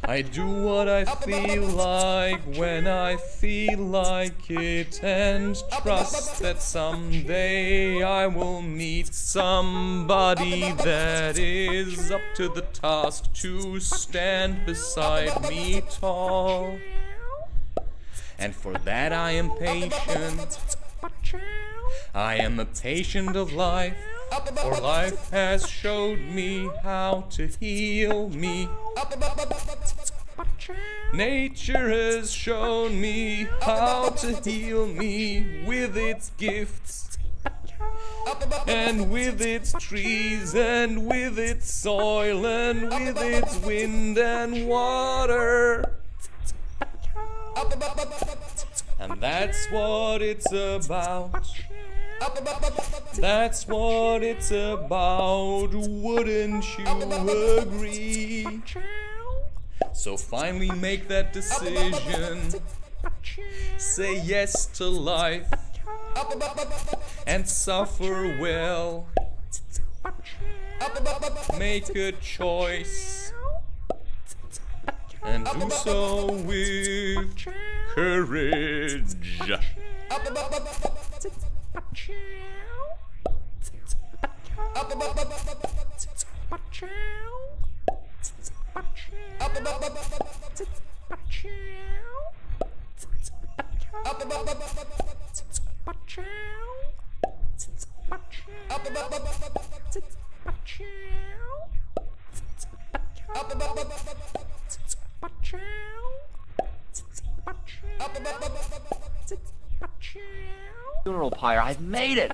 I do what I feel like when I feel like it, and trust that someday I will meet somebody that is up to the task to stand beside me tall. And for that I am patient. I am a patient of life, for life has showed me how to heal me. Nature has shown me how to heal me with its gifts, and with its trees, and with its soil, and with its wind and water. And that's what it's about. That's what it's about, wouldn't you agree? So finally make that decision. Say yes to life and suffer well. Make a choice and do so with courage. Funeral pyre, I've made it!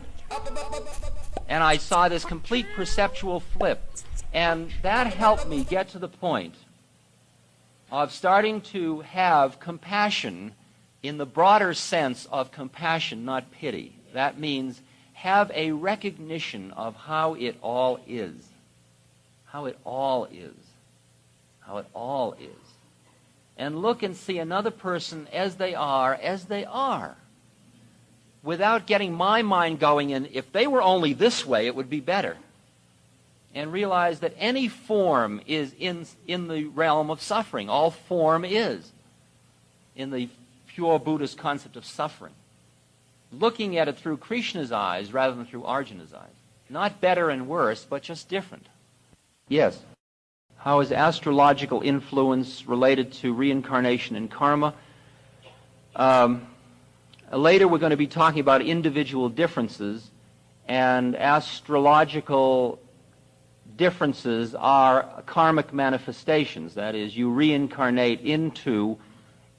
And I saw this complete perceptual flip. And that helped me get to the point of starting to have compassion in the broader sense of compassion, not pity. That means have a recognition of how it all is. How it all is. How it all is. And look and see another person as they are, without getting my mind going in, if they were only this way, it would be better. And realize that any form is in the realm of suffering. All form is in the pure Buddhist concept of suffering. Looking at it through Krishna's eyes rather than through Arjuna's eyes. Not better and worse, but just different. Yes. How is astrological influence related to reincarnation and karma? Later we're going to be talking about individual differences, and astrological differences are karmic manifestations. That is, you reincarnate into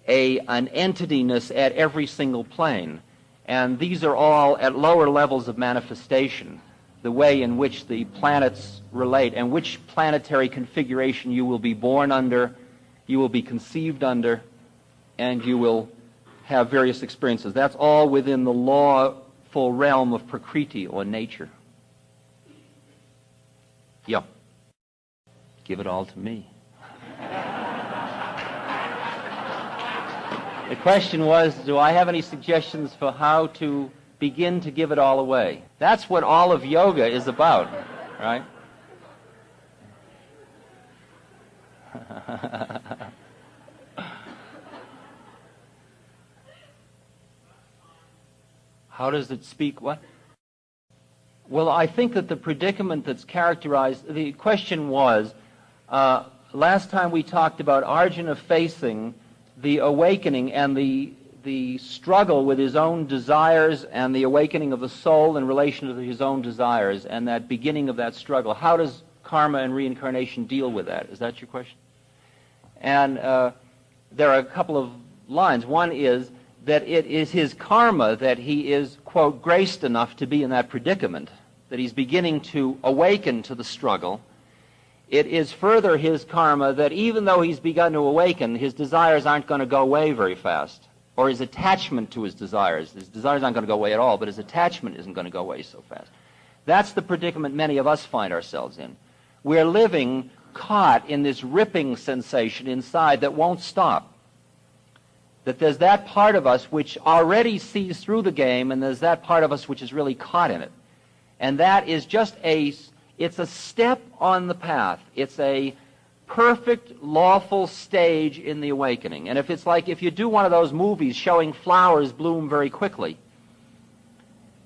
an entityness at every single plane. And these are all at lower levels of manifestation, the way in which the planets relate and which planetary configuration you will be born under, you will be conceived under, and you will have various experiences. That's all within the lawful realm of prakriti, or nature. Yeah. Give it all to me. The question was, do I have any suggestions for how to begin to give it all away? That's what all of yoga is about, right? How does it speak what? Well, I think that the predicament that's characterized, the question was, last time we talked about Arjuna facing the awakening and the struggle with his own desires and the awakening of the soul in relation to his own desires and that beginning of that struggle. How does karma and reincarnation deal with that? Is that your question? And there are a couple of lines. One is that it is his karma that he is, quote, graced enough to be in that predicament, that he's beginning to awaken to the struggle. It is further his karma that even though he's begun to awaken, his desires aren't going to go away very fast, or his attachment to his desires. His desires aren't going to go away at all, but his attachment isn't going to go away so fast. That's the predicament many of us find ourselves in. We're living caught in this ripping sensation inside that won't stop. That there's that part of us which already sees through the game, and there's that part of us which is really caught in it. And that is just it's a step on the path. It's a perfect, lawful stage in the awakening. And if it's like if you do one of those movies showing flowers bloom very quickly,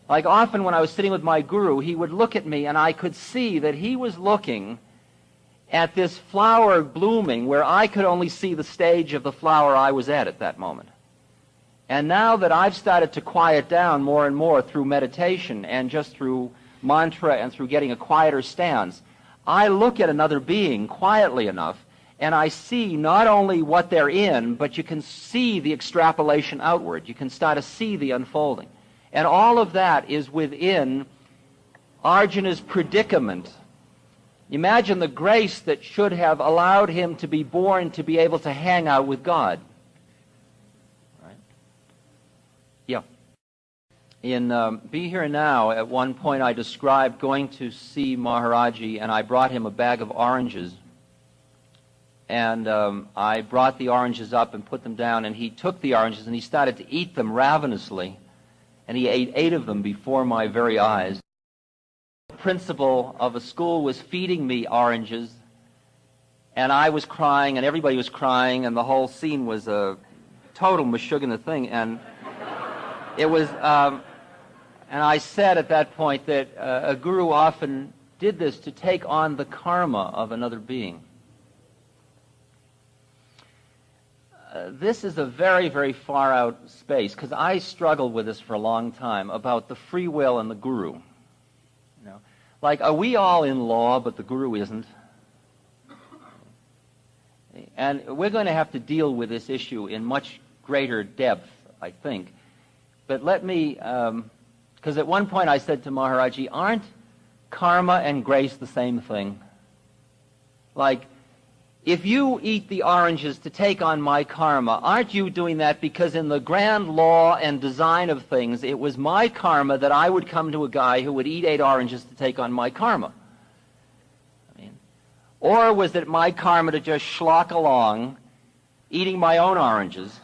like often when I was sitting with my guru, he would look at me and I could see that he was looking at this flower blooming where I could only see the stage of the flower I was at that moment. And now that I've started to quiet down more and more through meditation and just through mantra and through getting a quieter stance, I look at another being quietly enough and I see not only what they're in, but you can see the extrapolation outward. You can start to see the unfolding. And all of that is within Arjuna's predicament. Imagine the grace that should have allowed him to be born to be able to hang out with God. Right? Yeah. In Be Here Now, at one point I described going to see Maharaji, and I brought him a bag of oranges. And I brought the oranges up and put them down, and he took the oranges and he started to eat them ravenously. And he ate 8 of them before my very eyes. The principal of a school was feeding me oranges, and I was crying, and everybody was crying, and the whole scene was a total mashugana thing. And it was, and I said at that point that a guru often did this to take on the karma of another being. This is a very, very far out space, because I struggled with this for a long time about the free will and the guru. You know, like, are we all in law, but the guru isn't? And we're going to have to deal with this issue in much greater depth, I think. But let me, because at one point I said to Maharaji, aren't karma and grace the same thing? Like, if you eat the oranges to take on my karma, aren't you doing that because in the grand law and design of things, it was my karma that I would come to a guy who would eat 8 oranges to take on my karma? Or was it my karma to just schlock along, eating my own oranges,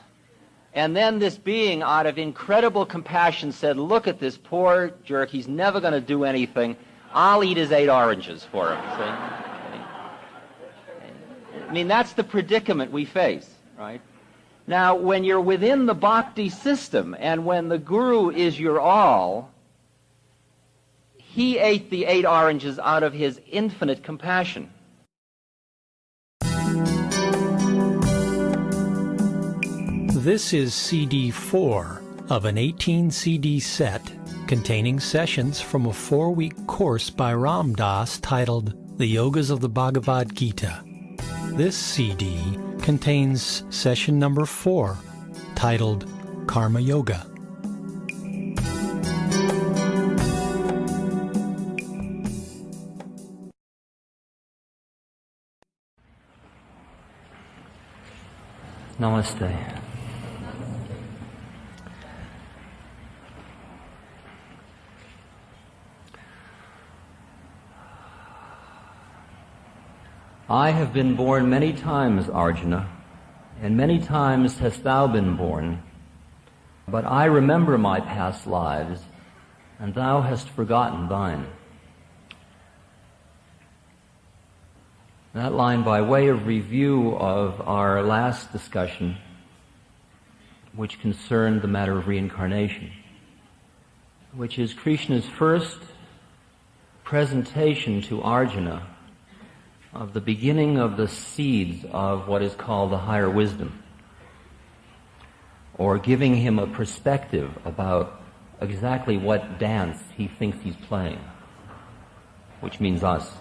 and then this being, out of incredible compassion, said, look at this poor jerk, he's never going to do anything, I'll eat his 8 oranges for him. See? I mean, that's the predicament we face, right? Now, when you're within the bhakti system, and when the guru is your all, he ate the 8 oranges out of his infinite compassion. This is CD 4 of an 18-CD set containing sessions from a 4-week course by Ram Dass titled The Yogas of the Bhagavad Gita. This CD contains session number 4, titled Karma Yoga. Namaste. I have been born many times, Arjuna, and many times hast thou been born, but I remember my past lives, and thou hast forgotten thine. That line, by way of review of our last discussion, which concerned the matter of reincarnation, which is Krishna's first presentation to Arjuna of the beginning of the seeds of what is called the higher wisdom, or giving him a perspective about exactly what dance he thinks he's playing, which means us.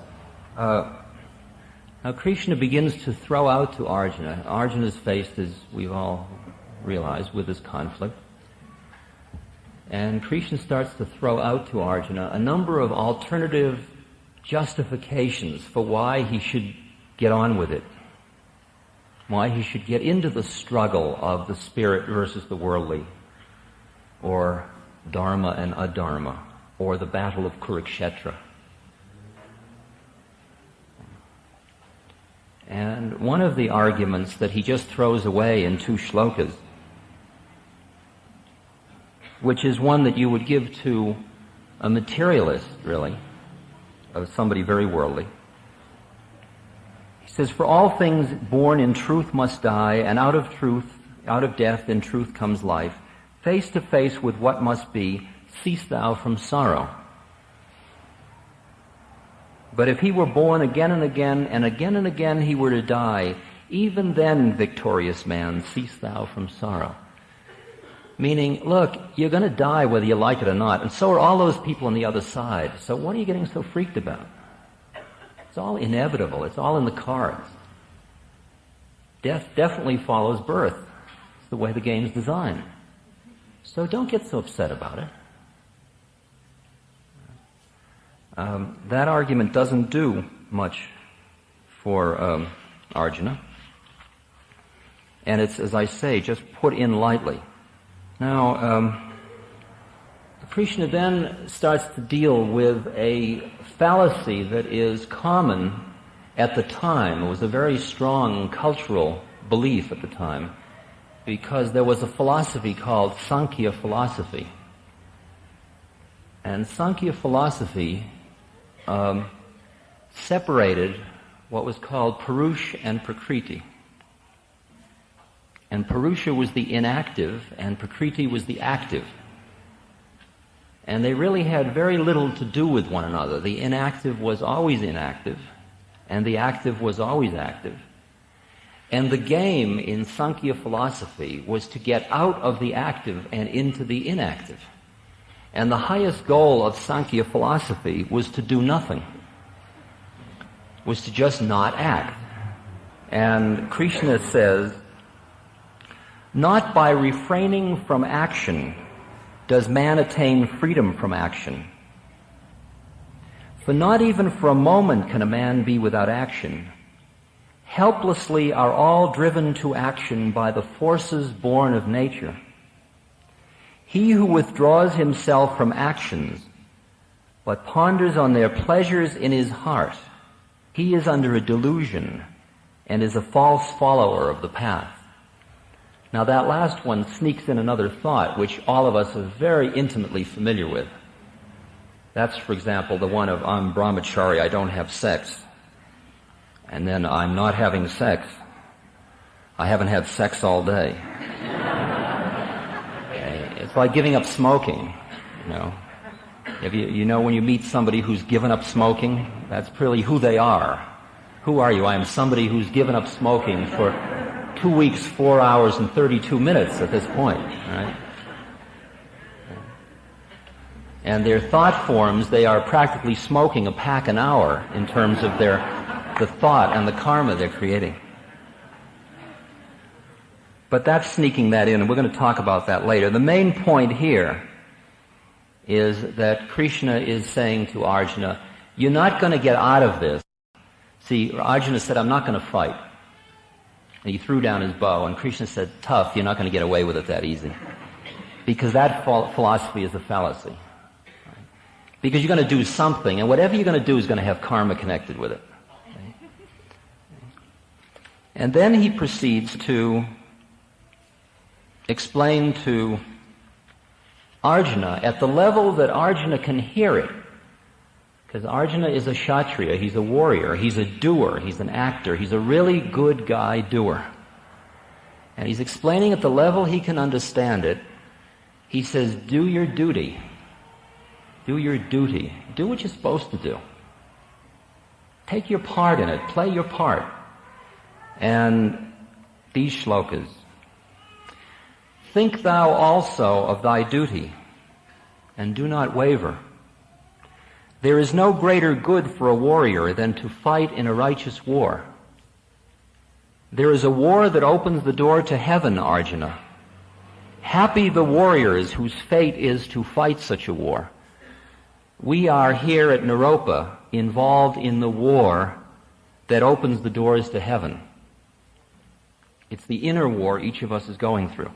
Now Krishna begins to throw out to Arjuna. Arjuna is faced, as we've all realized, with this conflict. And Krishna starts to throw out to Arjuna a number of alternative justifications for why he should get on with it, why he should get into the struggle of the spirit versus the worldly, or dharma and adharma, or the battle of Kurukshetra. And one of the arguments that he just throws away in 2 shlokas, which is one that you would give to a materialist, really, of somebody very worldly. He says, for all things born in truth must die, and out of death in truth comes life. Face to face with what must be, cease thou from sorrow. But if he were born again and again, and again he were to die, even then, victorious man, cease thou from sorrow. Meaning, look, you're going to die whether you like it or not, and so are all those people on the other side. So what are you getting so freaked about? It's all inevitable. It's all in the cards. Death definitely follows birth. It's the way the game's designed. So don't get so upset about it. That argument doesn't do much for Arjuna. And it's, as I say, just put in lightly. Now, Krishna then starts to deal with a fallacy that is common at the time. It was a very strong cultural belief at the time, because there was a philosophy called Sankhya philosophy. And Sankhya philosophy separated what was called Purusha and Prakriti. And Purusha was the inactive, and Prakriti was the active. And they really had very little to do with one another. The inactive was always inactive, and the active was always active. And the game in Sankhya philosophy was to get out of the active and into the inactive. And the highest goal of Sankhya philosophy was to do nothing, was to just not act. And Krishna says, not by refraining from action does man attain freedom from action. For not even for a moment can a man be without action. helplessly are all driven to action by the forces born of nature. He who withdraws himself from actions, but ponders on their pleasures in his heart, he is under a delusion and is a false follower of the path. Now that last one sneaks in another thought, which all of us are very intimately familiar with. That's, for example, the one of, I'm brahmachari, I don't have sex. And then I'm not having sex. I haven't had sex all day. Okay. It's like giving up smoking, you know. If you know when you meet somebody who's given up smoking, that's really who they are. Who are you? I am somebody who's given up smoking for 2 weeks, 4 hours, and 32 minutes at this point, right? And their thought forms, they are practically smoking a pack an hour in terms of the thought and the karma they're creating. But that's sneaking that in, and we're going to talk about that later. The main point here is that Krishna is saying to Arjuna, you're not going to get out of this. See, Arjuna said, I'm not going to fight. And he threw down his bow, and Krishna said, tough, you're not going to get away with it that easy. Because that philosophy is a fallacy. Because you're going to do something, and whatever you're going to do is going to have karma connected with it. And then he proceeds to explain to Arjuna, at the level that Arjuna can hear it, because Arjuna is a kshatriya, he's a warrior, he's a doer, he's an actor, he's a really good guy doer. And he's explaining at the level he can understand it. He says, do your duty. Do your duty. Do what you're supposed to do. Take your part in it. Play your part. And these shlokas. Think thou also of thy duty, and do not waver. There is no greater good for a warrior than to fight in a righteous war. There is a war that opens the door to heaven, Arjuna. Happy the warriors whose fate is to fight such a war. We are here at Naropa involved in the war that opens the doors to heaven. It's the inner war each of us is going through.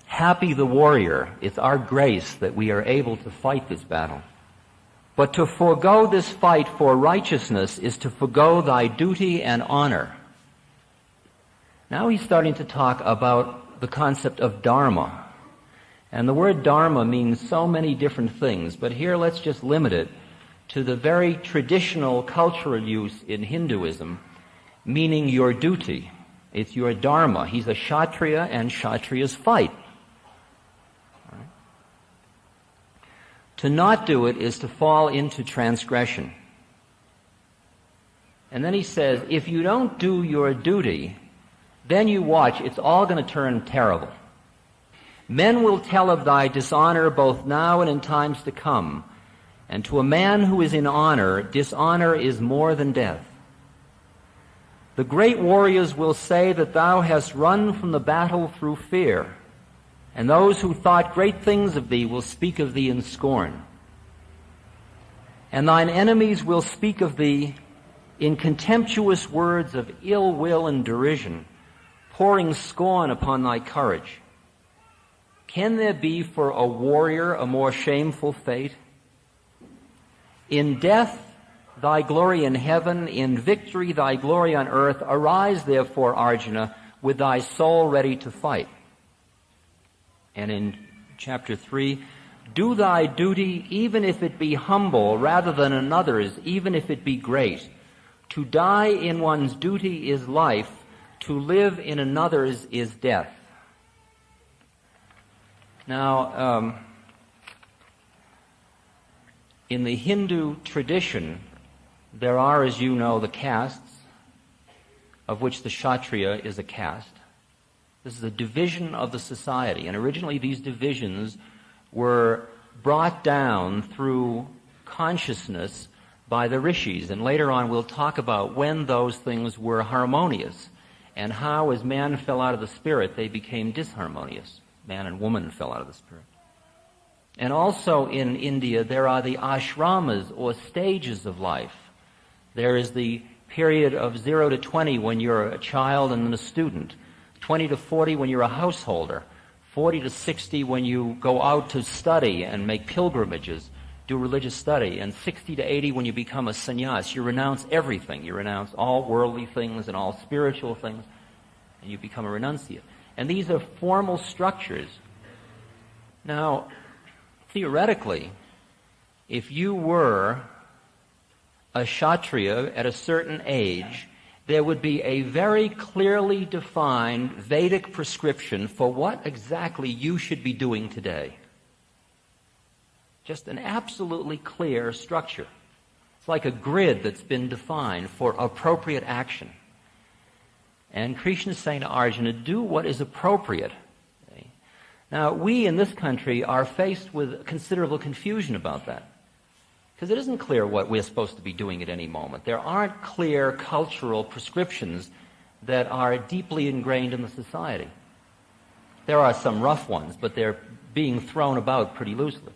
Happy the warrior. It's our grace that we are able to fight this battle. But to forego this fight for righteousness is to forego thy duty and honor. Now he's starting to talk about the concept of dharma. And the word dharma means so many different things, but here let's just limit it to the very traditional cultural use in Hinduism, meaning your duty. It's your dharma. He's a kshatriya, and kshatriyas fight. Right? To not do it is to fall into transgression. And then he says, if you don't do your duty, then you watch, it's all going to turn terrible. Men will tell of thy dishonor both now and in times to come. And to a man who is in honor, dishonor is more than death. The great warriors will say that thou hast run from the battle through fear. And those who thought great things of thee will speak of thee in scorn. And thine enemies will speak of thee in contemptuous words of ill will and derision, pouring scorn upon thy courage. Can there be for a warrior a more shameful fate? In death thy glory in heaven, in victory thy glory on earth. Arise therefore, Arjuna, with thy soul ready to fight. And in chapter 3, do thy duty even if it be humble rather than another's, even if it be great. To die in one's duty is life, to live in another's is death. Now, in the Hindu tradition, there are, as you know, the castes, of which the kshatriya is a caste. This is a division of the society, and originally these divisions were brought down through consciousness by the rishis, and later on we'll talk about when those things were harmonious, and how as man fell out of the spirit they became disharmonious. Man and woman fell out of the spirit. And also in India there are the ashramas, or stages of life. There is the period of 0 to 20 when you're a child and then a student, 20 to 40 when you're a householder, 40 to 60 when you go out to study and make pilgrimages, do religious study, and 60 to 80 when you become a sannyas. You renounce everything. You renounce all worldly things and all spiritual things, and you become a renunciate. And these are formal structures. Now, theoretically, if you were a Kshatriya at a certain age, there would be a very clearly defined Vedic prescription for what exactly you should be doing today. Just an absolutely clear structure. It's like a grid that's been defined for appropriate action. And Krishna is saying to Arjuna, do what is appropriate. Okay? Now, we in this country are faced with considerable confusion about that, because it isn't clear what we're supposed to be doing at any moment. There aren't clear cultural prescriptions that are deeply ingrained in the society. There are some rough ones, but they're being thrown about pretty loosely.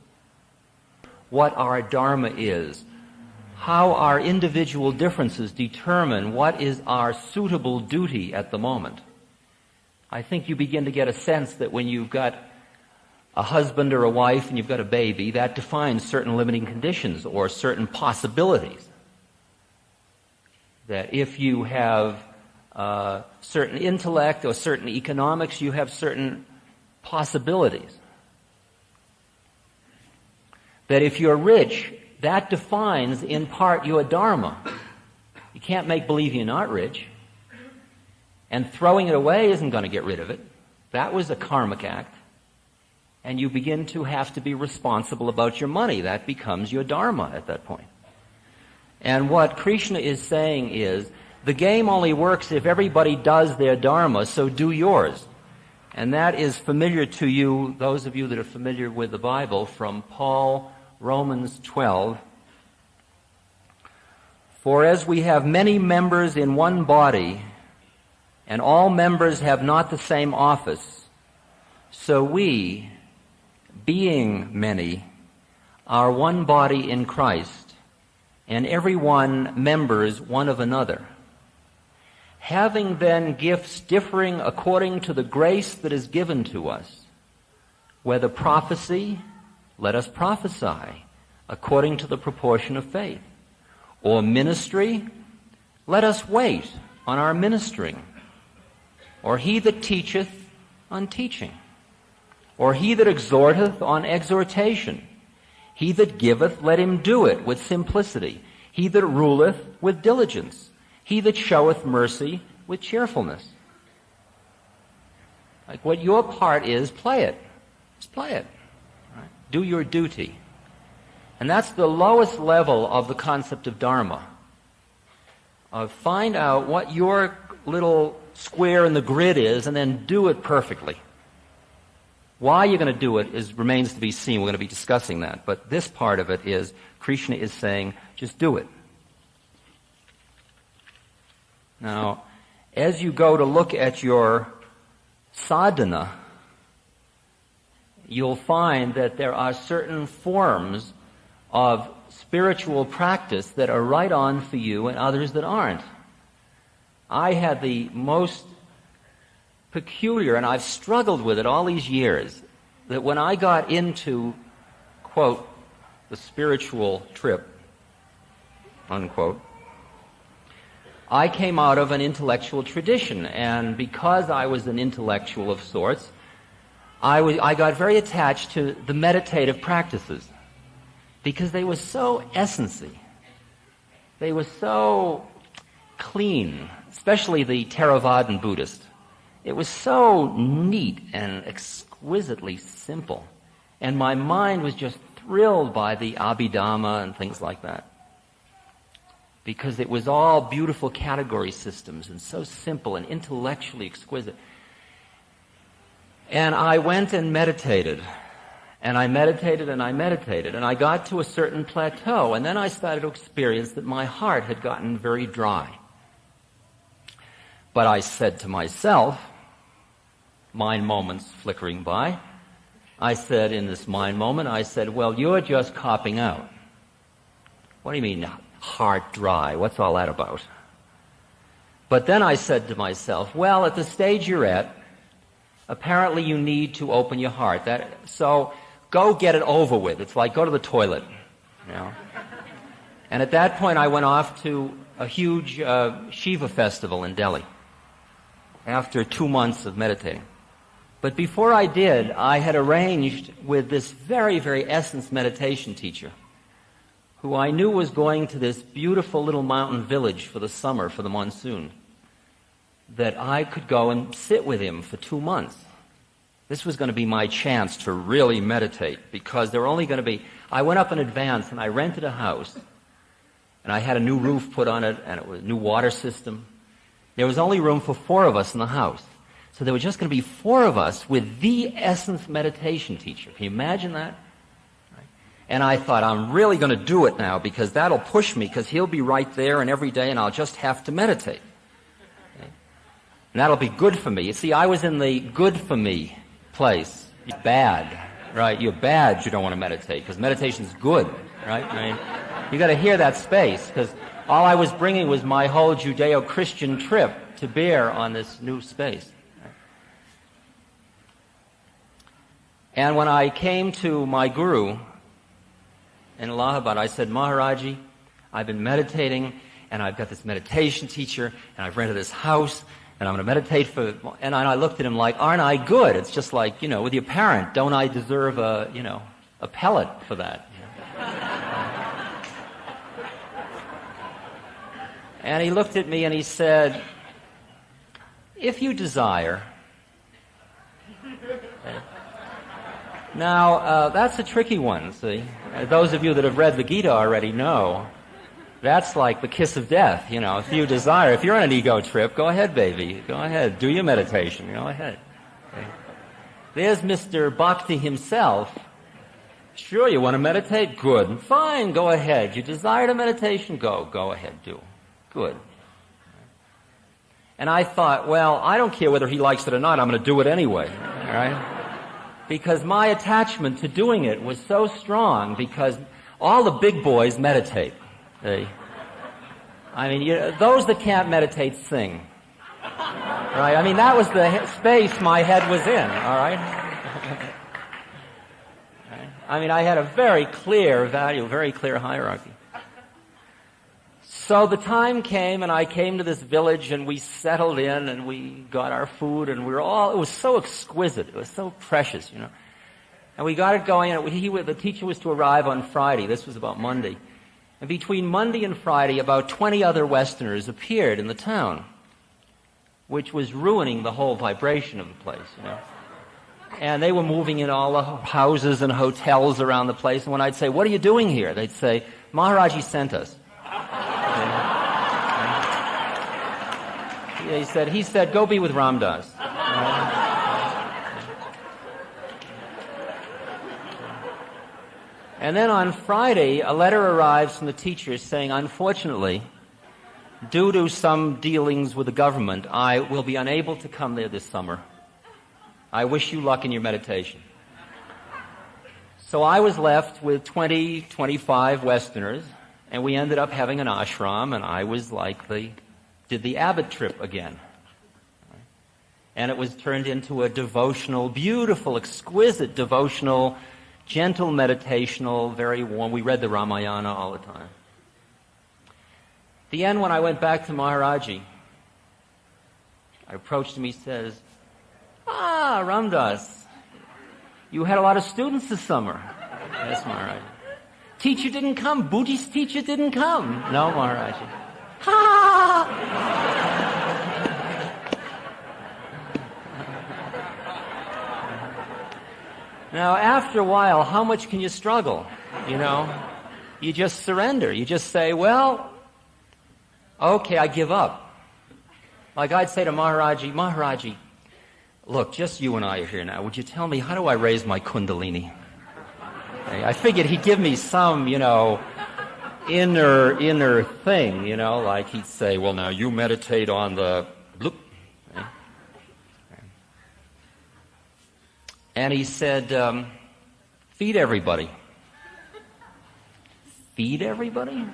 What our dharma is, how our individual differences determine what is our suitable duty at the moment. I think you begin to get a sense that when you've got a husband or a wife and you've got a baby, that defines certain limiting conditions or certain possibilities. That if you have certain intellect or certain economics, you have certain possibilities. That if you're rich, that defines in part your dharma. You can't make believe you're not rich. And throwing it away isn't going to get rid of it. That was a karmic act. And you begin to have to be responsible about your money. That becomes your dharma at that point. And what Krishna is saying is, the game only works if everybody does their dharma, so do yours. And that is familiar to you, those of you that are familiar with the Bible, from Paul, Romans 12. For as we have many members in one body, and all members have not the same office, so we, being many, are one body in Christ, and every one members one of another. Having then gifts differing according to the grace that is given to us, whether prophecy, let us prophesy according to the proportion of faith, or ministry, let us wait on our ministering, or he that teacheth on teaching, or he that exhorteth on exhortation. He that giveth, let him do it with simplicity. He that ruleth, with diligence. He that showeth mercy, with cheerfulness. Like what your part is, play it. Just play it. Right? Do your duty. And that's the lowest level of the concept of dharma. Find out what your little square in the grid is and then do it perfectly. Why you're going to do it remains to be seen. We're going to be discussing that. But this part of it is, Krishna is saying, just do it. Now, as you go to look at your sadhana, you'll find that there are certain forms of spiritual practice that are right on for you and others that aren't. I had the most peculiar, and I've struggled with it all these years, that when I got into, quote, the spiritual trip, unquote, I came out of an intellectual tradition, and because I was an intellectual of sorts, I got very attached to the meditative practices because they were so essency. They were so clean, especially the Theravadan Buddhist. It was so neat and exquisitely simple. And my mind was just thrilled by the Abhidhamma and things like that. Because it was all beautiful category systems and so simple and intellectually exquisite. And I went and meditated. And I meditated and I meditated. And I got to a certain plateau. And then I started to experience that my heart had gotten very dry. But I said to myself, mind moments flickering by, I said in this mind moment, I said, well, you're just copping out. What do you mean, heart dry? What's all that about? But then I said to myself, well, at the stage you're at, apparently you need to open your heart. So go get it over with. It's like go to the toilet, you know. And at that point I went off to a huge Shiva festival in Delhi after 2 months of meditating. But before I did, I had arranged with this very, very essence meditation teacher who I knew was going to this beautiful little mountain village for the summer, for the monsoon, that I could go and sit with him for 2 months. This was going to be my chance to really meditate, because there were only going to be... I went up in advance and I rented a house, and I had a new roof put on it, and it was a new water system. There was only room for 4 of us in the house. So there were just going to be 4 of us with the essence meditation teacher. Can you imagine that? Right? And I thought, I'm really going to do it now, because that'll push me, because he'll be right there and every day, and I'll just have to meditate. Okay? And that'll be good for me. You see, I was in the good for me place. You're bad, right? You're bad, you don't want to meditate, because meditation's good, right? I mean, you got to hear that space, because all I was bringing was my whole Judeo-Christian trip to bear on this new space. And when I came to my guru in Allahabad, I said, Maharaji, I've been meditating, and I've got this meditation teacher, and I've rented this house, and I'm going to meditate for... And I looked at him like, aren't I good? It's just like, you know, with your parent, don't I deserve a pellet for that? And he looked at me and he said, if you desire... Now, that's a tricky one, see? Those of you that have read the Gita already know that's like the kiss of death, you know. If you desire, if you're on an ego trip, go ahead, baby. Go ahead. Do your meditation. Go ahead. Okay. There's Mr. Bhakti himself. Sure, you want to meditate? Good. Fine, go ahead. You desire to meditation? Go ahead, do. Good. And I thought, well, I don't care whether he likes it or not. I'm going to do it anyway. All right? Because my attachment to doing it was so strong, because all the big boys meditate. I mean, those that can't meditate sing. Right? I mean, that was the space my head was in, all right? I mean, I had a very clear value, very clear hierarchy. So the time came, and I came to this village, and we settled in, and we got our food, and it was so exquisite. It was so precious, you know. And we got it going, and the teacher was to arrive on Friday. This was about Monday. And between Monday and Friday, about 20 other Westerners appeared in the town, which was ruining the whole vibration of the place, you know. And they were moving in all the houses and hotels around the place, and when I'd say, what are you doing here? They'd say, Maharaji sent us. He said, go be with Ram Das. And then on Friday, a letter arrives from the teacher saying, unfortunately, due to some dealings with the government, I will be unable to come there this summer. I wish you luck in your meditation. So I was left with 20, 25 Westerners, and we ended up having an ashram, and I was like did the Abbott trip again. And it was turned into a devotional, beautiful, exquisite devotional, gentle meditational, very warm. We read the Ramayana all the time. At the end, when I went back to Maharaji, I approached him, he says, Ram Das, you had a lot of students this summer. Yes, Maharaji. Teacher didn't come. Buddhist teacher didn't come. No, Maharaji. Now, after a while, how much can you struggle? You know, you just surrender. You just say, well, okay, I give up. Like I'd say to Maharaji, look, just you and I are here now. Would you tell me, how do I raise my kundalini? I figured he'd give me some, you know, inner thing, you know, like he'd say, well, now you meditate on the bloop. And he said, feed everybody. Feed everybody?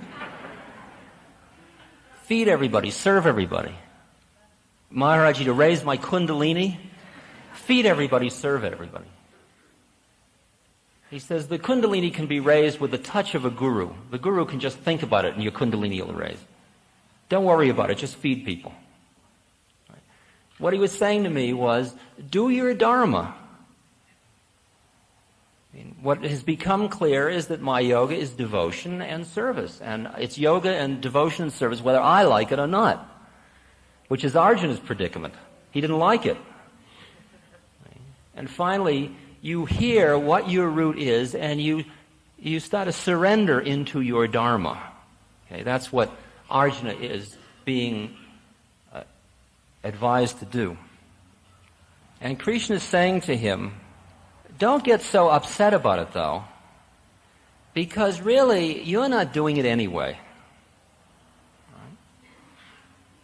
Feed everybody, serve everybody. Maharaji, to raise my kundalini, feed everybody, serve everybody. He says the kundalini can be raised with the touch of a guru. The guru can just think about it and your kundalini will raise. Don't worry about it, just feed people. What he was saying to me was, do your dharma. What has become clear is that my yoga is devotion and service. And it's yoga and devotion and service whether I like it or not. Which is Arjuna's predicament. He didn't like it. And finally, you hear what your root is and you start to surrender into your dharma. Okay, that's what Arjuna is being advised to do. And Krishna is saying to him, don't get so upset about it though, because really you're not doing it anyway.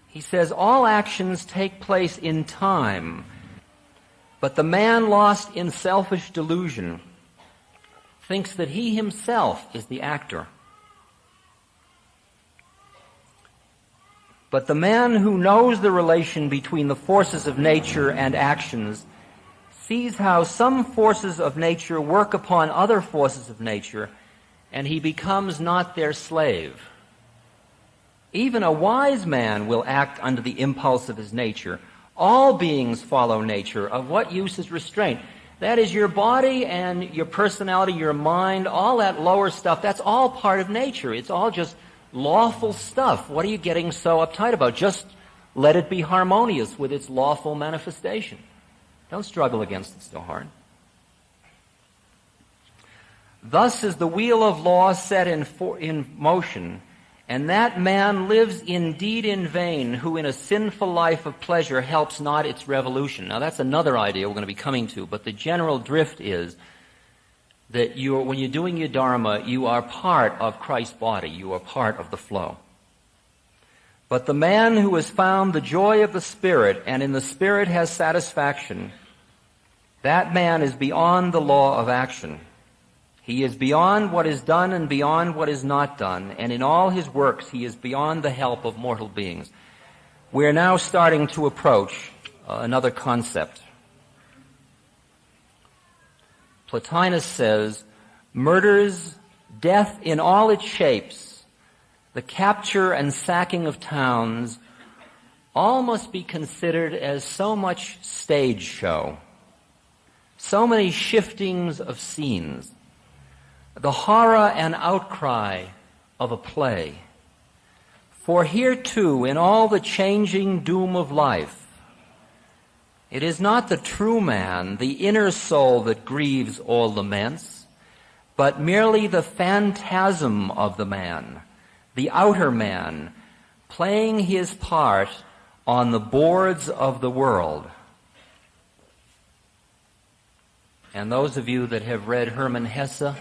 He says all actions take place in time, but the man lost in selfish delusion thinks that he himself is the actor. But the man who knows the relation between the forces of nature and actions sees how some forces of nature work upon other forces of nature, and he becomes not their slave. Even a wise man will act under the impulse of his nature. All beings follow nature. Of what use is restraint? That is your body and your personality, your mind, all that lower stuff, that's all part of nature. It's all just lawful stuff. What are you getting so uptight about? Just let it be harmonious with its lawful manifestation. Don't struggle against it so hard. Thus is the wheel of law set in motion, and that man lives indeed in vain who in a sinful life of pleasure helps not its revolution. Now that's another idea we're going to be coming to, but the general drift is that when you're doing your dharma, you are part of Christ's body. You are part of the flow. But the man who has found the joy of the Spirit and in the Spirit has satisfaction, that man is beyond the law of action. He is beyond what is done and beyond what is not done, and in all his works he is beyond the help of mortal beings. We are now starting to approach another concept. Plotinus says, murders, death in all its shapes, the capture and sacking of towns, all must be considered as so much stage show, so many shiftings of scenes, the horror and outcry of a play. For here too, in all the changing doom of life, it is not the true man, the inner soul that grieves or laments, but merely the phantasm of the man, the outer man, playing his part on the boards of the world. And those of you that have read Hermann Hesse,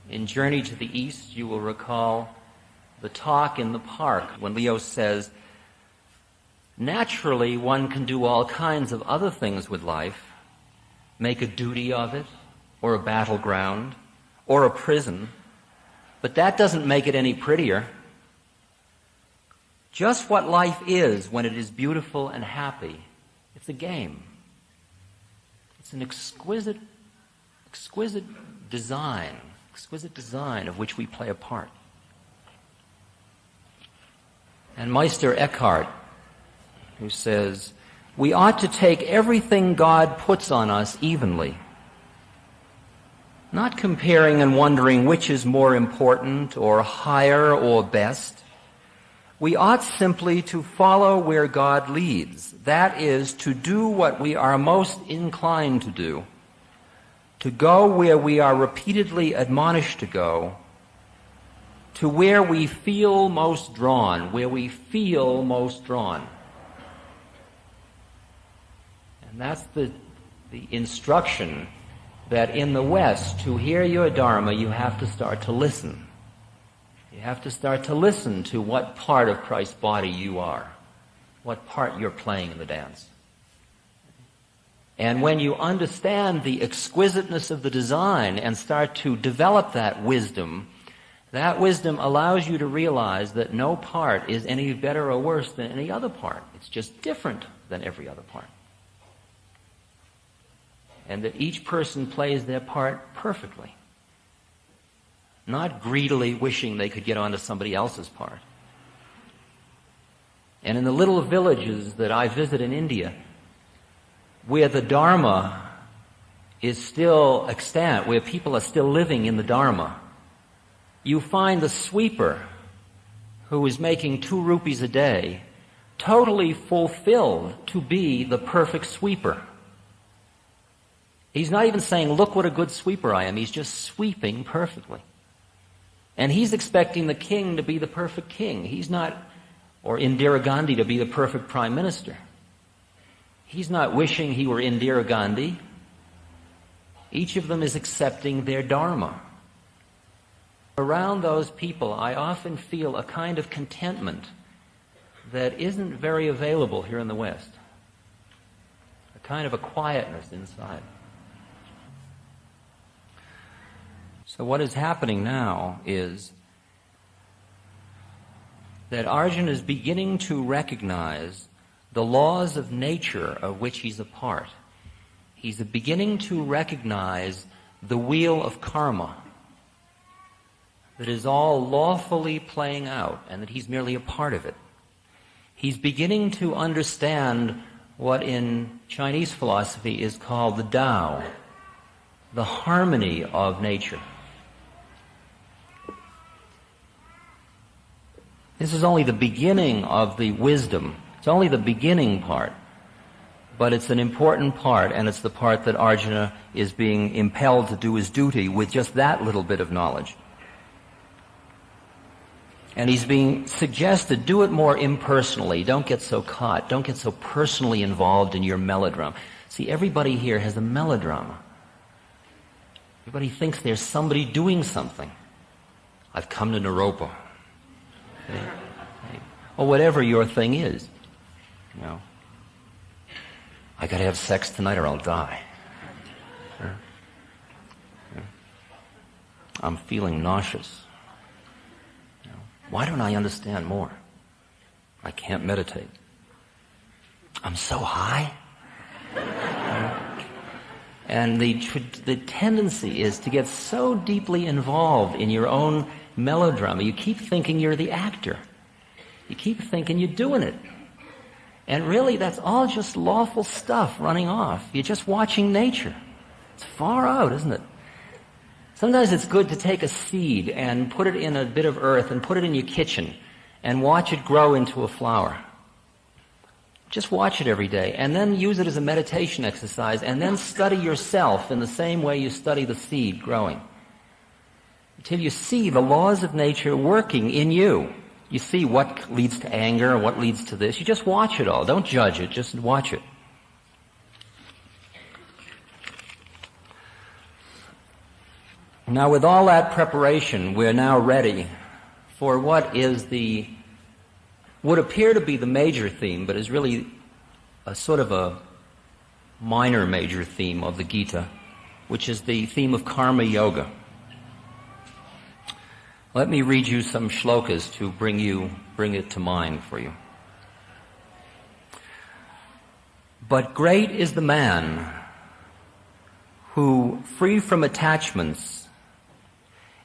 in Journey to the East, you will recall the talk in the park when Leo says, naturally, one can do all kinds of other things with life, make a duty of it, or a battleground, or a prison, but that doesn't make it any prettier. Just what life is when it is beautiful and happy, it's a game. It's an exquisite design of which we play a part. And Meister Eckhart, who says, we ought to take everything God puts on us evenly, not comparing and wondering which is more important or higher or best. We ought simply to follow where God leads. That is, to do what we are most inclined to do, to go where we are repeatedly admonished to go, to where we feel most drawn, And that's the instruction that in the West, to hear your Dharma, you have to start to listen. You have to start to listen to what part of Christ's body you are, what part you're playing in the dance. And when you understand the exquisiteness of the design and start to develop that wisdom, That wisdom allows you to realize that no part is any better or worse than any other part. It's just different than every other part. And that each person plays their part perfectly. Not greedily wishing they could get onto somebody else's part. And in the little villages that I visit in India, where the Dharma is still extant, where people are still living in the Dharma, you find the sweeper who is making 2 rupees a day totally fulfilled to be the perfect sweeper. He's not even saying, look what a good sweeper I am. He's just sweeping perfectly. And he's expecting the king to be the perfect king. He's not, or Indira Gandhi to be the perfect prime minister. He's not wishing he were Indira Gandhi. Each of them is accepting their dharma. Around those people, I often feel a kind of contentment that isn't very available here in the West. A kind of a quietness inside. So what is happening now is that Arjuna is beginning to recognize the laws of nature of which he's a part. He's beginning to recognize the wheel of karma that is all lawfully playing out and that he's merely a part of it. He's beginning to understand what in Chinese philosophy is called the Tao, the harmony of nature. This is only the beginning of the wisdom. It's only the beginning part. But it's an important part, and it's the part that Arjuna is being impelled to do his duty with just that little bit of knowledge. And he's being suggested, do it more impersonally. Don't get so caught. Don't get so personally involved in your melodrama. See, everybody here has a melodrama. Everybody thinks there's somebody doing something. I've come to Naropa. Or whatever your thing is. You know. I gotta have sex tonight or I'll die. I'm feeling nauseous. You know. Why don't I understand more? I can't meditate. I'm so high. And the tendency is to get so deeply involved in your own melodrama. You keep thinking you're the actor. You keep thinking you're doing it. And really, that's all just lawful stuff running off. You're just watching nature. It's far out, isn't it? Sometimes it's good to take a seed and put it in a bit of earth and put it in your kitchen and watch it grow into a flower. Just watch it every day and then use it as a meditation exercise and then study yourself in the same way you study the seed growing. Until you see the laws of nature working in you. You see what leads to anger and what leads to this. You just watch it all. Don't judge it, just watch it. Now with all that preparation, we're now ready for what would appear to be the major theme, but is really a sort of a minor major theme of the Gita, which is the theme of karma yoga. Let me read you some shlokas to bring it to mind for you. But great is the man who, free from attachments,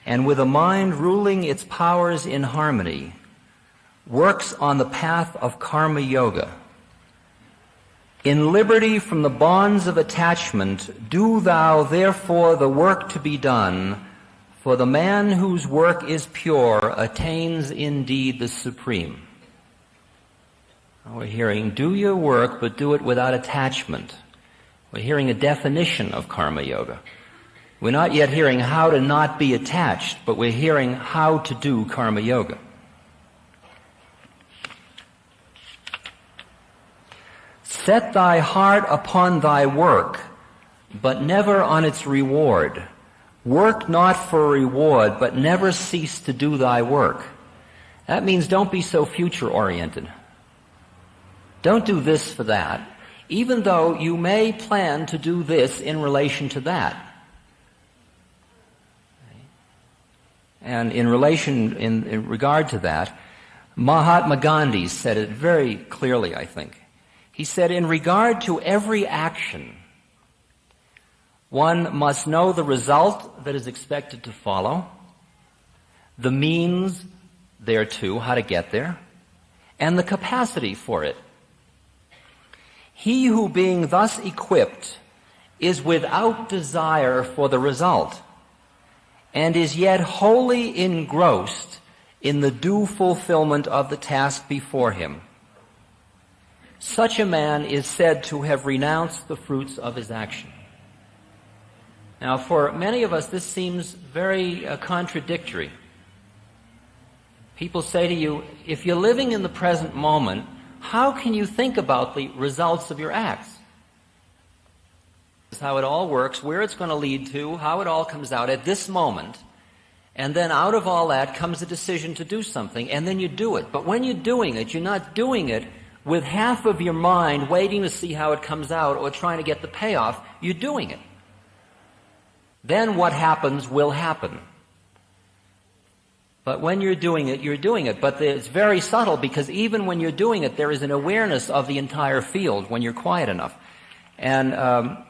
and with a mind ruling its powers in harmony, works on the path of karma yoga. In liberty from the bonds of attachment, do thou therefore the work to be done, for the man whose work is pure attains indeed the supreme. Now we're hearing, do your work, but do it without attachment. We're hearing a definition of karma yoga. We're not yet hearing how to not be attached, but we're hearing how to do karma yoga. Set thy heart upon thy work, but never on its reward. Work not for reward, but never cease to do thy work. That means don't be so future-oriented. Don't do this for that, even though you may plan to do this in relation to that. And in regard to that, Mahatma Gandhi said it very clearly, I think. He said, in regard to every action, one must know the result that is expected to follow, the means thereto, how to get there, and the capacity for it. He who, being thus equipped, is without desire for the result, and is yet wholly engrossed in the due fulfillment of the task before him, such a man is said to have renounced the fruits of his action. Now, for many of us, this seems very contradictory. People say to you, if you're living in the present moment, how can you think about the results of your acts? How it all works, where it's going to lead to, how it all comes out at this moment. And then out of all that comes a decision to do something, and then you do it. But when you're doing it, you're not doing it with half of your mind waiting to see how it comes out or trying to get the payoff. You're doing it. Then what happens will happen. But when you're doing it, you're doing it. But it's very subtle, because even when you're doing it, there is an awareness of the entire field when you're quiet enough. And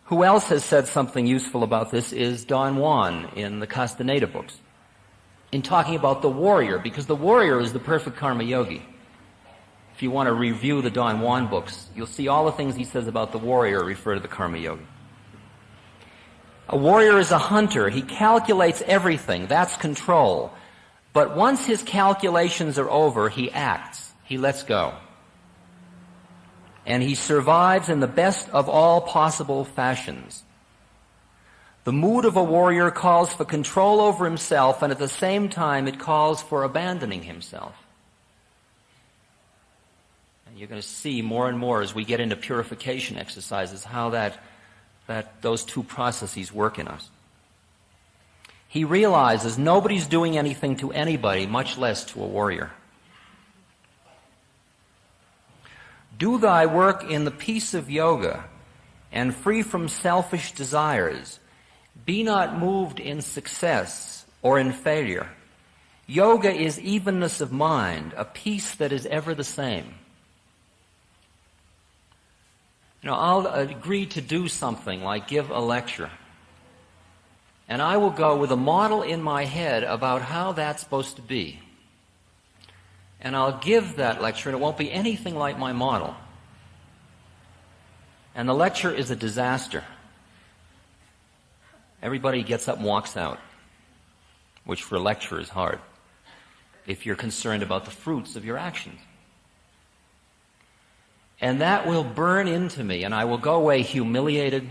who else has said something useful about this is Don Juan in the Castaneda books, in talking about the warrior, because the warrior is the perfect karma yogi. If you want to review the Don Juan books, you'll see all the things he says about the warrior refer to the karma yogi. A warrior is a hunter. He calculates everything. That's control. But once his calculations are over, he acts. He lets go. And he survives in the best of all possible fashions. The mood of a warrior calls for control over himself, and at the same time it calls for abandoning himself. And you're going to see more and more as we get into purification exercises how those two processes work in us. He realizes nobody's doing anything to anybody, much less to a warrior. Do thy work in the peace of yoga, and free from selfish desires. Be not moved in success or in failure. Yoga is evenness of mind, a peace that is ever the same. I'll agree to do something like give a lecture, and I will go with a model in my head about how that's supposed to be. And I'll give that lecture, and it won't be anything like my model. And the lecture is a disaster. Everybody gets up and walks out, which for a lecture is hard, if you're concerned about the fruits of your actions. And that will burn into me, and I will go away humiliated,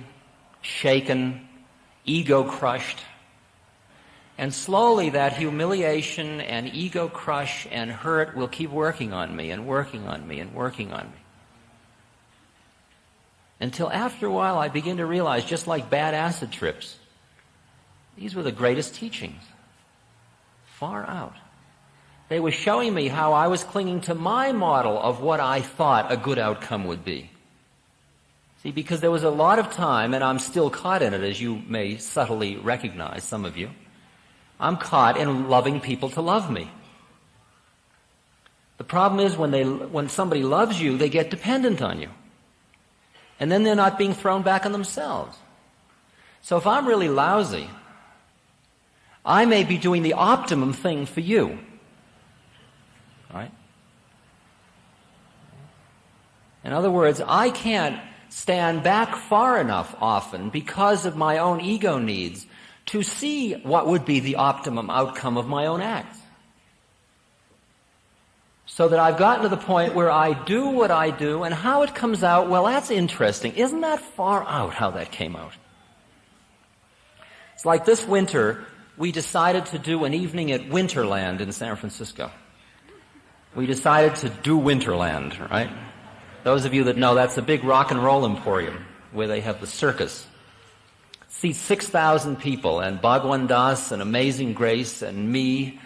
shaken, ego-crushed. And slowly that humiliation and ego crush and hurt will keep working on me and working on me and working on me. Until after a while I begin to realize, just like bad acid trips, these were the greatest teachings. Far out. They were showing me how I was clinging to my model of what I thought a good outcome would be. See, because there was a lot of time, and I'm still caught in it, as you may subtly recognize, some of you. I'm caught in loving people to love me. The problem is when somebody loves you, they get dependent on you. And then they're not being thrown back on themselves. So if I'm really lousy, I may be doing the optimum thing for you. Right? In other words, I can't stand back far enough often because of my own ego needs to see what would be the optimum outcome of my own acts. So that I've gotten to the point where I do what I do, and how it comes out, well, that's interesting. Isn't that far out how that came out? It's like this winter, we decided to do an evening at Winterland in San Francisco. We decided to do Winterland, right? Those of you that know, that's a big rock and roll emporium where they have the circus. Seats 6,000 people, and Bhagwan Das and Amazing Grace and me,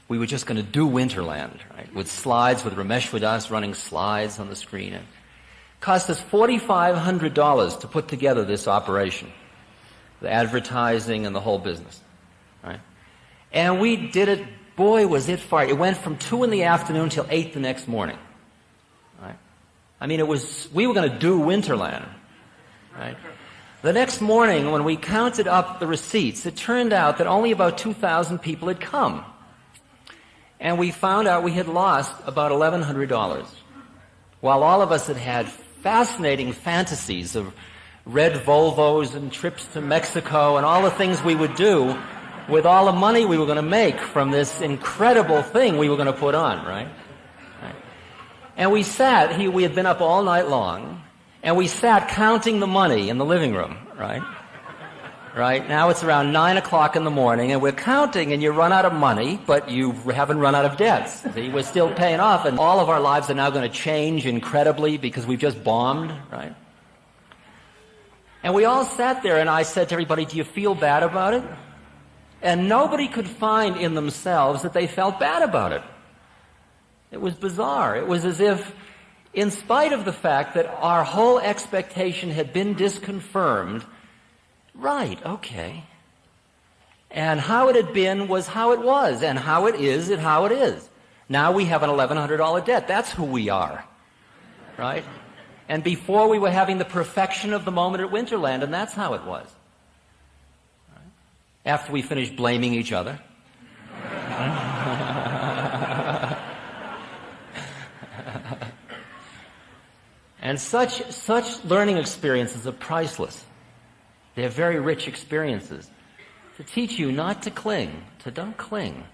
we were just going to do Winterland, right? With slides, with Ramesh Das running slides on the screen. It cost us $4,500 to put together this operation, the advertising and the whole business, right? And we did it, boy, was it far. It went from 2 in the afternoon till 8 the next morning. Right? I mean, we were going to do Winterland. Right? The next morning, when we counted up the receipts, it turned out that only about 2,000 people had come. And we found out we had lost about $1,100, while all of us had had fascinating fantasies of red Volvos and trips to Mexico and all the things we would do with all the money we were going to make from this incredible thing we were going to put on, right? And we sat, we had been up all night long, and we sat counting the money in the living room, right? Right? Now it's around 9 o'clock in the morning, and we're counting, and you run out of money, but you haven't run out of debts. See, we're still paying off, and all of our lives are now going to change incredibly because we've just bombed, right? And we all sat there, and I said to everybody, do you feel bad about it? And nobody could find in themselves that they felt bad about it. It was bizarre. It was as if, in spite of the fact that our whole expectation had been disconfirmed, right, okay. And how it had been was how it was, and how it is how it is. Now we have an $1,100 debt. That's who we are, right? And before we were having the perfection of the moment at Winterland, and that's how it was. Right? After we finished blaming each other. And such learning experiences are priceless. They're very rich experiences to teach you not to cling, don't cling.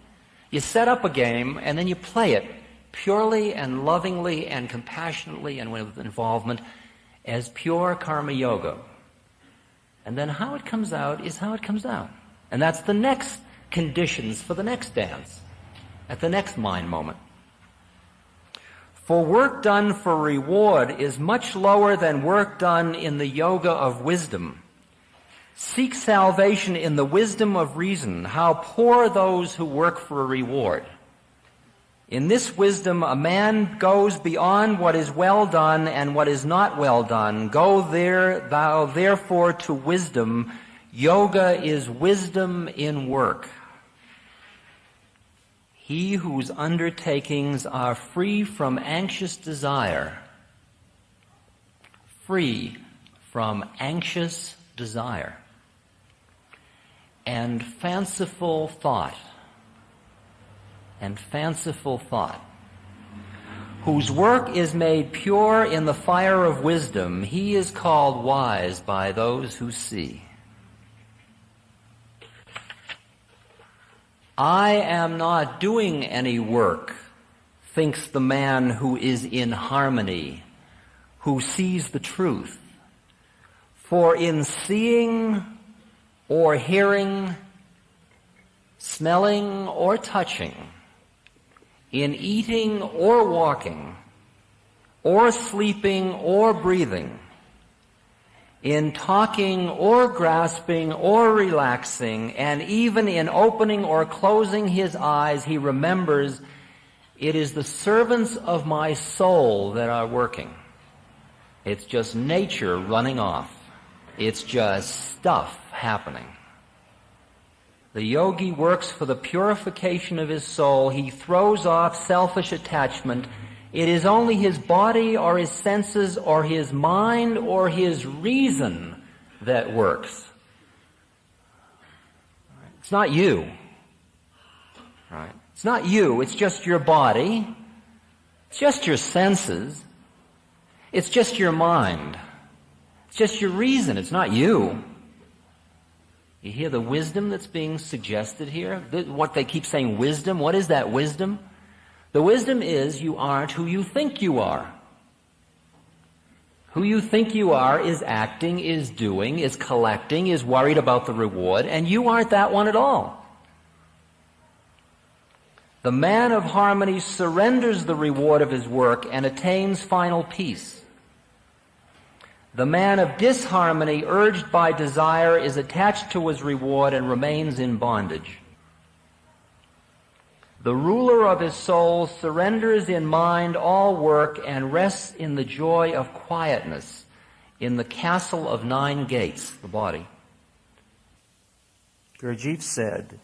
You set up a game and then you play it purely and lovingly and compassionately and with involvement as pure karma yoga. And then how it comes out is how it comes out. And that's the next conditions for the next dance, at the next mind moment. For work done for reward is much lower than work done in the yoga of wisdom. Seek salvation in the wisdom of reason. How poor those who work for a reward. In this wisdom, a man goes beyond what is well done and what is not well done. Go there, thou therefore, to wisdom. Yoga is wisdom in work. He whose undertakings are free from anxious desire. Free from anxious desire. And fanciful thought. Whose work is made pure in the fire of wisdom, he is called wise by those who see. I am not doing any work, thinks the man who is in harmony, who sees the truth. For in seeing or hearing, smelling or touching, in eating or walking, or sleeping or breathing, in talking or grasping or relaxing, and even in opening or closing his eyes, he remembers it is the servants of my soul that are working. It's just nature running off. It's just stuff happening. The yogi works for the purification of his soul. He throws off selfish attachment. It is only his body or his senses or his mind or his reason that works. It's not you. Right? It's not you. It's just your body. It's just your senses. It's just your mind. It's just your reason. It's not you. You hear the wisdom that's being suggested here? What they keep saying, wisdom. What is that wisdom? The wisdom is you aren't who you think you are. Who you think you are is acting, is doing, is collecting, is worried about the reward, and you aren't that one at all. The man of harmony surrenders the reward of his work and attains final peace. The man of disharmony, urged by desire, is attached to his reward and remains in bondage. The ruler of his soul surrenders in mind all work and rests in the joy of quietness in the castle of 9 gates, the body. Gurdjieff said,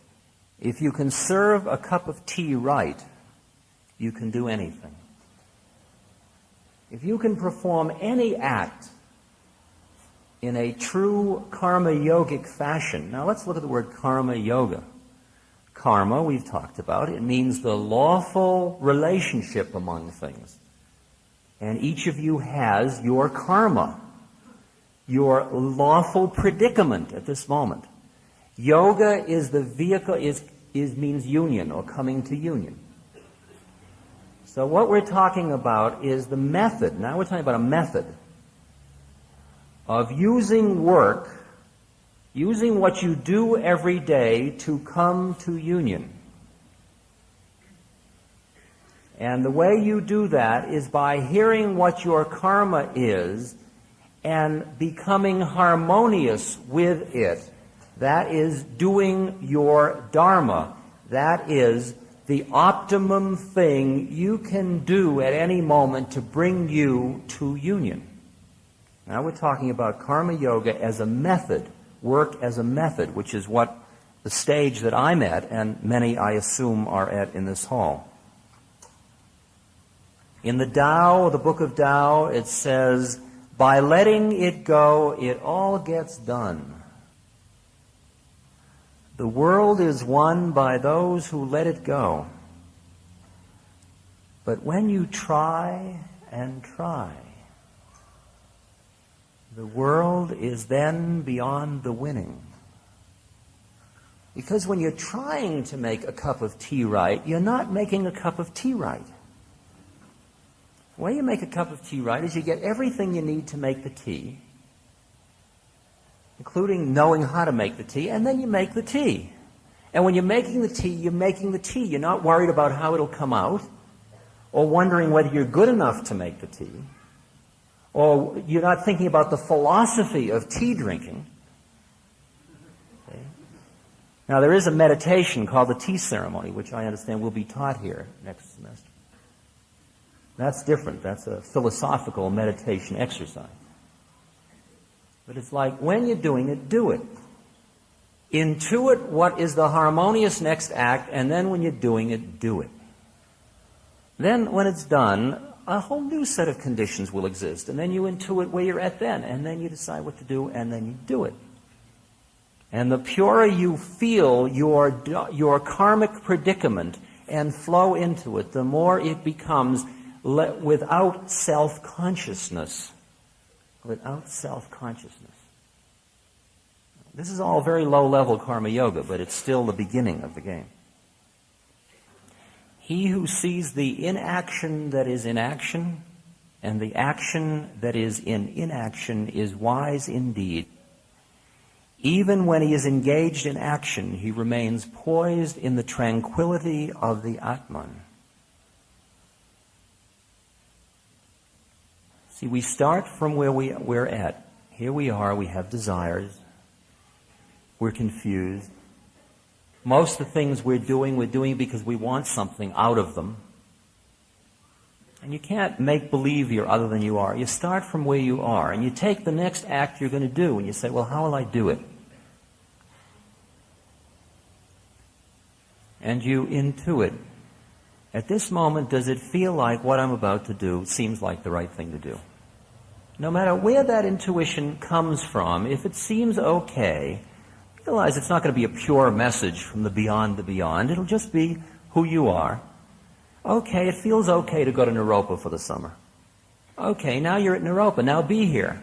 If you can serve a cup of tea right, you can do anything. If you can perform any act in a true karma yogic fashion. Now let's look at the word karma yoga. Karma, we've talked about, it means the lawful relationship among things. And each of you has your karma, your lawful predicament at this moment. Yoga is the vehicle, means union or coming to union. So what we're talking about is the method. Now we're talking about a method of using work, using what you do every day to come to union. And the way you do that is by hearing what your karma is and becoming harmonious with it. That is doing your dharma. That is the optimum thing you can do at any moment to bring you to union. Now we're talking about karma yoga as a method, work as a method, which is what the stage that I'm at, and many, I assume, are at in this hall. In the Tao, the book of Tao, it says, by letting it go, it all gets done. The world is won by those who let it go. But when you try and try, the world is then beyond the winning. Because when you're trying to make a cup of tea right, you're not making a cup of tea right. The way you make a cup of tea right is you get everything you need to make the tea, including knowing how to make the tea, and then you make the tea. And when you're making the tea, you're making the tea. You're not worried about how it'll come out, or wondering whether you're good enough to make the tea, or you're not thinking about the philosophy of tea drinking. Okay? Now, there is a meditation called the tea ceremony, which I understand will be taught here next semester. That's different. That's a philosophical meditation exercise. But it's like, when you're doing it, do it. Intuit what is the harmonious next act, and then when you're doing it, do it. Then, when it's done, a whole new set of conditions will exist, and then you intuit where you're at then, and then you decide what to do, and then you do it. And the purer you feel your karmic predicament and flow into it, the more it becomes without self-consciousness. Without self-consciousness. This is all very low-level karma yoga, but it's still the beginning of the game. He who sees the inaction that is in action and the action that is in inaction is wise indeed. Even when he is engaged in action, he remains poised in the tranquility of the Atman. See, we start from where we're at. Here we are, we have desires. We're confused. Most of the things we're doing because we want something out of them. And you can't make believe you're other than you are. You start from where you are, and you take the next act you're going to do, and you say, well, how will I do it? And you intuit. At this moment, does it feel like what I'm about to do seems like the right thing to do? No matter where that intuition comes from, if it seems okay, realize it's not going to be a pure message from the beyond. It'll just be who you are. Okay, it feels okay to go to Naropa for the summer. Okay, now you're at Naropa. Now be here.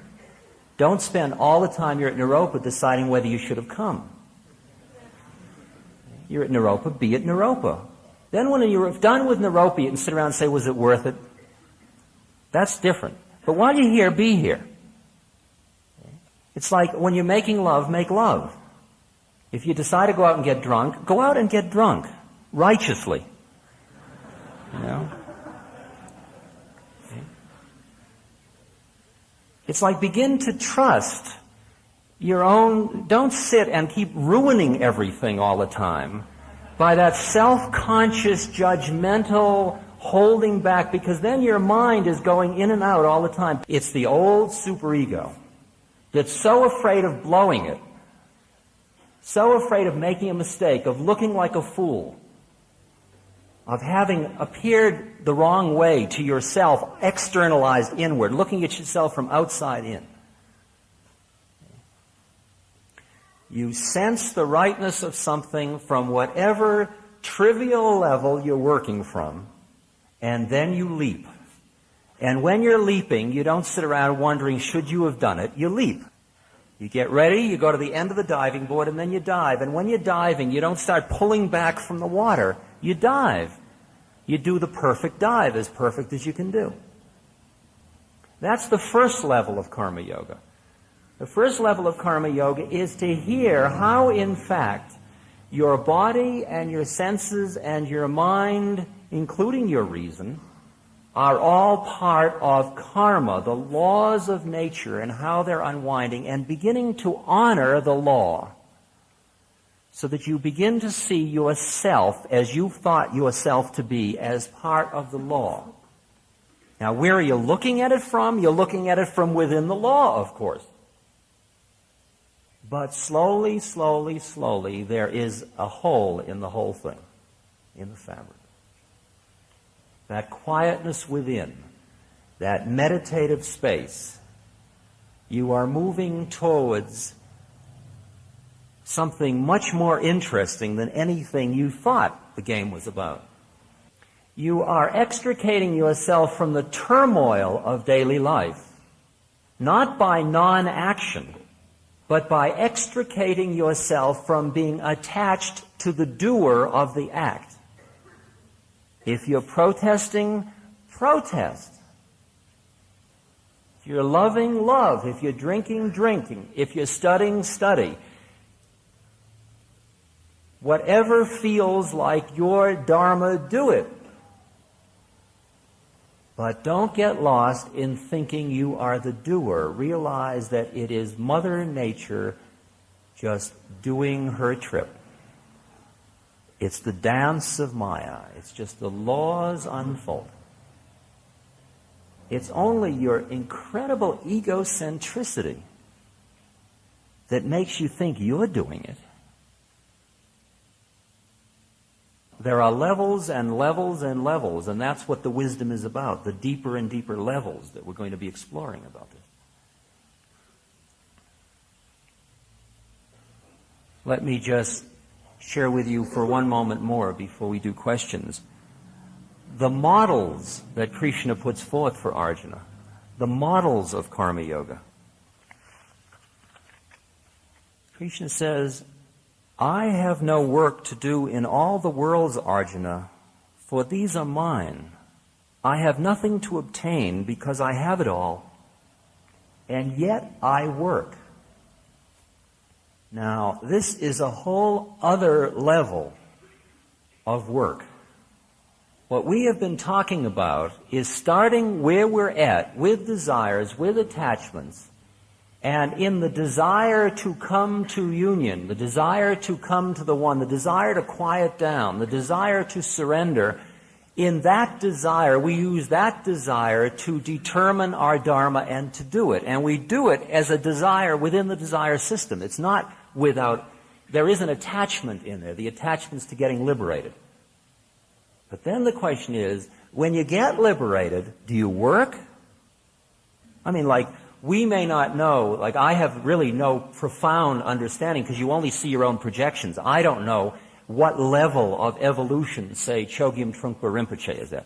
Don't spend all the time you're at Naropa deciding whether you should have come. You're at Naropa, be at Naropa. Then when you're done with Naropa, you can sit around and say, was it worth it? That's different. But while you're here, be here. It's like when you're making love, make love. If you decide to go out and get drunk, go out and get drunk. Righteously. You know? It's like begin to trust your own, don't sit and keep ruining everything all the time by that self-conscious, judgmental holding back, because then your mind is going in and out all the time. It's the old superego that's so afraid of blowing it so afraid of making a mistake, of looking like a fool, of having appeared the wrong way to yourself, externalized inward, looking at yourself from outside in. You sense the rightness of something from whatever trivial level you're working from, and then you leap. And when you're leaping, you don't sit around wondering, should you have done it? You leap. You get ready, you go to the end of the diving board, and then you dive. And when you're diving, you don't start pulling back from the water. You dive. You do the perfect dive, as perfect as you can do. That's the first level of karma yoga. The first level of karma yoga is to hear how, in fact, your body and your senses and your mind, including your reason, are all part of karma, the laws of nature and how they're unwinding, and beginning to honor the law so that you begin to see yourself as you thought yourself to be as part of the law. Now, where are you looking at it from? You're looking at it from within the law, of course. But slowly, slowly, slowly, there is a hole in the whole thing, in the fabric. That quietness within, that meditative space, you are moving towards something much more interesting than anything you thought the game was about. You are extricating yourself from the turmoil of daily life, not by non-action, but by extricating yourself from being attached to the doer of the act. If you're protesting, protest. If you're loving, love. If you're drinking, drinking. If you're studying, study. Whatever feels like your dharma, do it. But don't get lost in thinking you are the doer. Realize that it is Mother Nature just doing her trip. It's the dance of Maya. It's just the laws unfold. It's only your incredible egocentricity that makes you think you're doing it. There are levels and levels and levels, and that's what the wisdom is about, the deeper and deeper levels that we're going to be exploring about this. Let me just share with you for one moment more before we do questions the models that Krishna puts forth for Arjuna, the models of karma yoga. Krishna says, I have no work to do in all the worlds, Arjuna, for these are mine. I have nothing to obtain because I have it all, and yet I work. Now, this is a whole other level of work. What we have been talking about is starting where we're at, with desires, with attachments, and in the desire to come to union, the desire to come to the one, the desire to quiet down, the desire to surrender, in that desire, we use that desire to determine our dharma and to do it. And we do it as a desire within the desire system. It's not without, there is an attachment in there. The attachment's to getting liberated. But then the question is, when you get liberated, do you work? I mean, like, we may not know, like I have really no profound understanding because you only see your own projections. I don't know what level of evolution, say, Chogyam Trungpa Rinpoche is at.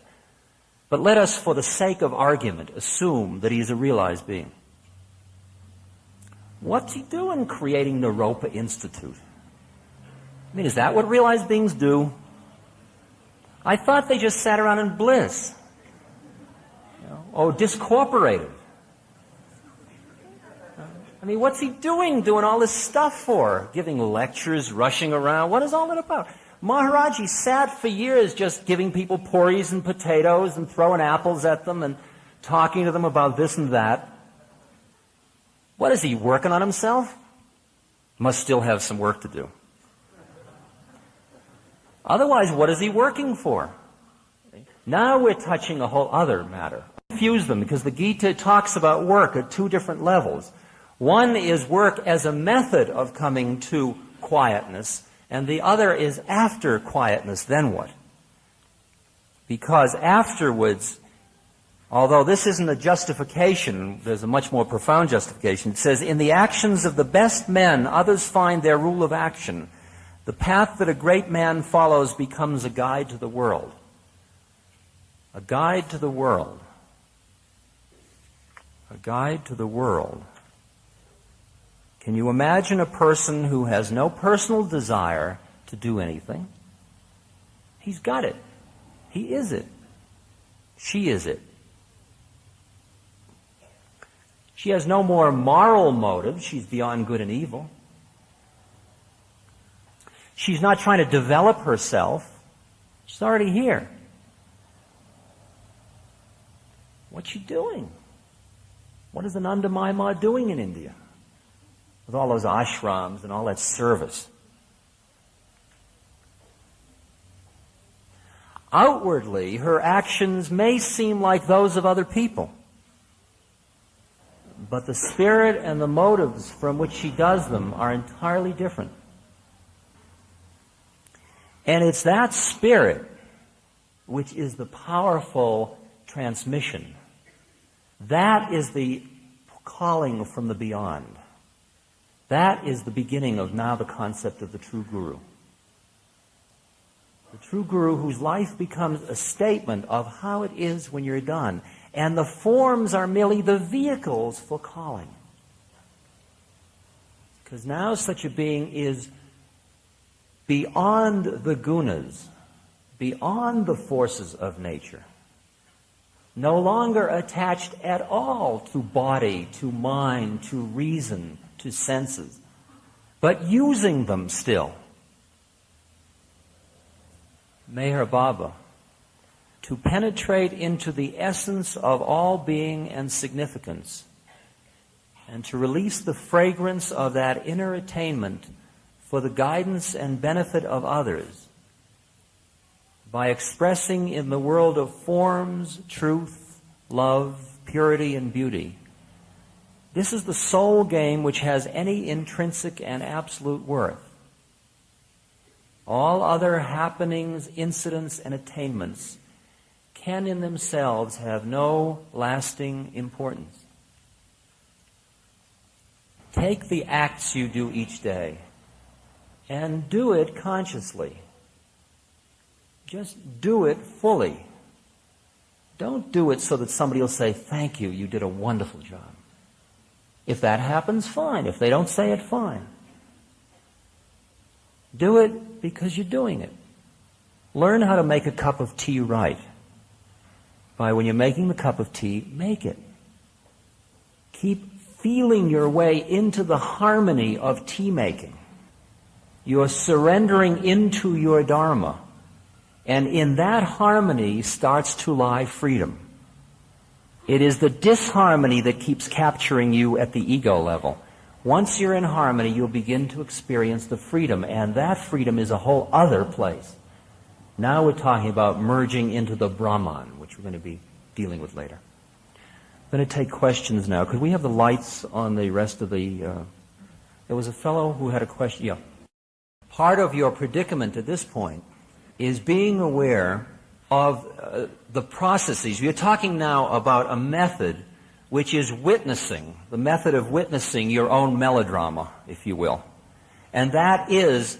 But let us, for the sake of argument, assume that he is a realized being. What's he doing creating Naropa Institute? I mean, is that what realized beings do? I thought they just sat around in bliss. Or discorporated. I mean, what's he doing all this stuff for? Giving lectures, rushing around. What is all that about? Maharaji sat for years just giving people puris and potatoes and throwing apples at them and talking to them about this and that. What is he, working on himself? Must still have some work to do. Otherwise, what is he working for? Now we're touching a whole other matter. Confuse them because the Gita talks about work at two different levels. One is work as a method of coming to quietness, and the other is after quietness, then what? Because afterwards, although this isn't a justification, there's a much more profound justification. It says, in the actions of the best men, others find their rule of action. The path that a great man follows becomes a guide to the world. A guide to the world. A guide to the world. Can you imagine a person who has no personal desire to do anything? He's got it. He is it. She is it. She has no more moral motive. She's beyond good and evil. She's not trying to develop herself. She's already here. What's she doing? What is an Nanda Ma doing in India? With all those ashrams and all that service. Outwardly, her actions may seem like those of other people. But the spirit and the motives from which she does them are entirely different. And it's that spirit which is the powerful transmission. That is the calling from the beyond. That is the beginning of now the concept of the true guru. The true guru whose life becomes a statement of how it is when you're done. And the forms are merely the vehicles for calling. Because now such a being is beyond the gunas, beyond the forces of nature, no longer attached at all to body, to mind, to reason, to senses, but using them still. Meher Baba, to penetrate into the essence of all being and significance, and to release the fragrance of that inner attainment for the guidance and benefit of others, by expressing in the world of forms, truth, love, purity, and beauty. This is the sole game which has any intrinsic and absolute worth. All other happenings, incidents, and attainments can in themselves have no lasting importance. Take the acts you do each day and do it consciously. Just do it fully. Don't do it so that somebody will say, thank you, you did a wonderful job. If that happens, fine. If they don't say it, fine. Do it because you're doing it. Learn how to make a cup of tea right. By when you're making the cup of tea, make it. Keep feeling your way into the harmony of tea making. You're surrendering into your Dharma. And in that harmony starts to lie freedom. It is the disharmony that keeps capturing you at the ego level. Once you're in harmony, you'll begin to experience the freedom, and that freedom is a whole other place. Now we're talking about merging into the Brahman, which we're going to be dealing with later. I'm going to take questions now. Could we have the lights on the rest of the... There was a fellow who had a question. Yeah. Part of your predicament at this point is being aware of the processes. We're talking now about a method which is witnessing, the method of witnessing your own melodrama, if you will. And that is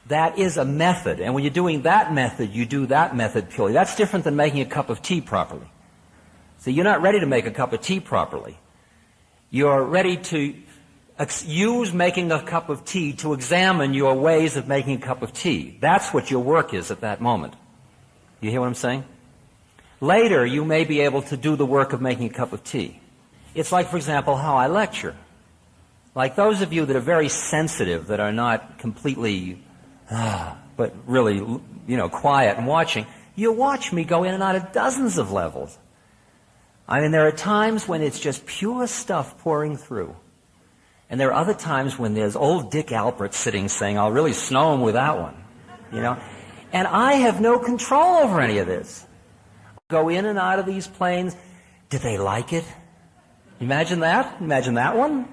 a method. And when you're doing that method, you do that method purely. That's different than making a cup of tea properly. See, you're not ready to make a cup of tea properly. You're ready to use making a cup of tea to examine your ways of making a cup of tea. That's what your work is at that moment. You hear what I'm saying? Later, you may be able to do the work of making a cup of tea. It's like, for example, how I lecture. Like those of you that are very sensitive, that are not completely, but really, quiet and watching, you watch me go in and out of dozens of levels. I mean, there are times when it's just pure stuff pouring through. And there are other times when there's old Dick Alpert sitting saying, I'll really snow him with that one. And I have no control over any of this. Go in and out of these planes. Did they like it? Imagine that? Imagine that one?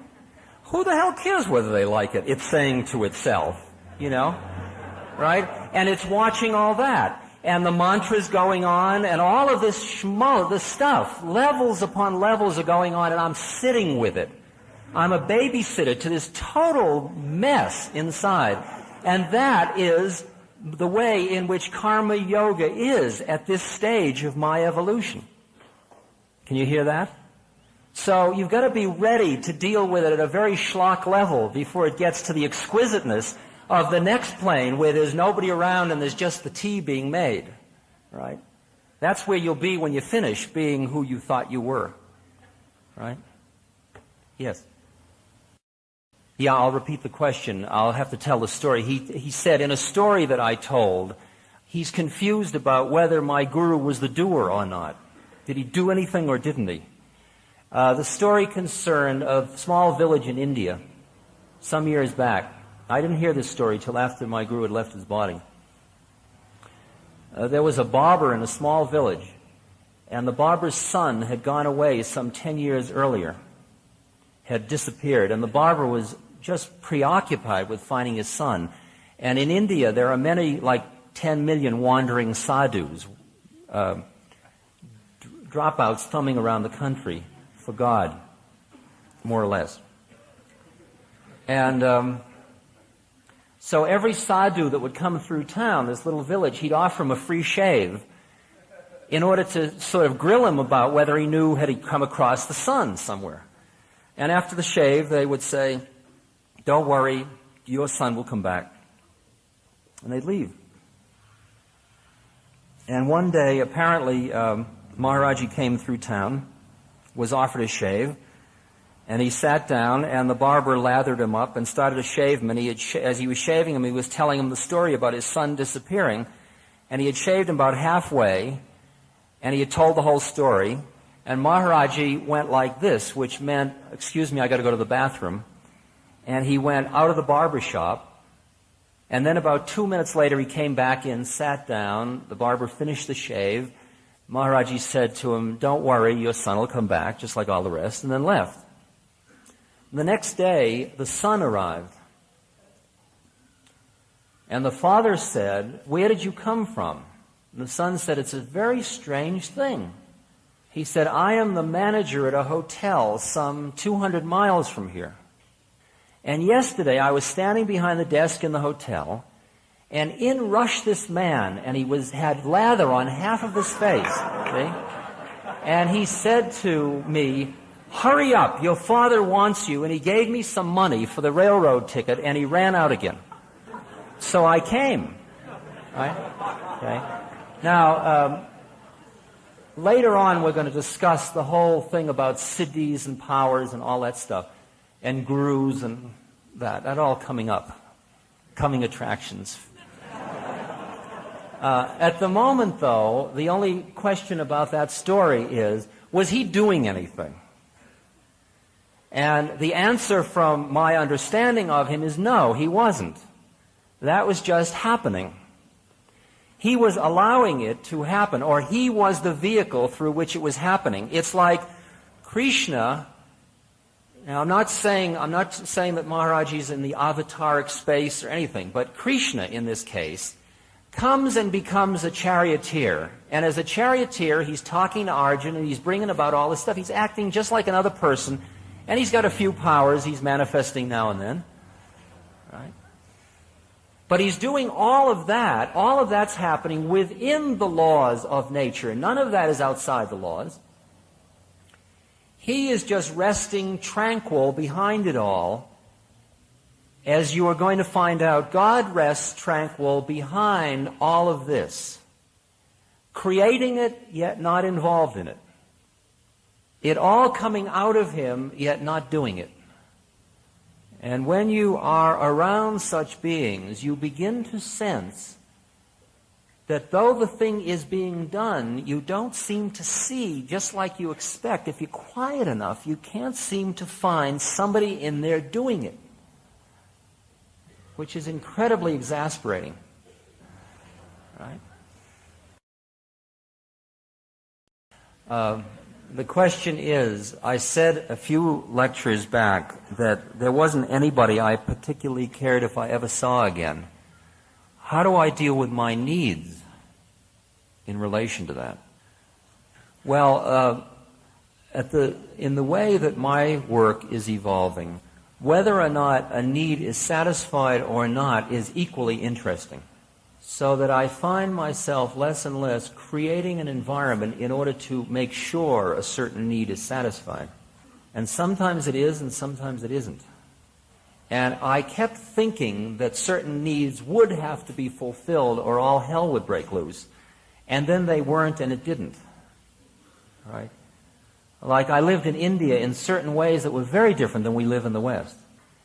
Who the hell cares whether they like it? It's saying to itself, you know, right? And it's watching all that. And the mantra's going on, and all of this schmo, this stuff, levels upon levels are going on, and I'm sitting with it. I'm a babysitter to this total mess inside. And that is the way in which karma yoga is at this stage of my evolution. Can you hear that? So you've got to be ready to deal with it at a very schlock level before it gets to the exquisiteness of the next plane where there's nobody around and there's just the tea being made, right? That's where you'll be when you finish being who you thought you were, right? Yes. Yeah, I'll repeat the question. I'll have to tell the story. He said in a story that I told, he's confused about whether my guru was the doer or not. Did he do anything or didn't he? The story concerned a small village in India some years back. I didn't hear this story till after my guru had left his body. There was a barber in a small village, and the barber's son had gone away some 10 years earlier, had disappeared, and the barber was just preoccupied with finding his son. And in India, there are many, like 10 million wandering sadhus, dropouts thumbing around the country for God, more or less. And so every sadhu that would come through town, this little village, he'd offer him a free shave in order to sort of grill him about whether he knew had he come across the sun somewhere. And after the shave, they would say, "Don't worry, your son will come back." And they'd leave. And one day, apparently, Maharaji came through town, was offered a shave, and he sat down, and the barber lathered him up and started to shave him. And as he was shaving him, he was telling him the story about his son disappearing. And he had shaved him about halfway, and he had told the whole story. And Maharaji went like this, which meant, "Excuse me, I got to go to the bathroom." And he went out of the barber shop. And then about 2 minutes later, he came back in, sat down. The barber finished the shave. Maharaji said to him, "Don't worry, your son will come back, just like all the rest," and then left. The next day, the son arrived. And the father said, "Where did you come from?" And the son said, "It's a very strange thing." He said, "I am the manager at a hotel some 200 miles from here. And yesterday I was standing behind the desk in the hotel, and in rushed this man, and he had lather on half of his face, see? And he said to me, 'Hurry up, your father wants you,' and he gave me some money for the railroad ticket, and he ran out again. So I came, right? Okay. Now, later on we're going to discuss the whole thing about siddhis and powers and all that stuff, and gurus and that all coming up, coming attractions. At the moment, though, the only question about that story is, was he doing anything? And the answer from my understanding of him is no, he wasn't. That was just happening. He was allowing it to happen, or he was the vehicle through which it was happening. It's like Krishna. Now, I'm not saying that Maharaji's in the avataric space or anything, but Krishna, in this case, comes and becomes a charioteer. And as a charioteer, he's talking to Arjuna, and he's bringing about all this stuff. He's acting just like another person. And he's got a few powers he's manifesting now and then, right? But he's doing all of that. All of that's happening within the laws of nature. None of that is outside the laws. He is just resting tranquil behind it all. As you are going to find out, God rests tranquil behind all of this, creating it, yet not involved in it. It all coming out of him, yet not doing it. And when you are around such beings, you begin to sense that though the thing is being done, you don't seem to see just like you expect. If you're quiet enough, you can't seem to find somebody in there doing it, which is incredibly exasperating. Right? The question is, I said a few lectures back that there wasn't anybody I particularly cared if I ever saw again. How do I deal with my needs in relation to that? Well, in the way that my work is evolving, whether or not a need is satisfied or not is equally interesting. So that I find myself less and less creating an environment in order to make sure a certain need is satisfied. And sometimes it is, and sometimes it isn't. And I kept thinking that certain needs would have to be fulfilled or all hell would break loose. And then they weren't, and it didn't. Right? Like I lived in India in certain ways that were very different than we live in the West.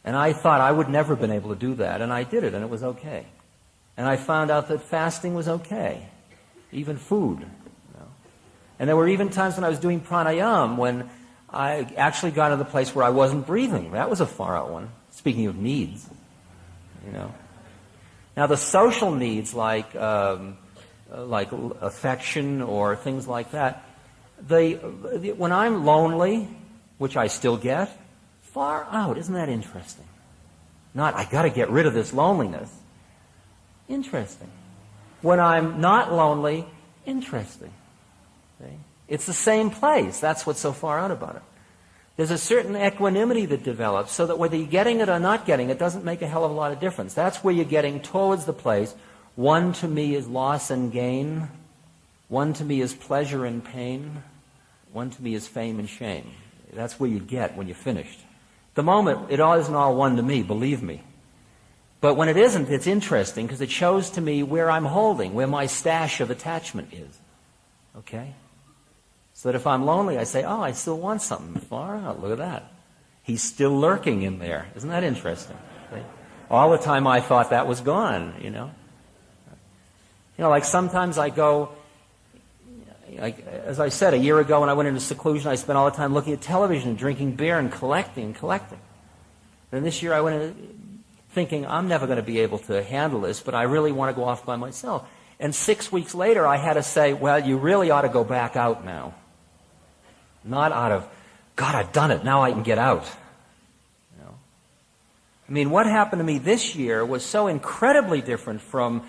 And I thought I would never have been able to do that, and I did it, and it was okay. And I found out that fasting was okay, even food. And there were even times when I was doing pranayama when I actually got to the place where I wasn't breathing. That was a far-out one, speaking of needs. Now the social needs like affection or things like that, when I'm lonely, which I still get, far out. Isn't that interesting? Not, I got to get rid of this loneliness. Interesting. When I'm not lonely, interesting. See? It's the same place. That's what's so far out about it. There's a certain equanimity that develops so that whether you're getting it or not getting it doesn't make a hell of a lot of difference. That's where you're getting towards the place. One to me is loss and gain. One to me is pleasure and pain. One to me is fame and shame. That's where you get when you're finished. The moment, it isn't all one to me, believe me. But when it isn't, it's interesting because it shows to me where I'm holding, where my stash of attachment is. Okay? So that if I'm lonely, I say, oh, I still want something. Far out, look at that. He's still lurking in there. Isn't that interesting? Okay? All the time I thought that was gone, like sometimes I go, like, as I said, a year ago when I went into seclusion, I spent all the time looking at television, drinking beer, and collecting. And this year I went in thinking, I'm never going to be able to handle this, but I really want to go off by myself. And 6 weeks later, I had to say, well, you really ought to go back out now. Not out of, God, I've done it, now I can get out. I mean, what happened to me this year was so incredibly different from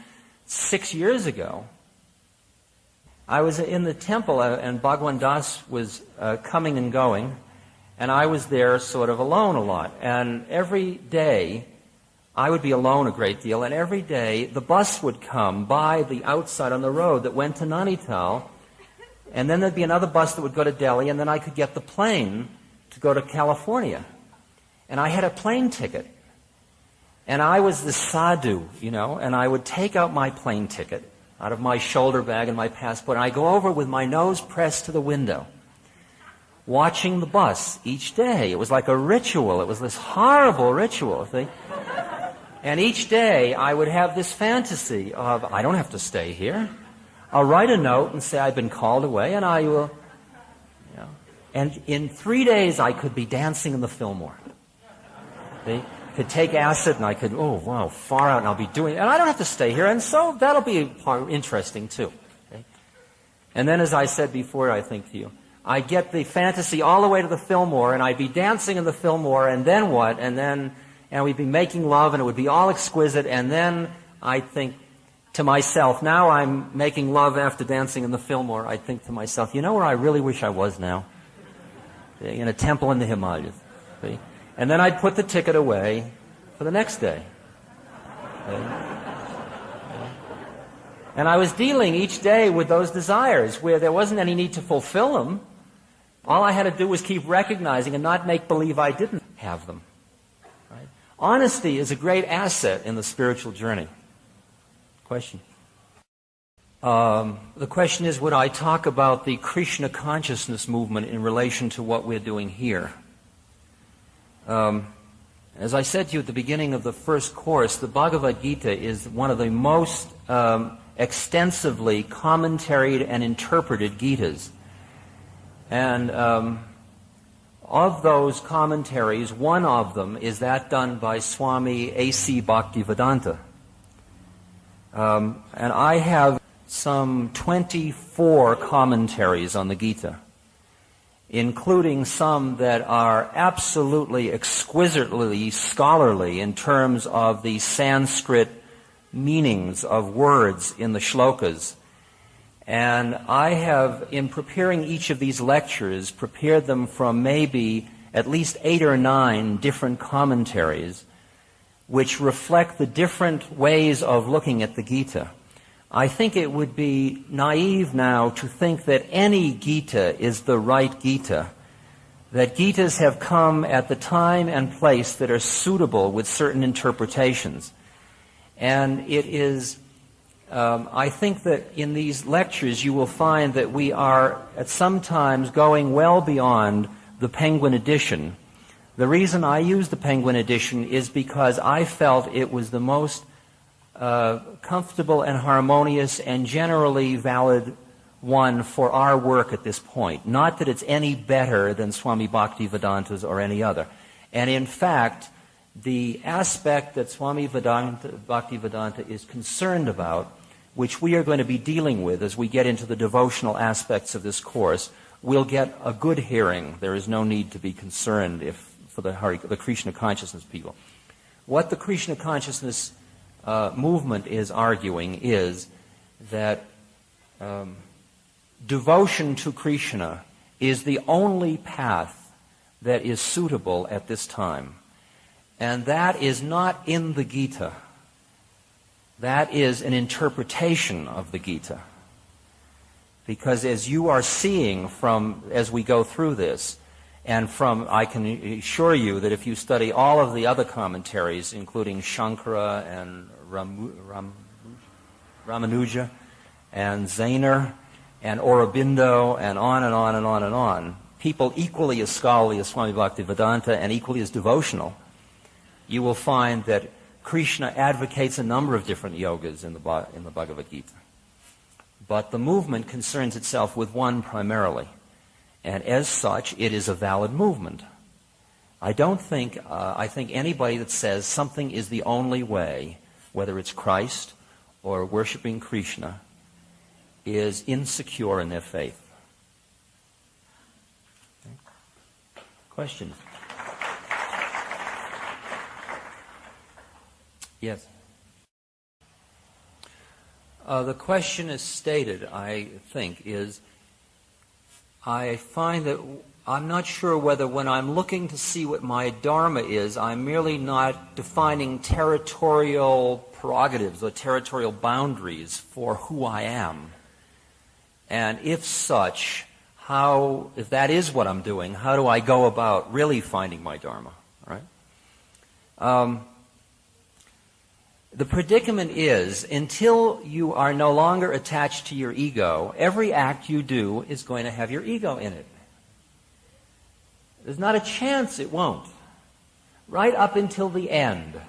6 years ago. I was in the temple, and Bhagwan Das was coming and going, and I was there sort of alone a lot. And every day, I would be alone a great deal, and every day the bus would come by the outside on the road that went to Nainital, and then there'd be another bus that would go to Delhi, and then I could get the plane to go to California. And I had a plane ticket. And I was the sadhu, and I would take out my plane ticket out of my shoulder bag and my passport, and I go over with my nose pressed to the window, watching the bus each day. It was like a ritual. It was this horrible ritual, see? And each day I would have this fantasy of, I don't have to stay here. I'll write a note and say I've been called away, and I will, And in 3 days I could be dancing in the Fillmore. See? Could take acid and I could, oh wow, far out, and I'll be doing it. And I don't have to stay here, and so that'll be interesting too. Okay? And then as I said before, I think to you, I get the fantasy all the way to the Fillmore, and I'd be dancing in the Fillmore, and then what? And we'd be making love, and it would be all exquisite, and then I think to myself, now I'm making love after dancing in the Fillmore, I think to myself, you know where I really wish I was now? In a temple in the Himalayas. See? And then I'd put the ticket away for the next day. And I was dealing each day with those desires where there wasn't any need to fulfill them. All I had to do was keep recognizing and not make believe I didn't have them. Right? Honesty is a great asset in the spiritual journey. Question? The question is, would I talk about the Krishna consciousness movement in relation to what we're doing here? As I said to you at the beginning of the first course, the Bhagavad Gita is one of the most extensively commentaried and interpreted Gitas. And of those commentaries, one of them is that done by Swami A.C. Bhaktivedanta. And I have some 24 commentaries on the Gita. including some that are absolutely exquisitely scholarly in terms of the Sanskrit meanings of words in the shlokas. And I have, in preparing each of these lectures, prepared them from maybe at least 8 or 9 different commentaries which reflect the different ways of looking at the Gita. I think it would be naive now to think that any Gita is the right Gita, that Gitas have come at the time and place that are suitable with certain interpretations. And it is, I think that in these lectures you will find that we are at some times going well beyond the Penguin edition. The reason I use the Penguin edition is because I felt it was the most comfortable and harmonious and generally valid one for our work at this point. Not that it's any better than Swami Bhaktivedanta's or any other. And in fact, the aspect that Swami Bhaktivedanta is concerned about, which we are going to be dealing with as we get into the devotional aspects of this course, will get a good hearing. There is no need to be concerned for the Krishna consciousness people. What the Krishna consciousness movement is arguing is that devotion to Krishna is the only path that is suitable at this time. And that is not in the Gita. That is an interpretation of the Gita. Because as you are seeing as we go through this, and I can assure you that if you study all of the other commentaries, including Shankara and Ramanuja and Zainer and Aurobindo and on and on and on and on, people equally as scholarly as Swami Bhaktivedanta and equally as devotional, you will find that Krishna advocates a number of different yogas in the Bhagavad Gita. But the movement concerns itself with one primarily. And as such, it is a valid movement. I think anybody that says something is the only way, whether it's Christ or worshiping Krishna, is insecure in their faith. Okay. Questions? Yes. The question is stated, I think, is I find that I'm not sure whether when I'm looking to see what my dharma is, I'm merely not defining territorial prerogatives or territorial boundaries for who I am. And if such, if that is what I'm doing, how do I go about really finding my dharma? Right? The predicament is, until you are no longer attached to your ego, every act you do is going to have your ego in it. There's not a chance it won't. Right up until the end,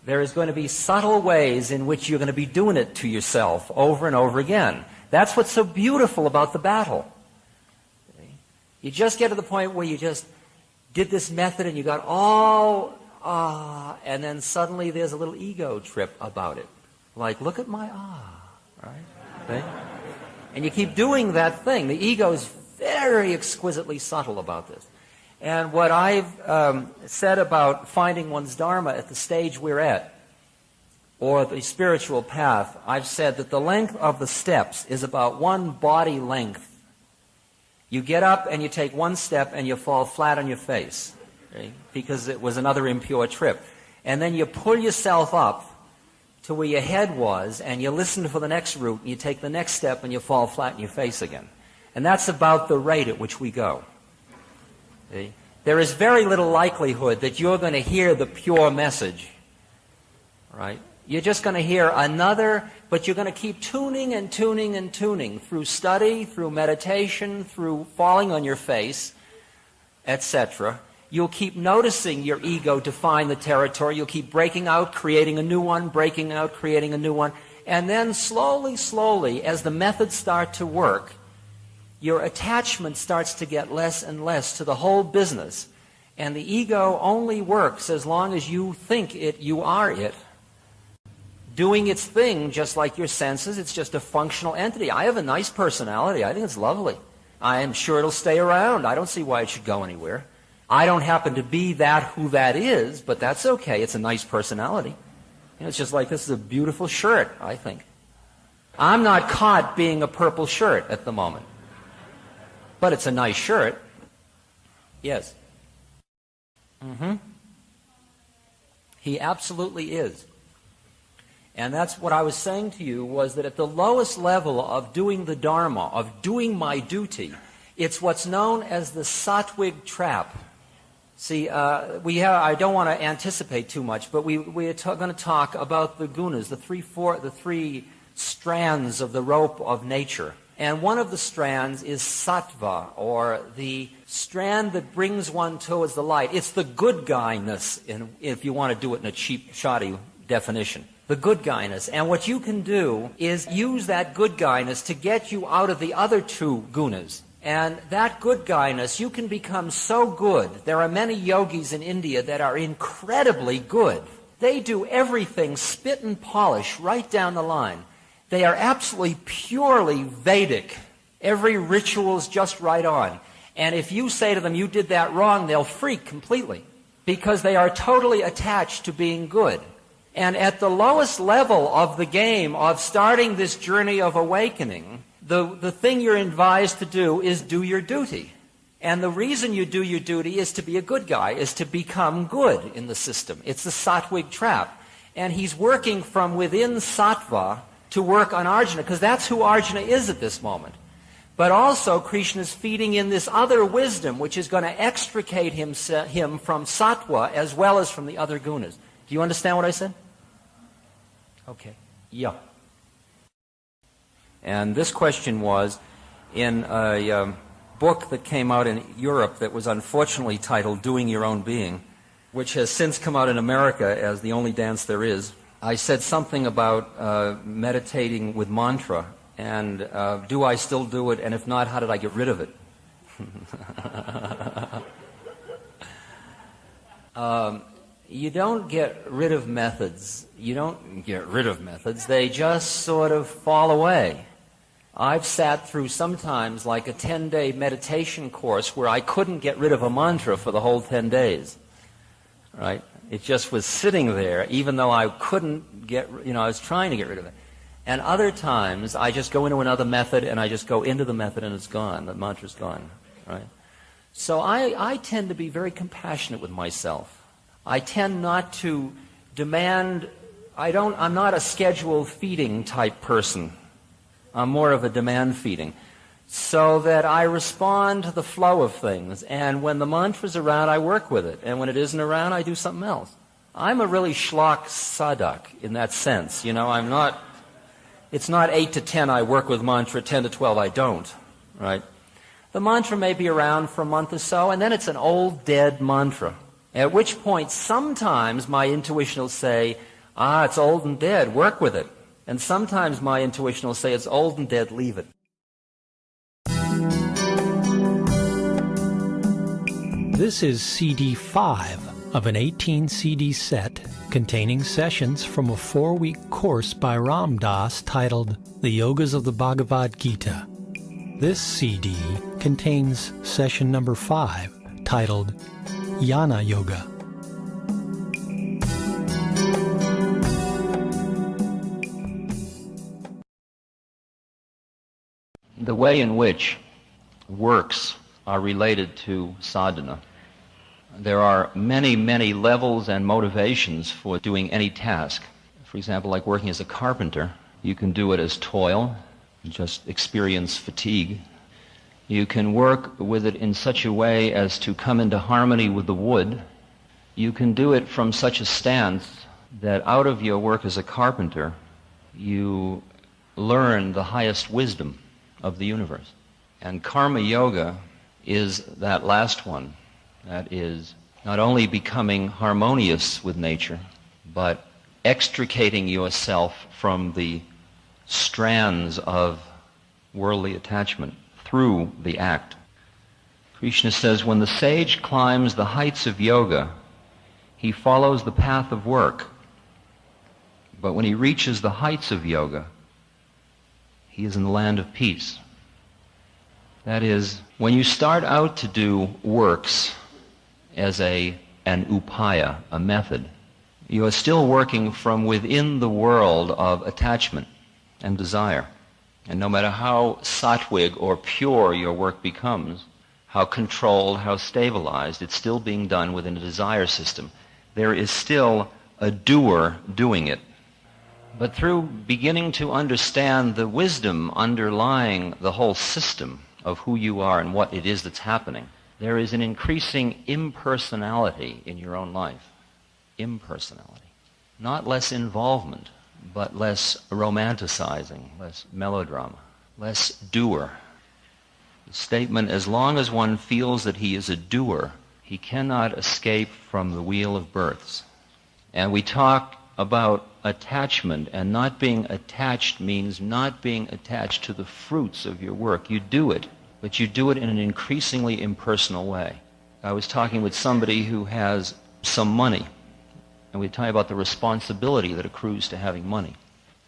there is going to be subtle ways in which you're going to be doing it to yourself over and over again. That's what's so beautiful about the battle. You just get to the point where you just did this method and you got all... and then suddenly there's a little ego trip about it. Like, look at my right? Okay? And you keep doing that thing. The ego is very exquisitely subtle about this. And what I've said about finding one's dharma at the stage we're at, or the spiritual path, I've said that the length of the steps is about one body length. You get up and you take one step and you fall flat on your face. Okay? Because it was another impure trip. And then you pull yourself up to where your head was, and you listen for the next route, and you take the next step, and you fall flat in your face again. And that's about the rate at which we go. Okay? There is very little likelihood that you're going to hear the pure message. Right? You're just going to hear another, but you're going to keep tuning and tuning and tuning through study, through meditation, through falling on your face, etc. You'll keep noticing your ego define the territory. You'll keep breaking out, creating a new one, breaking out, creating a new one. And then slowly, slowly, as the methods start to work, your attachment starts to get less and less to the whole business. And the ego only works as long as you think you are it, doing its thing just like your senses. It's just a functional entity. I have a nice personality. I think it's lovely. I am sure it'll stay around. I don't see why it should go anywhere. I don't happen to be that who that is, but that's okay. It's a nice personality. It's just like, this is a beautiful shirt, I think. I'm not caught being a purple shirt at the moment. But it's a nice shirt. Yes. He absolutely is. And that's what I was saying to you, was that at the lowest level of doing the Dharma, of doing my duty, it's what's known as the Sattvic trap. See, I don't want to anticipate too much, but we're going to talk about the gunas, the three strands of the rope of nature. And one of the strands is sattva, or the strand that brings one towards the light. It's the good guyness, if you want to do it in a cheap, shoddy definition. The good guyness. And what you can do is use that good guyness to get you out of the other two gunas. And that good guyness, you can become so good. There are many yogis in India that are incredibly good. They do everything spit and polish right down the line. They are absolutely purely Vedic. Every ritual's just right on. And if you say to them, you did that wrong, they'll freak completely, because they are totally attached to being good. And at the lowest level of the game of starting this journey of awakening, the thing you're advised to do is do your duty. And the reason you do your duty is to be a good guy, is to become good in the system. It's the Sattvic trap. And he's working from within Sattva to work on Arjuna, because that's who Arjuna is at this moment. But also, Krishna is feeding in this other wisdom, which is going to extricate him from Sattva as well as from the other gunas. Do you understand what I said? Okay. Yeah. And this question was in a book that came out in Europe that was unfortunately titled Doing Your Own Being, which has since come out in America as The Only Dance There Is. I said something about meditating with mantra, and do I still do it, and if not, how did I get rid of it? You don't get rid of methods. You don't get rid of methods. They just sort of fall away. I've sat through sometimes like a 10-day meditation course where I couldn't get rid of a mantra for the whole 10 days. Right? It just was sitting there, even though I couldn't I was trying to get rid of it. And other times, I just go into another method, and I just go into the method, and it's gone. The mantra's gone. Right? So I tend to be very compassionate with myself. I tend not to demand, I'm not a scheduled feeding type person. I'm more of a demand feeding. So that I respond to the flow of things. And when the mantra's around, I work with it. And when it isn't around, I do something else. I'm a really schlock sadhak in that sense. It's not 8 to 10 I work with mantra, 10 to 12 I don't. Right? The mantra may be around for a month or so, and then it's an old, dead mantra. At which point, sometimes my intuition will say, it's old and dead, work with it. And sometimes my intuition will say, it's old and dead, leave it. This is CD 5 of an 18-CD set containing sessions from a 4-week course by Ram Dass titled The Yogas of the Bhagavad Gita. This CD contains session number 5 titled Jnana Yoga. The way in which works are related to sadhana. There are many, many levels and motivations for doing any task. For example, like working as a carpenter, you can do it as toil, just experience fatigue. You can work with it in such a way as to come into harmony with the wood. You can do it from such a stance that out of your work as a carpenter, you learn the highest wisdom of the universe. And karma yoga is that last one. That is not only becoming harmonious with nature, but extricating yourself from the strands of worldly attachment through the act. Krishna says, when the sage climbs the heights of yoga, he follows the path of work. But when he reaches the heights of yoga, he is in the land of peace. That is, when you start out to do works as an upaya, a method, you are still working from within the world of attachment and desire. And no matter how sattvic or pure your work becomes, how controlled, how stabilized, it's still being done within a desire system. There is still a doer doing it. But through beginning to understand the wisdom underlying the whole system of who you are and what it is that's happening, there is an increasing impersonality in your own life. Impersonality. Not less involvement, but less romanticizing, less melodrama, less doer. The statement, as long as one feels that he is a doer, he cannot escape from the wheel of births. And we talk about attachment, and not being attached means not being attached to the fruits of your work. You do it, but you do it in an increasingly impersonal way. I was talking with somebody who has some money, and we were talking about the responsibility that accrues to having money.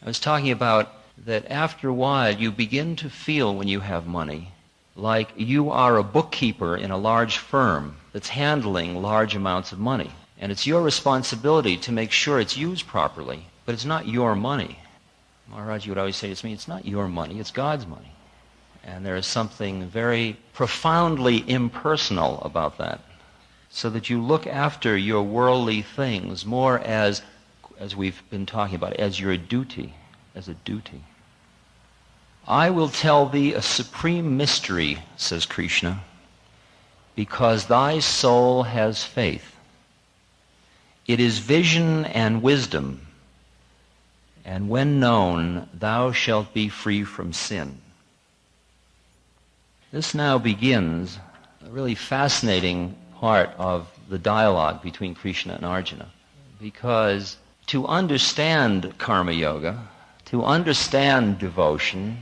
I was talking about that after a while you begin to feel, when you have money, like you are a bookkeeper in a large firm that's handling large amounts of money. And it's your responsibility to make sure it's used properly, but it's not your money. Maharaji would always say to me, it's not your money, it's God's money. And there is something very profoundly impersonal about that. So that you look after your worldly things more as we've been talking about, as your duty, as a duty. I will tell thee a supreme mystery, says Krishna, because thy soul has faith. It is vision and wisdom, and when known, thou shalt be free from sin. This now begins a really fascinating part of the dialogue between Krishna and Arjuna, because to understand karma yoga, to understand devotion,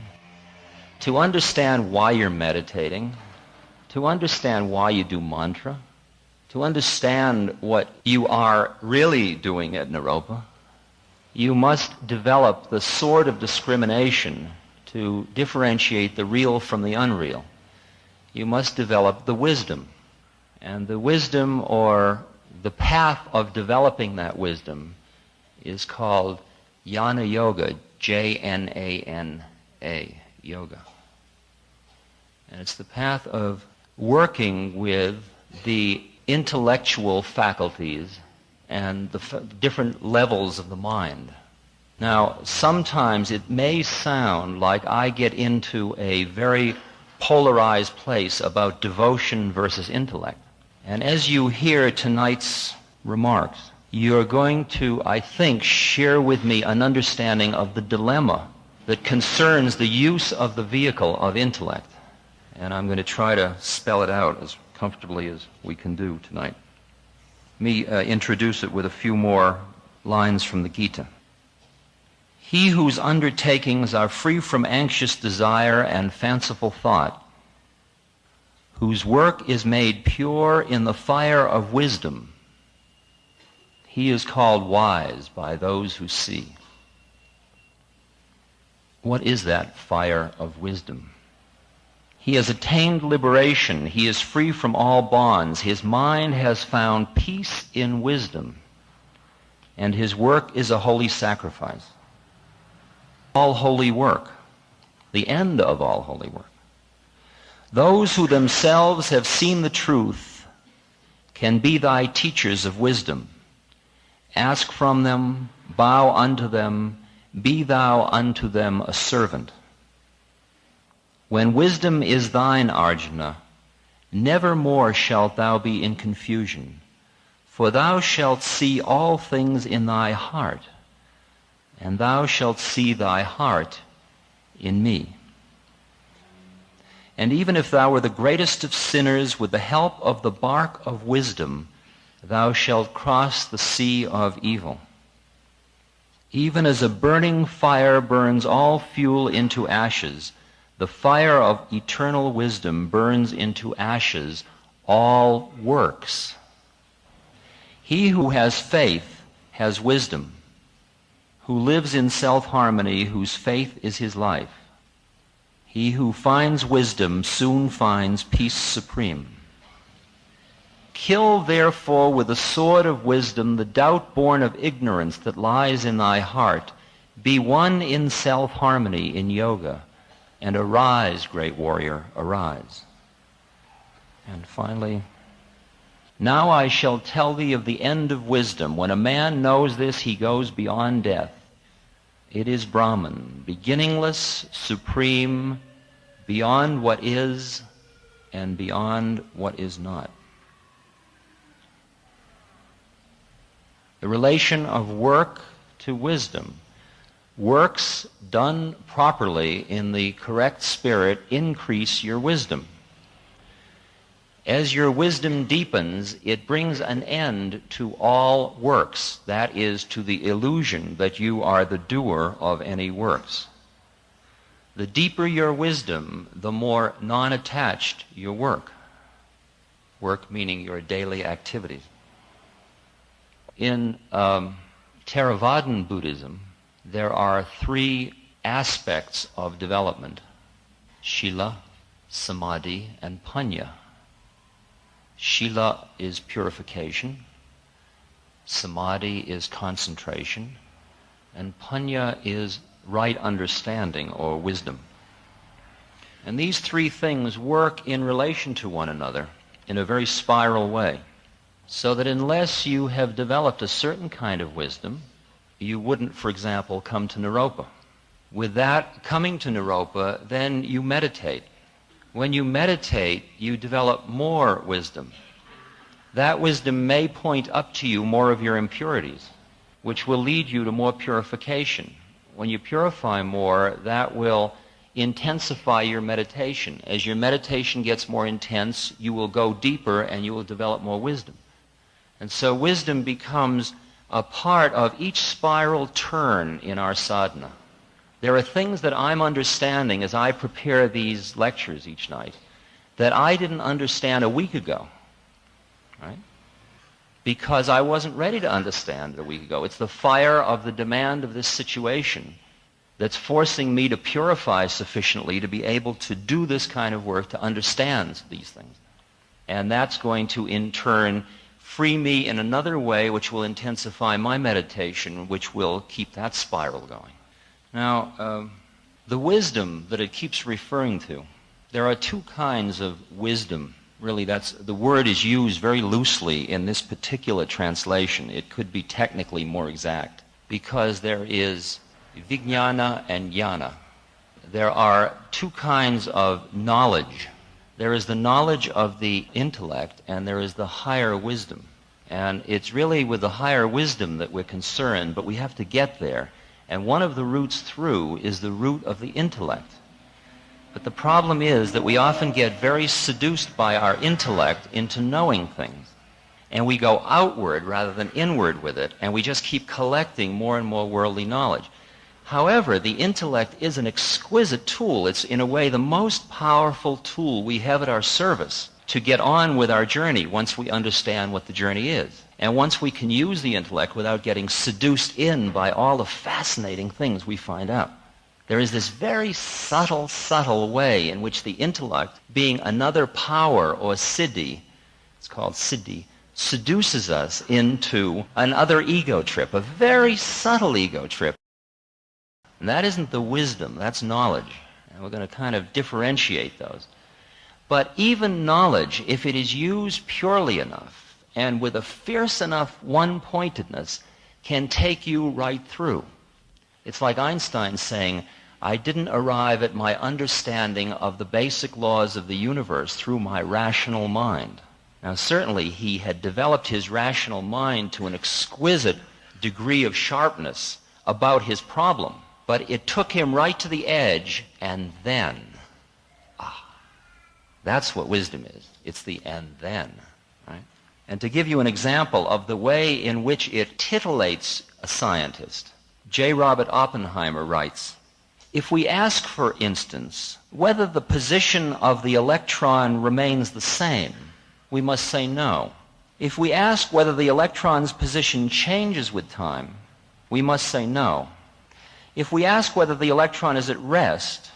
to understand why you're meditating, to understand why you do mantra, to understand what you are really doing at Naropa, you must develop the sort of discrimination to differentiate the real from the unreal. You must develop the wisdom. And the wisdom, or the path of developing that wisdom, is called Jnana Yoga, J-N-A-N-A, yoga. And it's the path of working with the intellectual faculties and the different levels of the mind. Now, sometimes it may sound like I get into a very polarized place about devotion versus intellect. And as you hear tonight's remarks, you're going to, I think, share with me an understanding of the dilemma that concerns the use of the vehicle of intellect. And I'm going to try to spell it out as comfortably as we can do tonight. Let me introduce it with a few more lines from the Gita. He whose undertakings are free from anxious desire and fanciful thought, whose work is made pure in the fire of wisdom, he is called wise by those who see. What is that fire of wisdom? He has attained liberation. He is free from all bonds. His mind has found peace in wisdom, and his work is a holy sacrifice. All holy work, the end of all holy work. Those who themselves have seen the truth can be thy teachers of wisdom. Ask from them, bow unto them, be thou unto them a servant. When wisdom is thine, Arjuna, never more shalt thou be in confusion, for thou shalt see all things in thy heart, and thou shalt see thy heart in me. And even if thou were the greatest of sinners, with the help of the bark of wisdom, thou shalt cross the sea of evil. Even as a burning fire burns all fuel into ashes, the fire of eternal wisdom burns into ashes all works. He who has faith has wisdom, who lives in self-harmony, whose faith is his life. He who finds wisdom soon finds peace supreme. Kill therefore with the sword of wisdom the doubt born of ignorance that lies in thy heart. Be one in self-harmony in yoga, and arise, great warrior, arise. And finally, now I shall tell thee of the end of wisdom. When a man knows this, he goes beyond death. It is Brahman, beginningless, supreme, beyond what is and beyond what is not. The relation of work to wisdom. Works done properly in the correct spirit increase your wisdom. As your wisdom deepens, it brings an end to all works. That is, to the illusion that you are the doer of any works. The deeper your wisdom, the more non-attached your work. Work meaning your daily activities. In Theravadan Buddhism, there are three aspects of development: Shila, Samadhi, and Panya. Shila is purification, Samadhi is concentration, and Panya is right understanding or wisdom. And these three things work in relation to one another in a very spiral way, so that unless you have developed a certain kind of wisdom, you wouldn't, for example, come to Niropa. With that coming to Niropa, then you meditate. When you meditate, you develop more wisdom. That wisdom may point up to you more of your impurities, which will lead you to more purification. When you purify more, that will intensify your meditation. As your meditation gets more intense, you will go deeper and you will develop more wisdom. And so wisdom becomes a part of each spiral turn in our sadhana. There are things that I'm understanding as I prepare these lectures each night that I didn't understand a week ago, right? Because I wasn't ready to understand a week ago. It's the fire of the demand of this situation that's forcing me to purify sufficiently to be able to do this kind of work, to understand these things. And that's going to, in turn, free me in another way which will intensify my meditation, which will keep that spiral going. Now, the wisdom that it keeps referring to, there are two kinds of wisdom. Really, the word is used very loosely in this particular translation. It could be technically more exact, because there is vijnana and jnana. There are two kinds of knowledge. There is the knowledge of the intellect, and there is the higher wisdom. And it's really with the higher wisdom that we're concerned, but we have to get there. And one of the routes through is the route of the intellect. But the problem is that we often get very seduced by our intellect into knowing things. And we go outward rather than inward with it, and we just keep collecting more and more worldly knowledge. However, the intellect is an exquisite tool. It's, in a way, the most powerful tool we have at our service to get on with our journey once we understand what the journey is. And once we can use the intellect without getting seduced in by all the fascinating things we find out. There is this very subtle, subtle way in which the intellect, being another power or siddhi, it's called siddhi, seduces us into another ego trip, a very subtle ego trip. And that isn't the wisdom, that's knowledge. And we're going to kind of differentiate those. But even knowledge, if it is used purely enough and with a fierce enough one-pointedness, can take you right through. It's like Einstein saying, I didn't arrive at my understanding of the basic laws of the universe through my rational mind. Now, certainly he had developed his rational mind to an exquisite degree of sharpness about his problem, but it took him right to the edge, and then, that's what wisdom is. It's the and then, right? And to give you an example of the way in which it titillates a scientist, J. Robert Oppenheimer writes, if we ask, for instance, whether the position of the electron remains the same, we must say no. If we ask whether the electron's position changes with time, we must say no. If we ask whether the electron is at rest,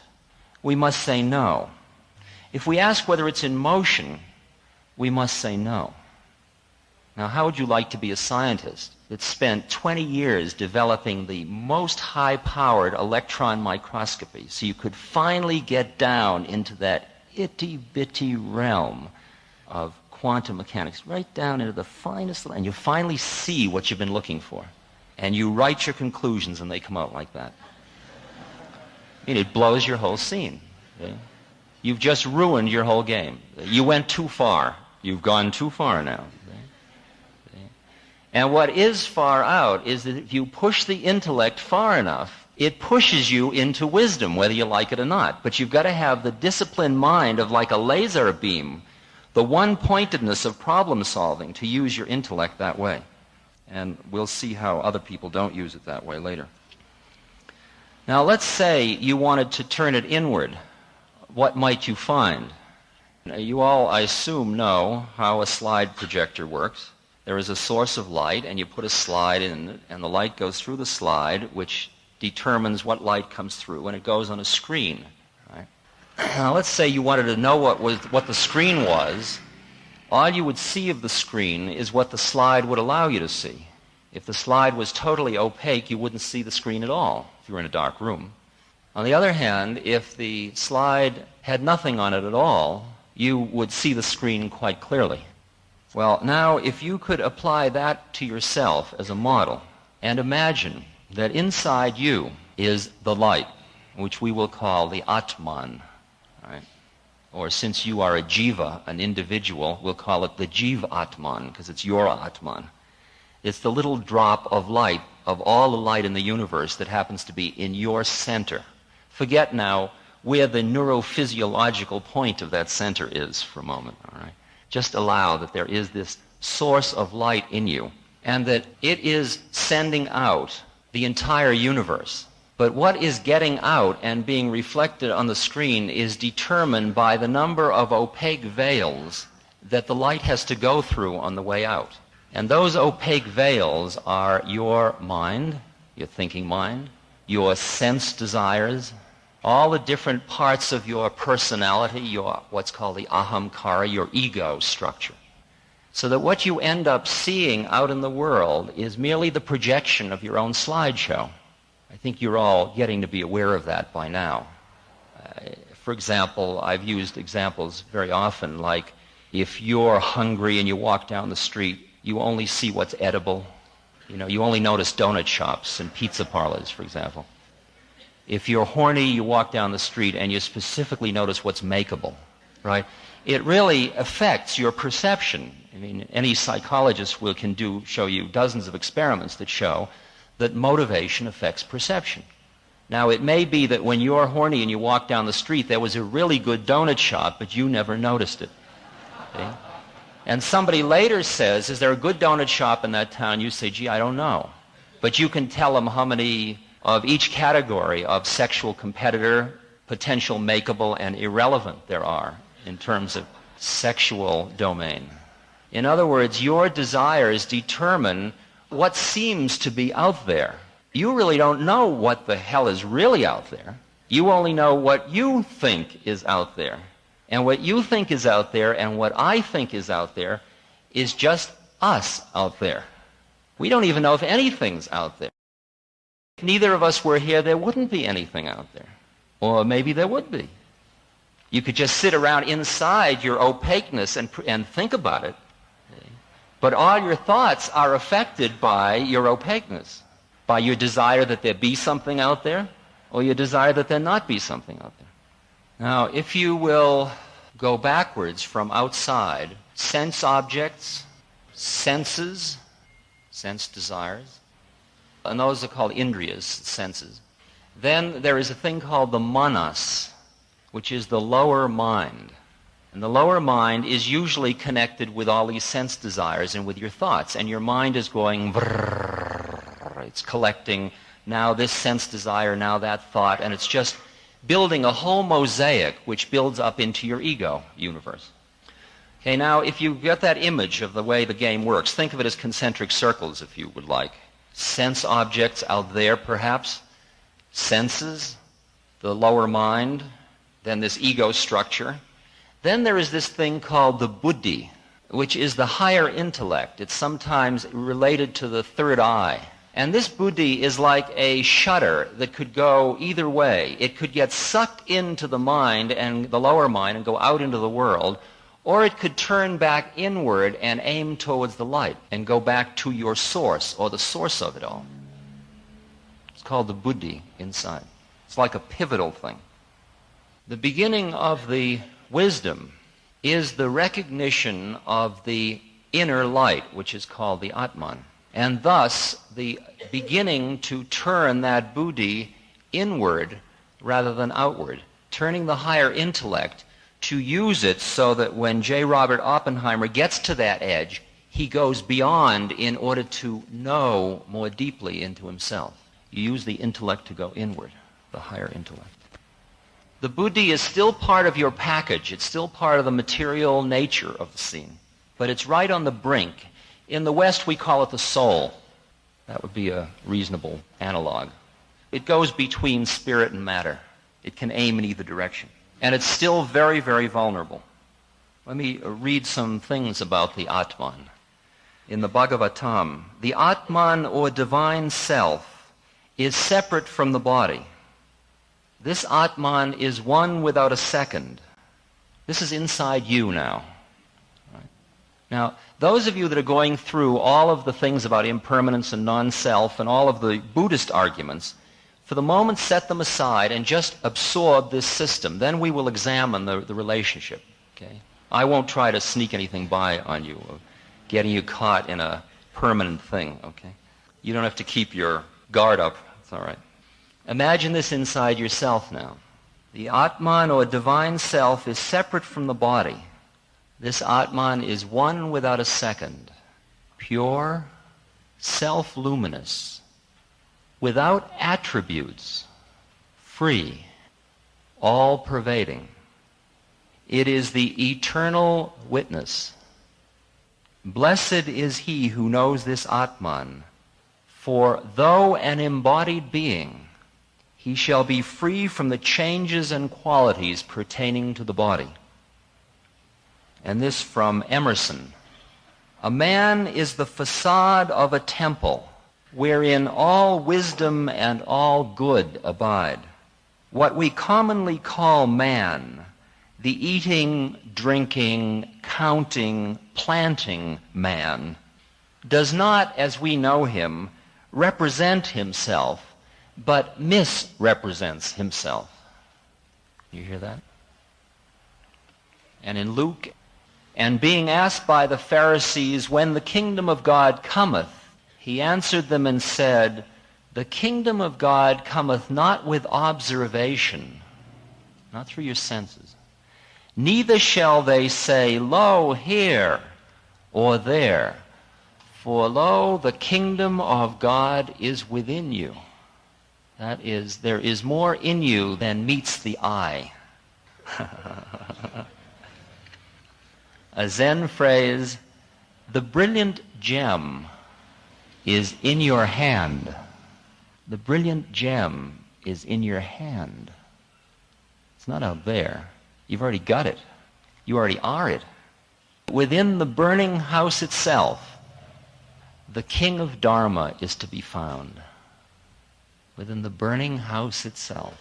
we must say no. If we ask whether it's in motion, we must say no. Now, how would you like to be a scientist that spent 20 years developing the most high-powered electron microscopy so you could finally get down into that itty-bitty realm of quantum mechanics, right down into the finest, and you finally see what you've been looking for, and you write your conclusions and they come out like that? I mean, it blows your whole scene. Okay? You've just ruined your whole game. You went too far. You've gone too far now. And what is far out is that if you push the intellect far enough, it pushes you into wisdom, whether you like it or not. But you've got to have the disciplined mind of like a laser beam, the one-pointedness of problem solving, to use your intellect that way. And we'll see how other people don't use it that way later. Now, let's say you wanted to turn it inward. What might you find? Now, you all, I assume, know how a slide projector works. There is a source of light, and you put a slide in, and the light goes through the slide, which determines what light comes through, and it goes on a screen. Right? Now, let's say you wanted to know what the screen was. All you would see of the screen is what the slide would allow you to see. If the slide was totally opaque, you wouldn't see the screen at all if you were in a dark room. On the other hand, if the slide had nothing on it at all, you would see the screen quite clearly. Well, now, if you could apply that to yourself as a model and imagine that inside you is the light, which we will call the Atman, right? Or since you are a jiva, an individual, we'll call it the Jiva Atman, because it's your Atman. It's the little drop of light, of all the light in the universe, that happens to be in your center. Forget now where the neurophysiological point of that center is for a moment, all right? Just allow that there is this source of light in you, and that it is sending out the entire universe. But what is getting out and being reflected on the screen is determined by the number of opaque veils that the light has to go through on the way out. And those opaque veils are your mind, your thinking mind, your sense desires, all the different parts of your personality, your what's called the ahamkara, your ego structure. So that what you end up seeing out in the world is merely the projection of your own slideshow. I think you're all getting to be aware of that by now. For example, I've used examples very often, like if you're hungry and you walk down the street, you only see what's edible. You know, you only notice donut shops and pizza parlors, for example. If you're horny, you walk down the street and you specifically notice what's makeable, right? It really affects your perception. I mean, any psychologist can show you dozens of experiments that show that motivation affects perception. Now, it may be that when you're horny and you walk down the street, there was a really good donut shop, but you never noticed it. Okay? And somebody later says, is there a good donut shop in that town? You say, gee, I don't know. But you can tell them how many of each category of sexual competitor, potential makeable, and irrelevant there are in terms of sexual domain. In other words, your desires determine what seems to be out there. You really don't know what the hell is really out there. You only know what you think is out there. And what you think is out there and what I think is out there is just us out there. We don't even know if anything's out there. If neither of us were here, there wouldn't be anything out there. Or maybe there would be. You could just sit around inside your opaqueness and think about it. But all your thoughts are affected by your opaqueness, by your desire that there be something out there, or your desire that there not be something out there. Now, if you will go backwards from outside, sense objects, senses, sense desires, and those are called indriyas, senses. Then there is a thing called the manas, which is the lower mind. And the lower mind is usually connected with all these sense desires and with your thoughts. And your mind is going, it's collecting now this sense desire, now that thought, and it's just building a whole mosaic which builds up into your ego universe. Okay, now if you get that image of the way the game works, think of it as concentric circles, if you would like. Sense objects out there, perhaps. Senses, the lower mind, than this ego structure. Then there is this thing called the buddhi, which is the higher intellect. It's sometimes related to the third eye. And this buddhi is like a shutter that could go either way. It could get sucked into the mind and the lower mind and go out into the world, or it could turn back inward and aim towards the light and go back to your source, or the source of it all. It's called the buddhi inside. It's like a pivotal thing. The beginning of the wisdom is the recognition of the inner light, which is called the Atman. And thus, the beginning to turn that buddhi inward rather than outward, turning the higher intellect to use it so that when J. Robert Oppenheimer gets to that edge, he goes beyond in order to know more deeply into himself. You use the intellect to go inward, the higher intellect. The buddhi is still part of your package. It's still part of the material nature of the scene. But it's right on the brink. In the West, we call it the soul. That would be a reasonable analog. It goes between spirit and matter. It can aim in either direction. And it's still very, very vulnerable. Let me read some things about the Atman. In the Bhagavatam, the Atman, or divine self, is separate from the body. This Atman is one without a second. This is inside you now. Right? Now, those of you that are going through all of the things about impermanence and non-self and all of the Buddhist arguments, for the moment set them aside and just absorb this system. Then we will examine the relationship. Okay? I won't try to sneak anything by on you, or getting you caught in a permanent thing. Okay? You don't have to keep your guard up. It's all right. Imagine this inside yourself now. The Atman, or divine self, is separate from the body. This Atman is one without a second, pure, self-luminous, without attributes, free, all-pervading. It is the eternal witness. Blessed is he who knows this Atman, for though an embodied being, he shall be free from the changes and qualities pertaining to the body. And this from Emerson. A man is the facade of a temple, wherein all wisdom and all good abide. What we commonly call man, the eating, drinking, counting, planting man, does not, as we know him, represent himself, but misrepresents himself. You hear that? And in Luke, and being asked by the Pharisees, when the kingdom of God cometh, he answered them and said, the kingdom of God cometh not with observation, not through your senses. Neither shall they say, lo, here, or there. For lo, the kingdom of God is within you. That is, there is more in you than meets the eye. A Zen phrase, the brilliant gem is in your hand. The brilliant gem is in your hand. It's not out there. You've already got it. You already are it. Within the burning house itself, the king of Dharma is to be found. Within the burning house itself.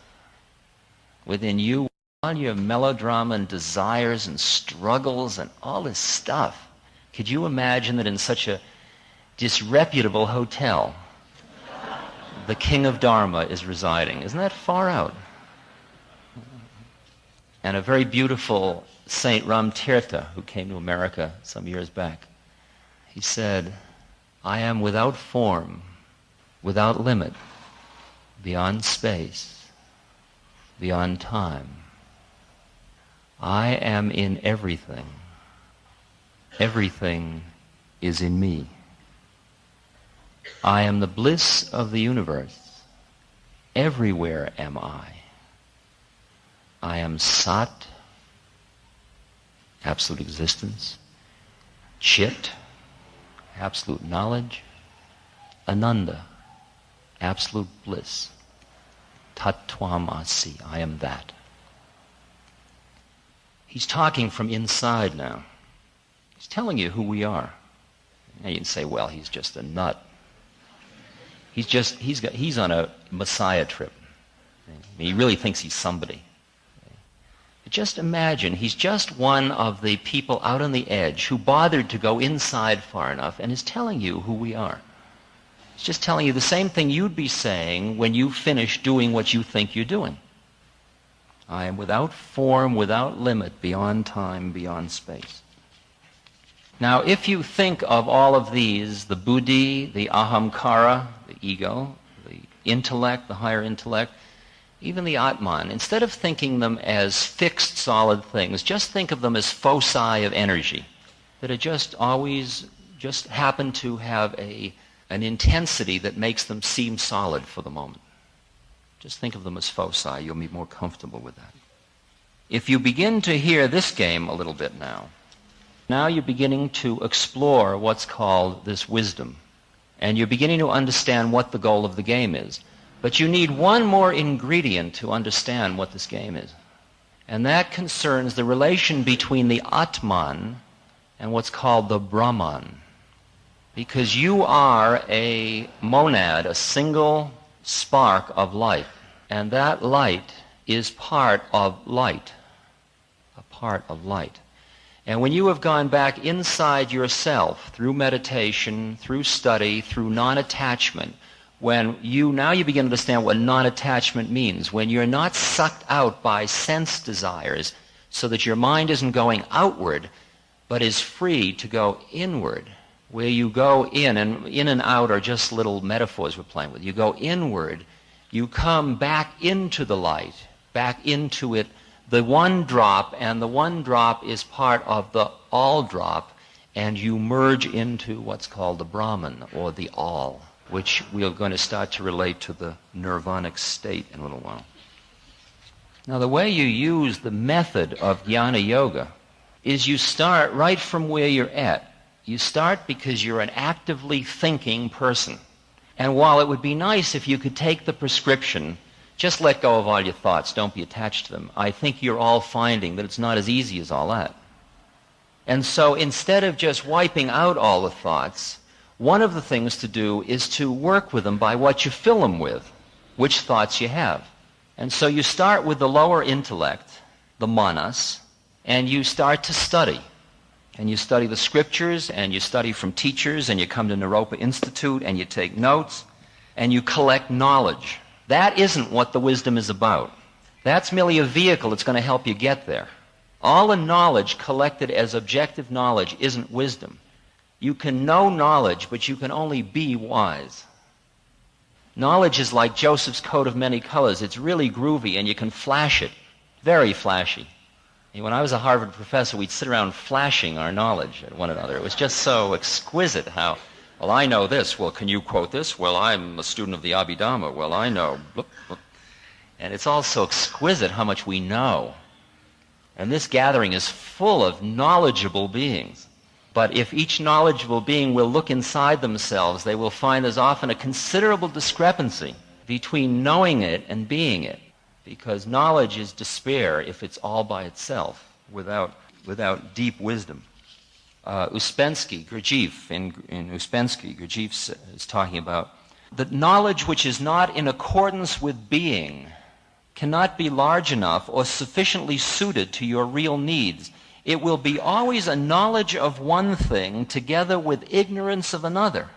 Within you, all your melodrama and desires and struggles and all this stuff. Could you imagine that in such a disreputable hotel, the king of Dharma is residing? Isn't that far out? And a very beautiful Saint Ramtirtha, who came to America some years back, he said, I am without form, without limit, beyond space, beyond time. I am in everything. Everything is in me. I am the bliss of the universe. Everywhere am I. I am Sat, absolute existence, Chit, absolute knowledge, Ananda, absolute bliss, Tat Tvam Asi, I am that. He's talking from inside now. He's telling you who we are. Now you can say, well, he's just a nut. He's on a Messiah trip. He really thinks he's somebody. But just imagine, he's just one of the people out on the edge who bothered to go inside far enough and is telling you who we are. He's just telling you the same thing you'd be saying when you finish doing what you think you're doing. I am without form, without limit, beyond time, beyond space. Now, if you think of all of these, the buddhi, the ahamkara, the ego, the intellect, the higher intellect, even the Atman, instead of thinking them as fixed, solid things, just think of them as foci of energy that are just always happen to have an intensity that makes them seem solid for the moment. Just think of them as foci. You'll be more comfortable with that. If you begin to hear this game a little bit now you're beginning to explore what's called this wisdom. And you're beginning to understand what the goal of the game is. But you need one more ingredient to understand what this game is. And that concerns the relation between the Atman and what's called the Brahman. Because you are a monad, a single spark of light. And that light is part of light. A part of light. And when you have gone back inside yourself through meditation, through study, through non-attachment, when you begin to understand what non-attachment means, when you're not sucked out by sense desires so that your mind isn't going outward but is free to go inward, where you go in and out are just little metaphors we're playing with. You go inward, you come back into the light, back into it, the one drop, and the one drop is part of the all drop, and you merge into what's called the Brahman, or the all, which we are going to start to relate to the nirvanic state in a little while. Now, the way you use the method of jnana yoga is you start right from where you're at. You start because you're an actively thinking person. And while it would be nice if you could take the prescription, just let go of all your thoughts, don't be attached to them, I think you're all finding that it's not as easy as all that. And so instead of just wiping out all the thoughts, one of the things to do is to work with them by what you fill them with, which thoughts you have. And so you start with the lower intellect, the manas, and you start to study. And you study the scriptures, and you study from teachers, and you come to Naropa Institute, and you take notes, and you collect knowledge. That isn't what the wisdom is about. That's merely a vehicle that's going to help you get there. All the knowledge collected as objective knowledge isn't wisdom. You can know knowledge, but you can only be wise. Knowledge is like Joseph's coat of many colors. It's really groovy, and you can flash it. Very flashy. When I was a Harvard professor, we'd sit around flashing our knowledge at one another. It was just so exquisite how, well, I know this. Well, can you quote this? Well, I'm a student of the Abhidhamma. Well, I know. And it's all so exquisite how much we know. And this gathering is full of knowledgeable beings. But if each knowledgeable being will look inside themselves, they will find there's often a considerable discrepancy between knowing it and being it. Because knowledge is despair if it's all by itself, without deep wisdom. Uspensky, Gurdjieff, in Uspensky, Gurdjieff is talking about that knowledge which is not in accordance with being cannot be large enough or sufficiently suited to your real needs. It will be always a knowledge of one thing together with ignorance of another,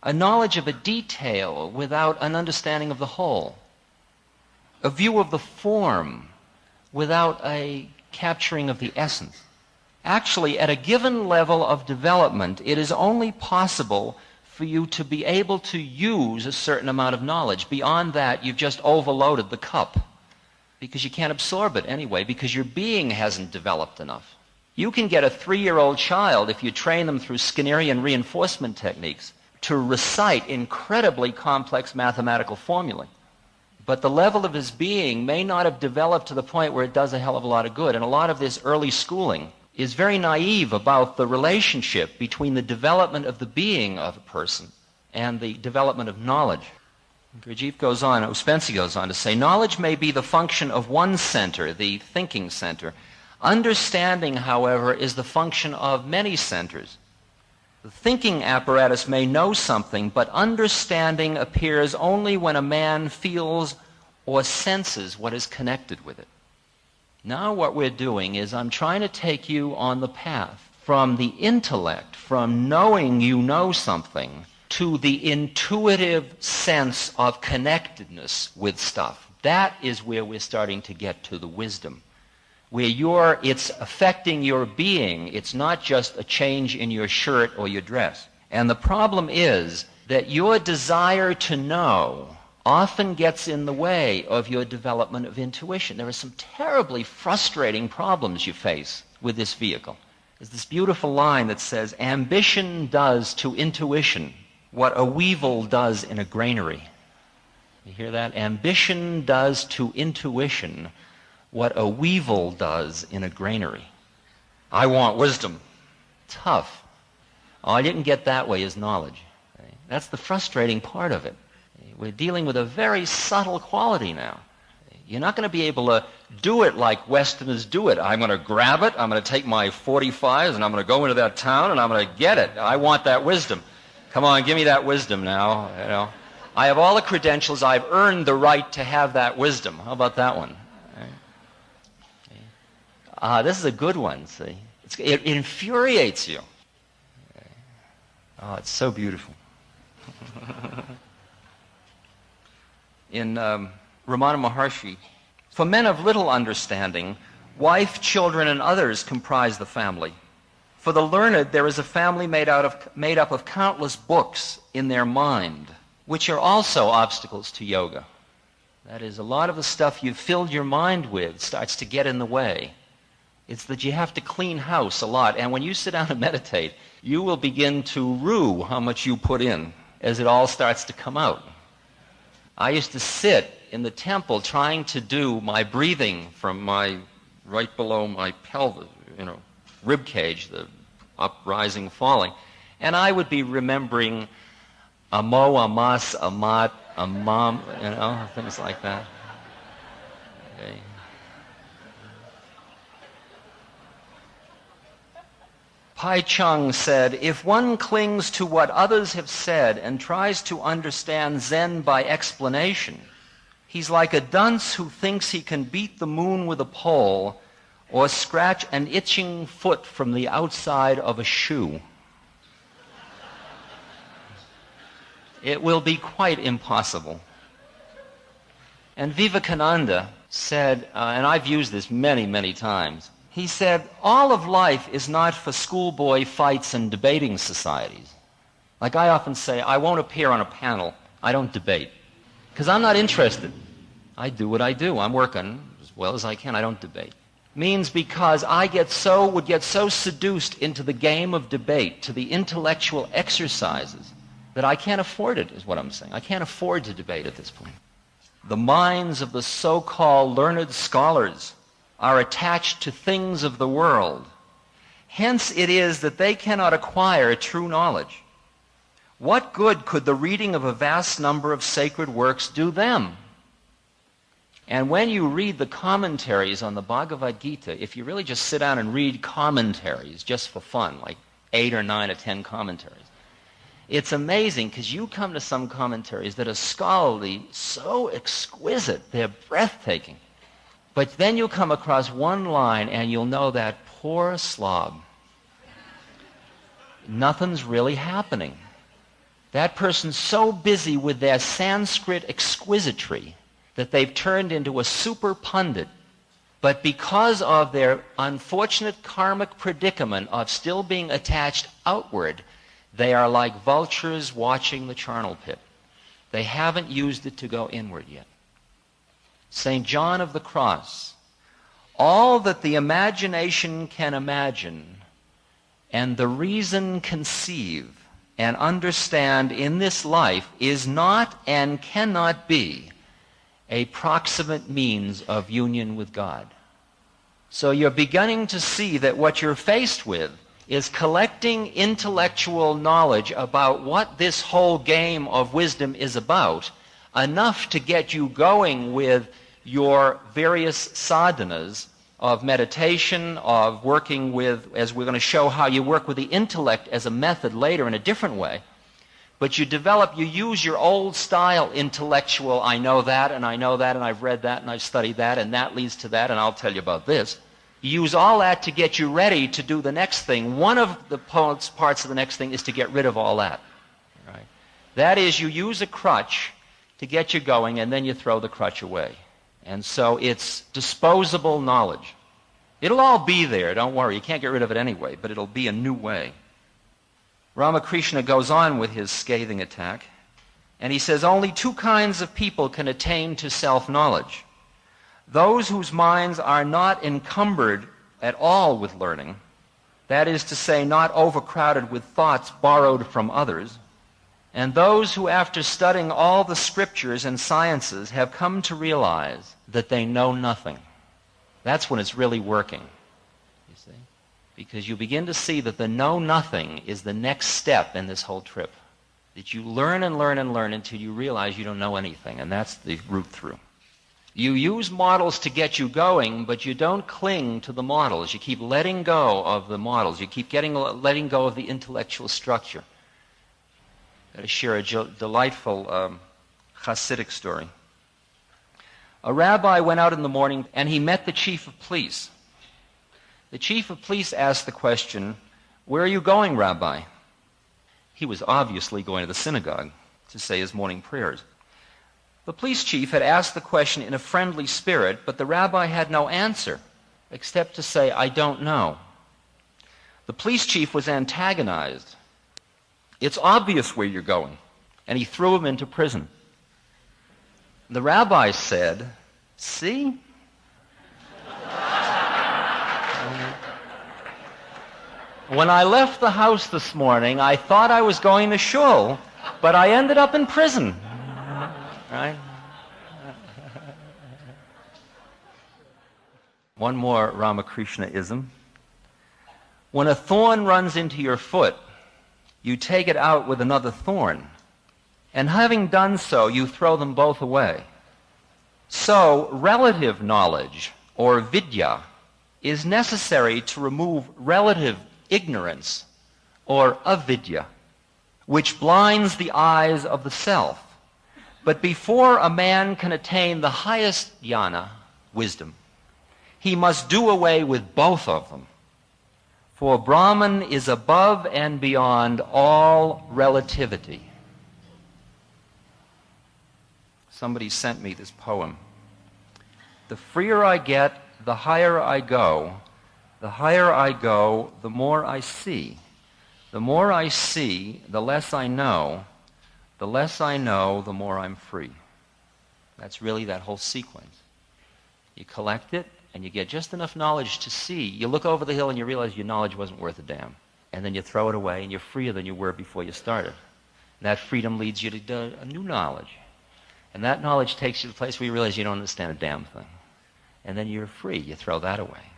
a knowledge of a detail without an understanding of the whole, a view of the form without a capturing of the essence. Actually, at a given level of development, it is only possible for you to be able to use a certain amount of knowledge. Beyond that, you've just overloaded the cup because you can't absorb it anyway, because your being hasn't developed enough. You can get a 3-year-old child, if you train them through Skinnerian reinforcement techniques, to recite incredibly complex mathematical formulae. But the level of his being may not have developed to the point where it does a hell of a lot of good. And a lot of this early schooling is very naive about the relationship between the development of the being of a person and the development of knowledge. Gurdjieff goes on, Uspensky goes on to say, knowledge may be the function of one center, the thinking center. Understanding, however, is the function of many centers. The thinking apparatus may know something, but understanding appears only when a man feels or senses what is connected with it. Now what we're doing is I'm trying to take you on the path from the intellect, from knowing you know something, to the intuitive sense of connectedness with stuff. That is where we're starting to get to the wisdom, where it's affecting your being. It's not just a change in your shirt or your dress. And the problem is that your desire to know often gets in the way of your development of intuition. There are some terribly frustrating problems you face with this vehicle. There's this beautiful line that says, ambition does to intuition what a weevil does in a granary. You hear that? Ambition does to intuition what a weevil does in a granary. I want wisdom. Tough. All you can get that way is knowledge. That's the frustrating part of it. We're dealing with a very subtle quality now. You're not going to be able to do it like Westerners do it. I'm going to grab it, I'm going to take my 45s, and I'm going to go into that town, and I'm going to get it. I want that wisdom. Come on, give me that wisdom now. You know, I have all the credentials. I've earned the right to have that wisdom. How about that one? This is a good one, see. It infuriates you. Oh, it's so beautiful. In Ramana Maharshi, for men of little understanding, wife, children, and others comprise the family. For the learned, there is a family made up of countless books in their mind, which are also obstacles to yoga. That is, a lot of the stuff you've filled your mind with starts to get in the way. It's that you have to clean house a lot, and when you sit down and meditate, you will begin to rue how much you put in as it all starts to come out. I used to sit in the temple trying to do my breathing from right below my pelvis, rib cage, the uprising, falling. And I would be remembering amo, amas, amat, amam, things like that. Okay. Pai Chung said, if one clings to what others have said and tries to understand Zen by explanation, he's like a dunce who thinks he can beat the moon with a pole or scratch an itching foot from the outside of a shoe. It will be quite impossible. And Vivekananda said, and I've used this many, many times, he said, all of life is not for schoolboy fights and debating societies. Like I often say, I won't appear on a panel. I don't debate. Because I'm not interested. I do what I do. I'm working as well as I can. I don't debate. Means because I would get so seduced into the game of debate, to the intellectual exercises, that I can't afford it, is what I'm saying. I can't afford to debate at this point. The minds of the so-called learned scholars are attached to things of the world. Hence it is that they cannot acquire true knowledge. What good could the reading of a vast number of sacred works do them? And when you read the commentaries on the Bhagavad Gita, if you really just sit down and read commentaries just for fun, like 8 or 9 or 10 commentaries, it's amazing because you come to some commentaries that are scholarly, so exquisite, they're breathtaking. But then you'll come across one line and you'll know that poor slob. Nothing's really happening. That person's so busy with their Sanskrit exquisitry that they've turned into a super pundit. But because of their unfortunate karmic predicament of still being attached outward, they are like vultures watching the charnel pit. They haven't used it to go inward yet. St. John of the Cross, all that the imagination can imagine and the reason conceive and understand in this life is not and cannot be a proximate means of union with God. So you're beginning to see that what you're faced with is collecting intellectual knowledge about what this whole game of wisdom is about, enough to get you going with your various sadhanas of meditation, of working with, as we're going to show how you work with the intellect as a method later in a different way. But you use your old style intellectual, I know that, and I've read that, and I've studied that, and that leads to that, and I'll tell you about this. You use all that to get you ready to do the next thing. One of the parts of the next thing is to get rid of all that. Right? That is, you use a crutch to get you going, and then you throw the crutch away. And so it's disposable knowledge. It'll all be there, don't worry. You can't get rid of it anyway, but it'll be a new way. Ramakrishna goes on with his scathing attack, and he says only two kinds of people can attain to self-knowledge. Those whose minds are not encumbered at all with learning, that is to say, not overcrowded with thoughts borrowed from others, and those who, after studying all the scriptures and sciences, have come to realize that they know nothing. That's when it's really working, you see? Because you begin to see that the know-nothing is the next step in this whole trip. That you learn and learn and learn until you realize you don't know anything, and that's the route through. You use models to get you going, but you don't cling to the models. You keep letting go of the models. You keep letting go of the intellectual structure. I'm going to share a delightful Hasidic story. A rabbi went out in the morning, and he met the chief of police. The chief of police asked the question, "Where are you going, Rabbi?" He was obviously going to the synagogue to say his morning prayers. The police chief had asked the question in a friendly spirit, but the rabbi had no answer, except to say, "I don't know." The police chief was antagonized. "It's obvious where you're going." And he threw him into prison. The rabbi said, "See? When I left the house this morning, I thought I was going to shul, but I ended up in prison." Right? One more Ramakrishna-ism. When a thorn runs into your foot, you take it out with another thorn, and having done so, you throw them both away. So, relative knowledge, or vidya, is necessary to remove relative ignorance, or avidya, which blinds the eyes of the self. But before a man can attain the highest jnana, wisdom, he must do away with both of them. For Brahman is above and beyond all relativity. Somebody sent me this poem. The freer I get, the higher I go. The higher I go, the more I see. The more I see, the less I know. The less I know, the more I'm free. That's really that whole sequence. You collect it, and you get just enough knowledge to see. You look over the hill and you realize your knowledge wasn't worth a damn. And then you throw it away, and you're freer than you were before you started. And that freedom leads you to a new knowledge. And that knowledge takes you to the place where you realize you don't understand a damn thing. And then you're free. You throw that away.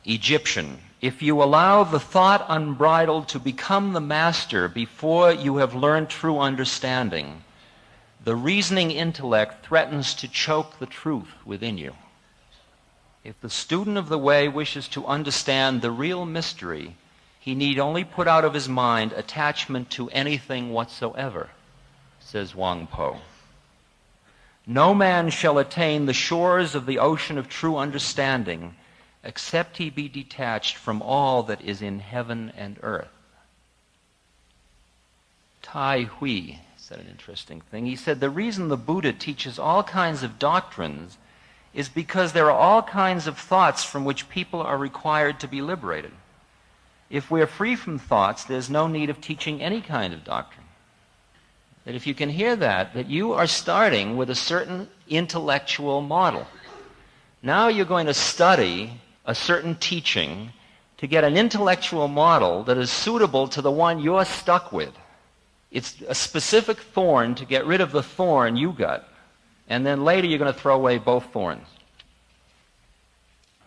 Egyptian, if you allow the thought unbridled to become the master before you have learned true understanding, the reasoning intellect threatens to choke the truth within you. If the student of the way wishes to understand the real mystery, he need only put out of his mind attachment to anything whatsoever, says Wang Po. No man shall attain the shores of the ocean of true understanding except he be detached from all that is in heaven and earth. Tai Hui said an interesting thing. He said the reason the Buddha teaches all kinds of doctrines is because there are all kinds of thoughts from which people are required to be liberated. If we're free from thoughts, there's no need of teaching any kind of doctrine. That if you can hear that you are starting with a certain intellectual model. Now you're going to study a certain teaching to get an intellectual model that is suitable to the one you're stuck with. It's a specific thorn to get rid of the thorn you got. And then later you're going to throw away both thorns.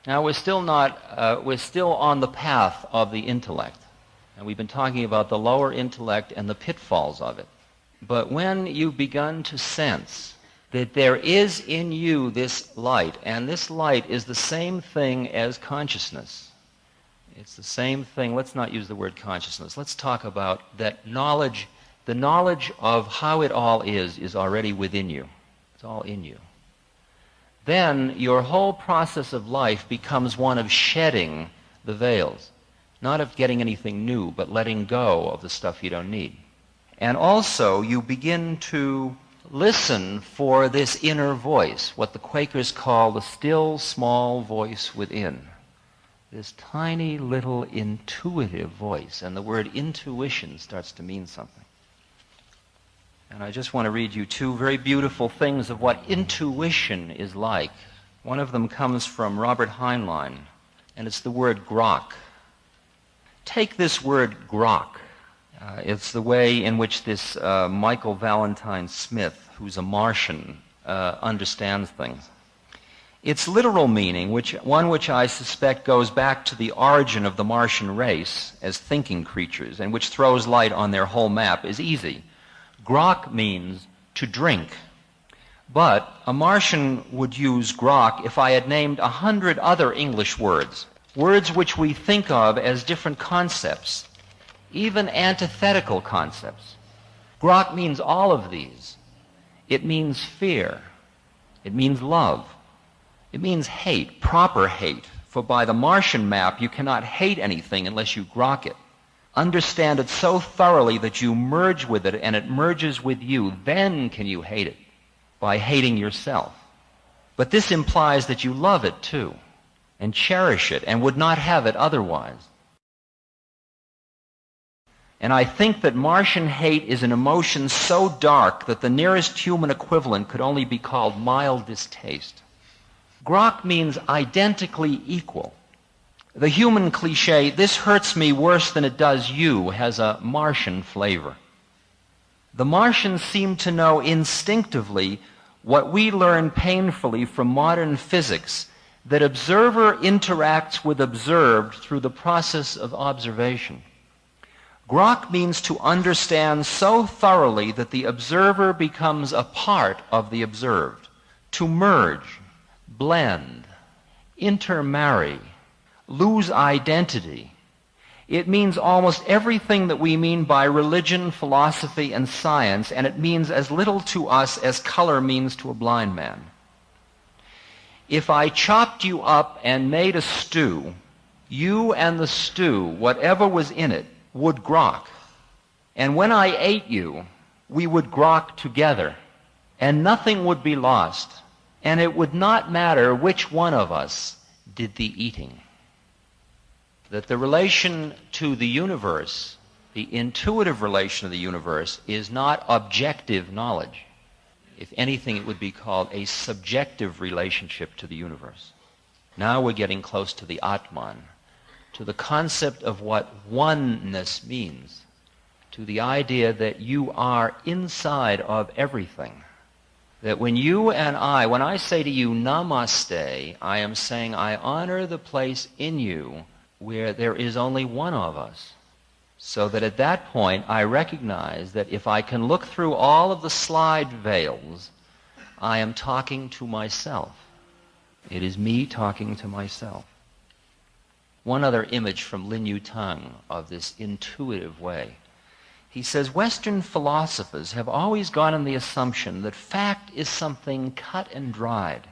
Now we're still on the path of the intellect. And we've been talking about the lower intellect and the pitfalls of it. But when you've begun to sense that there is in you this light, and this light is the same thing as consciousness. It's the same thing. Let's not use the word consciousness. Let's talk about that knowledge. The knowledge of how it all is already within you. It's all in you. Then your whole process of life becomes one of shedding the veils. Not of getting anything new, but letting go of the stuff you don't need. And also you begin to listen for this inner voice, what the Quakers call the still small voice within. This tiny little intuitive voice. And the word intuition starts to mean something. And I just want to read you two very beautiful things of what intuition is like. One of them comes from Robert Heinlein, and it's the word grok. Take this word grok. It's the way in which this Michael Valentine Smith, who's a Martian, understands things. Its literal meaning, which I suspect goes back to the origin of the Martian race as thinking creatures, and which throws light on their whole map, is easy. Grok means to drink. But a Martian would use grok if I had named 100 other English words, words which we think of as different concepts, even antithetical concepts. Grok means all of these. It means fear. It means love. It means hate, proper hate. For by the Martian map, you cannot hate anything unless you grok it. Understand it so thoroughly that you merge with it and it merges with you. Then can you hate it by hating yourself. But this implies that you love it too and cherish it and would not have it otherwise. And I think that Martian hate is an emotion so dark that the nearest human equivalent could only be called mild distaste. Grok means identically equal. The human cliche, this hurts me worse than it does you, has a Martian flavor. The Martians seem to know instinctively what we learn painfully from modern physics, that observer interacts with observed through the process of observation. Grok means to understand so thoroughly that the observer becomes a part of the observed, to merge, blend, intermarry, lose identity. It means almost everything that we mean by religion, philosophy, and science, and it means as little to us as color means to a blind man. If I chopped you up and made a stew, you and the stew, whatever was in it, would grok. And when I ate you, we would grok together, and nothing would be lost, and it would not matter which one of us did the eating. That the relation to the universe, the intuitive relation of the universe, is not objective knowledge. If anything, it would be called a subjective relationship to the universe. Now we're getting close to the Atman, to the concept of what oneness means, to the idea that you are inside of everything. That when you and when I say to you, namaste, I am saying I honor the place in you where there is only one of us. So that at that point, I recognize that if I can look through all of the slide veils, I am talking to myself. It is me talking to myself. One other image from Lin Yutang of this intuitive way. He says, Western philosophers have always gone on the assumption that fact is something cut and dried,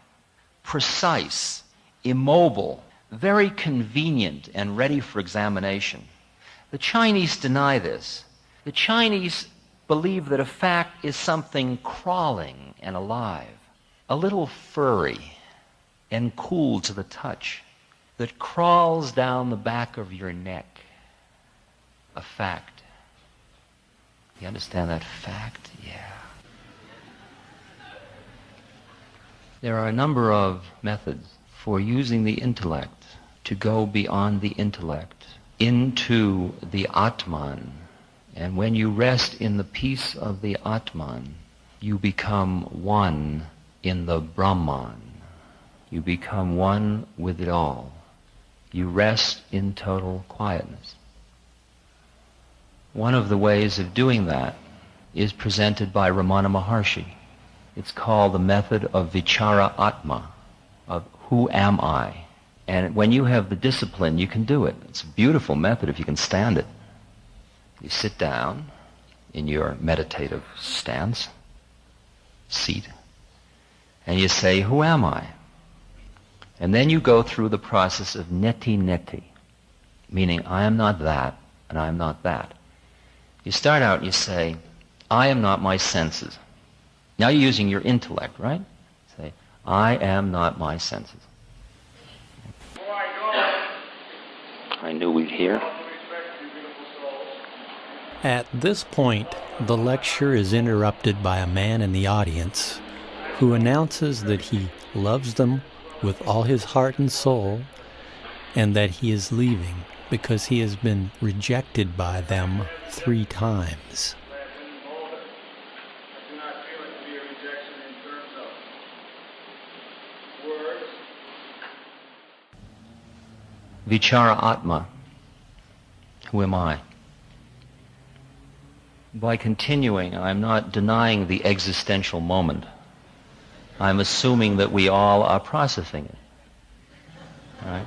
precise, immobile, very convenient and ready for examination. The Chinese deny this. The Chinese believe that a fact is something crawling and alive, a little furry and cool to the touch, that crawls down the back of your neck. A fact. You understand that fact? Yeah. There are a number of methods for using the intellect to go beyond the intellect into the Atman. And when you rest in the peace of the Atman, you become one in the Brahman. You become one with it all. You rest in total quietness. One of the ways of doing that is presented by Ramana Maharshi. It's called the method of Vichara Atma, of who am I? And when you have the discipline, you can do it. It's a beautiful method if you can stand it. You sit down in your meditative stance, seat, and you say, who am I? And then you go through the process of neti, meaning I am not that, and I am not that. You start out and you say, I am not my senses. Now you're using your intellect, right? Say, I am not my senses. I knew we'd hear. At this point, the lecture is interrupted by a man in the audience who announces that he loves them with all his heart and soul and that he is leaving because he has been rejected by them 3 times. Vichara Atma. Who am I? By continuing, I'm not denying the existential moment. I'm assuming that we all are processing it. All right?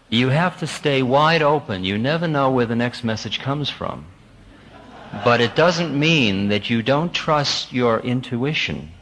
You have to stay wide open. You never know where the next message comes from. But it doesn't mean that you don't trust your intuition